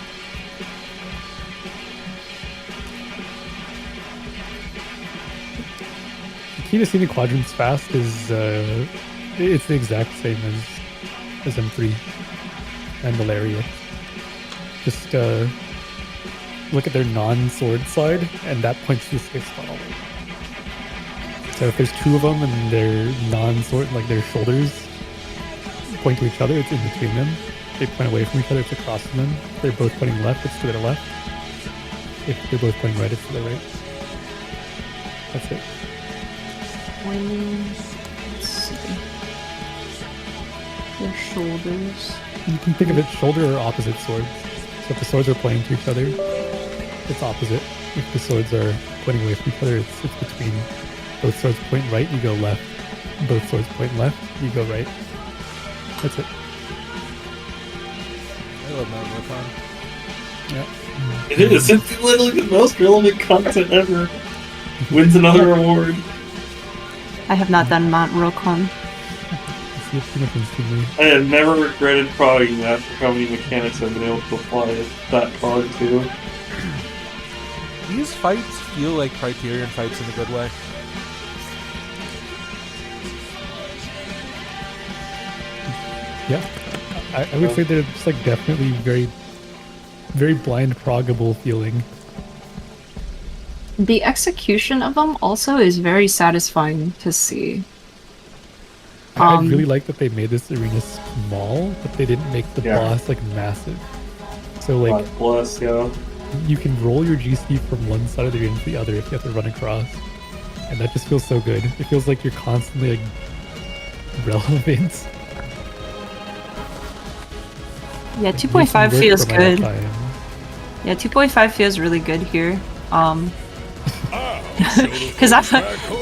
The key to seeing the quadrants fast is it's the exact same as M3 and Malaria. Just look at their non-sword side, and that points to the safe spot already. So if there's 2 of them and their non-sword, like their shoulders point to each other, it's in between them. They point away from each other, it's across from them. If they're both pointing left, it's to their left. If they're both pointing right, it's to their right. That's it. Let's see. Their shoulders. You can think of it shoulder or opposite swords. So if the swords are pointing to each other, it's opposite. If the swords are pointing away from each other, it's between. Both swords point right, you go left. Both swords point left, you go right. That's it. I love Mount Rokon. Yeah. It is. It's literally the most relevant content ever. Wins another award. I have not done Mount Rokon. I have never regretted prodding that for how many mechanics I've been able to apply that card to. These fights feel like Criterion fights in a good way. Yeah, I would say they're just like definitely very, very blind proggable feeling. The execution of them also is very satisfying to see. I really like that they made this arena small, but they didn't make the boss like massive. So like, you can roll your GC from one side of the arena to the other if you have to run across, and that just feels so good. It feels like you're constantly like relevant. Yeah, It makes 2.5 them work feels for my good. uptime. Yeah, 2.5 feels really good here. Because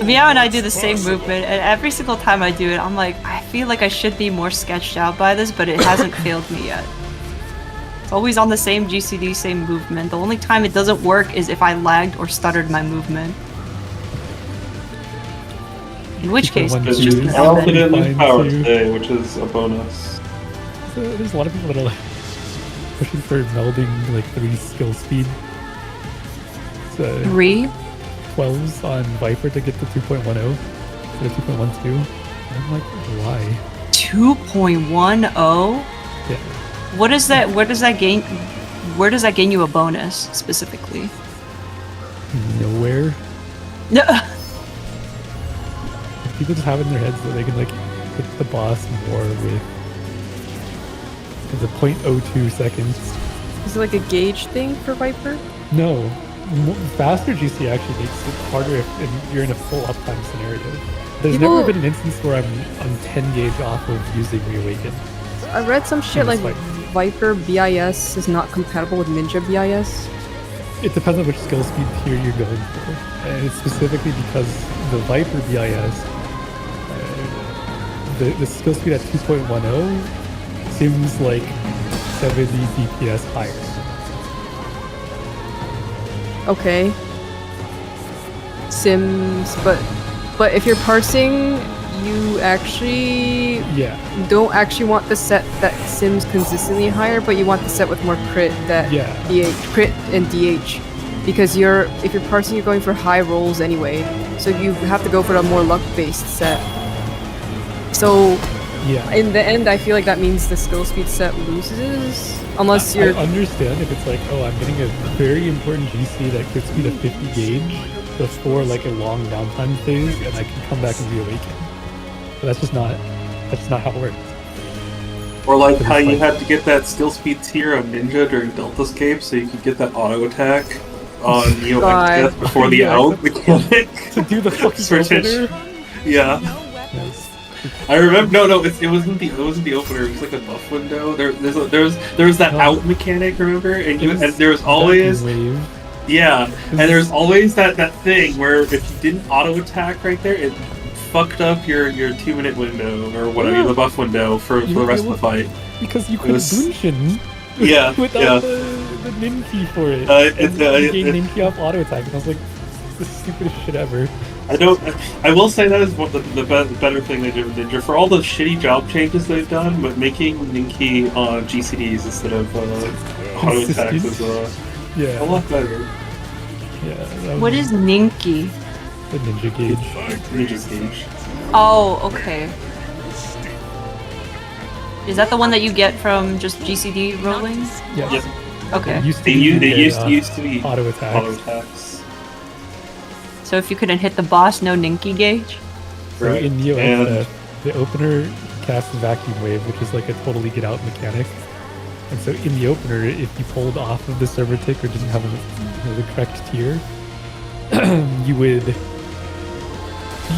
Meow and I do the same movement, and every single time I do it, I'm like, I feel like I should be more sketched out by this, but it hasn't failed me yet. It's always on the same GCD, same movement. The only time it doesn't work is if I lagged or stuttered my movement. In which case, it's just I also bad. didn't lose power too. today, which is a bonus. So there's a lot of people that are like pushing for melding like 3 skill speed. So 3? 12s on Viper to get to 2.10 instead of 2.12. And I'm like, why? 2.10? Yeah. What is that? Where does that gain? Where does that gain you a bonus specifically? Nowhere. No. People just have it in their heads that they can like hit the boss more with the 0.02 seconds. Is it like a gauge thing for Viper? No. Faster GC actually makes it harder if you're in a full uptime scenario. There's never been an instance where I'm 10 gauge off of using Reawaken. I read some shit like Viper BIS is not compatible with Ninja BIS. It depends on which skill speed tier you're going for. And it's specifically because the Viper BIS, the skill speed at 2.10 seems like 70 DPS higher. Okay. Sims, but if you're parsing, you actually don't actually want the set that sims consistently higher, but you want the set with more crit that crit and DH, because if you're parsing, you're going for high rolls anyway, so you have to go for a more luck-based set. So in the end, I feel like that means the skill speed set loses, unless you're. I understand if it's like, oh, I'm getting a very important GC that gets me to 50 gauge before like a long downtime phase, and I can come back and reawaken. But that's just not how it works. Or like how you had to get that skill speed tier on Ninja during Delta Escape so you could get that auto attack on death before the out mechanic. To do the fucking opener? Yeah. I remember. No, it wasn't the opener. It was like a buff window. There was that out mechanic. Remember? And there was always and there's always that thing where if you didn't auto attack right there, it fucked up your 2-minute window or whatever, the buff window for the rest of the fight. Because you couldn't Bunshin. Without the Ninki for it. You gain Ninki off auto attack, and I was like, this is the stupidest shit ever. I will say that is one of the better thing they did with Ninja. For all the shitty job changes they've done, but making Ninki on GCDs instead of auto attacks is a lot better. Yeah. What is Ninki? The Ninja Gauge. Ninja's Gauge. Oh, okay. Is that the one that you get from just GCD rolling? Yes. Okay. They used to be auto attacks. So if you couldn't hit the boss, no Ninki gauge? So in Neo, the opener casts Vacuum Wave, which is like a totally get out mechanic. And so in the opener, if you pulled off of the server tick or didn't have the correct tier, you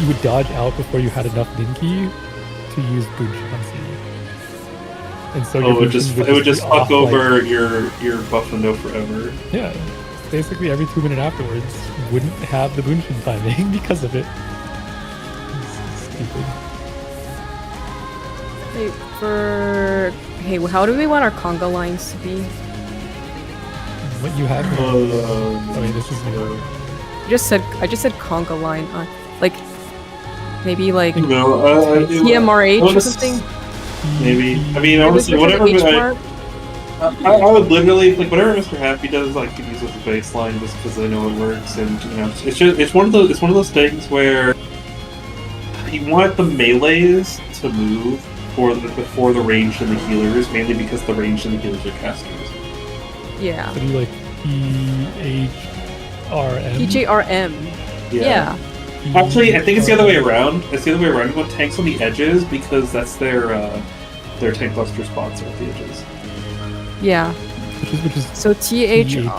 would dodge out before you had enough Ninki to use Bunshansi. And so it would just fuck over your buff window forever. Yeah. Basically every 2 minutes afterwards wouldn't have the Bunshin timing because of it. It's stupid. Hey, how do we want our conga lines to be? What you have? This is new. I just said conga line. Like maybe like TMRH or something. Maybe. I mean, honestly, whatever. I would literally like whatever Mr. Happy does. Like he uses the baseline just because they know it works, and it's one of those things where you want the melees to move before the ranged and the healers, mainly because the ranged and the healers are casters. Yeah. So do you like PJRM? Yeah. Actually, I think it's the other way around. You want tanks on the edges because that's their tank buster spots are at the edges. Yeah. Which is so THRM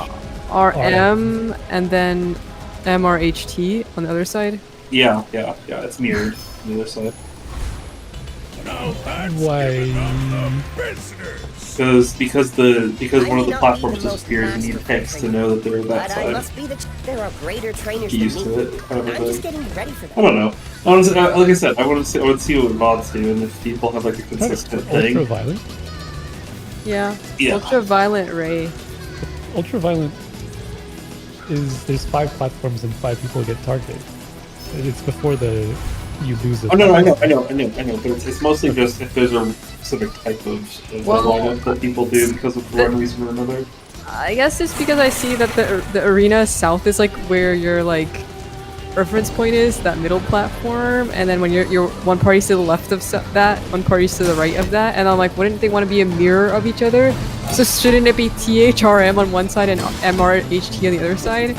and then MRHT on the other side? Yeah, it's mirrored on the other side. Why? because one of the platforms disappeared, you need text to know that they're that side. There are greater trainers Get used than to me. it. Kind of I'm a just thing. getting ready for that. I don't know. Like I said, I want to see what mods do, and if people have like a consistent thing. Ultraviolet? Yeah. Yeah. Ultraviolet ray. Ultraviolet there's 5 platforms and 5 people get targeted. It's before you lose the. Oh no, I know, but it's mostly just if there's a specific type of lineup that people do because of one reason or another. I guess it's because I see that the arena south is like where your like reference point is, that middle platform, and then when you're one party's to the left of that, one party's to the right of that, and I'm like, wouldn't they want to be a mirror of each other? So shouldn't it be THRM on one side and MRHT on the other side?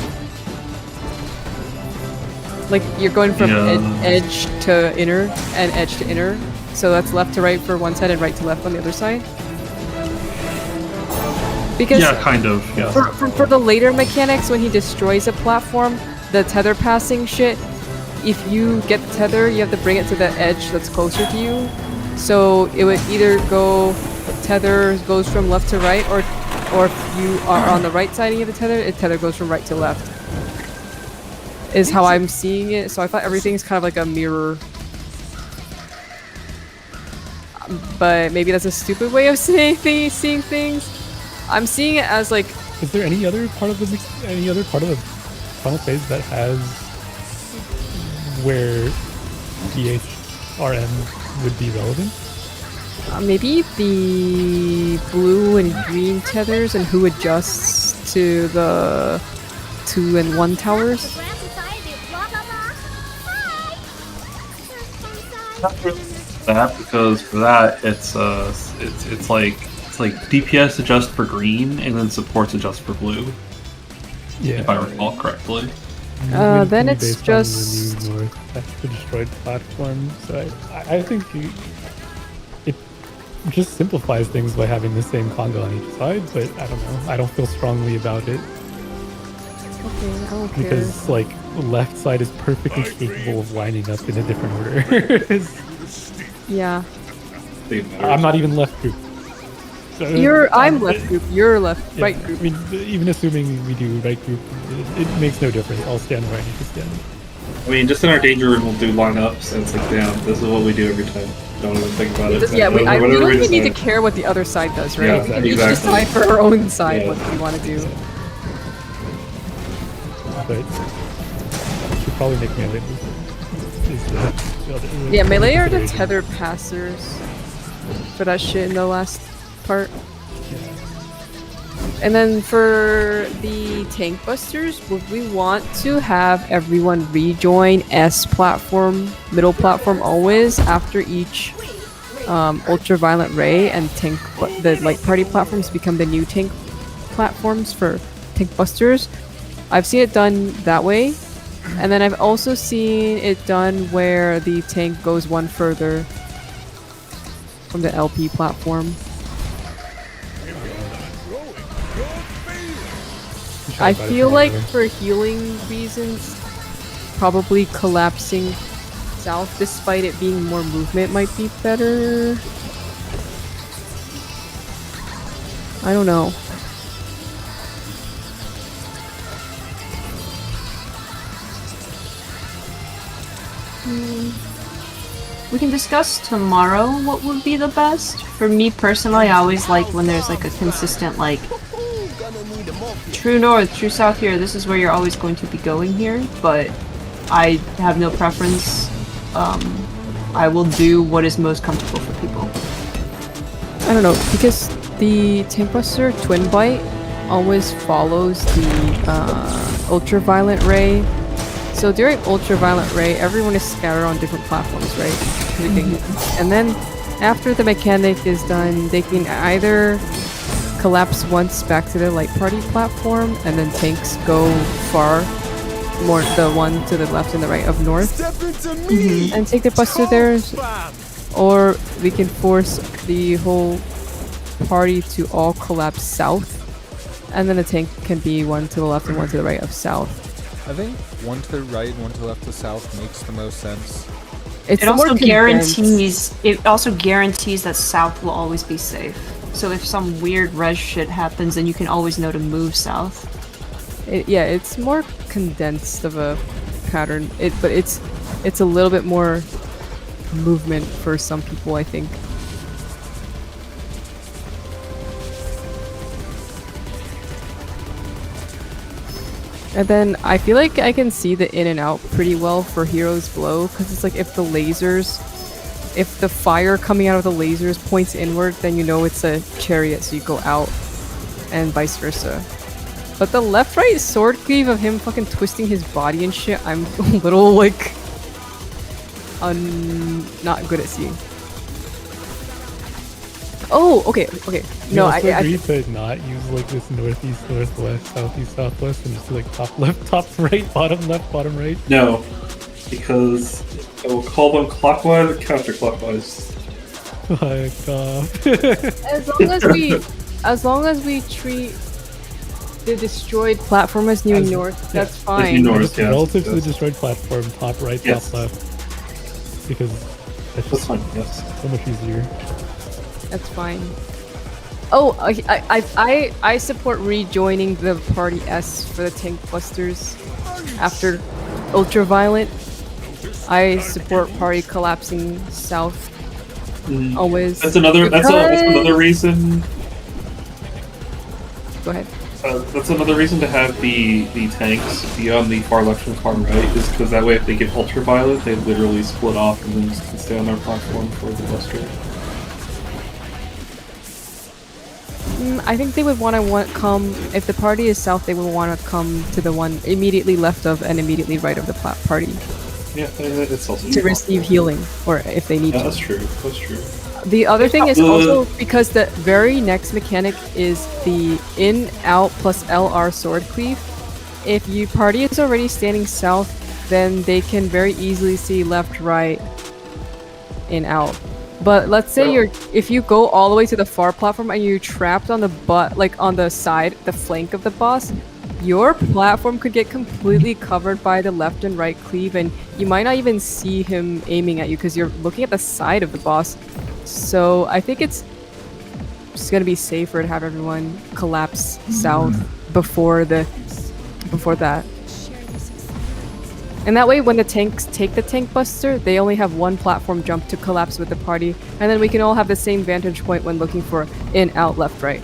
Like you're going from edge to inner and edge to inner, so that's left to right for one side and right to left on the other side. Because yeah, kind of. Yeah. For the later mechanics, when he destroys a platform, the tether passing shit, if you get the tether, you have to bring it to the edge that's closer to you. So it would either go, tether goes from left to right, or if you are on the right side and you have the tether goes from right to left. Is how I'm seeing it. So I thought everything's kind of like a mirror. But maybe that's a stupid way of seeing things. I'm seeing it as like. Is there any other part of the final phase that has where DHRM would be relevant? Maybe the blue and green tethers and who adjusts to the 2 and 1 towers. Not really that, because for that it's like DPS adjust for green and then supports adjust for blue. Yeah, if I recall correctly. Then it's just the new north. That's the destroyed platform. So I think it just simplifies things by having the same Conga on each side. But I don't know. I don't feel strongly about it. Okay, I don't care. Because like left side is perfectly capable of lining up in a different order. Yeah. I'm not even left group. So I'm left group. You're right group. I mean, even assuming we do right group, it makes no difference. I'll stand where I need to stand. I mean, just in our danger room, we'll do lineups, and it's like, damn, this is what we do every time. Don't even think about it. Yeah, we don't even need to care what the other side does, right? Yeah, We can each decide for our own side what we want to do. But you should probably make melee Yeah, melee are the tether passers for that shit in the last part. And then for the tank busters, would we want to have everyone rejoin S platform, middle platform always after each ultraviolet ray, and the light party platforms become the new tank platforms for tank busters? I've seen it done that way, and then I've also seen it done where the tank goes one further from the LP platform. I feel like for healing reasons, probably collapsing south, despite it being more movement, might be better. I don't know. We can discuss tomorrow what would be the best. For me personally, I always like when there's like a consistent like true north, true south here. This is where you're always going to be going here, but I have no preference. I will do what is most comfortable for people. I don't know, because the Tank Buster Twin Bite always follows the ultraviolet ray. So during ultraviolet ray, everyone is scattered on different platforms, right? And then after the mechanic is done, they can either collapse once back to the light party platform, and then tanks go far, more the one to the left and the right of north, and take the buster there, or we can force the whole party to all collapse south, and then the tank can be one to the left and one to the right of south. I think one to the right and one to the left to south makes the most sense. It also guarantees that south will always be safe. So if some weird res shit happens, then you can always know to move south. Yeah, it's more condensed of a pattern. But it's a little bit more movement for some people, I think. And then I feel like I can see the in and out pretty well for Hero's Blow, because it's like if the fire coming out of the lasers points inward, then you know it's a chariot, so you go out, and vice versa. But the left-right sword cleave of him fucking twisting his body and shit, I'm a little like not good at seeing. Oh, okay. No, I agree to not use like this northeast, northwest, southeast, southwest, and just do like top left, top right, bottom left, bottom right. No, because I will call them clockwise or counterclockwise. As long as we treat the destroyed platform as New North, that's fine. New North, yes, Relative to the destroyed platform, top right, Yes. top left, because that's just fine. Yes. so much easier. That's fine. Oh, I support rejoining the party S for the tank busters after ultraviolet. I support party collapsing south. Always. That's another reason. Go ahead. That's another reason to have the tanks be on the far left and far right, is because that way if they get ultraviolet, they literally split off and then just can stay on their platform for the buster. I think they would want to come, if the party is south, they would want to come to the one immediately left of and immediately right of the party. Yeah, it's also to receive healing, or if they need to. That's true. That's true. The other thing is also because the very next mechanic is the in-out plus LR sword cleave. If your party is already standing south, then they can very easily see left, right, in-out. But let's say if you go all the way to the far platform and you're trapped on the on the side, the flank of the boss, your platform could get completely covered by the left and right cleave, and you might not even see him aiming at you because you're looking at the side of the boss. So I think it's just gonna be safer to have everyone collapse south before that. And that way, when the tanks take the tank buster, they only have one platform jump to collapse with the party, and then we can all have the same vantage point when looking for in, out, left, right.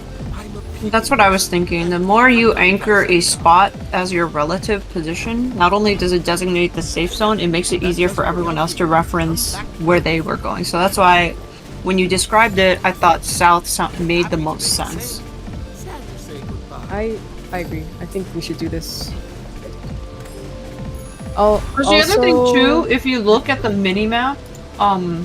That's what I was thinking. The more you anchor a spot as your relative position, not only does it designate the safe zone, it makes it easier for everyone else to reference where they were going. So that's why, when you described it, I thought south made the most sense. I agree. I think we should do this. Because the other thing too, if you look at the minimap,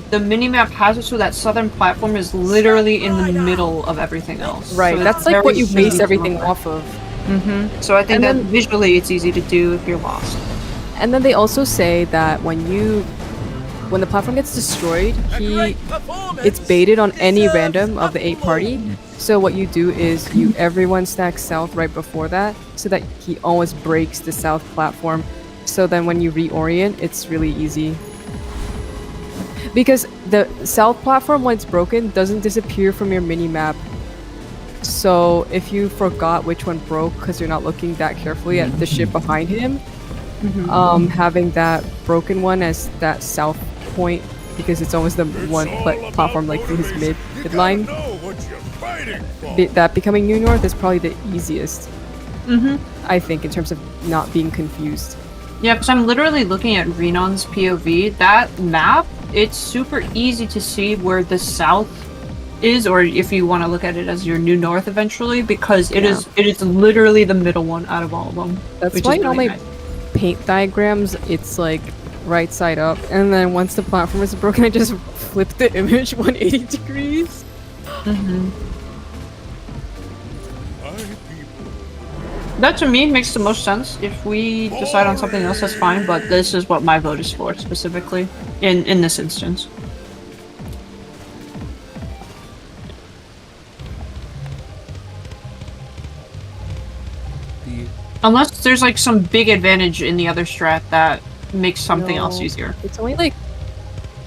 the minimap has it so that southern platform is literally in the middle of everything else. Right, so that's like what you base everything off of. So I think that visually it's easy to do if you're lost. And then they also say that when the platform gets destroyed, it's baited on any random of the 8 party. So what you do is everyone stacks south right before that, so that he always breaks the south platform. So then when you reorient, it's really easy. Because the south platform, when it's broken, doesn't disappear from your mini-map. So if you forgot which one broke because you're not looking that carefully at the ship behind him, having that broken one as that south point, because it's always the one platform like through his midline, that becoming New North is probably the easiest. I think, in terms of not being confused. Yeah, because I'm literally looking at Renon's POV. That map, it's super easy to see where the south is, or if you want to look at it as your New North eventually, because it is literally the middle one out of all of them. That's why in all my paint diagrams, it's like right side up, and then once the platform is broken, I just flip the image 180 degrees. That to me makes the most sense. If we decide on something else, that's fine, but this is what my vote is for, specifically, in this instance. Unless there's like some big advantage in the other strat that makes something else easier. It's only like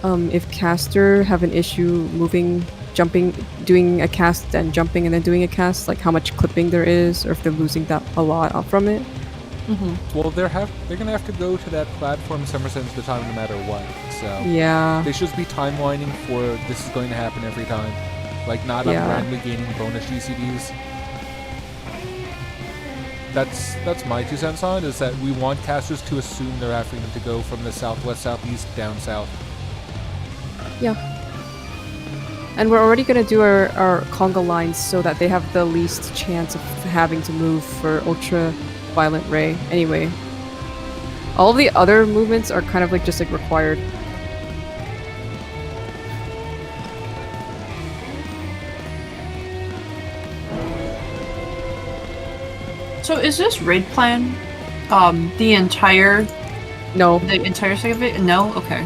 if caster have an issue moving jumping, doing a cast and jumping and then doing a cast, like how much clipping there is, or if they're losing that a lot off from it. Well, they're gonna have to go to that platform some percent of the time, no matter what. So Yeah. they should just be timelining for this is going to happen every time, like not on randomly gaining bonus GCDs. That's my 2 cents on it, is that we want casters to assume they're asking them to go from the southwest, southeast, down south. Yeah. And we're already going to do our conga lines so that they have the least chance of having to move for ultra violent ray anyway. All of the other movements are kind of like just like required. So is this raid plan the entire thing of it? No? Okay.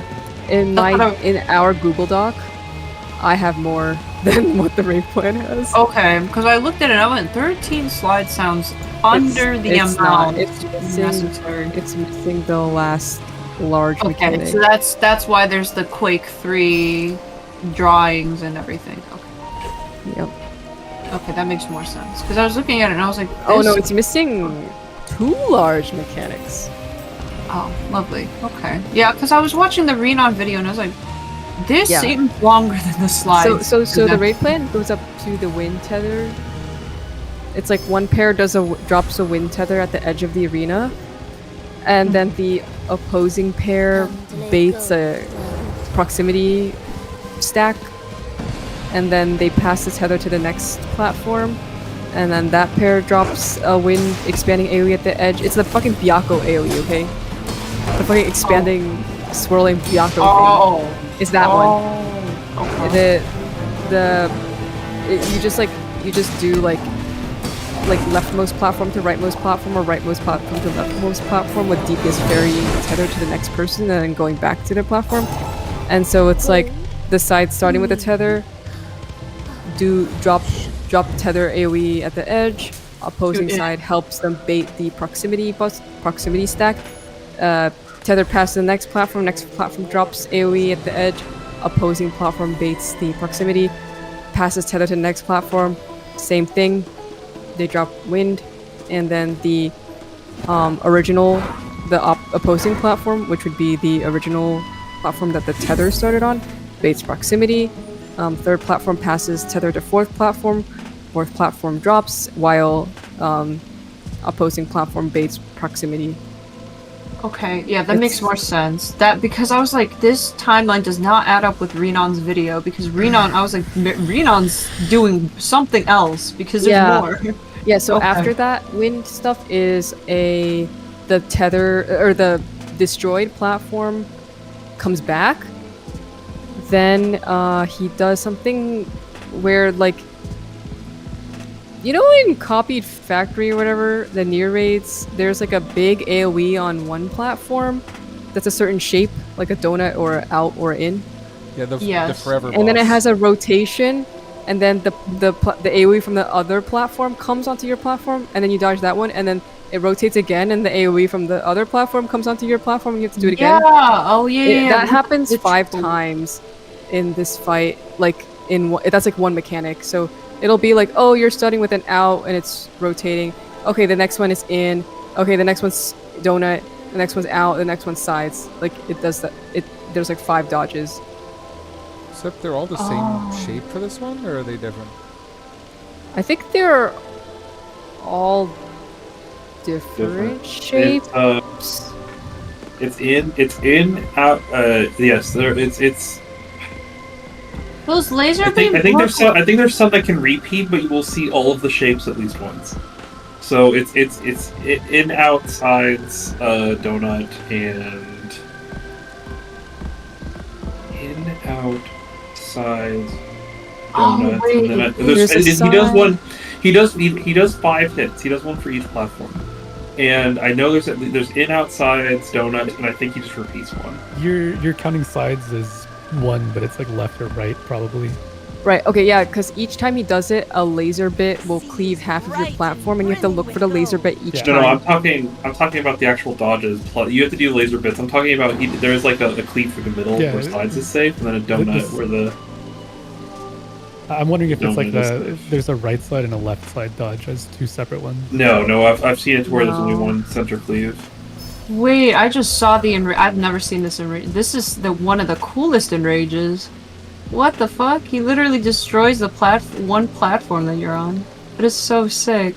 In our Google Doc, I have more than what the raid plan has. Okay, because I looked at it, I went 13 slides sounds under the amount. It's missing the last large mechanic. So that's why there's the Quake 3 drawings and everything. Okay. Yep. Okay, that makes more sense. Because I was looking at it and I was like, oh no, it's missing 2 large mechanics. Oh, lovely. Okay. Yeah, because I was watching the Renon video and I was like, this seems longer than the slides. So the raid plan goes up to the wind tether. It's like one pair drops a wind tether at the edge of the arena, and then the opposing pair baits a proximity stack, and then they pass the tether to the next platform, and then that pair drops a wind expanding AoE at the edge. It's the fucking Byakko AoE, okay? The fucking expanding, swirling Byakko thing. It's that one. Okay. You just do like leftmost platform to rightmost platform, or rightmost platform to leftmost platform, with DPS varying the tether to the next person and then going back to their platform. And so it's like the side starting with the tether, drop tether AoE at the edge. Opposing side helps them bait the proximity stack. Tether passes the next platform drops AoE at the edge. Opposing platform baits the proximity, passes tether to the next platform. Same thing. They drop wind, and then the opposing platform, which would be the original platform that the tether started on, baits proximity. Third platform passes tether to fourth platform drops, while opposing platform baits proximity. Okay, yeah, that makes more sense. Because I was like, this timeline does not add up with Renon's video, because I was like, Renon's doing something else, because there's more. Yeah, so after that wind stuff is the tether, or the destroyed platform comes back. Then he does something where, like, you know, in Copied Factory or whatever, the near raids, there's like a big AoE on one platform that's a certain shape, like a donut or out or in. Yeah, the forever boss. And then it has a rotation, and then the AoE from the other platform comes onto your platform, and then you dodge that one, and then it rotates again, and the AoE from the other platform comes onto your platform, and you have to do it again. That happens 5 times in this fight. Like that's like one mechanic. So it'll be like, oh, you're starting with an out and it's rotating. Okay, the next one is in. Okay, the next one's donut. The next one's out. The next one's sides. Like it does that. There's like 5 dodges. Except they're all the same shape for this one, or are they different? I think they're all different shapes. It's in, out. Yes, it's. Those laser beams. I think there's some that can repeat, but you will see all of the shapes at least once. So it's in, out, sides, donut, and in, out, sides, donut, and then he does one. He does 5 hits. He does one for each platform. And I know there's in, out, sides, donut, and I think he just repeats one. You're counting sides as 1, but it's like left or right, probably. Right, okay, yeah, because each time he does it, a laser bit will cleave half of your platform, and you have to look for the laser bit each time. No, I'm talking about the actual dodges. You have to do laser bits. I'm talking about there's like a cleave through the middle where sides is safe, and then a donut where the... I'm wondering if it's No, like it is if there's a right side and a left side dodge as two separate ones. No, I've seen it to where there's only No. one center cleave. Wait, I just saw the I've never seen this Enrage. This is one of the coolest Enrages. What the fuck? He literally destroys the one platform that you're on. That is so sick.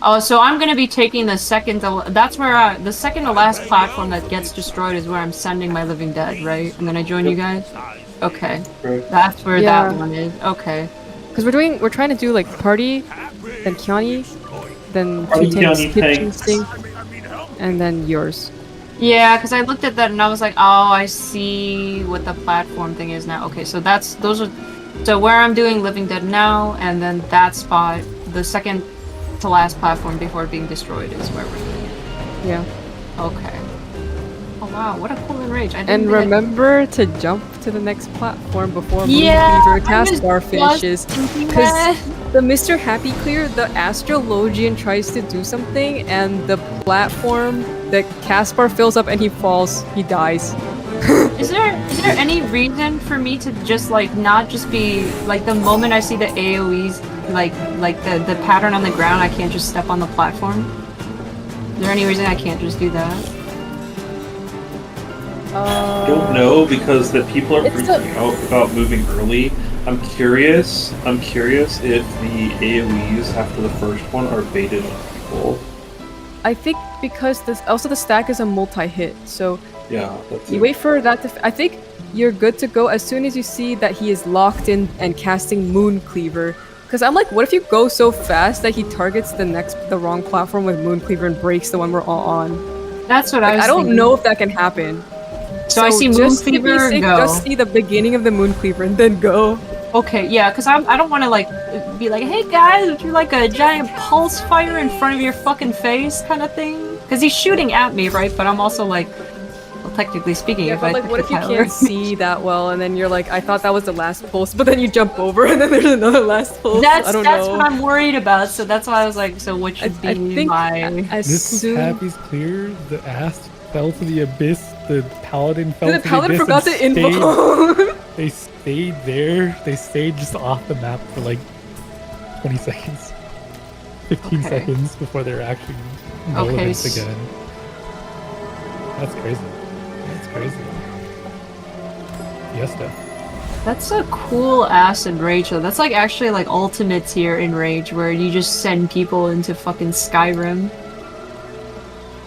Oh, so I'm gonna be taking the second to that's where the second to last platform that gets destroyed is where I'm sending my living dead, right? And then I join you guys? Okay. That's where Yeah. that one is. Okay. Because we're trying to do like party, then Kiani, then Party, two tanks, Kiani, kitchen tanks. sink, and then yours. Yeah, because I looked at that and I was like, oh, I see what the platform thing is now. Okay, so those are so where I'm doing Living Dead now, and then that spot, the second to last platform before being destroyed is where we're doing it. Yeah. Okay. Oh wow, what a cool Enrage. I didn't And think I- remember to jump to the next platform before Yeah, Moonweaver I was taskbar just finishes. thinking Because that. the Mr. Happy Clear, the Astrologian tries to do something, and the platform, the Caspar fills up and he falls, he dies. Is there any reason for me to just like not just be like the moment I see the AoEs like the pattern on the ground, I can't just step on the platform? Is there any reason I can't just do that? I don't know because the people are It's freaking out about moving early. I'm curious if the AoEs after the first one are baited on people. I think because also the stack is a multi-hit, so Yeah, that's you it. wait for that to. I think you're good to go as soon as you see that he is locked in and casting Moon Cleaver. Because I'm like, what if you go so fast that he targets the wrong platform with Moon Cleaver and breaks the one we're all on? That's what I was I don't thinking. know if that can happen. So I see Moon just to be Cleaver, safe, go. just see the beginning of the Moon Cleaver and then go. Okay, yeah, because I don't want to like be like, hey guys, if you're like a giant pulse fire in front of your fucking face kind of thing. Because he's shooting at me, right? But I'm also like, well, technically speaking, Yeah, if but I like, took what the if you power- can't see that well, and then you're like, I thought that was the last pulse, but then you jump over, and then there's another last pulse. That's I don't that's know. what I'm worried about. So that's why I was like, so what should be I think my? as This was soon Happy's clear. The ass fell to the abyss. The paladin fell the to paladin the abyss. forgot and to invoke. They stayed there. They stayed just off the map for like 20 seconds, 15 Okay. seconds before they're actually Okay, relevant s- again. That's crazy. That's crazy. Fiesta. That's a cool ass Enrage though. That's like actually like ultimate tier Enrage where you just send people into fucking Skyrim.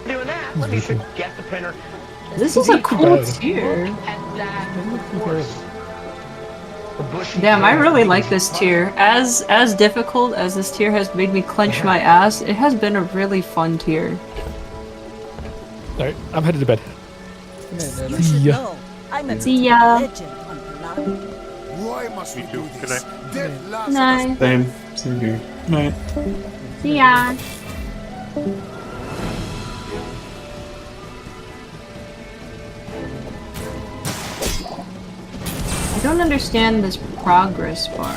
Doing that, let me get the printer. This is a cool bad. tier. At that horse. The bushy Damn, I tail. really like this tier. As difficult as this tier has made me clench my ass, it has been a really fun tier. Alright, I'm headed to bed. You See should ya. know. I'm a See ya. legend on Palauan. Why must we do Good this? night. Death laughs Night. Same here. Night. See ya. I don't understand this progress bar.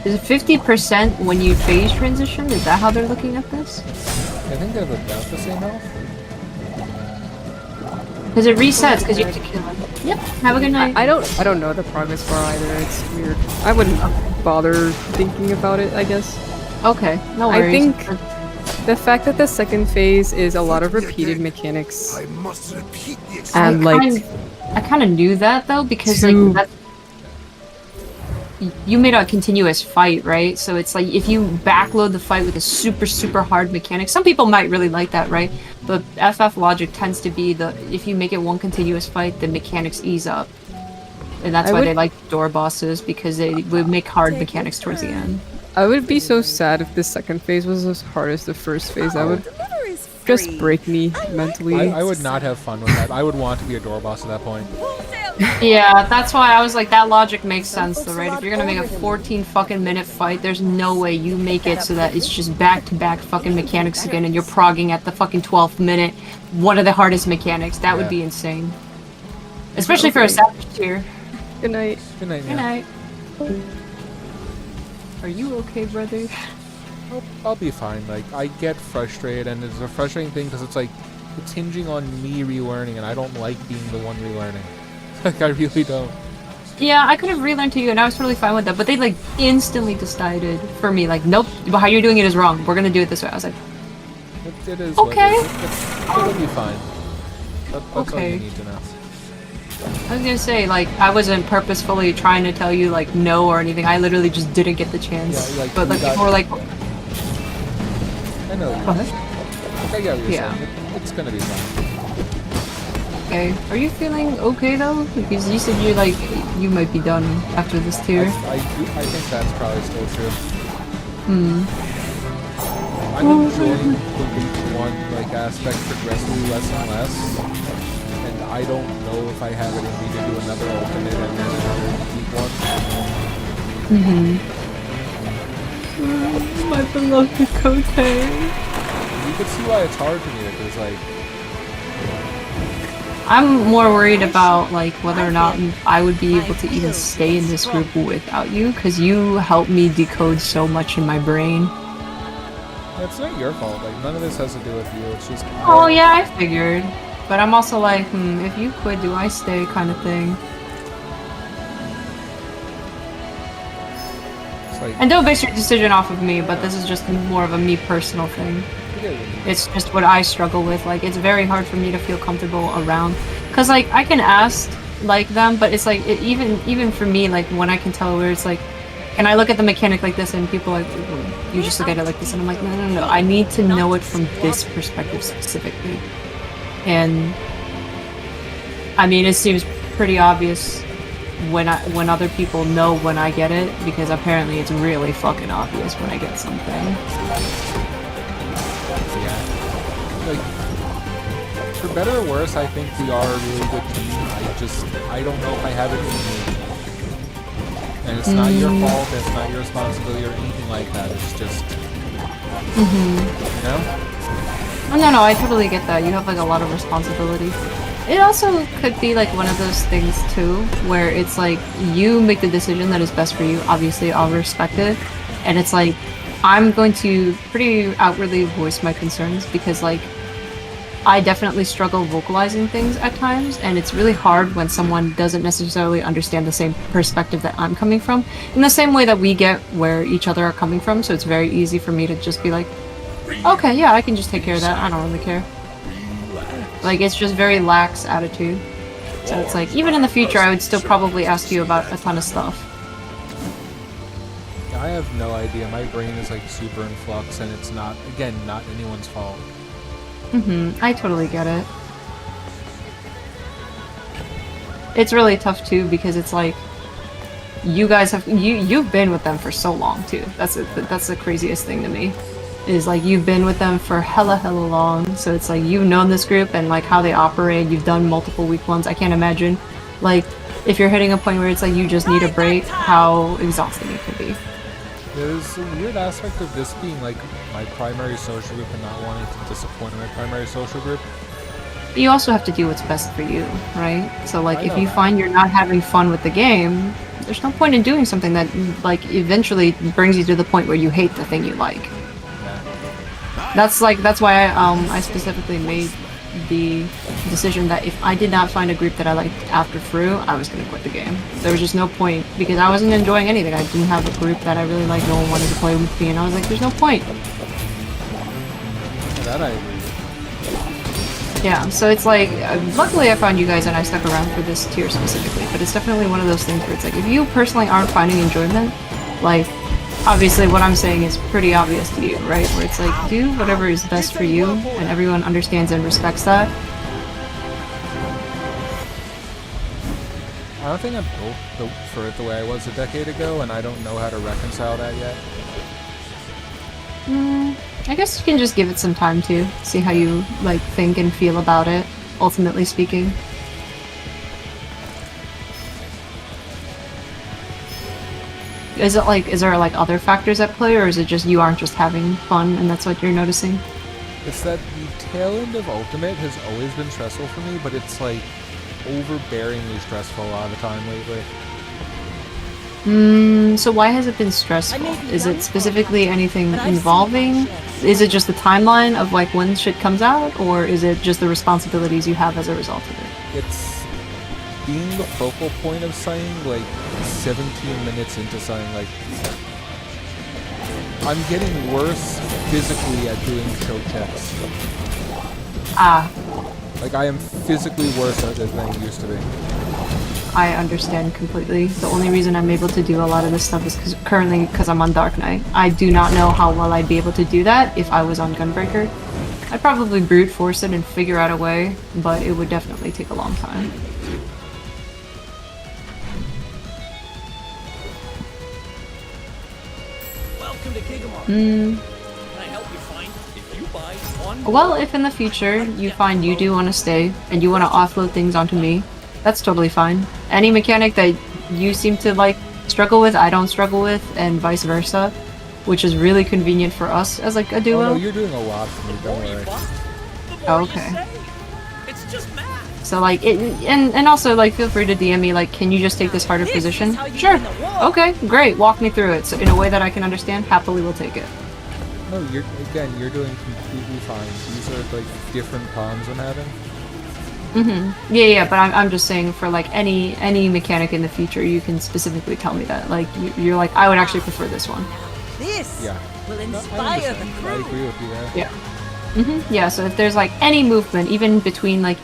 Is it 50% when you phase transition? Is that how they're looking at this? I think they have about the same health. Because it resets because you have to kill him. Yep. Have a good night. I don't know the progress bar either. It's weird. I wouldn't bother thinking about it, I guess. Okay, no I worries. think the fact that the second phase is a lot of repeated mechanics I must repeat the and like I kind of knew that though because Two- like you made a continuous fight, right? So it's like if you backload the fight with a super hard mechanic, some people might really like that, right? But FF logic tends to be if you make it one continuous fight, the mechanics ease up, and that's I why would- they like door bosses because they would make hard mechanics towards the end. I would be so sad if the second phase was as hard as the first phase. That would just break me mentally. I would not have fun with that. I would want to be a door boss at that point. Yeah, that's why I was like, that logic makes sense though, right? If you're gonna make a 14 fucking minute fight, there's no way you make it so that it's just back-to-back fucking mechanics again and you're progging at the fucking 12th minute one of the hardest mechanics. That would be insane. Especially for a savage tier. Good night. Good night, Good man. night. Are you okay, brother? I'll be fine. Like, I get frustrated, and it's a frustrating thing because it's like, it's hinging on me relearning, and I don't like being the one relearning. Like, I really don't. Yeah, I could have relearned to you, and I was totally fine with that. But they like instantly decided for me, like, nope, how you're doing it is wrong. We're gonna do it this way. I was like, It is. Okay. It'll be fine. That's all Okay. you need to know. I was gonna say, like, I wasn't purposefully trying to tell you, like, no or anything. I literally just didn't get the chance. Yeah, like, but, like, you got- people were like, I know. Go ahead. I get what you're Yeah. saying. It's gonna be fine. okay. Are you feeling okay, though? Because you said you're, like, you might be done after this tier. I think that's probably still true. Hmm. I'm enjoying the week 1 like aspect progressively less and less. And I don't know if I have it in me to do another alternate and then another week 1. My beloved Kote. You can see why it's hard for me because, like, I'm more worried about, like, whether or not I would be able to even stay in this group without you, because you help me decode so much in my brain. it's not your fault. Like, none of this has to do with you. It's just. Oh, yeah, I figured. But I'm also like, if you quit, do I stay kind of thing. It's like, And don't base your decision off of me, but this is just more of a me personal thing. It's just what I struggle with. Like, it's very hard for me to feel comfortable around. Because, like, I can ask, like, them, but it's like, even for me, like, when I can tell where it's like, can I look at the mechanic like this, and people are like, you just look at it like this, and I'm like, no, I need to know it from this perspective specifically. And I mean, it seems pretty obvious when other people know when I get it, because apparently it's really fucking obvious when I get something. yeah. Like, for better or worse, I think we are a really good team. I don't know if I have it in me. And it's not your fault, it's not your responsibility or anything like that. It's just, you know? Oh, no, I totally get that. You have, like, a lot of responsibility. It also could be, like, one of those things, too, where it's, like, you make the decision that is best for you. Obviously, I'll respect it. And it's, like, I'm going to pretty outwardly voice my concerns because, like, I definitely struggle vocalizing things at times, and it's really hard when someone doesn't necessarily understand the same perspective that I'm coming from, in the same way that we get where each other are coming from, so it's very easy for me to just be like, okay, yeah, I can just take care of that, I don't really care. Like, it's just very lax attitude. So it's like, even in the future, I would still probably ask you about a ton of stuff. I have no idea. My brain is, like, super in flux, and it's not, again, not anyone's fault. I totally get it. It's really tough too because it's like you guys have you've been with them for so long too. That's the craziest thing to me. Is like you've been with them for hella long. So it's like you've known this group and like how they operate. You've done multiple week ones. I can't imagine like if you're hitting a point where it's like you just need a break, how exhausting it could be. There's a weird aspect of this being like my primary social group and not wanting to disappoint my primary social group. But you also have to do what's best for you, right? So like if you that. find you're not having fun with the game, there's no point in doing something that like eventually brings you to the point where you hate the thing you like. Yeah. That's why I specifically made the decision that if I did not find a group that I liked after Fru, I was going to quit the game. There was just no point, because I wasn't enjoying anything. I didn't have a group that I really liked, no one wanted to play with me, and I was like, there's no point. That I agree. Yeah, so it's like, luckily I found you guys and I stuck around for this tier specifically, but it's definitely one of those things where it's like, if you personally aren't finding enjoyment, like, obviously what I'm saying is pretty obvious to you, right? Where it's like, do whatever is best for you, and everyone understands and respects that. I don't think I'm built for it the way I was a decade ago, and I don't know how to reconcile that yet. I guess you can just give it some time to see how you, like, think and feel about it, ultimately speaking. Is there like other factors at play, or is it just you aren't just having fun and that's what you're noticing? It's that the tail end of Ultimate has always been stressful for me, but it's like overbearingly stressful a lot of the time lately. So why has it been stressful? Is it specifically anything involving? Is it just the timeline of like when shit comes out, or is it just the responsibilities you have as a result of it? being the focal point of something, like 17 minutes into something, like I'm getting worse physically at doing show checks. Ah, Like I am physically worse at it than I used to be. I understand completely. The only reason I'm able to do a lot of this stuff is because I'm on Dark Knight. I do not know how well I'd be able to do that if I was on Gunbreaker. I'd probably brute force it and figure out a way, but it would definitely take a long time. Welcome to Gigamart. Hmm. Can I help you find if you buy one? Well, if in the future you find you do want to stay and you want to offload things onto me, that's totally fine. Any mechanic that you seem to like struggle with, I don't struggle with, and vice versa, which is really convenient for us as like a duo. Oh no, you're doing a lot for me, don't worry. Oh, okay. It's just math. So like it, and also like feel free to DM me like, can you just take this harder position? Sure. Okay, great. Walk me through it. So in a way that I can understand, happily we'll take it. No, you're doing completely fine. These are like different problems I'm having. Yeah, but I'm just saying for like any mechanic in the future, you can specifically tell me that. Like you're like, I would actually prefer this one. This Yeah. will No, I inspire the understand. I crew. agree with you there. Yeah. Yeah, so if there's like any movement, even between like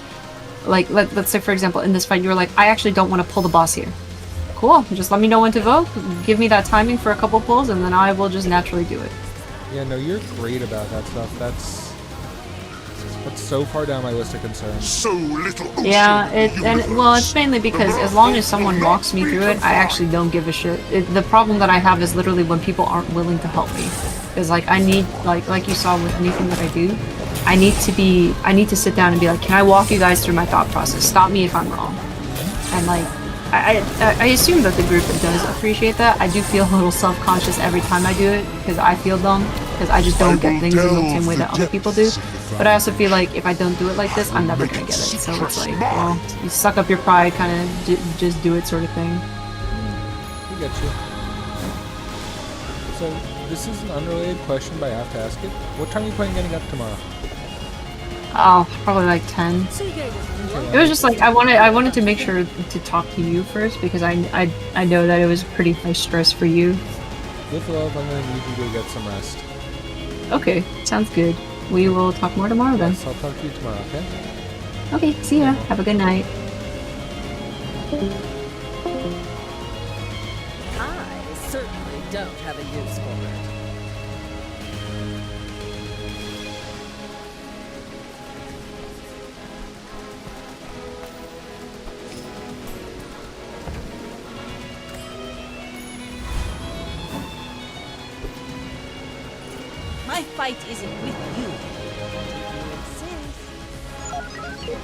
let's say for example in this fight you're like, I actually don't want to pull the boss here. Cool, just let me know when to vote, give me that timing for a couple pulls, and then I will just naturally do it. Yeah, no, you're great about that stuff. That's so far down my list of concerns. So little. Yeah, it's mainly because as long as someone walks me through it, I actually don't give a shit. The problem that I have is literally when people aren't willing to help me. Because like I need like you saw with anything that I do, I need to sit down and be like, can I walk you guys through my thought process? Stop me if I'm wrong. And like I assume that the group does appreciate that. I do feel a little self-conscious every time I do it because I feel dumb because I just don't get things in the same way that other people do. But I also feel like if I don't do it like this, I'm never gonna get it. So it's like, well, you suck up your pride, kind of just do it sort of thing. I get you. So this is an unrelated question, but I have to ask it. What time are you planning getting up tomorrow? Oh, probably like 10. It was just like I wanted to make sure to talk to you first because I know that it was pretty high stress for you. With love, I'm gonna need you to get some rest. Okay, sounds good. We will talk more tomorrow then. Yes, I'll talk to you tomorrow, okay? Okay, see ya. Have a good night. I certainly don't have a use for it. My fight isn't with you. If you insist.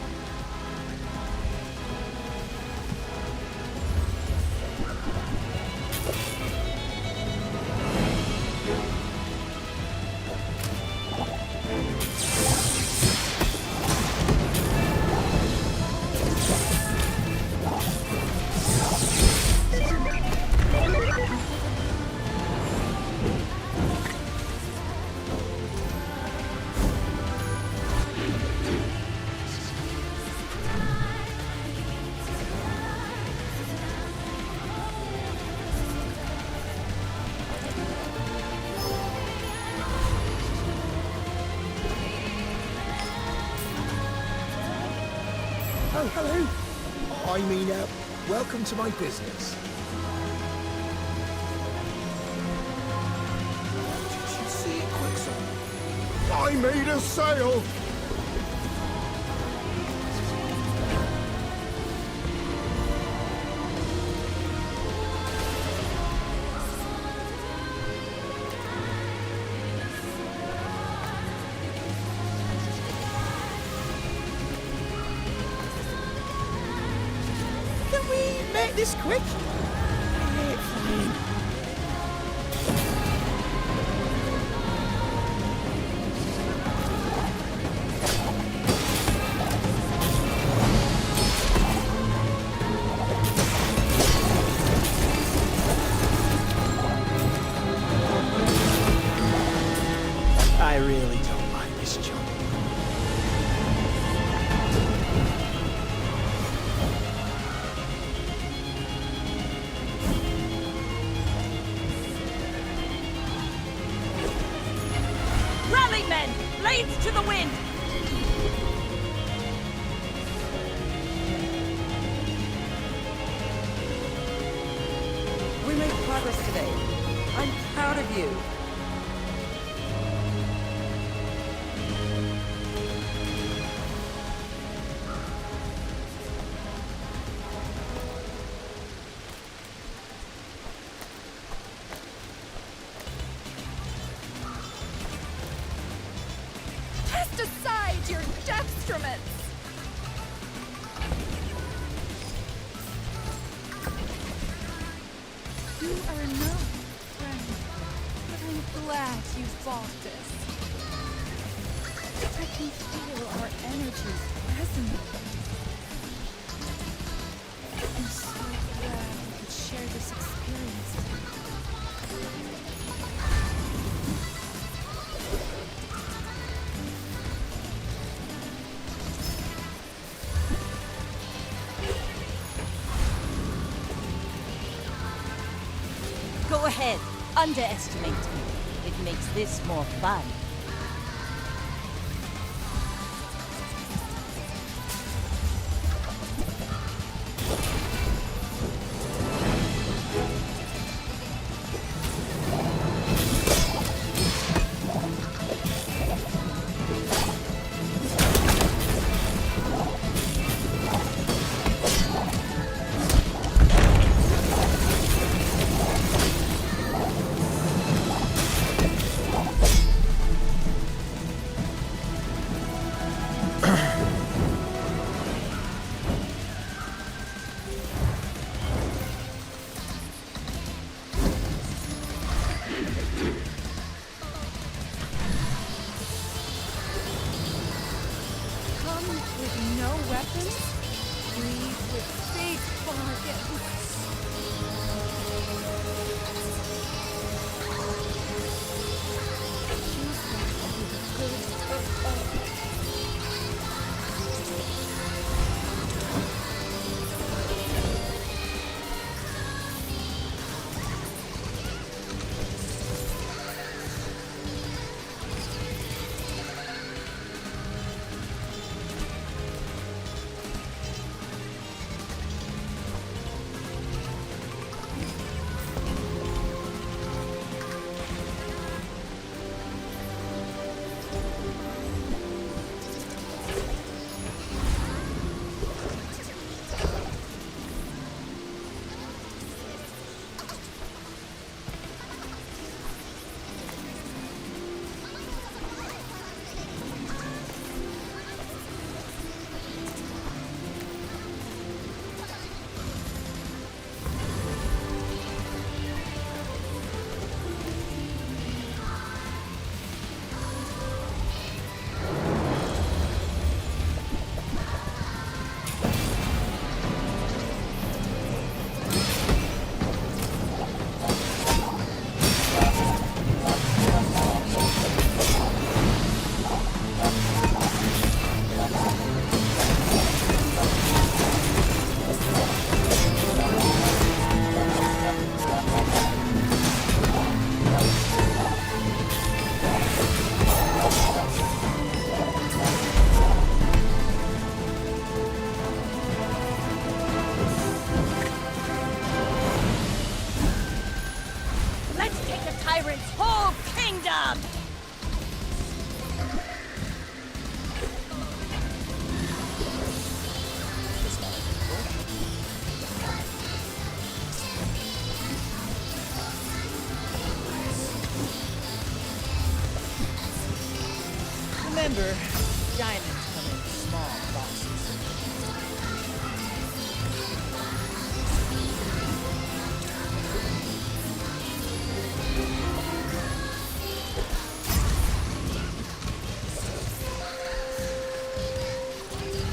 Oh, hello. I mean, welcome to my business. Did you see it, Quicksilver? I made a sale. Can we make this quick? Fine. I really don't like this job. Blades to the wind! We made progress today. I'm proud of you. Cast aside your destruments! You are not friend, but I'm glad you fought this. I can feel our energies resonate. I'm so glad we could share this experience together. Go ahead, underestimate me. It makes this more fun. Come with no weapons, leave with big bargains. Choose them for the good of all. Let's take the tyrant's whole kingdom! Remember, diamonds come in small boxes.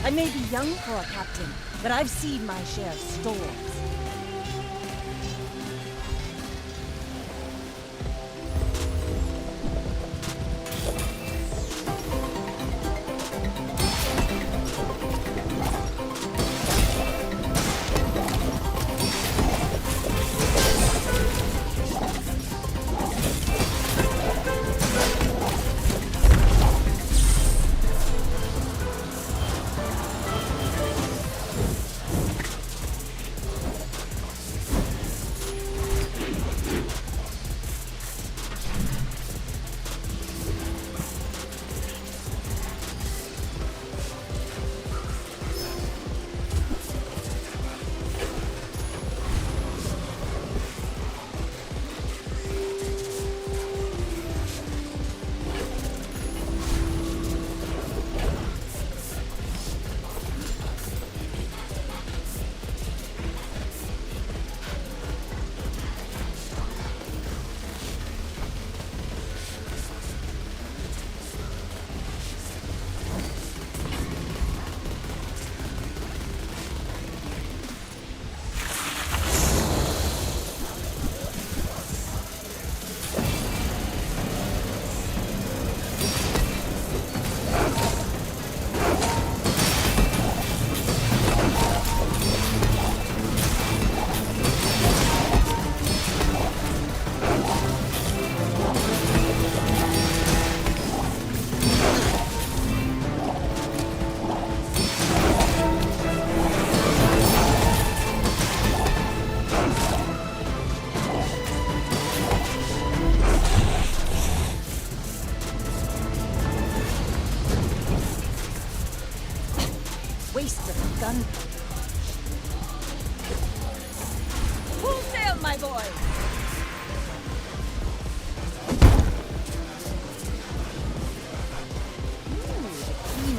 I may be young for a captain, but I've seen my share of storms.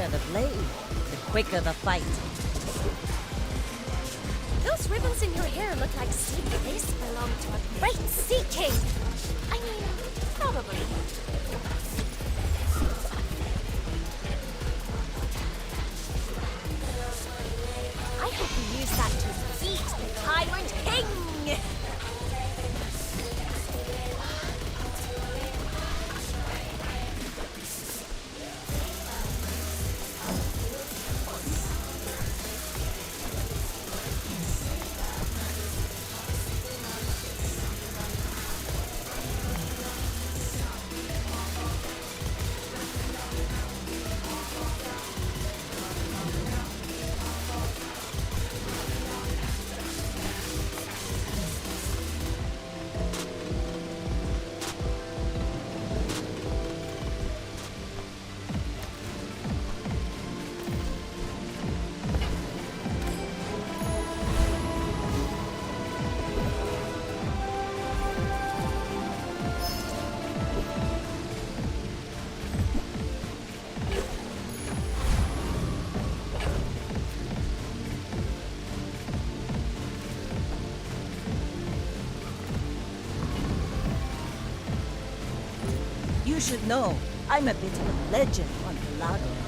finer the blade, the quicker the fight. Those ribbons in your hair look like secret lace belong to a great sea king. I mean, probably. I hope you use that to defeat the Tyrant King! You should know, I'm a bit of a legend on Pelado.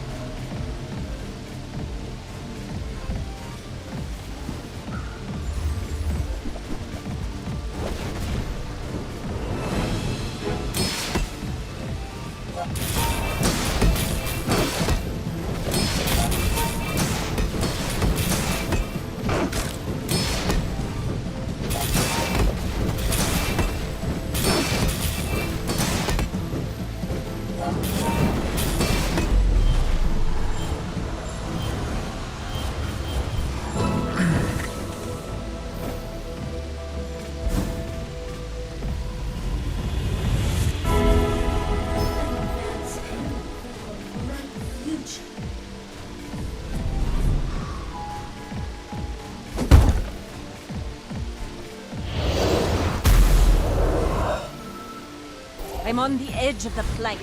I'm on the edge of the plank.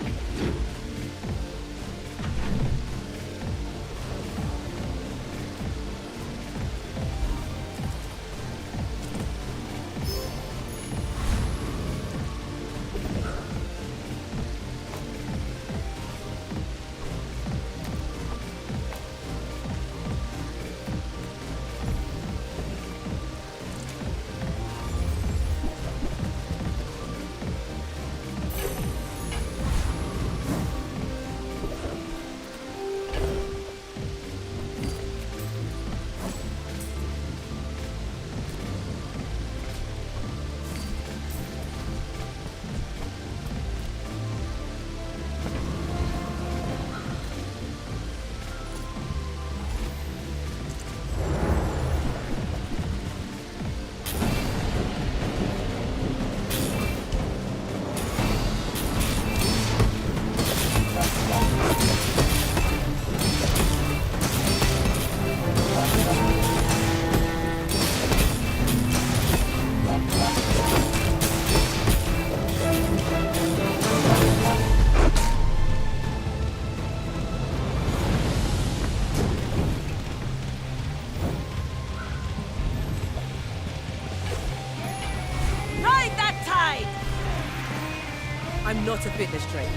I'm not a fitness trainer.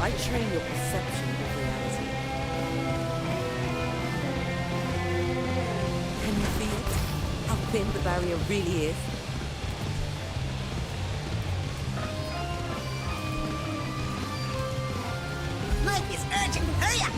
I train your perception of reality. Can you feel it? How thin the barrier really is? Life is urgent, hurry up!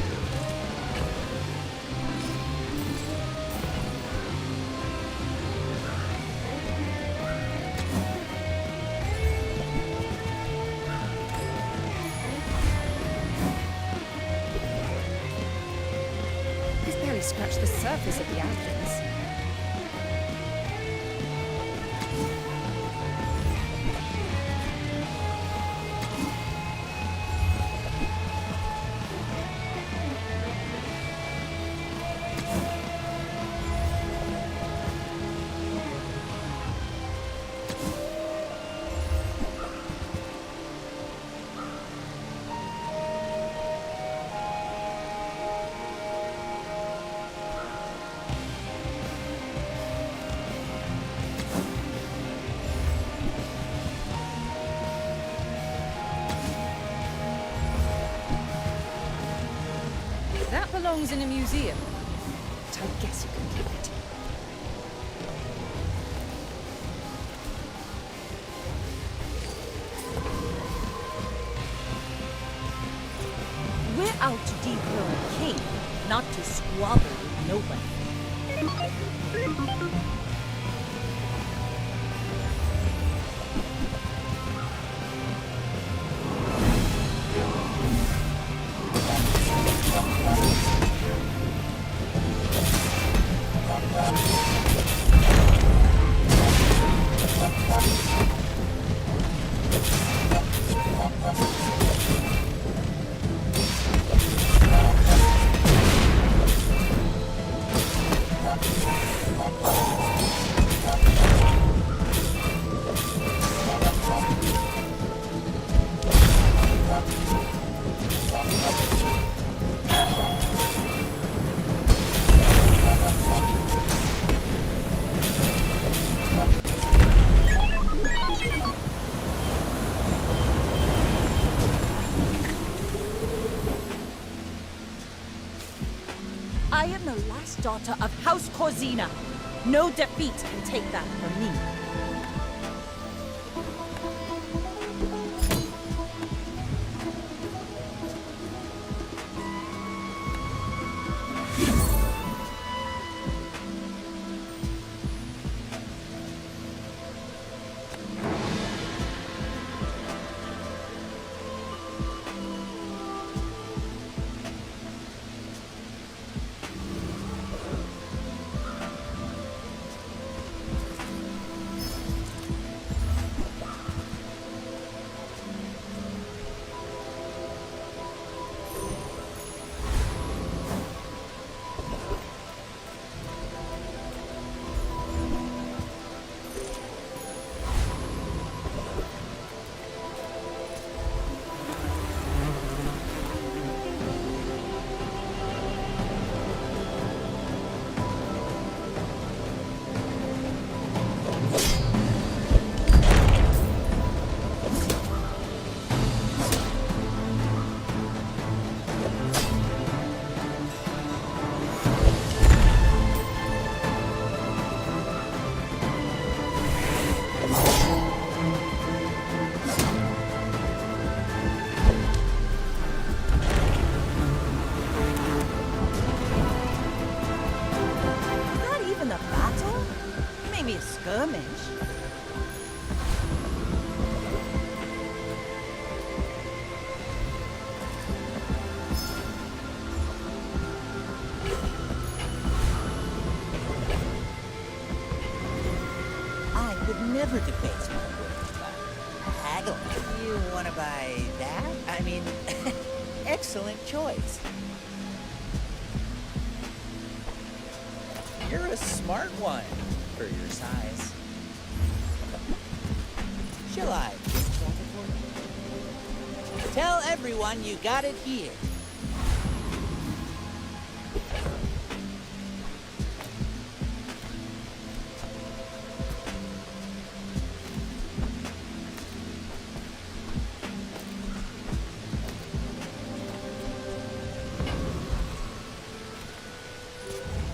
Scratch the surface of the entrance. belongs in a museum. But I guess you can keep it. We're out to dethrone a king, not to squabble with nobody. I am the last daughter of House Corzina. No defeat can take that from me. Skirmish. I would never debase my words by haggle. You want to buy that? I mean, excellent choice. You're a smart one for your size. Shall I? Tell everyone you got it here.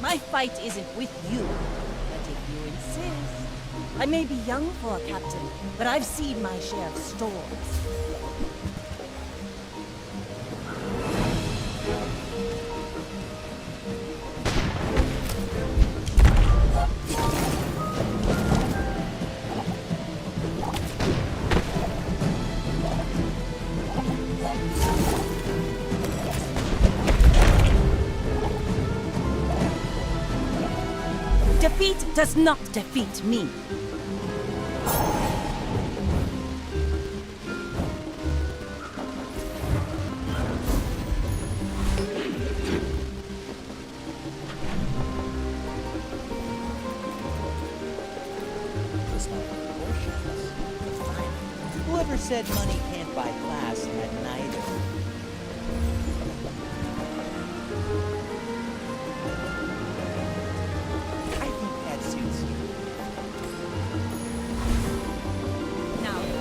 My fight isn't with you, but if you insist. I may be young for a captain, but I've seen my share of storms. Defeat does not defeat me. Whoever said money can't buy class had neither.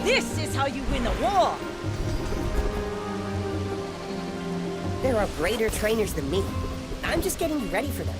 This is how you win a war! There are greater trainers than me. I'm just getting you ready for them.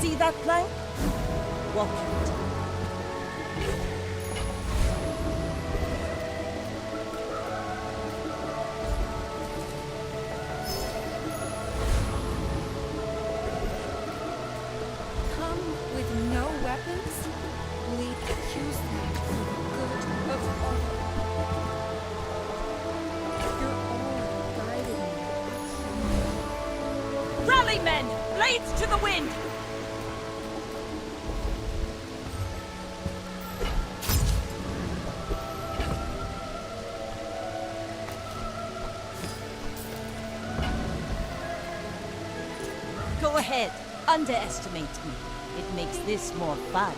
See that plank? Walk it. Come with no weapons? We accuse them good of all. You're all guiding me. Rally, men! Blades to the wind! Go ahead. Underestimate me. It makes this more fun.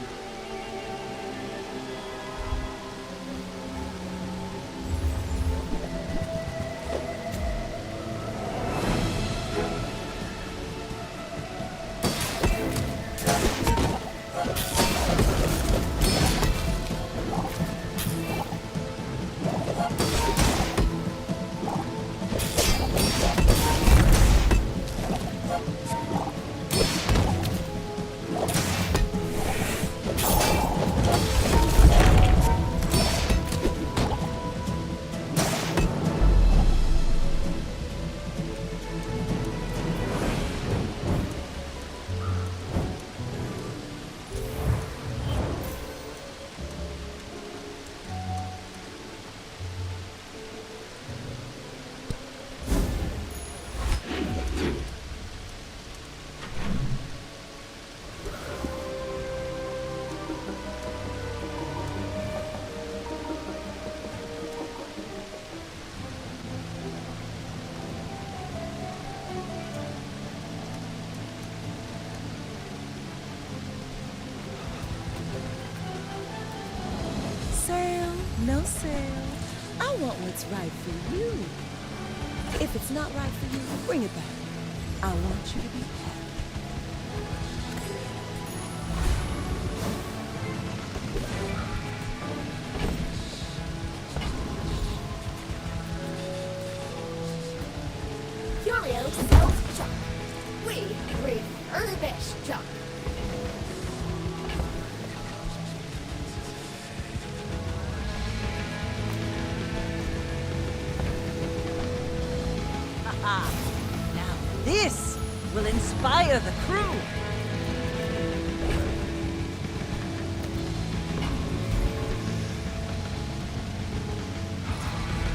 Sail, no sail. I want what's right for you. If it's not right for you, bring it back. I want you to be happy. Curio sells junk. We refurbish junk. Haha. Now this will inspire the crew.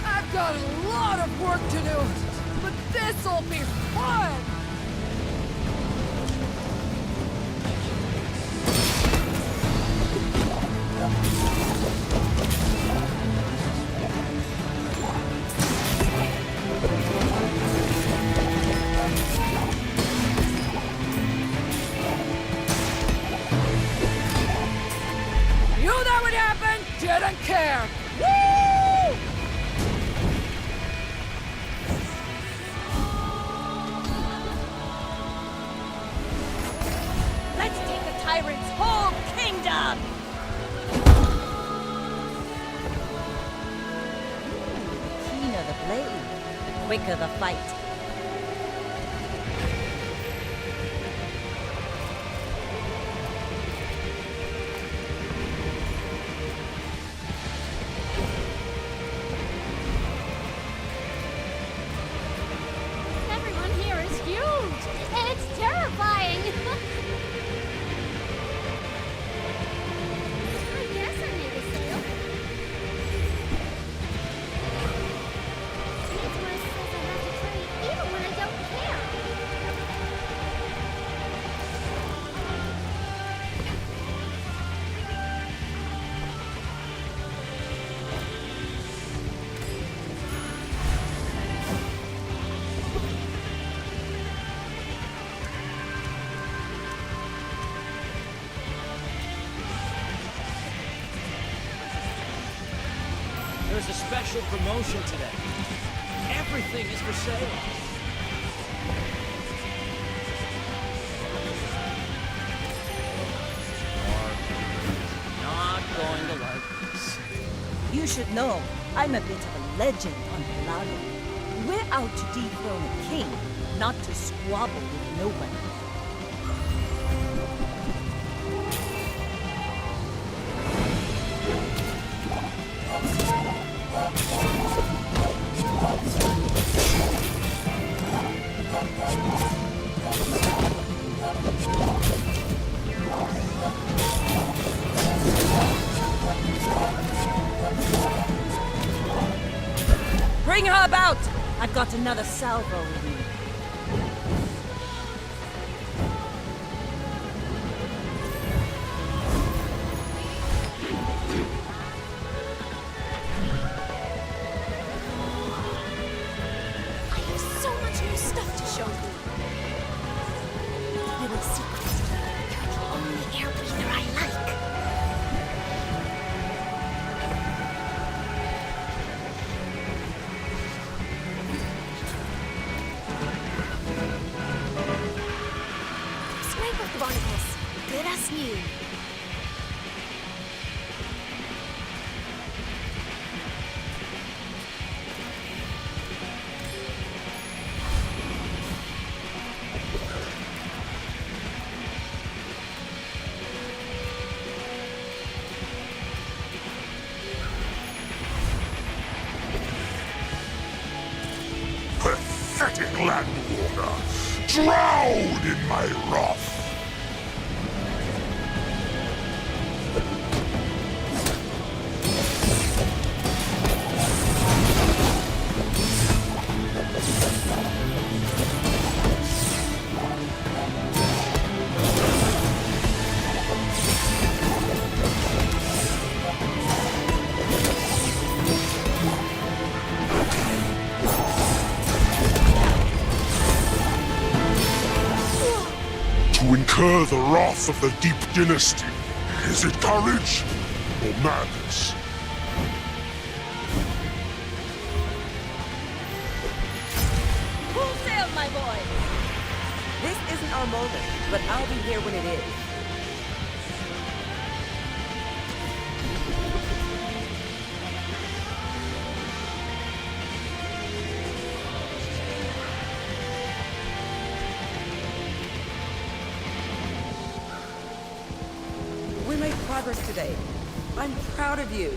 I've got a lot of work to do, but this'll be fun! Knew that would happen, didn't care! Woo! Let's take the tyrant's whole kingdom! The keener the blade, the quicker the fight. There's a special promotion today. Everything is for sale. Not going to like this. You should know, I'm a bit of a legend on Pelago. We're out to dethrone a king, not to squabble with nobody. Bring her about! I've got another salvo with me. I have so much new stuff to show you. Little secret. You're the only air breather I like. Scrape up the barnacles. Good as new. Pathetic landwater! Drown in my wrath! To incur the wrath of the Deep Dynasty, is it courage or madness? Full sail, my boy! This isn't our moment, but I'll be here when it is. We made progress today. I'm proud of you.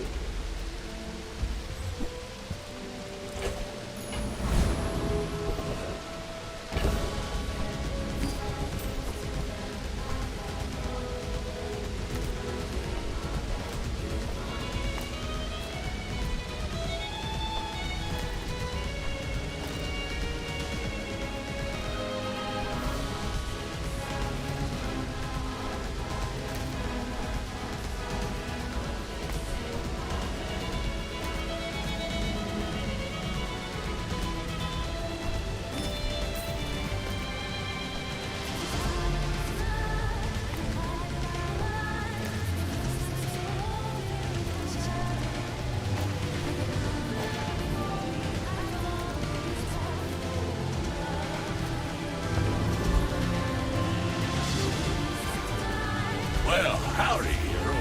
Well, howdy, hero.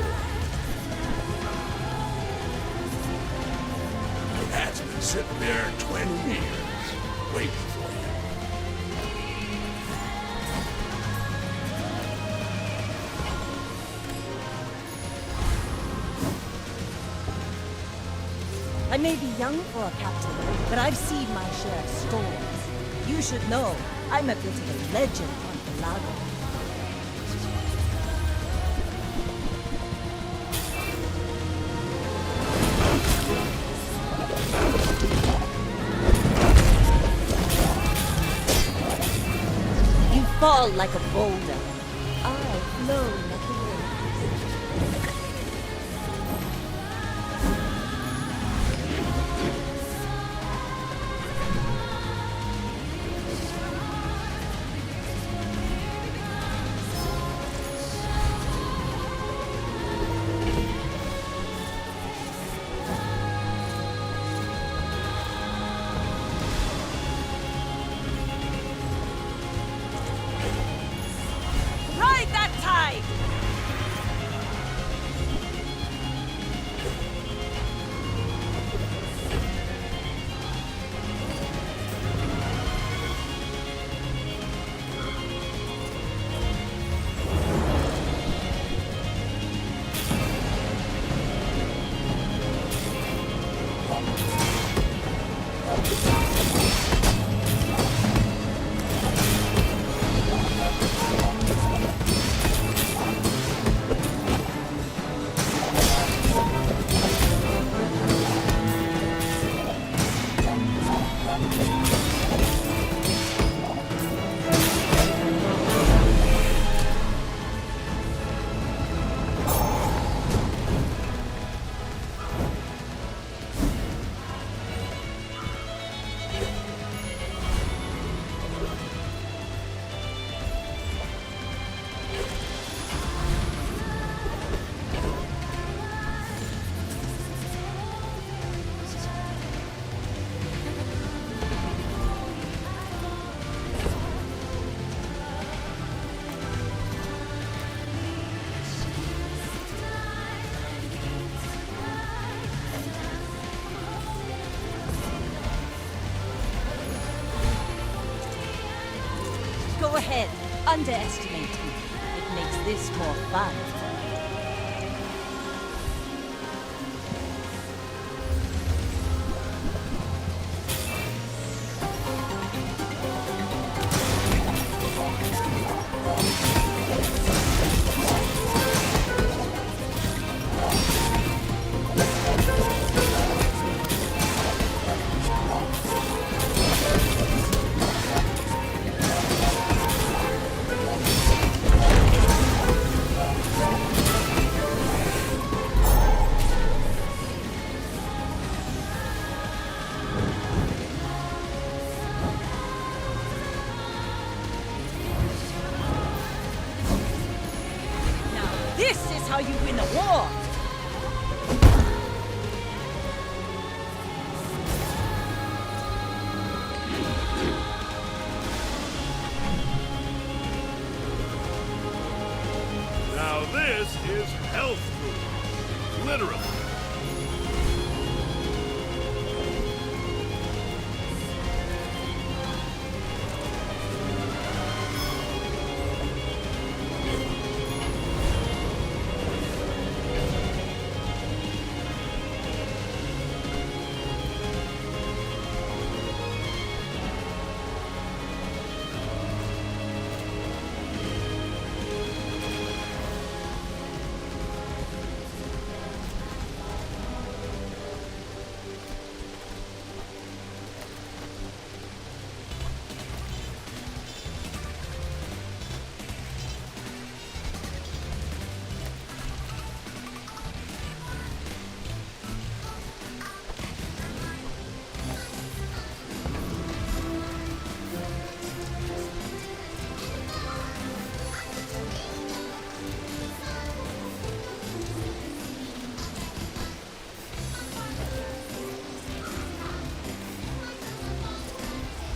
The hat's been sitting there 20 years, waiting for you. I may be young for a captain, but I've seen my share of storms. You should know, I'm a bit of a legend on Pelago. You fall like a boulder. I flow like a wind. underestimate me. It makes this more fun. This is how you win a war! Now this is health food. Literally.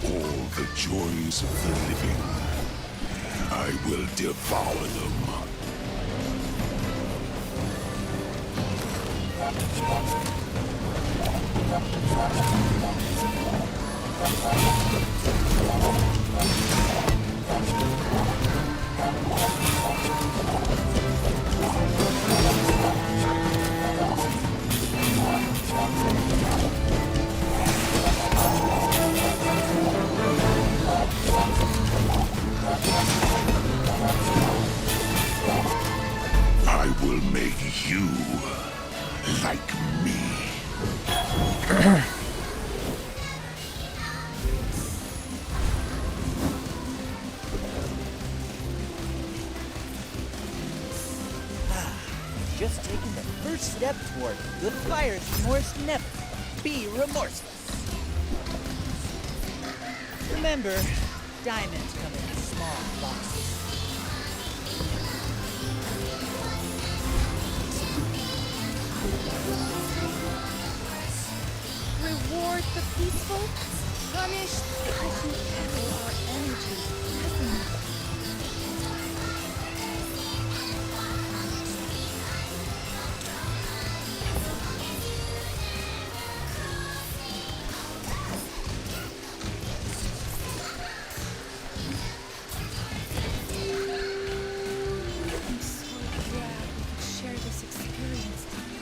All the joys of the living, I will devour them. I will make you like me. Just taking the first step toward good fire's remorse never. Be remorseless. Remember, diamonds come in small boxes. Reward the peaceful, punish the passionate our energy. I'm so glad we could share this experience together.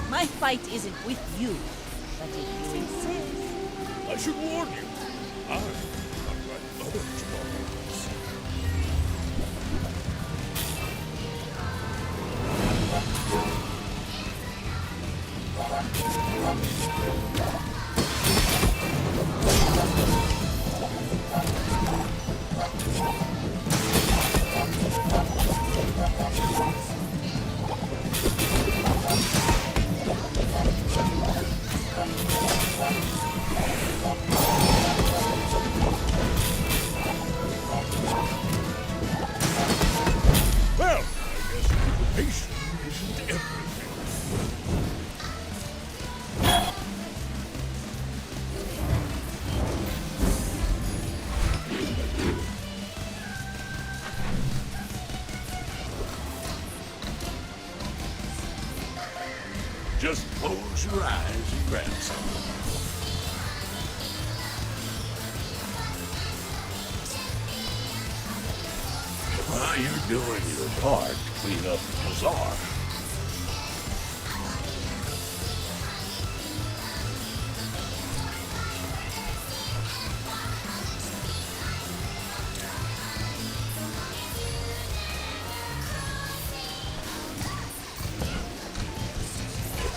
My fight isn't with you, but if you insist. I should warn you. I'm unlike other trolls. Close your eyes and grab some. While you're doing your part to clean up the bazaar,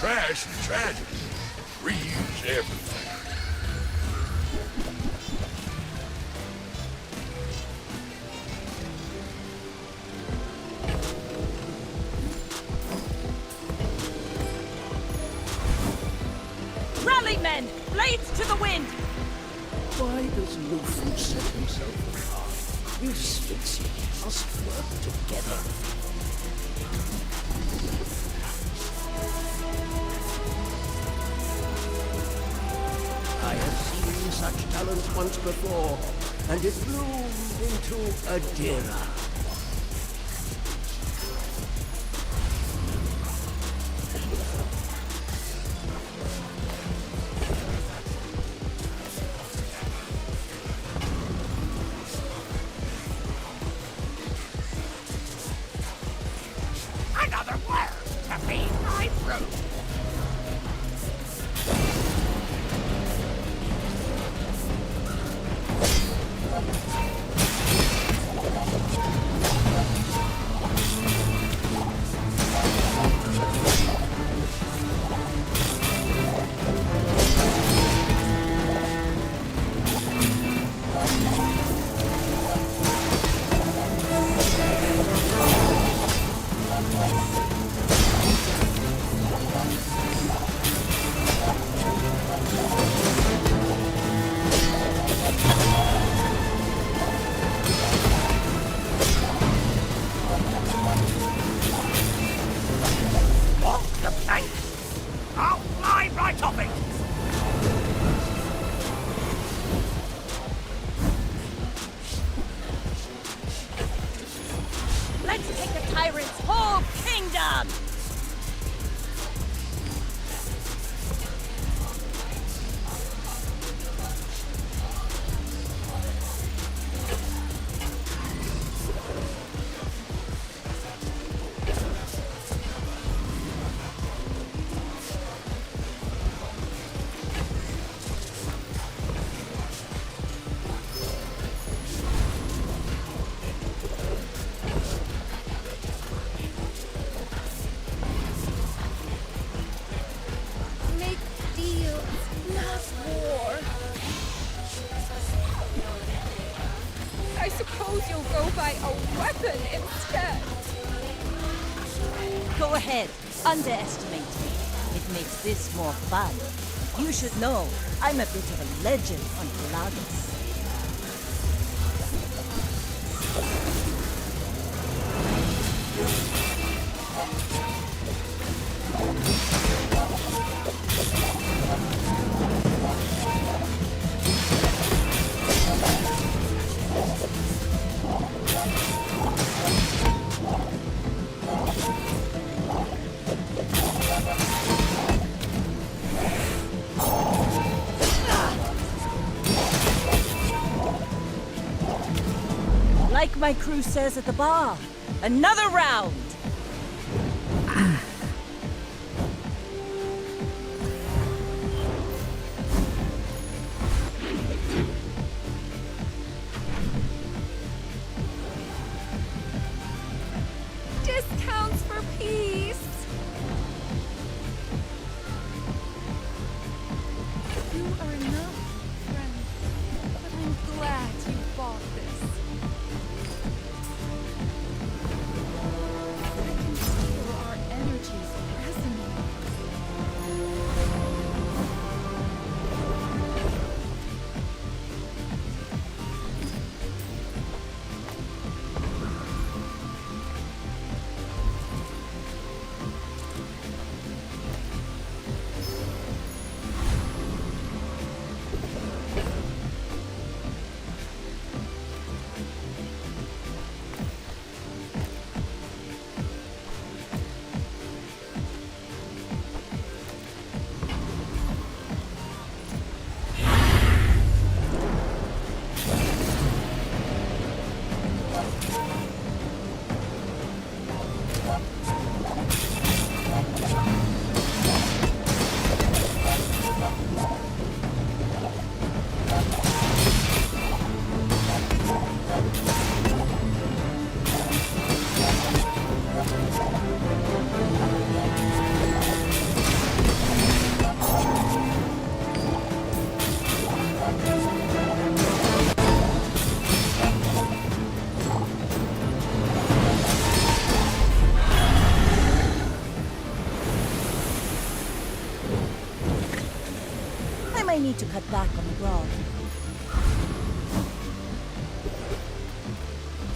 trash is tragic. Reuse everything. Rally, men! Blades to the wind! Why does Lufu set himself apart? You Spitzy must work together. I have seen such talent once before, and it bloomed into a Dira. Another word to feed my brood. Walk the plank. I'll fly right off it. Let's take the tyrant's whole kingdom! Make deals, not war. I suppose you'll go buy a weapon instead. Go ahead, underestimate me. It makes this more fun. You should know, I'm a bit of a legend on Pelagus. Like my crew says at the bar, another round! Discounts for peace. You are enough, friend. But I'm glad you bought this. I might need to cut back on the grog.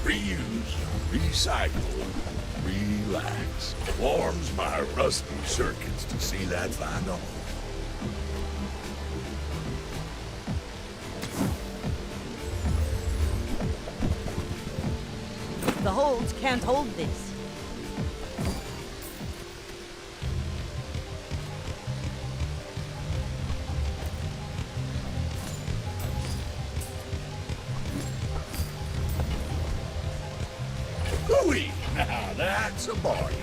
Reuse, recycle, relax. Warms my rusty circuits to see that final. The holds can't hold this. Hooey! Now that's a bargain.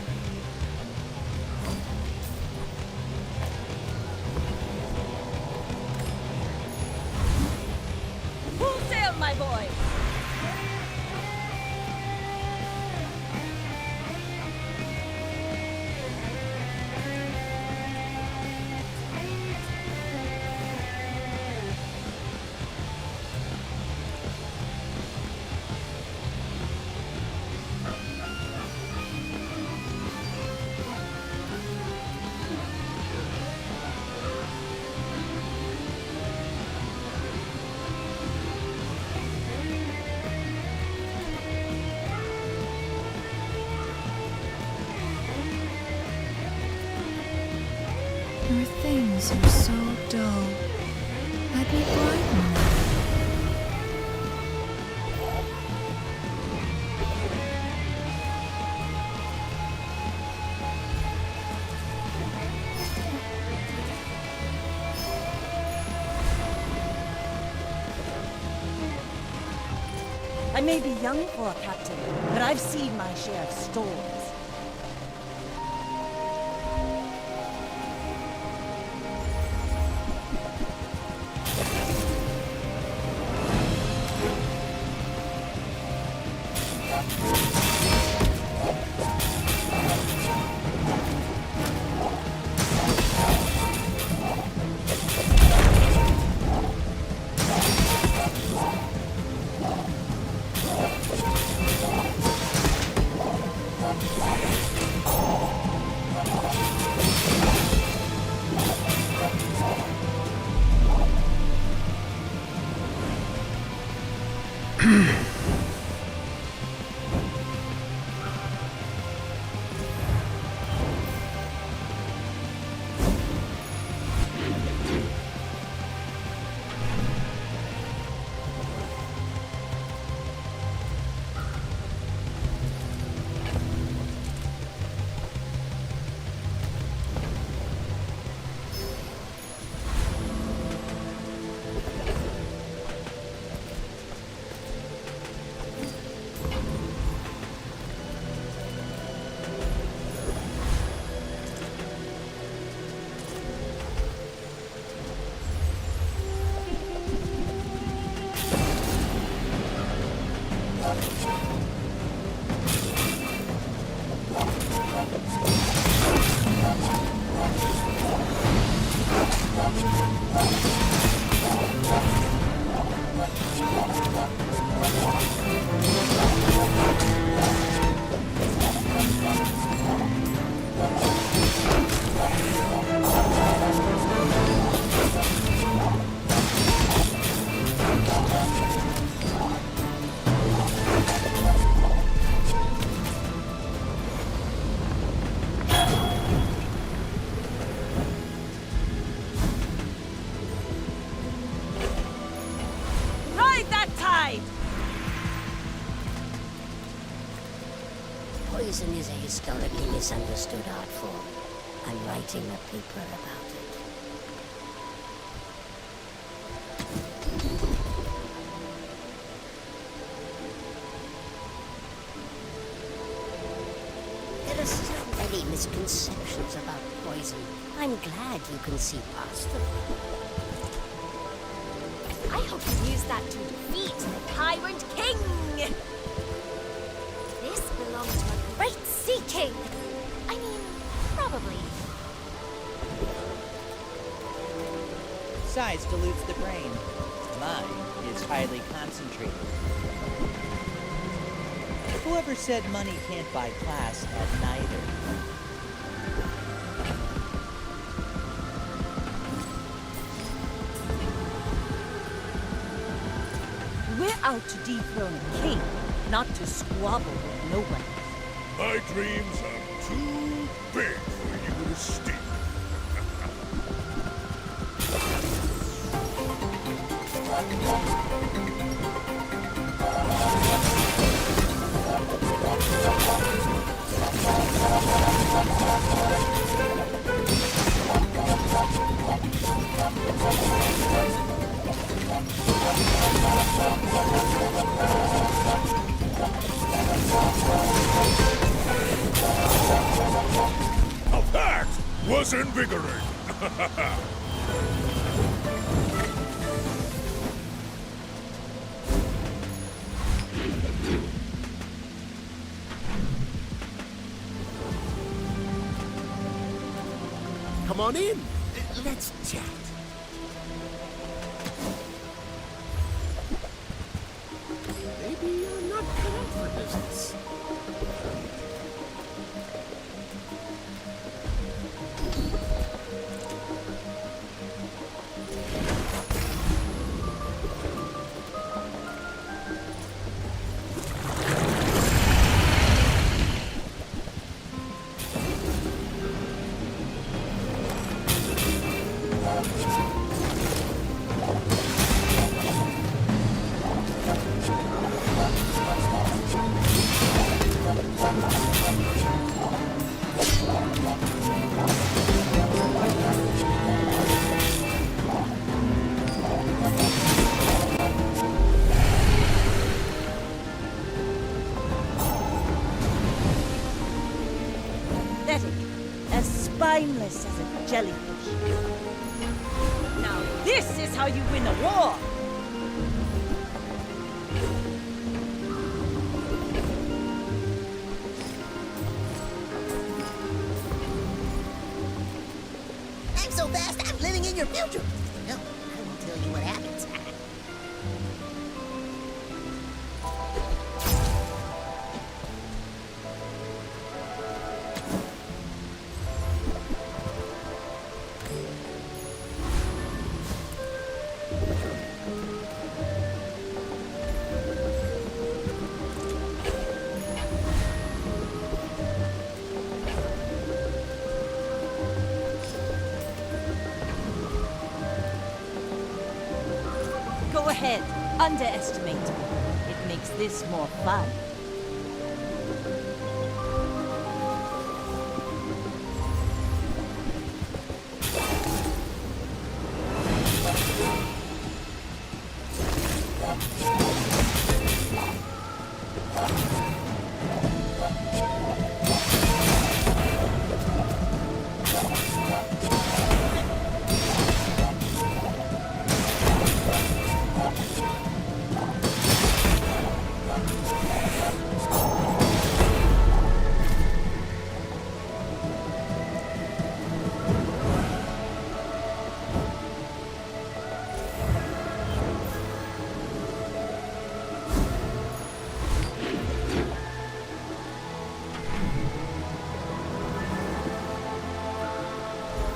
Full sail, my boy! Your things are so dull. Let me brighten them. I may be young for a captain, but I've seen my share of storms. Poison is a historically misunderstood art form. I'm writing a paper about it. There are so many misconceptions about poison. I'm glad you can see past them. I hope you use that to defeat the Tyrant King! This belonged to a great Sea King! I mean, probably. Size dilutes the brain. highly concentrated. Whoever said money can't buy class had neither. We're out to dethrone a king, not to squabble with nobody. My dreams are too big for you to steal. Now that was invigorating. Come on in. Let's chat. Maybe you're not cut out for business. Pathetic, as spineless as a jellyfish. Now this is how you win a war! I'm so fast, I'm living in your future. No, I won't tell you what happens. Go ahead, underestimate me. It makes this more fun.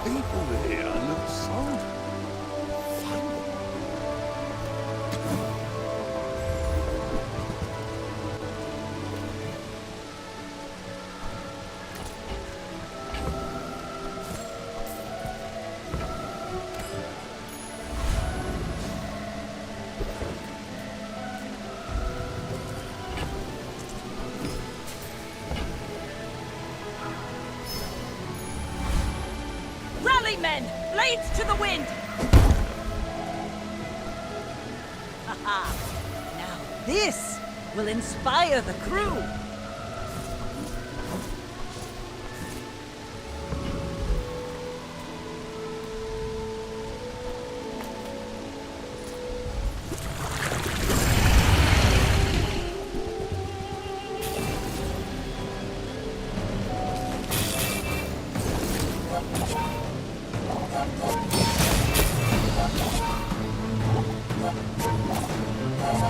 People here look so fun. Rally, men! Blades to the wind! Haha! Now this will inspire the crew! It's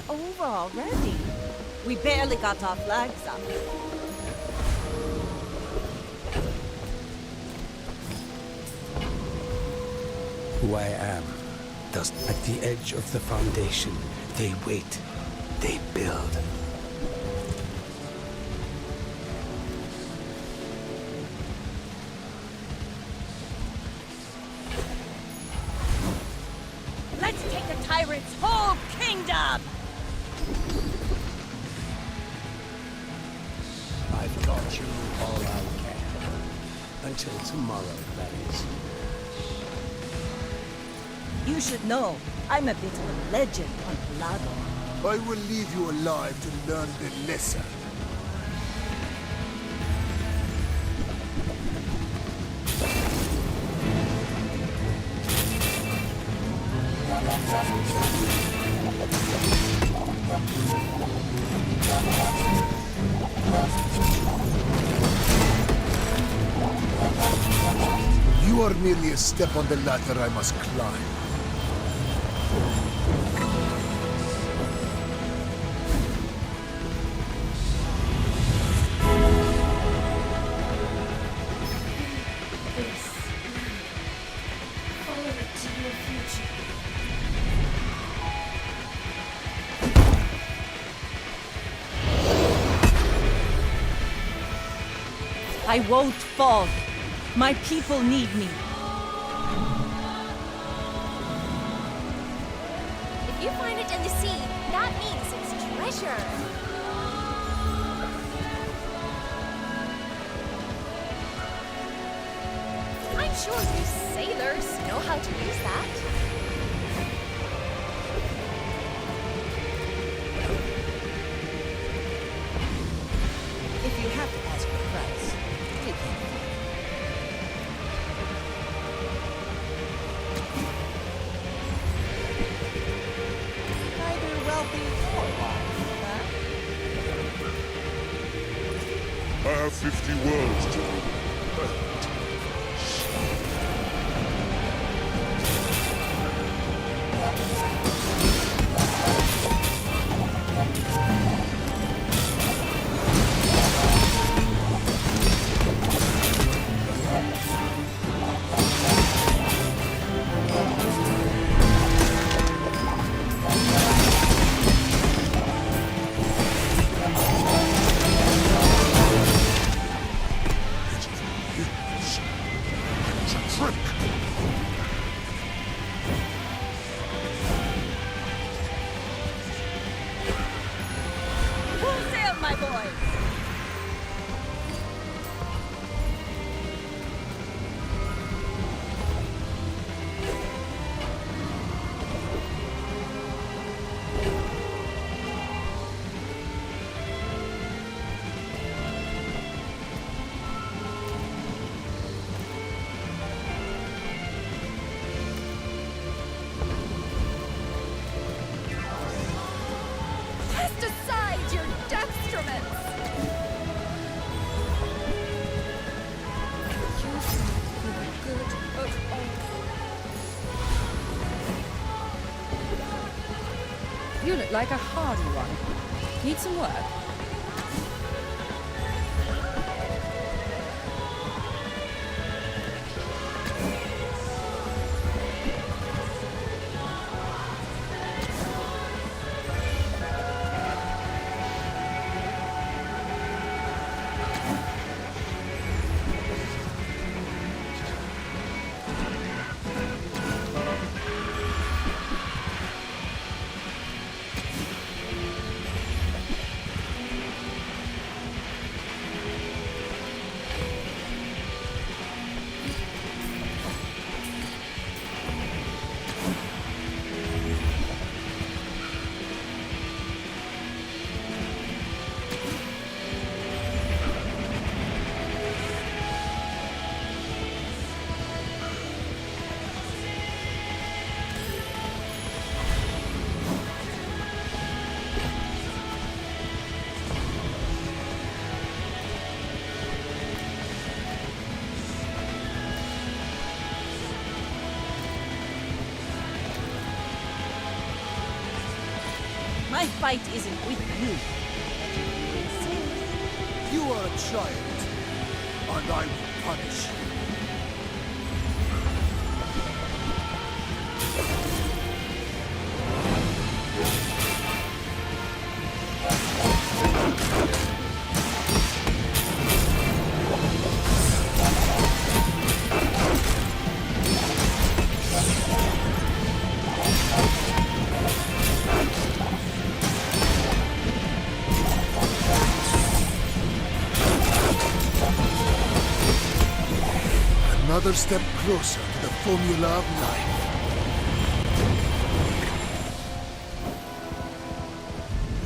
over already. We barely got our flags up. Who I am does at the edge of the foundation. They wait. They build. Let's take the tyrant's whole kingdom! I've taught you all I can. Until tomorrow, that is. You should know, I'm a bit of a legend on Pelago. I will leave you alive to learn the lesson. You are merely a step on the ladder I must climb. I won't fall. My people need me. If you find it in the sea, that means it's treasure. I'm sure you sailors know how to use that. If you have to ask for price, take it. Neither wealthy nor wise, huh? I have 50 worlds to do. Full sail, my boy! Cast aside your destruments! Use them for the good of all. You look like a hardy one. Need some work? My fight isn't with you. But if you insist, You are a child, and I will punish you. Another step closer to the formula of life.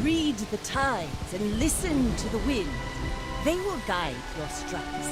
read the tides and listen to the wind. They will guide your strikes.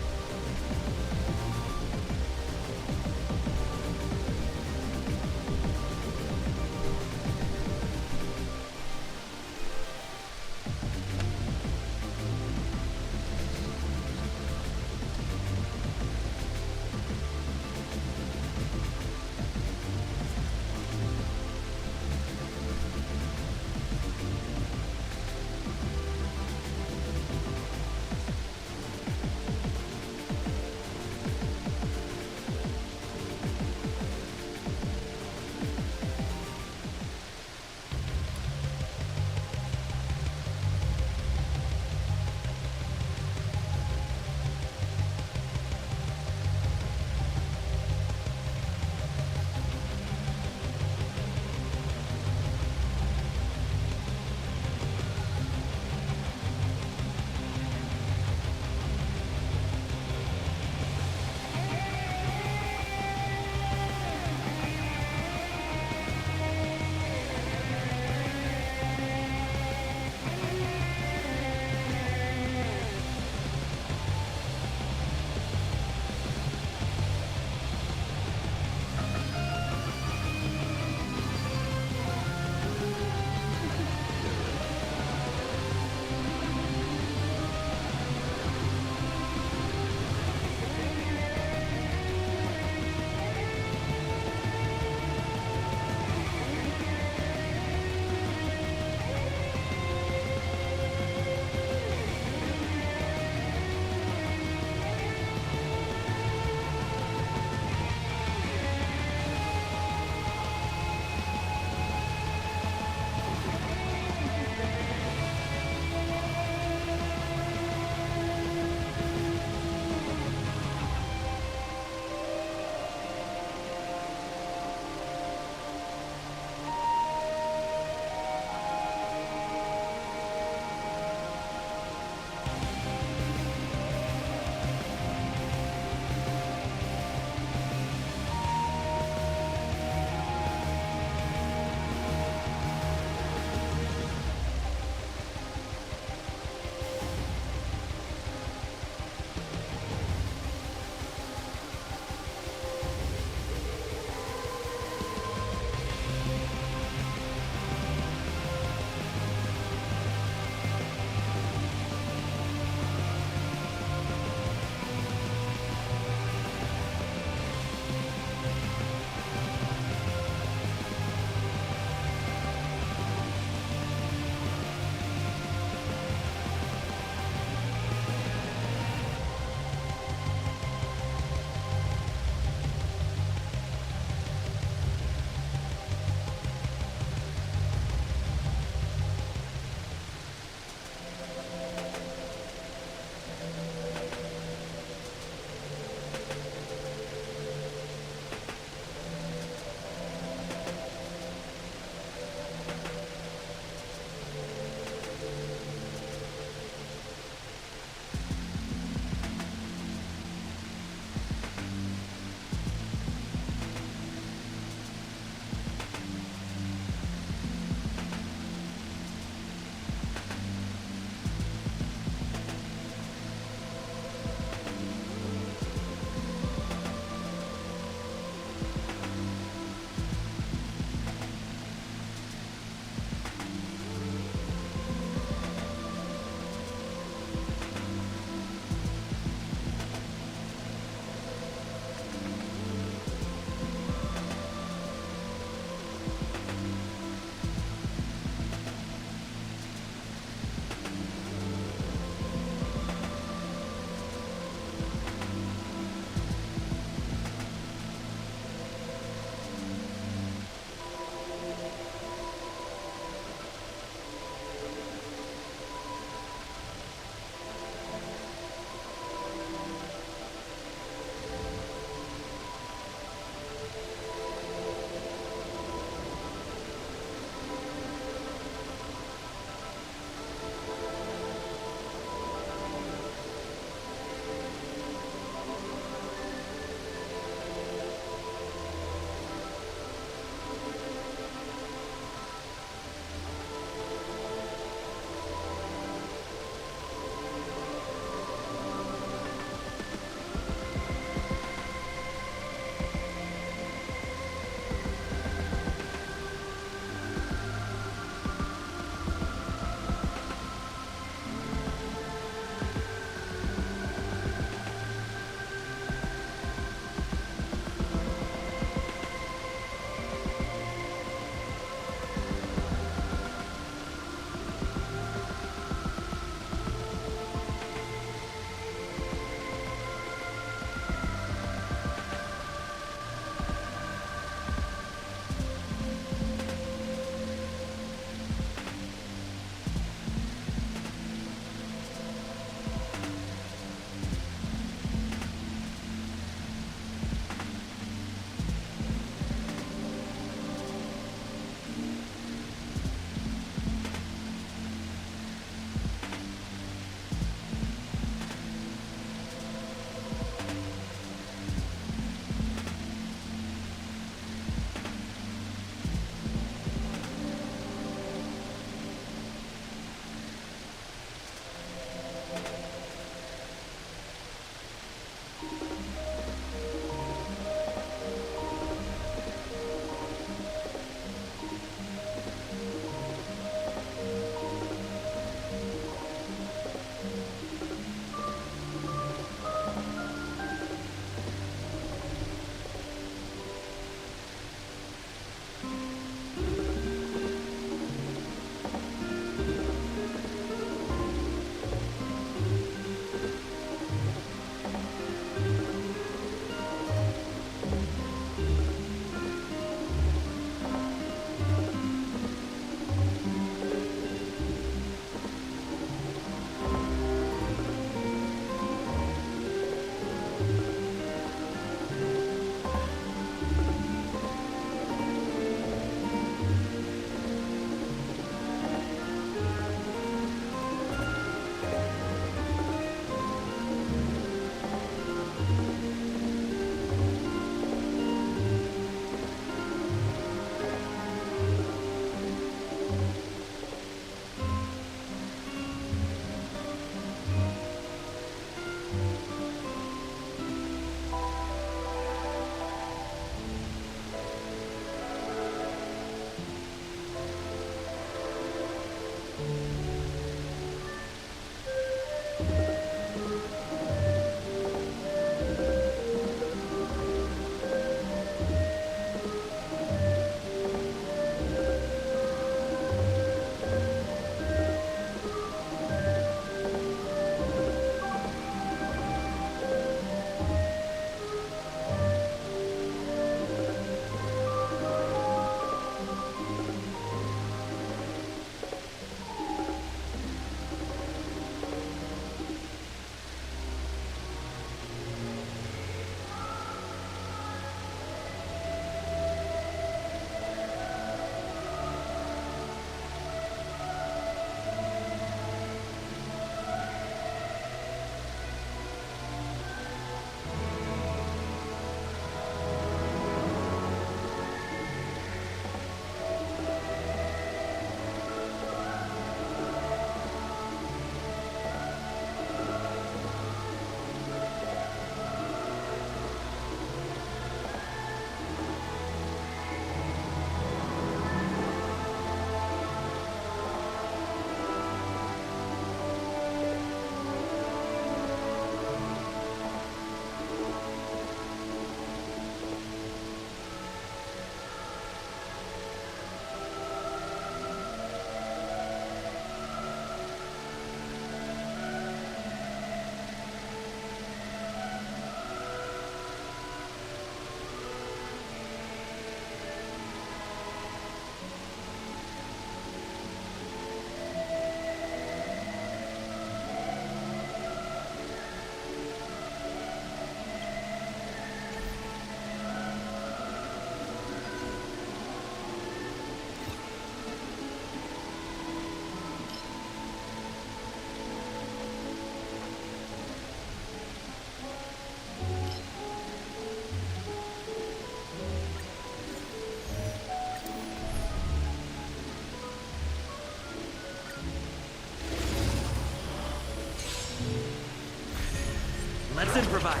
Let's improvise.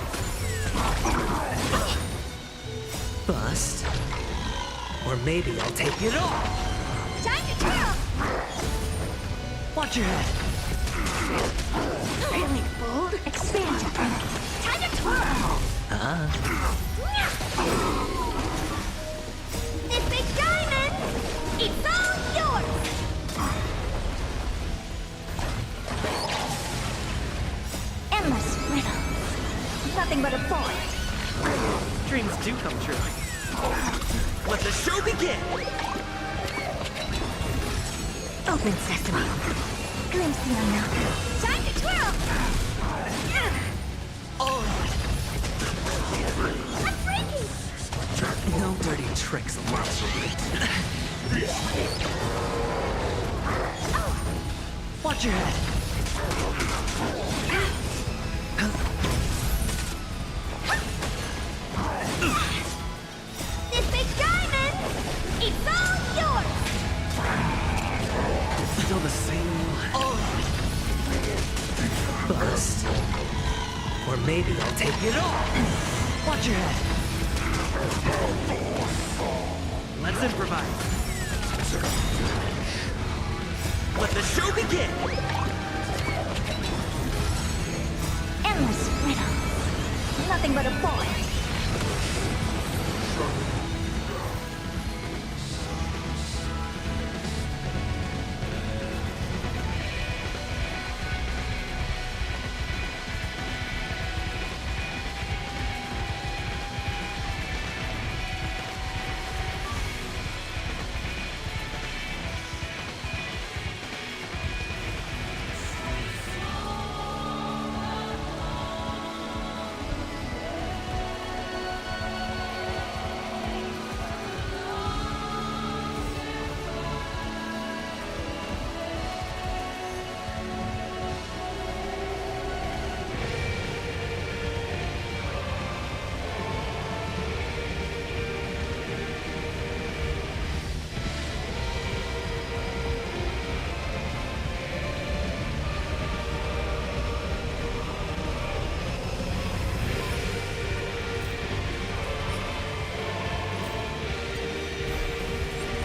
Bust. Or maybe I'll take it all. Time to twirl! Watch your head. Feeling bold? Expansion. Time to twirl! This big diamond, it's all yours! Endless riddles. Nothing but a void. Dreams do come true. Let the show begin! Open sesame. Glimpse the unknown. Time to twirl! Oh, I'm freaky! no dirty tricks allowed. Watch your head. This big diamond, it's all yours! Still the same one. Bust. Or maybe I'll take it all. Watch your head. Let's improvise. Let the show begin. Endless riddles. Nothing but a void.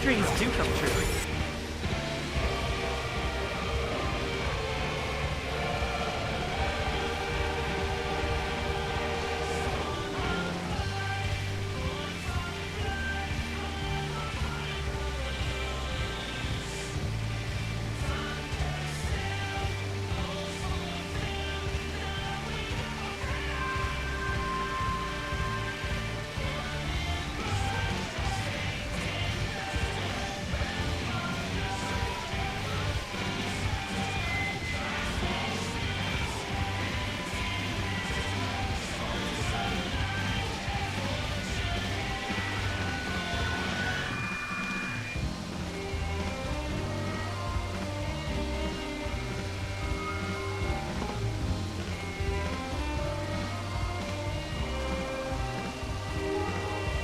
Dreams do come true.